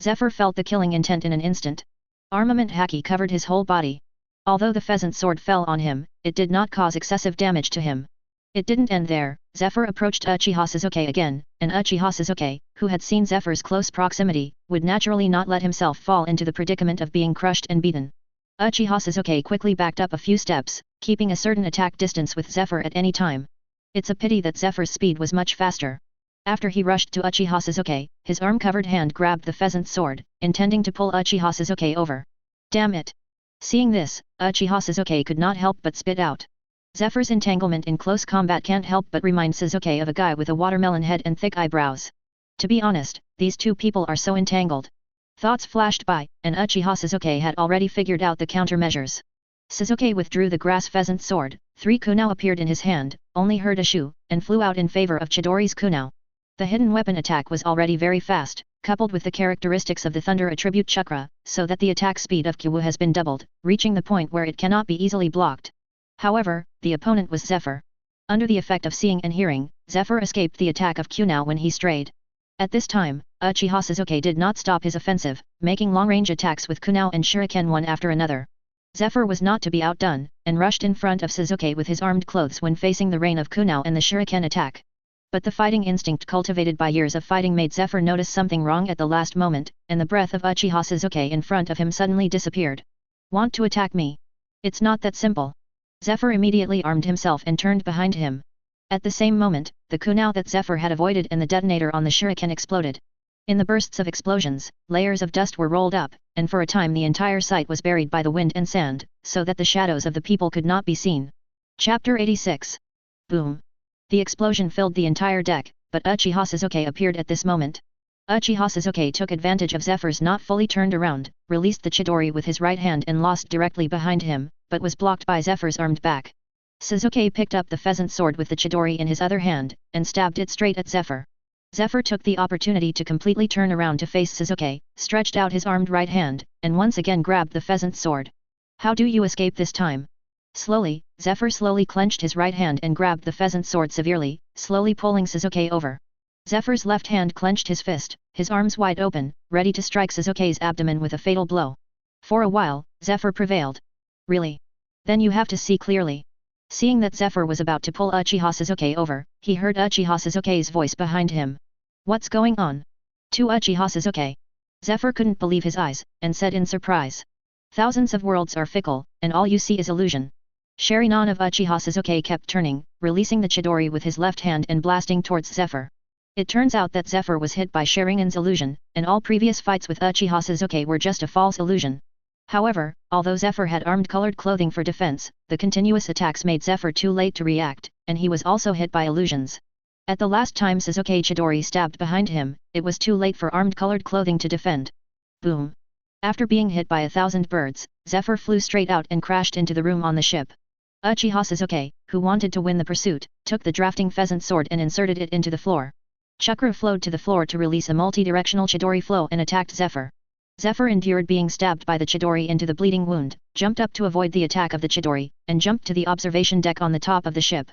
Zephyr felt the killing intent in an instant. Armament haki covered his whole body. Although the pheasant sword fell on him, it did not cause excessive damage to him. It didn't end there. Zephyr approached Uchiha Sasuke again, and Uchiha Sasuke, who had seen Zephyr's close proximity, would naturally not let himself fall into the predicament of being crushed and beaten. Uchiha Sasuke quickly backed up a few steps, keeping a certain attack distance with Zephyr at any time. It's a pity that Zephyr's speed was much faster. After he rushed to Uchiha Sasuke, his arm-covered hand grabbed the pheasant sword, intending to pull Uchiha Sasuke over. Damn it! Seeing this, Uchiha Sasuke could not help but spit out. Zephyr's entanglement in close combat can't help but remind Sasuke of a guy with a watermelon head and thick eyebrows. To be honest, these two people are so entangled. Thoughts flashed by, and Uchiha Sasuke had already figured out the countermeasures. Sasuke withdrew the grass pheasant sword, 3 kunao appeared in his hand, only heard a shoo, and flew out in favor of Chidori's kunao. The hidden weapon attack was already very fast, coupled with the characteristics of the thunder attribute chakra, so that the attack speed of Kyu has been doubled, reaching the point where it cannot be easily blocked. However, the opponent was Zephyr. Under the effect of seeing and hearing, Zephyr escaped the attack of Kunao when he strayed. At this time, Uchiha Sasuke did not stop his offensive, making long-range attacks with kunao and shuriken one after another. Zephyr was not to be outdone, and rushed in front of Sasuke with his armed clothes when facing the rain of kunao and the shuriken attack. But the fighting instinct cultivated by years of fighting made Zephyr notice something wrong at the last moment, and the breath of Uchiha Sasuke in front of him suddenly disappeared. Want to attack me? It's not that simple. Zephyr immediately armed himself and turned behind him. At the same moment, the kunao that Zephyr had avoided and the detonator on the shuriken exploded. In the bursts of explosions, layers of dust were rolled up, and for a time the entire site was buried by the wind and sand, so that the shadows of the people could not be seen. Chapter 86. Boom! The explosion filled the entire deck, but Uchiha Sasuke appeared at this moment. Uchiha Sasuke took advantage of Zephyr's not fully turned around, released the Chidori with his right hand and lost directly behind him, but was blocked by Zephyr's armed back. Sasuke picked up the pheasant sword with the Chidori in his other hand, and stabbed it straight at Zephyr. Zephyr took the opportunity to completely turn around to face Sasuke, stretched out his armed right hand, and once again grabbed the pheasant sword. How do you escape this time? Slowly, Zephyr slowly clenched his right hand and grabbed the pheasant sword severely, slowly pulling Sasuke over. Zephyr's left hand clenched his fist, his arms wide open, ready to strike Sasuke's abdomen with a fatal blow. For a while, Zephyr prevailed. Really? Then you have to see clearly. Seeing that Zephyr was about to pull Uchiha Sasuke over, he heard Uchiha Sasuke's voice behind him. What's going on? To Uchiha Sasuke. Zephyr couldn't believe his eyes, and said in surprise. Thousands of worlds are fickle, and all you see is illusion. Sharingan of Uchiha Sasuke kept turning, releasing the Chidori with his left hand and blasting towards Zephyr. It turns out that Zephyr was hit by Sharingan's illusion, and all previous fights with Uchiha Sasuke were just a false illusion. However, although Zephyr had armed colored clothing for defense, the continuous attacks made Zephyr too late to react, and he was also hit by illusions. At the last time Sasuke Chidori stabbed behind him, it was too late for armed colored clothing to defend. Boom! After being hit by 1,000 birds, Zephyr flew straight out and crashed into the room on the ship. Uchiha Sasuke, who wanted to win the pursuit, took the drafting pheasant sword and inserted it into the floor. Chakra flowed to the floor to release a multi-directional Chidori flow and attacked Zephyr. Zephyr endured being stabbed by the Chidori into the bleeding wound, jumped up to avoid the attack of the Chidori, and jumped to the observation deck on the top of the ship.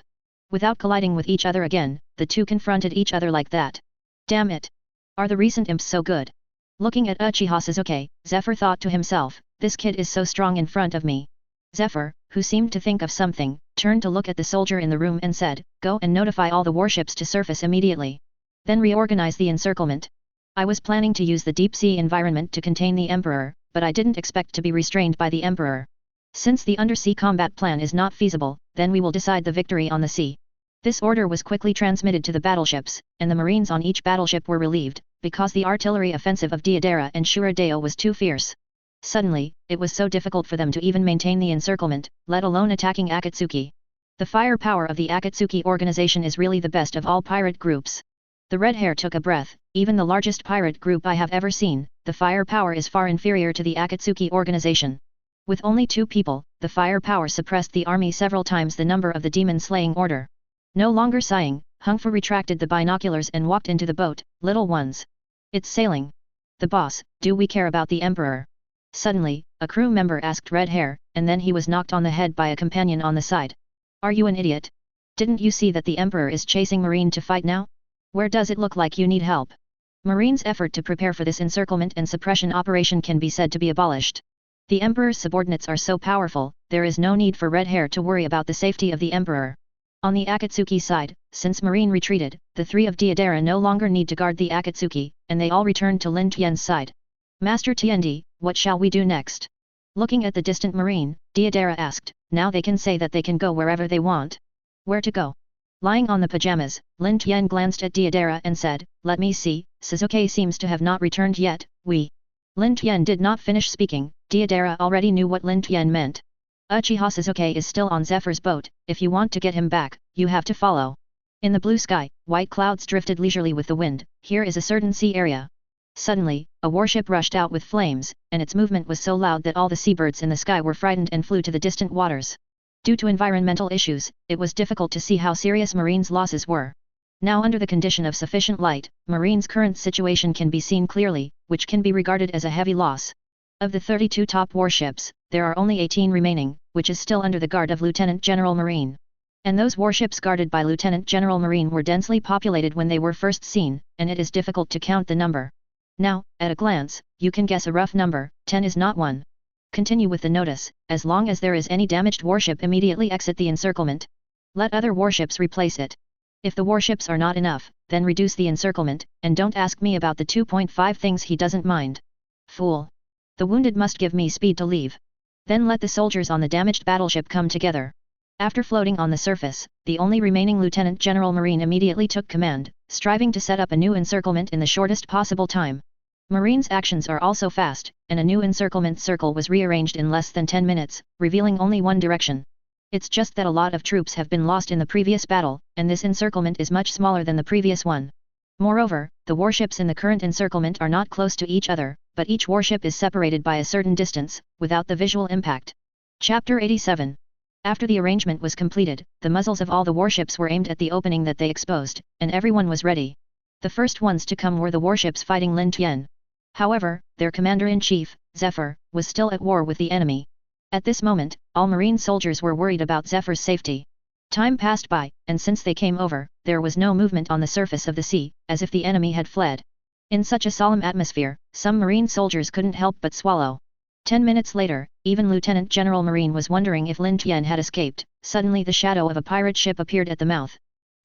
Without colliding with each other again, the two confronted each other like that. Damn it! Are the recent imps so good? Looking at Uchiha Sasuke, Zephyr thought to himself, this kid is so strong in front of me. Zephyr, who seemed to think of something, turned to look at the soldier in the room and said, go and notify all the warships to surface immediately. Then reorganize the encirclement. I was planning to use the deep sea environment to contain the Emperor, but I didn't expect to be restrained by the Emperor. Since the undersea combat plan is not feasible, then we will decide the victory on the sea. This order was quickly transmitted to the battleships, and the marines on each battleship were relieved, because the artillery offensive of Deidara and Shuradeo was too fierce. Suddenly, it was so difficult for them to even maintain the encirclement, let alone attacking Akatsuki. The firepower of the Akatsuki organization is really the best of all pirate groups. The red hair took a breath, even the largest pirate group I have ever seen, the firepower is far inferior to the Akatsuki organization. With only 2 people, the firepower suppressed the army several times the number of the demon-slaying order. No longer sighing, Hungfu retracted the binoculars and walked into the boat. Little ones. It's sailing. The boss, do we care about the Emperor? Suddenly, a crew member asked Red Hair, and then he was knocked on the head by a companion on the side. Are you an idiot? Didn't you see that the Emperor is chasing Marine to fight now? Where does it look like you need help? Marine's effort to prepare for this encirclement and suppression operation can be said to be abolished. The Emperor's subordinates are so powerful, there is no need for Red Hair to worry about the safety of the Emperor. On the Akatsuki side, since Marine retreated, the 3 of Deidara no longer need to guard the Akatsuki, and they all returned to Lin Tian's side. Master Tiendi, what shall we do next? Looking at the distant Marine, Deidara asked, now they can say that they can go wherever they want. Where to go? Lying on the pajamas, Lin Tian glanced at Deidara and said, let me see, Sasuke seems to have not returned yet, Lin Tian did not finish speaking, Deidara already knew what Lin Tian meant. Uchiha Sasuke is still on Zephyr's boat, if you want to get him back, you have to follow. In the blue sky, white clouds drifted leisurely with the wind, here is a certain sea area. Suddenly, a warship rushed out with flames, and its movement was so loud that all the seabirds in the sky were frightened and flew to the distant waters. Due to environmental issues, it was difficult to see how serious Marine's losses were. Now under the condition of sufficient light, Marine's current situation can be seen clearly, which can be regarded as a heavy loss. Of the 32 top warships, there are only 18 remaining, which is still under the guard of Lieutenant General Marine. And those warships guarded by Lieutenant General Marine were densely populated when they were first seen, and it is difficult to count the number. Now, at a glance, you can guess a rough number, 10 is not 1. Continue with the notice, as long as there is any damaged warship immediately exit the encirclement. Let other warships replace it. If the warships are not enough, then reduce the encirclement, and don't ask me about the 2.5 things he doesn't mind. Fool. The wounded must give me speed to leave. Then let the soldiers on the damaged battleship come together. After floating on the surface, the only remaining Lieutenant General Marine immediately took command, striving to set up a new encirclement in the shortest possible time. Marine's actions are also fast, and a new encirclement circle was rearranged in less than 10 minutes, revealing only one direction. It's just that a lot of troops have been lost in the previous battle, and this encirclement is much smaller than the previous one. Moreover, the warships in the current encirclement are not close to each other, but each warship is separated by a certain distance, without the visual impact. Chapter 87. After the arrangement was completed, the muzzles of all the warships were aimed at the opening that they exposed, and everyone was ready. The first ones to come were the warships fighting Lin Tian. However, their commander-in-chief, Zephyr, was still at war with the enemy. At this moment, all marine soldiers were worried about Zephyr's safety. Time passed by, and since they came over, there was no movement on the surface of the sea, as if the enemy had fled. In such a solemn atmosphere, some marine soldiers couldn't help but swallow. 10 minutes later, even Lieutenant General Marine was wondering if Lin Tian had escaped. Suddenly the shadow of a pirate ship appeared at the mouth.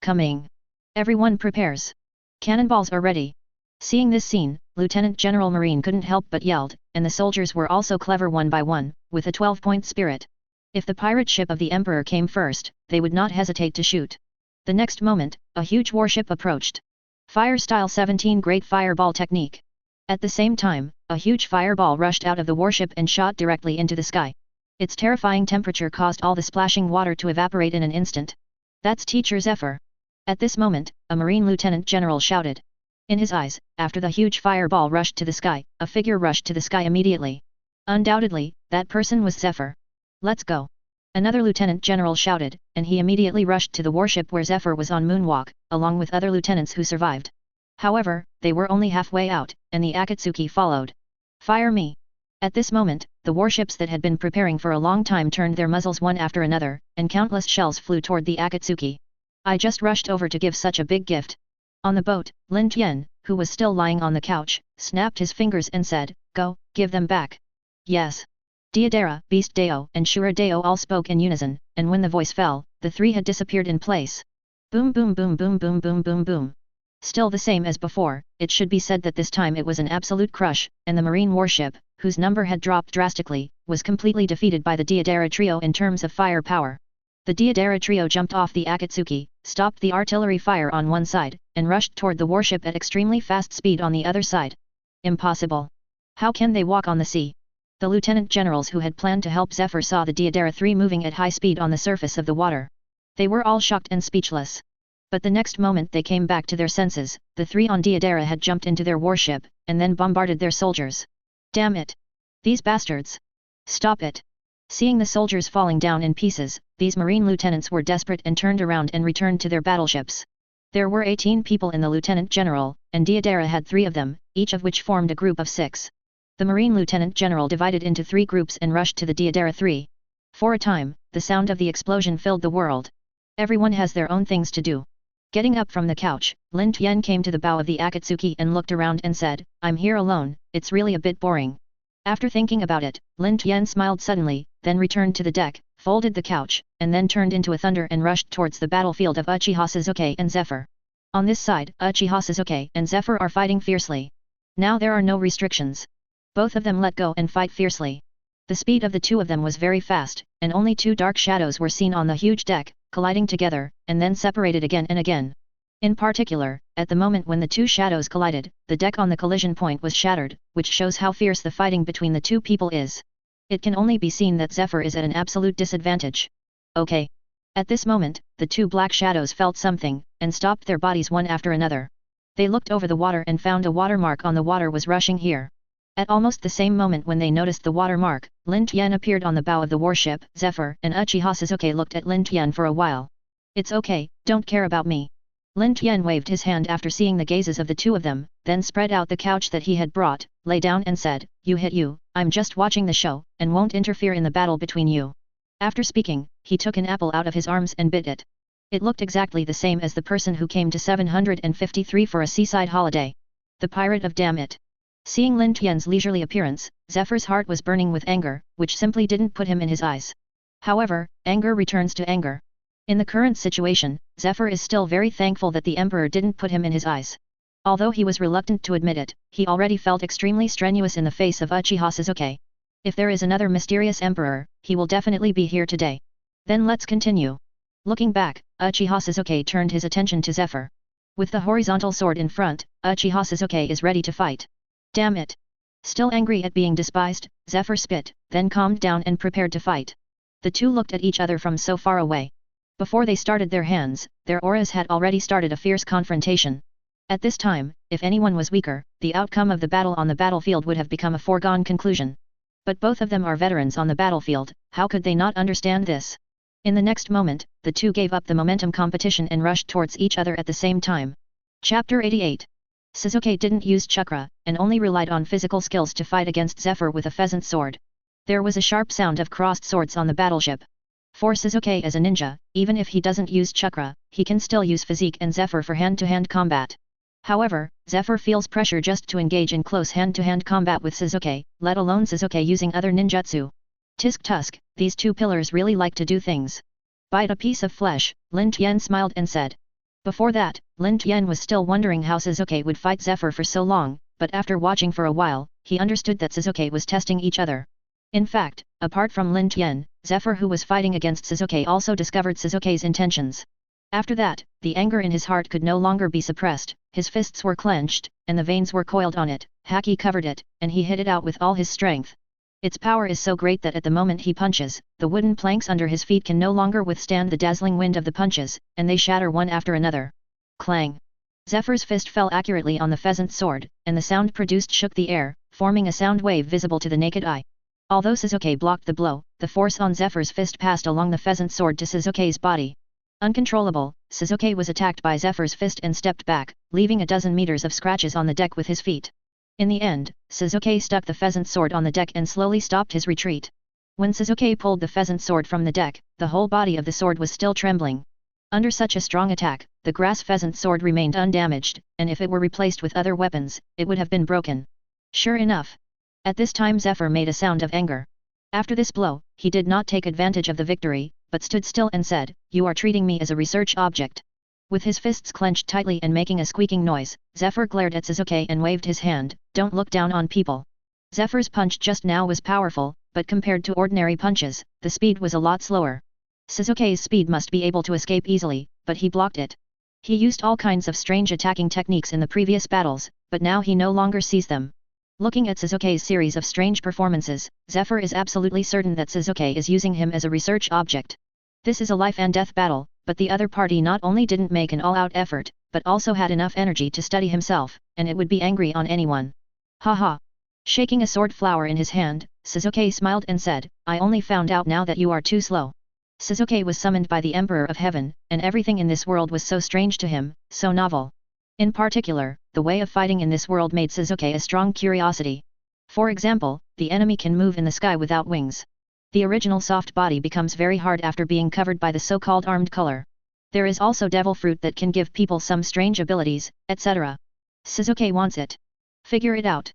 Coming. Everyone prepares. Cannonballs are ready. Seeing this scene, Lieutenant General Marine couldn't help but yelled, and the soldiers were also clever one by one, with a 12-point spirit. If the pirate ship of the Emperor came first, they would not hesitate to shoot. The next moment, a huge warship approached. Fire Style 17 Great Fireball Technique. At the same time, a huge fireball rushed out of the warship and shot directly into the sky. Its terrifying temperature caused all the splashing water to evaporate in an instant. That's Teacher Zephyr. At this moment, a Marine Lieutenant General shouted. In his eyes, after the huge fireball rushed to the sky, a figure rushed to the sky immediately. Undoubtedly, that person was Zephyr. Let's go. Another Lieutenant General shouted, and he immediately rushed to the warship where Zephyr was on moonwalk, along with other lieutenants who survived. However, they were only halfway out, and the Akatsuki followed. Fire me! At this moment, the warships that had been preparing for a long time turned their muzzles one after another, and countless shells flew toward the Akatsuki. I just rushed over to give such a big gift. On the boat, Lin Tian, who was still lying on the couch, snapped his fingers and said, "Go, give them back." Yes. Deidara, Beast Deo, and Shura Deo all spoke in unison, and when the voice fell, the three had disappeared in place. Boom boom boom boom boom boom boom boom. Still the same as before, it should be said that this time it was an absolute crush, and the marine warship, whose number had dropped drastically, was completely defeated by the Deidara trio in terms of fire power. The Deidara trio jumped off the Akatsuki, stopped the artillery fire on one side, and rushed toward the warship at extremely fast speed on the other side. Impossible. How can they walk on the sea? The lieutenant generals who had planned to help Zephyr saw the Deidara 3 moving at high speed on the surface of the water. They were all shocked and speechless. But the next moment they came back to their senses, the three on Deidara had jumped into their warship, and then bombarded their soldiers. Damn it! These bastards! Stop it! Seeing the soldiers falling down in pieces, these marine lieutenants were desperate and turned around and returned to their battleships. There were 18 people in the lieutenant general, and Deidara had 3 of them, each of which formed a group of 6. The marine lieutenant general divided into 3 groups and rushed to the Deidara 3. For a time, the sound of the explosion filled the world. Everyone has their own things to do. Getting up from the couch, Lin Tian came to the bow of the Akatsuki and looked around and said, "I'm here alone, it's really a bit boring." After thinking about it, Lin Tian smiled suddenly, then returned to the deck, folded the couch, and then turned into a thunder and rushed towards the battlefield of Uchiha Sasuke and Zephyr. On this side, Uchiha Sasuke and Zephyr are fighting fiercely. Now there are no restrictions. Both of them let go and fight fiercely. The speed of the two of them was very fast, and only 2 dark shadows were seen on the huge deck, colliding together, and then separated again and again. In particular, at the moment when the 2 shadows collided, the deck on the collision point was shattered, which shows how fierce the fighting between the 2 people is. It can only be seen that Zephyr is at an absolute disadvantage. Okay. At this moment, the 2 black shadows felt something, and stopped their bodies one after another. They looked over the water and found a watermark on the water was rushing here. At almost the same moment when they noticed the watermark, Lin Tian appeared on the bow of the warship. Zephyr and Uchiha Sasuke looked at Lin Tian for a while. "It's okay, don't care about me." Lin Tian waved his hand after seeing the gazes of the 2 of them, then spread out the couch that he had brought, lay down and said, "You hit you, I'm just watching the show, and won't interfere in the battle between you." After speaking, he took an apple out of his arms and bit it. It looked exactly the same as the person who came to 753 for a seaside holiday. The pirate of Damn It. Seeing Lin Tian's leisurely appearance, Zephyr's heart was burning with anger, which simply didn't put him in his eyes. However, anger returns to anger. In the current situation, Zephyr is still very thankful that the Emperor didn't put him in his eyes. Although he was reluctant to admit it, he already felt extremely strenuous in the face of Uchiha Sasuke. If there is another mysterious Emperor, he will definitely be here today. Then let's continue. Looking back, Uchiha Sasuke turned his attention to Zephyr. With the horizontal sword in front, Uchiha Sasuke is ready to fight. Damn it! Still angry at being despised, Zephyr spit, then calmed down and prepared to fight. The 2 looked at each other from so far away. Before they started their hands, their auras had already started a fierce confrontation. At this time, if anyone was weaker, the outcome of the battle on the battlefield would have become a foregone conclusion. But both of them are veterans on the battlefield, how could they not understand this? In the next moment, the 2 gave up the momentum competition and rushed towards each other at the same time. Chapter 88. Sasuke didn't use chakra, and only relied on physical skills to fight against Zephyr with a pheasant sword. There was a sharp sound of crossed swords on the battleship. For Sasuke as a ninja, even if he doesn't use chakra, he can still use physique and Zephyr for hand-to-hand combat. However, Zephyr feels pressure just to engage in close hand-to-hand combat with Sasuke, let alone Sasuke using other ninjutsu. Tisk tusk, these 2 pillars really like to do things. Bite a piece of flesh, Lin Tian smiled and said. Before that, Lin Tian was still wondering how Suzuki would fight Zephyr for so long, but after watching for a while, he understood that Suzuki was testing each other. In fact, apart from Lin Tian, Zephyr who was fighting against Suzuki also discovered Suzuki's intentions. After that, the anger in his heart could no longer be suppressed, his fists were clenched, and the veins were coiled on it, Haki covered it, and he hit it out with all his strength. Its power is so great that at the moment he punches, the wooden planks under his feet can no longer withstand the dazzling wind of the punches, and they shatter one after another. Clang! Zephyr's fist fell accurately on the pheasant's sword, and the sound produced shook the air, forming a sound wave visible to the naked eye. Although Suzuki blocked the blow, the force on Zephyr's fist passed along the pheasant's sword to Suzuki's body. Uncontrollable, Suzuki was attacked by Zephyr's fist and stepped back, leaving a dozen meters of scratches on the deck with his feet. In the end, Suzuki stuck the pheasant's sword on the deck and slowly stopped his retreat. When Suzuki pulled the pheasant's sword from the deck, the whole body of the sword was still trembling. Under such a strong attack, the grass pheasant's sword remained undamaged, and if it were replaced with other weapons, it would have been broken. Sure enough. At this time Zephyr made a sound of anger. After this blow, he did not take advantage of the victory, but stood still and said, "You are treating me as a research object." With his fists clenched tightly and making a squeaking noise, Zephyr glared at Suzuki and waved his hand, "Don't look down on people." Zephyr's punch just now was powerful, but compared to ordinary punches, the speed was a lot slower. Suzuki's speed must be able to escape easily, but he blocked it. He used all kinds of strange attacking techniques in the previous battles, but now he no longer sees them. Looking at Suzuki's series of strange performances, Zephyr is absolutely certain that Suzuki is using him as a research object. This is a life and death battle, but the other party not only didn't make an all-out effort, but also had enough energy to study himself, and it would be angry on anyone. Haha! Shaking a sword flower in his hand, Suzuki smiled and said, "I only found out now that you are too slow." Suzuki was summoned by the Emperor of Heaven, and everything in this world was so strange to him, so novel. In particular, the way of fighting in this world made Suzuki a strong curiosity. For example, the enemy can move in the sky without wings. The original soft body becomes very hard after being covered by the so-called armed color. There is also devil fruit that can give people some strange abilities, etc. Suzuki wants it. Figure it out.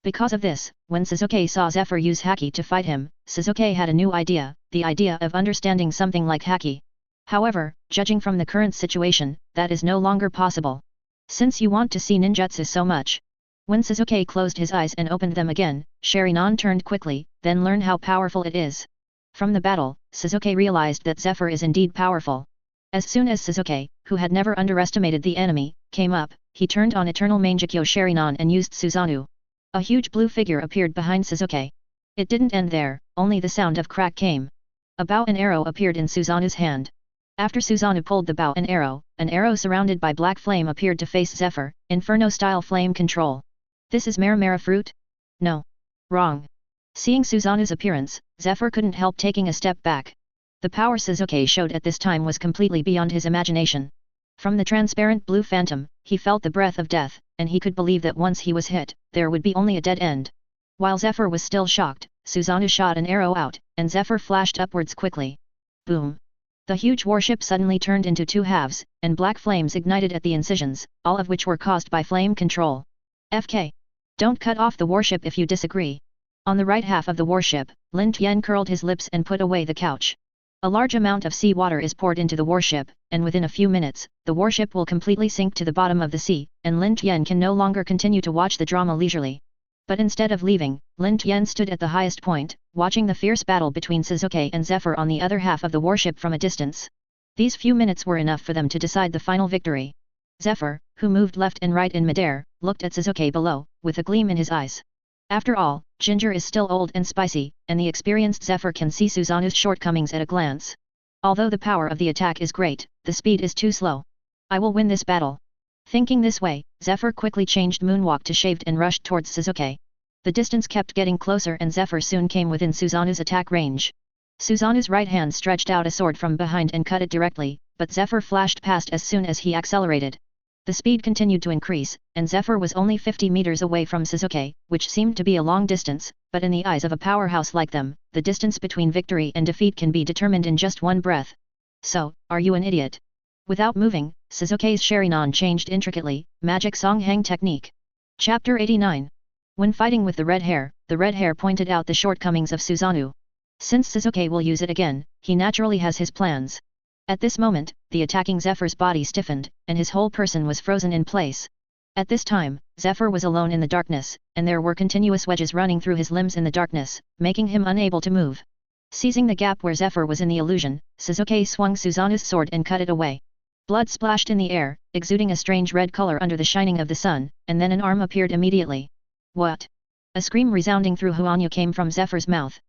Because of this, when Suzuki saw Zephyr use Haki to fight him, Suzuki had a new idea, the idea of understanding something like Haki. However, judging from the current situation, that is no longer possible. Since you want to see ninjutsu so much. When Suzuki closed his eyes and opened them again, Shiryu turned quickly, then learn how powerful it is. From the battle, Suzuki realized that Zephyr is indeed powerful. As soon as Suzuki, who had never underestimated the enemy, came up, he turned on Eternal Mangekyo Shiryu and used Susanoo. A huge blue figure appeared behind Suzuki. It didn't end there, only the sound of crack came. A bow and arrow appeared in Susanoo's hand. After Susanoo pulled the bow and an arrow surrounded by black flame appeared to face Zephyr, Inferno-style flame control. This is Maramara fruit? No. Wrong. Seeing Susanoo's appearance, Zephyr couldn't help taking a step back. The power Suzuki showed at this time was completely beyond his imagination. From the transparent blue phantom, he felt the breath of death, and he could believe that once he was hit, there would be only a dead end. While Zephyr was still shocked, Susanoo shot an arrow out, and Zephyr flashed upwards quickly. Boom! The huge warship suddenly turned into two halves, and black flames ignited at the incisions, all of which were caused by flame control. FK. Don't cut off the warship if you disagree. On the right half of the warship, Lin Tian curled his lips and put away the couch. A large amount of sea water is poured into the warship, and within a few minutes, the warship will completely sink to the bottom of the sea, and Lin Tian can no longer continue to watch the drama leisurely. But instead of leaving, Lin Tian stood at the highest point, watching the fierce battle between Suzuki and Zephyr on the other half of the warship from a distance. These few minutes were enough for them to decide the final victory. Zephyr, who moved left and right in midair, looked at Suzuki below, with a gleam in his eyes. After all, ginger is still old and spicy, and the experienced Zephyr can see Susanoo's shortcomings at a glance. Although the power of the attack is great, the speed is too slow. I will win this battle. Thinking this way, Zephyr quickly changed moonwalk to shaved and rushed towards Suzuki. The distance kept getting closer and Zephyr soon came within Susanoo's attack range. Susanoo's right hand stretched out a sword from behind and cut it directly, but Zephyr flashed past as soon as he accelerated. The speed continued to increase, and Zephyr was only 50 meters away from Suzuki, which seemed to be a long distance, but in the eyes of a powerhouse like them, the distance between victory and defeat can be determined in just one breath. So, are you an idiot? Without moving, Suzuki's Shiryu changed intricately, magic Songhang technique. Chapter 89. When fighting with the red hair pointed out the shortcomings of Susanoo. Since Suzuki will use it again, he naturally has his plans. At this moment, the attacking Zephyr's body stiffened, and his whole person was frozen in place. At this time, Zephyr was alone in the darkness, and there were continuous wedges running through his limbs in the darkness, making him unable to move. Seizing the gap where Zephyr was in the illusion, Suzuki swung Susanoo's sword and cut it away. Blood splashed in the air, exuding a strange red color under the shining of the sun, and then an arm appeared immediately. What? A scream resounding through Huanyu came from Zephyr's mouth.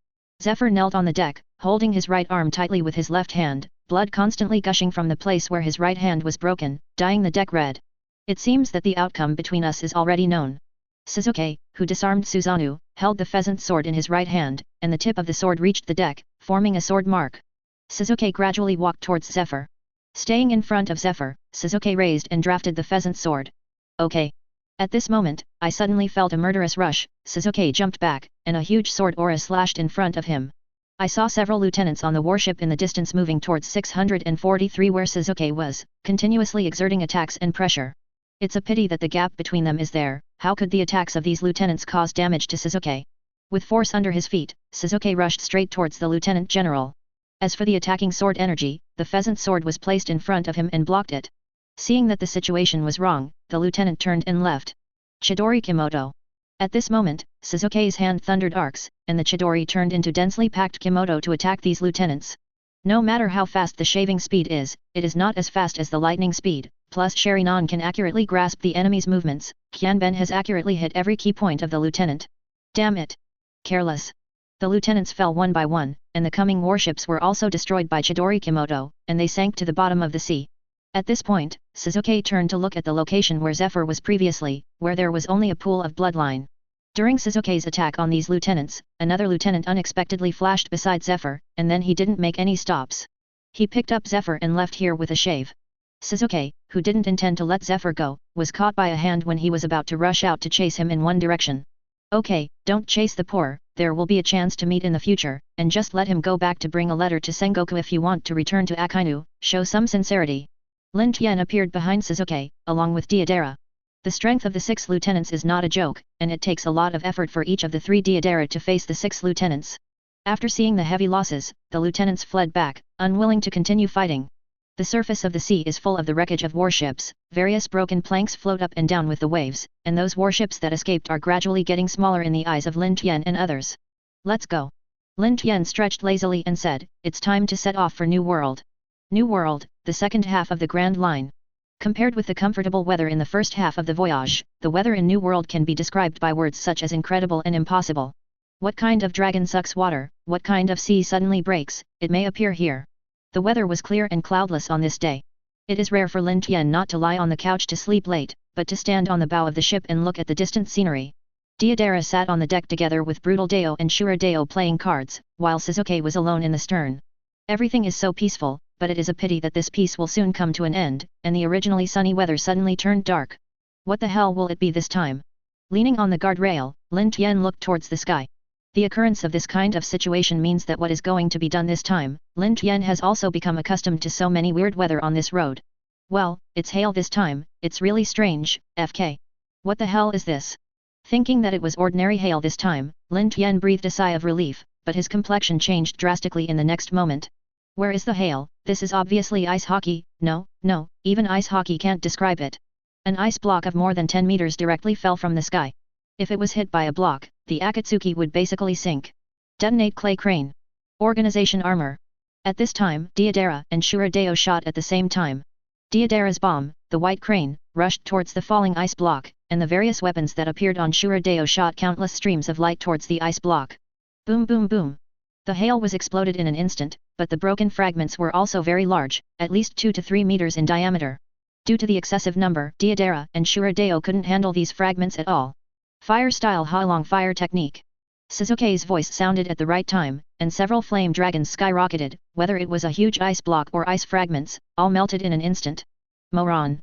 Zephyr knelt on the deck, holding his right arm tightly with his left hand, blood constantly gushing from the place where his right hand was broken, dyeing the deck red. It seems that the outcome between us is already known. Suzuki, who disarmed Susanoo, held the pheasant sword in his right hand, and the tip of the sword reached the deck, forming a sword mark. Suzuki gradually walked towards Zephyr. Staying in front of Zephyr, Suzuki raised and drafted the pheasant sword. Okay. At this moment, I suddenly felt a murderous rush. Suzuki jumped back, and a huge sword aura slashed in front of him. I saw several lieutenants on the warship in the distance moving towards 643 where Suzuki was, continuously exerting attacks and pressure. It's a pity that the gap between them is there. How could the attacks of these lieutenants cause damage to Suzuki? With force under his feet, Suzuki rushed straight towards the lieutenant general. As for the attacking sword energy, the pheasant sword was placed in front of him and blocked it. Seeing that the situation was wrong, the lieutenant turned and left. Chidori Kimoto. At this moment, Suzuki's hand thundered arcs, and the Chidori turned into densely packed Kimoto to attack these lieutenants. No matter how fast the shaving speed is, it is not as fast as the lightning speed, plus Sharinon can accurately grasp the enemy's movements. Qianben has accurately hit every key point of the lieutenant. Damn it! Careless. The lieutenants fell one by one, and the coming warships were also destroyed by Chidori Kimoto, and they sank to the bottom of the sea. At this point, Suzuki turned to look at the location where Zephyr was previously, where there was only a pool of bloodline. During Suzuki's attack on these lieutenants, another lieutenant unexpectedly flashed beside Zephyr, and then he didn't make any stops. He picked up Zephyr and left here with a shave. Suzuki, who didn't intend to let Zephyr go, was caught by a hand when he was about to rush out to chase him in one direction. Okay, don't chase the poor, there will be a chance to meet in the future, and just let him go back to bring a letter to Sengoku if you want to return to Akainu, show some sincerity. Lin Tian appeared behind Suzuki, along with Deidara. The strength of the 6 lieutenants is not a joke, and it takes a lot of effort for each of the 3 Deidara to face the 6 lieutenants. After seeing the heavy losses, the lieutenants fled back, unwilling to continue fighting. The surface of the sea is full of the wreckage of warships, various broken planks float up and down with the waves, and those warships that escaped are gradually getting smaller in the eyes of Lin Tian and others. Let's go. Lin Tian stretched lazily and said, it's time to set off for New World. New World, the second half of the Grand Line. Compared with the comfortable weather in the first half of the voyage, the weather in New World can be described by words such as incredible and impossible. What kind of dragon sucks water, what kind of sea suddenly breaks, it may appear here. The weather was clear and cloudless on this day. It is rare for Lin Tian not to lie on the couch to sleep late, but to stand on the bow of the ship and look at the distant scenery. Deidara sat on the deck together with Brutal Deo and Shura Deo playing cards, while Suzuki was alone in the stern. Everything is so peaceful, but it is a pity that this peace will soon come to an end, and the originally sunny weather suddenly turned dark. What the hell will it be this time? Leaning on the guardrail, Lin Tian looked towards the sky. The occurrence of this kind of situation means that what is going to be done this time. Lin Tian has also become accustomed to so many weird weather on this road. Well, it's hail this time, it's really strange, FK. What the hell is this? Thinking that it was ordinary hail this time, Lin Tian breathed a sigh of relief, but his complexion changed drastically in the next moment. Where is the hail? This is obviously ice hockey. No, even ice hockey can't describe it. An ice block of more than 10 meters directly fell from the sky. If it was hit by a block, the Akatsuki would basically sink. Detonate clay crane. Organization armor. At this time, Deidara and Shura Deo shot at the same time. Deidara's bomb, the white crane, rushed towards the falling ice block, and the various weapons that appeared on Shura Deo shot countless streams of light towards the ice block. Boom boom boom. The hail was exploded in an instant, but the broken fragments were also very large, at least 2 to 3 meters in diameter. Due to the excessive number, Deidara and Shura Deo couldn't handle these fragments at all. Fire style Halong fire technique. Suzuki's voice sounded at the right time, and several flame dragons skyrocketed, whether it was a huge ice block or ice fragments, all melted in an instant. Moron.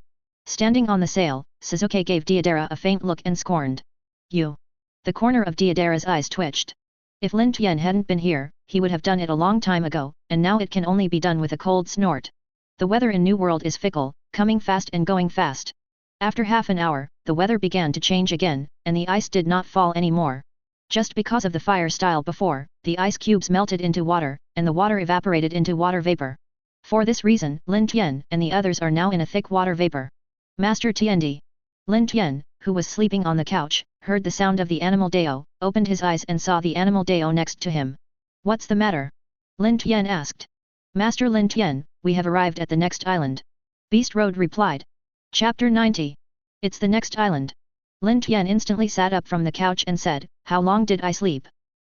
Standing on the sail, Suzuki gave Deidara a faint look and scorned. You. The corner of Deidara's eyes twitched. If Lin Tian hadn't been here, he would have done it a long time ago, and now it can only be done with a cold snort. The weather in New World is fickle, coming fast and going fast. After half an hour, the weather began to change again, and the ice did not fall anymore. Just because of the fire style before, the ice cubes melted into water, and the water evaporated into water vapor. For this reason, Lin Tian and the others are now in a thick water vapor. Master Tiandi. Lin Tian, who was sleeping on the couch, heard the sound of the animal Dao, opened his eyes and saw the animal Dao next to him. What's the matter? Lin Tian asked. Master Lin Tian, we have arrived at the next island. Beast Road replied. Chapter 90. It's the next island. Lin Tian instantly sat up from the couch and said, how long did I sleep?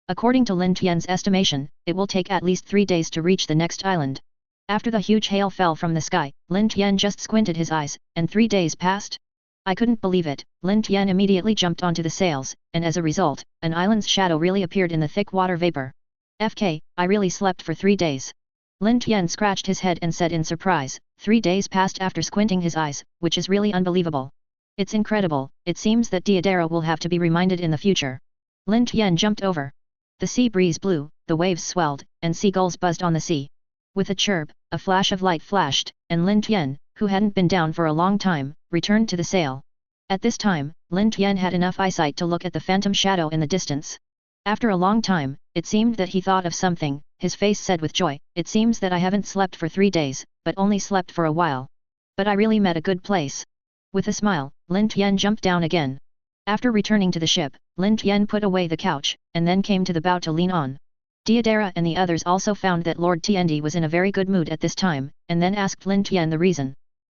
According to Lin Tian's estimation, it will take at least 3 days to reach the next island. After the huge hail fell from the sky, Lin Tian just squinted his eyes, and 3 days passed? I couldn't believe it. Lin Tian immediately jumped onto the sails, and as a result, an island's shadow really appeared in the thick water vapor. FK, I really slept for 3 days. Lin Tian scratched his head and said in surprise, 3 days passed after squinting his eyes, which is really unbelievable. It's incredible. It seems that Deidara will have to be reminded in the future. Lin Tian jumped over. The sea breeze blew, the waves swelled, and seagulls buzzed on the sea. With a chirp, a flash of light flashed, and Lin Tian, who hadn't been down for a long time, returned to the sail. At this time, Lin Tian had enough eyesight to look at the phantom shadow in the distance. After a long time, it seemed that he thought of something. His face said with joy, it seems that I haven't slept for 3 days, but only slept for a while. But I really met a good place. With a smile, Lin Tian jumped down again. After returning to the ship, Lin Tian put away the couch, and then came to the bow to lean on. Deidara and the others also found that Lord Tiandi was in a very good mood at this time, and then asked Lin Tian the reason.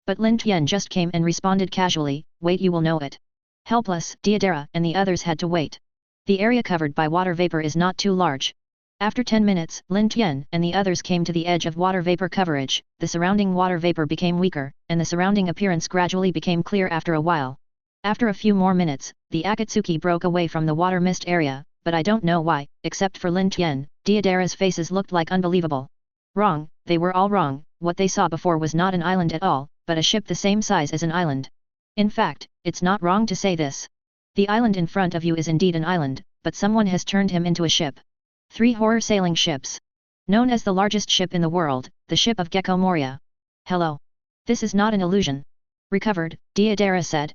But Lin Tian just came and responded casually, wait, you will know it. Helpless, Deidara and the others had to wait. The area covered by water vapor is not too large. After 10 minutes, Lin Tian and the others came to the edge of water vapor coverage. The surrounding water vapor became weaker, and the surrounding appearance gradually became clear after a while. After a few more minutes, the Akatsuki broke away from the water mist area, but I don't know why, except for Lin Tian, Deidara's faces looked like unbelievable. Wrong, they were all wrong. What they saw before was not an island at all, but a ship the same size as an island. In fact, it's not wrong to say this. The island in front of you is indeed an island, but someone has turned him into a ship. 3 horror sailing ships. Known as the largest ship in the world, the ship of Gecko Moria. Hello. This is not an illusion. Recovered, Deidara said.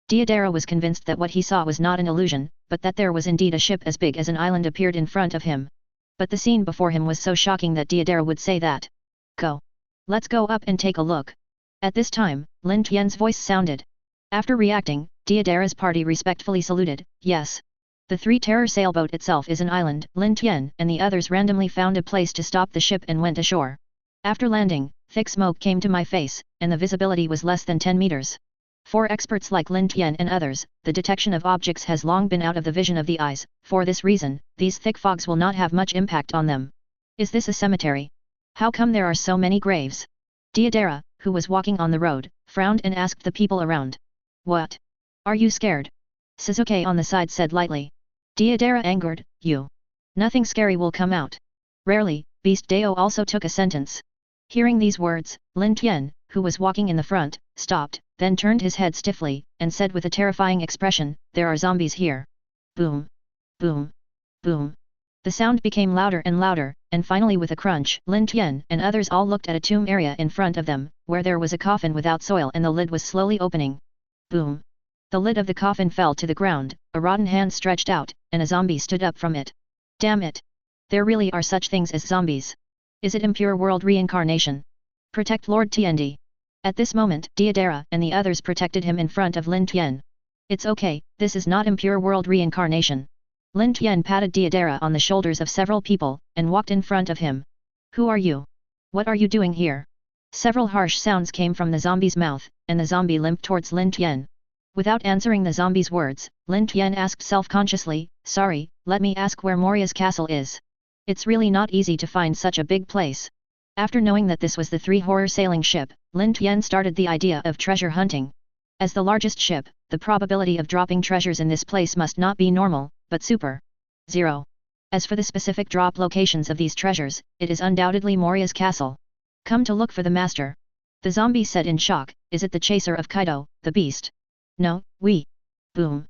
Deidara was convinced that what he saw was not an illusion, but that there was indeed a ship as big as an island appeared in front of him. But the scene before him was so shocking that Deidara would say that. Go. Let's go up and take a look. At this time, Lin Tian's voice sounded. After reacting, Deidara's party respectfully saluted, yes. The 3 terror sailboat itself is an island. Lin Tian and the others randomly found a place to stop the ship and went ashore. After landing, thick smoke came to my face, and the visibility was less than 10 meters. For experts like Lin Tian and others, the detection of objects has long been out of the vision of the eyes. For this reason, these thick fogs will not have much impact on them. Is this a cemetery? How come there are so many graves? Deidara, who was walking on the road, frowned and asked the people around. What? Are you scared? Suzuki on the side said lightly. Deidara angered, you. Nothing scary will come out. Rarely, Beast Dao also took a sentence. Hearing these words, Lin Tian, who was walking in the front, stopped, then turned his head stiffly, and said with a terrifying expression, there are zombies here. Boom. Boom. Boom. The sound became louder and louder, and finally with a crunch, Lin Tian and others all looked at a tomb area in front of them, where there was a coffin without soil and the lid was slowly opening. Boom. The lid of the coffin fell to the ground, a rotten hand stretched out, and a zombie stood up from it. Damn it! There really are such things as zombies. Is it impure world reincarnation? Protect Lord Tiandi. At this moment, Deidara and the others protected him in front of Lin Tian. It's okay, this is not impure world reincarnation. Lin Tian patted Deidara on the shoulders of several people, and walked in front of him. Who are you? What are you doing here? Several harsh sounds came from the zombie's mouth, and the zombie limped towards Lin Tian. Without answering the zombie's words, Lin Tian asked self-consciously, sorry, let me ask where Moria's castle is. It's really not easy to find such a big place. After knowing that this was the 3 horror sailing ship, Lin Tian started the idea of treasure hunting. As the largest ship, the probability of dropping treasures in this place must not be normal, but super. 0. As for the specific drop locations of these treasures, it is undoubtedly Moria's castle. Come to look for the master. The zombie said in shock, is it the chaser of Kaido, the beast? No, we. Boom.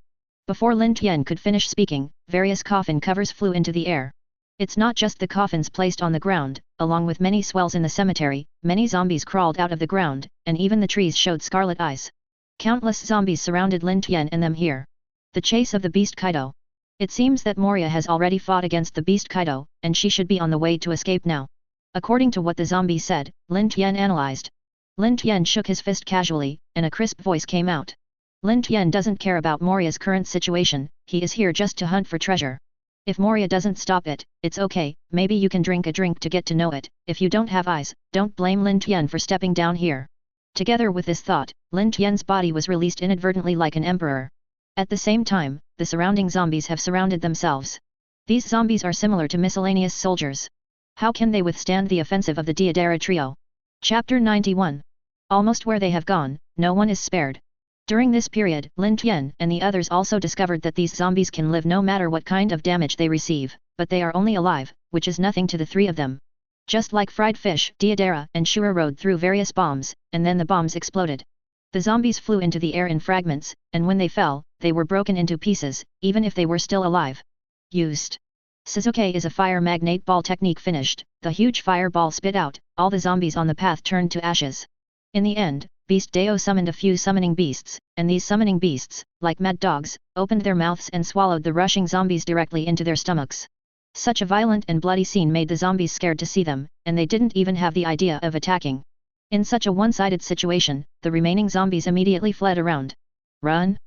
Before Lin Tian could finish speaking, various coffin covers flew into the air. It's not just the coffins placed on the ground, along with many swells in the cemetery, many zombies crawled out of the ground, and even the trees showed scarlet eyes. Countless zombies surrounded Lin Tian and them here. The chase of the beast Kaido. It seems that Moria has already fought against the beast Kaido, and she should be on the way to escape now. According to what the zombie said, Lin Tian analyzed. Lin Tian shook his fist casually, and a crisp voice came out. Lin Tian doesn't care about Moria's current situation, he is here just to hunt for treasure. If Moria doesn't stop it, it's okay, maybe you can drink a drink to get to know it, if you don't have eyes, don't blame Lin Tian for stepping down here. Together with this thought, Lin Tian's body was released inadvertently like an emperor. At the same time, the surrounding zombies have surrounded themselves. These zombies are similar to miscellaneous soldiers. How can they withstand the offensive of the Deidara trio? Chapter 91. Almost where they have gone, no one is spared. During this period, Lin Tian and the others also discovered that these zombies can live no matter what kind of damage they receive, but they are only alive, which is nothing to the three of them. Just like fried fish, Deidara and Shiryu rode through various bombs, and then the bombs exploded. The zombies flew into the air in fragments, and when they fell, they were broken into pieces, even if they were still alive. Used. Suzuki is a fire magnate ball technique finished, the huge fireball spit out, all the zombies on the path turned to ashes. In the end, Beast Deo summoned a few summoning beasts, and these summoning beasts, like mad dogs, opened their mouths and swallowed the rushing zombies directly into their stomachs. Such a violent and bloody scene made the zombies scared to see them, and they didn't even have the idea of attacking. In such a one-sided situation, the remaining zombies immediately fled around. Run!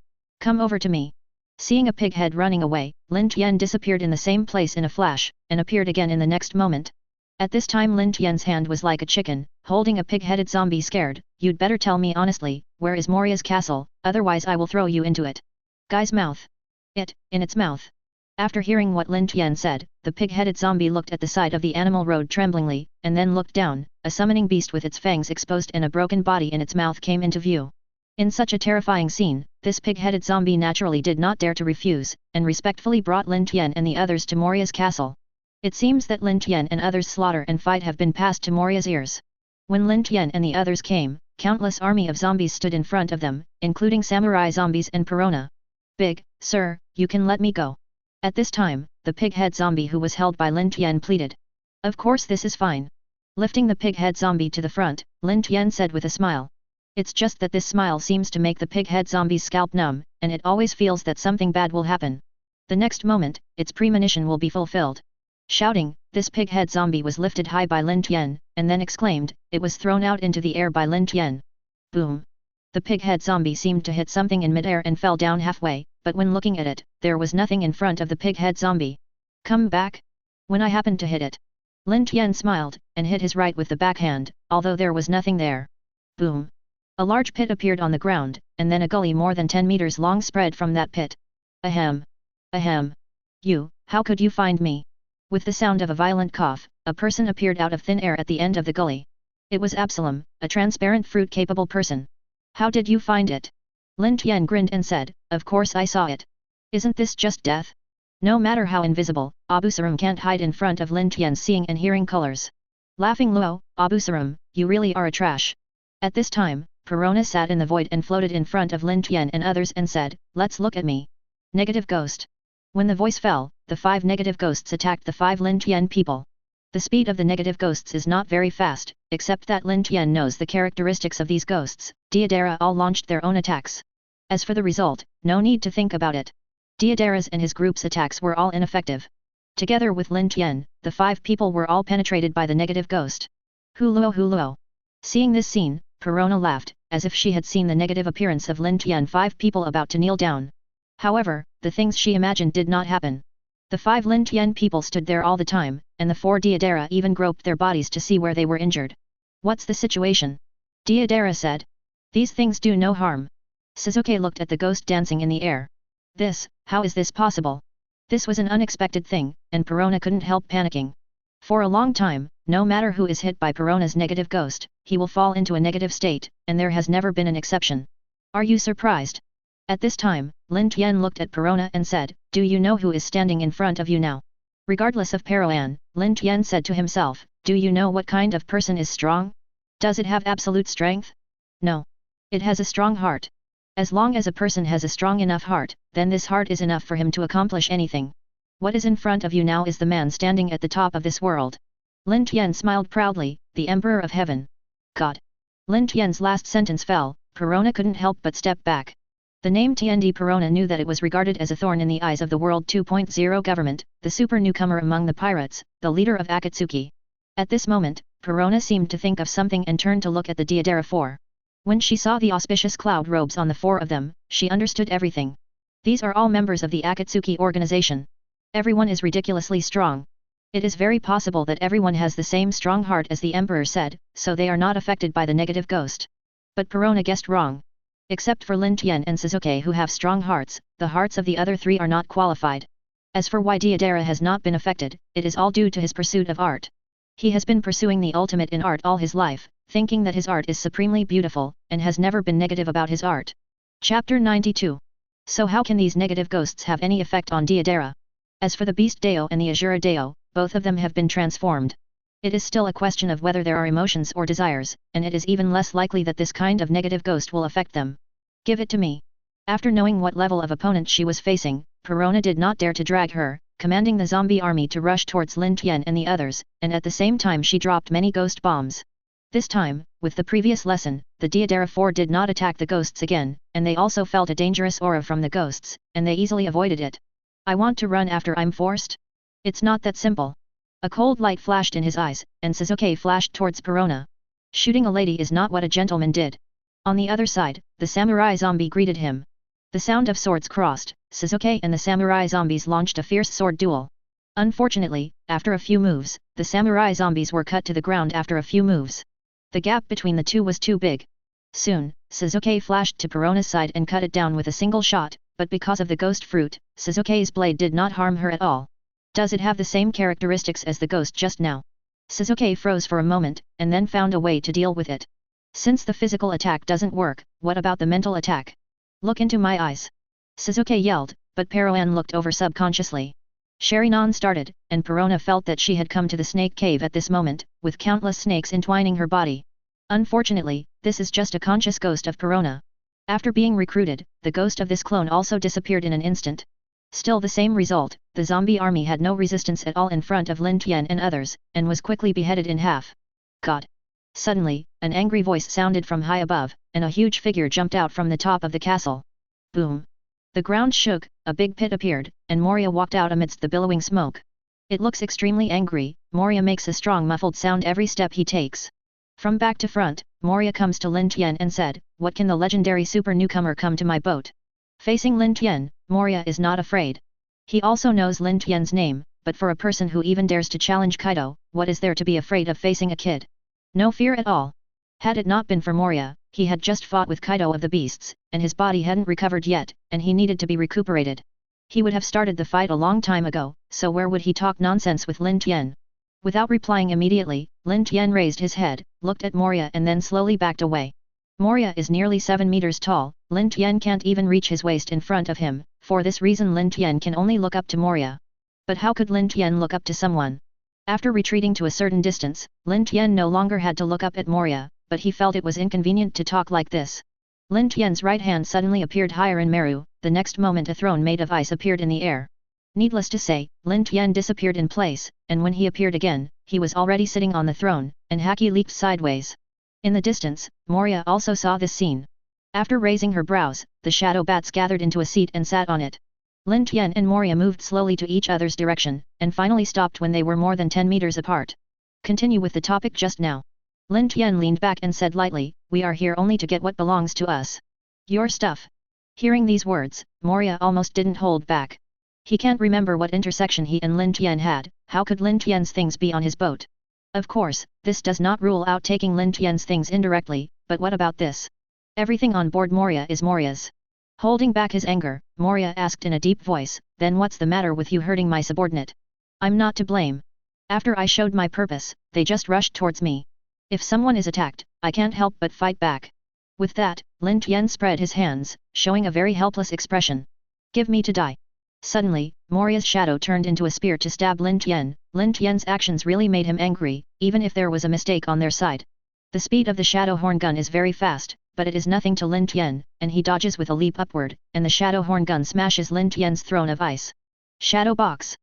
Come over to me! Seeing a pig head running away, Lin Tian disappeared in the same place in a flash, and appeared again in the next moment. At this time Lin Tian's hand was like a chicken, holding a pig-headed zombie scared. You'd better tell me honestly, where is Moria's castle, otherwise I will throw you into it. Guy's mouth. In its mouth. After hearing what Lin Tian said, the pig-headed zombie looked at the side of the animal road tremblingly, and then looked down. A summoning beast with its fangs exposed and a broken body in its mouth came into view. In such a terrifying scene, this pig-headed zombie naturally did not dare to refuse, and respectfully brought Lin Tian and the others to Moria's castle. It seems that Lin Tian and others' slaughter and fight have been passed to Moria's ears. When Lin Tian and the others came, countless army of zombies stood in front of them, including samurai zombies and piranha. Big, sir, you can let me go. At this time, the pig-head zombie who was held by Lin Tian pleaded. Of course this is fine. Lifting the pig-head zombie to the front, Lin Tian said with a smile. It's just that this smile seems to make the pig-head zombie's scalp numb, and it always feels that something bad will happen. The next moment, its premonition will be fulfilled. Shouting, this pig-head zombie was lifted high by Lin Tian, and then exclaimed, it was thrown out into the air by Lin Tian. Boom! The pig-head zombie seemed to hit something in midair and fell down halfway, but when looking at it, there was nothing in front of the pig-head zombie. Come back? When I happened to hit it. Lin Tian smiled, and hit his right with the backhand, although there was nothing there. Boom! A large pit appeared on the ground, and then a gully more than 10 meters long spread from that pit. Ahem! Ahem! You, how could you find me? With the sound of a violent cough, a person appeared out of thin air at the end of the gully. It was Absalom, a transparent fruit-capable person. How did you find it? Lin Tian grinned and said, of course I saw it. Isn't this just death? No matter how invisible, Abusarum can't hide in front of Lin Tian's seeing and hearing colors. Laughing Luo, Abusarum, you really are a trash. At this time, Piranha sat in the void and floated in front of Lin Tian and others and said, let's look at me. Negative ghost. When the voice fell, the 5 negative ghosts attacked the 5 Lin Tian people. The speed of the negative ghosts is not very fast, except that Lin Tian knows the characteristics of these ghosts. Deidara all launched their own attacks. As for the result, no need to think about it. Deidara's and his group's attacks were all ineffective. Together with Lin Tian, the 5 people were all penetrated by the negative ghost. Huluo. Seeing this scene, Piranha laughed, as if she had seen the negative appearance of Lin Tian 5 people about to kneel down. However, the things she imagined did not happen. The 5 Lin Tian people stood there all the time, and the 4 Deidara even groped their bodies to see where they were injured. What's the situation? Deidara said. These things do no harm. Suzuki looked at the ghost dancing in the air. How is this possible? This was an unexpected thing, and Piranha couldn't help panicking. For a long time, no matter who is hit by Piranha's negative ghost, he will fall into a negative state, and there has never been an exception. Are you surprised? At this time, Lin Tian looked at Piranha and said, do you know who is standing in front of you now? Regardless of Piranha, Lin Tian said to himself, do you know what kind of person is strong? Does it have absolute strength? No. It has a strong heart. As long as a person has a strong enough heart, then this heart is enough for him to accomplish anything. What is in front of you now is the man standing at the top of this world. Lin Tian smiled proudly, the Emperor of Heaven. God. Lin Tian's last sentence fell, Piranha couldn't help but step back. The name TND Piranha knew that it was regarded as a thorn in the eyes of the World 2.0 government, the super newcomer among the pirates, the leader of Akatsuki. At this moment, Perona seemed to think of something and turned to look at the Deidara four. When she saw the auspicious cloud robes on the four of them, she understood everything. These are all members of the Akatsuki organization. Everyone is ridiculously strong. It is very possible that everyone has the same strong heart as the Emperor said, so they are not affected by the negative ghost. But Perona guessed wrong. Except for Lin Tian and Suzuki who have strong hearts, the hearts of the other three are not qualified. As for why Deidara has not been affected, it is all due to his pursuit of art. He has been pursuing the ultimate in art all his life, thinking that his art is supremely beautiful, and has never been negative about his art. Chapter 92. So how can these negative ghosts have any effect on Deidara? As for the Beast Deo and the Azura Deo, both of them have been transformed. It is still a question of whether there are emotions or desires, and it is even less likely that this kind of negative ghost will affect them. Give it to me. After knowing what level of opponent she was facing, Perona did not dare to drag her, commanding the zombie army to rush towards Lin Tian and the others, and at the same time she dropped many ghost bombs. This time, with the previous lesson, the Deidara four did not attack the ghosts again, and they also felt a dangerous aura from the ghosts, and they easily avoided it. I want to run after I'm forced? It's not that simple. A cold light flashed in his eyes, and Suzuki flashed towards Perona. Shooting a lady is not what a gentleman did. On the other side, the samurai zombie greeted him. The sound of swords crossed, Suzuki and the samurai zombies launched a fierce sword duel. Unfortunately, after a few moves, the samurai zombies were cut to the ground after a few moves. The gap between the two was too big. Soon, Suzuki flashed to Perona's side and cut it down with a single shot, but because of the ghost fruit, Suzuki's blade did not harm her at all. Does it have the same characteristics as the ghost just now? Suzuki froze for a moment, and then found a way to deal with it. Since the physical attack doesn't work, what about the mental attack? Look into my eyes. Suzuki yelled, but Peroan looked over subconsciously. Sharinon started, and Perona felt that she had come to the snake cave at this moment, with countless snakes entwining her body. Unfortunately, this is just a conscious ghost of Perona. After being recruited, the ghost of this clone also disappeared in an instant. Still the same result, the zombie army had no resistance at all in front of Lin Tian and others, and was quickly beheaded in half. God! Suddenly, an angry voice sounded from high above, and a huge figure jumped out from the top of the castle. Boom! The ground shook, a big pit appeared, and Moria walked out amidst the billowing smoke. It looks extremely angry. Moria makes a strong muffled sound every step he takes. From back to front, Moria comes to Lin Tian and said, "What can the legendary super newcomer come to my boat?" Facing Lin Tian, Moria is not afraid. He also knows Lin Tian's name, but for a person who even dares to challenge Kaido, what is there to be afraid of facing a kid? No fear at all. Had it not been for Moria, he had just fought with Kaido of the Beasts, and his body hadn't recovered yet, and he needed to be recuperated. He would have started the fight a long time ago, so where would he talk nonsense with Lin Tian? Without replying immediately, Lin Tian raised his head, looked at Moria and then slowly backed away. Moria is nearly 7 meters tall, Lin Tian can't even reach his waist in front of him, for this reason Lin Tian can only look up to Moria. But how could Lin Tian look up to someone? After retreating to a certain distance, Lin Tian no longer had to look up at Moria, but he felt it was inconvenient to talk like this. Lin Tian's right hand suddenly appeared higher in Meru, the next moment a throne made of ice appeared in the air. Needless to say, Lin Tian disappeared in place, and when he appeared again, he was already sitting on the throne, and Haki leaped sideways. In the distance, Moria also saw this scene. After raising her brows, the shadow bats gathered into a seat and sat on it. Lin Tian and Moria moved slowly to each other's direction, and finally stopped when they were more than 10 meters apart. Continue with the topic just now. Lin Tian leaned back and said lightly, "We are here only to get what belongs to us. Your stuff." Hearing these words, Moria almost didn't hold back. He can't remember what intersection he and Lin Tian had. How could Lin Tian's things be on his boat? Of course, this does not rule out taking Lin Tian's things indirectly, but what about this? Everything on board Moria is Moria's. Holding back his anger, Moria asked in a deep voice, "Then what's the matter with you hurting my subordinate? I'm not to blame. After I showed my purpose, they just rushed towards me. If someone is attacked, I can't help but fight back." With that, Lin Tian spread his hands, showing a very helpless expression. "Give me to die." Suddenly, Moria's shadow turned into a spear to stab Lin Tian. Lin Tian's actions really made him angry, even if there was a mistake on their side. The speed of the shadow horn gun is very fast, but it is nothing to Lin Tian, and he dodges with a leap upward, and the shadow horn gun smashes Lin Tian's throne of ice. "Shadow box!"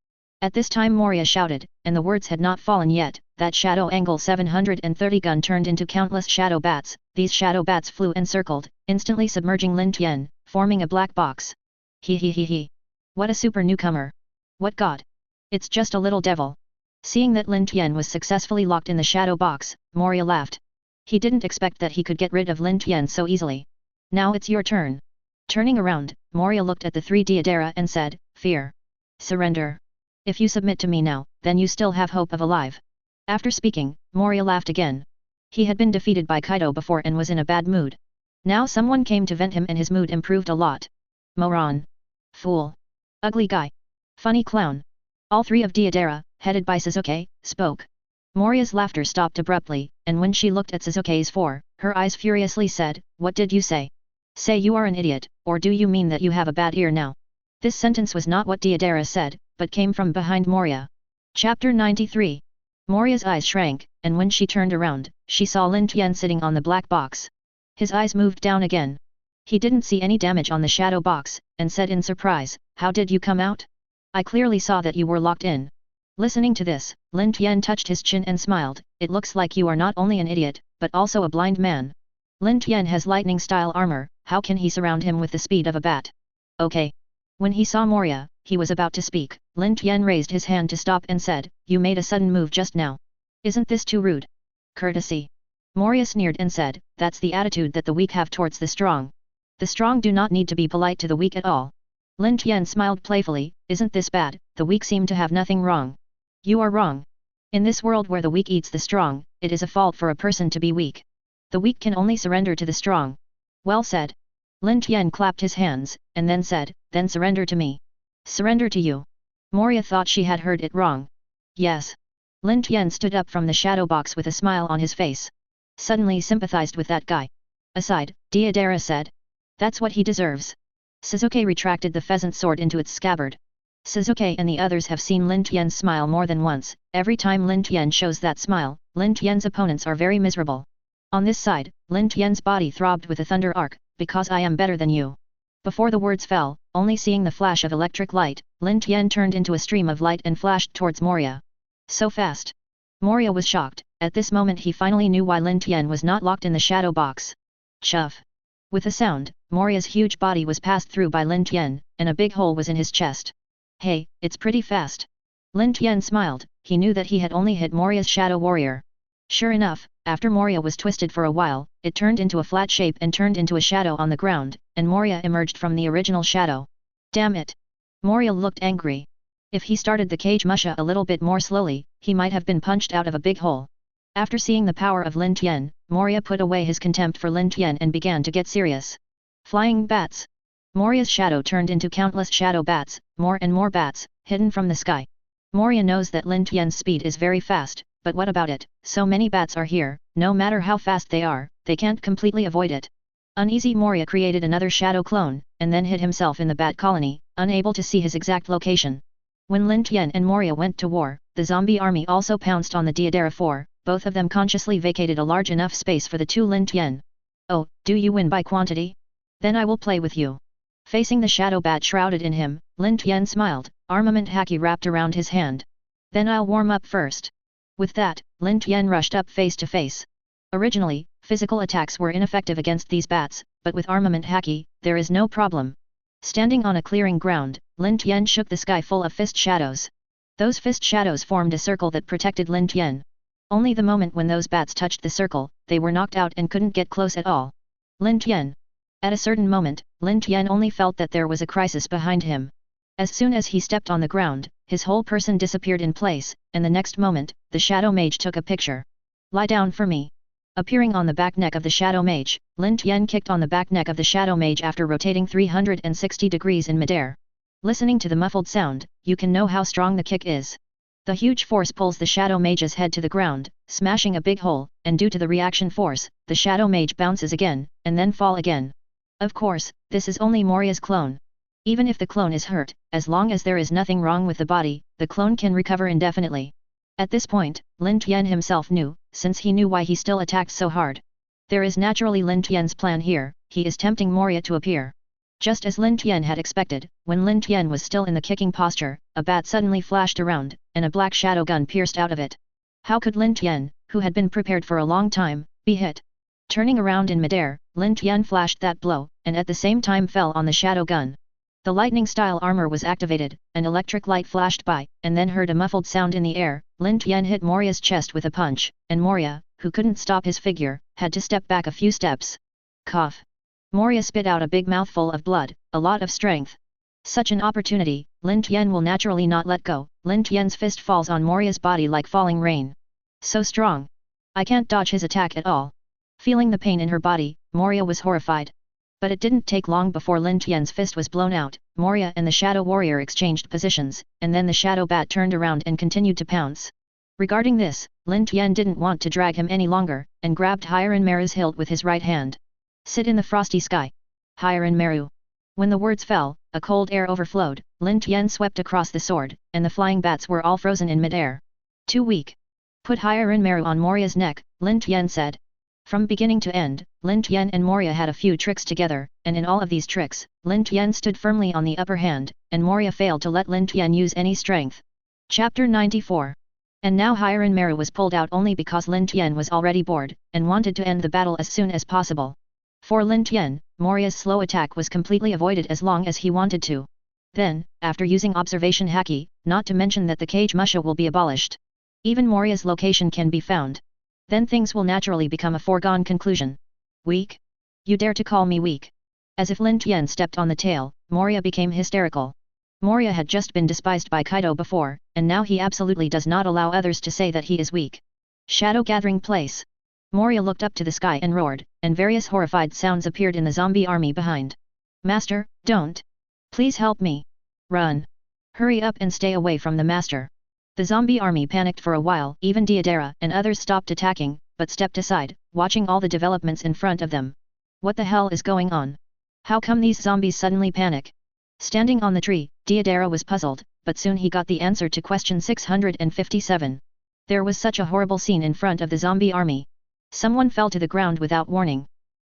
At this time Moria shouted, and the words had not fallen yet. That shadow angle 730 gun turned into countless shadow bats. These shadow bats flew and circled, instantly submerging Lin Tian, forming a black box. He. What a super newcomer! What god! It's just a little devil. Seeing that Lin Tian was successfully locked in the shadow box, Moria laughed. He didn't expect that he could get rid of Lin Tian so easily. Now it's your turn. Turning around, Moria looked at the three Deidara and said, fear. Surrender. If you submit to me now, then you still have hope of alive. After speaking, Moria laughed again. He had been defeated by Kaido before and was in a bad mood. Now someone came to vent him and his mood improved a lot. Moron. Fool. Ugly guy. Funny clown. All three of Deidara, headed by Suzuki, spoke. Moria's laughter stopped abruptly, and when she looked at Suzuki's her eyes furiously said, what did you say? Say you are an idiot, or do you mean that you have a bad ear now? This sentence was not what Deidara said, but came from behind Moria. Chapter 93. Moria's eyes shrank, and when she turned around, she saw Lin Tian sitting on the black box. His eyes moved down again. He didn't see any damage on the shadow box, and said in surprise, how did you come out? I clearly saw that you were locked in. Listening to this, Lin Tian touched his chin and smiled, it looks like you are not only an idiot, but also a blind man. Lin Tian has lightning-style armor, how can he surround him with the speed of a bat? Okay. When he saw Moria, he was about to speak, Lin Tian raised his hand to stop and said, you made a sudden move just now. Isn't this too rude? Courtesy. Moria sneered and said, that's the attitude that the weak have towards the strong. The strong do not need to be polite to the weak at all. Lin Tian smiled playfully, isn't this bad, the weak seem to have nothing wrong. You are wrong. In this world where the weak eats the strong, it is a fault for a person to be weak. The weak can only surrender to the strong. Well said. Lin Tian clapped his hands, and then said, then surrender to me. Surrender to you. Moria thought she had heard it wrong. Yes. Lin Tian stood up from the shadow box with a smile on his face. Suddenly sympathized with that guy. Aside, Deidara said. That's what he deserves. Suzuki retracted the pheasant sword into its scabbard. Suzuki and the others have seen Lin Tian smile more than once, every time Lin Tian shows that smile, Lin Tian's opponents are very miserable. On this side, Lin Tian's body throbbed with a thunder arc, because I am better than you. Before the words fell, only seeing the flash of electric light, Lin Tian turned into a stream of light and flashed towards Moria. So fast. Moria was shocked, at this moment he finally knew why Lin Tian was not locked in the shadow box. Chuff. With a sound, Moria's huge body was passed through by Lin Tian, and a big hole was in his chest. Hey, it's pretty fast. Lin Tian smiled, he knew that he had only hit Moria's shadow warrior. Sure enough, after Moria was twisted for a while, it turned into a flat shape and turned into a shadow on the ground, and Moria emerged from the original shadow. Damn it! Moria looked angry. If he started the cage musha a little bit more slowly, he might have been punched out of a big hole. After seeing the power of Lin Tian, Moria put away his contempt for Lin Tian and began to get serious. Flying bats. Moria's shadow turned into countless shadow bats, more and more bats, hidden from the sky. Moria knows that Lin Tian's speed is very fast, but what about it, so many bats are here, no matter how fast they are, they can't completely avoid it. Uneasy Moria created another shadow clone, and then hid himself in the bat colony, unable to see his exact location. When Lin Tian and Moria went to war, the zombie army also pounced on the Deidara 4, both of them consciously vacated a large enough space for the two Lin Tian. Oh, do you win by quantity? Then I will play with you. Facing the shadow bat shrouded in him, Lin Tian smiled, armament haki wrapped around his hand. Then I'll warm up first. With that, Lin Tian rushed up face to face. Originally, physical attacks were ineffective against these bats, but with armament haki, there is no problem. Standing on a clearing ground, Lin Tian shook the sky full of fist shadows. Those fist shadows formed a circle that protected Lin Tian. Only the moment when those bats touched the circle, they were knocked out and couldn't get close at all. Lin Tian. At a certain moment, Lin Tian only felt that there was a crisis behind him. As soon as he stepped on the ground, his whole person disappeared in place, and the next moment, the shadow mage took a picture. Lie down for me. Appearing on the back neck of the shadow mage, Lin Tian kicked on the back neck of the shadow mage after rotating 360 degrees in midair. Listening to the muffled sound, you can know how strong the kick is. The huge force pulls the shadow mage's head to the ground, smashing a big hole, and due to the reaction force, the shadow mage bounces again, and then fall again. Of course, this is only Moria's clone. Even if the clone is hurt, as long as there is nothing wrong with the body, the clone can recover indefinitely. At this point, Lin Tian himself knew, since he knew why he still attacked so hard. There is naturally Lin Tian's plan here, he is tempting Moria to appear. Just as Lin Tian had expected, when Lin Tian was still in the kicking posture, a bat suddenly flashed around, and a black shadow gun pierced out of it. How could Lin Tian, who had been prepared for a long time, be hit? Turning around in midair, Lin Tian flashed that blow, and at the same time fell on the shadow gun. The lightning-style armor was activated, an electric light flashed by, and then heard a muffled sound in the air. Lin Tian hit Moria's chest with a punch, and Moria, who couldn't stop his figure, had to step back a few steps. Cough. Moria spit out a big mouthful of blood, a lot of strength. Such an opportunity, Lin Tian will naturally not let go. Lin Tian's fist falls on Moria's body like falling rain. So strong. I can't dodge his attack at all. Feeling the pain in her body, Moria was horrified. But it didn't take long before Lin Tian's fist was blown out. Moria and the Shadow Warrior exchanged positions, and then the Shadow Bat turned around and continued to pounce. Regarding this, Lin Tian didn't want to drag him any longer, and grabbed Hiran Meru's hilt with his right hand. Sit in the frosty sky. Hiran Meru. When the words fell, a cold air overflowed. Lin Tian swept across the sword, and the flying bats were all frozen in midair. Too weak. Put Hiran Meru on Moria's neck, Lin Tian said. From beginning to end, Lin Tian and Moria had a few tricks together, and in all of these tricks, Lin Tian stood firmly on the upper hand, and Moria failed to let Lin Tian use any strength. Chapter 94. And now Hiran Meru was pulled out only because Lin Tian was already bored, and wanted to end the battle as soon as possible. For Lin Tian, Moria's slow attack was completely avoided as long as he wanted to. Then, after using observation haki, not to mention that the cage musha will be abolished. Even Moria's location can be found. Then things will naturally become a foregone conclusion. Weak? You dare to call me weak? As if Lin Tian stepped on the tail, Moria became hysterical. Moria had just been despised by Kaido before, and now he absolutely does not allow others to say that he is weak. Shadow gathering place. Moria looked up to the sky and roared, and various horrified sounds appeared in the zombie army behind. Master, don't! Please help me! Run! Hurry up and stay away from the master! The zombie army panicked for a while. Even Deidara and others stopped attacking, but stepped aside, watching all the developments in front of them. What the hell is going on? How come these zombies suddenly panic? Standing on the tree, Deidara was puzzled, but soon he got the answer to question 657. There was such a horrible scene in front of the zombie army. Someone fell to the ground without warning.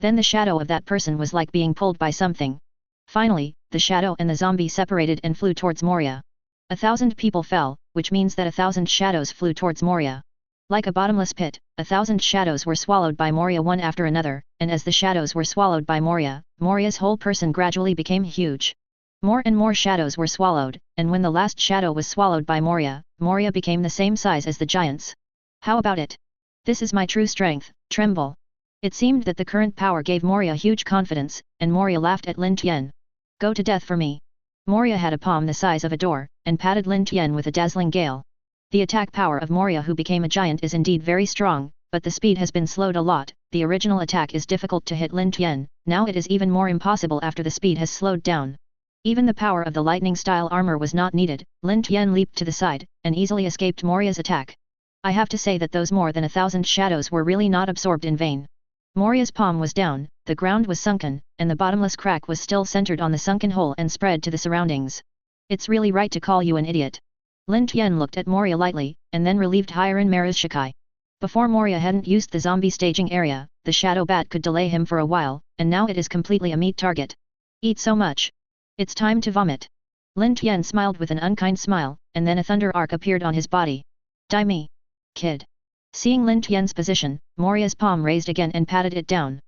Then the shadow of that person was like being pulled by something. Finally, the shadow and the zombie separated and flew towards Moria. 1,000 people fell, which means that 1,000 shadows flew towards Moria. Like a bottomless pit, 1,000 shadows were swallowed by Moria one after another, and as the shadows were swallowed by Moria, Moria's whole person gradually became huge. More and more shadows were swallowed, and when the last shadow was swallowed by Moria, Moria became the same size as the giants. How about it? This is my true strength, tremble. It seemed that the current power gave Moria huge confidence, and Moria laughed at Lin Tian. Go to death for me. Moria had a palm the size of a door, and patted Lin Tian with a dazzling gale. The attack power of Moria who became a giant is indeed very strong, but the speed has been slowed a lot. The original attack is difficult to hit Lin Tian, now it is even more impossible after the speed has slowed down. Even the power of the lightning-style armor was not needed. Lin Tian leaped to the side, and easily escaped Moria's attack. I have to say that those more than 1,000 shadows were really not absorbed in vain. Moria's palm was down, the ground was sunken, and the bottomless crack was still centered on the sunken hole and spread to the surroundings. It's really right to call you an idiot. Lin Tian looked at Moria lightly, and then relieved Hiran Meru's Shikai. Before Moria hadn't used the zombie staging area, the shadow bat could delay him for a while, and now it is completely a meat target. Eat so much. It's time to vomit. Lin Tian smiled with an unkind smile, and then a thunder arc appeared on his body. Die me, kid. Seeing Lin Tian's position, Moria's palm raised again and patted it down.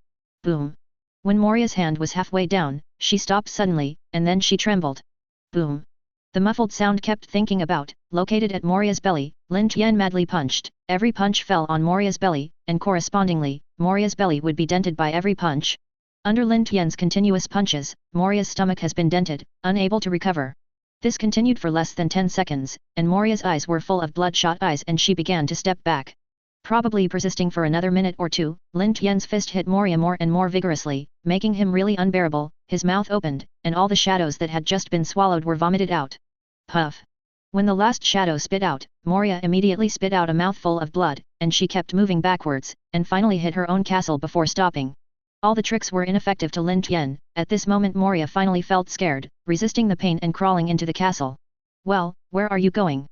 Boom. When Moria's hand was halfway down, she stopped suddenly, and then she trembled. Boom. The muffled sound kept thinking about, located at Moria's belly. Lin Tian madly punched. Every punch fell on Moria's belly, and correspondingly, Moria's belly would be dented by every punch. Under Lin Tian's continuous punches, Moria's stomach has been dented, unable to recover. This continued for less than 10 seconds, and Moria's eyes were full of bloodshot eyes and she began to step back. Probably persisting for another minute or two, Lin Tian's fist hit Moria more and more vigorously, making him really unbearable. His mouth opened, and all the shadows that had just been swallowed were vomited out. Puff. When the last shadow spit out, Moria immediately spit out a mouthful of blood, and she kept moving backwards, and finally hit her own castle before stopping. All the tricks were ineffective to Lin Tian. At this moment Moria finally felt scared, resisting the pain and crawling into the castle. Well, where are you going?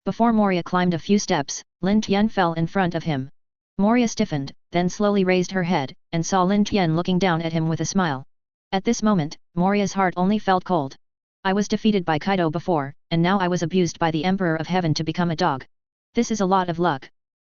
Before Moria climbed a few steps, Lin Tian fell in front of him. Moria stiffened, then slowly raised her head, and saw Lin Tian looking down at him with a smile. At this moment, Moria's heart only felt cold. I was defeated by Kaido before, and now I was abused by the Emperor of Heaven to become a dog. This is a lot of luck.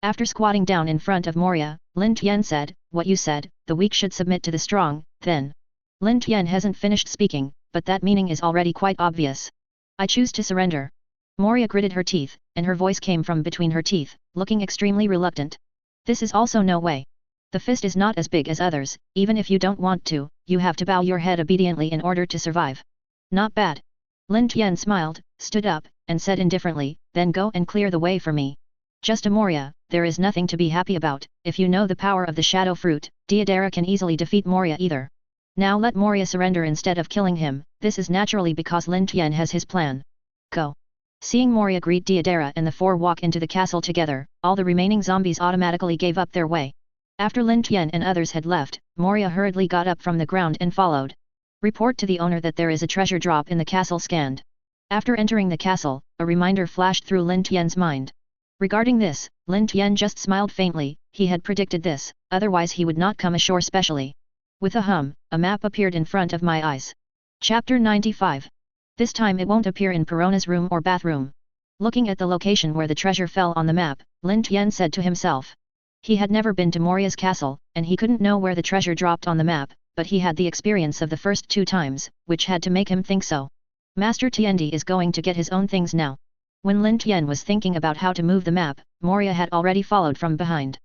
After squatting down in front of Moria, Lin Tian said, what you said, the weak should submit to the strong, then. Lin Tian hasn't finished speaking, but that meaning is already quite obvious. I choose to surrender. Moria gritted her teeth, and her voice came from between her teeth, looking extremely reluctant. This is also no way. The fist is not as big as others, even if you don't want to, you have to bow your head obediently in order to survive. Not bad. Lin Tian smiled, stood up, and said indifferently, then go and clear the way for me. Just a Moria, there is nothing to be happy about, if you know the power of the shadow fruit, Deidara can easily defeat Moria either. Now let Moria surrender instead of killing him, this is naturally because Lin Tian has his plan. Go. Seeing Moria greet Deidara and the four walk into the castle together, all the remaining zombies automatically gave up their way. After Lin Tian and others had left, Moria hurriedly got up from the ground and followed. Report to the owner that there is a treasure drop in the castle scanned. After entering the castle, a reminder flashed through Lin Tian's mind. Regarding this, Lin Tian just smiled faintly, he had predicted this, otherwise he would not come ashore specially. With a hum, a map appeared in front of my eyes. Chapter 95. This time it won't appear in Perona's room or bathroom. Looking at the location where the treasure fell on the map, Lin Tian said to himself. He had never been to Moria's castle, and he couldn't know where the treasure dropped on the map, but he had the experience of the first 2 times, which had to make him think so. Master Tiandi is going to get his own things now. When Lin Tian was thinking about how to move the map, Moria had already followed from behind.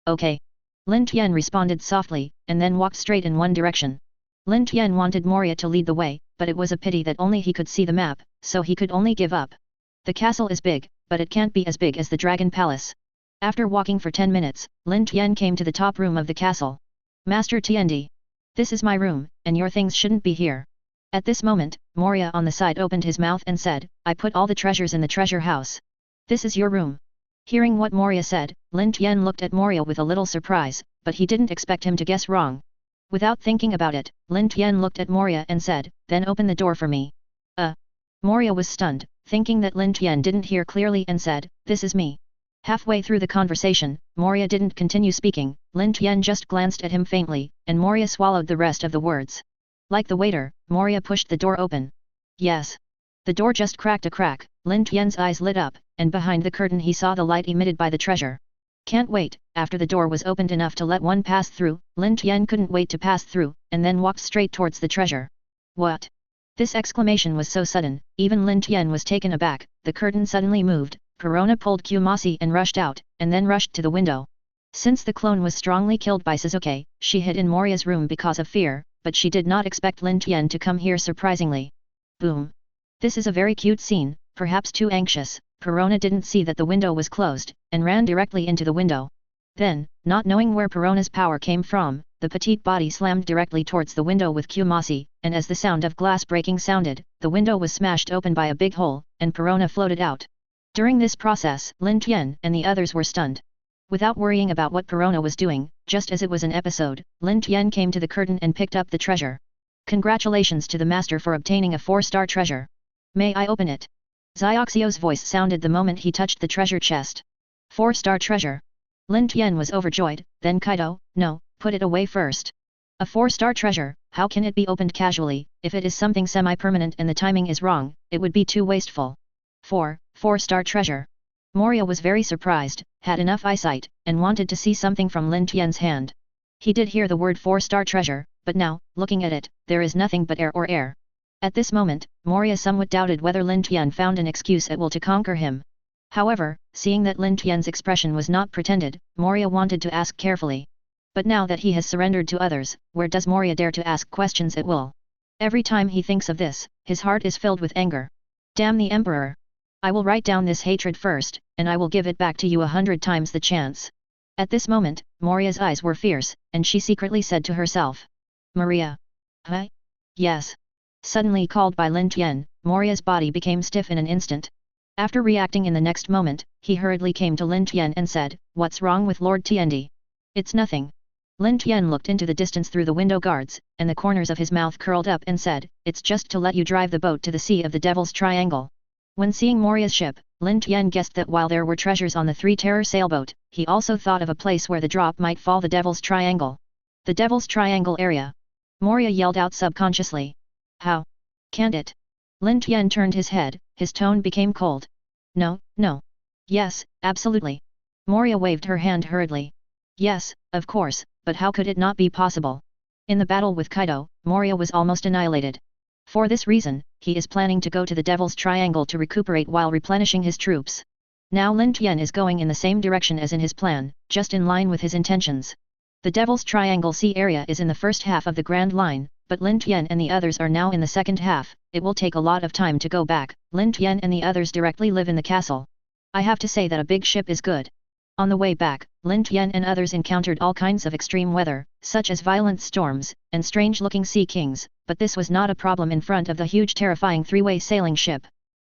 Okay. Lin Tian responded softly, and then walked straight in one direction. Lin Tian wanted Moria to lead the way, but it was a pity that only he could see the map, so he could only give up. The castle is big, but it can't be as big as the Dragon Palace. After walking for 10 minutes, Lin Tian came to the top room of the castle. Master Tiandi. This is my room, and your things shouldn't be here. At this moment, Moria on the side opened his mouth and said, I put all the treasures in the treasure house. This is your room. Hearing what Moria said, Lin Tian looked at Moria with a little surprise, but he didn't expect him to guess wrong. Without thinking about it, Lin Tian looked at Moria and said, then open the door for me. Moria was stunned, thinking that Lin Tian didn't hear clearly and said, this is me. Halfway through the conversation, Moria didn't continue speaking, Lin Tian just glanced at him faintly, and Moria swallowed the rest of the words. Like the waiter, Moria pushed the door open. Yes. The door just cracked a crack, Lin Tian's eyes lit up, and behind the curtain he saw the light emitted by the treasure. Can't wait. After the door was opened enough to let one pass through, Lin Tian couldn't wait to pass through, and then walked straight towards the treasure. What? This exclamation was so sudden, even Lin Tian was taken aback. The curtain suddenly moved, Perona pulled Kumasi and rushed out, and then rushed to the window. Since the clone was strongly killed by Suzuki, she hid in Moria's room because of fear, but she did not expect Lin Tian to come here surprisingly. Boom. This is a very cute scene, perhaps too anxious. Perona didn't see that the window was closed, and ran directly into the window. Then, not knowing where Perona's power came from, the petite body slammed directly towards the window with Kumasi, and as the sound of glass breaking sounded, the window was smashed open by a big hole, and Perona floated out. During this process, Lin Tian and the others were stunned. Without worrying about what Perona was doing, just as it was an episode, Lin Tian came to the curtain and picked up the treasure. Congratulations to the master for obtaining a 4-star treasure. May I open it? Zioxio's voice sounded the moment he touched the treasure chest. 4-star treasure. Lin Tian was overjoyed, then Kaido, no, put it away first. A 4-star treasure, how can it be opened casually? If it is something semi-permanent and the timing is wrong, it would be too wasteful. 4-star treasure. Moria was very surprised, had enough eyesight, and wanted to see something from Lin Tian's hand. He did hear the word 4-star treasure, but now, looking at it, there is nothing but air or air. At this moment, Moria somewhat doubted whether Lin Tian found an excuse at will to conquer him. However, seeing that Lin Tian's expression was not pretended, Moria wanted to ask carefully. But now that he has surrendered to others, where does Moria dare to ask questions at will? Every time he thinks of this, his heart is filled with anger. Damn the Emperor! I will write down this hatred first, and I will give it back to you 100 times the chance. At this moment, Moria's eyes were fierce, and she secretly said to herself. Maria. Huh? Yes. Suddenly called by Lin Tian, Moria's body became stiff in an instant. After reacting in the next moment, he hurriedly came to Lin Tian and said, What's wrong with Lord Tiandi? It's nothing. Lin Tian looked into the distance through the window guards, and the corners of his mouth curled up and said, It's just to let you drive the boat to the Sea of the Devil's Triangle. When seeing Moria's ship, Lin Tian guessed that while there were treasures on the 3 Terror sailboat, he also thought of a place where the drop might fall, the Devil's Triangle. The Devil's Triangle area. Moria yelled out subconsciously. How? Can't it? Lin Tian turned his head, his tone became cold. No. Yes, absolutely. Moria waved her hand hurriedly. Yes, of course, but how could it not be possible? In the battle with Kaido, Moria was almost annihilated. For this reason, he is planning to go to the Devil's Triangle to recuperate while replenishing his troops. Now Lin Tian is going in the same direction as in his plan, just in line with his intentions. The Devil's Triangle Sea area is in the first half of the Grand Line, but Lin Tian and the others are now in the second half. It will take a lot of time to go back. Lin Tian and the others directly live in the castle. I have to say that a big ship is good. On the way back, Lin Tian and others encountered all kinds of extreme weather, such as violent storms, and strange-looking sea kings, but this was not a problem in front of the huge terrifying three-way sailing ship.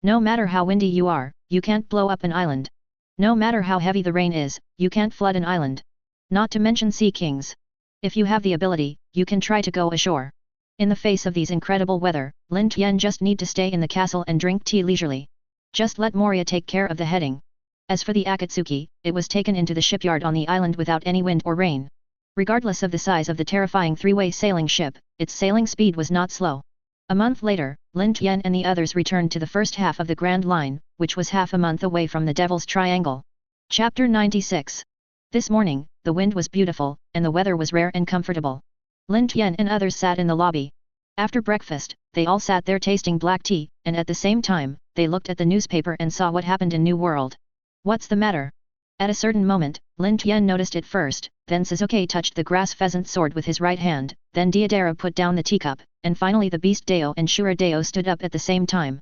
No matter how windy you are, you can't blow up an island. No matter how heavy the rain is, you can't flood an island. Not to mention sea kings. If you have the ability, you can try to go ashore. In the face of these incredible weather, Lin Tian just need to stay in the castle and drink tea leisurely. Just let Moria take care of the heading. As for the Akatsuki, it was taken into the shipyard on the island without any wind or rain. Regardless of the size of the terrifying three-way sailing ship, its sailing speed was not slow. A month later, Lin Tian and the others returned to the first half of the Grand Line, which was half a month away from the Devil's Triangle. Chapter 96. This morning, the wind was beautiful, and the weather was rare and comfortable. Lin Tian and others sat in the lobby. After breakfast, they all sat there tasting black tea, and at the same time, they looked at the newspaper and saw what happened in New World. What's the matter? At a certain moment, Lin Tian noticed it first, then Sasuke touched the grass pheasant sword with his right hand, then Deidara put down the teacup, and finally the Beast Deo and Shura Deo stood up at the same time.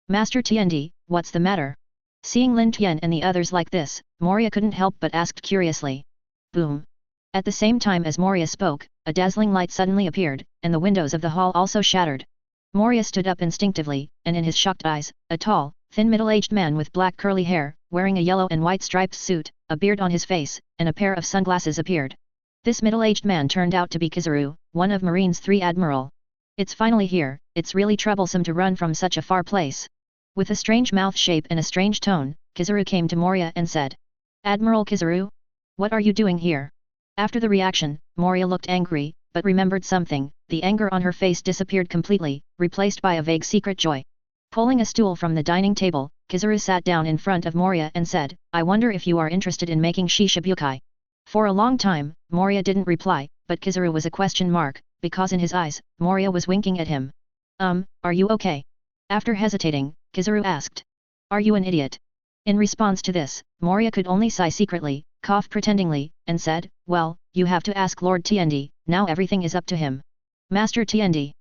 Master Tiandi, what's the matter? Seeing Lin Tian and the others like this, Moria couldn't help but asked curiously. Boom! At the same time as Moria spoke, a dazzling light suddenly appeared, and the windows of the hall also shattered. Moria stood up instinctively, and in his shocked eyes, a tall, thin middle-aged man with black curly hair, wearing a yellow and white striped suit, a beard on his face, and a pair of sunglasses appeared. This middle-aged man turned out to be Kizaru, one of Marine's 3 Admiral. It's finally here, it's really troublesome to run from such a far place. With a strange mouth shape and a strange tone, Kizaru came to Moria and said. Admiral Kizaru? What are you doing here? After the reaction, Moria looked angry, but remembered something. The anger on her face disappeared completely, replaced by a vague secret joy. Pulling a stool from the dining table, Kizaru sat down in front of Moria and said, I wonder if you are interested in making Shishibukai. For a long time, Moria didn't reply, but Kizaru was a question mark, because in his eyes, Moria was winking at him. Are you okay? After hesitating, Kizaru asked. Are you an idiot? In response to this, Moria could only sigh secretly, cough pretendingly, and said, well, you have to ask Lord Tiendi, now everything is up to him. Master Tiendi.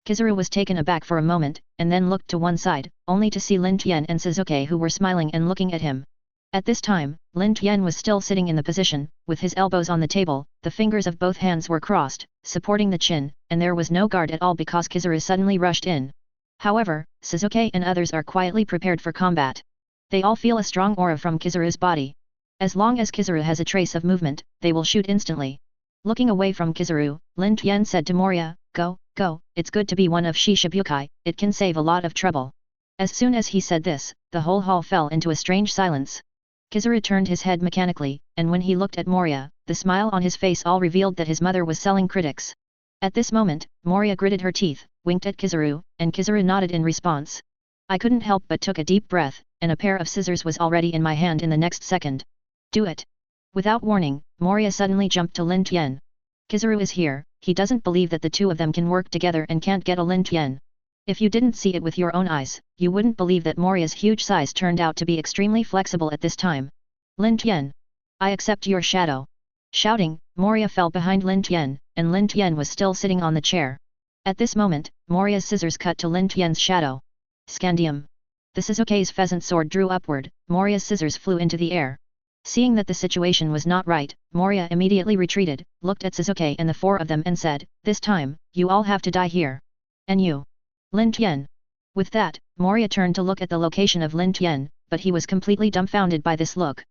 Kizaru was taken aback for a moment, and then looked to one side, only to see Lin Tian and Sasuke who were smiling and looking at him. At this time, Lin Tian was still sitting in the position, with his elbows on the table, the fingers of both hands were crossed, supporting the chin, and there was no guard at all because Kizaru suddenly rushed in. However, Sasuke and others are quietly prepared for combat. They all feel a strong aura from Kizaru's body. As long as Kizaru has a trace of movement, they will shoot instantly. Looking away from Kizaru, Lin Tian said to Moria, Go, it's good to be one of Shishibukai, it can save a lot of trouble. As soon as he said this, the whole hall fell into a strange silence. Kizaru turned his head mechanically, and when he looked at Moria, the smile on his face all revealed that his mother was selling critics. At this moment, Moria gritted her teeth, winked at Kizaru, and Kizaru nodded in response. I couldn't help but took a deep breath, and a pair of scissors was already in my hand in the next second. Do it! Without warning, Moria suddenly jumped to Lin Tian. Kizaru is here, he doesn't believe that the two of them can work together and can't get a Lin Tian. If you didn't see it with your own eyes, you wouldn't believe that Moria's huge size turned out to be extremely flexible at this time. Lin Tian! I accept your shadow. Shouting, Moria fell behind Lin Tian, and Lin Tian was still sitting on the chair. At this moment, Moria's scissors cut to Lin Tian's shadow. Scandium! The Sasuke's pheasant sword drew upward, Moria's scissors flew into the air. Seeing that the situation was not right, Moria immediately retreated, looked at Sasuke and the 4 of them and said, this time, you all have to die here. And you? Lin Tian. With that, Moria turned to look at the location of Lin Tian, but he was completely dumbfounded by this look.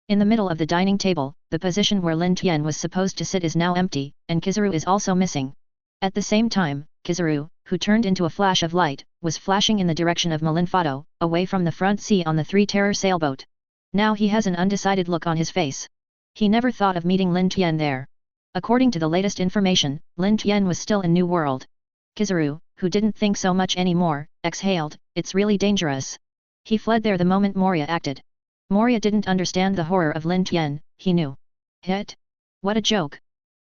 In the middle of the dining table, the position where Lin Tian was supposed to sit is now empty, and Kizaru is also missing. At the same time, Kizaru, who turned into a flash of light, was flashing in the direction of Malinfado, away from the front sea on the 3 Terror sailboat. Now he has an undecided look on his face. He never thought of meeting Lin Tian there. According to the latest information, Lin Tian was still in New World. Kizaru, who didn't think so much anymore, exhaled, it's really dangerous. He fled there the moment Moria acted. Moria didn't understand the horror of Lin Tian, he knew. Hit? What a joke.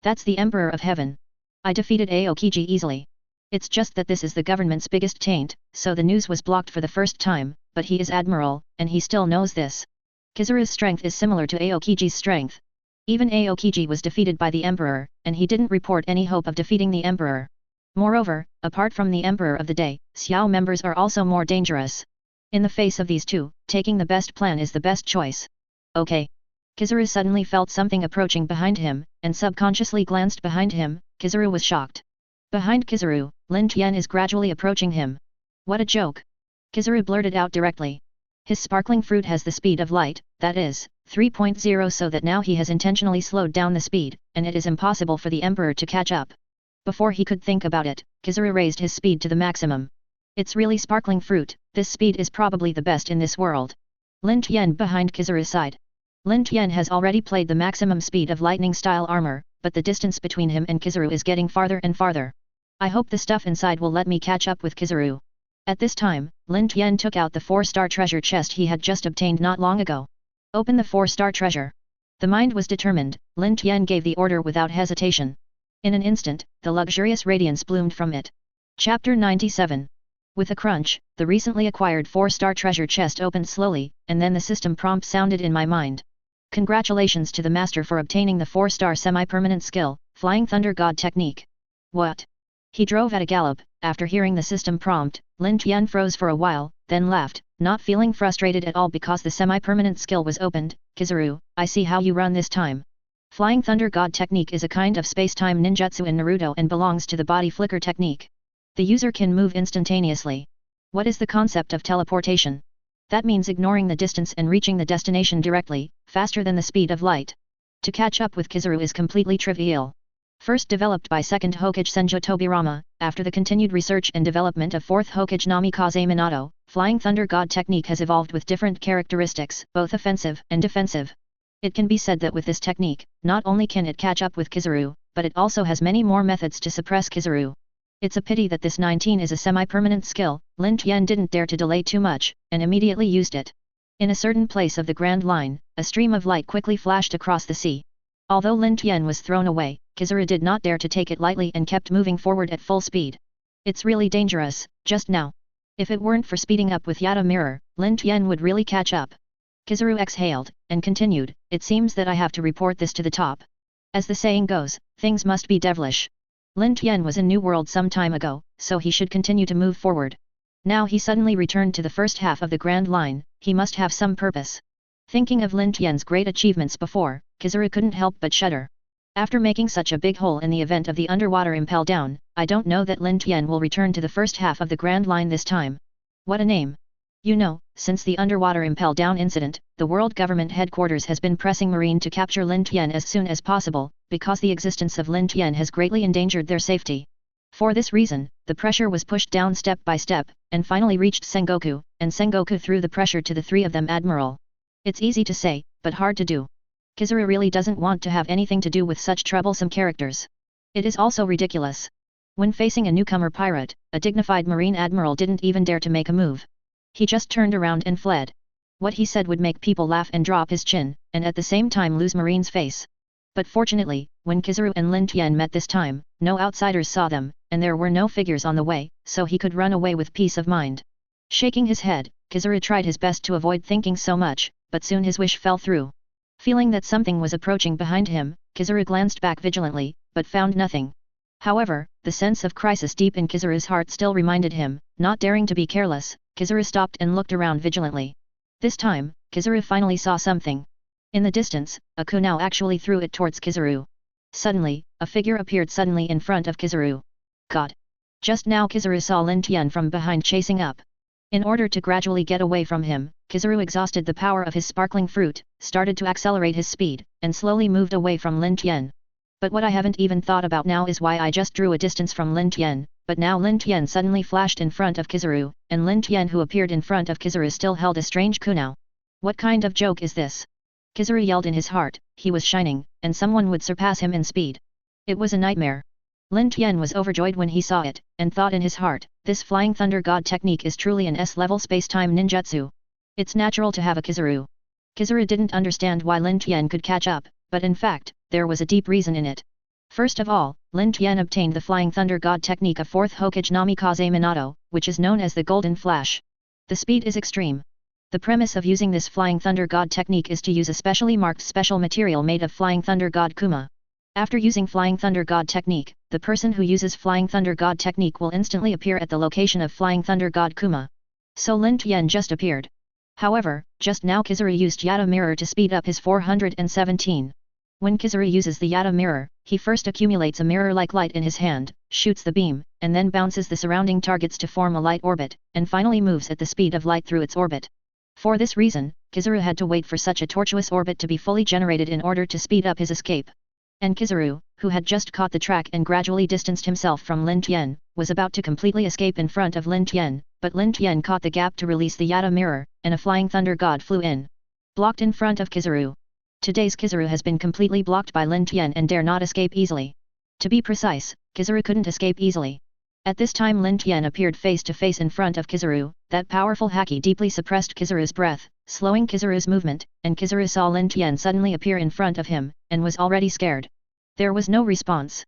That's the Emperor of Heaven. I defeated Aokiji easily. It's just that this is the government's biggest taint, so the news was blocked for the first time, but he is Admiral, and he still knows this. Kizaru's strength is similar to Aokiji's strength. Even Aokiji was defeated by the Emperor, and he didn't report any hope of defeating the Emperor. Moreover, apart from the Emperor of the day, Xiao members are also more dangerous. In the face of these two, taking the best plan is the best choice. Okay. Kizaru suddenly felt something approaching behind him, and subconsciously glanced behind him. Kizaru was shocked. Behind Kizaru, Lin Tian is gradually approaching him. What a joke! Kizaru blurted out directly. His sparkling fruit has the speed of light, that is, 3.0, so that now he has intentionally slowed down the speed, and it is impossible for the Emperor to catch up. Before he could think about it, Kizaru raised his speed to the maximum. It's really sparkling fruit, this speed is probably the best in this world. Lin Tian behind Kizaru's side. Lin Tian has already played the maximum speed of lightning-style armor, but the distance between him and Kizaru is getting farther and farther. I hope the stuff inside will let me catch up with Kizaru. At this time, Lin Tian took out the 4-star treasure chest he had just obtained not long ago. Open the 4-star treasure. The mind was determined, Lin Tian gave the order without hesitation. In an instant, the luxurious radiance bloomed from it. Chapter 97. With a crunch, the recently acquired 4-star treasure chest opened slowly, and then the system prompt sounded in my mind. Congratulations to the master for obtaining the 4-star semi-permanent skill, Flying Thunder God Technique. What? He drove at a gallop. After hearing the system prompt, Lin Tian froze for a while, then laughed, not feeling frustrated at all because the semi-permanent skill was opened. Kizaru, I see how you run this time. Flying Thunder God Technique is a kind of space-time ninjutsu in Naruto and belongs to the body flicker technique. The user can move instantaneously. What is the concept of teleportation? That means ignoring the distance and reaching the destination directly, faster than the speed of light. To catch up with Kizaru is completely trivial. First developed by 2nd Hokage Senju Tobirama, after the continued research and development of 4th Hokage Namikaze Minato, Flying Thunder God Technique has evolved with different characteristics, both offensive and defensive. It can be said that with this technique, not only can it catch up with Kizaru, but it also has many more methods to suppress Kizaru. It's a pity that this 19 is a semi-permanent skill. Lin Tian didn't dare to delay too much, and immediately used it. In a certain place of the Grand Line, a stream of light quickly flashed across the sea. Although Lin Tian was thrown away, Kizaru did not dare to take it lightly and kept moving forward at full speed. It's really dangerous, just now. If it weren't for speeding up with Yata Mirror, Lin Tian would really catch up. Kizaru exhaled, and continued, it seems that I have to report this to the top. As the saying goes, things must be devilish. Lin Tian was in New World some time ago, so he should continue to move forward. Now he suddenly returned to the first half of the Grand Line, he must have some purpose. Thinking of Lin Tian's great achievements before, Kizaru couldn't help but shudder. After making such a big hole in the event of the underwater impel down, I don't know that Lin Tian will return to the first half of the Grand Line this time. What a name! You know, since the underwater impel down incident, the world government headquarters has been pressing Marine to capture Lin Tian as soon as possible, because the existence of Lin Tian has greatly endangered their safety. For this reason, the pressure was pushed down step by step, and finally reached Sengoku, and Sengoku threw the pressure to the three of them Admiral. It's easy to say, but hard to do. Kizaru really doesn't want to have anything to do with such troublesome characters. It is also ridiculous. When facing a newcomer pirate, a dignified Marine Admiral didn't even dare to make a move. He just turned around and fled. What he said would make people laugh and drop his chin, and at the same time lose Marine's face. But fortunately, when Kizaru and Lin Tian met this time, no outsiders saw them, and there were no figures on the way, so he could run away with peace of mind. Shaking his head, Kizaru tried his best to avoid thinking so much, but soon his wish fell through. Feeling that something was approaching behind him, Kizaru glanced back vigilantly, but found nothing. However, the sense of crisis deep in Kizaru's heart still reminded him, not daring to be careless, Kizaru stopped and looked around vigilantly. This time, Kizaru finally saw something. In the distance, a kunao actually threw it towards Kizaru. Suddenly, a figure appeared suddenly in front of Kizaru. God! Just now Kizaru saw Lin Tian from behind chasing up. In order to gradually get away from him, Kizaru exhausted the power of his sparkling fruit, started to accelerate his speed, and slowly moved away from Lin Tian. But what I haven't even thought about now is why I just drew a distance from Lin Tian, but now Lin Tian suddenly flashed in front of Kizaru, and Lin Tian who appeared in front of Kizaru still held a strange kunao. What kind of joke is this? Kizaru yelled in his heart, he was shining, and someone would surpass him in speed. It was a nightmare. Lin Tian was overjoyed when he saw it, and thought in his heart, this Flying Thunder God technique is truly an S-level space-time ninjutsu. It's natural to have a Kizaru. Kizaru didn't understand why Lin Tian could catch up, but in fact, there was a deep reason in it. First of all, Lin Tian obtained the Flying Thunder God technique of 4th Hokage Namikaze Minato, which is known as the Golden Flash. The speed is extreme. The premise of using this Flying Thunder God technique is to use a specially marked special material made of Flying Thunder God Kuma. After using Flying Thunder God technique, the person who uses Flying Thunder God technique will instantly appear at the location of Flying Thunder God Kuma. So Lin Tian just appeared. However, just now Kizaru used Yata Mirror to speed up his 417. When Kizaru uses the Yata Mirror, he first accumulates a mirror-like light in his hand, shoots the beam, and then bounces the surrounding targets to form a light orbit, and finally moves at the speed of light through its orbit. For this reason, Kizaru had to wait for such a tortuous orbit to be fully generated in order to speed up his escape. And Kizaru, who had just caught the track and gradually distanced himself from Lin Tian, was about to completely escape in front of Lin Tian, but Lin Tian caught the gap to release the Yata Mirror, and a Flying Thunder God flew in. Blocked in front of Kizaru. Today's Kizaru has been completely blocked by Lin Tian and dare not escape easily. To be precise, Kizaru couldn't escape easily. At this time Lin Tian appeared face to face in front of Kizaru. That powerful haki deeply suppressed Kizaru's breath, slowing Kizaru's movement, and Kizaru saw Lin Tian suddenly appear in front of him, and was already scared. There was no response.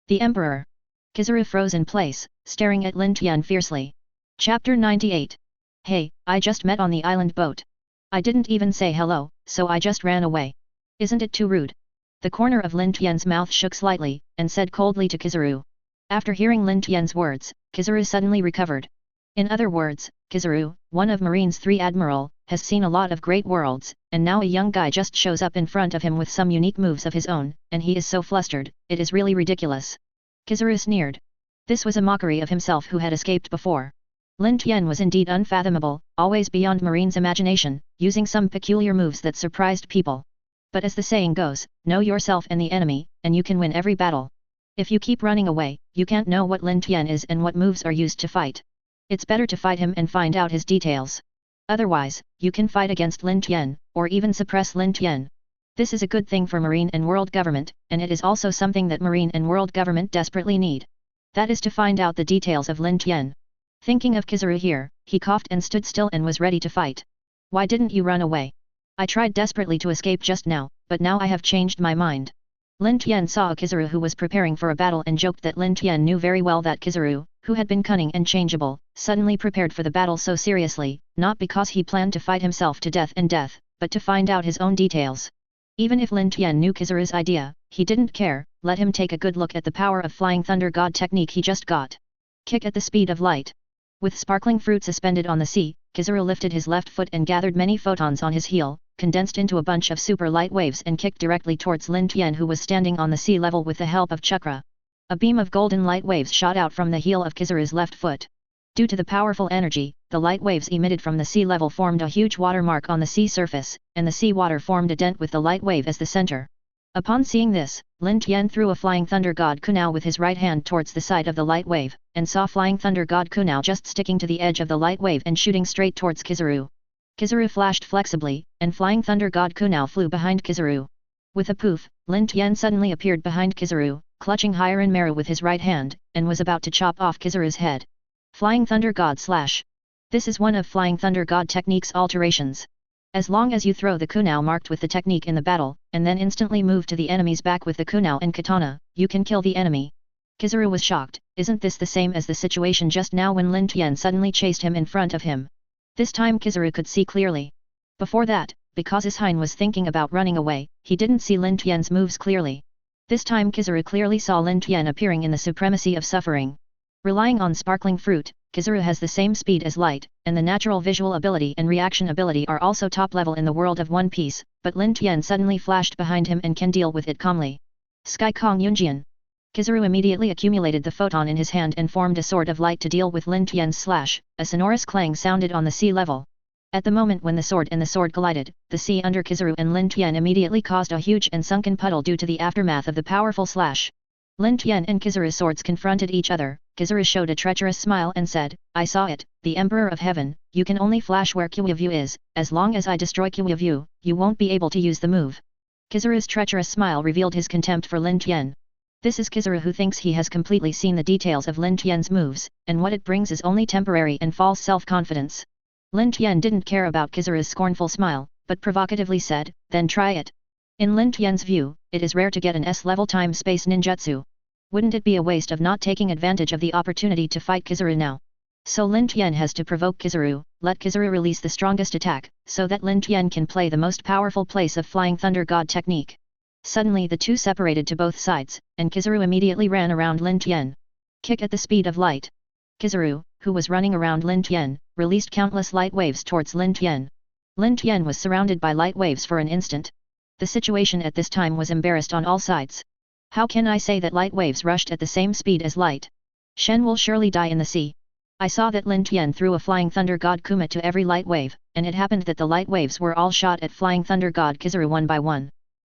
The Emperor. Kizaru froze in place, staring at Lin Tian fiercely. Chapter 98. Hey, I just met on the island boat. I didn't even say hello, so I just ran away. Isn't it too rude? The corner of Lin Tian's mouth shook slightly, and said coldly to Kizaru. After hearing Lin Tian's words, Kizaru suddenly recovered. In other words, Kizaru, one of Marine's 3 Admiral, has seen a lot of great worlds, and now a young guy just shows up in front of him with some unique moves of his own, and he is so flustered, it is really ridiculous. Kizaru sneered. This was a mockery of himself who had escaped before. Lin Tian was indeed unfathomable, always beyond Marine's imagination, using some peculiar moves that surprised people. But as the saying goes, know yourself and the enemy, and you can win every battle. If you keep running away, you can't know what Lin Tian is and what moves are used to fight. It's better to fight him and find out his details. Otherwise, you can fight against Lin Tian, or even suppress Lin Tian. This is a good thing for Marine and World Government, and it is also something that Marine and World Government desperately need. That is to find out the details of Lin Tian. Thinking of Kizaru here, he coughed and stood still and was ready to fight. Why didn't you run away? I tried desperately to escape just now, but now I have changed my mind. Lin Tian saw a Kizaru who was preparing for a battle and joked that Lin Tian knew very well that Kizaru, who had been cunning and changeable, suddenly prepared for the battle so seriously, not because he planned to fight himself to death, but to find out his own details. Even if Lin Tian knew Kizaru's idea, he didn't care. Let him take a good look at the power of Flying Thunder God technique he just got. Kick at the speed of light. With sparkling fruit suspended on the sea, Kizaru lifted his left foot and gathered many photons on his heel, condensed into a bunch of super light waves and kicked directly towards Lin Tian, who was standing on the sea level with the help of chakra. A beam of golden light waves shot out from the heel of Kizaru's left foot. Due to the powerful energy, the light waves emitted from the sea level formed a huge watermark on the sea surface, and the sea water formed a dent with the light wave as the center. Upon seeing this, Lin Tian threw a Flying Thunder God Kunao with his right hand towards the side of the light wave, and saw Flying Thunder God Kunao just sticking to the edge of the light wave and shooting straight towards Kizaru. Kizaru flashed flexibly, and Flying Thunder God Kunao flew behind Kizaru. With a poof, Lin Tian suddenly appeared behind Kizaru, clutching Hiren Meru with his right hand, and was about to chop off Kizaru's head. Flying Thunder God Slash. This is one of Flying Thunder God technique's alterations. As long as you throw the kunao marked with the technique in the battle, and then instantly move to the enemy's back with the kunao and katana, you can kill the enemy. Kizaru was shocked. Isn't this the same as the situation just now when Lin Tian suddenly chased him in front of him? This time Kizaru could see clearly. Before that, because his Hein was thinking about running away, he didn't see Lin Tian's moves clearly. This time Kizaru clearly saw Lin Tian appearing in the supremacy of suffering. Relying on sparkling fruit, Kizaru has the same speed as light, and the natural visual ability and reaction ability are also top level in the world of One Piece, but Lin Tian suddenly flashed behind him and can deal with it calmly. Sky Kong Yunjian. Kizaru immediately accumulated the photon in his hand and formed a sword of light to deal with Lin Tian's slash. A sonorous clang sounded on the sea level. At the moment when the sword collided, the sea under Kizaru and Lin Tian immediately caused a huge and sunken puddle due to the aftermath of the powerful slash. Lin Tian and Kizaru's swords confronted each other. Kizaru showed a treacherous smile and said, I saw it, the Emperor of Heaven, you can only flash where Kyuya is, as long as I destroy Kyuya, you won't be able to use the move. Kizaru's treacherous smile revealed his contempt for Lin Tian. This is Kizaru who thinks he has completely seen the details of Lin Tian's moves, and what it brings is only temporary and false self-confidence. Lin Tian didn't care about Kizaru's scornful smile, but provocatively said, then try it. In Lin Tian's view, it is rare to get an S-level time-space ninjutsu. Wouldn't it be a waste of not taking advantage of the opportunity to fight Kizaru now? So Lin Tian has to provoke Kizaru, let Kizaru release the strongest attack, so that Lin Tian can play the most powerful place of Flying Thunder God technique. Suddenly the two separated to both sides, and Kizaru immediately ran around Lin Tian. Kick at the speed of light. Kizaru, who was running around Lin Tian, released countless light waves towards Lin Tian. Lin Tian was surrounded by light waves for an instant. The situation at this time was embarrassed on all sides. How can I say that light waves rushed at the same speed as light? Shen will surely die in the sea. I saw that Lin Tian threw a Flying Thunder God Kuma to every light wave, and it happened that the light waves were all shot at Flying Thunder God Kizaru one by one.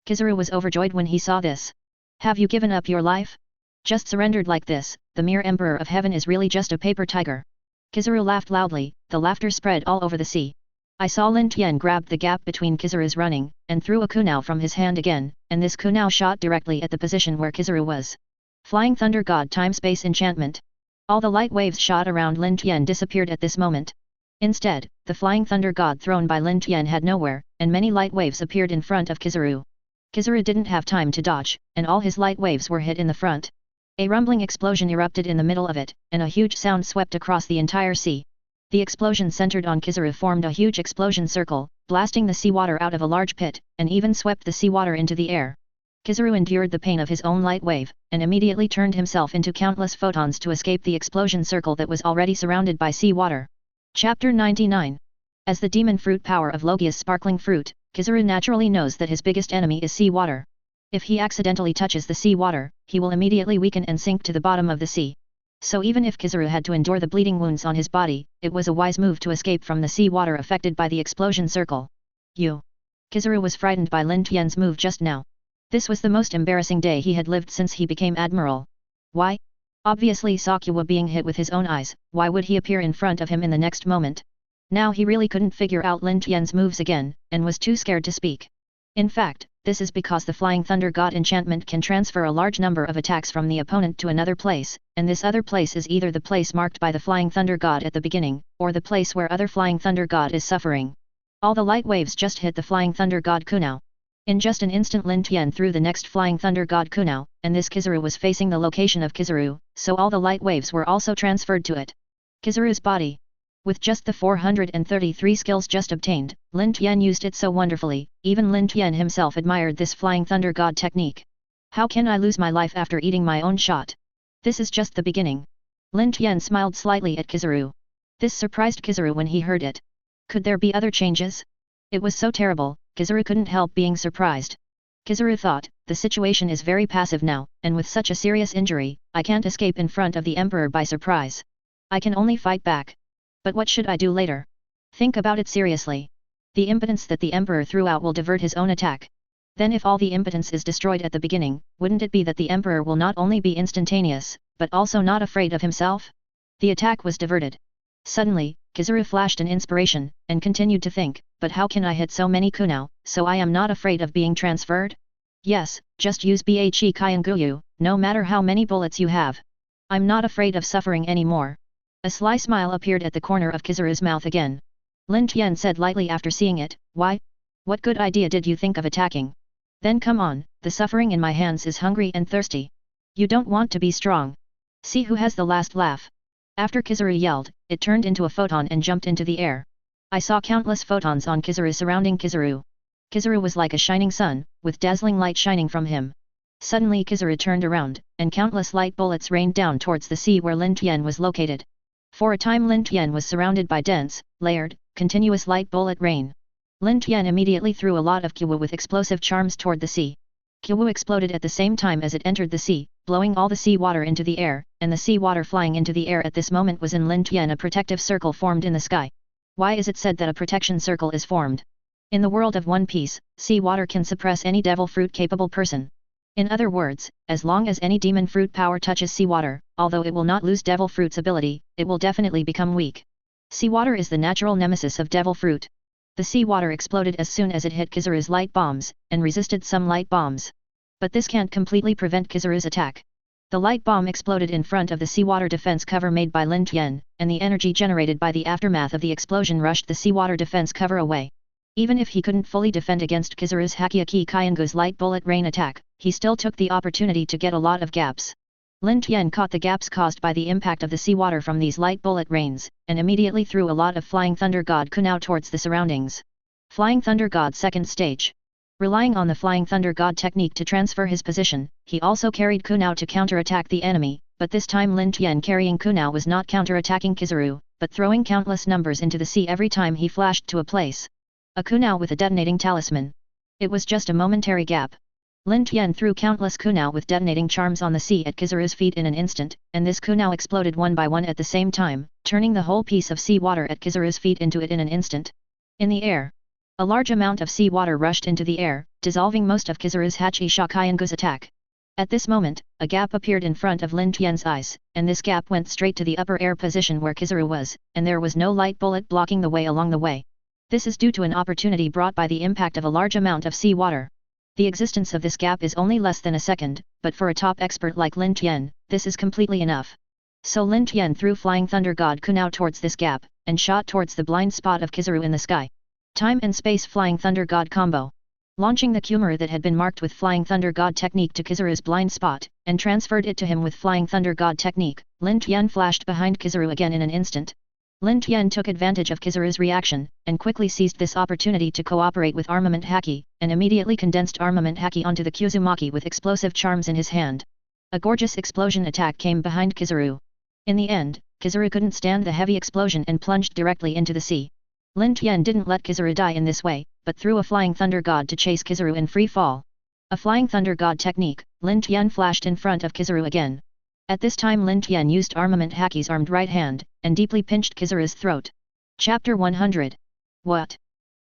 Kizaru was overjoyed when he saw this. Have you given up your life? Just surrendered like this, the mere Emperor of Heaven is really just a paper tiger. Kizaru laughed loudly, the laughter spread all over the sea. I saw Lin Tian grab the gap between Kizaru's running, and threw a kunao from his hand again, and this kunao shot directly at the position where Kizaru was. Flying Thunder God Time-Space Enchantment. All the light waves shot around Lin Tian disappeared at this moment. Instead, the Flying Thunder God thrown by Lin Tian had nowhere, and many light waves appeared in front of Kizaru. Kizaru didn't have time to dodge, and all his light waves were hit in the front. A rumbling explosion erupted in the middle of it, and a huge sound swept across the entire sea. The explosion centered on Kizaru formed a huge explosion circle, blasting the seawater out of a large pit, and even swept the seawater into the air. Kizaru endured the pain of his own light wave, and immediately turned himself into countless photons to escape the explosion circle that was already surrounded by seawater. Chapter 99. As the demon fruit power of Logia's sparkling fruit, Kizaru naturally knows that his biggest enemy is seawater. If he accidentally touches the seawater, he will immediately weaken and sink to the bottom of the sea. So even if Kizaru had to endure the bleeding wounds on his body, it was a wise move to escape from the sea water affected by the explosion circle. Kizaru was frightened by Lin Tian's move just now. This was the most embarrassing day he had lived since he became admiral. Why? Obviously Sakuya being hit with his own eyes, why would he appear in front of him in the next moment? Now he really couldn't figure out Lin Tian's moves again, and was too scared to speak. In fact, this is because the Flying Thunder God enchantment can transfer a large number of attacks from the opponent to another place, and this other place is either the place marked by the Flying Thunder God at the beginning, or the place where other Flying Thunder God is suffering. All the light waves just hit the Flying Thunder God kunao. In just an instant Lin Tian threw the next Flying Thunder God kunao, and this Kizaru was facing the location of Kizaru, so all the light waves were also transferred to it. Kizaru's body. With just the 433 skills just obtained, Lin Tian used it so wonderfully, even Lin Tian himself admired this Flying Thunder God technique. How can I lose my life after eating my own shot? This is just the beginning. Lin Tian smiled slightly at Kizaru. This surprised Kizaru when he heard it. Could there be other changes? It was so terrible, Kizaru couldn't help being surprised. Kizaru thought, the situation is very passive now, and with such a serious injury, I can't escape in front of the Emperor by surprise. I can only fight back. But what should I do later? Think about it seriously. The impotence that the Emperor threw out will divert his own attack. Then if all the impotence is destroyed at the beginning, wouldn't it be that the Emperor will not only be instantaneous, but also not afraid of himself? The attack was diverted. Suddenly, Kizaru flashed an inspiration, and continued to think, but how can I hit so many kunao, so I am not afraid of being transferred? Yes, just use Bhe Kyanguyu, no matter how many bullets you have. I'm not afraid of suffering anymore. A sly smile appeared at the corner of Kizaru's mouth again. Lin Tian said lightly after seeing it, why? What good idea did you think of attacking? Then come on, the suffering in my hands is hungry and thirsty. You don't want to be strong. See who has the last laugh. After Kizaru yelled, it turned into a photon and jumped into the air. I saw countless photons on Kizaru surrounding Kizaru. Kizaru was like a shining sun, with dazzling light shining from him. Suddenly Kizaru turned around, and countless light bullets rained down towards the sea where Lin Tian was located. For a time Lin Tian was surrounded by dense, layered, continuous light bullet rain. Lin Tian immediately threw a lot of Kyu with explosive charms toward the sea. Kyu exploded at the same time as it entered the sea, blowing all the sea water into the air, and the sea water flying into the air at this moment was in Lin Tian a protective circle formed in the sky. Why is it said that a protection circle is formed? In the world of One Piece, sea water can suppress any devil fruit capable person. In other words, as long as any demon fruit power touches seawater, although it will not lose devil fruit's ability, it will definitely become weak. Seawater is the natural nemesis of devil fruit. The seawater exploded as soon as it hit Kizaru's light bombs, and resisted some light bombs. But this can't completely prevent Kizaru's attack. The light bomb exploded in front of the seawater defense cover made by Lin Tian, and the energy generated by the aftermath of the explosion rushed the seawater defense cover away. Even if he couldn't fully defend against Kizaru's Hakiaki Kyangu's light bullet rain attack, he still took the opportunity to get a lot of gaps. Lin Tian caught the gaps caused by the impact of the seawater from these light bullet rains, and immediately threw a lot of Flying Thunder God Kunao towards the surroundings. Flying Thunder God second stage. Relying on the Flying Thunder God technique to transfer his position, he also carried Kunao to counterattack the enemy, but this time Lin Tian carrying Kunao was not counterattacking Kizaru, but throwing countless numbers into the sea every time he flashed to a place. A Kunao with a detonating talisman. It was just a momentary gap. Lin Tian threw countless Kunao with detonating charms on the sea at Kizaru's feet in an instant, and this Kunao exploded one by one at the same time, turning the whole piece of sea water at Kizaru's feet into it in an instant. In the air. A large amount of sea water rushed into the air, dissolving most of Kizaru's Hachi Shakayangu's attack. At this moment, a gap appeared in front of Lin Tian's eyes, and this gap went straight to the upper air position where Kizaru was, and there was no light bullet blocking the way along the way. This is due to an opportunity brought by the impact of a large amount of sea water. The existence of this gap is only less than a second, but for a top expert like Lin Tian, this is completely enough. So Lin Tian threw Flying Thunder God Kunao towards this gap, and shot towards the blind spot of Kizaru in the sky. Time and Space Flying Thunder God Combo. Launching the Kumara that had been marked with Flying Thunder God technique to Kizaru's blind spot, and transferred it to him with Flying Thunder God technique, Lin Tian flashed behind Kizaru again in an instant. Lin Tian took advantage of Kizaru's reaction, and quickly seized this opportunity to cooperate with Armament Haki, and immediately condensed Armament Haki onto the Kyuzumaki with explosive charms in his hand. A gorgeous explosion attack came behind Kizaru. In the end, Kizaru couldn't stand the heavy explosion and plunged directly into the sea. Lin Tian didn't let Kizaru die in this way, but threw a Flying Thunder God to chase Kizaru in free fall. A Flying Thunder God technique, Lin Tian flashed in front of Kizaru again. At this time Lin Tian used Armament Haki's armed right hand, and deeply pinched Kizaru's throat. Chapter 100. What?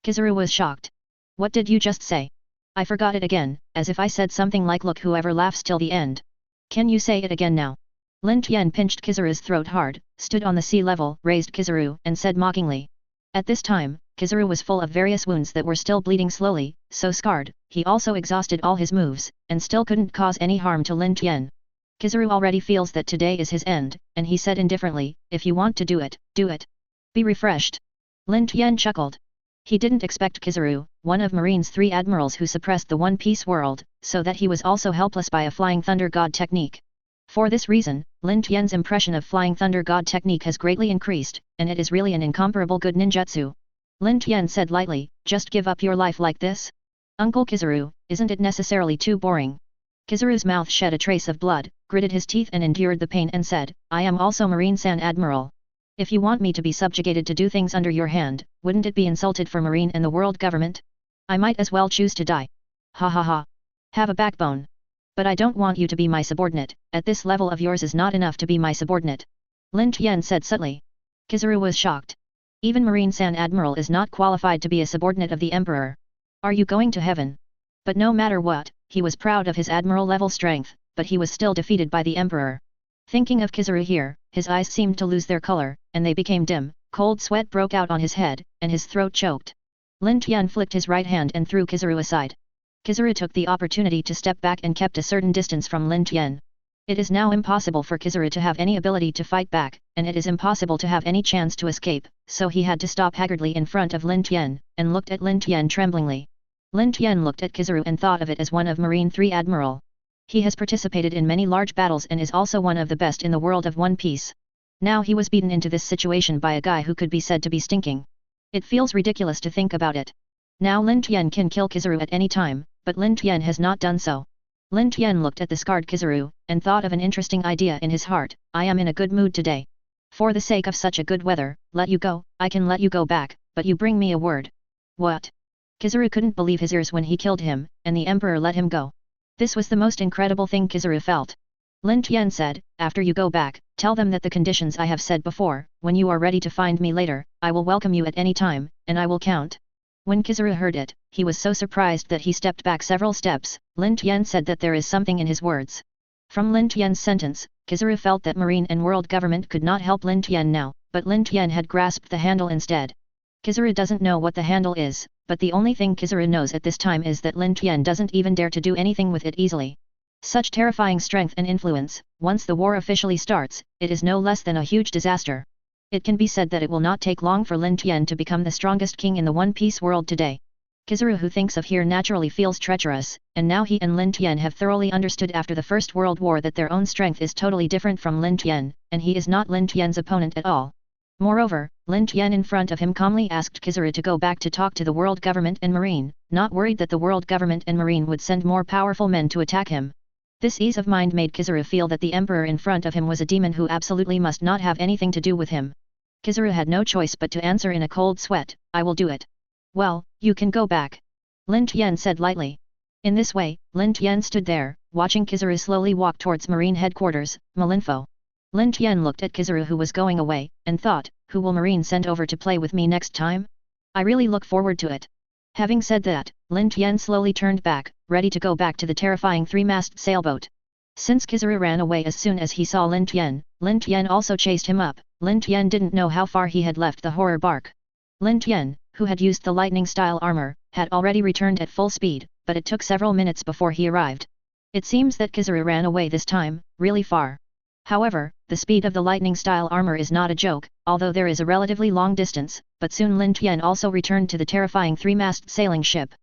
Kizaru was shocked. What did you just say? I forgot it again, as if I said something like look whoever laughs till the end. Can you say it again now? Lin Tian pinched Kizaru's throat hard, stood on the sea level, raised Kizaru, and said mockingly. At this time, Kizaru was full of various wounds that were still bleeding slowly, so scarred, he also exhausted all his moves, and still couldn't cause any harm to Lin Tian. Kizaru already feels that today is his end, and he said indifferently, if you want to do it, do it. Be refreshed. Lin Tian chuckled. He didn't expect Kizaru, one of Marine's 3 admirals who suppressed the One Piece world, so that he was also helpless by a Flying Thunder God technique. For this reason, Lin Tian's impression of Flying Thunder God technique has greatly increased, and it is really an incomparable good ninjutsu. Lin Tian said lightly, just give up your life like this? Uncle Kizaru, isn't it necessarily too boring? Kizaru's mouth shed a trace of blood, gritted his teeth and endured the pain and said, I am also Marine-san Admiral. If you want me to be subjugated to do things under your hand, wouldn't it be insulted for Marine and the world government? I might as well choose to die. Ha ha ha. Have a backbone. But I don't want you to be my subordinate, at this level of yours is not enough to be my subordinate. Lin Tian said subtly. Kizaru was shocked. Even Marine-san Admiral is not qualified to be a subordinate of the Emperor. Are you going to heaven? But no matter what, he was proud of his admiral-level strength, but he was still defeated by the Emperor. Thinking of Kizaru here, his eyes seemed to lose their color, and they became dim, cold sweat broke out on his head, and his throat choked. Lin Tian flicked his right hand and threw Kizaru aside. Kizaru took the opportunity to step back and kept a certain distance from Lin Tian. It is now impossible for Kizaru to have any ability to fight back, and it is impossible to have any chance to escape, so he had to stop haggardly in front of Lin Tian, and looked at Lin Tian tremblingly. Lin Tian looked at Kizaru and thought of it as one of Marine 3 Admiral. He has participated in many large battles and is also one of the best in the world of One Piece. Now he was beaten into this situation by a guy who could be said to be stinking. It feels ridiculous to think about it. Now Lin Tian can kill Kizaru at any time, but Lin Tian has not done so. Lin Tian looked at the scarred Kizaru, and thought of an interesting idea in his heart, I am in a good mood today. For the sake of such a good weather, let you go, I can let you go back, but you bring me a word. What? Kizaru couldn't believe his ears when he killed him, and the Emperor let him go. This was the most incredible thing Kizaru felt. Lin Tian said, after you go back, tell them that the conditions I have said before, when you are ready to find me later, I will welcome you at any time, and I will count. When Kizaru heard it, he was so surprised that he stepped back several steps. Lin Tian said that there is something in his words. From Lin Tian's sentence, Kizaru felt that Marine and world government could not help Lin Tian now, but Lin Tian had grasped the handle instead. Kizaru doesn't know what the handle is, but the only thing Kizaru knows at this time is that Lin Tian doesn't even dare to do anything with it easily. Such terrifying strength and influence, once the war officially starts, it is no less than a huge disaster. It can be said that it will not take long for Lin Tian to become the strongest king in the One Piece world today. Kizaru, who thinks of here, naturally feels treacherous, and now he and Lin Tian have thoroughly understood after the First World War that their own strength is totally different from Lin Tian, and he is not Lin Tian's opponent at all. Moreover, Lin Tian in front of him calmly asked Kizaru to go back to talk to the world government and marine, not worried that the world government and marine would send more powerful men to attack him. This ease of mind made Kizaru feel that the emperor in front of him was a demon who absolutely must not have anything to do with him. Kizaru had no choice but to answer in a cold sweat, "I will do it." "Well, you can go back," Lin Tian said lightly. In this way, Lin Tian stood there, watching Kizaru slowly walk towards marine headquarters, Malinfo. Lin Tian looked at Kizaru, who was going away, and thought, "Who will marine send over to play with me next time? I really look forward to it." Having said that, Lin Tian slowly turned back, ready to go back to the terrifying three-masted sailboat. Since Kizaru ran away as soon as he saw Lin Tian also chased him up. Lin Tian didn't know how far he had left the horror bark. Lin Tian, who had used the lightning-style armor, had already returned at full speed, but it took several minutes before he arrived. It seems that Kizaru ran away this time, really far. However, the speed of the lightning-style armor is not a joke, although there is a relatively long distance, but soon Lin Tian also returned to the terrifying three-masted sailing ship.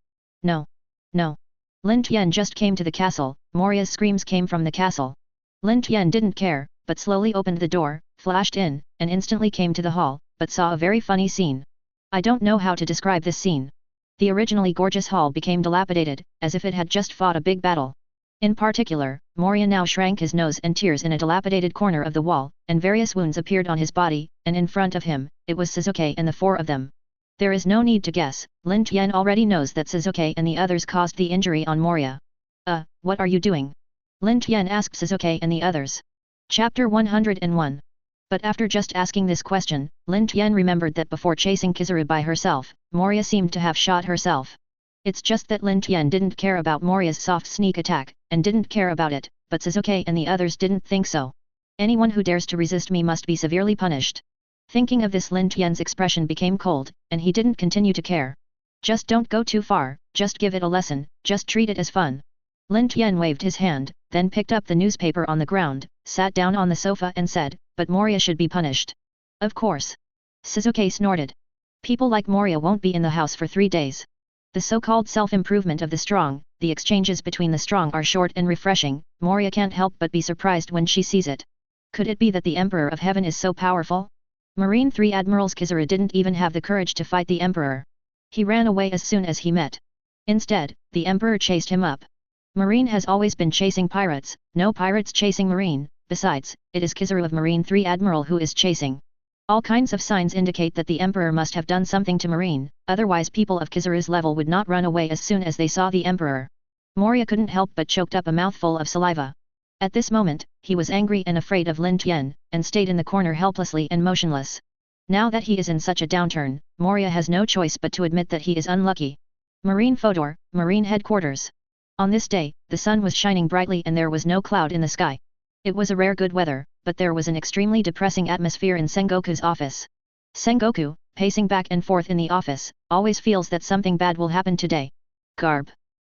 "No! No!" Lin Tian just came to the castle. Moria's screams came from the castle. Lin Tian didn't care, but slowly opened the door, flashed in, and instantly came to the hall, but saw a very funny scene. I don't know how to describe this scene. The originally gorgeous hall became dilapidated, as if it had just fought a big battle. In particular, Moria now shrank his nose and tears in a dilapidated corner of the wall, and various wounds appeared on his body, and in front of him, it was Sasuke and the four of them. There is no need to guess, Lin Tian already knows that Sasuke and the others caused the injury on Moria. What are you doing?" Lin Tian asked Sasuke and the others. Chapter 101. But after just asking this question, Lin Tian remembered that before chasing Kizaru by herself, Moria seemed to have shot herself. It's just that Lin Tian didn't care about Moria's soft sneak attack, and didn't care about it, but Sasuke and the others didn't think so. "Anyone who dares to resist me must be severely punished." Thinking of this, Lin Tian's expression became cold, and he didn't continue to care. "Just don't go too far, just give it a lesson, just treat it as fun." Lin Tian waved his hand, then picked up the newspaper on the ground, sat down on the sofa and said, "But Moria should be punished." "Of course." Sasuke snorted. "People like Moria won't be in the house for 3 days. The so-called self-improvement of the strong, the exchanges between the strong are short and refreshing, Moria can't help but be surprised when she sees it. Could it be that the Emperor of Heaven is so powerful?" Marine 3 Admirals Kizaru didn't even have the courage to fight the Emperor. He ran away as soon as he met. Instead, the Emperor chased him up. Marine has always been chasing pirates, no pirates chasing Marine. Besides, it is Kizaru of Marine 3 Admiral who is chasing. All kinds of signs indicate that the Emperor must have done something to Marine, otherwise people of Kizaru's level would not run away as soon as they saw the Emperor. Moria couldn't help but choked up a mouthful of saliva. At this moment, he was angry and afraid of Lin Tian, and stayed in the corner helplessly and motionless. Now that he is in such a downturn, Moria has no choice but to admit that he is unlucky. Marine Fodor, Marine Headquarters. On this day, the sun was shining brightly and there was no cloud in the sky. It was a rare good weather, but there was an extremely depressing atmosphere in Sengoku's office. Sengoku, pacing back and forth in the office, always feels that something bad will happen today. "Garb.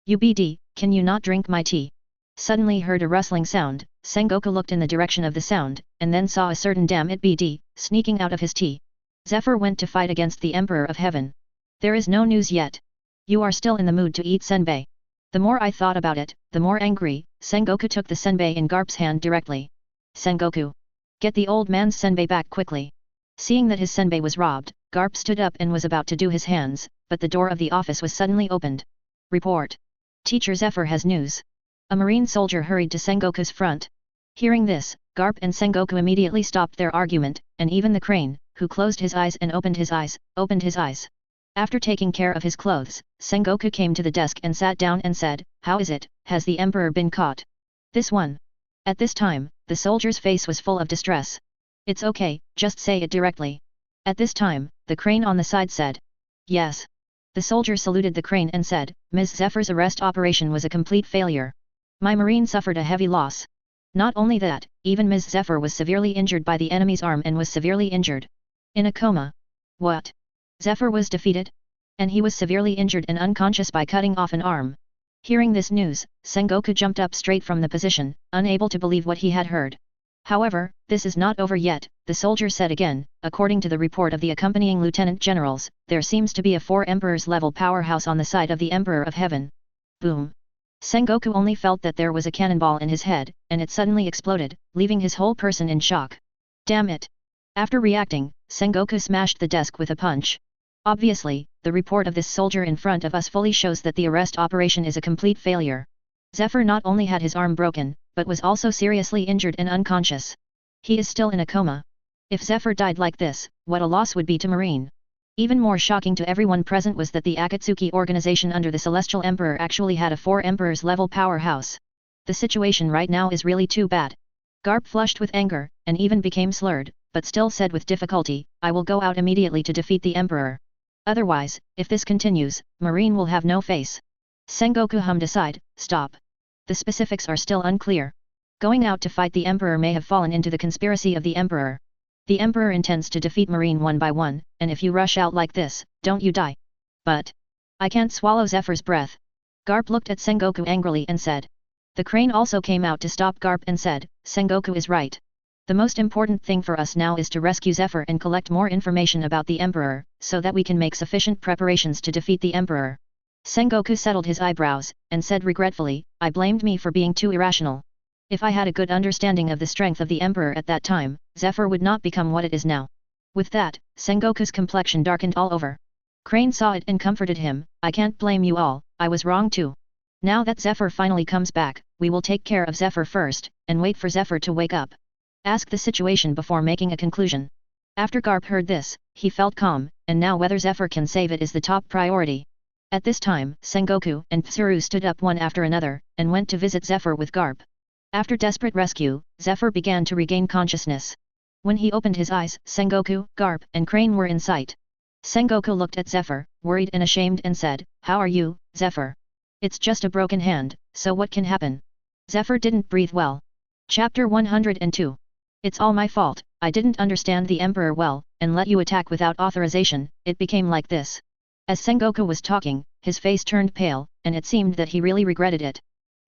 UBD, can you not drink my tea?" Suddenly heard a rustling sound. Sengoku looked in the direction of the sound, and then saw a certain damn it BD, sneaking out of his tea. Zephyr went to fight against the Emperor of Heaven. There is no news yet. You are still in the mood to eat senbei. The more I thought about it, the more angry. Sengoku took the senbei in Garp's hand directly. "Sengoku! Get the old man's senbei back quickly." Seeing that his senbei was robbed, Garp stood up and was about to do his hands, but the door of the office was suddenly opened. "Report. Teacher Zephyr has news." A marine soldier hurried to Sengoku's front. Hearing this, Garp and Sengoku immediately stopped their argument, and even the crane, who closed his eyes and opened his eyes. After taking care of his clothes, Sengoku came to the desk and sat down and said, "How is it, has the Emperor been caught?" "This one." At this time, the soldier's face was full of distress. "It's okay, just say it directly." At this time, the crane on the side said, "Yes." The soldier saluted the crane and said, "Ms. Zephyr's arrest operation was a complete failure. My marine suffered a heavy loss. Not only that, even Ms. Zephyr was severely injured by the enemy's arm and was severely injured. In a coma." "What? Zephyr was defeated? And he was severely injured and unconscious by cutting off an arm?" Hearing this news, Sengoku jumped up straight from the position, unable to believe what he had heard. However, this is not over yet, the soldier said again. According to the report of the accompanying lieutenant generals, there seems to be a 4 emperors level powerhouse on the side of the Emperor of Heaven. Boom! Sengoku only felt that there was a cannonball in his head, and it suddenly exploded, leaving his whole person in shock. Damn it! After reacting, Sengoku smashed the desk with a punch. Obviously, the report of this soldier in front of us fully shows that the arrest operation is a complete failure. Zephyr not only had his arm broken, but was also seriously injured and unconscious. He is still in a coma. If Zephyr died like this, what a loss would be to Marine. Even more shocking to everyone present was that the Akatsuki organization under the Celestial Emperor actually had a 4 emperors level powerhouse. The situation right now is really too bad. Garp flushed with anger, and even became slurred, but still said with difficulty, I will go out immediately to defeat the Emperor. Otherwise, if this continues, Marine will have no face. Sengoku hummed aside, stop. The specifics are still unclear. Going out to fight the Emperor may have fallen into the conspiracy of the Emperor. The Emperor intends to defeat Marine one by one, and if you rush out like this, don't you die. But I can't swallow Zephyr's breath. Garp looked at Sengoku angrily and said. The crane also came out to stop Garp and said, Sengoku is right. The most important thing for us now is to rescue Zephyr and collect more information about the Emperor, so that we can make sufficient preparations to defeat the Emperor. Sengoku settled his eyebrows, and said regretfully, I blamed me for being too irrational. If I had a good understanding of the strength of the Emperor at that time, Zephyr would not become what it is now. With that, Sengoku's complexion darkened all over. Crane saw it and comforted him, I can't blame you all, I was wrong too. Now that Zephyr finally comes back, we will take care of Zephyr first, and wait for Zephyr to wake up. Ask the situation before making a conclusion. After Garp heard this, he felt calm, and now whether Zephyr can save it is the top priority. At this time, Sengoku and Tsuru stood up one after another, and went to visit Zephyr with Garp. After desperate rescue, Zephyr began to regain consciousness. When he opened his eyes, Sengoku, Garp, and Crane were in sight. Sengoku looked at Zephyr, worried and ashamed and said, How are you, Zephyr? It's just a broken hand, so what can happen? Zephyr didn't breathe well. Chapter 102. It's all my fault, I didn't understand the Emperor well, and let you attack without authorization, it became like this. As Sengoku was talking, his face turned pale, and it seemed that he really regretted it.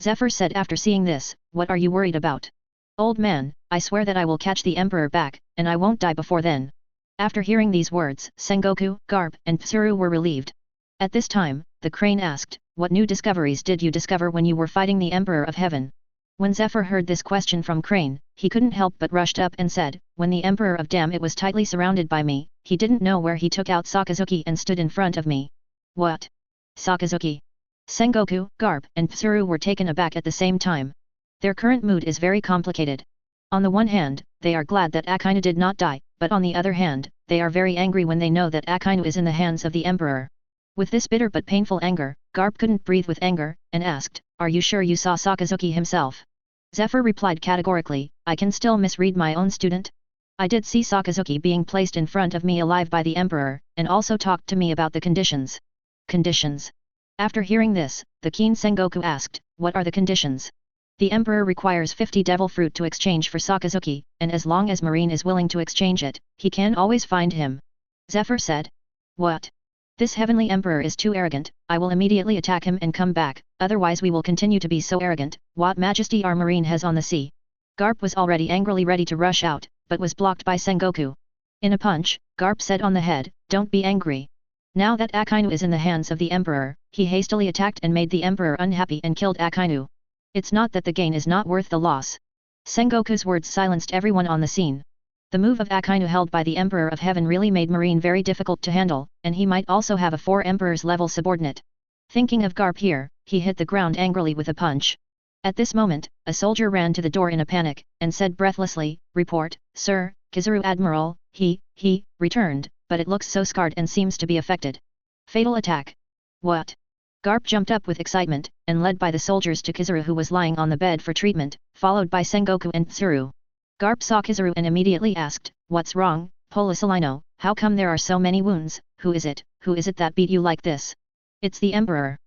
Zephyr said after seeing this, What are you worried about? Old man, I swear that I will catch the Emperor back, and I won't die before then. After hearing these words, Sengoku, Garp, and Tsuru were relieved. At this time, the crane asked, What new discoveries did you discover when you were fighting the Emperor of Heaven? When Zephyr heard this question from Crane, he couldn't help but rushed up and said, When the Emperor of Dam it was tightly surrounded by me, he didn't know where he took out Sakazuki and stood in front of me. What? Sakazuki? Sengoku, Garp, and Tsuru were taken aback at the same time. Their current mood is very complicated. On the one hand, they are glad that Akainu did not die, but on the other hand, they are very angry when they know that Akainu is in the hands of the Emperor. With this bitter but painful anger, Garp couldn't breathe with anger, and asked, Are you sure you saw Sakazuki himself? Zephyr replied categorically, I can still misread my own student? I did see Sakazuki being placed in front of me alive by the Emperor, and also talked to me about the conditions. Conditions? After hearing this, the keen Sengoku asked, What are the conditions? The Emperor requires 50 devil fruit to exchange for Sakazuki, and as long as Marine is willing to exchange it, he can always find him. Zephyr said. What? This heavenly Emperor is too arrogant, I will immediately attack him and come back, otherwise we will continue to be so arrogant, what majesty our Marine has on the sea. Garp was already angrily ready to rush out, but was blocked by Sengoku. In a punch, Garp said on the head, Don't be angry. Now that Akainu is in the hands of the Emperor, he hastily attacked and made the Emperor unhappy and killed Akainu. It's not that the gain is not worth the loss. Sengoku's words silenced everyone on the scene. The move of Akainu held by the Emperor of Heaven really made Marine very difficult to handle, and he might also have a 4 Emperors level subordinate. Thinking of Garp here, he hit the ground angrily with a punch. At this moment, a soldier ran to the door in a panic, and said breathlessly, Report, sir, Kizaru Admiral, he returned, but it looks so scarred and seems to be affected. Fatal attack. What? Garp jumped up with excitement, and led by the soldiers to Kizaru who was lying on the bed for treatment, followed by Sengoku and Tsuru. Garp saw Kizaru and immediately asked, What's wrong, Polisalino, how come there are so many wounds, who is it that beat you like this? It's the Emperor.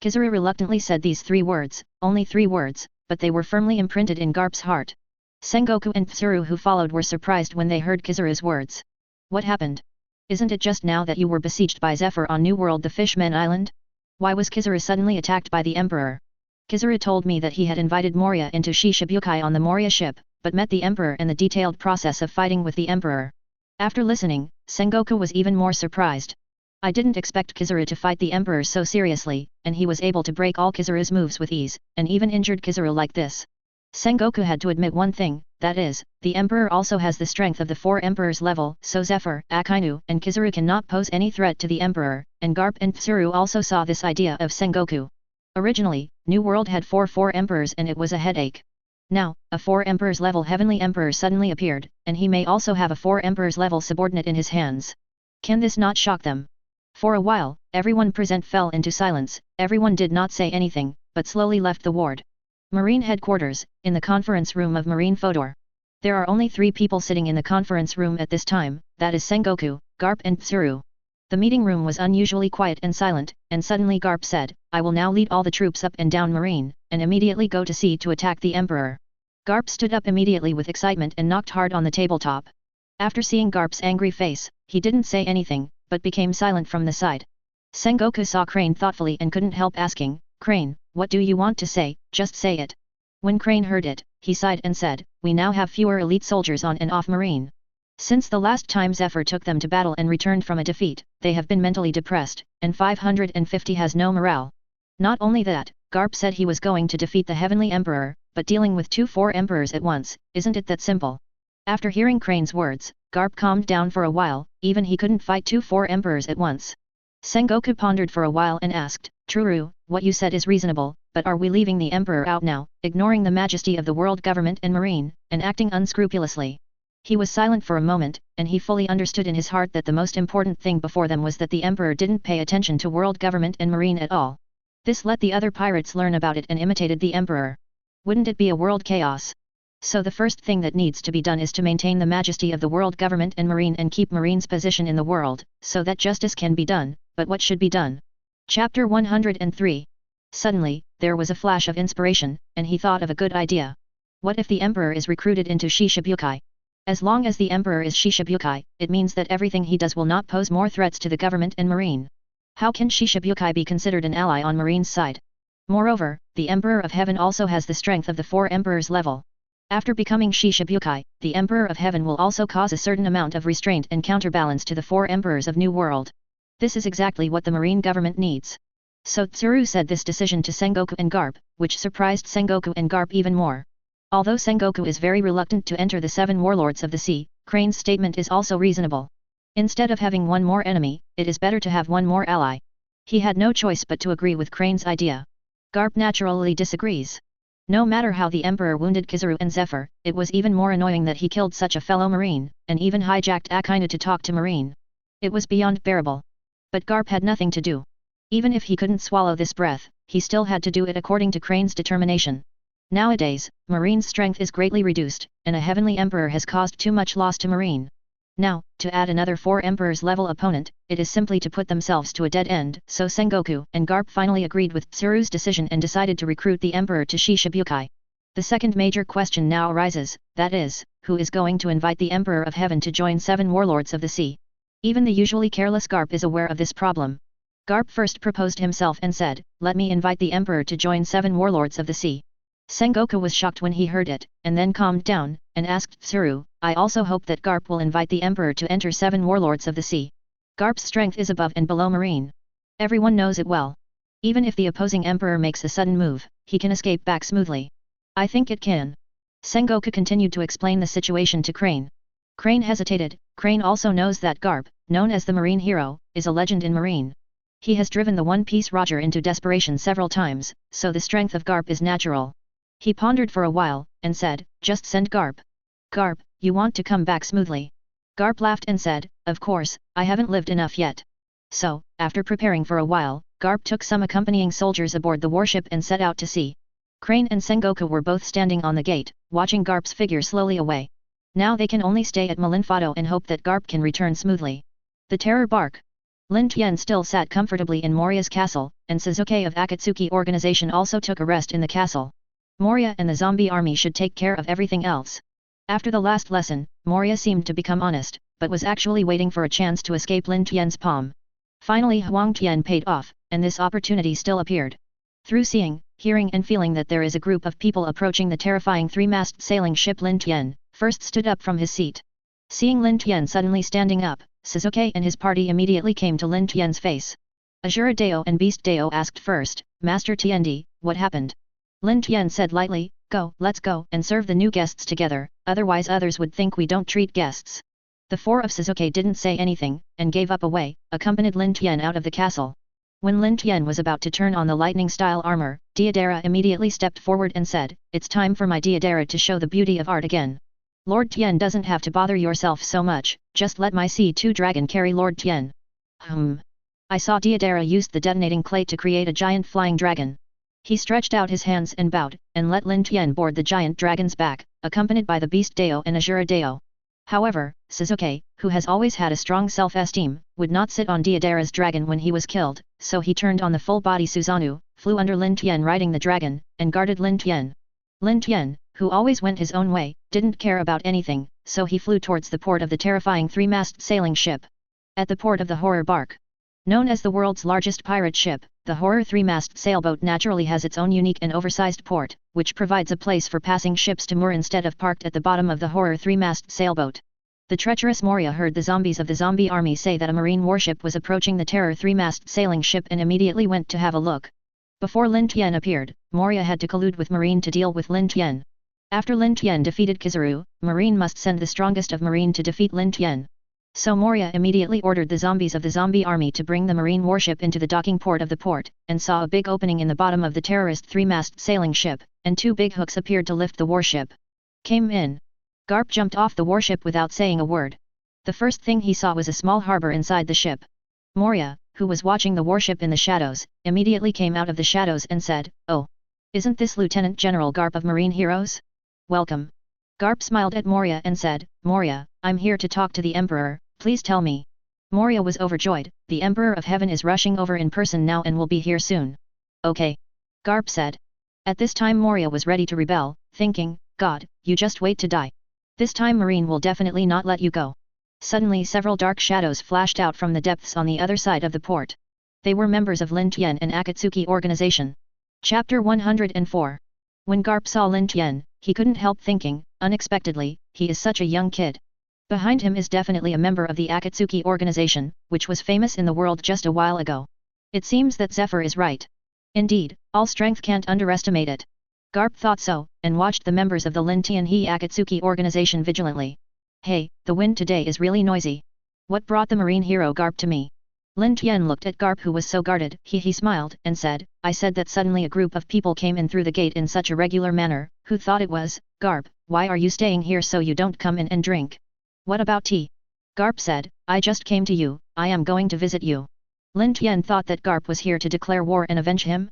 Kizaru reluctantly said these 3 words, only 3 words, but they were firmly imprinted in Garp's heart. Sengoku and Tsuru who followed were surprised when they heard Kizaru's words. What happened? Isn't it just now that you were besieged by Zephyr on New World the Fishman Island? Why was Kizaru suddenly attacked by the Emperor? Kizaru told me that he had invited Moria into Shishibukai on the Moria ship, but met the Emperor and the detailed process of fighting with the Emperor. After listening, Sengoku was even more surprised. I didn't expect Kizaru to fight the Emperor so seriously, and he was able to break all Kizaru's moves with ease, and even injured Kizaru like this. Sengoku had to admit one thing, that is, the Emperor also has the strength of the 4 Emperors level, so Zephyr, Akainu, and Kizaru cannot pose any threat to the Emperor, and Garp and Tsuru also saw this idea of Sengoku. Originally, New World had 4 Emperors and it was a headache. Now, a 4 Emperors level Heavenly Emperor suddenly appeared, and he may also have a 4 Emperors level subordinate in his hands. Can this not shock them? For a while, everyone present fell into silence, everyone did not say anything, but slowly left the ward. Marine Headquarters, in the conference room of Marine Fodor. There are only 3 people sitting in the conference room at this time, that is Sengoku, Garp and Tsuru. The meeting room was unusually quiet and silent, and suddenly Garp said, I will now lead all the troops up and down Marine, and immediately go to sea to attack the Emperor. Garp stood up immediately with excitement and knocked hard on the tabletop. After seeing Garp's angry face, he didn't say anything, but became silent from the side. Sengoku saw Crane thoughtfully and couldn't help asking, Crane, what do you want to say, just say it. When Crane heard it, he sighed and said, we now have fewer elite soldiers on and off Marine. Since the last time Zephyr took them to battle and returned from a defeat, they have been mentally depressed, and 550 has no morale. Not only that, Garp said he was going to defeat the Heavenly Emperor, but dealing with 2 Emperors at once, isn't it that simple? After hearing Crane's words, Garp calmed down for a while, even he couldn't fight 2 Emperors at once. Sengoku pondered for a while and asked, True, what you said is reasonable, but are we leaving the Emperor out now, ignoring the majesty of the world government and Marine, and acting unscrupulously? He was silent for a moment, and he fully understood in his heart that the most important thing before them was that the Emperor didn't pay attention to world government and Marine at all. This let the other pirates learn about it and imitated the Emperor. Wouldn't it be a world chaos? So the first thing that needs to be done is to maintain the majesty of the world government and Marine and keep Marine's position in the world, so that justice can be done, but what should be done? Chapter 103. Suddenly, there was a flash of inspiration, and he thought of a good idea. What if the Emperor is recruited into Shishibukai? As long as the Emperor is Shishibukai, it means that everything he does will not pose more threats to the government and Marine. How can Shishibukai be considered an ally on Marine's side? Moreover, the Emperor of Heaven also has the strength of the 4 Emperors level. After becoming Shishibukai, the Emperor of Heaven will also cause a certain amount of restraint and counterbalance to the 4 Emperors of New World. This is exactly what the Marine government needs. So Tsuru said this decision to Sengoku and Garp, which surprised Sengoku and Garp even more. Although Sengoku is very reluctant to enter the 7 warlords of the sea, Crane's statement is also reasonable. Instead of having 1 more enemy, it is better to have 1 more ally. He had no choice but to agree with Crane's idea. Garp naturally disagrees. No matter how the Emperor wounded Kizaru and Zephyr, it was even more annoying that he killed such a fellow Marine, and even hijacked Akainu to talk to Marine. It was beyond bearable. But Garp had nothing to do. Even if he couldn't swallow this breath, he still had to do it according to Crane's determination. Nowadays, Marine's strength is greatly reduced, and a Heavenly Emperor has caused too much loss to Marine. Now, to add another 4 Emperors level opponent, it is simply to put themselves to a dead end, so Sengoku and Garp finally agreed with Tsuru's decision and decided to recruit the Emperor to Shishibukai. The second major question now arises, that is, who is going to invite the Emperor of Heaven to join 7 warlords of the sea? Even the usually careless Garp is aware of this problem. Garp first proposed himself and said, let me invite the Emperor to join 7 warlords of the sea. Sengoku was shocked when he heard it, and then calmed down, and asked Tsuru, I also hope that Garp will invite the Emperor to enter 7 warlords of the sea. Garp's strength is above and below Marine. Everyone knows it well. Even if the opposing Emperor makes a sudden move, he can escape back smoothly. I think it can. Sengoku continued to explain the situation to Crane. Crane hesitated. Crane also knows that Garp, known as the Marine hero, is a legend in Marine. He has driven the One Piece Roger into desperation several times, so the strength of Garp is natural. He pondered for a while, and said, just send Garp. Garp, you want to come back smoothly. Garp laughed and said, of course, I haven't lived enough yet. So, after preparing for a while, Garp took some accompanying soldiers aboard the warship and set out to sea. Crane and Sengoku were both standing on the gate, watching Garp's figure slowly away. Now they can only stay at Malinfado and hope that Garp can return smoothly. The terror bark. Lin Tian still sat comfortably in Moria's castle, and Suzuki of Akatsuki organization also took a rest in the castle. Moria and the zombie army should take care of everything else. After the last lesson, Moria seemed to become honest, but was actually waiting for a chance to escape Lin Tian's palm. Finally Huang Tian paid off, and this opportunity still appeared. Through seeing, hearing and feeling that there is a group of people approaching the terrifying three-masted sailing ship, Lin Tian first stood up from his seat. Seeing Lin Tian suddenly standing up, Sasuke and his party immediately came to Lin Tian's face. Azura Deo and Beast Deo asked first, Master Tiendi, what happened? Lin Tian said lightly, go, let's go and serve the new guests together, otherwise others would think we don't treat guests. The four of Sasuke didn't say anything, and gave up away, accompanied Lin Tian out of the castle. When Lin Tian was about to turn on the lightning-style armor, Deidara immediately stepped forward and said, it's time for my Deidara to show the beauty of art again. Lord Tien doesn't have to bother yourself so much, just let my C2 dragon carry Lord Tien. I saw Deidara used the detonating clay to create a giant flying dragon. He stretched out his hands and bowed, and let Lin Tian board the giant dragon's back, accompanied by the Beast Deo and Azura Deo. However, Sasuke, who has always had a strong self-esteem, would not sit on Deidara's dragon when he was killed, so he turned on the full-body Susanoo, flew under Lin Tian riding the dragon, and guarded Lin Tian. Lin Tian, who always went his own way, didn't care about anything, so he flew towards the port of the terrifying three-masted sailing ship. At the port of the Horror Bark, known as the world's largest pirate ship, the Horror three-masted sailboat naturally has its own unique and oversized port, which provides a place for passing ships to moor instead of parked at the bottom of the Horror three-masted sailboat. The treacherous Moria heard the zombies of the zombie army say that a marine warship was approaching the Terror three-masted sailing ship and immediately went to have a look. Before Lin Tian appeared, Moria had to collude with Marine to deal with Lin Tian. After Lin Tian defeated Kizaru, Marine must send the strongest of Marine to defeat Lin Tian. So Moria immediately ordered the zombies of the zombie army to bring the marine warship into the docking port of the port, and saw a big opening in the bottom of the terrorist three-masted sailing ship, and two big hooks appeared to lift the warship. Came in. Garp jumped off the warship without saying a word. The first thing he saw was a small harbor inside the ship. Moria, who was watching the warship in the shadows, immediately came out of the shadows and said, oh, isn't this Lieutenant General Garp of Marine Heroes? Welcome. Garp smiled at Moria and said, Moria, I'm here to talk to the Emperor. Please tell me. Moria was overjoyed, the Emperor of Heaven is rushing over in person now and will be here soon. Okay. Garp said. At this time Moria was ready to rebel, thinking, God, you just wait to die. This time Marine will definitely not let you go. Suddenly several dark shadows flashed out from the depths on the other side of the port. They were members of Lin Tian and Akatsuki organization. Chapter 104. When Garp saw Lin Tian, he couldn't help thinking, unexpectedly, he is such a young kid. Behind him is definitely a member of the Akatsuki organization, which was famous in the world just a while ago. It seems that Zephyr is right. Indeed, all strength can't underestimate it. Garp thought so, and watched the members of the Lin Tian Akatsuki organization vigilantly. Hey, the wind today is really noisy. What brought the marine hero Garp to me? Lin Tian looked at Garp who was so guarded. He smiled, and said, I said that suddenly a group of people came in through the gate in such a regular manner. Who thought it was? Garp, why are you staying here so you don't come in and drink? What about tea? Garp said, I just came to you, I am going to visit you. Lin Tian thought that Garp was here to declare war and avenge him.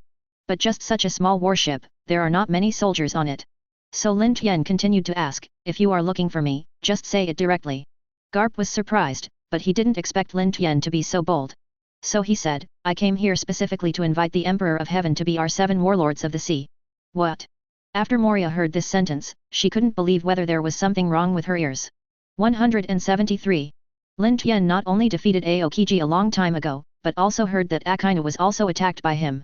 But just such a small warship, there are not many soldiers on it. So Lin Tian continued to ask, if you are looking for me, just say it directly. Garp was surprised, but he didn't expect Lin Tian to be so bold. So he said, I came here specifically to invite the Emperor of Heaven to be our 7 warlords of the sea. What? After Moria heard this sentence, she couldn't believe whether there was something wrong with her ears. 173. Lin Tian not only defeated Aokiji a long time ago, but also heard that Akainu was also attacked by him.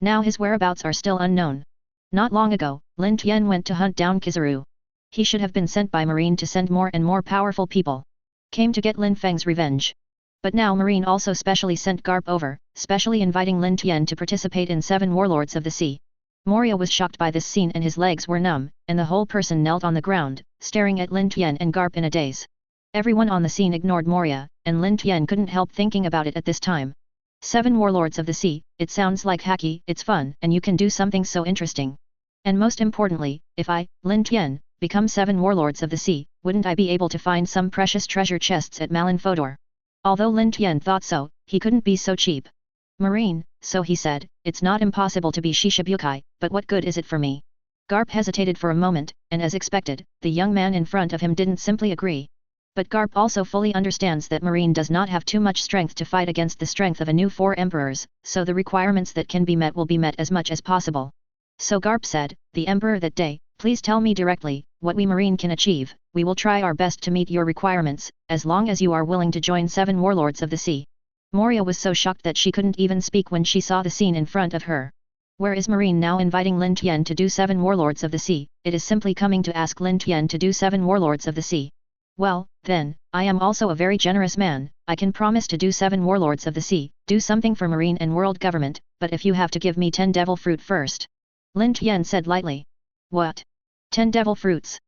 Now his whereabouts are still unknown. Not long ago, Lin Tian went to hunt down Kizaru. He should have been sent by Marine to send more and more powerful people. Came to get Lin Feng's revenge. But now Marine also specially sent Garp over, specially inviting Lin Tian to participate in 7 warlords of the sea. Moria was shocked by this scene and his legs were numb, and the whole person knelt on the ground, staring at Lin Tian and Garp in a daze. Everyone on the scene ignored Moria, and Lin Tian couldn't help thinking about it at this time. 7 warlords of the sea, it sounds like hacky, it's fun, and you can do something so interesting. And most importantly, if I, Lin Tian, become 7 warlords of the sea, wouldn't I be able to find some precious treasure chests at Malin Fodor? Although Lin Tian thought so, he couldn't be so cheap. Marine, so he said, it's not impossible to be Shishibukai, but what good is it for me? Garp hesitated for a moment, and as expected, the young man in front of him didn't simply agree. But Garp also fully understands that Marine does not have too much strength to fight against the strength of a new 4 emperors, so the requirements that can be met will be met as much as possible. So Garp said, the Emperor that day, please tell me directly, what we Marine can achieve. We will try our best to meet your requirements, as long as you are willing to join 7 warlords of the sea. Moria was so shocked that she couldn't even speak when she saw the scene in front of her. Where is Marine now inviting Lin Tian to do 7 warlords of the sea? It is simply coming to ask Lin Tian to do 7 warlords of the sea. Well, then, I am also a very generous man, I can promise to do 7 warlords of the sea, do something for Marine and world government, but if you have to give me 10 devil fruit first. Lin Tian said lightly. What? 10 devil fruits?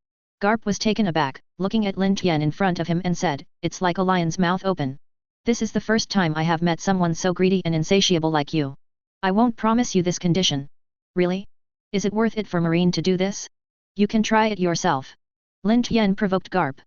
Garp was taken aback, looking at Lin Tian in front of him and said, it's like a lion's mouth open. This is the first time I have met someone so greedy and insatiable like you. I won't promise you this condition. Really? Is it worth it for Marine to do this? You can try it yourself. Lin Tian provoked Garp.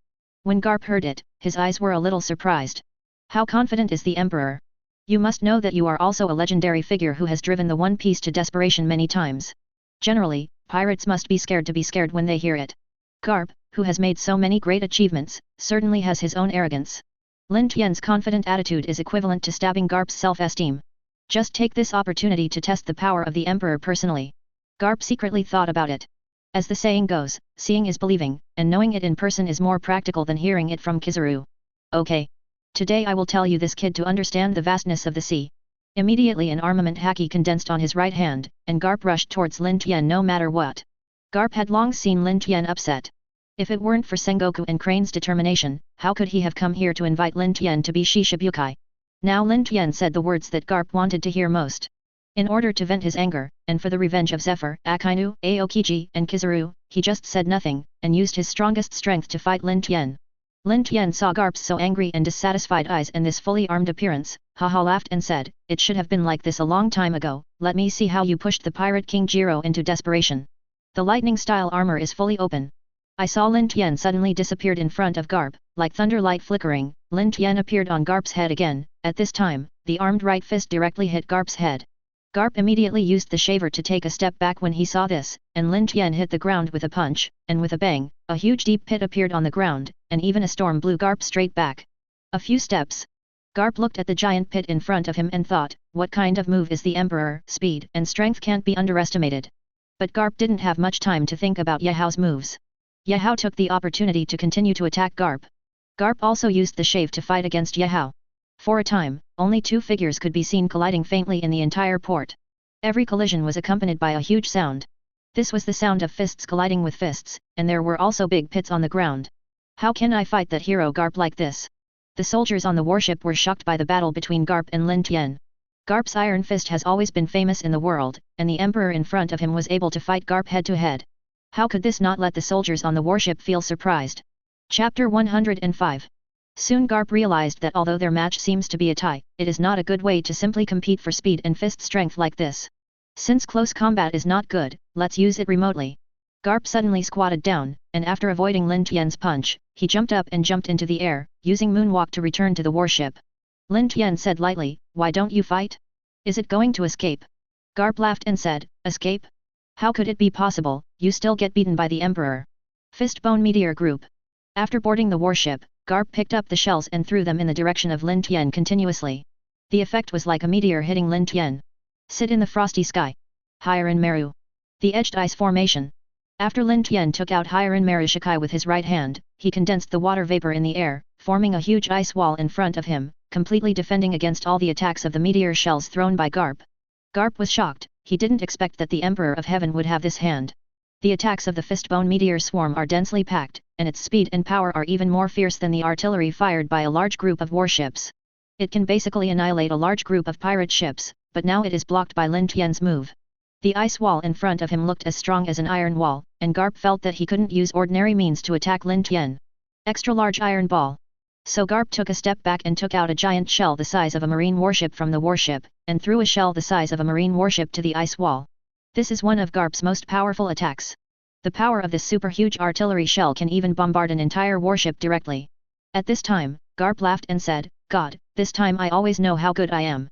When Garp heard it, his eyes were a little surprised. How confident is the Emperor? You must know that you are also a legendary figure who has driven the One Piece to desperation many times. Generally, pirates must be scared to be scared when they hear it. Garp, who has made so many great achievements, certainly has his own arrogance. Lin Tian's confident attitude is equivalent to stabbing Garp's self-esteem. Just take this opportunity to test the power of the Emperor personally. Garp secretly thought about it. As the saying goes, seeing is believing, and knowing it in person is more practical than hearing it from Kizaru. Okay. Today I will tell you this kid to understand the vastness of the sea. Immediately an armament haki condensed on his right hand, and Garp rushed towards Lin Tian no matter what. Garp had long seen Lin Tian upset. If it weren't for Sengoku and Crane's determination, how could he have come here to invite Lin Tian to be Shishibukai? Now Lin Tian said the words that Garp wanted to hear most. In order to vent his anger, and for the revenge of Zephyr, Akainu, Aokiji, and Kizaru, he just said nothing, and used his strongest strength to fight Lin Tian. Lin Tian saw Garp's so angry and dissatisfied eyes and this fully armed appearance, haha laughed and said, it should have been like this a long time ago, let me see how you pushed the pirate King Jiro into desperation. The lightning-style armor is fully open. I saw Lin Tian suddenly disappeared in front of Garp, like thunder light flickering, Lin Tian appeared on Garp's head again, at this time, the armed right fist directly hit Garp's head. Garp immediately used the shaver to take a step back when he saw this, and Lin Tian hit the ground with a punch, and with a bang, a huge deep pit appeared on the ground, and even a storm blew Garp straight back. A few steps. Garp looked at the giant pit in front of him and thought, what kind of move is the Emperor? Speed and strength can't be underestimated. But Garp didn't have much time to think about Yahao's moves. Yahao took the opportunity to continue to attack Garp. Garp also used the shave to fight against Yahao. For a time, only 2 figures could be seen colliding faintly in the entire port. Every collision was accompanied by a huge sound. This was the sound of fists colliding with fists, and there were also big pits on the ground. How can I fight that hero Garp like this? The soldiers on the warship were shocked by the battle between Garp and Lin Tian. Garp's iron fist has always been famous in the world, and the Emperor in front of him was able to fight Garp head to head. How could this not let the soldiers on the warship feel surprised? Chapter 105. Soon Garp realized that although their match seems to be a tie, it is not a good way to simply compete for speed and fist strength like this. Since close combat is not good, let's use it remotely. Garp suddenly squatted down, and after avoiding Lin Tian's punch, he jumped up and jumped into the air, using moonwalk to return to the warship. Lin Tian said lightly, why don't you fight? Is it going to escape? Garp laughed and said, escape? How could it be possible, you still get beaten by the Emperor. Fistbone Meteor Group. After boarding the warship, Garp picked up the shells and threw them in the direction of Lin Tian continuously. The effect was like a meteor hitting Lin Tian. Sit in the frosty sky. Hiren Meru. The edged ice formation. After Lin Tian took out Hiren Meru Shikai with his right hand, he condensed the water vapor in the air, forming a huge ice wall in front of him, completely defending against all the attacks of the meteor shells thrown by Garp. Garp was shocked, he didn't expect that the Emperor of Heaven would have this hand. The attacks of the Fistbone meteor swarm are densely packed, and its speed and power are even more fierce than the artillery fired by a large group of warships. It can basically annihilate a large group of pirate ships, but now it is blocked by Lin Tian's move. The ice wall in front of him looked as strong as an iron wall, and Garp felt that he couldn't use ordinary means to attack Lin Tian. Extra large iron ball. So Garp took a step back and took out a giant shell the size of a marine warship from the warship, and threw a shell the size of a marine warship to the ice wall. This is one of Garp's most powerful attacks. The power of this super huge artillery shell can even bombard an entire warship directly. At this time, Garp laughed and said, God, this time I always know how good I am.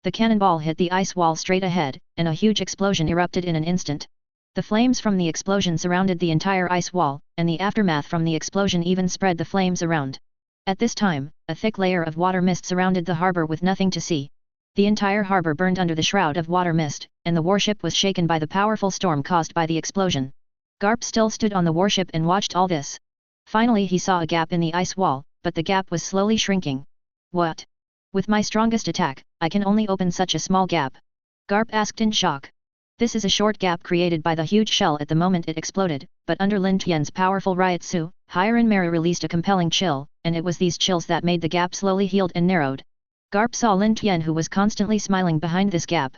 The cannonball hit the ice wall straight ahead, and a huge explosion erupted in an instant. The flames from the explosion surrounded the entire ice wall, and the aftermath from the explosion even spread the flames around. At this time, a thick layer of water mist surrounded the harbor with nothing to see. The entire harbor burned under the shroud of water mist, and the warship was shaken by the powerful storm caused by the explosion. Garp still stood on the warship and watched all this. Finally he saw a gap in the ice wall, but the gap was slowly shrinking. What? With my strongest attack, I can only open such a small gap? Garp asked in shock. This is a short gap created by the huge shell at the moment it exploded, but under Lin Tian's powerful Ryutsu, Hiren Maru released a compelling chill, and it was these chills that made the gap slowly healed and narrowed. Garp saw Lin Tian, who was constantly smiling behind this gap.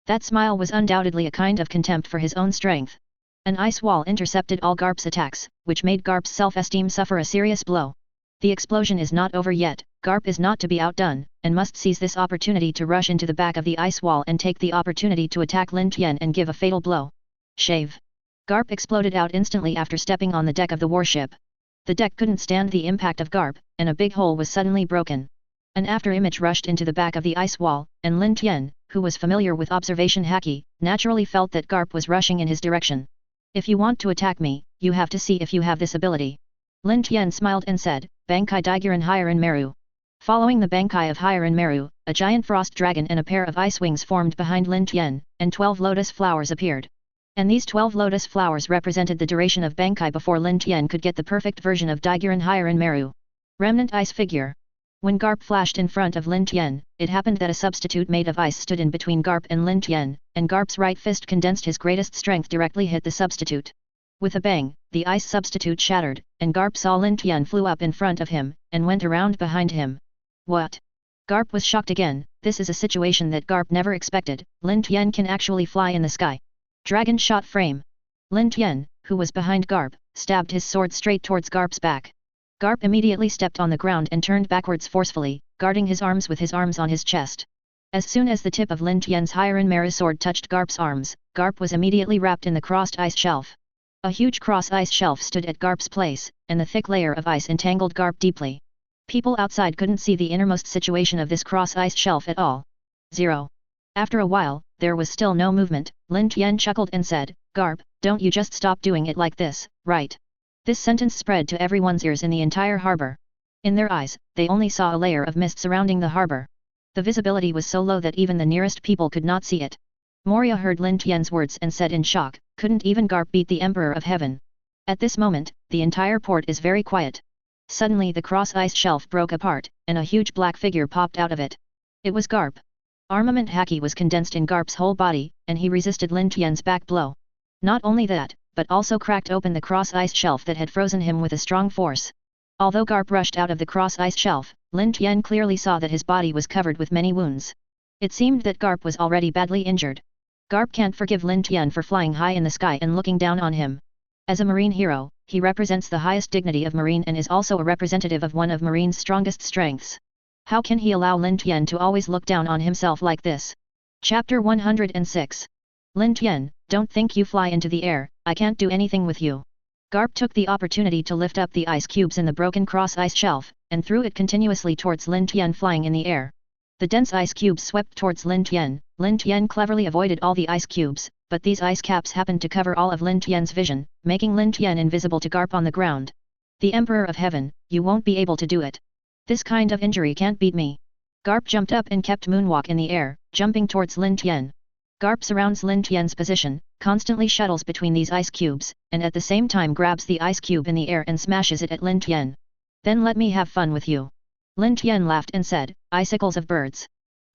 That smile was undoubtedly a kind of contempt for his own strength. An ice wall intercepted all Garp's attacks, which made Garp's self-esteem suffer a serious blow. The explosion is not over yet. Garp is not to be outdone, and must seize this opportunity to rush into the back of the ice wall and take the opportunity to attack Lin Tian and give a fatal blow. Shave. Garp exploded out instantly after stepping on the deck of the warship. The deck couldn't stand the impact of Garp, and a big hole was suddenly broken. An after-image rushed into the back of the ice wall, and Lin Tian, who was familiar with observation haki, naturally felt that Garp was rushing in his direction. If you want to attack me, you have to see if you have this ability. Lin Tian smiled and said, Bankai Daigiran Hiren Maru. Following the Bankai of Hiren Maru, a giant frost dragon and a pair of ice wings formed behind Lin Tian, and 12 lotus flowers appeared. And these 12 lotus flowers represented the duration of Bankai before Lin Tian could get the perfect version of Daigiran Hiren Maru. Remnant ice figure. When Garp flashed in front of Lin Tian, it happened that a substitute made of ice stood in between Garp and Lin Tian, and Garp's right fist condensed his greatest strength directly hit the substitute. With a bang, the ice substitute shattered, and Garp saw Lin Tian flew up in front of him, and went around behind him. What? Garp was shocked again. This is a situation that Garp never expected. Lin Tian can actually fly in the sky. Dragon shot frame. Lin Tian, who was behind Garp, stabbed his sword straight towards Garp's back. Garp immediately stepped on the ground and turned backwards forcefully, guarding his arms with his arms on his chest. As soon as the tip of Lin Tian's Hiren Maru sword touched Garp's arms, Garp was immediately wrapped in the crossed ice shelf. A huge cross ice shelf stood at Garp's place, and the thick layer of ice entangled Garp deeply. People outside couldn't see the innermost situation of this cross ice shelf at all. 0. After a while, there was still no movement. Lin Tian chuckled and said, Garp, don't you just stop doing it like this, right? This sentence spread to everyone's ears in the entire harbor. In their eyes, they only saw a layer of mist surrounding the harbor. The visibility was so low that even the nearest people could not see it. Moria heard Lin Tian's words and said in shock, couldn't even Garp beat the Emperor of Heaven? At this moment, the entire port is very quiet. Suddenly the cross ice shelf broke apart, and a huge black figure popped out of it. It was Garp. Armament haki was condensed in Garp's whole body, and he resisted Lin Tian's back blow. Not only that, but also cracked open the cross ice shelf that had frozen him with a strong force. Although Garp rushed out of the cross ice shelf, Lin Tian clearly saw that his body was covered with many wounds. It seemed that Garp was already badly injured. Garp can't forgive Lin Tian for flying high in the sky and looking down on him. As a marine hero, he represents the highest dignity of marine and is also a representative of one of marine's strongest strengths. How can he allow Lin Tian to always look down on himself like this? Chapter 106. Lin Tian, don't think you fly into the air, I can't do anything with you. Garp took the opportunity to lift up the ice cubes in the broken cross ice shelf, and threw it continuously towards Lin Tian flying in the air. The dense ice cubes swept towards Lin Tian. Lin Tian cleverly avoided all the ice cubes, but these ice caps happened to cover all of Lin Tian's vision, making Lin Tian invisible to Garp on the ground. The Emperor of Heaven, you won't be able to do it. This kind of injury can't beat me. Garp jumped up and kept moonwalk in the air, jumping towards Lin Tian. Garp surrounds Lin Tian's position, constantly shuttles between these ice cubes, and at the same time grabs the ice cube in the air and smashes it at Lin Tian. Then let me have fun with you. Lin Tian laughed and said, icicles of birds.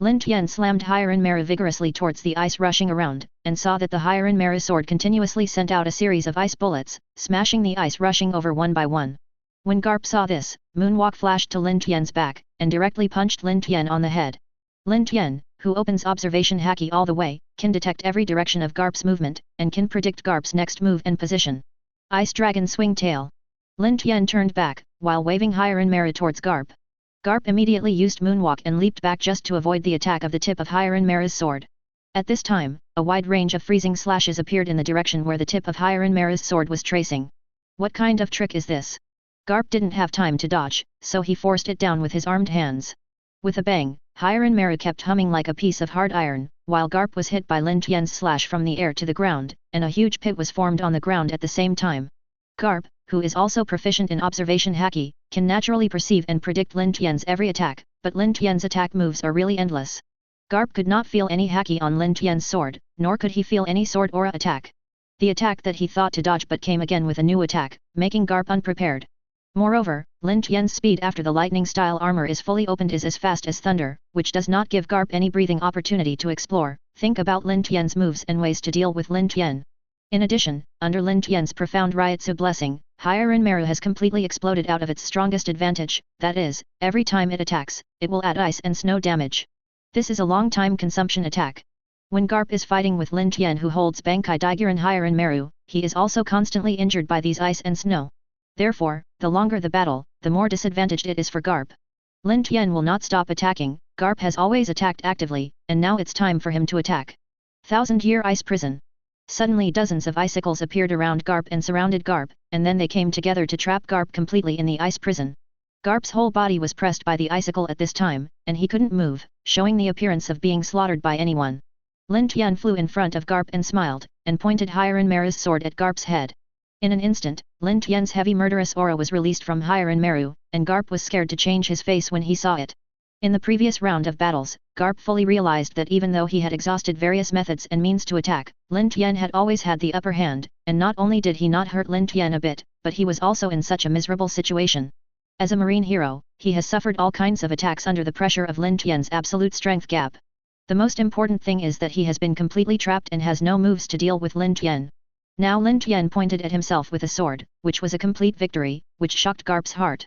Lin Tian slammed Hiren Maru vigorously towards the ice rushing around, and saw that the Hiren Maru sword continuously sent out a series of ice bullets, smashing the ice rushing over one by one. When Garp saw this, moonwalk flashed to Lin Tian's back, and directly punched Lin Tian on the head. Lin Tian, who opens observation haki all the way, can detect every direction of Garp's movement, and can predict Garp's next move and position. Ice Dragon Swing Tail. Lin Tian turned back, while waving Hiren Maru towards Garp. Garp immediately used moonwalk and leaped back just to avoid the attack of the tip of Hiren Maru's sword. At this time, a wide range of freezing slashes appeared in the direction where the tip of Hiren Maru's sword was tracing. What kind of trick is this? Garp didn't have time to dodge, so he forced it down with his armed hands. With a bang, Hiren Maru kept humming like a piece of hard iron, while Garp was hit by Lin Tian's slash from the air to the ground, and a huge pit was formed on the ground at the same time. Garp, who is also proficient in observation haki, can naturally perceive and predict Lin Tian's every attack, but Lin Tian's attack moves are really endless. Garp could not feel any haki on Lin Tian's sword, nor could he feel any sword aura attack. The attack that he thought to dodge but came again with a new attack, making Garp unprepared. Moreover, Lin Tian's speed after the lightning-style armor is fully opened is as fast as thunder, which does not give Garp any breathing opportunity to explore. Think about Lin Tian's moves and ways to deal with Lin Tian. In addition, under Lin Tian's profound Ryutsu blessing, Hyarin Meru has completely exploded out of its strongest advantage, that is, every time it attacks, it will add ice and snow damage. This is a long-time consumption attack. When Garp is fighting with Lin Tian who holds Bankai Daigyuran Hyarin Meru, he is also constantly injured by these ice and snow. Therefore, the longer the battle, the more disadvantaged it is for Garp. Lin Tian will not stop attacking. Garp has always attacked actively, and now it's time for him to attack. Thousand-Year Ice Prison. Suddenly dozens of icicles appeared around Garp and surrounded Garp, and then they came together to trap Garp completely in the ice prison. Garp's whole body was pressed by the icicle at this time, and he couldn't move, showing the appearance of being slaughtered by anyone. Lin Tian flew in front of Garp and smiled, and pointed Hyarin Meru's sword at Garp's head. In an instant, Lin Tian's heavy murderous aura was released from Hyarin Meru, and Garp was scared to change his face when he saw it. In the previous round of battles, Garp fully realized that even though he had exhausted various methods and means to attack, Lin Tian had always had the upper hand, and not only did he not hurt Lin Tian a bit, but he was also in such a miserable situation. As a marine hero, he has suffered all kinds of attacks under the pressure of Lin Tian's absolute strength gap. The most important thing is that he has been completely trapped and has no moves to deal with Lin Tian. Now Lin Tian pointed at himself with a sword, which was a complete victory, which shocked Garp's heart.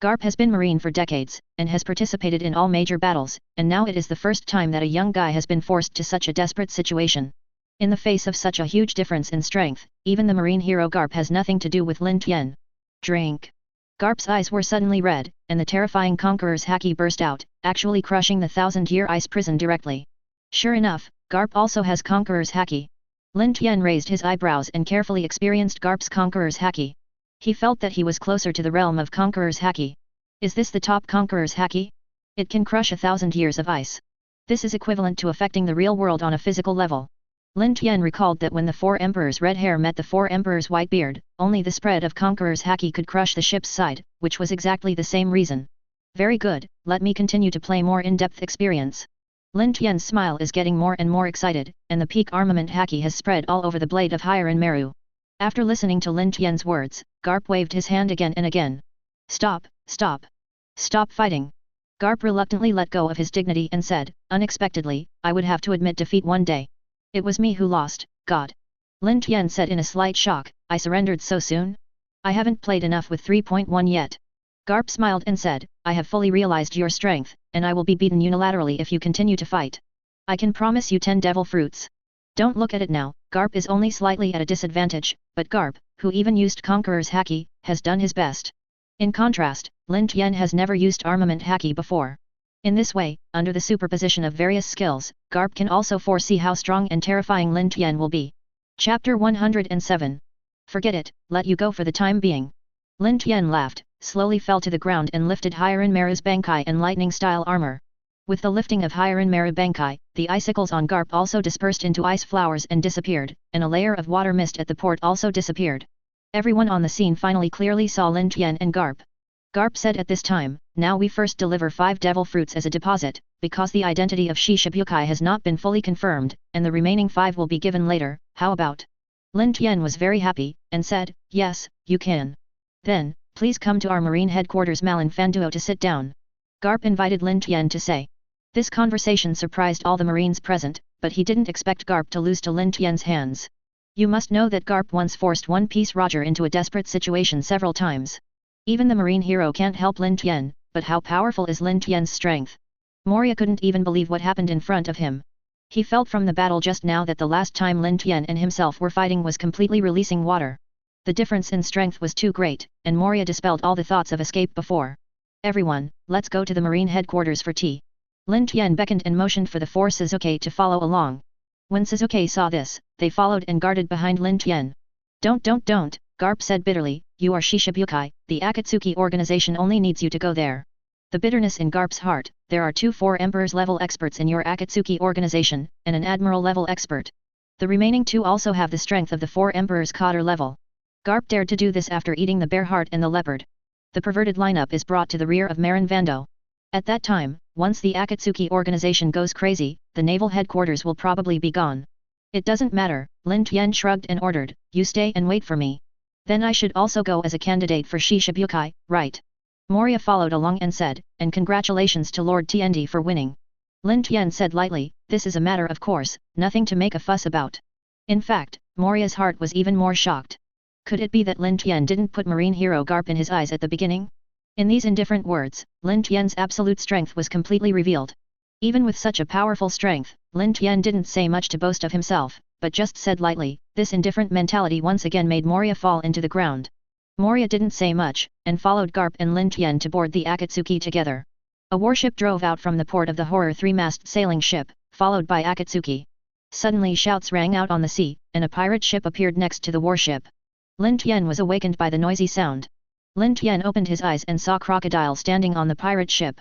Garp has been marine for decades, and has participated in all major battles, and now it is the first time that a young guy has been forced to such a desperate situation. In the face of such a huge difference in strength, even the marine hero Garp has nothing to do with Lin Tian. Drink. Garp's eyes were suddenly red, and the terrifying Conqueror's haki burst out, actually crushing the thousand-year ice prison directly. Sure enough, Garp also has Conqueror's haki. Lin Tian raised his eyebrows and carefully experienced Garp's Conqueror's haki. He felt that he was closer to the realm of Conqueror's haki. Is this the top Conqueror's haki? It can crush 1,000 years of ice. This is equivalent to affecting the real world on a physical level. Lin Tian recalled that when the four emperors' red hair met the four emperors' white beard, only the spread of Conqueror's haki could crush the ship's side, which was exactly the same reason. Very good, let me continue to play more in-depth experience. Lin Tian's smile is getting more and more excited, and the peak armament haki has spread all over the blade of Hyarin Meru. After listening to Lin Tian's words, Garp waved his hand again and again. Stop, stop. Stop fighting. Garp reluctantly let go of his dignity and said, unexpectedly, I would have to admit defeat one day. It was me who lost, God. Lin Tian said in a slight shock, I surrendered so soon? I haven't played enough with 3.1 yet. Garp smiled and said, I have fully realized your strength, and I will be beaten unilaterally if you continue to fight. I can promise you 10 devil fruits. Don't look at it now, Garp is only slightly at a disadvantage, but Garp, who even used Conqueror's haki, has done his best. In contrast, Lin Tian has never used armament haki before. In this way, under the superposition of various skills, Garp can also foresee how strong and terrifying Lin Tian will be. Chapter 107. Forget it, let you go for the time being. Lin Tian laughed, slowly fell to the ground and lifted Hyarin Meru's Bankai and lightning-style armor. With the lifting of Hyarin Meru Bankai, the icicles on Garp also dispersed into ice flowers and disappeared, and a layer of water mist at the port also disappeared. Everyone on the scene finally clearly saw Lin Tian and Garp. Garp said at this time, now we first deliver 5 devil fruits as a deposit, because the identity of Shishibukai has not been fully confirmed, and the remaining 5 will be given later, how about? Lin Tian was very happy, and said, yes, you can. Then, please come to our marine headquarters Malin Fanduo to sit down. Garp invited Lin Tian to say. This conversation surprised all the marines present, but he didn't expect Garp to lose to Lin Tian's hands. You must know that Garp once forced One Piece Roger into a desperate situation several times. Even the marine hero can't help Lin Tian, but how powerful is Lin Tian's strength? Moria couldn't even believe what happened in front of him. He felt from the battle just now that the last time Lin Tian and himself were fighting was completely releasing water. The difference in strength was too great, and Moria dispelled all the thoughts of escape before. Everyone, let's go to the marine headquarters for tea. Lin Tian beckoned and motioned for the 4 Suzuki to follow along. When Suzuki saw this, they followed and guarded behind Lin Tian. Don't, Garp said bitterly, you are Shishibukai, the Akatsuki organization only needs you to go there. The bitterness in Garp's heart, there are 2 4 Emperors level experts in your Akatsuki organization, and an Admiral level expert. The remaining 2 also have the strength of the 4 Emperors Cotter level. Garp dared to do this after eating the bear heart and the leopard. The perverted lineup is brought to the rear of Marin Vando. At that time, once the Akatsuki organization goes crazy, the naval headquarters will probably be gone. It doesn't matter, Lin Tian shrugged and ordered, you stay and wait for me. Then I should also go as a candidate for Shishibukai, right? Moria followed along and said, and congratulations to Lord Tiandi for winning. Lin Tian said lightly, this is a matter of course, nothing to make a fuss about. In fact, Moria's heart was even more shocked. Could it be that Lin Tian didn't put marine hero Garp in his eyes at the beginning? In these indifferent words, Lin Tian's absolute strength was completely revealed. Even with such a powerful strength, Lin Tian didn't say much to boast of himself, but just said lightly, this indifferent mentality once again made Moria fall into the ground. Moria didn't say much, and followed Garp and Lin Tian to board the Akatsuki together. A warship drove out from the port of the horror three-mast sailing ship, followed by Akatsuki. Suddenly shouts rang out on the sea, and a pirate ship appeared next to the warship. Lin Tian was awakened by the noisy sound. Lin Tian opened his eyes and saw Crocodile standing on the pirate ship.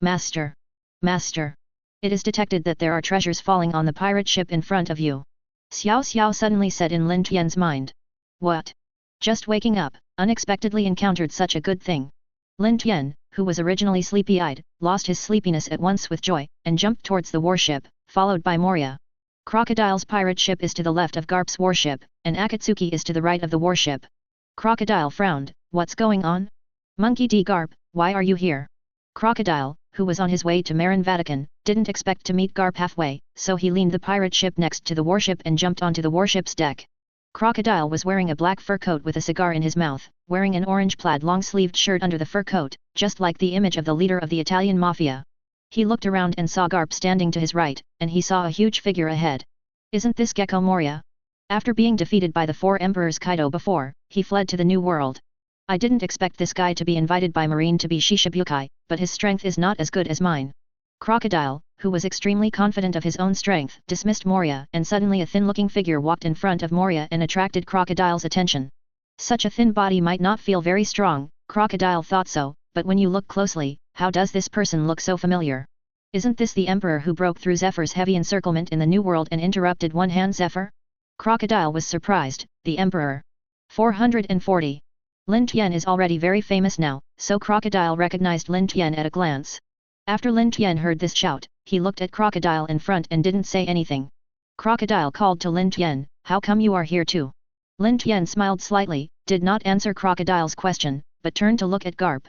Master! Master! It is detected that there are treasures falling on the pirate ship in front of you. Xiao Xiao suddenly said in Lin Tian's mind. What? Just waking up, unexpectedly encountered such a good thing. Lin Tian, who was originally sleepy-eyed, lost his sleepiness at once with joy, and jumped towards the warship, followed by Moria. Crocodile's pirate ship is to the left of Garp's warship, and Akatsuki is to the right of the warship. Crocodile frowned, what's going on? Monkey D. Garp, why are you here? Crocodile, who was on his way to Marin Vatican, didn't expect to meet Garp halfway, so he leaned the pirate ship next to the warship and jumped onto the warship's deck. Crocodile was wearing a black fur coat with a cigar in his mouth, wearing an orange-plaid long-sleeved shirt under the fur coat, just like the image of the leader of the Italian mafia. He looked around and saw Garp standing to his right, and he saw a huge figure ahead. Isn't this Gecko Moria? After being defeated by the four emperors Kaido before, he fled to the New World. I didn't expect this guy to be invited by Marine to be Shishibukai, but his strength is not as good as mine. Crocodile, who was extremely confident of his own strength, dismissed Moria, and suddenly a thin-looking figure walked in front of Moria and attracted Crocodile's attention. Such a thin body might not feel very strong, Crocodile thought so, but when you look closely, how does this person look so familiar? Isn't this the emperor who broke through Zephyr's heavy encirclement in the New World and interrupted one-hand Zephyr? Crocodile was surprised, the emperor. 440. Lin Tian is already very famous now, so Crocodile recognized Lin Tian at a glance. After Lin Tian heard this shout, he looked at Crocodile in front and didn't say anything. Crocodile called to Lin Tian, how come you are here too? Lin Tian smiled slightly, did not answer Crocodile's question, but turned to look at Garp.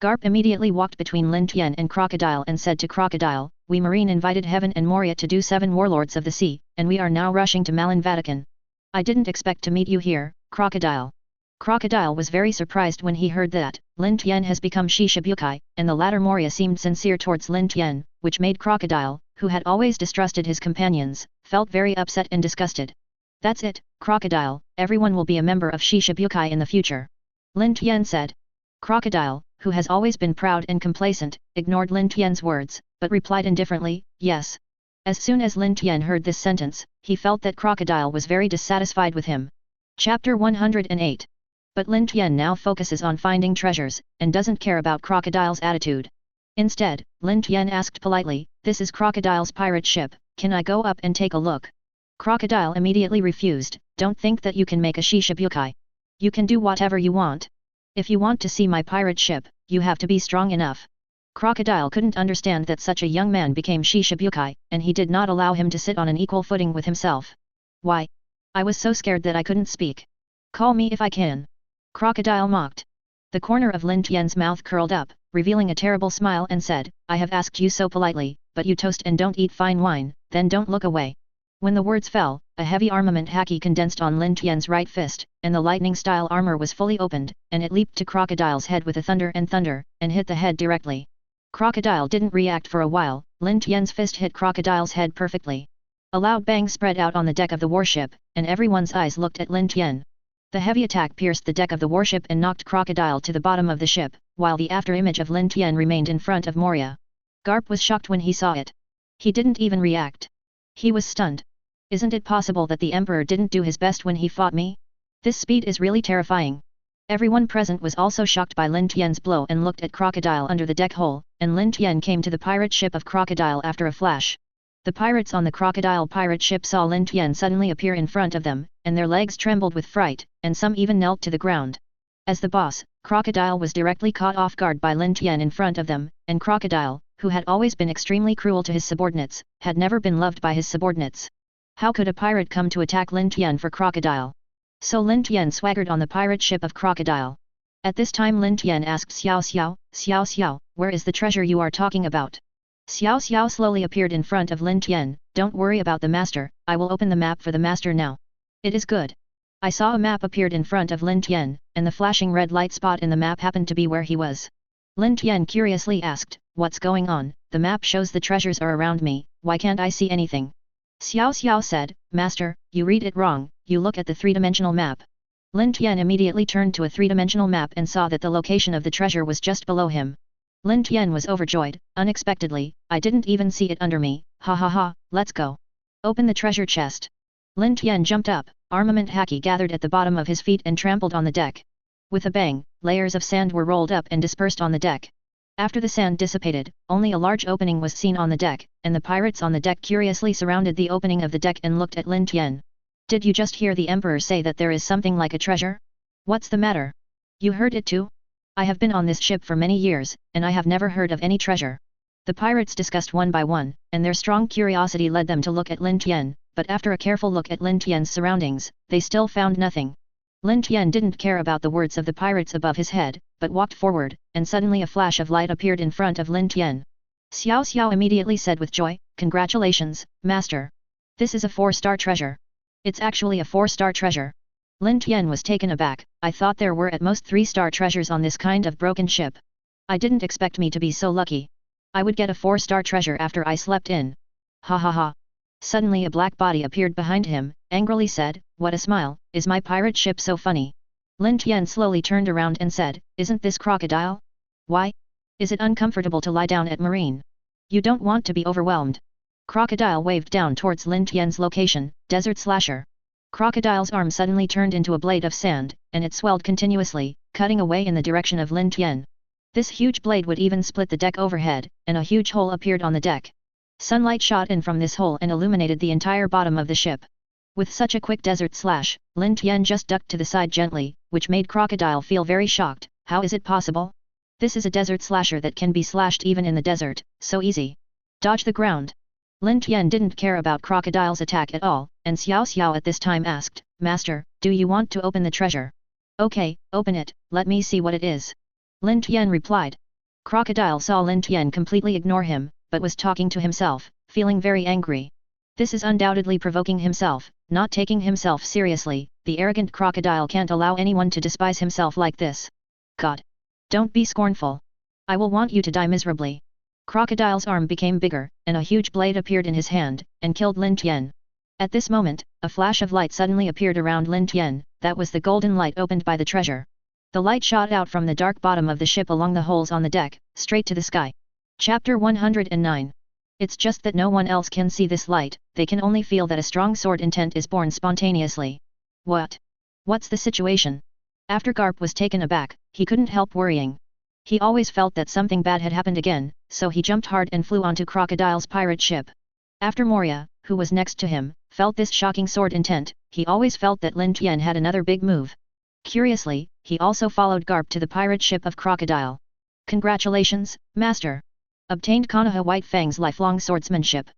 Garp immediately walked between Lin Tian and Crocodile and said to Crocodile, we Marine invited Heaven and Moria to do 7 warlords of the sea, and we are now rushing to Malin Vatican. I didn't expect to meet you here, Crocodile. Crocodile was very surprised when he heard that Lin Tian has become Shishibukai, and the latter Moria seemed sincere towards Lin Tian, which made Crocodile, who had always distrusted his companions, felt very upset and disgusted. That's it, Crocodile, everyone will be a member of Shishibukai in the future. Lin Tian said. Crocodile, who has always been proud and complacent, ignored Lin Tian's words, but replied indifferently, yes. As soon as Lin Tian heard this sentence, he felt that Crocodile was very dissatisfied with him. Chapter 108. But Lin Tian now focuses on finding treasures, and doesn't care about Crocodile's attitude. Instead, Lin Tian asked politely, this is Crocodile's pirate ship, can I go up and take a look? Crocodile immediately refused, don't think that you can make a Shishibukai. You can do whatever you want. If you want to see my pirate ship, you have to be strong enough. Crocodile couldn't understand that such a young man became Shishibukai, and he did not allow him to sit on an equal footing with himself. Why? I was so scared that I couldn't speak. Call me if I can. Crocodile mocked. The corner of Lin Tian's mouth curled up, revealing a terrible smile and said, I have asked you so politely, but you toast and don't eat fine wine, then don't look away. When the words fell, a heavy armament haki condensed on Lin Tian's right fist, and the lightning-style armor was fully opened, and it leaped to Crocodile's head with a thunder, and hit the head directly. Crocodile didn't react for a while, Lin Tian's fist hit Crocodile's head perfectly. A loud bang spread out on the deck of the warship, and everyone's eyes looked at Lin Tian. The heavy attack pierced the deck of the warship and knocked Crocodile to the bottom of the ship, while the after-image of Lin Tian remained in front of Moria. Garp was shocked when he saw it. He didn't even react. He was stunned. Isn't it possible that the Emperor didn't do his best when he fought me? This speed is really terrifying. Everyone present was also shocked by Lin Tian's blow and looked at Crocodile under the deck hole, and Lin Tian came to the pirate ship of Crocodile after a flash. The pirates on the Crocodile pirate ship saw Lin Tian suddenly appear in front of them, and their legs trembled with fright, and some even knelt to the ground. As the boss, Crocodile was directly caught off guard by Lin Tian in front of them, and Crocodile, who had always been extremely cruel to his subordinates, had never been loved by his subordinates. How could a pirate come to attack Lin Tian for Crocodile? So Lin Tian swaggered on the pirate ship of Crocodile. At this time Lin Tian asked Xiao Xiao, where is the treasure you are talking about? Xiao Xiao slowly appeared in front of Lin Tian. Don't worry about the master, I will open the map for the master now. It is good. I saw a map appeared in front of Lin Tian, and the flashing red light spot in the map happened to be where he was. Lin Tian curiously asked, what's going on? The map shows the treasures are around me, why can't I see anything? Xiao Xiao said, Master, you read it wrong, you look at the three-dimensional map. Lin Tian immediately turned to a three-dimensional map and saw that the location of the treasure was just below him. Lin Tian was overjoyed, unexpectedly, I didn't even see it under me, ha ha ha, let's go. Open the treasure chest. Lin Tian jumped up, armament haki gathered at the bottom of his feet and trampled on the deck. With a bang, layers of sand were rolled up and dispersed on the deck. After the sand dissipated, only a large opening was seen on the deck, and the pirates on the deck curiously surrounded the opening of the deck and looked at Lin Tian. Did you just hear the Emperor say that there is something like a treasure? What's the matter? You heard it too? I have been on this ship for many years, and I have never heard of any treasure. The pirates discussed one by one, and their strong curiosity led them to look at Lin Tian, but after a careful look at Lin Tian's surroundings, they still found nothing. Lin Tian didn't care about the words of the pirates above his head, but walked forward, and suddenly a flash of light appeared in front of Lin Tian. Xiao Xiao immediately said with joy, Congratulations, Master. This is a 4-star treasure. It's actually a 4-star treasure. Lin Tian was taken aback, I thought there were at most 3-star treasures on this kind of broken ship. I didn't expect me to be so lucky. I would get a 4-star treasure after I slept in. Ha ha ha. Suddenly a black body appeared behind him, angrily said, What a smile, is my pirate ship so funny? Lin Tian slowly turned around and said, Isn't this Crocodile? Why? Is it uncomfortable to lie down at marine? You don't want to be overwhelmed. Crocodile waved down towards Lin Tian's location, Desert Slasher. Crocodile's arm suddenly turned into a blade of sand, and it swelled continuously, cutting away in the direction of Lin Tian. This huge blade would even split the deck overhead, and a huge hole appeared on the deck. Sunlight shot in from this hole and illuminated the entire bottom of the ship. With such a quick desert slash, Lin Tian just ducked to the side gently, which made Crocodile feel very shocked. How is it possible? This is a desert slasher that can be slashed even in the desert, so easy. Dodge the ground. Lin Tian didn't care about Crocodile's attack at all, and Xiao Xiao at this time asked, Master, do you want to open the treasure? Okay, open it, let me see what it is. Lin Tian replied. Crocodile saw Lin Tian completely ignore him, but was talking to himself, feeling very angry. This is undoubtedly provoking himself, not taking himself seriously. The arrogant crocodile can't allow anyone to despise himself like this. God! Don't be scornful. I will want you to die miserably. Crocodile's arm became bigger, and a huge blade appeared in his hand, and killed Lin Tian. At this moment, a flash of light suddenly appeared around Lin Tian, that was the golden light opened by the treasure. The light shot out from the dark bottom of the ship along the holes on the deck, straight to the sky. Chapter 109. It's just that no one else can see this light, they can only feel that a strong sword intent is born spontaneously. What? What's the situation? After Garp was taken aback, he couldn't help worrying. He always felt that something bad had happened again, so he jumped hard and flew onto Crocodile's pirate ship. After Moria, who was next to him, felt this shocking sword intent, he always felt that Lin Tian had another big move. Curiously, he also followed Garp to the pirate ship of Crocodile. Congratulations, Master! Obtained Konoha White Fang's lifelong swordsmanship.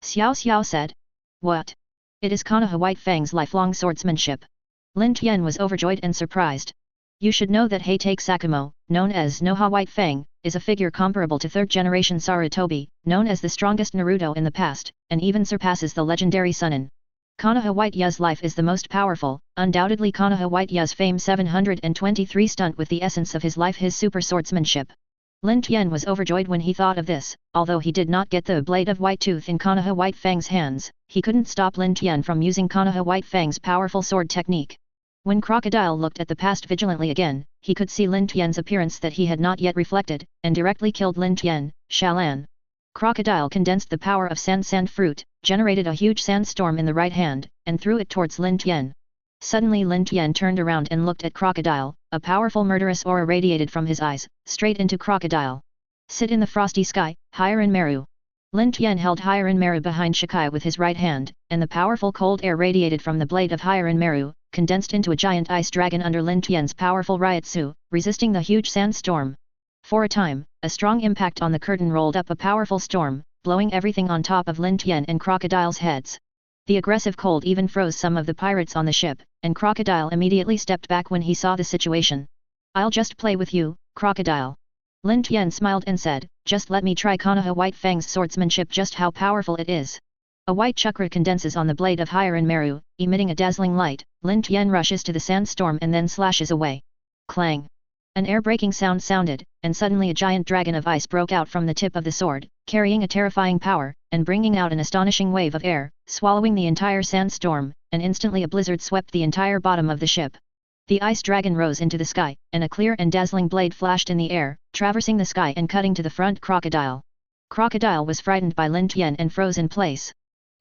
Xiao Xiao said. What? It is Konoha White Fang's lifelong swordsmanship. Lin Tian was overjoyed and surprised. You should know that Heitake Sakumo, known as Noha White Fang, is a figure comparable to third-generation Sarutobi, known as the strongest Naruto in the past, and even surpasses the legendary Sunin. Konoha White Yu's life is the most powerful, undoubtedly Konoha White Yu's fame 723 stunt with the essence of his life his super swordsmanship. Lin Tian was overjoyed when he thought of this, although he did not get the blade of White Tooth in Konoha White Fang's hands, he couldn't stop Lin Tian from using Konoha White Fang's powerful sword technique. When Crocodile looked at the past vigilantly again, he could see Lin Tian's appearance that he had not yet reflected, and directly killed Lin Tian, Shalan. Crocodile condensed the power of sand fruit, generated a huge sandstorm in the right hand, and threw it towards Lin Tian. Suddenly Lin Tian turned around and looked at Crocodile, a powerful murderous aura radiated from his eyes, straight into Crocodile. Sit in the frosty sky, Hiren Meru. Lin Tian held Hiren Meru behind Shikai with his right hand, and the powerful cold air radiated from the blade of Hiren Meru, condensed into a giant ice dragon under Lin Tian's powerful Ryutsu, resisting the huge sandstorm. For a time, a strong impact on the curtain rolled up a powerful storm, blowing everything on top of Lin Tian and Crocodile's heads. The aggressive cold even froze some of the pirates on the ship, and Crocodile immediately stepped back when he saw the situation. "I'll just play with you, Crocodile." Lin Tian smiled and said, "Just let me try Konoha White Fang's swordsmanship, just how powerful it is." A white chakra condenses on the blade of Hiren Meru, emitting a dazzling light. Lin Tian rushes to the sandstorm and then slashes away. Clang! An air-breaking sound sounded, and suddenly a giant dragon of ice broke out from the tip of the sword, carrying a terrifying power, and bringing out an astonishing wave of air, swallowing the entire sandstorm, and instantly a blizzard swept the entire bottom of the ship. The ice dragon rose into the sky, and a clear and dazzling blade flashed in the air, traversing the sky and cutting to the front Crocodile. Crocodile was frightened by Lin Tian and froze in place.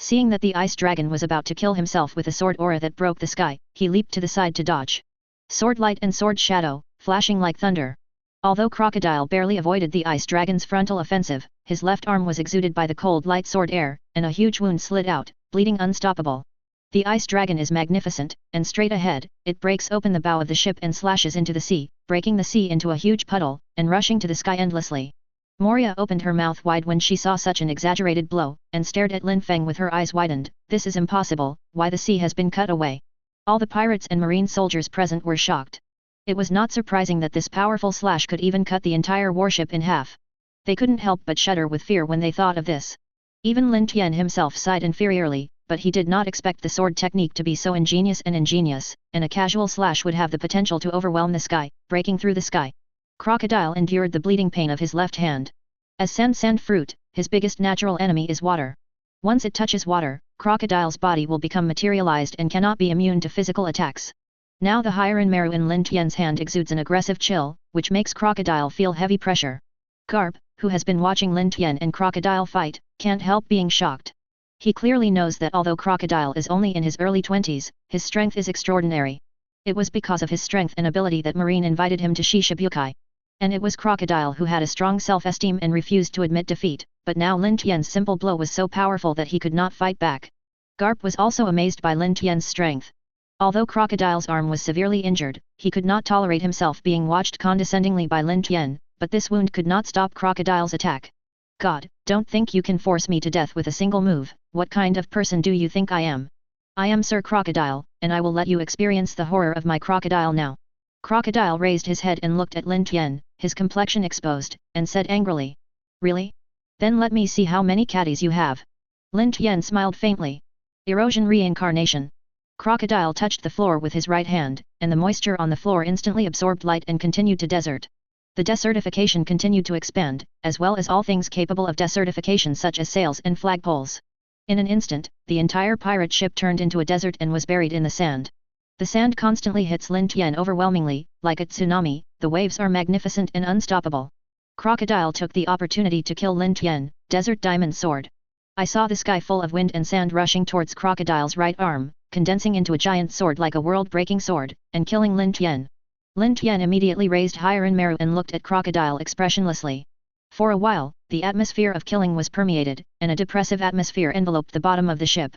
Seeing that the ice dragon was about to kill himself with a sword aura that broke the sky, he leaped to the side to dodge. Sword light and sword shadow, flashing like thunder. Although Crocodile barely avoided the ice dragon's frontal offensive, his left arm was exuded by the cold light sword air, and a huge wound slid out, bleeding unstoppable. The ice dragon is magnificent, and straight ahead, it breaks open the bow of the ship and slashes into the sea, breaking the sea into a huge puddle, and rushing to the sky endlessly. Moria opened her mouth wide when she saw such an exaggerated blow, and stared at Lin Feng with her eyes widened. "This is impossible, why the sea has been cut away?" All the pirates and marine soldiers present were shocked. It was not surprising that this powerful slash could even cut the entire warship in half. They couldn't help but shudder with fear when they thought of this. Even Lin Tian himself sighed inferiorly, but he did not expect the sword technique to be so ingenious, and a casual slash would have the potential to overwhelm the sky, breaking through the sky. Crocodile endured the bleeding pain of his left hand. As sand fruit, his biggest natural enemy is water. Once it touches water, Crocodile's body will become materialized and cannot be immune to physical attacks. Now the Hiren Meru in Lin Tian's hand exudes an aggressive chill, which makes Crocodile feel heavy pressure. Garp, who has been watching Lin Tian and Crocodile fight, can't help being shocked. He clearly knows that although Crocodile is only in his early 20s, his strength is extraordinary. It was because of his strength and ability that Marine invited him to Shishibukai. And it was Crocodile who had a strong self-esteem and refused to admit defeat, but now Lin Tian's simple blow was so powerful that he could not fight back. Garp was also amazed by Lin Tian's strength. Although Crocodile's arm was severely injured, he could not tolerate himself being watched condescendingly by Lin Tian, but this wound could not stop Crocodile's attack. "God, don't think you can force me to death with a single move. What kind of person do you think I am? I am Sir Crocodile, and I will let you experience the horror of my crocodile now." Crocodile raised his head and looked at Lin Tian, his complexion exposed, and said angrily, "Really? Then let me see how many caddies you have." Lin Tian smiled faintly. Erosion reincarnation. Crocodile touched the floor with his right hand, and the moisture on the floor instantly absorbed light and continued to desert. The desertification continued to expand, as well as all things capable of desertification such as sails and flagpoles. In an instant, the entire pirate ship turned into a desert and was buried in the sand. The sand constantly hits Lin Tian overwhelmingly, like a tsunami. The waves are magnificent and unstoppable. Crocodile took the opportunity to kill Lin Tian. Desert Diamond Sword. I saw the sky full of wind and sand rushing towards Crocodile's right arm, condensing into a giant sword like a world-breaking sword, and killing Lin Tian. Lin Tian immediately raised Hiren Meru and looked at Crocodile expressionlessly. For a while, the atmosphere of killing was permeated, and a depressive atmosphere enveloped the bottom of the ship.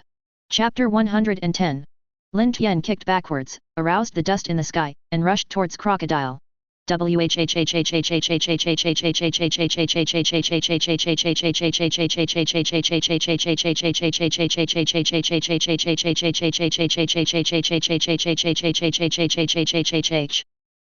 Chapter 110. Lin Tian kicked backwards, aroused the dust in the sky, and rushed towards Crocodile.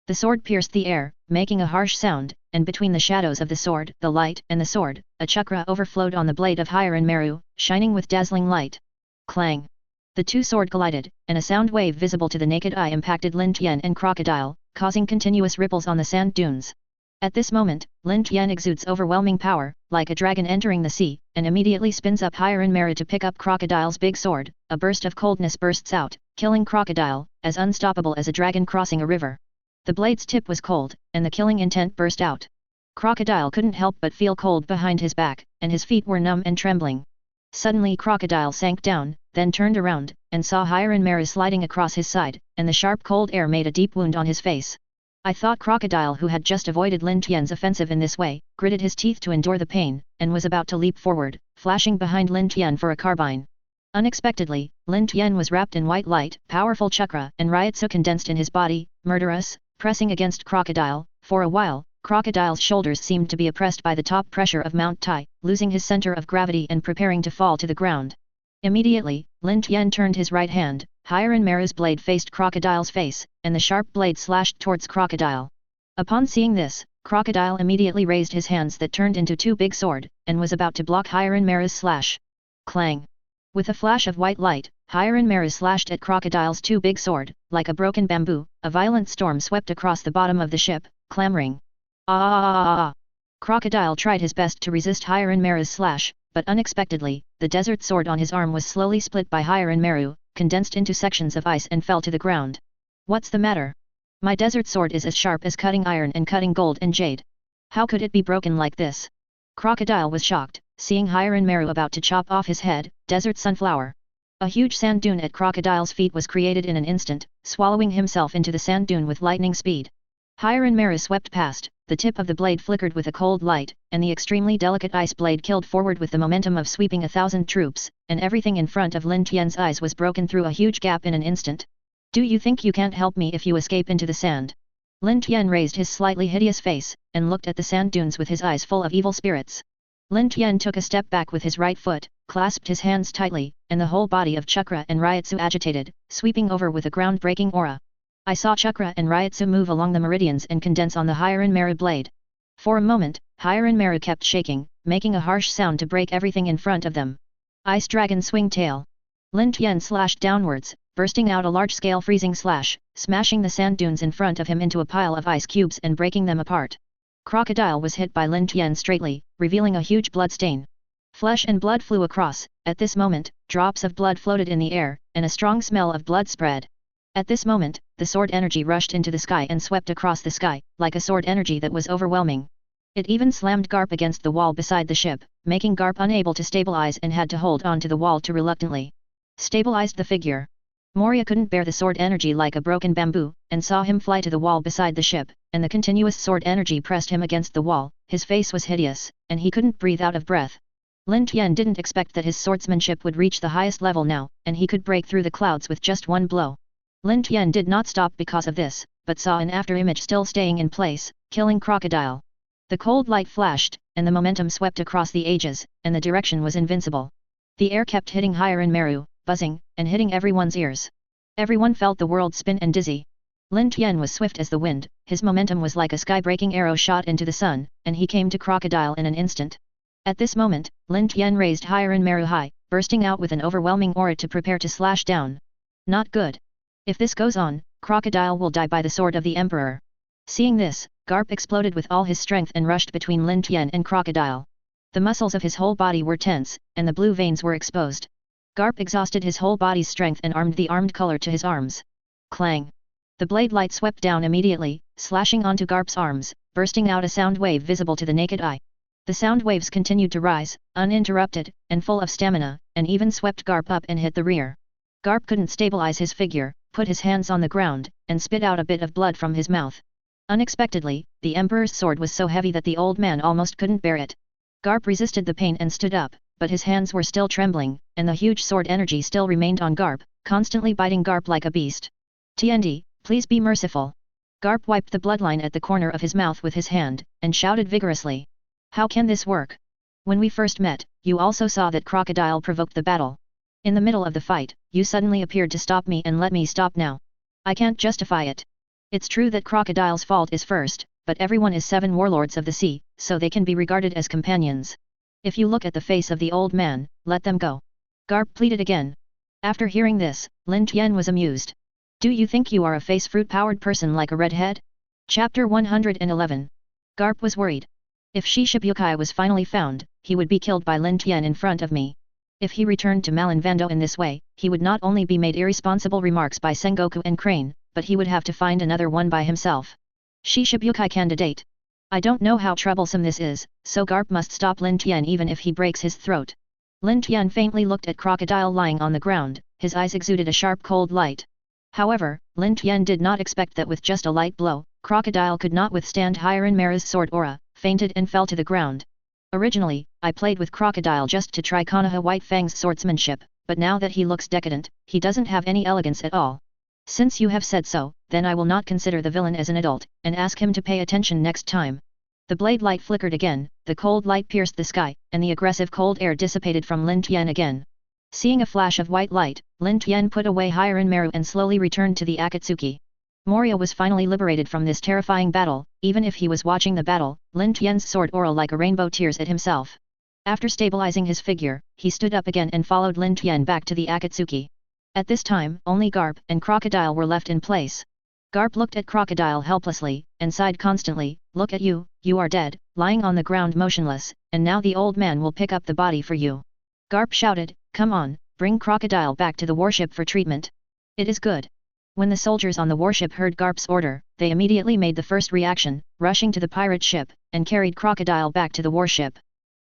The sword pierced the air, making a harsh sound, and between the shadows of the sword, the light, and the sword, a chakra overflowed on the blade of Hiren Meru, shining with dazzling light. Clang! The two swords collided, and a sound wave visible to the naked eye impacted Lin Tian and Crocodile, causing continuous ripples on the sand dunes. At this moment, Lin Tian exudes overwhelming power, like a dragon entering the sea, and immediately spins up Hiren Meru to pick up Crocodile's big sword. A burst of coldness bursts out, killing Crocodile, as unstoppable as a dragon crossing a river. The blade's tip was cold, and the killing intent burst out. Crocodile couldn't help but feel cold behind his back, and his feet were numb and trembling. Suddenly Crocodile sank down, then turned around, and saw Hiren Meru sliding across his side, and the sharp cold air made a deep wound on his face. I thought Crocodile, who had just avoided Lin Tian's offensive in this way, gritted his teeth to endure the pain, and was about to leap forward, flashing behind Lin Tian for a carbine. Unexpectedly, Lin Tian was wrapped in white light, powerful chakra and ryotsu condensed in his body, murderous, pressing against Crocodile. For a while, Crocodile's shoulders seemed to be oppressed by the top pressure of Mount Tai, losing his center of gravity and preparing to fall to the ground. Immediately, Lin Tian turned his right hand, Hiranmaru's blade faced Crocodile's face, and the sharp blade slashed towards Crocodile. Upon seeing this, Crocodile immediately raised his hands that turned into two big swords, and was about to block Hiranmaru's slash. Clang! With a flash of white light, Hiranmaru slashed at Crocodile's two big sword, like a broken bamboo. A violent storm swept across the bottom of the ship, clamoring. Ah! Crocodile tried his best to resist Hiranmaru's slash, but unexpectedly, the desert sword on his arm was slowly split by Hiranmaru, condensed into sections of ice and fell to the ground. What's the matter? My desert sword is as sharp as cutting iron and cutting gold and jade. How could it be broken like this? Crocodile was shocked, seeing Hiranmaru about to chop off his head. Desert sunflower. A huge sand dune at Crocodile's feet was created in an instant, swallowing himself into the sand dune with lightning speed. Hiranmaru swept past, the tip of the blade flickered with a cold light, and the extremely delicate ice blade killed forward with the momentum of sweeping 1,000 troops, and everything in front of Lin Tian's eyes was broken through a huge gap in an instant. Do you think you can't help me if you escape into the sand? Lin Tian raised his slightly hideous face, and looked at the sand dunes with his eyes full of evil spirits. Lin Tian took a step back with his right foot, clasped his hands tightly, and the whole body of Chakra and Ryotsu agitated, sweeping over with a ground-breaking aura. I saw Chakra and Ryotsu move along the meridians and condense on the Hiranmaru blade. For a moment, Hiranmaru kept shaking, making a harsh sound to break everything in front of them. Ice Dragon Swing Tail. Lin Tian slashed downwards, bursting out a large-scale freezing slash, smashing the sand dunes in front of him into a pile of ice cubes and breaking them apart. Crocodile was hit by Lin Tian straightly, revealing a huge blood stain. Flesh and blood flew across. At this moment, drops of blood floated in the air, and a strong smell of blood spread. At this moment, the sword energy rushed into the sky and swept across the sky, like a sword energy that was overwhelming. It even slammed Garp against the wall beside the ship, making Garp unable to stabilize and had to hold on to the wall to reluctantly stabilized the figure. Moria couldn't bear the sword energy like a broken bamboo, and saw him fly to the wall beside the ship, and the continuous sword energy pressed him against the wall. His face was hideous, and he couldn't breathe out of breath. Lin Tian didn't expect that his swordsmanship would reach the highest level now, and he could break through the clouds with just one blow. Lin Tian did not stop because of this, but saw an after-image still staying in place, killing Crocodile. The cold light flashed, and the momentum swept across the ages, and the direction was invincible. The air kept hitting Hiranmaru, buzzing, and hitting everyone's ears. Everyone felt the world spin and dizzy. Lin Tian was swift as the wind, his momentum was like a sky-breaking arrow shot into the sun, and he came to Crocodile in an instant. At this moment, Lin Tian raised Hiranmaru high, bursting out with an overwhelming aura to prepare to slash down. Not good. If this goes on, Crocodile will die by the sword of the Emperor. Seeing this, Garp exploded with all his strength and rushed between Lin Tian and Crocodile. The muscles of his whole body were tense, and the blue veins were exposed. Garp exhausted his whole body's strength and armed the armed color to his arms. Clang! The blade light swept down immediately, slashing onto Garp's arms, bursting out a sound wave visible to the naked eye. The sound waves continued to rise, uninterrupted, and full of stamina, and even swept Garp up and hit the rear. Garp couldn't stabilize his figure, put his hands on the ground, and spit out a bit of blood from his mouth. Unexpectedly, the Emperor's sword was so heavy that the old man almost couldn't bear it. Garp resisted the pain and stood up, but his hands were still trembling, and the huge sword energy still remained on Garp, constantly biting Garp like a beast. "TND, please be merciful." Garp wiped the bloodline at the corner of his mouth with his hand, and shouted vigorously. "How can this work? When we first met, you also saw that Crocodile provoked the battle. In the middle of the fight, you suddenly appeared to stop me and let me stop now. I can't justify it. It's true that Crocodile's fault is first, but everyone is 7 warlords of the sea, so they can be regarded as companions. If you look at the face of the old man, let them go." Garp pleaded again. After hearing this, Lin Tian was amused. "Do you think you are a face fruit-powered person like a redhead?" Chapter 111. Garp was worried. If Shishibukai was finally found, he would be killed by Lin Tian in front of me. If he returned to Malinvando in this way, he would not only be made irresponsible remarks by Sengoku and Crane, but he would have to find another one by himself. Shishibukai candidate. I don't know how troublesome this is, so Garp must stop Lin Tian even if he breaks his throat. Lin Tian faintly looked at Crocodile lying on the ground, his eyes exuded a sharp cold light. However, Lin Tian did not expect that with just a light blow, Crocodile could not withstand Hiranmaru's sword aura, fainted and fell to the ground. Originally, I played with Crocodile just to try Konoha White Fang's swordsmanship, but now that he looks decadent, he doesn't have any elegance at all. Since you have said so, then I will not consider the villain as an adult, and ask him to pay attention next time. The blade light flickered again, the cold light pierced the sky, and the aggressive cold air dissipated from Lin Tian again. Seeing a flash of white light, Lin Tian put away Hiren Meru and slowly returned to the Akatsuki. Moria was finally liberated from this terrifying battle. Even if he was watching the battle, Lin Tian's sword aura like a rainbow tears at himself. After stabilizing his figure, he stood up again and followed Lin Tian back to the Akatsuki. At this time, only Garp and Crocodile were left in place. Garp looked at Crocodile helplessly, and sighed constantly, "Look at you, you are dead, lying on the ground motionless, and now the old man will pick up the body for you." Garp shouted, "Come on, bring Crocodile back to the warship for treatment." "It is good." When the soldiers on the warship heard Garp's order, they immediately made the first reaction, rushing to the pirate ship, and carried Crocodile back to the warship.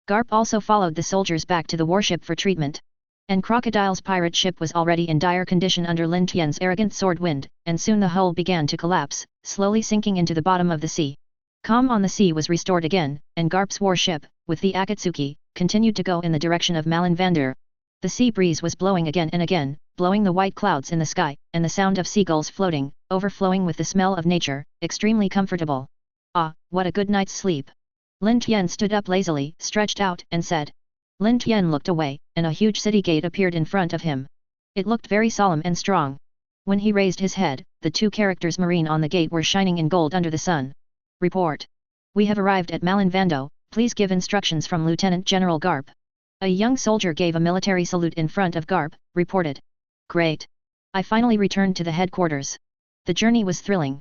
Garp also followed the soldiers back to the warship for treatment. And Crocodile's pirate ship was already in dire condition under Lin Tian's arrogant sword wind, and soon the hull began to collapse, slowly sinking into the bottom of the sea. Calm on the sea was restored again, and Garp's warship, with the Akatsuki, continued to go in the direction of Magellan. The sea breeze was blowing again and again, blowing the white clouds in the sky, and the sound of seagulls floating, overflowing with the smell of nature, extremely comfortable. "Ah, what a good night's sleep." Lin Tian stood up lazily, stretched out, and said. Lin Tian looked away, and a huge city gate appeared in front of him. It looked very solemn and strong. When he raised his head, the two characters marine on the gate were shining in gold under the sun. "Report. We have arrived at Magellan. Please give instructions from Lieutenant General Garp." A young soldier gave a military salute in front of Garp, reported. "Great. I finally returned to the headquarters." The journey was thrilling.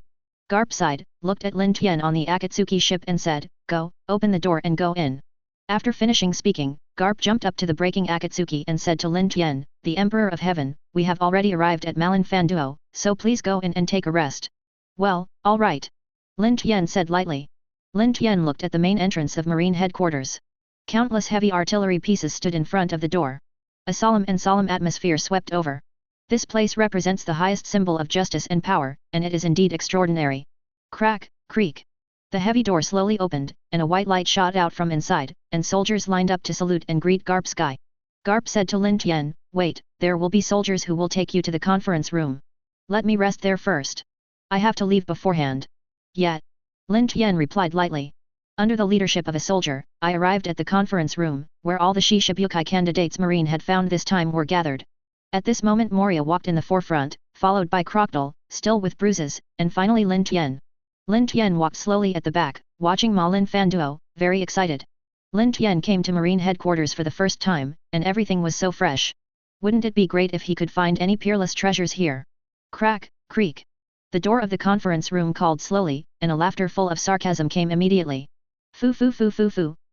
Garp sighed, looked at Lin Tian on the Akatsuki ship and said, "Go, open the door and go in." After finishing speaking, Garp jumped up to the breaking Akatsuki and said to Lin Tian, "The Emperor of Heaven, we have already arrived at Magellan, so please go in and take a rest." "Well, all right." Lin Tian said lightly. Lin Tian looked at the main entrance of Marine headquarters. Countless heavy artillery pieces stood in front of the door. A solemn atmosphere swept over. This place represents the highest symbol of justice and power, and it is indeed extraordinary. Crack, creak. The heavy door slowly opened, and a white light shot out from inside, and soldiers lined up to salute and greet Garp's guy. Garp said to Lin Tian, "Wait, there will be soldiers who will take you to the conference room. Let me rest there first. I have to leave beforehand." "Yet," Lin Tian replied lightly. "Under the leadership of a soldier, I arrived at the conference room, where all the Shishibukai candidates Marine had found this time were gathered." At this moment Moria walked in the forefront, followed by Crocodile, still with bruises, and finally Lin Tian. Lin Tian walked slowly at the back, watching Magellan, very excited. Lin Tian came to Marine headquarters for the first time, and everything was so fresh. Wouldn't it be great if he could find any peerless treasures here? Crack, creak. The door of the conference room called slowly, and a laughter full of sarcasm came immediately. Foo,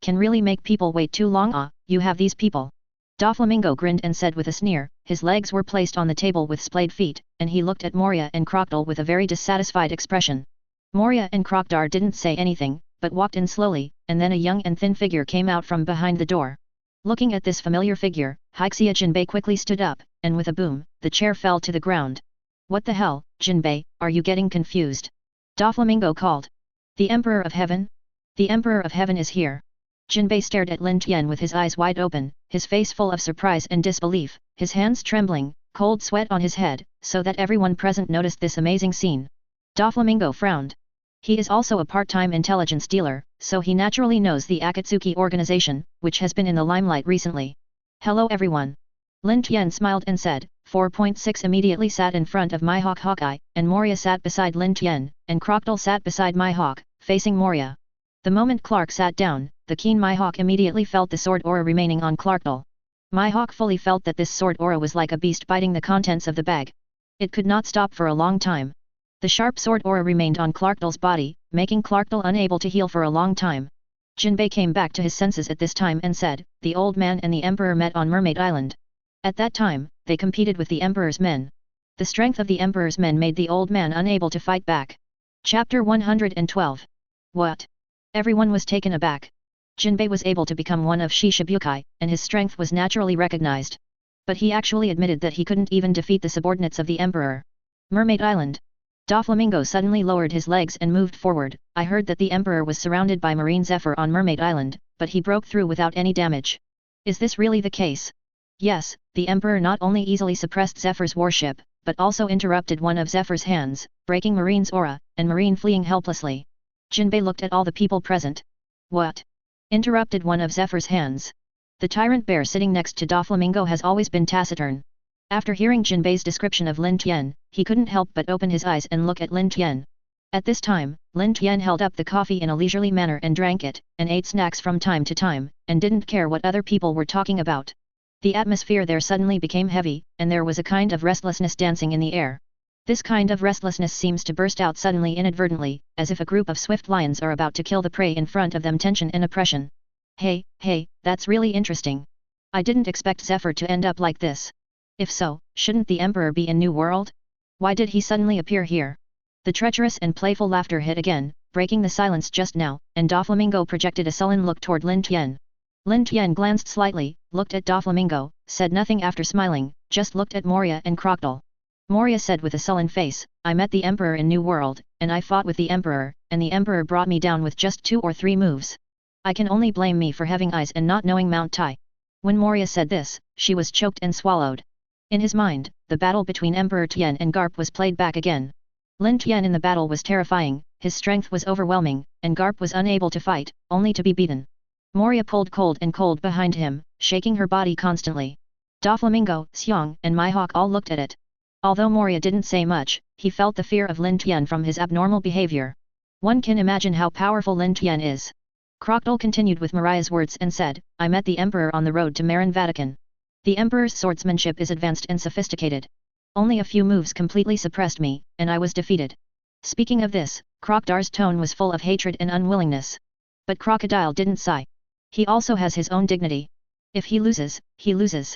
can really make people wait too long? Ah, you have these people." Doflamingo grinned and said with a sneer. His legs were placed on the table with splayed feet, and he looked at Moria and Crocodile with a very dissatisfied expression. Moria and Crocodile didn't say anything, but walked in slowly, and then a young and thin figure came out from behind the door. Looking at this familiar figure, Haixia Jinbei quickly stood up, and with a boom, the chair fell to the ground. "What the hell, Jinbei, are you getting confused?" Doflamingo called. "The Emperor of Heaven? The Emperor of Heaven is here." Jinbei stared at Lin Tian with his eyes wide open, his face full of surprise and disbelief, his hands trembling, cold sweat on his head, so that everyone present noticed this amazing scene. Doflamingo frowned. He is also a part-time intelligence dealer, so he naturally knows the Akatsuki organization, which has been in the limelight recently. "Hello everyone." Lin Tian smiled and said. 4.6 immediately sat in front of Mihawk Hawkeye, and Moria sat beside Lin Tian, and Crocodile sat beside Mihawk, facing Moria. The moment Clark sat down, the keen Mihawk immediately felt the sword aura remaining on Crocodile. Mihawk fully felt that this sword aura was like a beast biting the contents of the bag. It could not stop for a long time. The sharp sword aura remained on Crocodile's body, making Crocodile unable to heal for a long time. Jinbei came back to his senses at this time and said, "The old man and the Emperor met on Mermaid Island." At that time, they competed with the Emperor's men. The strength of the Emperor's men made the old man unable to fight back. Chapter 112. What? Everyone was taken aback. Jinbei was able to become one of Shishibukai, and his strength was naturally recognized. But he actually admitted that he couldn't even defeat the subordinates of the Emperor. Mermaid Island. Doflamingo suddenly lowered his legs and moved forward. "I heard that the Emperor was surrounded by Marine Zephyr on Mermaid Island, but he broke through without any damage. Is this really the case?" Yes, the Emperor not only easily suppressed Zephyr's warship, but also interrupted one of Zephyr's hands, breaking Marine's aura, and Marine fleeing helplessly. Jinbei looked at all the people present. What? Interrupted one of Zephyr's hands? The tyrant bear sitting next to Doflamingo has always been taciturn. After hearing Jinbei's description of Lin Tian, he couldn't help but open his eyes and look at Lin Tian. At this time, Lin Tian held up the coffee in a leisurely manner and drank it, and ate snacks from time to time, and didn't care what other people were talking about. The atmosphere there suddenly became heavy, and there was a kind of restlessness dancing in the air. This kind of restlessness seems to burst out suddenly inadvertently, as if a group of swift lions are about to kill the prey in front of them. Tension and oppression. Hey, that's really interesting. I didn't expect Zephyr to end up like this. If so, shouldn't the Emperor be in New World? Why did he suddenly appear here? The treacherous and playful laughter hit again, breaking the silence just now, and Doflamingo projected a sullen look toward Lin Tian. Lin Tian glanced slightly, looked at Doflamingo, said nothing after smiling, just looked at Moria and Crocodile. Moria said with a sullen face, I met the Emperor in New World, and I fought with the Emperor, and the Emperor brought me down with just 2 or 3 moves. I can only blame me for having eyes and not knowing Mount Tai. When Moria said this, she was choked and swallowed. In his mind, the battle between Emperor Tian and Garp was played back again. Lin Tian in the battle was terrifying, his strength was overwhelming, and Garp was unable to fight, only to be beaten. Moria pulled cold behind him, shaking her body constantly. Doflamingo, Xiong, and Mihawk all looked at it. Although Moria didn't say much, he felt the fear of Lin Tian from his abnormal behavior. One can imagine how powerful Lin Tian is. Crocodile continued with Mariah's words and said, I met the Emperor on the road to Marin Vatican. The Emperor's swordsmanship is advanced and sophisticated. Only a few moves completely suppressed me, and I was defeated. Speaking of this, Crocodile's tone was full of hatred and unwillingness. But Crocodile didn't sigh. He also has his own dignity. If he loses, he loses.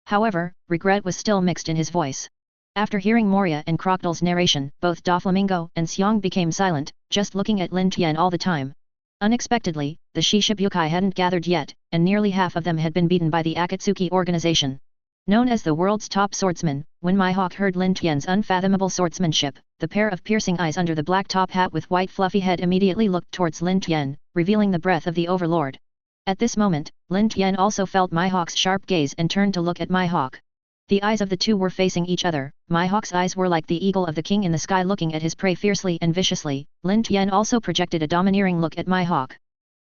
However, regret was still mixed in his voice. After hearing Moria and Crocodile's narration, both Doflamingo and Xiong became silent, just looking at Lin Tian all the time. Unexpectedly, the Shishibukai hadn't gathered yet, and nearly half of them had been beaten by the Akatsuki organization. Known as the world's top swordsman, when Mihawk heard Lin Tian's unfathomable swordsmanship, the pair of piercing eyes under the black top hat with white fluffy head immediately looked towards Lin Tian, revealing the breath of the Overlord. At this moment, Lin Tian also felt Mihawk's sharp gaze and turned to look at Mihawk. The eyes of the two were facing each other. Mihawk's eyes were like the eagle of the king in the sky looking at his prey fiercely and viciously. Lin Tian also projected a domineering look at Mihawk.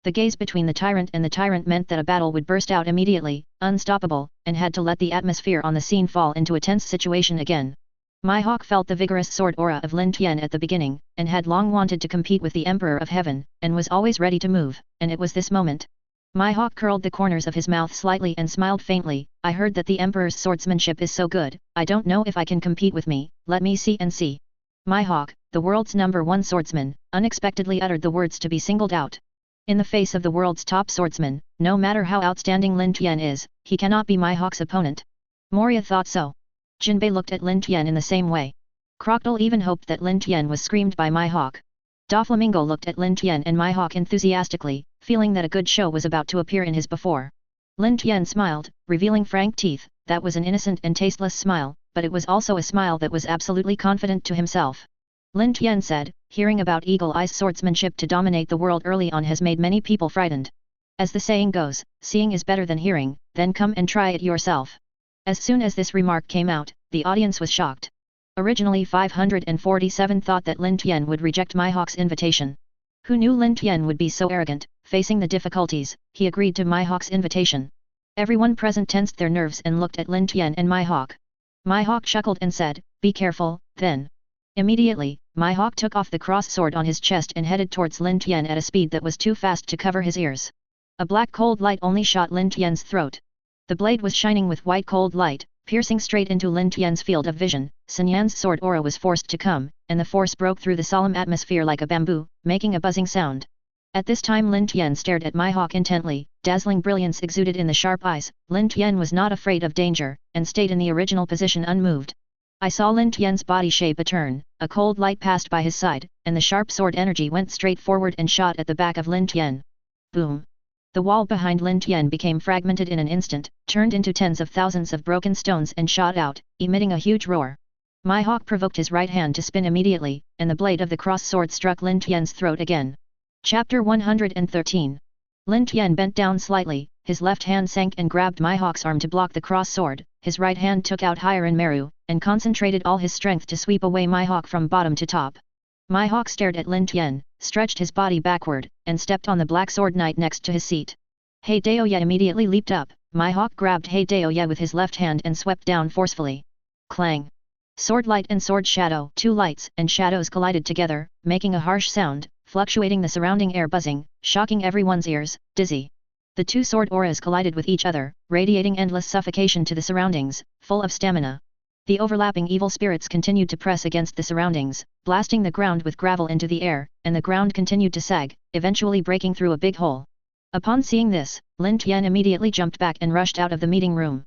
The gaze between the tyrant and the tyrant meant that a battle would burst out immediately, unstoppable, and had to let the atmosphere on the scene fall into a tense situation again. Mihawk felt the vigorous sword aura of Lin Tian at the beginning, and had long wanted to compete with the Emperor of Heaven, and was always ready to move, and it was this moment. Mihawk curled the corners of his mouth slightly and smiled faintly. I heard that the Emperor's swordsmanship is so good, I don't know if I can compete with me, let me see and see. Mihawk, the world's #1 swordsman, unexpectedly uttered the words to be singled out. In the face of the world's top swordsman, no matter how outstanding Lin Tian is, he cannot be Mihawk's opponent. Moria thought so. Jinbei looked at Lin Tian in the same way. Crocodile even hoped that Lin Tian was screamed by Mihawk. Doflamingo looked at Lin Tian and Mihawk enthusiastically, feeling that a good show was about to appear in his before. Lin Tian smiled, revealing frank teeth. That was an innocent and tasteless smile, but it was also a smile that was absolutely confident to himself. Lin Tian said, hearing about Eagle Eye's swordsmanship to dominate the world early on has made many people frightened. As the saying goes, seeing is better than hearing, then come and try it yourself. As soon as this remark came out, the audience was shocked. Originally 547 thought that Lin Tian would reject Mihawk's invitation. Who knew Lin Tian would be so arrogant? Facing the difficulties, he agreed to Mihawk's invitation. Everyone present tensed their nerves and looked at Lin Tian and Mihawk. Mihawk chuckled and said, be careful, then. Immediately, Mihawk took off the cross sword on his chest and headed towards Lin Tian at a speed that was too fast to cover his ears. A black cold light only shot Lin Tian's throat. The blade was shining with white cold light, piercing straight into Lin Tian's field of vision. Sun Yan's sword aura was forced to come, and the force broke through the solemn atmosphere like a bamboo, making a buzzing sound. At this time Lin Tian stared at Mihawk intently, dazzling brilliance exuded in the sharp eyes. Lin Tian was not afraid of danger, and stayed in the original position unmoved. I saw Lin Tian's body shape a turn, a cold light passed by his side, and the sharp sword energy went straight forward and shot at the back of Lin Tian. Boom! The wall behind Lin Tian became fragmented in an instant, turned into tens of thousands of broken stones and shot out, emitting a huge roar. Mihawk provoked his right hand to spin immediately, and the blade of the cross sword struck Lin Tian's throat again. Chapter 113. Lin Tian bent down slightly, his left hand sank and grabbed Mihawk's arm to block the cross sword, his right hand took out Hiren Meru, and concentrated all his strength to sweep away Mihawk from bottom to top. Mihawk stared at Lin Tian, stretched his body backward, and stepped on the black sword knight next to his seat. Hey Daoya immediately leaped up, Mihawk grabbed Heideoya with his left hand and swept down forcefully. Clang! Sword light and sword shadow, two lights and shadows collided together, making a harsh sound, fluctuating the surrounding air buzzing, shocking everyone's ears, dizzy. The two sword auras collided with each other, radiating endless suffocation to the surroundings, full of stamina. The overlapping evil spirits continued to press against the surroundings, blasting the ground with gravel into the air, and the ground continued to sag, eventually breaking through a big hole. Upon seeing this, Lin Tian immediately jumped back and rushed out of the meeting room.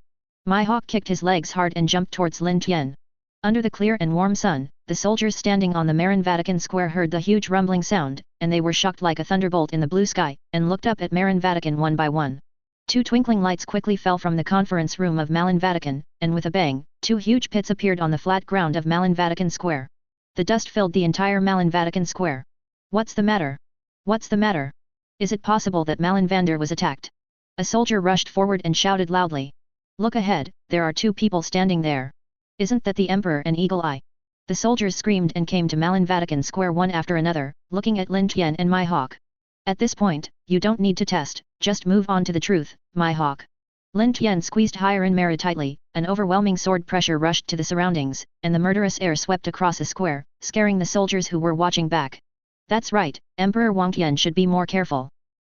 Mihawk kicked his legs hard and jumped towards Lin Tian. Under the clear and warm sun, the soldiers standing on the Marin Vatican Square heard the huge rumbling sound, and they were shocked like a thunderbolt in the blue sky, and looked up at Marin Vatican one by one. Two twinkling lights quickly fell from the conference room of Malin Vatican, and with a bang, two huge pits appeared on the flat ground of Malin Vatican Square. The dust filled the entire Malin Vatican Square. What's the matter? What's the matter? Is it possible that Malin Vander was attacked? A soldier rushed forward and shouted loudly. Look ahead, there are two people standing there. Isn't that the Emperor and Eagle Eye? The soldiers screamed and came to Malin Vatican Square one after another, looking at Lin Tian and Mihawk. At this point, you don't need to test, just move on to the truth, Mihawk. Lin Tian squeezed Hiren Mara tightly, an overwhelming sword pressure rushed to the surroundings, and the murderous air swept across the square, scaring the soldiers who were watching back. That's right, Emperor Wangtian should be more careful.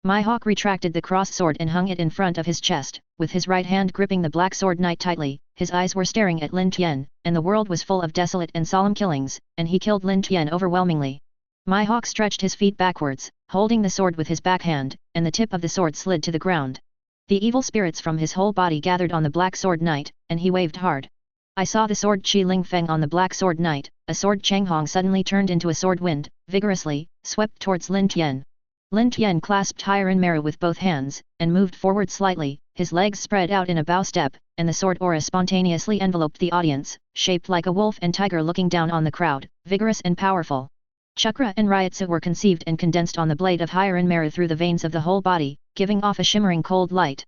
Mihawk retracted the cross sword and hung it in front of his chest, with his right hand gripping the black sword knight tightly. His eyes were staring at Lin Tian, and the world was full of desolate and solemn killings, and he killed Lin Tian overwhelmingly. Mihawk stretched his feet backwards, holding the sword with his backhand, and the tip of the sword slid to the ground. The evil spirits from his whole body gathered on the black sword knight, and he waved hard. I saw the sword Qi Ling Feng on the black sword knight. A sword Changhong suddenly turned into a sword wind, vigorously, swept towards Lin Tian. Lin Tian clasped Hiren Mara with both hands, and moved forward slightly, his legs spread out in a bow step, and the sword aura spontaneously enveloped the audience, shaped like a wolf and tiger looking down on the crowd, vigorous and powerful. Chakra and Ryotsu were conceived and condensed on the blade of Hiren Mara through the veins of the whole body, giving off a shimmering cold light.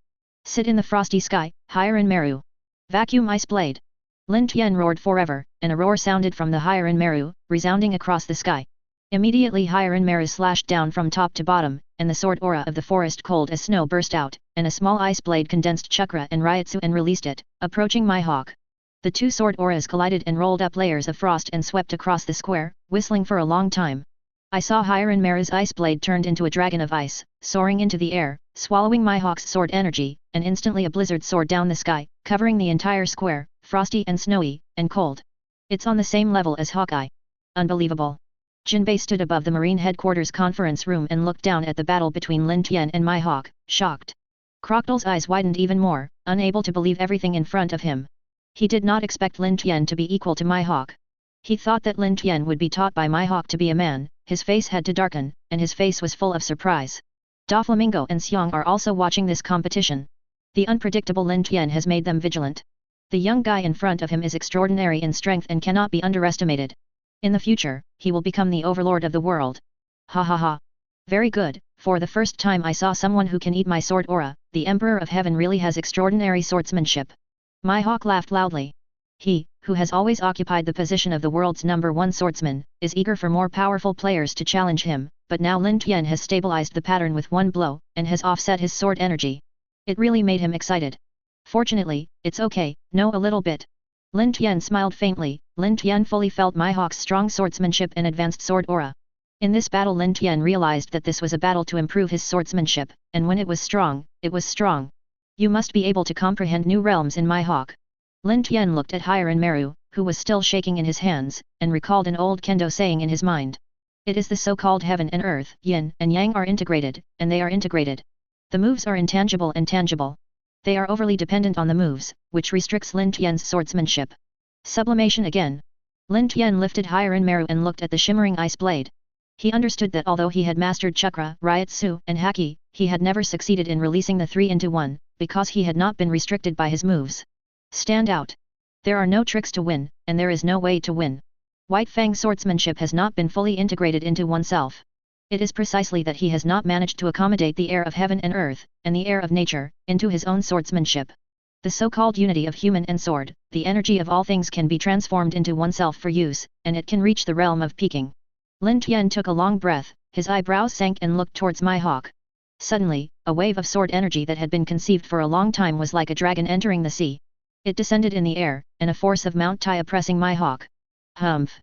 Sit in the frosty sky, Hiren Mara. Vacuum ice blade. Lin Tian roared forever, and a roar sounded from the Hiren Mara, resounding across the sky. Immediately Hiren Mara slashed down from top to bottom, and the sword aura of the forest cold as snow burst out, and a small ice blade condensed Chakra and Ryotsu and released it, approaching Mihawk. The two sword auras collided and rolled up layers of frost and swept across the square, whistling for a long time. I saw Hiren Mara's ice blade turned into a dragon of ice, soaring into the air, swallowing Mihawk's sword energy, and instantly a blizzard soared down the sky, covering the entire square, frosty and snowy, and cold. It's on the same level as Hawkeye. Unbelievable. Jinbei stood above the Marine Headquarters conference room and looked down at the battle between Lin Tian and Mihawk, shocked. Crocodile's eyes widened even more, unable to believe everything in front of him. He did not expect Lin Tian to be equal to Mihawk. He thought that Lin Tian would be taught by Mihawk to be a man. His face had to darken, and his face was full of surprise. Doflamingo and Xiong are also watching this competition. The unpredictable Lin Tian has made them vigilant. The young guy in front of him is extraordinary in strength and cannot be underestimated. In the future, he will become the overlord of the world. Ha ha ha. Very good, for the first time I saw someone who can eat my sword aura. The Emperor of Heaven really has extraordinary swordsmanship. Mihawk laughed loudly. He, who has always occupied the position of the world's #1 swordsman, is eager for more powerful players to challenge him, but now Lin Tian has stabilized the pattern with one blow, and has offset his sword energy. It really made him excited. Fortunately, it's okay, know a little bit. Lin Tian smiled faintly. Lin Tian fully felt Mihawk's strong swordsmanship and advanced sword aura. In this battle Lin Tian realized that this was a battle to improve his swordsmanship, and when it was strong, it was strong. You must be able to comprehend new realms in Mihawk. Lin Tian looked at Hiren Mara, who was still shaking in his hands, and recalled an old kendo saying in his mind. It is the so-called heaven and earth, yin and yang are integrated, and they are integrated. The moves are intangible and tangible. They are overly dependent on the moves, which restricts Lin Tian's swordsmanship. Sublimation again. Lin Tian lifted Hiren Mara and looked at the shimmering ice blade. He understood that although he had mastered Chakra, Ryotsu, and Haki, he had never succeeded in releasing the 3 into 1, because he had not been restricted by his moves. Stand out. There are no tricks to win, and there is no way to win. White Fang swordsmanship has not been fully integrated into oneself. It is precisely that he has not managed to accommodate the air of heaven and earth, and the air of nature, into his own swordsmanship. The so-called unity of human and sword, the energy of all things can be transformed into oneself for use, and it can reach the realm of peaking. Lin Tian took a long breath, his eyebrows sank and looked towards Mihawk. Suddenly, a wave of sword energy that had been conceived for a long time was like a dragon entering the sea. It descended in the air, and a force of Mount Tai oppressing my hawk. Humph!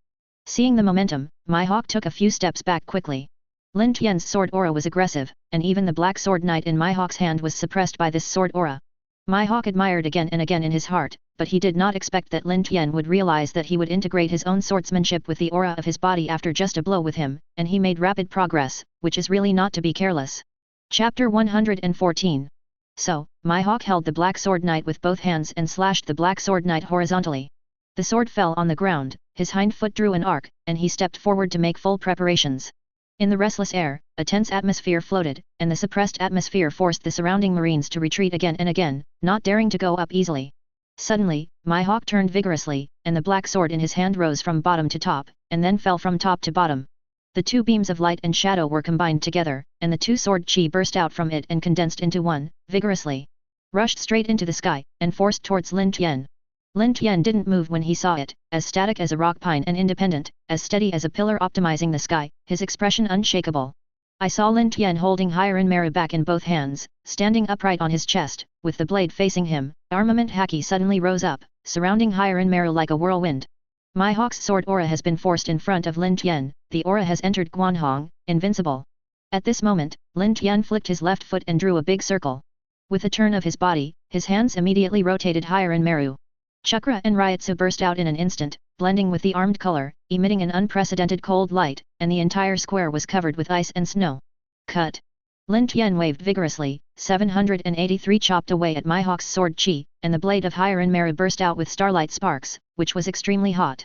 Seeing the momentum, my hawk took a few steps back quickly. Lin Tian's sword aura was aggressive, and even the black sword knight in my hawk's hand was suppressed by this sword aura. My hawk admired again and again in his heart, but he did not expect that Lin Tian would realize that he would integrate his own swordsmanship with the aura of his body after just a blow with him, and he made rapid progress, which is really not to be careless. Chapter 114. So, my hawk held the black sword knight with both hands and slashed the black sword knight horizontally. The sword fell on the ground, his hind foot drew an arc, and he stepped forward to make full preparations. In the restless air, a tense atmosphere floated, and the suppressed atmosphere forced the surrounding marines to retreat again and again, not daring to go up easily. Suddenly, my hawk turned vigorously, and the black sword in his hand rose from bottom to top, and then fell from top to bottom. The two beams of light and shadow were combined together, and the two sword chi burst out from it and condensed into one, vigorously. Rushed straight into the sky, and forced towards Lin Tian. Lin Tian didn't move when he saw it, as static as a rock pine and independent, as steady as a pillar optimizing the sky, his expression unshakable. I saw Lin Tian holding Hiran back in both hands, standing upright on his chest, with the blade facing him. Armament haki suddenly rose up, surrounding Hiran like a whirlwind. My hawk's sword aura has been forced in front of Lin Tian, the aura has entered Guanhong, invincible. At this moment, Lin Tian flicked his left foot and drew a big circle. With a turn of his body, his hands immediately rotated Hiran. Chakra and Ryotsu burst out in an instant, blending with the armed color, emitting an unprecedented cold light, and the entire square was covered with ice and snow. Cut! Lin Tian waved vigorously, 783 chopped away at my hawk's sword chi, and the blade of Hiran burst out with starlight sparks, which was extremely hot.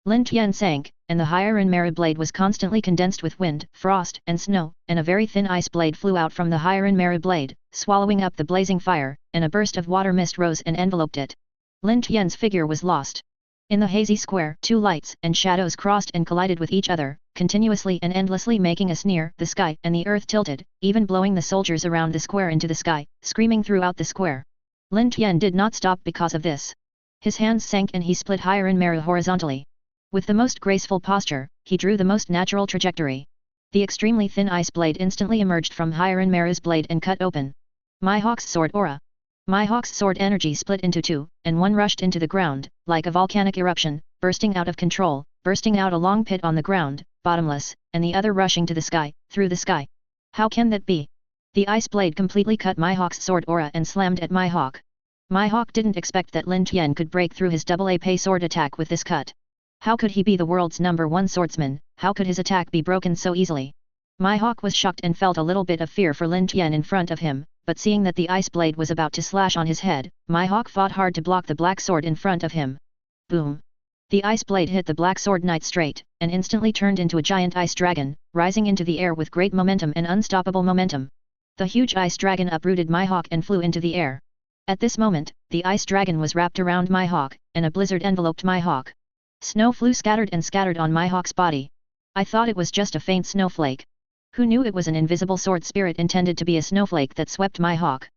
Lin Tian sank, and the Hiran blade was constantly condensed with wind, frost, and snow, and a very thin ice blade flew out from the Hiran blade, swallowing up the blazing fire, and a burst of water mist rose and enveloped it. Lin Tian's figure was lost. In the hazy square, two lights and shadows crossed and collided with each other, continuously and endlessly making a sneer. The sky and the earth tilted, even blowing the soldiers around the square into the sky, screaming throughout the square. Lin Tian did not stop because of this. His hands sank and he split Hiran horizontally. With the most graceful posture, he drew the most natural trajectory. The extremely thin ice blade instantly emerged from Hiran blade and cut open. My hawk's sword aura. My hawk's sword energy split into two, and one rushed into the ground, like a volcanic eruption, bursting out of control, bursting out a long pit on the ground, bottomless, and the other rushing to the sky, through the sky. How can that be? The ice blade completely cut my hawk's sword aura and slammed at my hawk. My hawk didn't expect that Lin Tian could break through his AA pay sword attack with this cut. How could he be the world's #1 swordsman? How could his attack be broken so easily? My hawk was shocked and felt a little bit of fear for Lin Tian in front of him, but seeing that the ice blade was about to slash on his head, my hawk fought hard to block the black sword in front of him. Boom! The ice blade hit the black sword knight straight, and instantly turned into a giant ice dragon, rising into the air with great momentum and unstoppable momentum. The huge ice dragon uprooted my hawk and flew into the air. At this moment, the ice dragon was wrapped around my hawk, and a blizzard enveloped my hawk. Snow flew scattered on my hawk's body. I thought it was just a faint snowflake. Who knew it was an invisible sword spirit intended to be a snowflake that swept my hawk?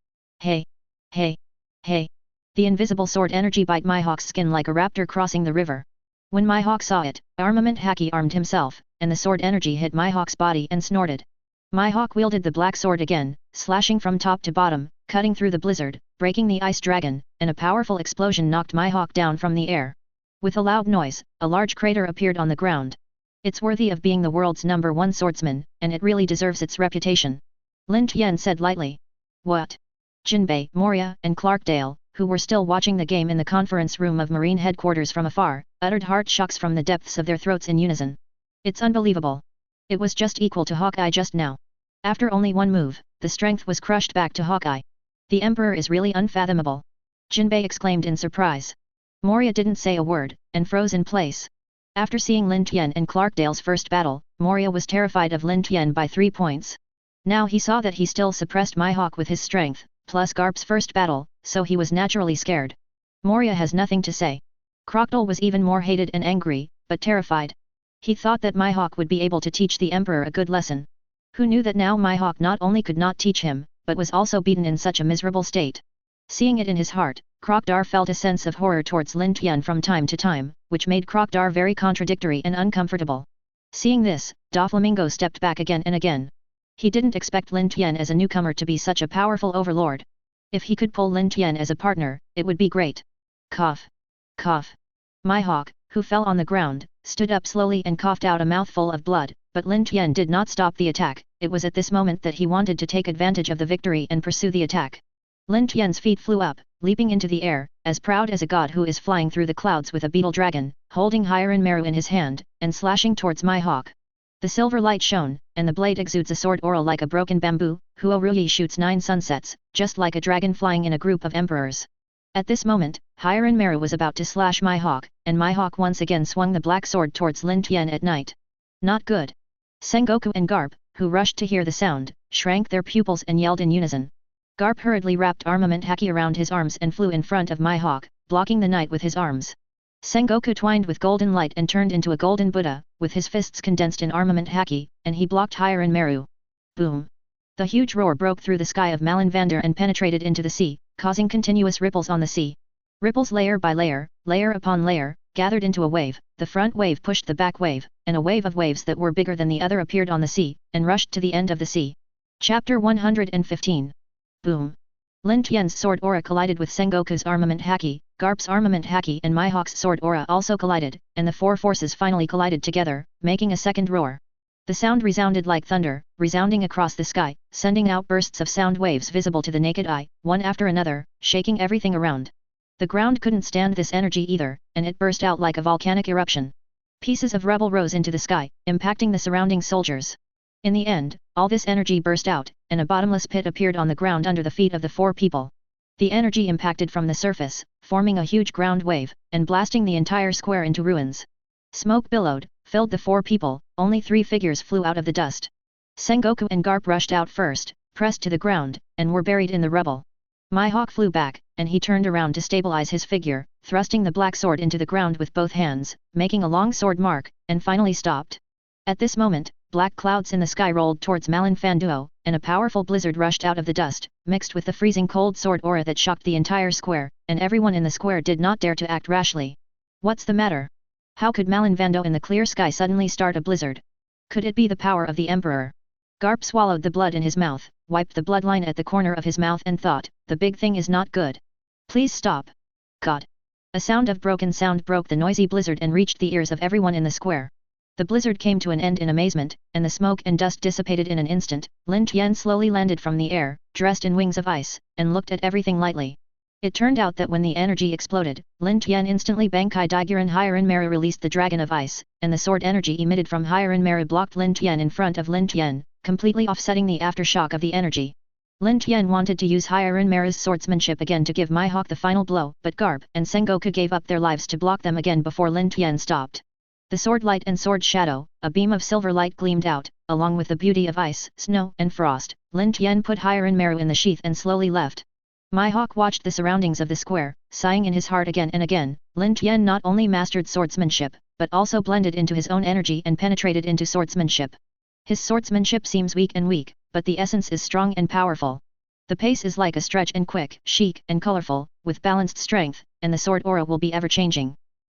Hey! Hey! Hey! The invisible sword energy bite my hawk's skin like a raptor crossing the river. When my hawk saw it, Armament Haki armed himself, and the sword energy hit my hawk's body and snorted. My hawk wielded the black sword again, slashing from top to bottom, cutting through the blizzard, breaking the ice dragon, and a powerful explosion knocked my hawk down from the air. With a loud noise, a large crater appeared on the ground. It's worthy of being the world's #1 swordsman, and it really deserves its reputation. Lin Tian said lightly. What? Jinbei, Moria, and Clarkdale, who were still watching the game in the conference room of Marine headquarters from afar, uttered heart shocks from the depths of their throats in unison. It's unbelievable. It was just equal to Hawkeye just now. After only one move, the strength was crushed back to Hawkeye. The Emperor is really unfathomable. Jinbei exclaimed in surprise. Moria didn't say a word, and froze in place. After seeing Lin Tian and Clarkdale's first battle, Moria was terrified of Lin Tian by 3 points. Now he saw that he still suppressed my hawk with his strength, plus Garp's first battle, so he was naturally scared. Moria has nothing to say. Crocodile was even more hated and angry, but terrified. He thought that my hawk would be able to teach the Emperor a good lesson. Who knew that now my hawk not only could not teach him, but was also beaten in such a miserable state? Seeing it in his heart, Crocodile felt a sense of horror towards Lin Tian from time to time, which made Crocodile very contradictory and uncomfortable. Seeing this, Doflamingo stepped back again and again. He didn't expect Lin Tian as a newcomer to be such a powerful overlord. If he could pull Lin Tian as a partner, it would be great. Cough. Cough. Mihawk, who fell on the ground, stood up slowly and coughed out a mouthful of blood, but Lin Tian did not stop the attack. It was at this moment that he wanted to take advantage of the victory and pursue the attack. Lin Tian's feet flew up, leaping into the air, as proud as a god who is flying through the clouds with a beetle dragon, holding Hiren Meru in his hand, and slashing towards Mihawk. The silver light shone, and the blade exudes a sword aura like a broken bamboo. Huo Ruyi shoots 9 sunsets, just like a dragon flying in a group of emperors. At this moment, Hiren Meru was about to slash Mihawk, and Mihawk once again swung the black sword towards Lin Tian at night. Not good. Sengoku and Garp, who rushed to hear the sound, shrank their pupils and yelled in unison. Garp hurriedly wrapped armament haki around his arms and flew in front of Mihawk, blocking the night with his arms. Sengoku twined with golden light and turned into a golden Buddha, with his fists condensed in armament haki, and he blocked Hiren Meru. Boom! The huge roar broke through the sky of Malenvander and penetrated into the sea, causing continuous ripples on the sea. Ripples layer by layer, layer upon layer, gathered into a wave. The front wave pushed the back wave, and a wave of waves that were bigger than the other appeared on the sea, and rushed to the end of the sea. Chapter 115. Boom! Lin Tian's sword aura collided with Sengoku's armament haki, Garp's armament haki and Mihawk's sword aura also collided, and the 4 forces finally collided together, making a second roar. The sound resounded like thunder, resounding across the sky, sending out bursts of sound waves visible to the naked eye, one after another, shaking everything around. The ground couldn't stand this energy either, and it burst out like a volcanic eruption. Pieces of rubble rose into the sky, impacting the surrounding soldiers. In the end, all this energy burst out, and a bottomless pit appeared on the ground under the feet of the 4 people. The energy impacted from the surface, forming a huge ground wave, and blasting the entire square into ruins. Smoke billowed, filled the 4 people, only 3 figures flew out of the dust. Sengoku and Garp rushed out first, pressed to the ground, and were buried in the rubble. Mihawk flew back, and he turned around to stabilize his figure, thrusting the black sword into the ground with both hands, making a long sword mark, and finally stopped. At this moment, black clouds in the sky rolled towards Malenfanduo, and a powerful blizzard rushed out of the dust, mixed with the freezing cold sword aura that shocked the entire square, and everyone in the square did not dare to act rashly. What's the matter? How could Malenvando in the clear sky suddenly start a blizzard? Could it be the power of the Emperor? Garp swallowed the blood in his mouth, wiped the bloodline at the corner of his mouth and thought, the big thing is not good. Please stop. God! A sound of broken sound broke the noisy blizzard and reached the ears of everyone in the square. The blizzard came to an end in amazement, and the smoke and dust dissipated in an instant. Lin Tian slowly landed from the air, dressed in wings of ice, and looked at everything lightly. It turned out that when the energy exploded, Lin Tian instantly Bankai Daiguren Hiren Meru released the dragon of ice, and the sword energy emitted from Hiren Meru blocked Lin Tian in front of Lin Tian, completely offsetting the aftershock of the energy. Lin Tian wanted to use Hiren Meru's swordsmanship again to give Mihawk the final blow, but Garp and Sengoku gave up their lives to block them again before Lin Tian stopped. The sword light and sword shadow, a beam of silver light gleamed out, along with the beauty of ice, snow, and frost. Lin Tian put Hiren Meru in the sheath and slowly left. Mihawk watched the surroundings of the square, sighing in his heart again and again. Lin Tian not only mastered swordsmanship, but also blended into his own energy and penetrated into swordsmanship. His swordsmanship seems weak, but the essence is strong and powerful. The pace is like a stretch and quick, chic and colorful, with balanced strength, and the sword aura will be ever-changing.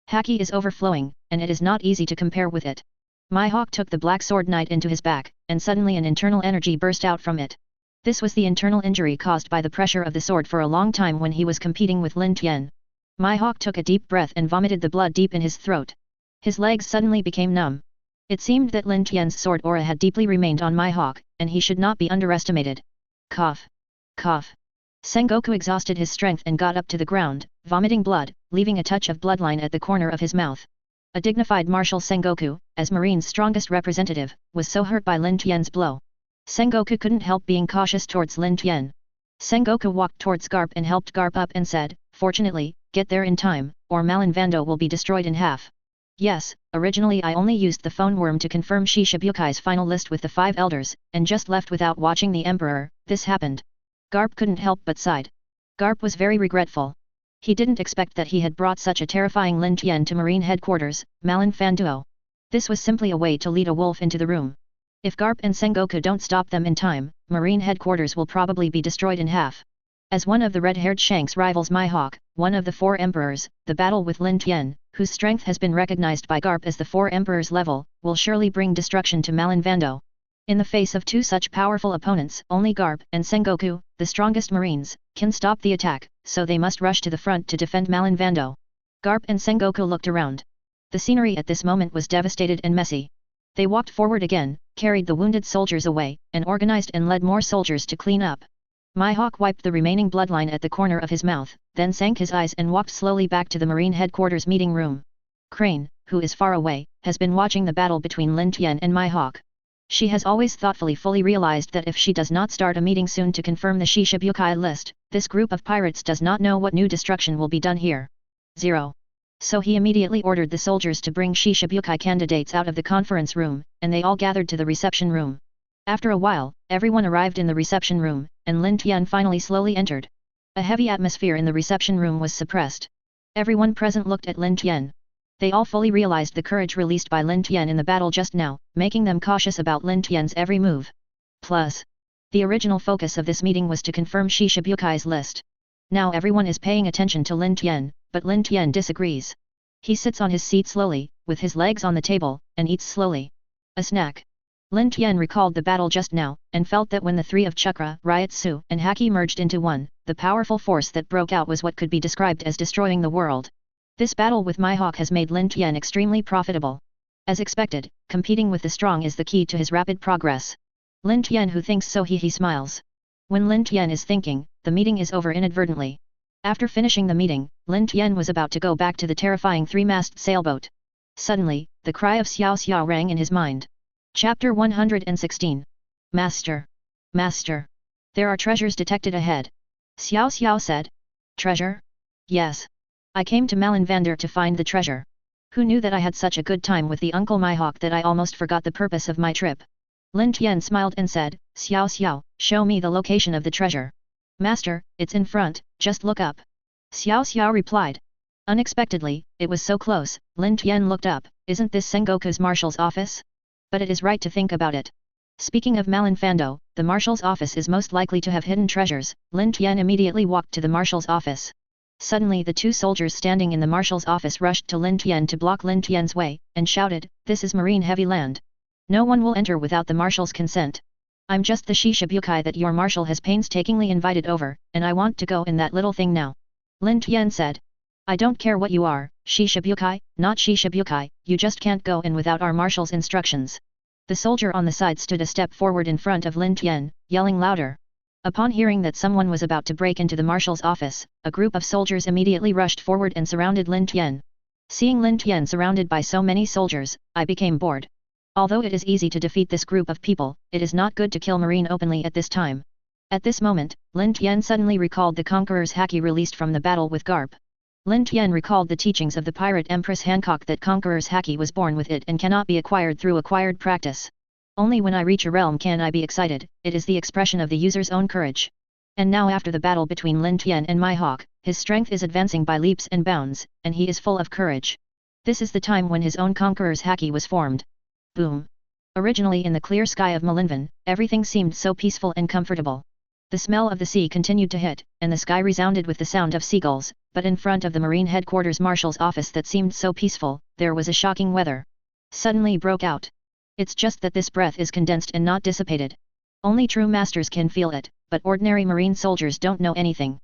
Haki is overflowing, and it is not easy to compare with it. Mihawk took the black sword knight into his back, and suddenly an internal energy burst out from it. This was the internal injury caused by the pressure of the sword for a long time when he was competing with Lin Tian. Mihawk took a deep breath and vomited the blood deep in his throat. His legs suddenly became numb. It seemed that Lin Tian's sword aura had deeply remained on Mihawk, and he should not be underestimated. Cough. Cough. Sengoku exhausted his strength and got up to the ground, vomiting blood, leaving a touch of bloodline at the corner of his mouth. A dignified Marshal Sengoku, as Marine's strongest representative, was so hurt by Lin Tian's blow. Sengoku couldn't help being cautious towards Lin Tian. Sengoku walked towards Garp and helped Garp up and said, "Fortunately, get there in time, or Malenvando will be destroyed in half." Yes, originally I only used the phone worm to confirm Shishibukai's final list with the 5 elders, and just left without watching the Emperor. This happened. Garp couldn't help but sighed. Garp was very regretful. He didn't expect that he had brought such a terrifying Lin Tian to Marine headquarters, Malenfanduo. This was simply a way to lead a wolf into the room. If Garp and Sengoku don't stop them in time, Marine headquarters will probably be destroyed in half. As one of the red-haired Shanks rivals Mihawk, one of the 4 emperors, the battle with Lin Tian, whose strength has been recognized by Garp as the 4 emperors level, will surely bring destruction to Malenvando. In the face of two such powerful opponents, only Garp and Sengoku, the strongest marines, can stop the attack, so they must rush to the front to defend Malin Vando. Garp and Sengoku looked around. The scenery at this moment was devastated and messy. They walked forward again, carried the wounded soldiers away, and organized and led more soldiers to clean up. Mihawk wiped the remaining bloodline at the corner of his mouth, then sank his eyes and walked slowly back to the Marine headquarters meeting room. Crane, who is far away, has been watching the battle between Lin Tian and Mihawk. She has always thoughtfully fully realized that if she does not start a meeting soon to confirm the Shishibukai list, this group of pirates does not know what new destruction will be done here. 0. So he immediately ordered the soldiers to bring Shishibukai candidates out of the conference room, and they all gathered to the reception room. After a while, everyone arrived in the reception room, and Lin Tian finally slowly entered. A heavy atmosphere in the reception room was suppressed. Everyone present looked at Lin Tian. They all fully realized the courage released by Lin Tian in the battle just now, making them cautious about Lin Tian's every move. Plus, the original focus of this meeting was to confirm Shishabukai's list. Now everyone is paying attention to Lin Tian, but Lin Tian disagrees. He sits on his seat slowly, with his legs on the table, and eats slowly. A snack. Lin Tian recalled the battle just now, and felt that when the three of Chakra, Ryotsu, and Haki merged into one, the powerful force that broke out was what could be described as destroying the world. This battle with Mihawk has made Lin Tian extremely profitable. As expected, competing with the strong is the key to his rapid progress. Lin Tian who thinks so he smiles. When Lin Tian is thinking, the meeting is over inadvertently. After finishing the meeting, Lin Tian was about to go back to the terrifying three-masted sailboat. Suddenly, the cry of Xiao Xiao rang in his mind. Chapter 116. Master! Master! There are treasures detected ahead. Xiao Xiao said. Treasure? Yes. I came to Malinvander to find the treasure. Who knew that I had such a good time with the Uncle Mihawk that I almost forgot the purpose of my trip. Lin Tian smiled and said, Xiao Xiao, show me the location of the treasure. Master, it's in front, just look up. Xiao Xiao replied. Unexpectedly, it was so close, Lin Tian looked up, isn't this Sengoku's marshal's office? But it is right to think about it. Speaking of Malinfando, the marshal's office is most likely to have hidden treasures. Lin Tian immediately walked to the marshal's office. Suddenly the two soldiers standing in the marshal's office rushed to Lin Tian to block Lin Tian's way, and shouted, this is marine heavy land. No one will enter without the marshal's consent. I'm just the Shishibukai that your marshal has painstakingly invited over, and I want to go in that little thing now. Lin Tian said. I don't care what you are, Shishibukai, not Shishibukai, you just can't go in without our marshal's instructions. The soldier on the side stood a step forward in front of Lin Tian, yelling louder. Upon hearing that someone was about to break into the marshal's office, a group of soldiers immediately rushed forward and surrounded Lin Tian. Seeing Lin Tian surrounded by so many soldiers, I became bored. Although it is easy to defeat this group of people, it is not good to kill Marine openly at this time. At this moment, Lin Tian suddenly recalled the Conqueror's Haki released from the battle with Garp. Lin Tian recalled the teachings of the pirate Empress Hancock that Conqueror's Haki was born with it and cannot be acquired through acquired practice. Only when I reach a realm can I be excited, it is the expression of the user's own courage. And now after the battle between Lin Tian and Mihawk, his strength is advancing by leaps and bounds, and he is full of courage. This is the time when his own Conqueror's Haki was formed. Boom! Originally in the clear sky of Malinvan, everything seemed so peaceful and comfortable. The smell of the sea continued to hit, and the sky resounded with the sound of seagulls, but in front of the Marine Headquarters Marshal's office that seemed so peaceful, there was a shocking weather. Suddenly broke out. It's just that this breath is condensed and not dissipated. Only true masters can feel it, but ordinary Marine soldiers don't know anything.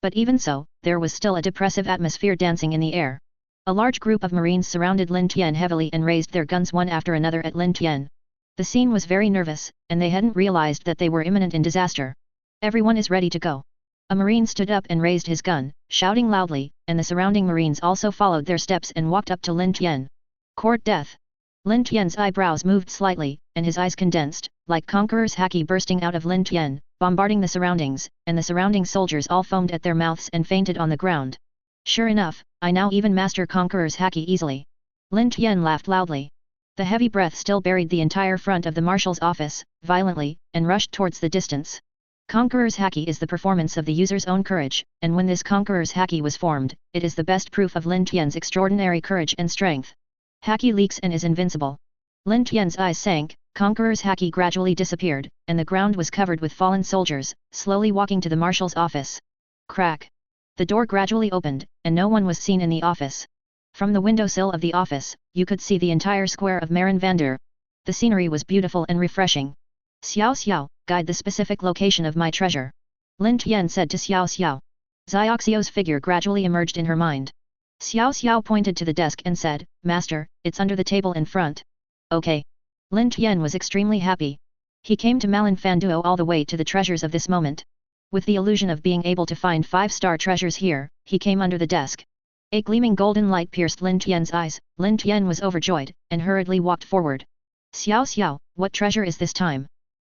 But even so, there was still a depressive atmosphere dancing in the air. A large group of Marines surrounded Lin Tian heavily and raised their guns one after another at Lin Tian. The scene was very nervous, and they hadn't realized that they were imminent in disaster. Everyone is ready to go. A Marine stood up and raised his gun, shouting loudly, and the surrounding Marines also followed their steps and walked up to Lin Tian. Court death. Lin Tian's eyebrows moved slightly, and his eyes condensed, like Conqueror's Haki bursting out of Lin Tian, bombarding the surroundings, and the surrounding soldiers all foamed at their mouths and fainted on the ground. Sure enough, I now even master Conqueror's Haki easily. Lin Tian laughed loudly. The heavy breath still buried the entire front of the marshal's office, violently, and rushed towards the distance. Conqueror's Haki is the performance of the user's own courage, and when this Conqueror's Haki was formed, it is the best proof of Lin Tian's extraordinary courage and strength. Haki leaks and is invincible. Lin Tian's eyes sank, Conqueror's Haki gradually disappeared, and the ground was covered with fallen soldiers, slowly walking to the marshal's office. Crack! The door gradually opened, and no one was seen in the office. From the windowsill of the office, you could see the entire square of Marin Vander. The scenery was beautiful and refreshing. Xiao Xiao, guide the specific location of my treasure. Lin Tian said to Xiao Xiao. Xiaoxio's figure gradually emerged in her mind. Xiao Xiao pointed to the desk and said, Master, it's under the table in front. Okay. Lin Tian was extremely happy. He came to Malin Fanduo all the way to the treasures of this moment. With the illusion of being able to find 5-star treasures here, he came under the desk. A gleaming golden light pierced Lin Tian's eyes. Lin Tian was overjoyed, and hurriedly walked forward. Xiao Xiao, what treasure is this time?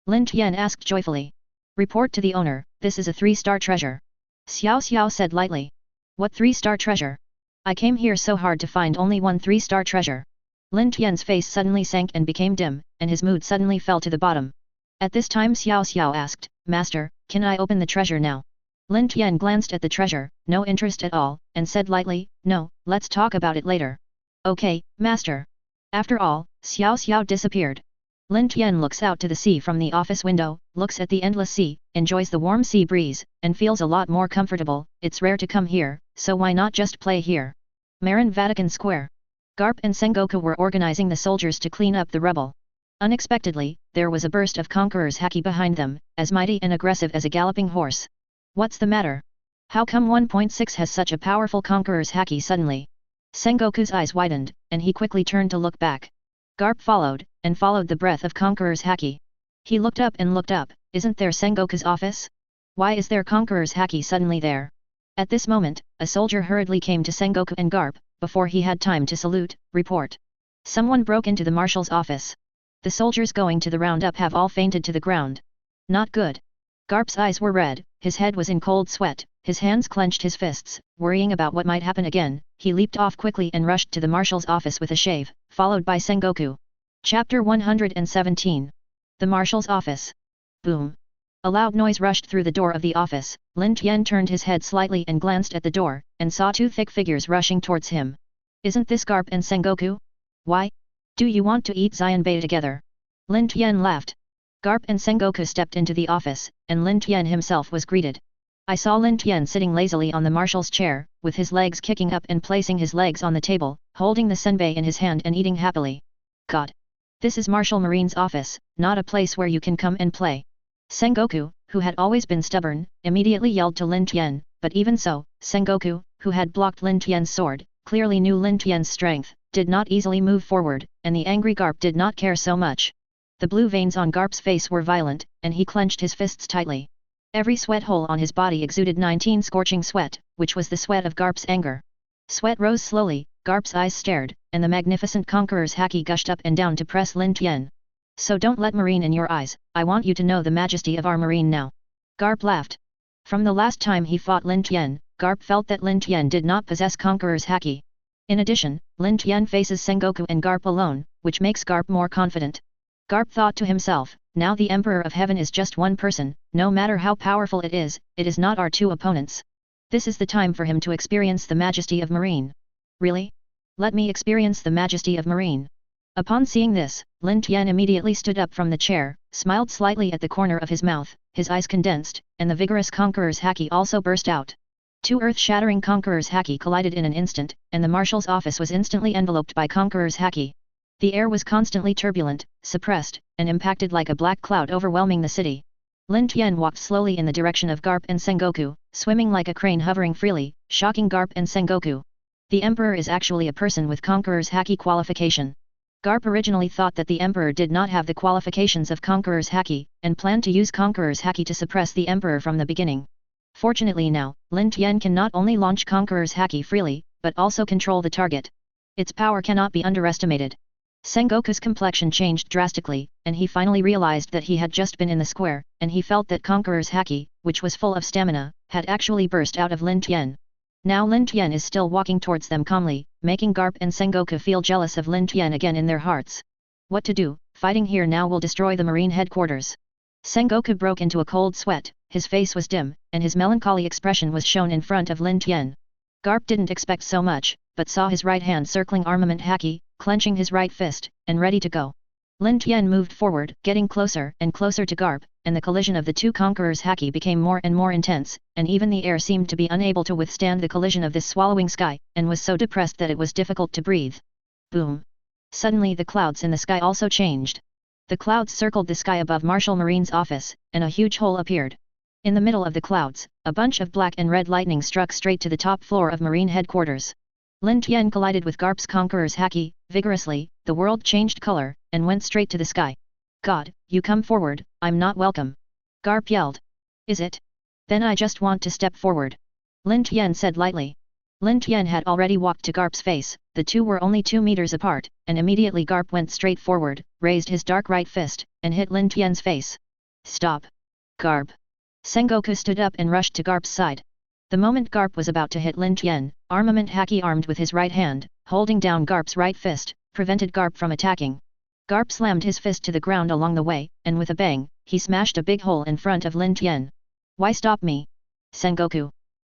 Lin Tian asked joyfully. Report to the owner, this is a 3-star treasure. Xiao Xiao said lightly. What 3-star treasure? I came here so hard to find only one 3-star treasure. Lin Tian's face suddenly sank and became dim, and his mood suddenly fell to the bottom. At this time Xiao Xiao asked, Master, can I open the treasure now? Lin Tian glanced at the treasure, no interest at all, and said lightly, No, let's talk about it later. Okay, Master. After all, Xiao Xiao disappeared. Lin Tian looks out to the sea from the office window, looks at the endless sea, enjoys the warm sea breeze, and feels a lot more comfortable. It's rare to come here, so why not just play here? Marin Vatican Square. Garp and Sengoku were organizing the soldiers to clean up the rubble. Unexpectedly, there was a burst of conquerors haki behind them, as mighty and aggressive as a galloping horse. What's the matter? How come 1.6 has such a powerful conqueror's haki suddenly? Sengoku's eyes widened, and he quickly turned to look back. Garp followed, and followed the breath of conqueror's haki. He looked up and looked up, isn't there Sengoku's office? Why is there conqueror's haki suddenly there? At this moment, a soldier hurriedly came to Sengoku and Garp. Before he had time to salute, report. Someone broke into the marshal's office. The soldiers going to the roundup have all fainted to the ground. Not good. Garp's eyes were red, his head was in cold sweat, his hands clenched his fists, worrying about what might happen again. He leaped off quickly and rushed to the marshal's office with a shave, followed by Sengoku. Chapter 117. The marshal's office. Boom. A loud noise rushed through the door of the office. Lin Tian turned his head slightly and glanced at the door, and saw 2 thick figures rushing towards him. Isn't this Garp and Sengoku? Why? Do you want to eat Xianbei together? Lin Tian laughed. Garp and Sengoku stepped into the office, and Lin Tian himself was greeted. I saw Lin Tian sitting lazily on the marshal's chair, with his legs kicking up and placing his legs on the table, holding the senbei in his hand and eating happily. God! This is Marshal Marine's office, not a place where you can come and play. Sengoku, who had always been stubborn, immediately yelled to Lin Tian, but even so, Sengoku, who had blocked Lin Tian's sword, clearly knew Lin Tian's strength, did not easily move forward, and the angry Garp did not care so much. The blue veins on Garp's face were violent, and he clenched his fists tightly. Every sweat hole on his body exuded 19 scorching sweat, which was the sweat of Garp's anger. Sweat rose slowly, Garp's eyes stared, and the magnificent conqueror's haki gushed up and down to press Lin Tian. So don't let marine in your eyes, I want you to know the majesty of our marine now. Garp laughed. From the last time he fought Lin Tian, Garp felt that Lin Tian did not possess conqueror's haki. In addition, Lin Tian faces Sengoku and Garp alone, which makes Garp more confident. Garp thought to himself, now the Emperor of Heaven is just one person, no matter how powerful it is not our 2 opponents. This is the time for him to experience the majesty of marine. Really? Let me experience the majesty of marine. Upon seeing this, Lin Tian immediately stood up from the chair, smiled slightly at the corner of his mouth, his eyes condensed, and the vigorous conqueror's haki also burst out. 2 earth-shattering conqueror's haki collided in an instant, and the marshal's office was instantly enveloped by conqueror's haki. The air was constantly turbulent, suppressed, and impacted like a black cloud overwhelming the city. Lin Tian walked slowly in the direction of Garp and Sengoku, swimming like a crane hovering freely, shocking Garp and Sengoku. The Emperor is actually a person with conqueror's haki qualification. Garp originally thought that the Emperor did not have the qualifications of Conqueror's haki, and planned to use Conqueror's haki to suppress the Emperor from the beginning. Fortunately now, Lin Tian can not only launch Conqueror's haki freely, but also control the target. Its power cannot be underestimated. Sengoku's complexion changed drastically, and he finally realized that he had just been in the square, and he felt that Conqueror's haki, which was full of stamina, had actually burst out of Lin Tian. Now Lin Tian is still walking towards them calmly, making Garp and Sengoku feel jealous of Lin Tian again in their hearts. What to do? Fighting here now will destroy the marine headquarters. Sengoku broke into a cold sweat, his face was dim, and his melancholy expression was shown in front of Lin Tian. Garp didn't expect so much, but saw his right hand circling armament haki, clenching his right fist, and ready to go. Lin Tian moved forward, getting closer and closer to Garp, and the collision of the 2 conquerors' haki became more and more intense, and even the air seemed to be unable to withstand the collision of this swallowing sky, and was so depressed that it was difficult to breathe. Boom! Suddenly the clouds in the sky also changed. The clouds circled the sky above Marshal Marine's office, and a huge hole appeared. In the middle of the clouds, a bunch of black and red lightning struck straight to the top floor of Marine headquarters. Lin Tian collided with Garp's Conqueror's Haki, vigorously, the world changed color, and went straight to the sky. God, you come forward, I'm not welcome. Garp yelled. Is it? Then I just want to step forward. Lin Tian said lightly. Lin Tian had already walked to Garp's face, the two were only 2 meters apart, and immediately Garp went straight forward, raised his dark right fist, and hit Lin Tian's face. Stop. Garp. Sengoku stood up and rushed to Garp's side. The moment Garp was about to hit Lin Tian, Armament Haki armed with his right hand, holding down Garp's right fist, prevented Garp from attacking. Garp slammed his fist to the ground along the way, and with a bang, he smashed a big hole in front of Lin Tian. Why stop me? Sengoku.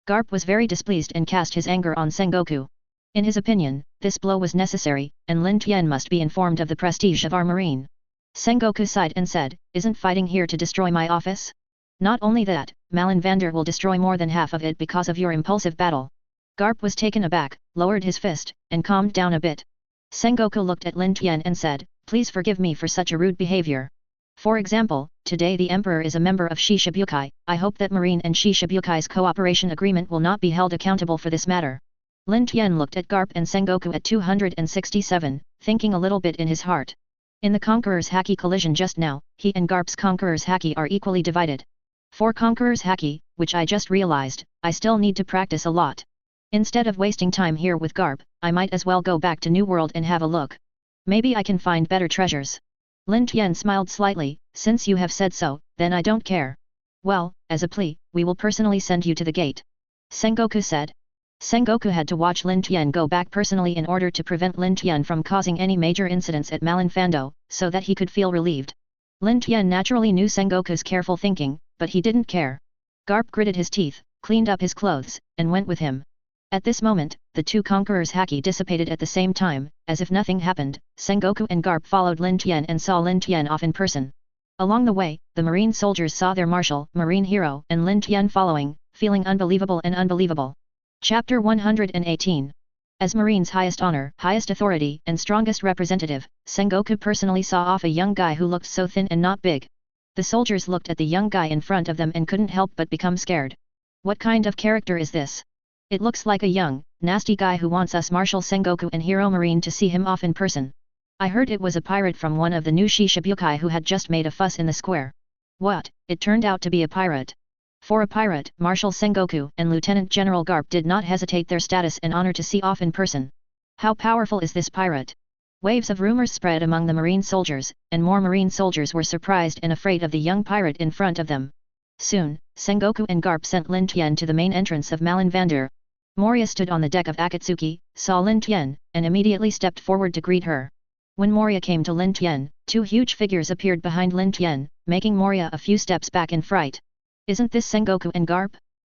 Garp was very displeased and cast his anger on Sengoku. In his opinion, this blow was necessary, and Lin Tian must be informed of the prestige of our marine. Sengoku sighed and said, isn't fighting here to destroy my office? Not only that, Malin Vander will destroy more than half of it because of your impulsive battle. Garp was taken aback, lowered his fist, and calmed down a bit. Sengoku looked at Lin Tian and said, please forgive me for such a rude behavior. For example, today the Emperor is a member of Shishibukai, I hope that Marine and Shishibukai's cooperation agreement will not be held accountable for this matter. Lin Tian looked at Garp and Sengoku at 267, thinking a little bit in his heart. In the Conqueror's Haki collision just now, he and Garp's Conqueror's Haki are equally divided. For Conqueror's Haki, which I just realized, I still need to practice a lot. Instead of wasting time here with Garp, I might as well go back to New World and have a look. Maybe I can find better treasures. Lin Tian smiled slightly, since you have said so, then I don't care. Well, as a plea, we will personally send you to the gate. Sengoku said. Sengoku had to watch Lin Tian go back personally in order to prevent Lin Tian from causing any major incidents at Malin Fando, so that he could feel relieved. Lin Tian naturally knew Sengoku's careful thinking, but he didn't care. Garp gritted his teeth, cleaned up his clothes, and went with him. At this moment, the two Conquerors' Haki dissipated at the same time, as if nothing happened. Sengoku and Garp followed Lin Tian and saw Lin Tian off in person. Along the way, the Marine soldiers saw their marshal, Marine hero, and Lin Tian following, feeling unbelievable and unbelievable. Chapter 118. As Marine's highest honor, highest authority, and strongest representative, Sengoku personally saw off a young guy who looked so thin and not big. The soldiers looked at the young guy in front of them and couldn't help but become scared. What kind of character is this? It looks like a young, nasty guy who wants us Marshal Sengoku and Hero Marine to see him off in person. I heard it was a pirate from one of the new Shishibukai who had just made a fuss in the square. What, it turned out to be a pirate. For a pirate, Marshal Sengoku and Lieutenant General Garp did not hesitate their status and honor to see off in person. How powerful is this pirate? Waves of rumors spread among the Marine soldiers, and more Marine soldiers were surprised and afraid of the young pirate in front of them. Soon, Sengoku and Garp sent Lin Tian to the main entrance of Malin Vander. Moria stood on the deck of Akatsuki, saw Lin Tian, and immediately stepped forward to greet her. When Moria came to Lin Tian, two huge figures appeared behind Lin Tian, making Moria a few steps back in fright. Isn't this Sengoku and Garp?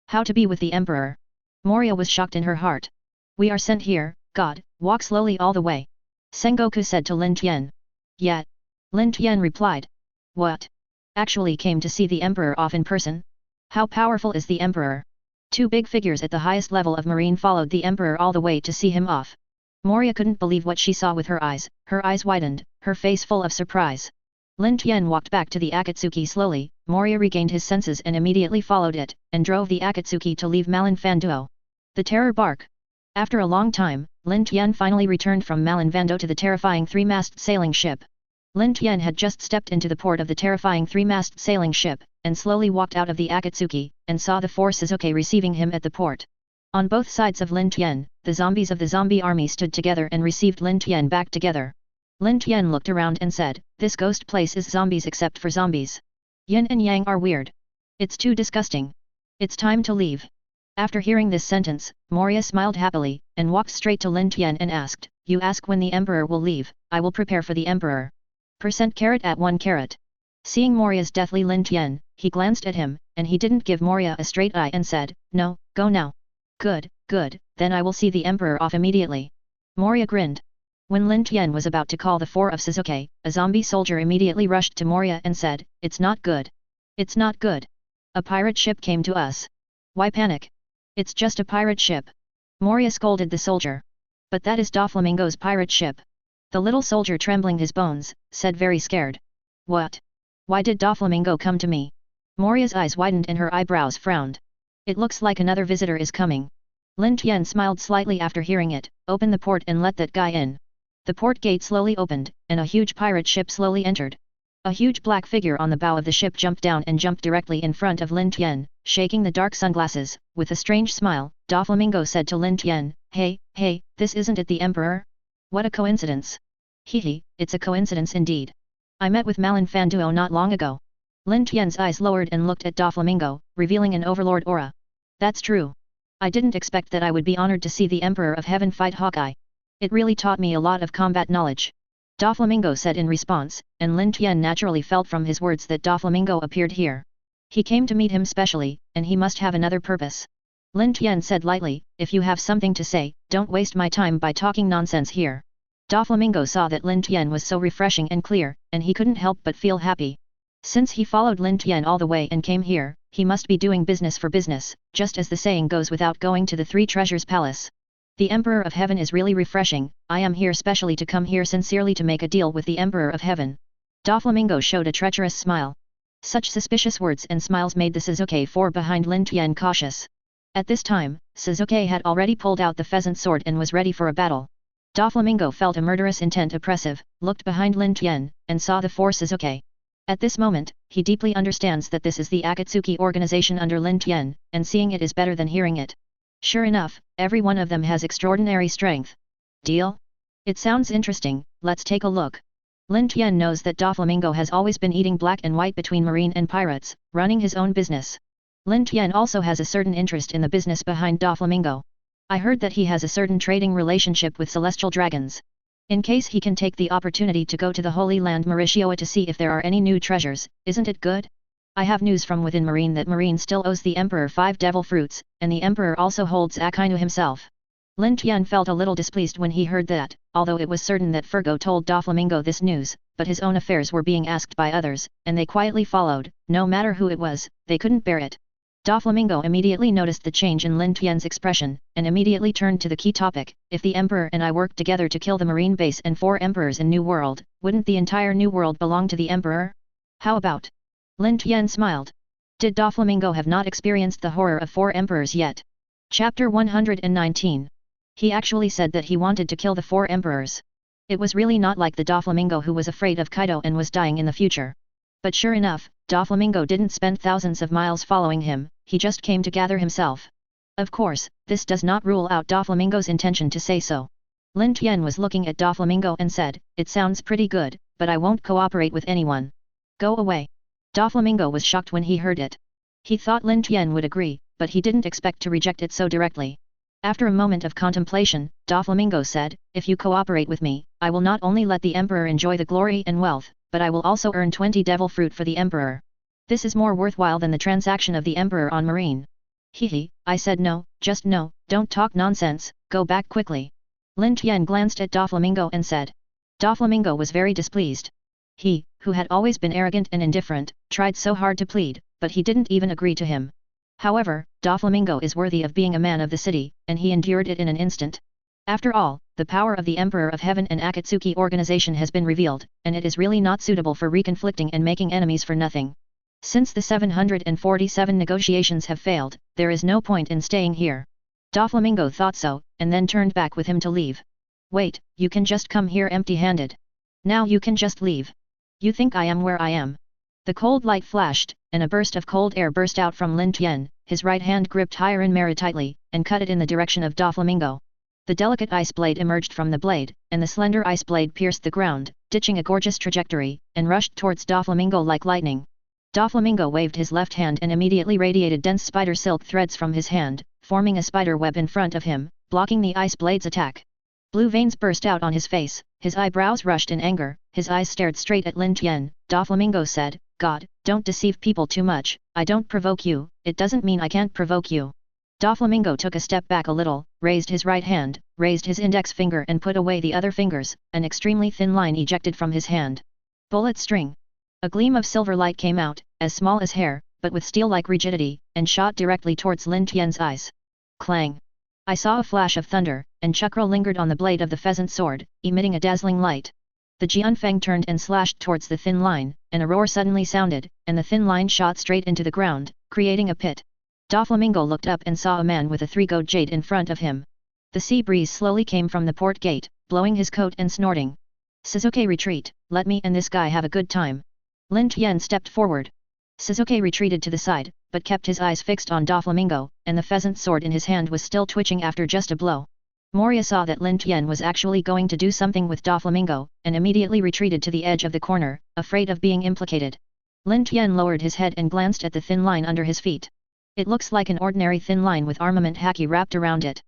How to be with the Emperor? Moria was shocked in her heart. We are sent here, God, walk slowly all the way. Sengoku said to Lin Tian. Yet. Lin Tian replied. What? Actually came to see the Emperor off in person? How powerful is the Emperor? Two big figures at the highest level of Marine followed the Emperor all the way to see him off. Moria couldn't believe what she saw with her eyes widened, her face full of surprise. Lin Tian walked back to the Akatsuki slowly. Moria regained his senses and immediately followed it, and drove the Akatsuki to leave Malin Fando. The Terror Bark. After a long time, Lin Tian finally returned from Malin Vando to the terrifying three-masted sailing ship. Lin Tian had just stepped into the port of the terrifying three-masted sailing ship, and slowly walked out of the Akatsuki, and saw the four Suzuki receiving him at the port. On both sides of Lin Tian, the zombies of the zombie army stood together and received Lin Tian back together. Lin Tian looked around and said, this ghost place is zombies except for zombies. Yin and Yang are weird. It's too disgusting. It's time to leave. After hearing this sentence, Moria smiled happily, and walked straight to Lin Tian and asked, you ask when the Emperor will leave, I will prepare for the Emperor. %@ at 1 carat. Seeing Moria's deathly Lin Tian, he glanced at him, and he didn't give Moria a straight eye and said, no, go now. Good, good, then I will see the Emperor off immediately. Moria grinned. When Lin Tian was about to call the four of Suzuki, a zombie soldier immediately rushed to Moria and said, it's not good. It's not good. A pirate ship came to us. Why panic? It's just a pirate ship. Moria scolded the soldier. But that is Doflamingo's pirate ship. The little soldier, trembling his bones, said very scared. What? Why did Doflamingo come to me? Moria's eyes widened and her eyebrows frowned. It looks like another visitor is coming. Lin Tian smiled slightly after hearing it. Open the port and let that guy in. The port gate slowly opened, and a huge pirate ship slowly entered. A huge black figure on the bow of the ship jumped down and jumped directly in front of Lin Tian, shaking the dark sunglasses. With a strange smile, Doflamingo said to Lin Tian, Hey, this isn't it the Emperor? What a coincidence. Hehe, it's a coincidence indeed. I met with Malin Fanduo not long ago. Lin Tian's eyes lowered and looked at Doflamingo, revealing an overlord aura. That's true. I didn't expect that I would be honored to see the Emperor of Heaven fight Hawkeye. It really taught me a lot of combat knowledge. Doflamingo said in response, and Lin Tian naturally felt from his words that Doflamingo appeared here. He came to meet him specially, and he must have another purpose. Lin Tian said lightly, if you have something to say, don't waste my time by talking nonsense here. Doflamingo saw that Lin Tian was so refreshing and clear, and he couldn't help but feel happy. Since he followed Lin Tian all the way and came here, he must be doing business for business, just as the saying goes without going to the Three Treasures Palace. The Emperor of Heaven is really refreshing. I am here specially to come here sincerely to make a deal with the Emperor of Heaven. Doflamingo showed a treacherous smile. Such suspicious words and smiles made the Suzuki four behind Lin Tian cautious. At this time, Suzuki had already pulled out the pheasant sword and was ready for a battle. Doflamingo felt a murderous intent oppressive, looked behind Lin Tian, and saw the four Suzuki. At this moment, he deeply understands that this is the Akatsuki organization under Lin Tian, and seeing it is better than hearing it. Sure enough, every one of them has extraordinary strength. Deal? It sounds interesting, let's take a look. Lin Tian knows that Doflamingo has always been eating black and white between marine and pirates, running his own business. Lin Tian also has a certain interest in the business behind Doflamingo. I heard that he has a certain trading relationship with celestial dragons. In case he can take the opportunity to go to the Holy Land Mauritius to see if there are any new treasures, isn't it good? I have news from within Marine that Marine still owes the Emperor 5 devil fruits, and the Emperor also holds Akainu himself. Lin Tian felt a little displeased when he heard that, although it was certain that Fergo told Doflamingo this news, but his own affairs were being asked by others, and they quietly followed, no matter who it was, they couldn't bear it. Doflamingo immediately noticed the change in Lin Tian's expression, and immediately turned to the key topic. If the Emperor and I worked together to kill the Marine base and 4 Emperors in New World, wouldn't the entire New World belong to the Emperor? How about? Lin Tian smiled. Did Doflamingo have not experienced the horror of 4 Emperors yet? Chapter 119. He actually said that he wanted to kill the 4 Emperors. It was really not like the Doflamingo who was afraid of Kaido and was dying in the future. But sure enough, Doflamingo didn't spend thousands of miles following him, he just came to gather himself. Of course, this does not rule out Doflamingo's intention to say so. Lin Tian was looking at Doflamingo and said, it sounds pretty good, but I won't cooperate with anyone. Go away. Doflamingo was shocked when he heard it. He thought Lin Tian would agree, but he didn't expect to reject it so directly. After a moment of contemplation, Doflamingo said, if you cooperate with me, I will not only let the Emperor enjoy the glory and wealth, but I will also earn 20 devil fruit for the Emperor. This is more worthwhile than the transaction of the Emperor on Marine. Hehe, I said no, just no, don't talk nonsense, go back quickly. Lin Tian glanced at Doflamingo and said. Doflamingo was very displeased. He, who had always been arrogant and indifferent, tried so hard to plead, but he didn't even agree to him. However, Doflamingo is worthy of being a man of the city, and he endured it in an instant. After all, the power of the Emperor of Heaven and Akatsuki organization has been revealed, and it is really not suitable for reconflicting and making enemies for nothing. Since the 747 negotiations have failed, there is no point in staying here. Doflamingo thought so, and then turned back with him to leave. Wait, you can just come here empty-handed. Now you can just leave. You think I am where I am? The cold light flashed, and a burst of cold air burst out from Lin Tian, his right hand gripped Hiran tightly, and cut it in the direction of Doflamingo. The delicate ice blade emerged from the blade, and the slender ice blade pierced the ground, ditching a gorgeous trajectory, and rushed towards Doflamingo like lightning. Doflamingo waved his left hand and immediately radiated dense spider silk threads from his hand, forming a spider web in front of him, blocking the ice blade's attack. Blue veins burst out on his face, his eyebrows rushed in anger, his eyes stared straight at Lin Tian. Doflamingo said, God, don't deceive people too much, I don't provoke you, it doesn't mean I can't provoke you. Doflamingo took a step back a little, raised his right hand, raised his index finger and put away the other fingers, an extremely thin line ejected from his hand. Bullet string. A gleam of silver light came out, as small as hair, but with steel-like rigidity, and shot directly towards Lin Tian's eyes. Clang! I saw a flash of thunder, and chakra lingered on the blade of the pheasant sword, emitting a dazzling light. The Jianfeng turned and slashed towards the thin line, and a roar suddenly sounded, and the thin line shot straight into the ground, creating a pit. Doflamingo looked up and saw a man with a three-goat jade in front of him. The sea breeze slowly came from the port gate, blowing his coat and snorting. Sasuke, retreat, let me and this guy have a good time. Lin Tian stepped forward. Sasuke retreated to the side, but kept his eyes fixed on Doflamingo, and the pheasant sword in his hand was still twitching after just a blow. Moria saw that Lin Tian was actually going to do something with Doflamingo, and immediately retreated to the edge of the corner, afraid of being implicated. Lin Tian lowered his head and glanced at the thin line under his feet. It looks like an ordinary thin line with armament haki wrapped around it.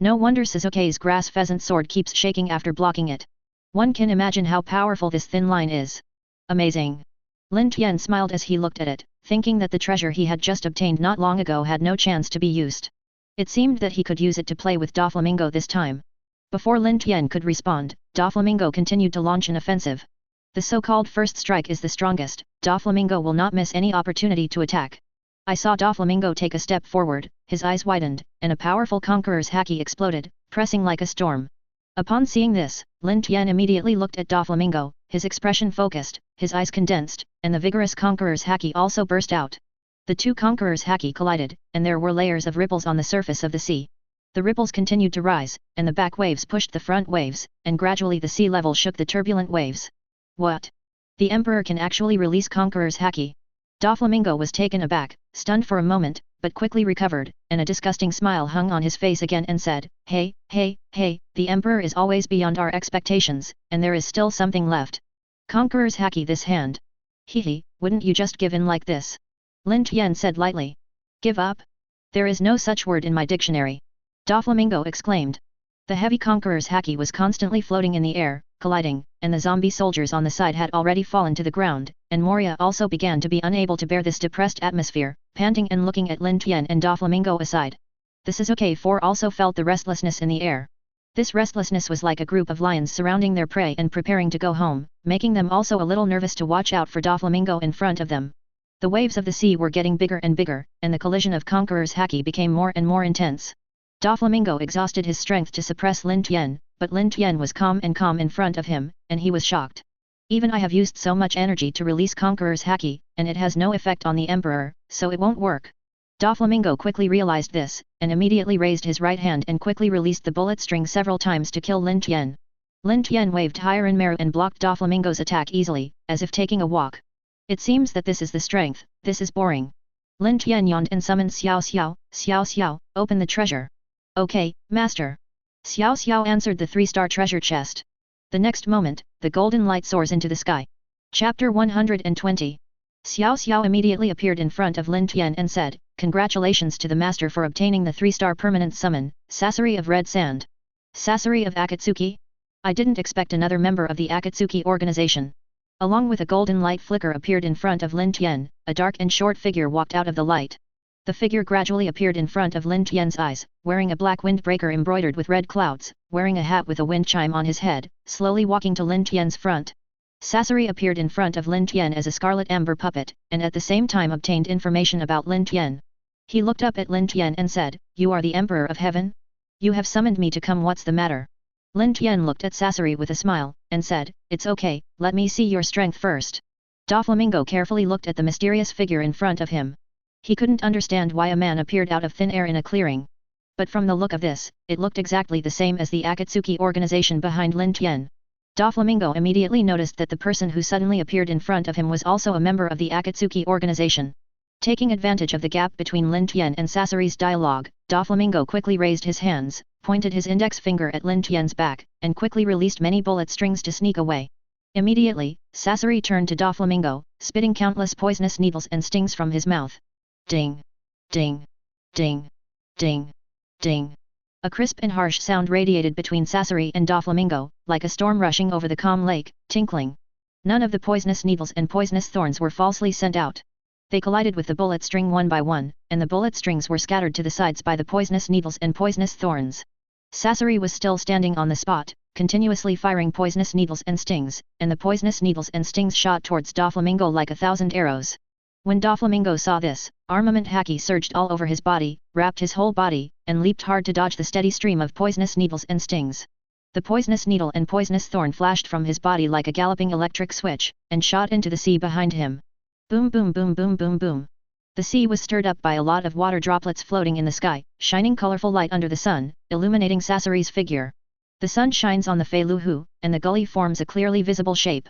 No wonder Sasuke's grass pheasant sword keeps shaking after blocking it. One can imagine how powerful this thin line is. Amazing. Lin Tian smiled as he looked at it, thinking that the treasure he had just obtained not long ago had no chance to be used. It seemed that he could use it to play with Doflamingo this time. Before Lin Tian could respond, Doflamingo continued to launch an offensive. The so-called first strike is the strongest, Doflamingo will not miss any opportunity to attack. I saw Doflamingo take a step forward, his eyes widened, and a powerful conqueror's haki exploded, pressing like a storm. Upon seeing this, Lin Tian immediately looked at Doflamingo, his expression focused, his eyes condensed, and the vigorous conqueror's haki also burst out. The two conquerors' haki collided, and there were layers of ripples on the surface of the sea. The ripples continued to rise, and the back waves pushed the front waves, and gradually the sea level shook the turbulent waves. What? The Emperor can actually release conqueror's haki? Doflamingo was taken aback, stunned for a moment, but quickly recovered, and a disgusting smile hung on his face again and said, Hey, the Emperor is always beyond our expectations, and there is still something left. Conqueror's haki this hand. Hehe, wouldn't you just give in like this? Lin Tian said lightly. Give up? There is no such word in my dictionary. Doflamingo exclaimed. The heavy conqueror's haki was constantly floating in the air, colliding, and the zombie soldiers on the side had already fallen to the ground, and Moria also began to be unable to bear this depressed atmosphere, panting and looking at Lin Tian and Doflamingo aside. The Sasuke Four also felt the restlessness in the air. This restlessness was like a group of lions surrounding their prey and preparing to go home, making them also a little nervous to watch out for Doflamingo in front of them. The waves of the sea were getting bigger and bigger, and the collision of conqueror's haki became more and more intense. Doflamingo exhausted his strength to suppress Lin Tian, but Lin Tian was calm in front of him, and he was shocked. Even I have used so much energy to release conqueror's haki, and it has no effect on the Emperor, so it won't work. Doflamingo quickly realized this, and immediately raised his right hand and quickly released the bullet string several times to kill Lin Tian. Lin Tian waved higher in Meru and blocked Doflamingo's attack easily, as if taking a walk. It seems that this is the strength, this is boring. Lin Tian yawned and summoned Xiao Xiao, open the treasure. Okay, master. Xiao Xiao answered the 3-star treasure chest. The next moment, the golden light soars into the sky. Chapter 120. Xiao Xiao immediately appeared in front of Lin Tian and said, Congratulations to the master for obtaining the 3-star permanent summon, Sasori of Red Sand. Sasori of Akatsuki? I didn't expect another member of the Akatsuki organization. Along with a golden light flicker appeared in front of Lin Tian, a dark and short figure walked out of the light. The figure gradually appeared in front of Lin Tian's eyes, wearing a black windbreaker embroidered with red clouds, wearing a hat with a wind chime on his head, slowly walking to Lin Tian's front. Sasori appeared in front of Lin Tian as a scarlet amber puppet, and at the same time obtained information about Lin Tian. He looked up at Lin Tian and said, You are the Emperor of Heaven? You have summoned me to come, what's the matter? Lin Tian looked at Sasori with a smile, and said, It's okay, let me see your strength first. Doflamingo carefully looked at the mysterious figure in front of him. He couldn't understand why a man appeared out of thin air in a clearing. But from the look of this, it looked exactly the same as the Akatsuki organization behind Lin Tian. Doflamingo immediately noticed that the person who suddenly appeared in front of him was also a member of the Akatsuki organization. Taking advantage of the gap between Lin Tian and Sasori's dialogue, Doflamingo quickly raised his hands, pointed his index finger at Lin Tian's back, and quickly released many bullet strings to sneak away. Immediately, Sasori turned to Doflamingo, spitting countless poisonous needles and stings from his mouth. Ding! Ding! Ding! Ding! Ding! A crisp and harsh sound radiated between Sasori and Doflamingo, like a storm rushing over the calm lake, tinkling. None of the poisonous needles and poisonous thorns were falsely sent out. They collided with the bullet string one by one, and the bullet strings were scattered to the sides by the poisonous needles and poisonous thorns. Sasori was still standing on the spot, continuously firing poisonous needles and stings, and the poisonous needles and stings shot towards Doflamingo like 1,000 arrows. When Doflamingo saw this, armament haki surged all over his body, wrapped his whole body, and leaped hard to dodge the steady stream of poisonous needles and stings. The poisonous needle and poisonous thorn flashed from his body like a galloping electric switch, and shot into the sea behind him. Boom boom boom boom boom boom. The sea was stirred up by a lot of water droplets floating in the sky, shining colorful light under the sun, illuminating Sasori's figure. The sun shines on the Feiluhu, and the gully forms a clearly visible shape.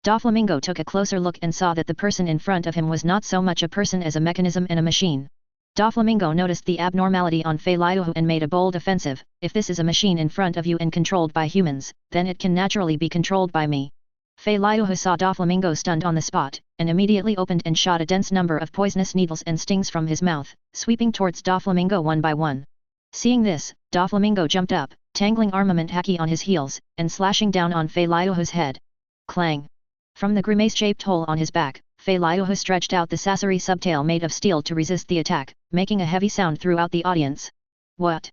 Doflamingo took a closer look and saw that the person in front of him was not so much a person as a mechanism and a machine. Doflamingo noticed the abnormality on Feiluhu and made a bold offensive. If this is a machine in front of you and controlled by humans, then it can naturally be controlled by me. Feiluhu saw Doflamingo stunned on the spot, and immediately opened and shot a dense number of poisonous needles and stings from his mouth, sweeping towards Doflamingo one by one. Seeing this, Doflamingo jumped up, tangling armament haki on his heels, and slashing down on Feiluhu's head. Clang! From the grimace-shaped hole on his back, Feiluhu stretched out the Sasori subtail made of steel to resist the attack, making a heavy sound throughout the audience. What?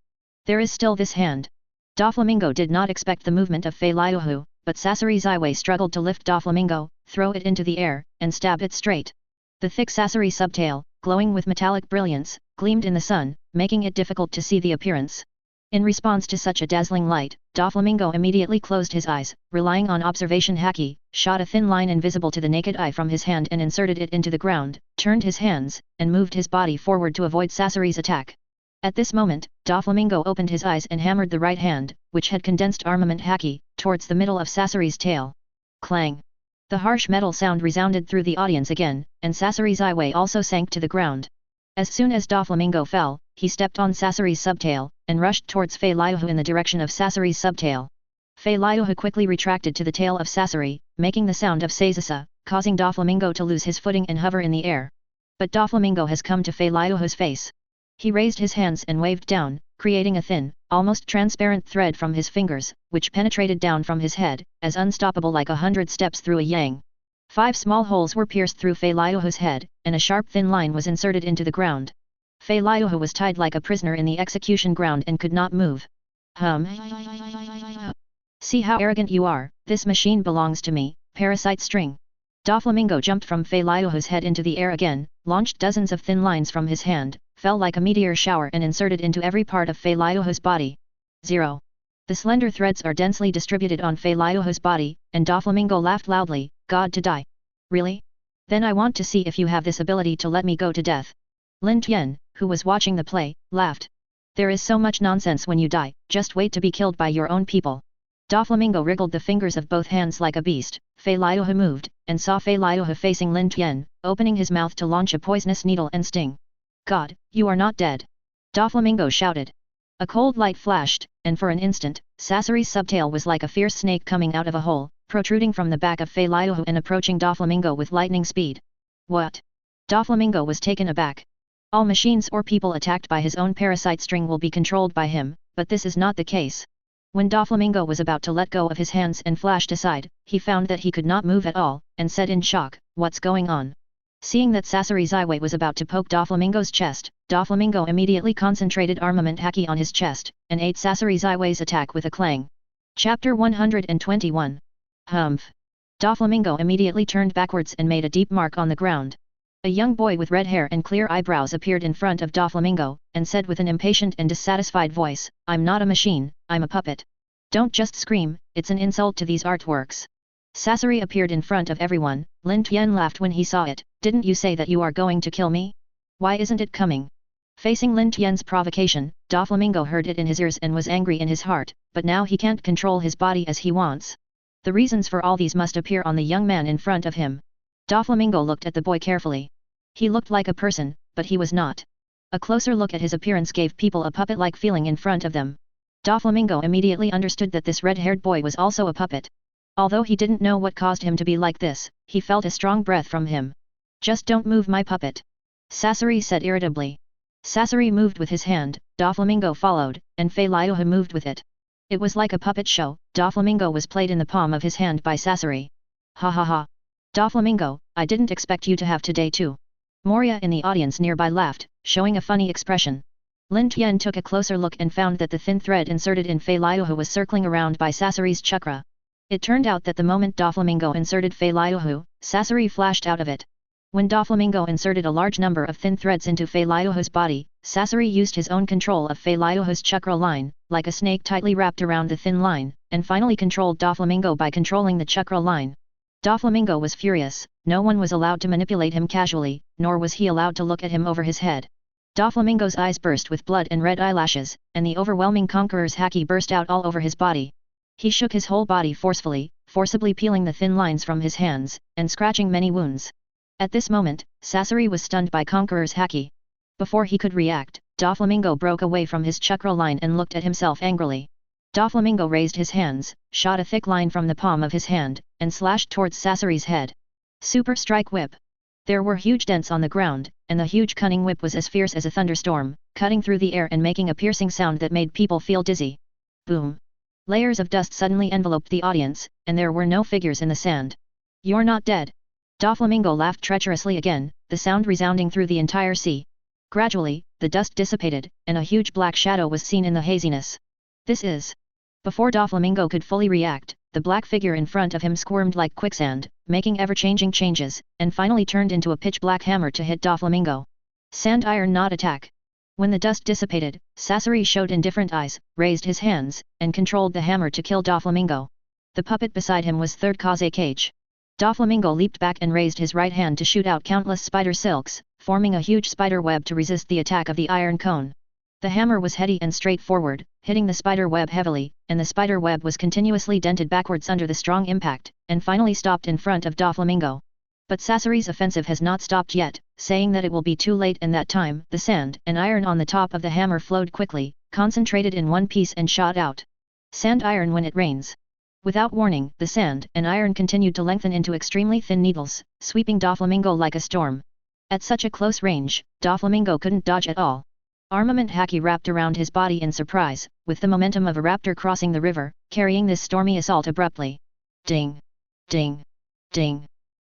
There is still this hand. Doflamingo did not expect the movement of Feiluhu, but Sasori Zaiwei struggled to lift Doflamingo, throw it into the air, and stab it straight. The thick Sasori subtail, glowing with metallic brilliance, gleamed in the sun, making it difficult to see the appearance. In response to such a dazzling light, Doflamingo immediately closed his eyes, relying on observation haki, shot a thin line invisible to the naked eye from his hand and inserted it into the ground, turned his hands, and moved his body forward to avoid Sasori's attack. At this moment, Doflamingo opened his eyes and hammered the right hand, which had condensed armament haki, towards the middle of Sasori's tail. Clang! The harsh metal sound resounded through the audience again, and Sasori Zaiwei also sank to the ground. As soon as Doflamingo fell, he stepped on Sasori's subtail, and rushed towards Feiluhu in the direction of Sasori's subtail. Feiluhu quickly retracted to the tail of Sasori, making the sound of Sazasa, causing Doflamingo to lose his footing and hover in the air. But Doflamingo has come to Feiluhu's face. He raised his hands and waved down, creating a thin, almost transparent thread from his fingers, which penetrated down from his head, as unstoppable like 100 steps through a yang. 5 small holes were pierced through Feiluhu's head, and a sharp thin line was inserted into the ground. Feiluhu was tied like a prisoner in the execution ground and could not move. See how arrogant you are, this machine belongs to me, parasite string. Doflamingo jumped from Feiluhu's head into the air again, launched dozens of thin lines from his hand, fell like a meteor shower and inserted into every part of Feiluhu's body. 0. The slender threads are densely distributed on Feiluhu's body, and Doflamingo laughed loudly. God to die. Really? Then I want to see if you have this ability to let me go to death. Lin Tian, who was watching the play, laughed. There is so much nonsense when you die, just wait to be killed by your own people. Doflamingo wriggled the fingers of both hands like a beast. Feiluhu moved, and saw Feiluhu facing Lin Tian, opening his mouth to launch a poisonous needle and sting. God, you are not dead. Doflamingo shouted. A cold light flashed, and for an instant, Sasori's subtail was like a fierce snake coming out of a hole, protruding from the back of Feiluhu and approaching Doflamingo with lightning speed. What? Doflamingo was taken aback. All machines or people attacked by his own parasite string will be controlled by him, but this is not the case. When Doflamingo was about to let go of his hands and flashed aside, he found that he could not move at all, and said in shock, "What's going on?" Seeing that Sasori Zaiwei was about to poke Doflamingo's chest, Doflamingo immediately concentrated armament haki on his chest, and ate Sasori Zaiwei's attack with a clang. Chapter 121. Humph! Doflamingo immediately turned backwards and made a deep mark on the ground. A young boy with red hair and clear eyebrows appeared in front of Doflamingo, and said with an impatient and dissatisfied voice, "I'm not a machine, I'm a puppet. Don't just scream, it's an insult to these artworks." Sasori appeared in front of everyone. Lin Tian laughed when he saw it. "Didn't you say that you are going to kill me? Why isn't it coming?" Facing Lin Tian's provocation, Doflamingo heard it in his ears and was angry in his heart, but now he can't control his body as he wants. The reasons for all these must appear on the young man in front of him. Doflamingo looked at the boy carefully. He looked like a person, but he was not. A closer look at his appearance gave people a puppet-like feeling in front of them. Doflamingo immediately understood that this red-haired boy was also a puppet. Although he didn't know what caused him to be like this, he felt a strong breath from him. "Just don't move my puppet," Sasori said irritably. Sasori moved with his hand, Doflamingo followed, and Feiluhu moved with it. It was like a puppet show. Doflamingo was played in the palm of his hand by Sasori. "Ha ha ha! Doflamingo, I didn't expect you to have today too." Moria in the audience nearby laughed, showing a funny expression. Lin Tian took a closer look and found that the thin thread inserted in Feiluhu was circling around by Sasori's chakra. It turned out that the moment Doflamingo inserted Feiluhu, Sasori flashed out of it. When Doflamingo inserted a large number of thin threads into Fei Liuho's body, Sasori used his own control of Fei Liuho's chakra line, like a snake tightly wrapped around the thin line, and finally controlled Doflamingo by controlling the chakra line. Doflamingo was furious. No one was allowed to manipulate him casually, nor was he allowed to look at him over his head. Doflamingo's eyes burst with blood and red eyelashes, and the overwhelming conqueror's haki burst out all over his body. He shook his whole body forcibly peeling the thin lines from his hands, and scratching many wounds. At this moment, Sasori was stunned by Conqueror's haki. Before he could react, Doflamingo broke away from his chakra line and looked at himself angrily. Doflamingo raised his hands, shot a thick line from the palm of his hand, and slashed towards Sasori's head. Super Strike Whip. There were huge dents on the ground, and the huge cunning whip was as fierce as a thunderstorm, cutting through the air and making a piercing sound that made people feel dizzy. Boom! Layers of dust suddenly enveloped the audience, and there were no figures in the sand. "You're not dead." Doflamingo laughed treacherously again, the sound resounding through the entire sea. Gradually, the dust dissipated, and a huge black shadow was seen in the haziness. "This is..." Before Doflamingo could fully react, the black figure in front of him squirmed like quicksand, making ever-changing changes, and finally turned into a pitch-black hammer to hit Doflamingo. Sand Iron Knot Attack. When the dust dissipated, Sasori showed indifferent eyes, raised his hands, and controlled the hammer to kill Doflamingo. The puppet beside him was Third Kaze Cage. Doflamingo leaped back and raised his right hand to shoot out countless spider silks, forming a huge spider web to resist the attack of the iron cone. The hammer was heady and straightforward, hitting the spider web heavily, and the spider web was continuously dented backwards under the strong impact, and finally stopped in front of Doflamingo. But Sasori's offensive has not stopped yet, saying that it will be too late, and that time, the sand and iron on the top of the hammer flowed quickly, concentrated in one piece and shot out. Sand iron when it rains. Without warning, the sand and iron continued to lengthen into extremely thin needles, sweeping Doflamingo like a storm. At such a close range, Doflamingo couldn't dodge at all. Armament haki wrapped around his body in surprise, with the momentum of a raptor crossing the river, carrying this stormy assault abruptly. Ding! Ding! Ding!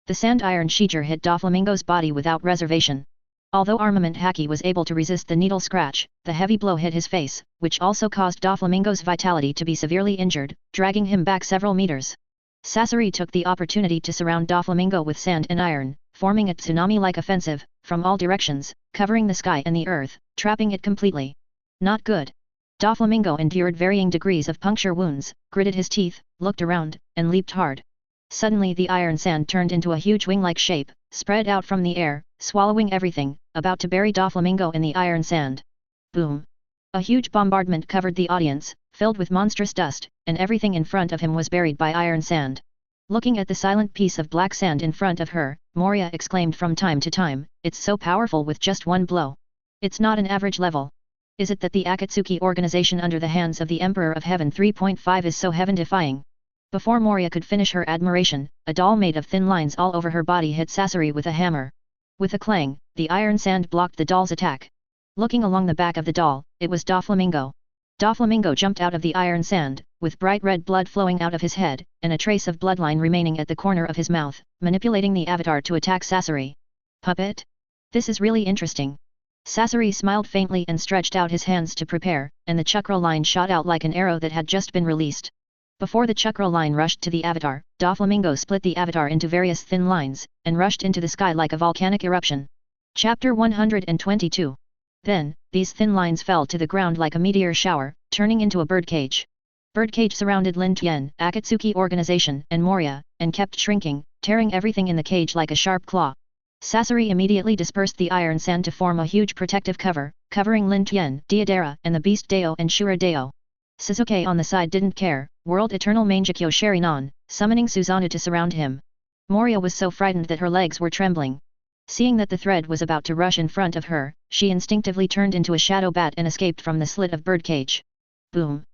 The sand iron sheeter hit Doflamingo's body without reservation. Although Armament haki was able to resist the needle scratch, the heavy blow hit his face, which also caused Doflamingo's vitality to be severely injured, dragging him back several meters. Sasori took the opportunity to surround Doflamingo with sand and iron, forming a tsunami-like offensive, from all directions, covering the sky and the earth, trapping it completely. Not good. Doflamingo endured varying degrees of puncture wounds, gritted his teeth, looked around, and leaped hard. Suddenly the iron sand turned into a huge wing-like shape, spread out from the air, swallowing everything, about to bury Doflamingo in the iron sand. Boom! A huge bombardment covered the audience, filled with monstrous dust, and everything in front of him was buried by iron sand. Looking at the silent piece of black sand in front of her, Moria exclaimed from time to time, "It's so powerful with just one blow. It's not an average level. Is it that the Akatsuki organization under the hands of the Emperor of Heaven 3.5 is so heaven-defying?" Before Moria could finish her admiration, a doll made of thin lines all over her body hit Sasori with a hammer. With a clang, the iron sand blocked the doll's attack. Looking along the back of the doll, it was Doflamingo. Doflamingo jumped out of the iron sand, with bright red blood flowing out of his head, and a trace of bloodline remaining at the corner of his mouth, manipulating the avatar to attack Sasori. "Puppet? This is really interesting." Sasori smiled faintly and stretched out his hands to prepare, and the chakra line shot out like an arrow that had just been released. Before the chakra line rushed to the avatar, Doflamingo split the avatar into various thin lines, and rushed into the sky like a volcanic eruption. Chapter 122. Then, these thin lines fell to the ground like a meteor shower, turning into a birdcage. Birdcage surrounded Lin Tian, Akatsuki organization, and Moria, and kept shrinking, tearing everything in the cage like a sharp claw. Sasori immediately dispersed the iron sand to form a huge protective cover, covering Lin Tian, Deidara, and the Beast Deo and Shura Deo. Suzuki on the side didn't care, whirled Eternal Mangekyo Sharinon, summoning Susanoo to surround him. Moria was so frightened that her legs were trembling. Seeing that the thread was about to rush in front of her, she instinctively turned into a shadow bat and escaped from the slit of birdcage. Boom!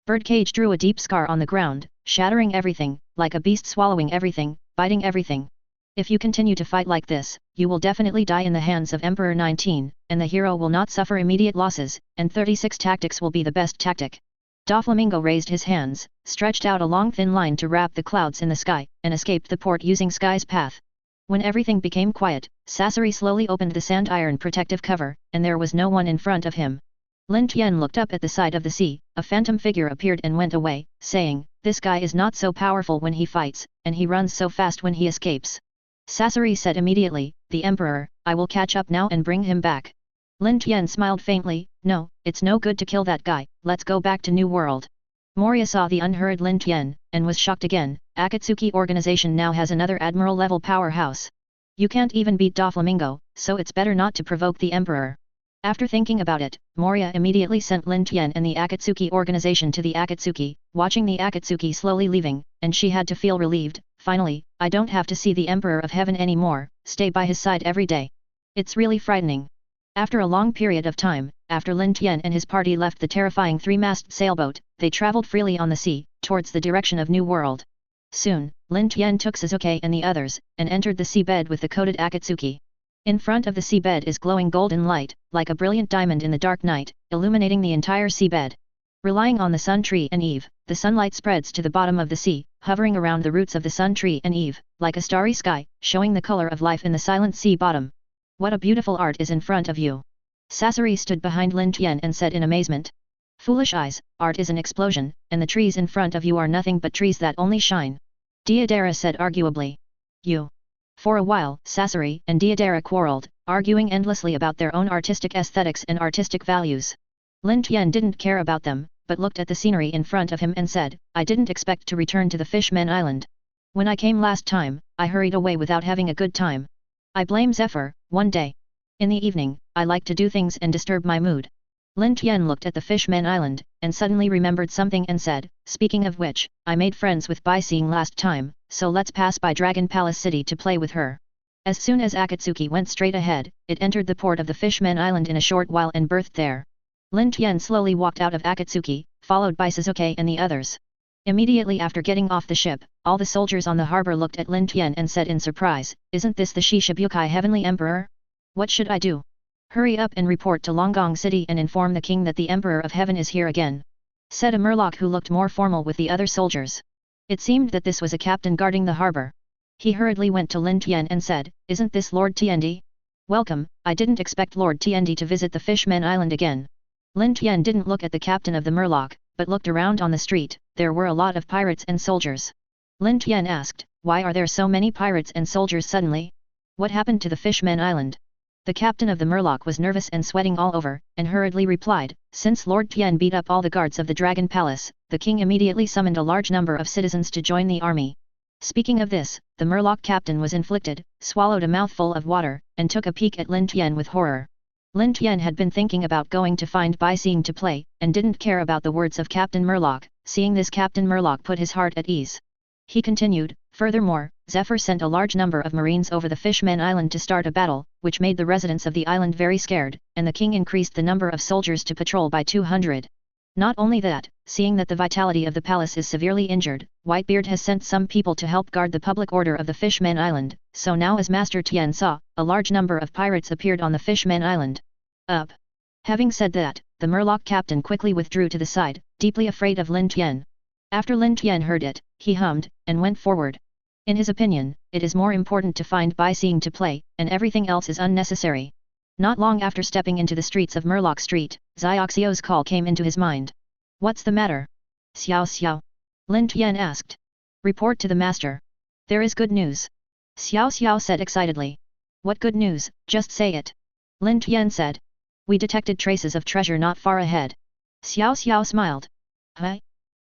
Birdcage drew a deep scar on the ground, shattering everything, like a beast swallowing everything, biting everything. If you continue to fight like this, you will definitely die in the hands of Emperor 19, and the hero will not suffer immediate losses, and 36 tactics will be the best tactic. Doflamingo raised his hands, stretched out a long thin line to wrap the clouds in the sky, and escaped the port using Sky's path. When everything became quiet, Sasori slowly opened the sand iron protective cover, and there was no one in front of him. Lin Tian looked up at the side of the sea, a phantom figure appeared and went away, saying, "This guy is not so powerful when he fights, and he runs so fast when he escapes." Sasori said immediately, the Emperor, I will catch up now and bring him back. Lin Tian smiled faintly, no, it's no good to kill that guy, let's go back to New World. Moria saw the unhurried Lin Tian, and was shocked again. Akatsuki organization now has another admiral-level powerhouse. You can't even beat Doflamingo, so it's better not to provoke the Emperor. After thinking about it, Moria immediately sent Lin Tian and the Akatsuki organization to the Akatsuki, watching the Akatsuki slowly leaving, and she had to feel relieved. Finally, I don't have to see the Emperor of Heaven anymore, stay by his side every day. It's really frightening. After a long period of time, after Lin Tian and his party left the terrifying three-masted sailboat, they traveled freely on the sea, towards the direction of New World. Soon, Lin Tian took Sasuke and the others, and entered the seabed with the coated Akatsuki. In front of the seabed is glowing golden light, like a brilliant diamond in the dark night, illuminating the entire seabed. Relying on the sun tree and eve, the sunlight spreads to the bottom of the sea, hovering around the roots of the sun tree and eve, like a starry sky, showing the color of life in the silent sea bottom. What a beautiful art is in front of you. Sasori stood behind Lin Tian and said in amazement. Foolish eyes, art is an explosion, and the trees in front of you are nothing but trees that only shine. Deidara said arguably. You. For a while, Sasori and Deidara quarreled, arguing endlessly about their own artistic aesthetics and artistic values. Lin Tian didn't care about them, but looked at the scenery in front of him and said, I didn't expect to return to the Fishman Island. When I came last time, I hurried away without having a good time. I blame Zephyr. One day. In the evening, I like to do things and disturb my mood. Lin Tian looked at the Fishman Island, and suddenly remembered something and said, speaking of which, I made friends with Bai Xing last time, so let's pass by Dragon Palace City to play with her. As soon as Akatsuki went straight ahead, it entered the port of the Fishman Island in a short while and berthed there. Lin Tian slowly walked out of Akatsuki, followed by Sasuke and the others. Immediately after getting off the ship, all the soldiers on the harbor looked at Lin Tian and said in surprise, isn't this the Shishibukai Heavenly Emperor? What should I do? Hurry up and report to Longgong City and inform the king that the Emperor of Heaven is here again, said a Murloc who looked more formal with the other soldiers. It seemed that this was a captain guarding the harbor. He hurriedly went to Lin Tian and said, isn't this Lord Tiendi? Welcome, I didn't expect Lord Tiendi to visit the Fishman Island again. Lin Tian didn't look at the captain of the Murloc, but looked around on the street. There were a lot of pirates and soldiers. Lin Tian asked, why are there so many pirates and soldiers suddenly? What happened to the Fishman Island? The captain of the Murloc was nervous and sweating all over, and hurriedly replied, since Lord Tian beat up all the guards of the Dragon Palace, the king immediately summoned a large number of citizens to join the army. Speaking of this, the Murloc captain was inflicted, swallowed a mouthful of water, and took a peek at Lin Tian with horror. Lin Tian had been thinking about going to find Bai Xing to play, and didn't care about the words of Captain Murloc. Seeing this, Captain Murloc put his heart at ease. He continued, furthermore, Zephyr sent a large number of marines over the Fishman Island to start a battle, which made the residents of the island very scared, and the king increased the number of soldiers to patrol by 200. Not only that, seeing that the vitality of the palace is severely injured, Whitebeard has sent some people to help guard the public order of the Fishman Island, so now as Master Tian saw, a large number of pirates appeared on the Fishman Island. Up. Having said that, the Murloc captain quickly withdrew to the side, deeply afraid of Lin Tian. After Lin Tian heard it, he hummed, and went forward. In his opinion, it is more important to find Bai Xing to play, and everything else is unnecessary. Not long after stepping into the streets of Murloc Street, Xiaoxiao's call came into his mind. What's the matter? Xiao Xiao. Lin Tian asked. Report to the master. There is good news. Xiao Xiao said excitedly. What good news, just say it. Lin Tian said. We detected traces of treasure not far ahead. Xiao Xiao smiled. Huh?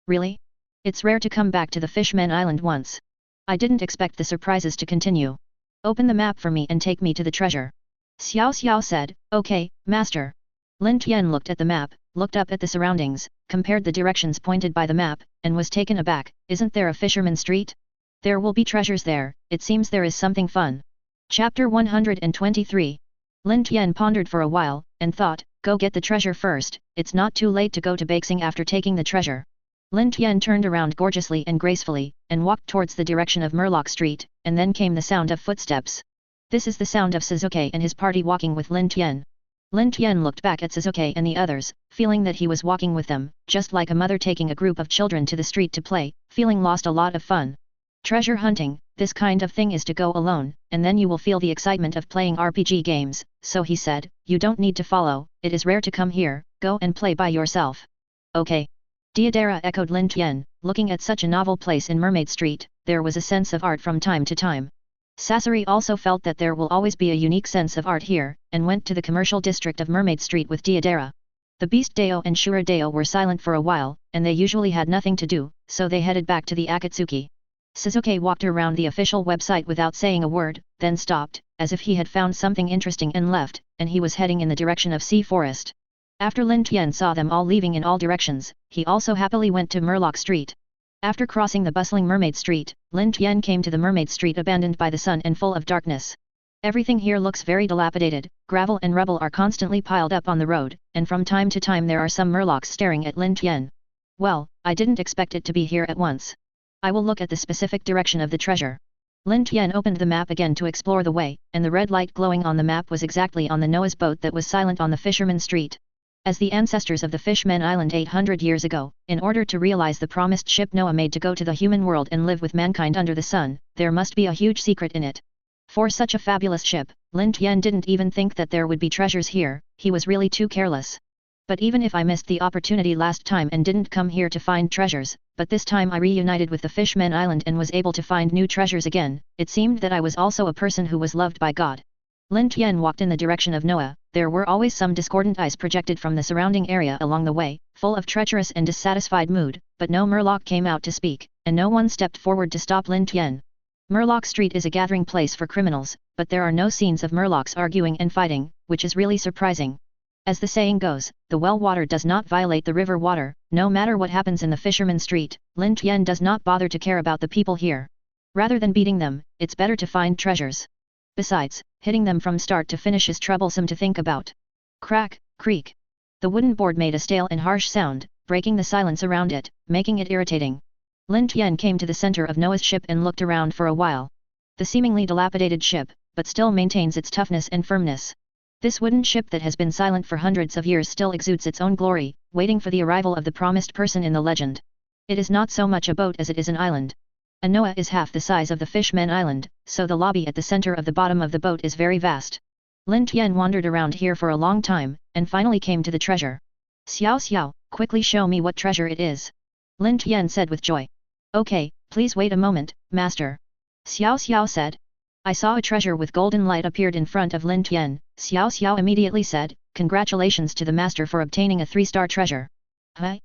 Really? It's rare to come back to the Fishman Island once. I didn't expect the surprises to continue. Open the map for me and take me to the treasure. Xiao Xiao said, okay, master. Lin Tian looked at the map, looked up at the surroundings, compared the directions pointed by the map, and was taken aback. Isn't there a fisherman street? There will be treasures there, it seems there is something fun. Chapter 123. Lin Tian pondered for a while, and thought, go get the treasure first, it's not too late to go to Baixing after taking the treasure. Lin Tian turned around gorgeously and gracefully, and walked towards the direction of Murloc Street, and then came the sound of footsteps. This is the sound of Sasuke and his party walking with Lin Tian. Lin Tian looked back at Sasuke and the others, feeling that he was walking with them, just like a mother taking a group of children to the street to play, feeling lost a lot of fun. Treasure hunting, this kind of thing is to go alone, and then you will feel the excitement of playing RPG games, so he said, you don't need to follow, it is rare to come here, go and play by yourself. Okay. Deidara echoed Lin Tian, looking at such a novel place in Mermaid Street, there was a sense of art from time to time. Sasori also felt that there will always be a unique sense of art here, and went to the commercial district of Mermaid Street with Deidara. The Beast Deo and Shura Deo were silent for a while, and they usually had nothing to do, so they headed back to the Akatsuki. Sasuke walked around the official website without saying a word, then stopped, as if he had found something interesting and left, and he was heading in the direction of Sea Forest. After Lin Tian saw them all leaving in all directions, he also happily went to Murloc Street. After crossing the bustling Mermaid Street, Lin Tian came to the Mermaid Street abandoned by the sun and full of darkness. Everything here looks very dilapidated, gravel and rubble are constantly piled up on the road, and from time to time there are some Murlocs staring at Lin Tian. Well, I didn't expect it to be here at once. I will look at the specific direction of the treasure. Lin Tian opened the map again to explore the way, and the red light glowing on the map was exactly on the Noah's boat that was silent on the Fisherman Street. As the ancestors of the Fishmen Island 800 years ago, in order to realize the promised ship Noah made to go to the human world and live with mankind under the sun, there must be a huge secret in it. For such a fabulous ship, Lin Tian didn't even think that there would be treasures here, he was really too careless. But even if I missed the opportunity last time and didn't come here to find treasures, but this time I reunited with the Fishmen Island and was able to find new treasures again, it seemed that I was also a person who was loved by God. Lin Tian walked in the direction of Noah. There were always some discordant eyes projected from the surrounding area along the way, full of treacherous and dissatisfied mood, but no Murloc came out to speak, and no one stepped forward to stop Lin Tian. Murloc Street is a gathering place for criminals, but there are no scenes of Murlocs arguing and fighting, which is really surprising. As the saying goes, the well water does not violate the river water. No matter what happens in the Fisherman Street, Lin Tian does not bother to care about the people here. Rather than beating them, it's better to find treasures. Besides, hitting them from start to finish is troublesome to think about. Crack, creak. The wooden board made a stale and harsh sound, breaking the silence around it, making it irritating. Lin Tian came to the center of Noah's ship and looked around for a while. The seemingly dilapidated ship, but still maintains its toughness and firmness. This wooden ship that has been silent for hundreds of years still exudes its own glory, waiting for the arrival of the promised person in the legend. It is not so much a boat as it is an island. A Noah is half the size of the Fishmen Island, so the lobby at the center of the bottom of the boat is very vast. Lin Tian wandered around here for a long time, and finally came to the treasure. Xiao Xiao, quickly show me what treasure it is. Lin Tian said with joy. Okay, please wait a moment, master. Xiao Xiao said. I saw a treasure with golden light appeared in front of Lin Tian. Xiao Xiao immediately said, congratulations to the master for obtaining a 3-star treasure. Huh?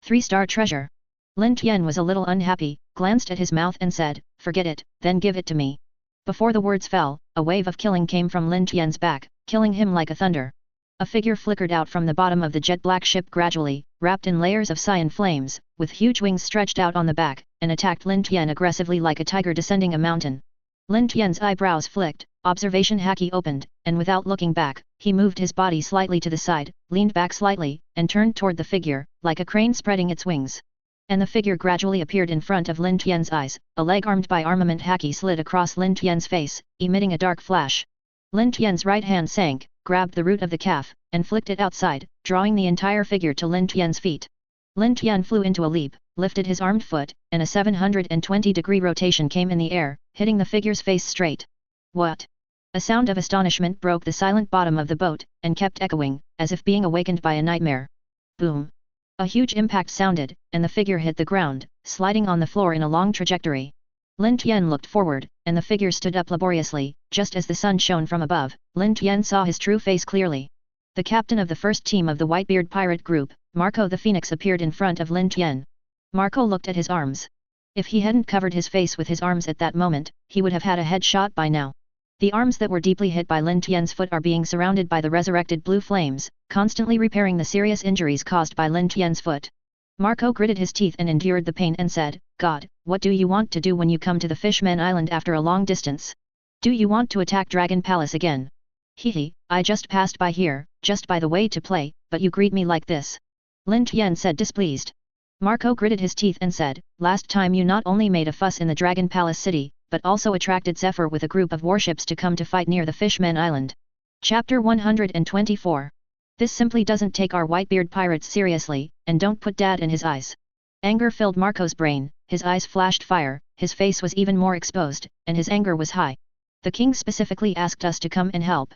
3-star treasure? Lin Tian was a little unhappy, glanced at his mouth and said, forget it, then give it to me. Before the words fell, a wave of killing came from Lin Tian's back, killing him like a thunder. A figure flickered out from the bottom of the jet-black ship gradually, wrapped in layers of cyan flames, with huge wings stretched out on the back, and attacked Lin Tian aggressively like a tiger descending a mountain. Lin Tian's eyebrows flicked, observation haki opened, and without looking back, he moved his body slightly to the side, leaned back slightly, and turned toward the figure, like a crane spreading its wings. And the figure gradually appeared in front of Lin Tian's eyes. A leg armed by armament haki slid across Lin Tian's face, emitting a dark flash. Lin Tian's right hand sank, grabbed the root of the calf, and flicked it outside, drawing the entire figure to Lin Tian's feet. Lin Tian flew into a leap, lifted his armed foot, and a 720-degree rotation came in the air, hitting the figure's face straight. What? A sound of astonishment broke the silent bottom of the boat, and kept echoing, as if being awakened by a nightmare. Boom! A huge impact sounded, and the figure hit the ground, sliding on the floor in a long trajectory. Lin Tian looked forward, and the figure stood up laboriously. Just as the sun shone from above, Lin Tian saw his true face clearly. The captain of the first team of the Whitebeard pirate group, Marco the Phoenix, appeared in front of Lin Tian. Marco looked at his arms. If he hadn't covered his face with his arms at that moment, he would have had a headshot by now. The arms that were deeply hit by Lin Tian's foot are being surrounded by the resurrected blue flames, constantly repairing the serious injuries caused by Lin Tian's foot. Marco gritted his teeth and endured the pain and said, God, what do you want to do when you come to the Fishmen Island after a long distance? Do you want to attack Dragon Palace again? Hehe, I just passed by here, just by the way to play, but you greet me like this. Lin Tian said displeased. Marco gritted his teeth and said, last time you not only made a fuss in the Dragon Palace city, but also attracted Zephyr with a group of warships to come to fight near the Fishmen Island. Chapter 124. This simply doesn't take our Whitebeard pirates seriously, and don't put dad in his eyes. Anger filled Marco's brain, his eyes flashed fire, his face was even more exposed, and his anger was high. The king specifically asked us to come and help.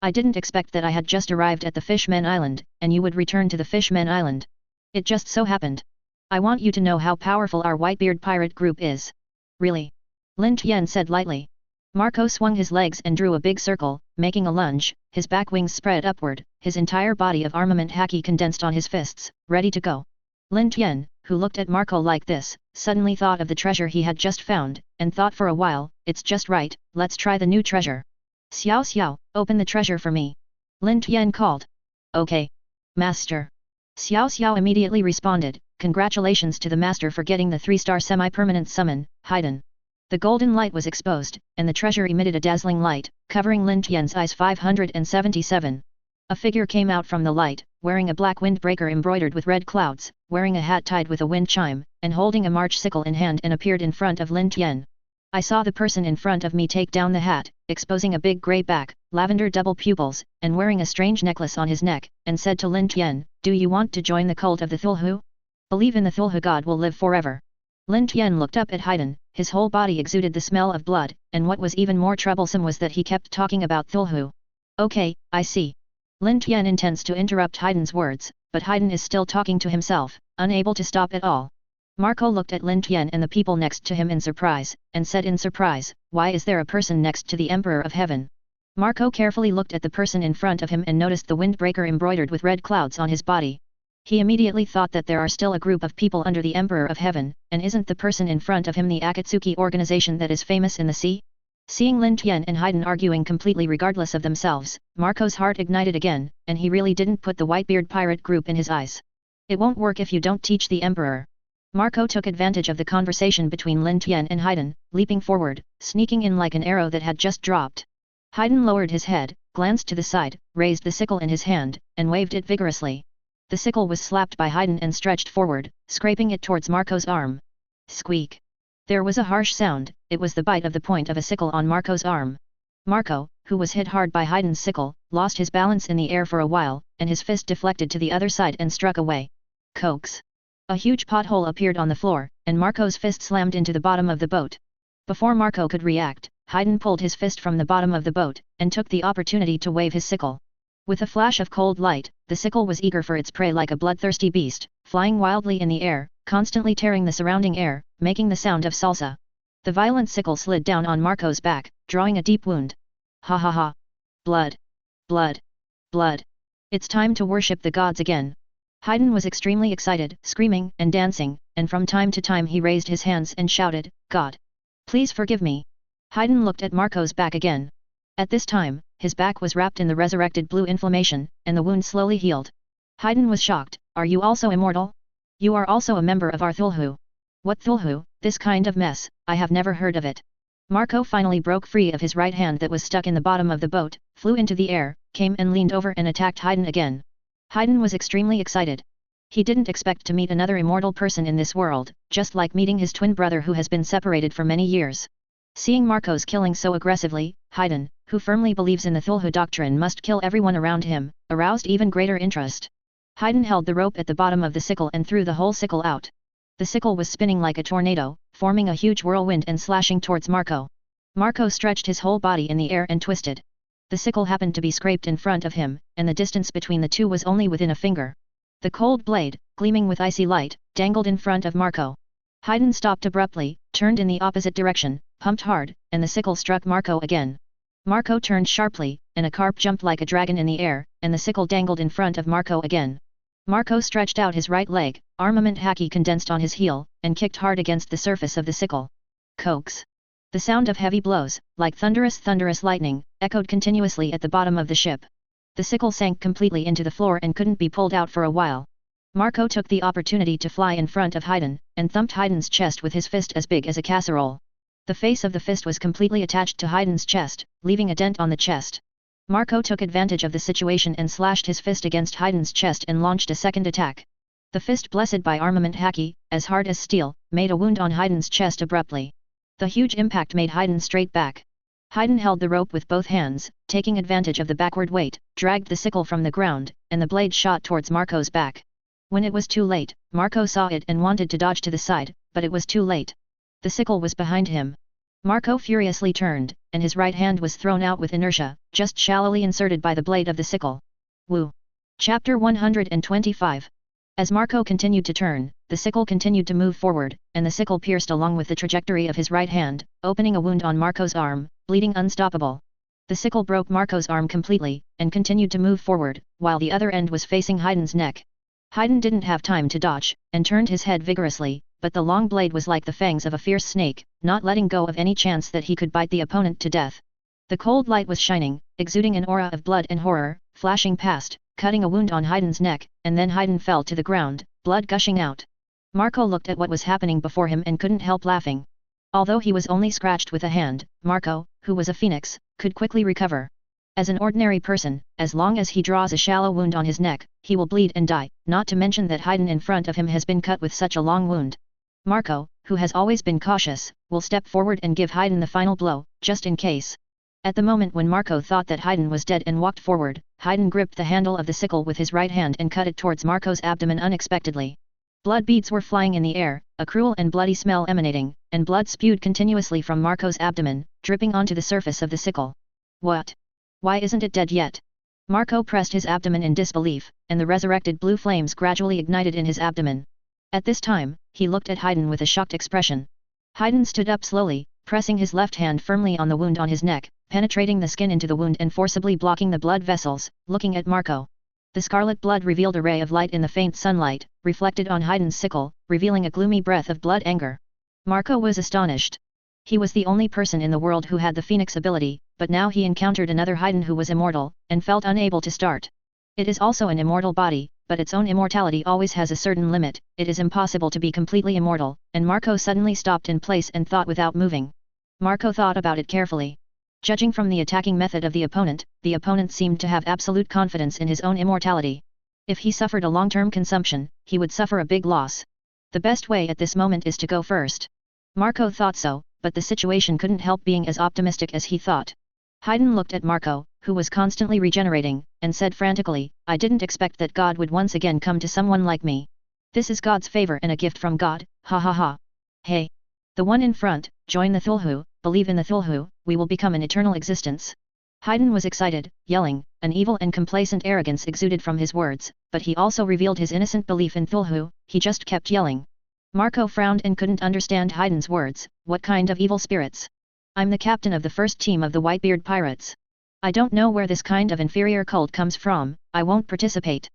I didn't expect that I had just arrived at the Fishmen Island, and you would return to the Fishmen Island. It just so happened. I want you to know how powerful our Whitebeard pirate group is. Really? Lin Tian said lightly. Marco swung his legs and drew a big circle, making a lunge, his back wings spread upward, his entire body of armament haki condensed on his fists, ready to go. Lin Tian, who looked at Marco like this, suddenly thought of the treasure he had just found, and thought for a while, it's just right, let's try the new treasure. Xiao Xiao, open the treasure for me. Lin Tian called. Okay. Master. Xiao Xiao immediately responded, congratulations to the master for getting the 3-star semi-permanent summon, Haiden. The golden light was exposed, and the treasure emitted a dazzling light, covering Lin Tian's eyes. 577. A figure came out from the light, wearing a black windbreaker embroidered with red clouds, wearing a hat tied with a wind chime, and holding a march sickle in hand, and appeared in front of Lin Tian. I saw the person in front of me take down the hat, exposing a big grey back, lavender double pupils, and wearing a strange necklace on his neck, and said to Lin Tian, do you want to join the cult of the Thulhu? Believe in the Thulhu god will live forever. Lin Tian looked up at Haiden, his whole body exuded the smell of blood, and what was even more troublesome was that he kept talking about Thulhu. Okay, I see. Lin Tian intends to interrupt Haiden's words, but Haiden is still talking to himself, unable to stop at all. Marco looked at Lin Tian and the people next to him in surprise, and said in surprise, why is there a person next to the Emperor of Heaven? Marco carefully looked at the person in front of him and noticed the windbreaker embroidered with red clouds on his body. He immediately thought that there are still a group of people under the Emperor of Heaven, and isn't the person in front of him the Akatsuki organization that is famous in the sea? Seeing Lin Tian and Haiden arguing completely regardless of themselves, Marco's heart ignited again, and he really didn't put the Whitebeard pirate group in his eyes. It won't work if you don't teach the Emperor. Marco took advantage of the conversation between Lin Tian and Haiden, leaping forward, sneaking in like an arrow that had just dropped. Haiden lowered his head, glanced to the side, raised the sickle in his hand, and waved it vigorously. The sickle was slapped by Haiden and stretched forward, scraping it towards Marco's arm. Squeak! There was a harsh sound, it was the bite of the point of a sickle on Marco's arm. Marco, who was hit hard by Haiden's sickle, lost his balance in the air for a while, and his fist deflected to the other side and struck away. Coax! A huge pothole appeared on the floor, and Marco's fist slammed into the bottom of the boat. Before Marco could react, Haiden pulled his fist from the bottom of the boat, and took the opportunity to wave his sickle. With a flash of cold light, the sickle was eager for its prey like a bloodthirsty beast, flying wildly in the air, constantly tearing the surrounding air, making the sound of salsa. The violent sickle slid down on Marco's back, drawing a deep wound. Ha ha ha! Blood! Blood! Blood! It's time to worship the gods again. Haiden was extremely excited, screaming and dancing, and from time to time he raised his hands and shouted, God! Please forgive me! Haiden looked at Marco's back again. At this time, his back was wrapped in the resurrected blue inflammation, and the wound slowly healed. Haiden was shocked, are you also immortal? You are also a member of our Thulhu. What Thulhu, this kind of mess, I have never heard of it. Marco finally broke free of his right hand that was stuck in the bottom of the boat, flew into the air, came and leaned over and attacked Haiden again. Haiden was extremely excited. He didn't expect to meet another immortal person in this world, just like meeting his twin brother who has been separated for many years. Seeing Marco's killing so aggressively, Haiden, who firmly believes in the Thulhu doctrine must kill everyone around him, aroused even greater interest. Haiden held the rope at the bottom of the sickle and threw the whole sickle out. The sickle was spinning like a tornado, forming a huge whirlwind and slashing towards Marco. Marco stretched his whole body in the air and twisted. The sickle happened to be scraped in front of him, and the distance between the two was only within a finger. The cold blade, gleaming with icy light, dangled in front of Marco. Haiden stopped abruptly, turned in the opposite direction, pumped hard, and the sickle struck Marco again. Marco turned sharply, and a carp jumped like a dragon in the air, and the sickle dangled in front of Marco again. Marco stretched out his right leg, armament haki condensed on his heel, and kicked hard against the surface of the sickle. Coax! The sound of heavy blows, like thunderous lightning, echoed continuously at the bottom of the ship. The sickle sank completely into the floor and couldn't be pulled out for a while. Marco took the opportunity to fly in front of Haiden, and thumped Haiden's chest with his fist as big as a casserole. The face of the fist was completely attached to Haiden's chest, leaving a dent on the chest. Marco took advantage of the situation and slashed his fist against Haiden's chest and launched a second attack. The fist blessed by armament haki, as hard as steel, made a wound on Haiden's chest abruptly. The huge impact made Haiden straight back. Haiden held the rope with both hands, taking advantage of the backward weight, dragged the sickle from the ground, and the blade shot towards Marco's back. When it was too late, Marco saw it and wanted to dodge to the side, but it was too late. The sickle was behind him. Marco furiously turned, and his right hand was thrown out with inertia, just shallowly inserted by the blade of the sickle. Woo! Chapter 125. As Marco continued to turn, the sickle continued to move forward, and the sickle pierced along with the trajectory of his right hand, opening a wound on Marco's arm, bleeding unstoppable. The sickle broke Marco's arm completely, and continued to move forward, while the other end was facing Haiden's neck. Haiden didn't have time to dodge, and turned his head vigorously, but the long blade was like the fangs of a fierce snake, not letting go of any chance that he could bite the opponent to death. The cold light was shining, exuding an aura of blood and horror, flashing past, cutting a wound on Haiden's neck, and then Haiden fell to the ground, blood gushing out. Marco looked at what was happening before him and couldn't help laughing. Although he was only scratched with a hand, Marco, who was a phoenix, could quickly recover. As an ordinary person, as long as he draws a shallow wound on his neck, he will bleed and die, not to mention that Haiden in front of him has been cut with such a long wound. Marco, who has always been cautious, will step forward and give Haiden the final blow, just in case. At the moment when Marco thought that Haiden was dead and walked forward, Haiden gripped the handle of the sickle with his right hand and cut it towards Marco's abdomen unexpectedly. Blood beads were flying in the air, a cruel and bloody smell emanating, and blood spewed continuously from Marco's abdomen, dripping onto the surface of the sickle. What? Why isn't it dead yet? Marco pressed his abdomen in disbelief, and the resurrected blue flames gradually ignited in his abdomen. At this time, he looked at Haiden with a shocked expression. Haiden stood up slowly, pressing his left hand firmly on the wound on his neck, penetrating the skin into the wound and forcibly blocking the blood vessels, looking at Marco. The scarlet blood revealed a ray of light in the faint sunlight, reflected on Haiden's sickle, revealing a gloomy breath of blood anger. Marco was astonished. He was the only person in the world who had the Phoenix ability, but now he encountered another Haiden who was immortal, and felt unable to start. It is also an immortal body, but its own immortality always has a certain limit. It is impossible to be completely immortal, and Marco suddenly stopped in place and thought without moving. Marco thought about it carefully. Judging from the attacking method of the opponent seemed to have absolute confidence in his own immortality. If he suffered a long-term consumption, he would suffer a big loss. The best way at this moment is to go first. Marco thought so, but the situation couldn't help being as optimistic as he thought. Haiden looked at Marco, who was constantly regenerating, and said frantically, "I didn't expect that God would once again come to someone like me. This is God's favor and a gift from God, ha ha ha. Hey! The one in front, join the Thulhu, believe in the Thulhu, we will become an eternal existence." Haiden was excited, yelling, an evil and complacent arrogance exuded from his words, but he also revealed his innocent belief in Thulhu. He just kept yelling. Marco frowned and couldn't understand Haiden's words. What kind of evil spirits? I'm the captain of the first team of the Whitebeard pirates. I don't know where this kind of inferior cult comes from, I won't participate.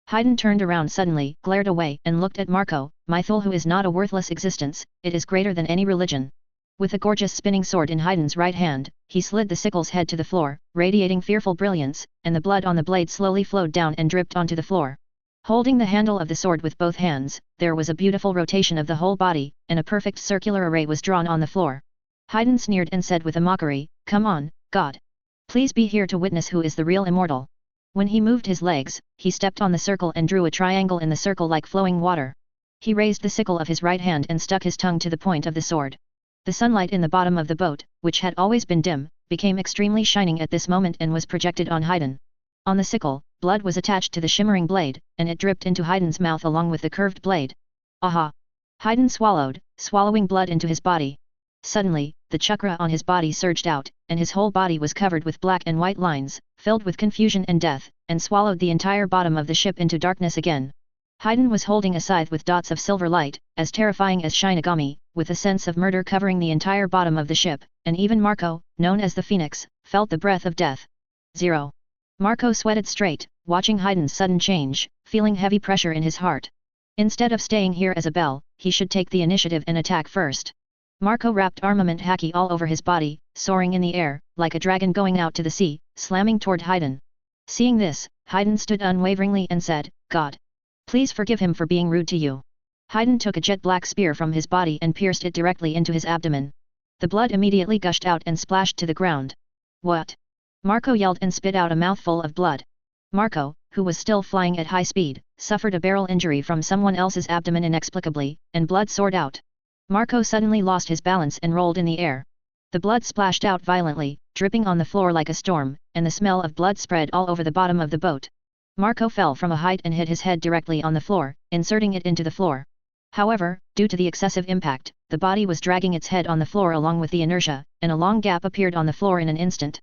Haiden turned around suddenly, glared away, and looked at Marco. My Thulhu is not a worthless existence, it is greater than any religion. With a gorgeous spinning sword in Haiden's right hand, he slid the sickle's head to the floor, radiating fearful brilliance, and the blood on the blade slowly flowed down and dripped onto the floor. Holding the handle of the sword with both hands, there was a beautiful rotation of the whole body, and a perfect circular array was drawn on the floor. Haiden sneered and said with a mockery, "Come on, God. Please be here to witness who is the real immortal." When he moved his legs, he stepped on the circle and drew a triangle in the circle like flowing water. He raised the sickle of his right hand and stuck his tongue to the point of the sword. The sunlight in the bottom of the boat, which had always been dim, became extremely shining at this moment and was projected on Haiden. On the sickle, blood was attached to the shimmering blade, and it dripped into Haiden's mouth along with the curved blade. Aha! Haiden swallowed, swallowing blood into his body. Suddenly, the chakra on his body surged out, and his whole body was covered with black and white lines, filled with confusion and death, and swallowed the entire bottom of the ship into darkness again. Haiden was holding a scythe with dots of silver light, as terrifying as Shinigami, with a sense of murder covering the entire bottom of the ship, and even Marco, known as the Phoenix, felt the breath of death. 0. Marco sweated straight, watching Haiden's sudden change, feeling heavy pressure in his heart. Instead of staying here as a bell, he should take the initiative and attack first. Marco wrapped armament haki all over his body, soaring in the air, like a dragon going out to the sea, slamming toward Haiden. Seeing this, Haiden stood unwaveringly and said, "God. Please forgive him for being rude to you." Haiden took a jet black spear from his body and pierced it directly into his abdomen. The blood immediately gushed out and splashed to the ground. "What?" Marco yelled and spit out a mouthful of blood. Marco, who was still flying at high speed, suffered a barrel injury from someone else's abdomen inexplicably, and blood soared out. Marco suddenly lost his balance and rolled in the air. The blood splashed out violently, dripping on the floor like a storm, and the smell of blood spread all over the bottom of the boat. Marco fell from a height and hit his head directly on the floor, inserting it into the floor. However, due to the excessive impact, the body was dragging its head on the floor along with the inertia, and a long gap appeared on the floor in an instant.